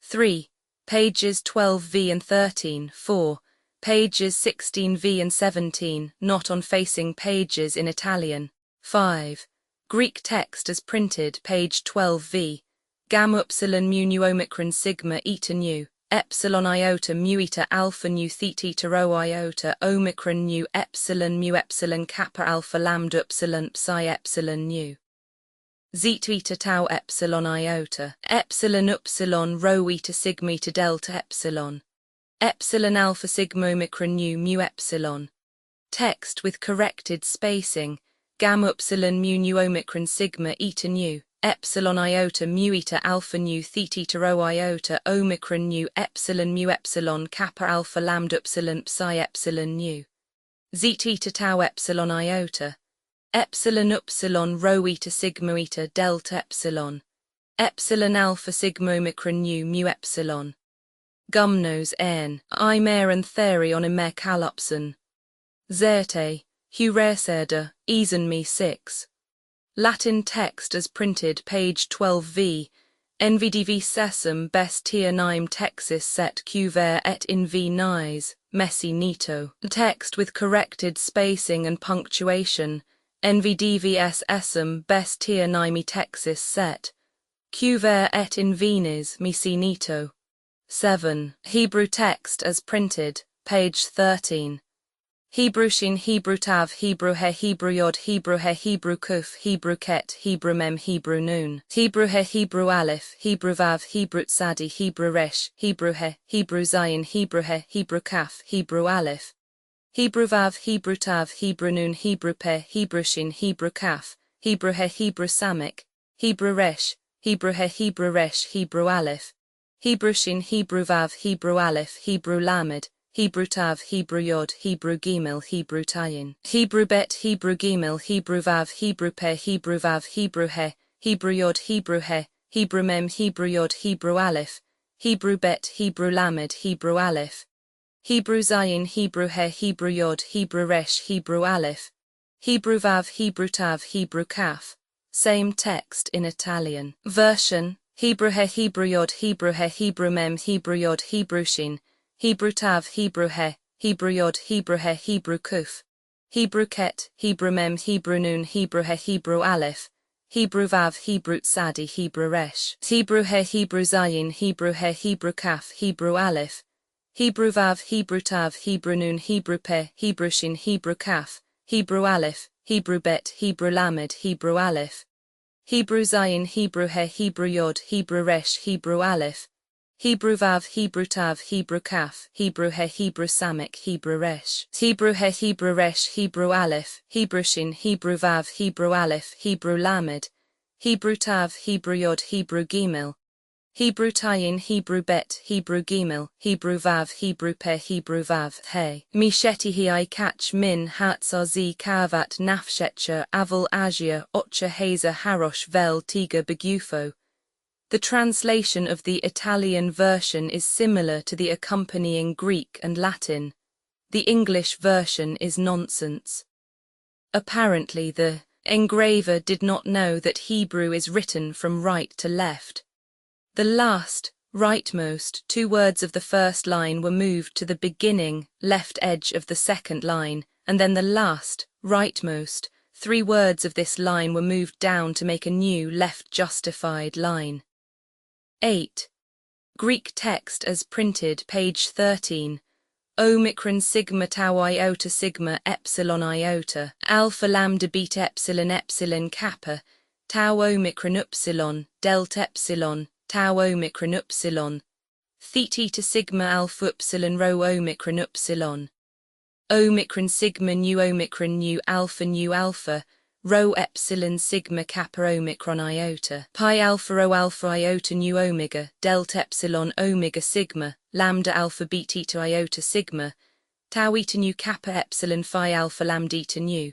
3. Pages 12v and 13, 4. Pages 16v and 17, not on facing pages in Italian. 5. Greek text as printed, page 12v. Gamma upsilon mu nu omicron sigma eta nu, epsilon iota mu eta alpha nu theta eta rho iota omicron nu mu epsilon kappa alpha lambda upsilon psi epsilon nu. Zeta eta tau epsilon iota, epsilon upsilon rho eta sigma eta delta epsilon. Epsilon alpha sigma omicron nu mu epsilon. Text with corrected spacing. Gamma upsilon mu nu omicron sigma eta nu, epsilon iota mu eta alpha nu theta eta rho iota omicron nu epsilon kappa alpha lambda upsilon psi epsilon nu. Zeta eta tau epsilon iota. Epsilon upsilon rho eta sigma eta delta epsilon. Epsilon alpha sigma omicron nu mu epsilon. Gumnos en, imer and therion imer calopson. Zerte, hureseda, eason me 6. Latin text as printed, page 12v. NVDV sesum best tier 9 texis set cuver et in v nies, messi nito. Text with corrected spacing and punctuation. NVDVS essum best tier 9 texis set. Cuver et in venis, misi nito. 7. Hebrew text as printed, page 13. Hebrew shin, Hebrew tav, Hebrew he, Hebrew yod, Hebrew he, Hebrew kuf, Hebrew ket, Hebrew mem, Hebrew nun. Hebrew he, Hebrew aleph, Hebrew vav, Hebrew tzadi, Hebrew resh, Hebrew he, Hebrew zayin, Hebrew he, Hebrew kaf, Hebrew aleph. Hebrew vav, Hebrew tav, Hebrew nun, Hebrew pe, Hebrew shin, Hebrew kaf, Hebrew he, Hebrew samek, Hebrew resh, Hebrew he, Hebrew resh, Hebrew aleph. Hebrew shin, Hebrew vav, Hebrew aleph, Hebrew lamed, Hebrew tav, Hebrew yod, Hebrew gimel, Hebrew tayin. Hebrew bet, Hebrew gimel, Hebrew vav, Hebrew pe, Hebrew vav, Hebrew he, Hebrew yod, Hebrew he, Hebrew mem, Hebrew yod, Hebrew aleph. Hebrew bet, Hebrew lamed, Hebrew aleph. Hebrew zayin, Hebrew he, Hebrew yod, Hebrew resh, Hebrew aleph. Hebrew vav, Hebrew tav, Hebrew kaf. Same text in Italian. Version. Hebrew he, Hebrew yod, Hebrew he, Hebrew mem, Hebrew yod, Hebrew shin, Hebrew tav, Hebrew he, Hebrew yod, Hebrew he, Hebrew kuf. Hebrew ket, Hebrew mem, Hebrew nun, Hebrew he, Hebrew aleph. Hebrew vav, Hebrew tzadi, Hebrew resh. Hebrew he, Hebrew zayin, Hebrew he, Hebrew kaf, Hebrew aleph. Hebrew vav, Hebrew tav, Hebrew nun, Hebrew pe, Hebrew shin, Hebrew kaf, Hebrew aleph, Hebrew bet, Hebrew lamed, Hebrew aleph. Hebrew zayin, Hebrew he, Hebrew yod, Hebrew resh, Hebrew aleph. Hebrew vav, Hebrew tav, Hebrew kaf, Hebrew he, Hebrew samek, Hebrew resh. Hebrew he, Hebrew resh, Hebrew aleph, Hebrew shin, Hebrew vav, Hebrew aleph, Hebrew lamed. Hebrew tav, Hebrew yod, Hebrew gimel. Hebrew tayin, Hebrew bet, Hebrew gimel, Hebrew vav, Hebrew pe, Hebrew vav, he. Misheti hi I catch min hatzazi kavat nafshetcha aval asia ocha hazer harosh vel tiga begufo. The translation of the Italian version is similar to the accompanying Greek and Latin. The English version is nonsense. Apparently the engraver did not know that Hebrew is written from right to left. The last, rightmost, 2 words of the first line were moved to the beginning, left edge of the second line, and then the last, rightmost, 3 words of this line were moved down to make a new left justified line. 8. Greek text as printed, page 13. Omicron sigma tau iota sigma epsilon iota, alpha lambda beta epsilon epsilon kappa, tau omicron upsilon, delta epsilon, tau omicron upsilon, theta sigma alpha upsilon rho omicron upsilon, omicron sigma nu alpha, rho epsilon sigma kappa omicron iota, pi alpha rho alpha iota nu omega, delta epsilon omega sigma, lambda alpha beta eta iota sigma, tau eta nu kappa epsilon phi alpha lambda eta nu.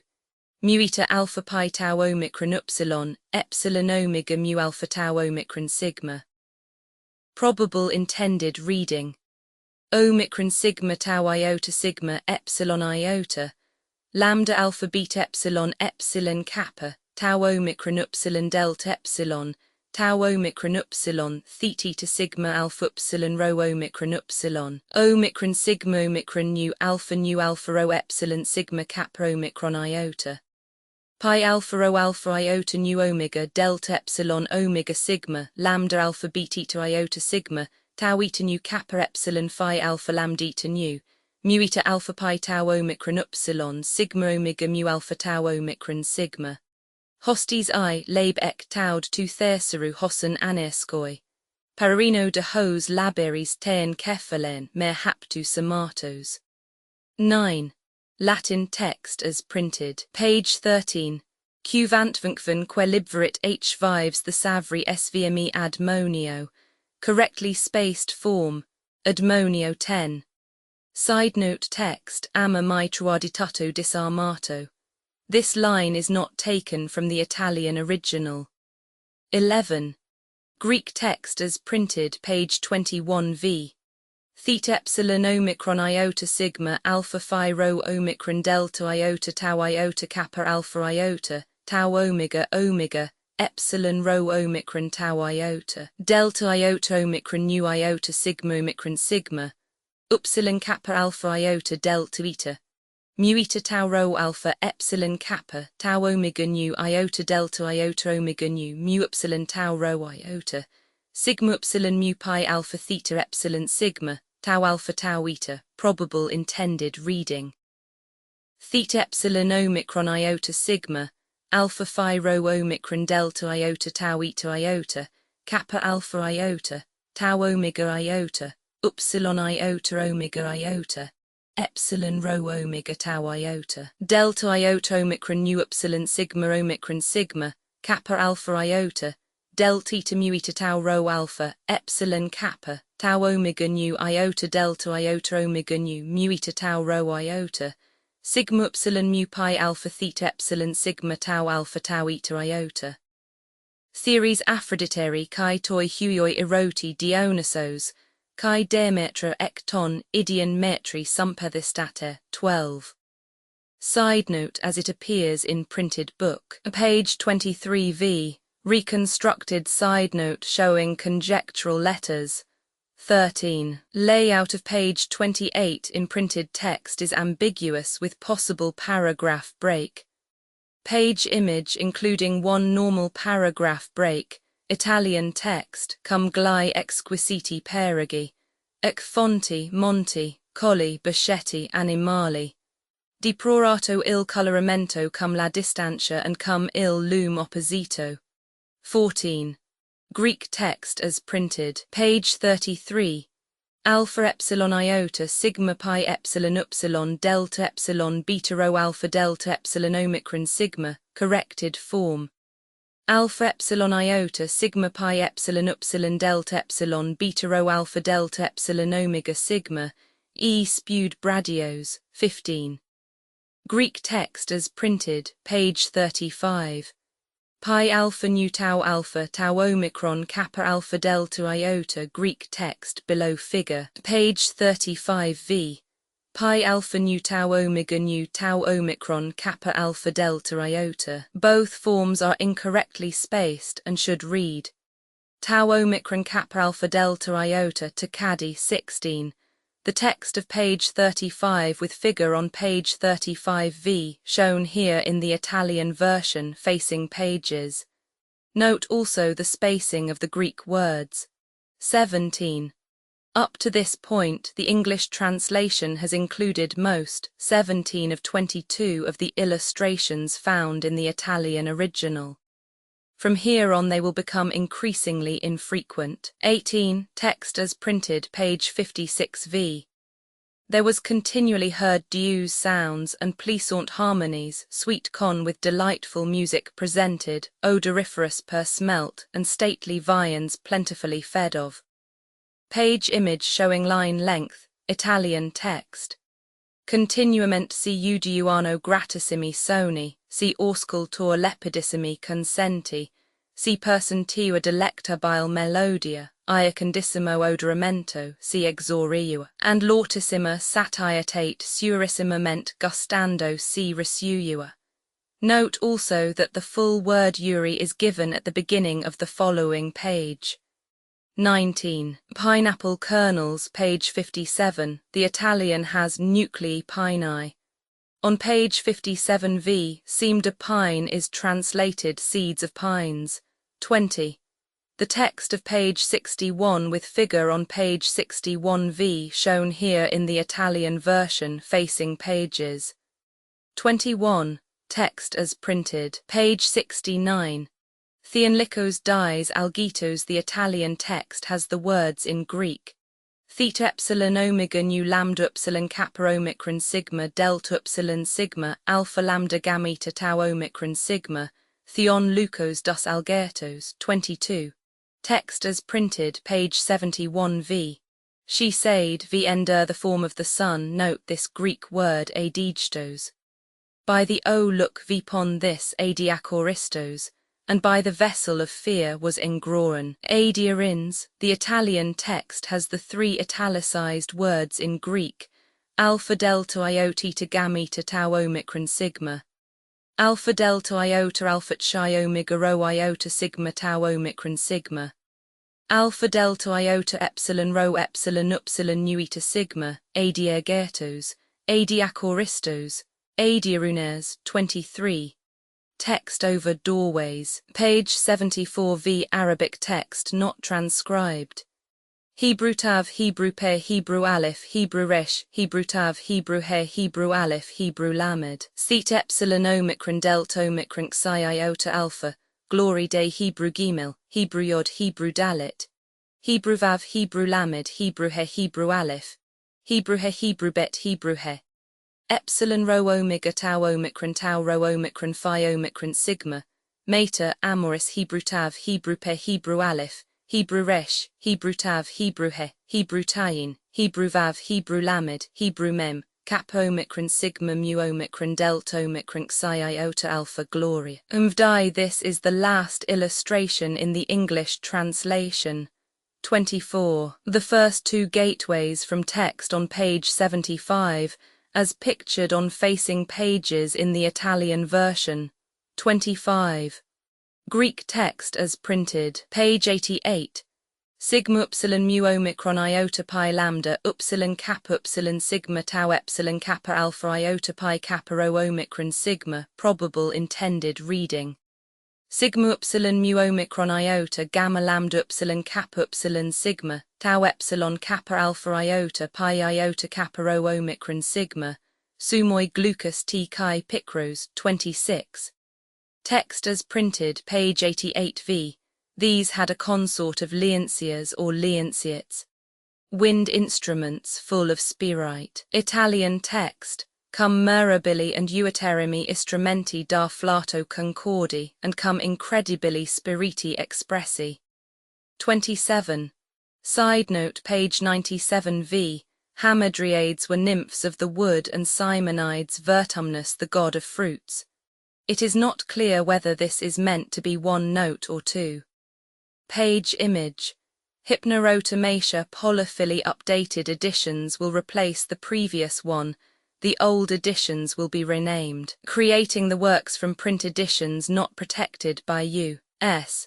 Mu eta alpha pi tau omicron upsilon, epsilon omega mu alpha tau omicron sigma. Probable intended reading. Omicron sigma tau iota sigma epsilon iota, lambda alpha beta epsilon kappa, tau omicron upsilon delta epsilon, tau omicron upsilon theta sigma alpha upsilon rho omicron sigma omicron nu alpha rho epsilon sigma kappa omicron iota. Pi alpha rho alpha iota nu omega delta epsilon omega sigma lambda alpha beta iota sigma tau eta nu kappa epsilon phi alpha lambda eta nu mu eta alpha pi tau omicron upsilon sigma omega mu alpha tau omicron sigma. Hostes I lab ek taud tu therseru hossen anerskoi. Pararino de hos laberis tean kephalen mer haptu somatos. 9. Latin text as printed. Page 13. Cuvantvnkven quelibverit h vives the savri svme admonio. Correctly spaced form. Admonio 10. Side note text ama mai truaditato disarmato. This line is not taken from the Italian original. 11. Greek text as printed, page 21 v. Theta epsilon omicron iota sigma alpha phi rho omicron delta iota tau iota kappa alpha iota, tau omega epsilon rho omicron tau iota, delta iota omicron nu iota sigma, upsilon kappa alpha iota delta eta, mu eta tau rho alpha epsilon kappa tau omega nu iota delta iota omega nu mu upsilon tau rho iota, sigma upsilon mu pi alpha theta epsilon sigma, tau alpha tau eta, probable intended reading. Theta epsilon omicron iota sigma, alpha phi rho omicron delta iota tau eta iota, kappa alpha iota, tau omega iota, upsilon iota omega iota, epsilon rho omega tau iota, delta iota omicron nu upsilon sigma, kappa alpha iota, delta eta mu eta tau rho alpha, epsilon kappa, tau omega nu iota delta iota omega nu mu eta tau rho iota, sigma upsilon mu pi alpha theta epsilon sigma tau alpha tau eta iota. Theories aphroditeri kai toi huioi eroti dionysos, kai Demetra ekton idion metri sumpethistata 12. Side note as it appears in printed book. Page 23 v. Reconstructed side note showing conjectural letters. 13. Layout of page 28 in printed text is ambiguous with possible paragraph break. Page image including one normal paragraph break. Italian text, cum glai exquisiti perigi, ec fonti, monti, colli, bascetti, animali. Di prorato il coloramento cum la distancia and cum il lume opposito. 14. Greek text as printed. Page 33. Alpha epsilon iota sigma pi epsilon upsilon delta epsilon beta rho alpha delta epsilon omicron sigma, corrected form. Alpha epsilon iota sigma pi epsilon upsilon delta epsilon beta rho alpha delta epsilon omega sigma, e spewed bradios, 15. Greek text as printed, page 35. Pi alpha nu tau omicron kappa alpha delta iota Greek text below figure, page 35 v. Pi alpha nu tau omega nu tau omicron kappa alpha delta iota. Both forms are incorrectly spaced and should read tau omicron kappa alpha delta iota to caddy 16. The text of page 35 with figure on page 35 v shown here in the Italian version facing pages. Note also the spacing of the Greek words. 17. Up to this point, the English translation has included most, 17 of 22 of the illustrations found in the Italian original. From here on they will become increasingly infrequent. 18. Text as printed, page 56 v. There was continually heard diuse sounds and plissant harmonies, sweet con with delightful music presented, odoriferous per smelt, and stately viands plentifully fed of. Page image showing line length, Italian text. Continuament si udiuano gratissimi soni, si auscultor lepidissimi consenti, si persentiva delectabile melodia, iacundissimo odoramento, si exoriua, and lautissima satietate surissima ment gustando si resuua. Note also that the full word uri is given at the beginning of the following page. 19. Pineapple kernels, page 57. The Italian has nuclei pini. On page 57v, seam de pine is translated seeds of pines. 20. The text of page 61 with figure on page 61v shown here in the Italian version facing pages. 21. Text as printed. Page 69. Theonlikos dies algitos. The Italian text has the words in Greek. Theta epsilon omega nu lambda epsilon kappa omicron sigma delta epsilon sigma alpha lambda gamma tau omicron sigma. Theon Lukos dos algertos. 22. Text as printed. Page 71v. She said v ender the form of the sun. Note this Greek word adigestos. By the O look vipon this adiakoristos, and by the vessel of fear was engroen. Adiarins, the Italian text has the three italicized words in Greek, alpha delta iota gamma tau omicron sigma, alpha delta iota alpha chi omega rho iota sigma tau omicron sigma, alpha delta iota epsilon rho epsilon nu eta sigma, adiagertos, adiakoristos, adiarunes. 23. Text over doorways. Page 74v. Arabic text not transcribed. Hebrew tav, Hebrew pe, Hebrew aleph, Hebrew resh, Hebrew tav, Hebrew he, Hebrew aleph, Hebrew lamed. Theta epsilon omicron delta omicron psi iota alpha. Glory day Hebrew gimel, Hebrew yod, Hebrew dalit. Hebrew vav, Hebrew lamed, Hebrew he, Hebrew aleph. Hebrew he, Hebrew bet, Hebrew he. Epsilon rho omega tau rho omicron phi omicron sigma, mater amoris Hebrew tav, Hebrew pe, Hebrew aleph, Hebrew resh, Hebrew tav, Hebrew he, Hebrew tayin, Hebrew vav, Hebrew lamed, Hebrew mem, kappa omicron sigma mu omicron delta omicron psi iota alpha gloria. Umvdai. This is the last illustration in the English translation. 24. The first two gateways from text on page 75, as pictured on facing pages in the Italian version. 25. Greek text as printed. Page 88. Sigma epsilon mu omicron iota pi lambda epsilon kappa epsilon sigma tau epsilon kappa alpha iota pi kappa rho omicron sigma. Probable intended reading. Sigma epsilon mu omicron iota gamma lambda epsilon kappa epsilon sigma tau epsilon kappa alpha iota pi iota kappa rho omicron sigma sumoi glucose t chi picros. 26. Text as printed. Page 88v. These had a consort of liencias or lienciates. Wind instruments full of spirite. Italian text. Cum mirabili and uiterimi istrumenti da flato concordi and cum incredibili spiriti expressi. 27. Side note. Page 97v. Hamadryades were nymphs of the wood and Simonides Vertumnus the god of fruits. It is not clear whether this is meant to be one note or two. Page image. Hypnerotomatia polyphily. Updated editions will replace the previous one. The old editions will be renamed, creating the works from print editions not protected by U.S.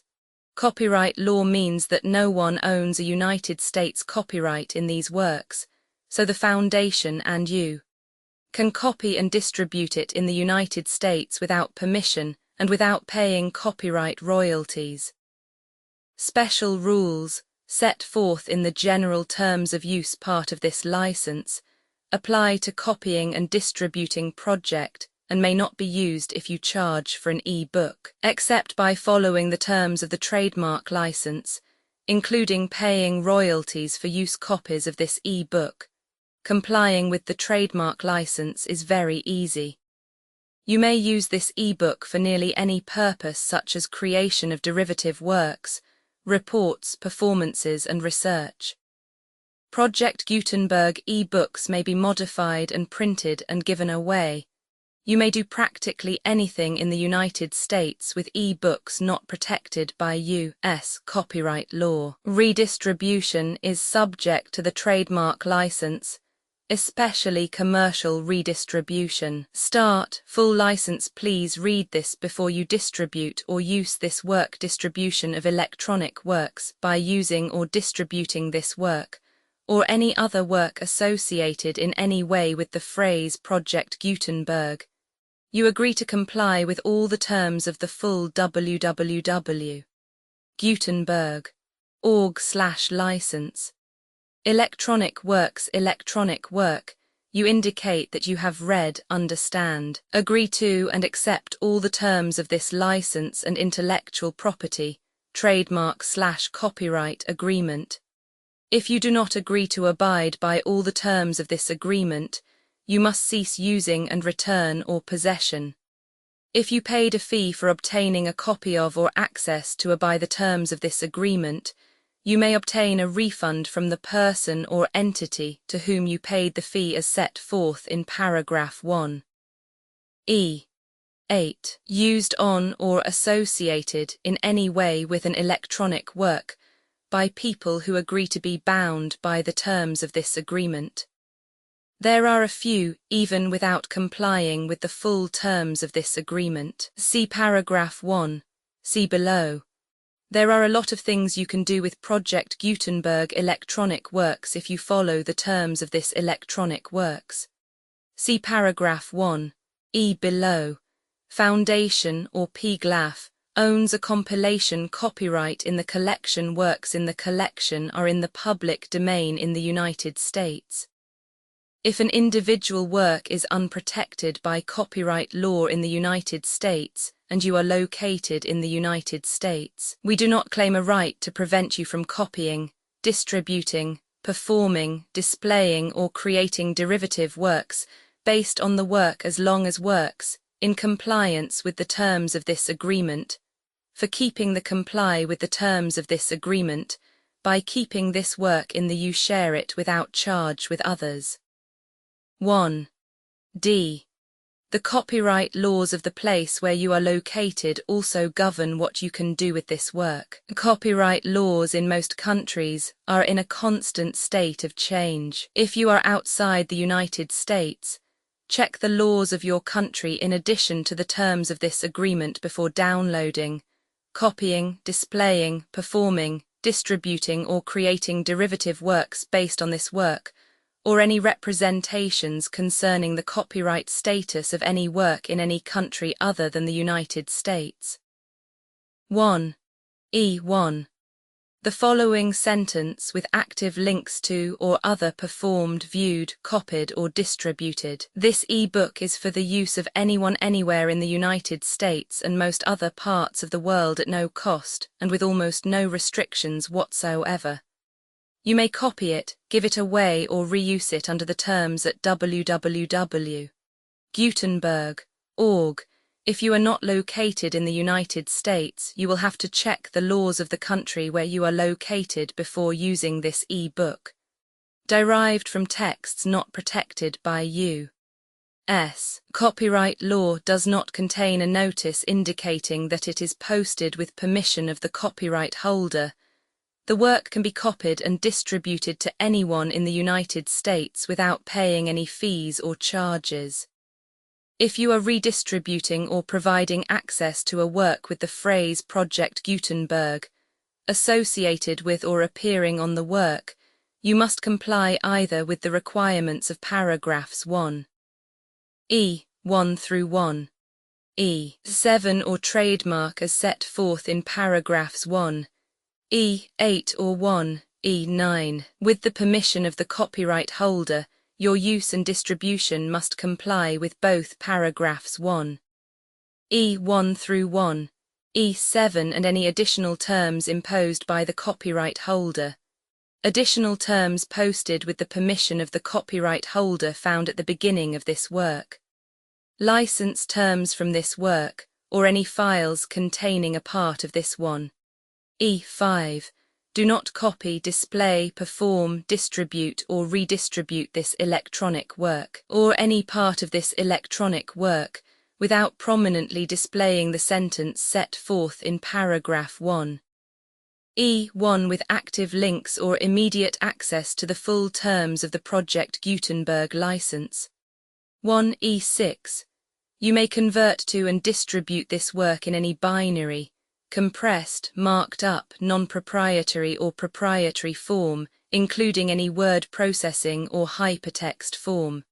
copyright law means that no one owns a United States copyright in these works, so the Foundation and you can copy and distribute it in the United States without permission and without paying copyright royalties. Special rules, set forth in the general terms of use part of this license, apply to copying and distributing project and may not be used if you charge for an e-book, except by following the terms of the trademark license, including paying royalties for use copies of this e-book. Complying with the trademark license is very easy. You may use this e-book for nearly any purpose such as creation of derivative works, reports, performances and research. Project Gutenberg e-books may be modified and printed and given away. You may do practically anything in the United States with e-books not protected by U.S. copyright law. Redistribution is subject to the trademark license, especially commercial redistribution. Start full license. Please read this before you distribute or use this work. Distribution of electronic works by using or distributing this work, or any other work associated in any way with the phrase Project Gutenberg. You agree to comply with all the terms of the full www.gutenberg.org/license. Electronic works. Electronic work. You indicate that you have read, understand, agree to and accept all the terms of this license and intellectual property, trademark/copyright agreement. If you do not agree to abide by all the terms of this agreement, you must cease using and return or possession. If you paid a fee for obtaining a copy of or access to by the terms of this agreement, you may obtain a refund from the person or entity to whom you paid the fee as set forth in paragraph 1. 8. Used on or associated in any way with an electronic work by people who agree to be bound by the terms of this agreement. There are a few, even without complying with the full terms of this agreement. See paragraph 1. See below. There are a lot of things you can do with Project Gutenberg electronic works if you follow the terms of this electronic works. See paragraph 1. Below. Foundation or PGLAF owns a compilation copyright in the collection. Works in the collection are in the public domain in the United States. If an individual work is unprotected by copyright law in the United States, and you are located in the United States, we do not claim a right to prevent you from copying, distributing, performing, displaying, or creating derivative works based on the work as long as works, in compliance with the terms of this agreement, for keeping the comply with the terms of this agreement, by keeping this work in the you share it without charge with others. 1. D. The copyright laws of the place where you are located also govern what you can do with this work. Copyright laws in most countries are in a constant state of change. If you are outside the United States, check the laws of your country in addition to the terms of this agreement before downloading, copying, displaying, performing, distributing, or creating derivative works based on this work, or any representations concerning the copyright status of any work in any country other than the United States. 1. 1. The following sentence with active links to or other performed, viewed, copied, or distributed. This e-book is for the use of anyone anywhere in the United States and most other parts of the world at no cost and with almost no restrictions whatsoever. You may copy it, give it away, or reuse it under the terms at www.gutenberg.org. If you are not located in the United States, you will have to check the laws of the country where you are located before using this e-book. Derived from texts not protected by U.S. copyright law does not contain a notice indicating that it is posted with permission of the copyright holder. The work can be copied and distributed to anyone in the United States without paying any fees or charges. If you are redistributing or providing access to a work with the phrase Project Gutenberg associated with or appearing on the work, you must comply either with the requirements of paragraphs 1. 1 through 1. 7 or trademark as set forth in paragraphs 1. 8 or 1, 9. With the permission of the copyright holder, your use and distribution must comply with both paragraphs 1. 1 through 1, 7 and any additional terms imposed by the copyright holder. Additional terms posted with the permission of the copyright holder found at the beginning of this work. License terms from this work, or any files containing a part of this one. 5. Do not copy, display, perform, distribute or redistribute this electronic work, or any part of this electronic work, without prominently displaying the sentence set forth in paragraph 1. E1 with active links or immediate access to the full terms of the Project Gutenberg license. 1E6. You may convert to and distribute this work in any binary, compressed, marked up, non-proprietary or proprietary form, including any word processing or hypertext form.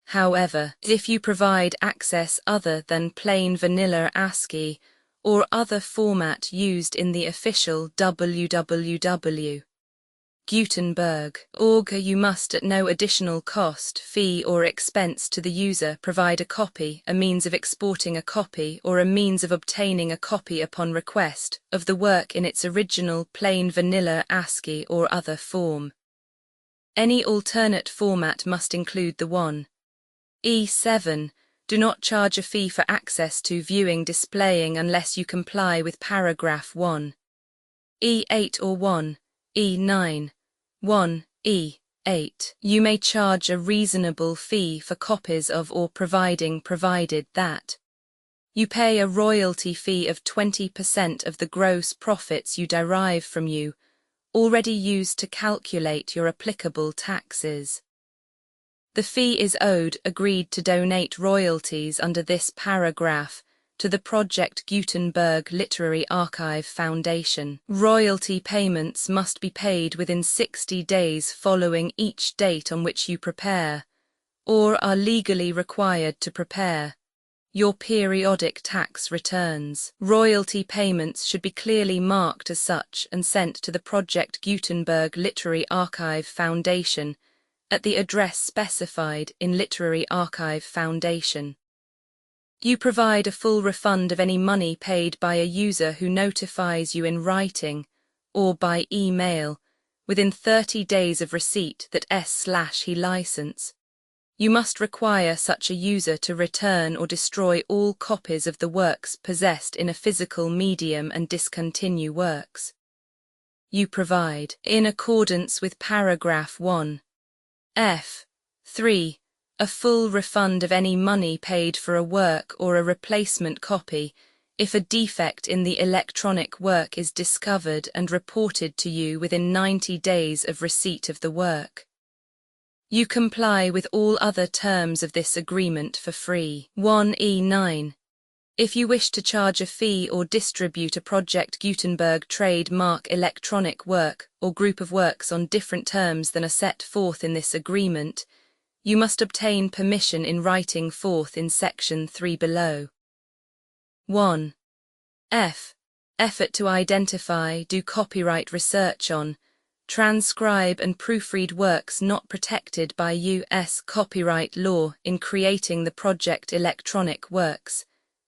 However, if you provide access other than plain vanilla ASCII or other format used in the official www. Gutenberg.org, you must at no additional cost, fee or expense to the user provide a copy, a means of exporting a copy or a means of obtaining a copy upon request of the work in its original plain vanilla ASCII or other form. Any alternate format must include the 1. E7. Do not charge a fee for access to viewing displaying unless you comply with paragraph 1. E8 or 1. E9. 1. E8. You may charge a reasonable fee for copies of or provided that you pay a royalty fee of 20% of the gross profits you derive from you, already used to calculate your applicable taxes. The fee is owed, agreed to donate royalties under this paragraph to the Project Gutenberg Literary Archive Foundation. Royalty payments must be paid within 60 days following each date on which you prepare, or are legally required to prepare, your periodic tax returns. Royalty payments should be clearly marked as such and sent to the Project Gutenberg Literary Archive Foundation at the address specified in Literary Archive Foundation. You provide a full refund of any money paid by a user who notifies you in writing or by email within 30 days of receipt that S/he license. You must require such a user to return or destroy all copies of the works possessed in a physical medium and discontinue works you provide, in accordance with paragraph 1. F3. A full refund of any money paid for a work or a replacement copy if a defect in the electronic work is discovered and reported to you within 90 days of receipt of the work. You comply with all other terms of this agreement for free. 1E9. If you wish to charge a fee or distribute a Project Gutenberg trademark electronic work or group of works on different terms than are set forth in this agreement, you must obtain permission in writing forth in section 3 below. 1. Effort to identify, do copyright research on, transcribe and proofread works not protected by U.S. copyright law in creating the project electronic works,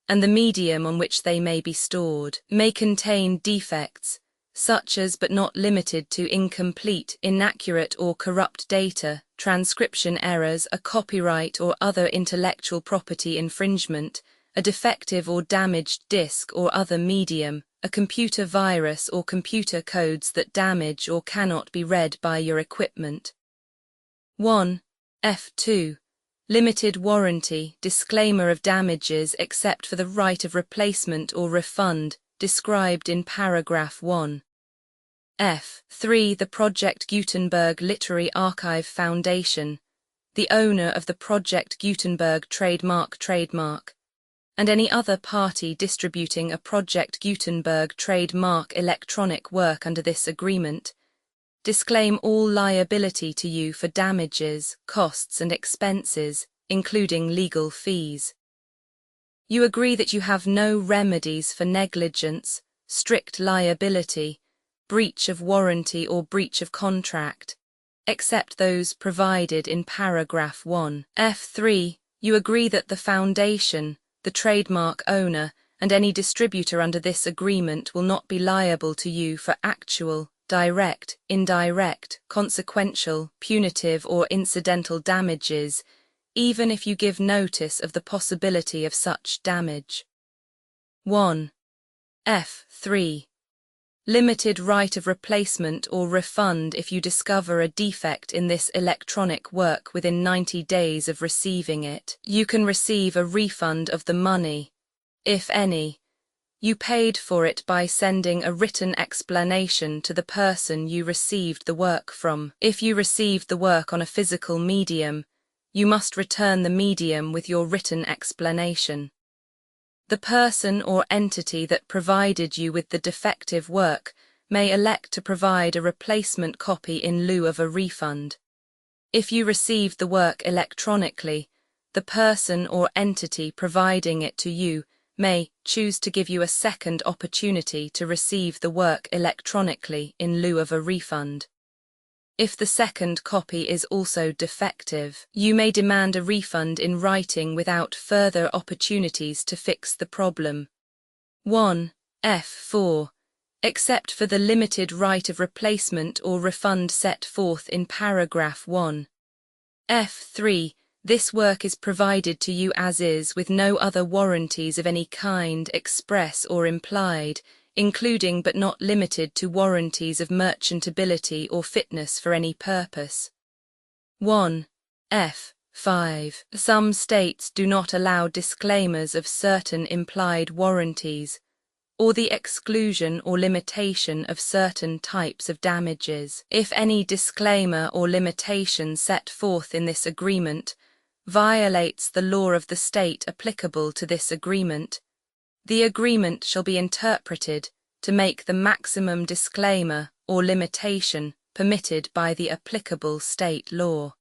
and the medium on which they may be stored, may contain defects, such as but not limited to incomplete, inaccurate or corrupt data, transcription errors, a copyright or other intellectual property infringement, a defective or damaged disk or other medium, a computer virus or computer codes that damage or cannot be read by your equipment. 1. F2. Limited warranty, disclaimer of damages except for the right of replacement or refund, described in paragraph 1. F3. The Project Gutenberg Literary Archive Foundation, the owner of the Project Gutenberg trademark, and any other party distributing a Project Gutenberg trademark electronic work under this agreement, disclaim all liability to you for damages, costs and expenses, including legal fees. You agree that you have no remedies for negligence, strict liability, breach of warranty or breach of contract, except those provided in paragraph 1. F3. You agree that the foundation, the trademark owner, and any distributor under this agreement will not be liable to you for actual, direct, indirect, consequential, punitive or incidental damages, even if you give notice of the possibility of such damage. 1. F3. Limited right of replacement or refund if you discover a defect in this electronic work within 90 days of receiving it. You can receive a refund of the money, if any, you paid for it by sending a written explanation to the person you received the work from. If you received the work on a physical medium, you must return the medium with your written explanation. The person or entity that provided you with the defective work may elect to provide a replacement copy in lieu of a refund. If you received the work electronically, the person or entity providing it to you may choose to give you a second opportunity to receive the work electronically in lieu of a refund. If the second copy is also defective, you may demand a refund in writing without further opportunities to fix the problem. 1. F4. Except for the limited right of replacement or refund set forth in paragraph 1. F3. This work is provided to you as is with no other warranties of any kind, express or implied, including but not limited to warranties of merchantability or fitness for any purpose. 1. F5. Some states do not allow disclaimers of certain implied warranties, or the exclusion or limitation of certain types of damages. If any disclaimer or limitation set forth in this agreement violates the law of the state applicable to this agreement, the agreement shall be interpreted to make the maximum disclaimer or limitation permitted by the applicable state law.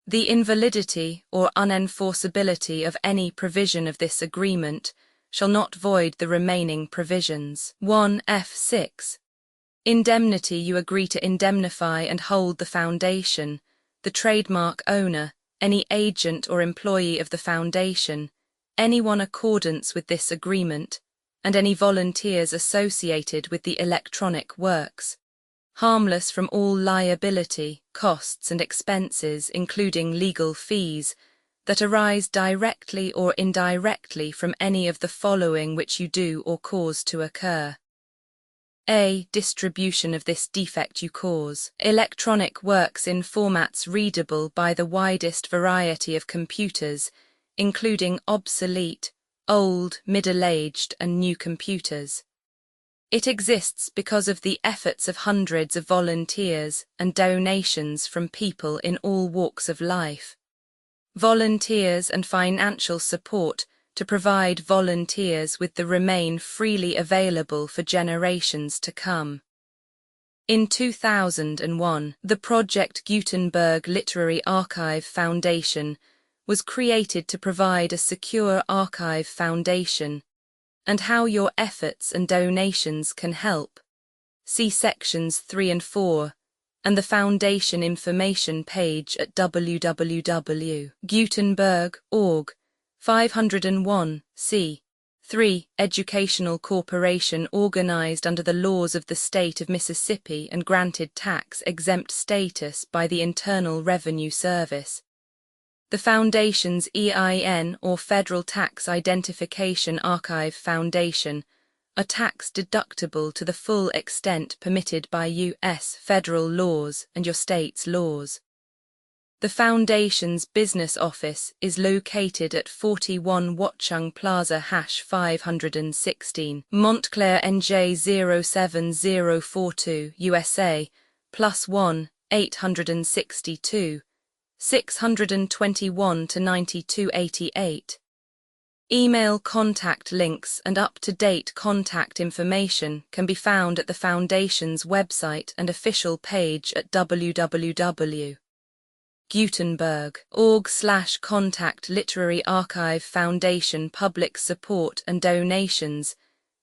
The invalidity or unenforceability of any provision of this agreement shall not void the remaining provisions. 1 F6. Indemnity. You agree to indemnify and hold the foundation, the trademark owner, any agent or employee of the foundation, anyone accordance with this agreement, and any volunteers associated with the electronic works, harmless from all liability, costs and expenses, including legal fees, that arise directly or indirectly from any of the following which you do or cause to occur. A. Distribution of this defect you cause. Electronic works in formats readable by the widest variety of computers, including obsolete, old, middle-aged, and new computers. It exists because of the efforts of hundreds of volunteers and donations from people in all walks of life. Volunteers and financial support to provide volunteers with the remain freely available for generations to come. In 2001, the Project Gutenberg Literary Archive Foundation was created to provide a secure archive foundation, and how your efforts and donations can help. See sections 3 and 4, and the Foundation information page at www.gutenberg.org. 501, c. 3. Educational corporation organized under the laws of the state of Mississippi and granted tax-exempt status by the Internal Revenue Service. The Foundation's EIN or Federal Tax Identification Archive Foundation are tax-deductible to the full extent permitted by U.S. federal laws and your state's laws. The Foundation's business office is located at 41 Watchung Plaza #516, Montclair, NJ 07042, USA, +1 862 621 to 9288. Email contact links and up-to-date contact information can be found at the Foundation's website and official page at www.gutenberg.org/contact Literary Archive Foundation public support and donations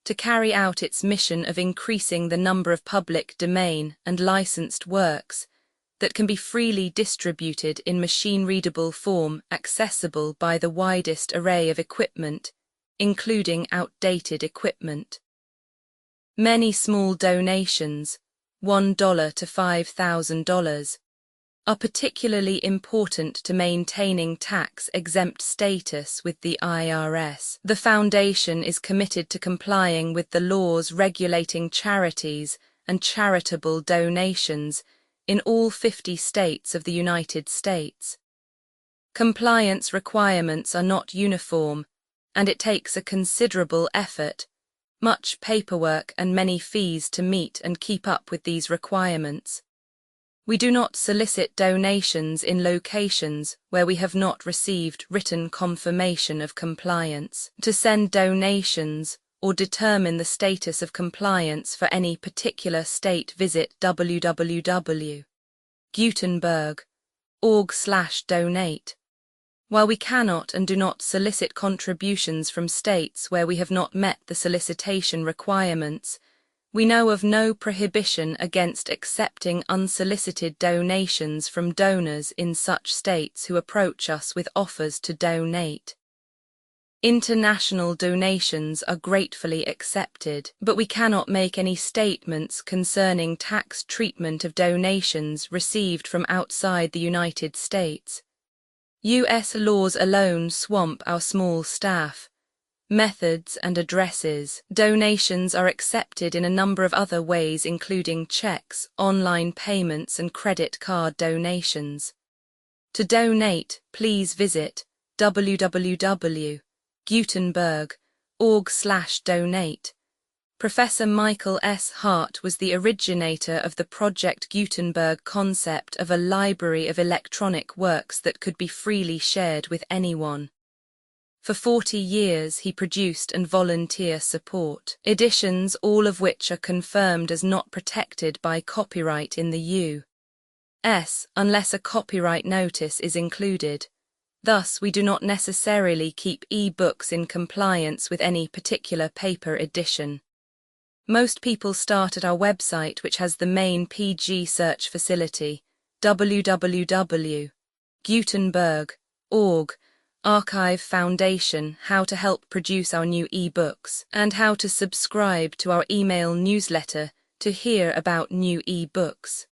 to carry out its mission of increasing the number of public domain and licensed works that can be freely distributed in machine-readable form accessible by the widest array of equipment, including outdated equipment. Many small donations, $1 to $5,000, are particularly important to maintaining tax-exempt status with the IRS. The Foundation is committed to complying with the laws regulating charities and charitable donations in all 50 states of the United States. Compliance requirements are not uniform, and it takes a considerable effort, much paperwork and many fees to meet and keep up with these requirements. We do not solicit donations in locations where we have not received written confirmation of compliance. To send donations or determine the status of compliance for any particular state, visit www.gutenberg.org/donate. While we cannot and do not solicit contributions from states where we have not met the solicitation requirements, we know of no prohibition against accepting unsolicited donations from donors in such states who approach us with offers to donate. International donations are gratefully accepted, but we cannot make any statements concerning tax treatment of donations received from outside the United States. U.S. laws alone swamp our small staff. Methods and addresses. Donations are accepted in a number of other ways, including checks, online payments, and credit card donations. To donate, please visit www.gutenberg.org/donate. Professor Michael S. Hart was the originator of the Project Gutenberg concept of a library of electronic works that could be freely shared with anyone. For 40 years he produced and volunteer support editions, all of which are confirmed as not protected by copyright in the U.S. unless a copyright notice is included. Thus, we do not necessarily keep e-books in compliance with any particular paper edition. Most people start at our website, which has the main PG search facility, www.gutenberg.org, Archive Foundation, how to help produce our new e-books, and how to subscribe to our email newsletter to hear about new e-books.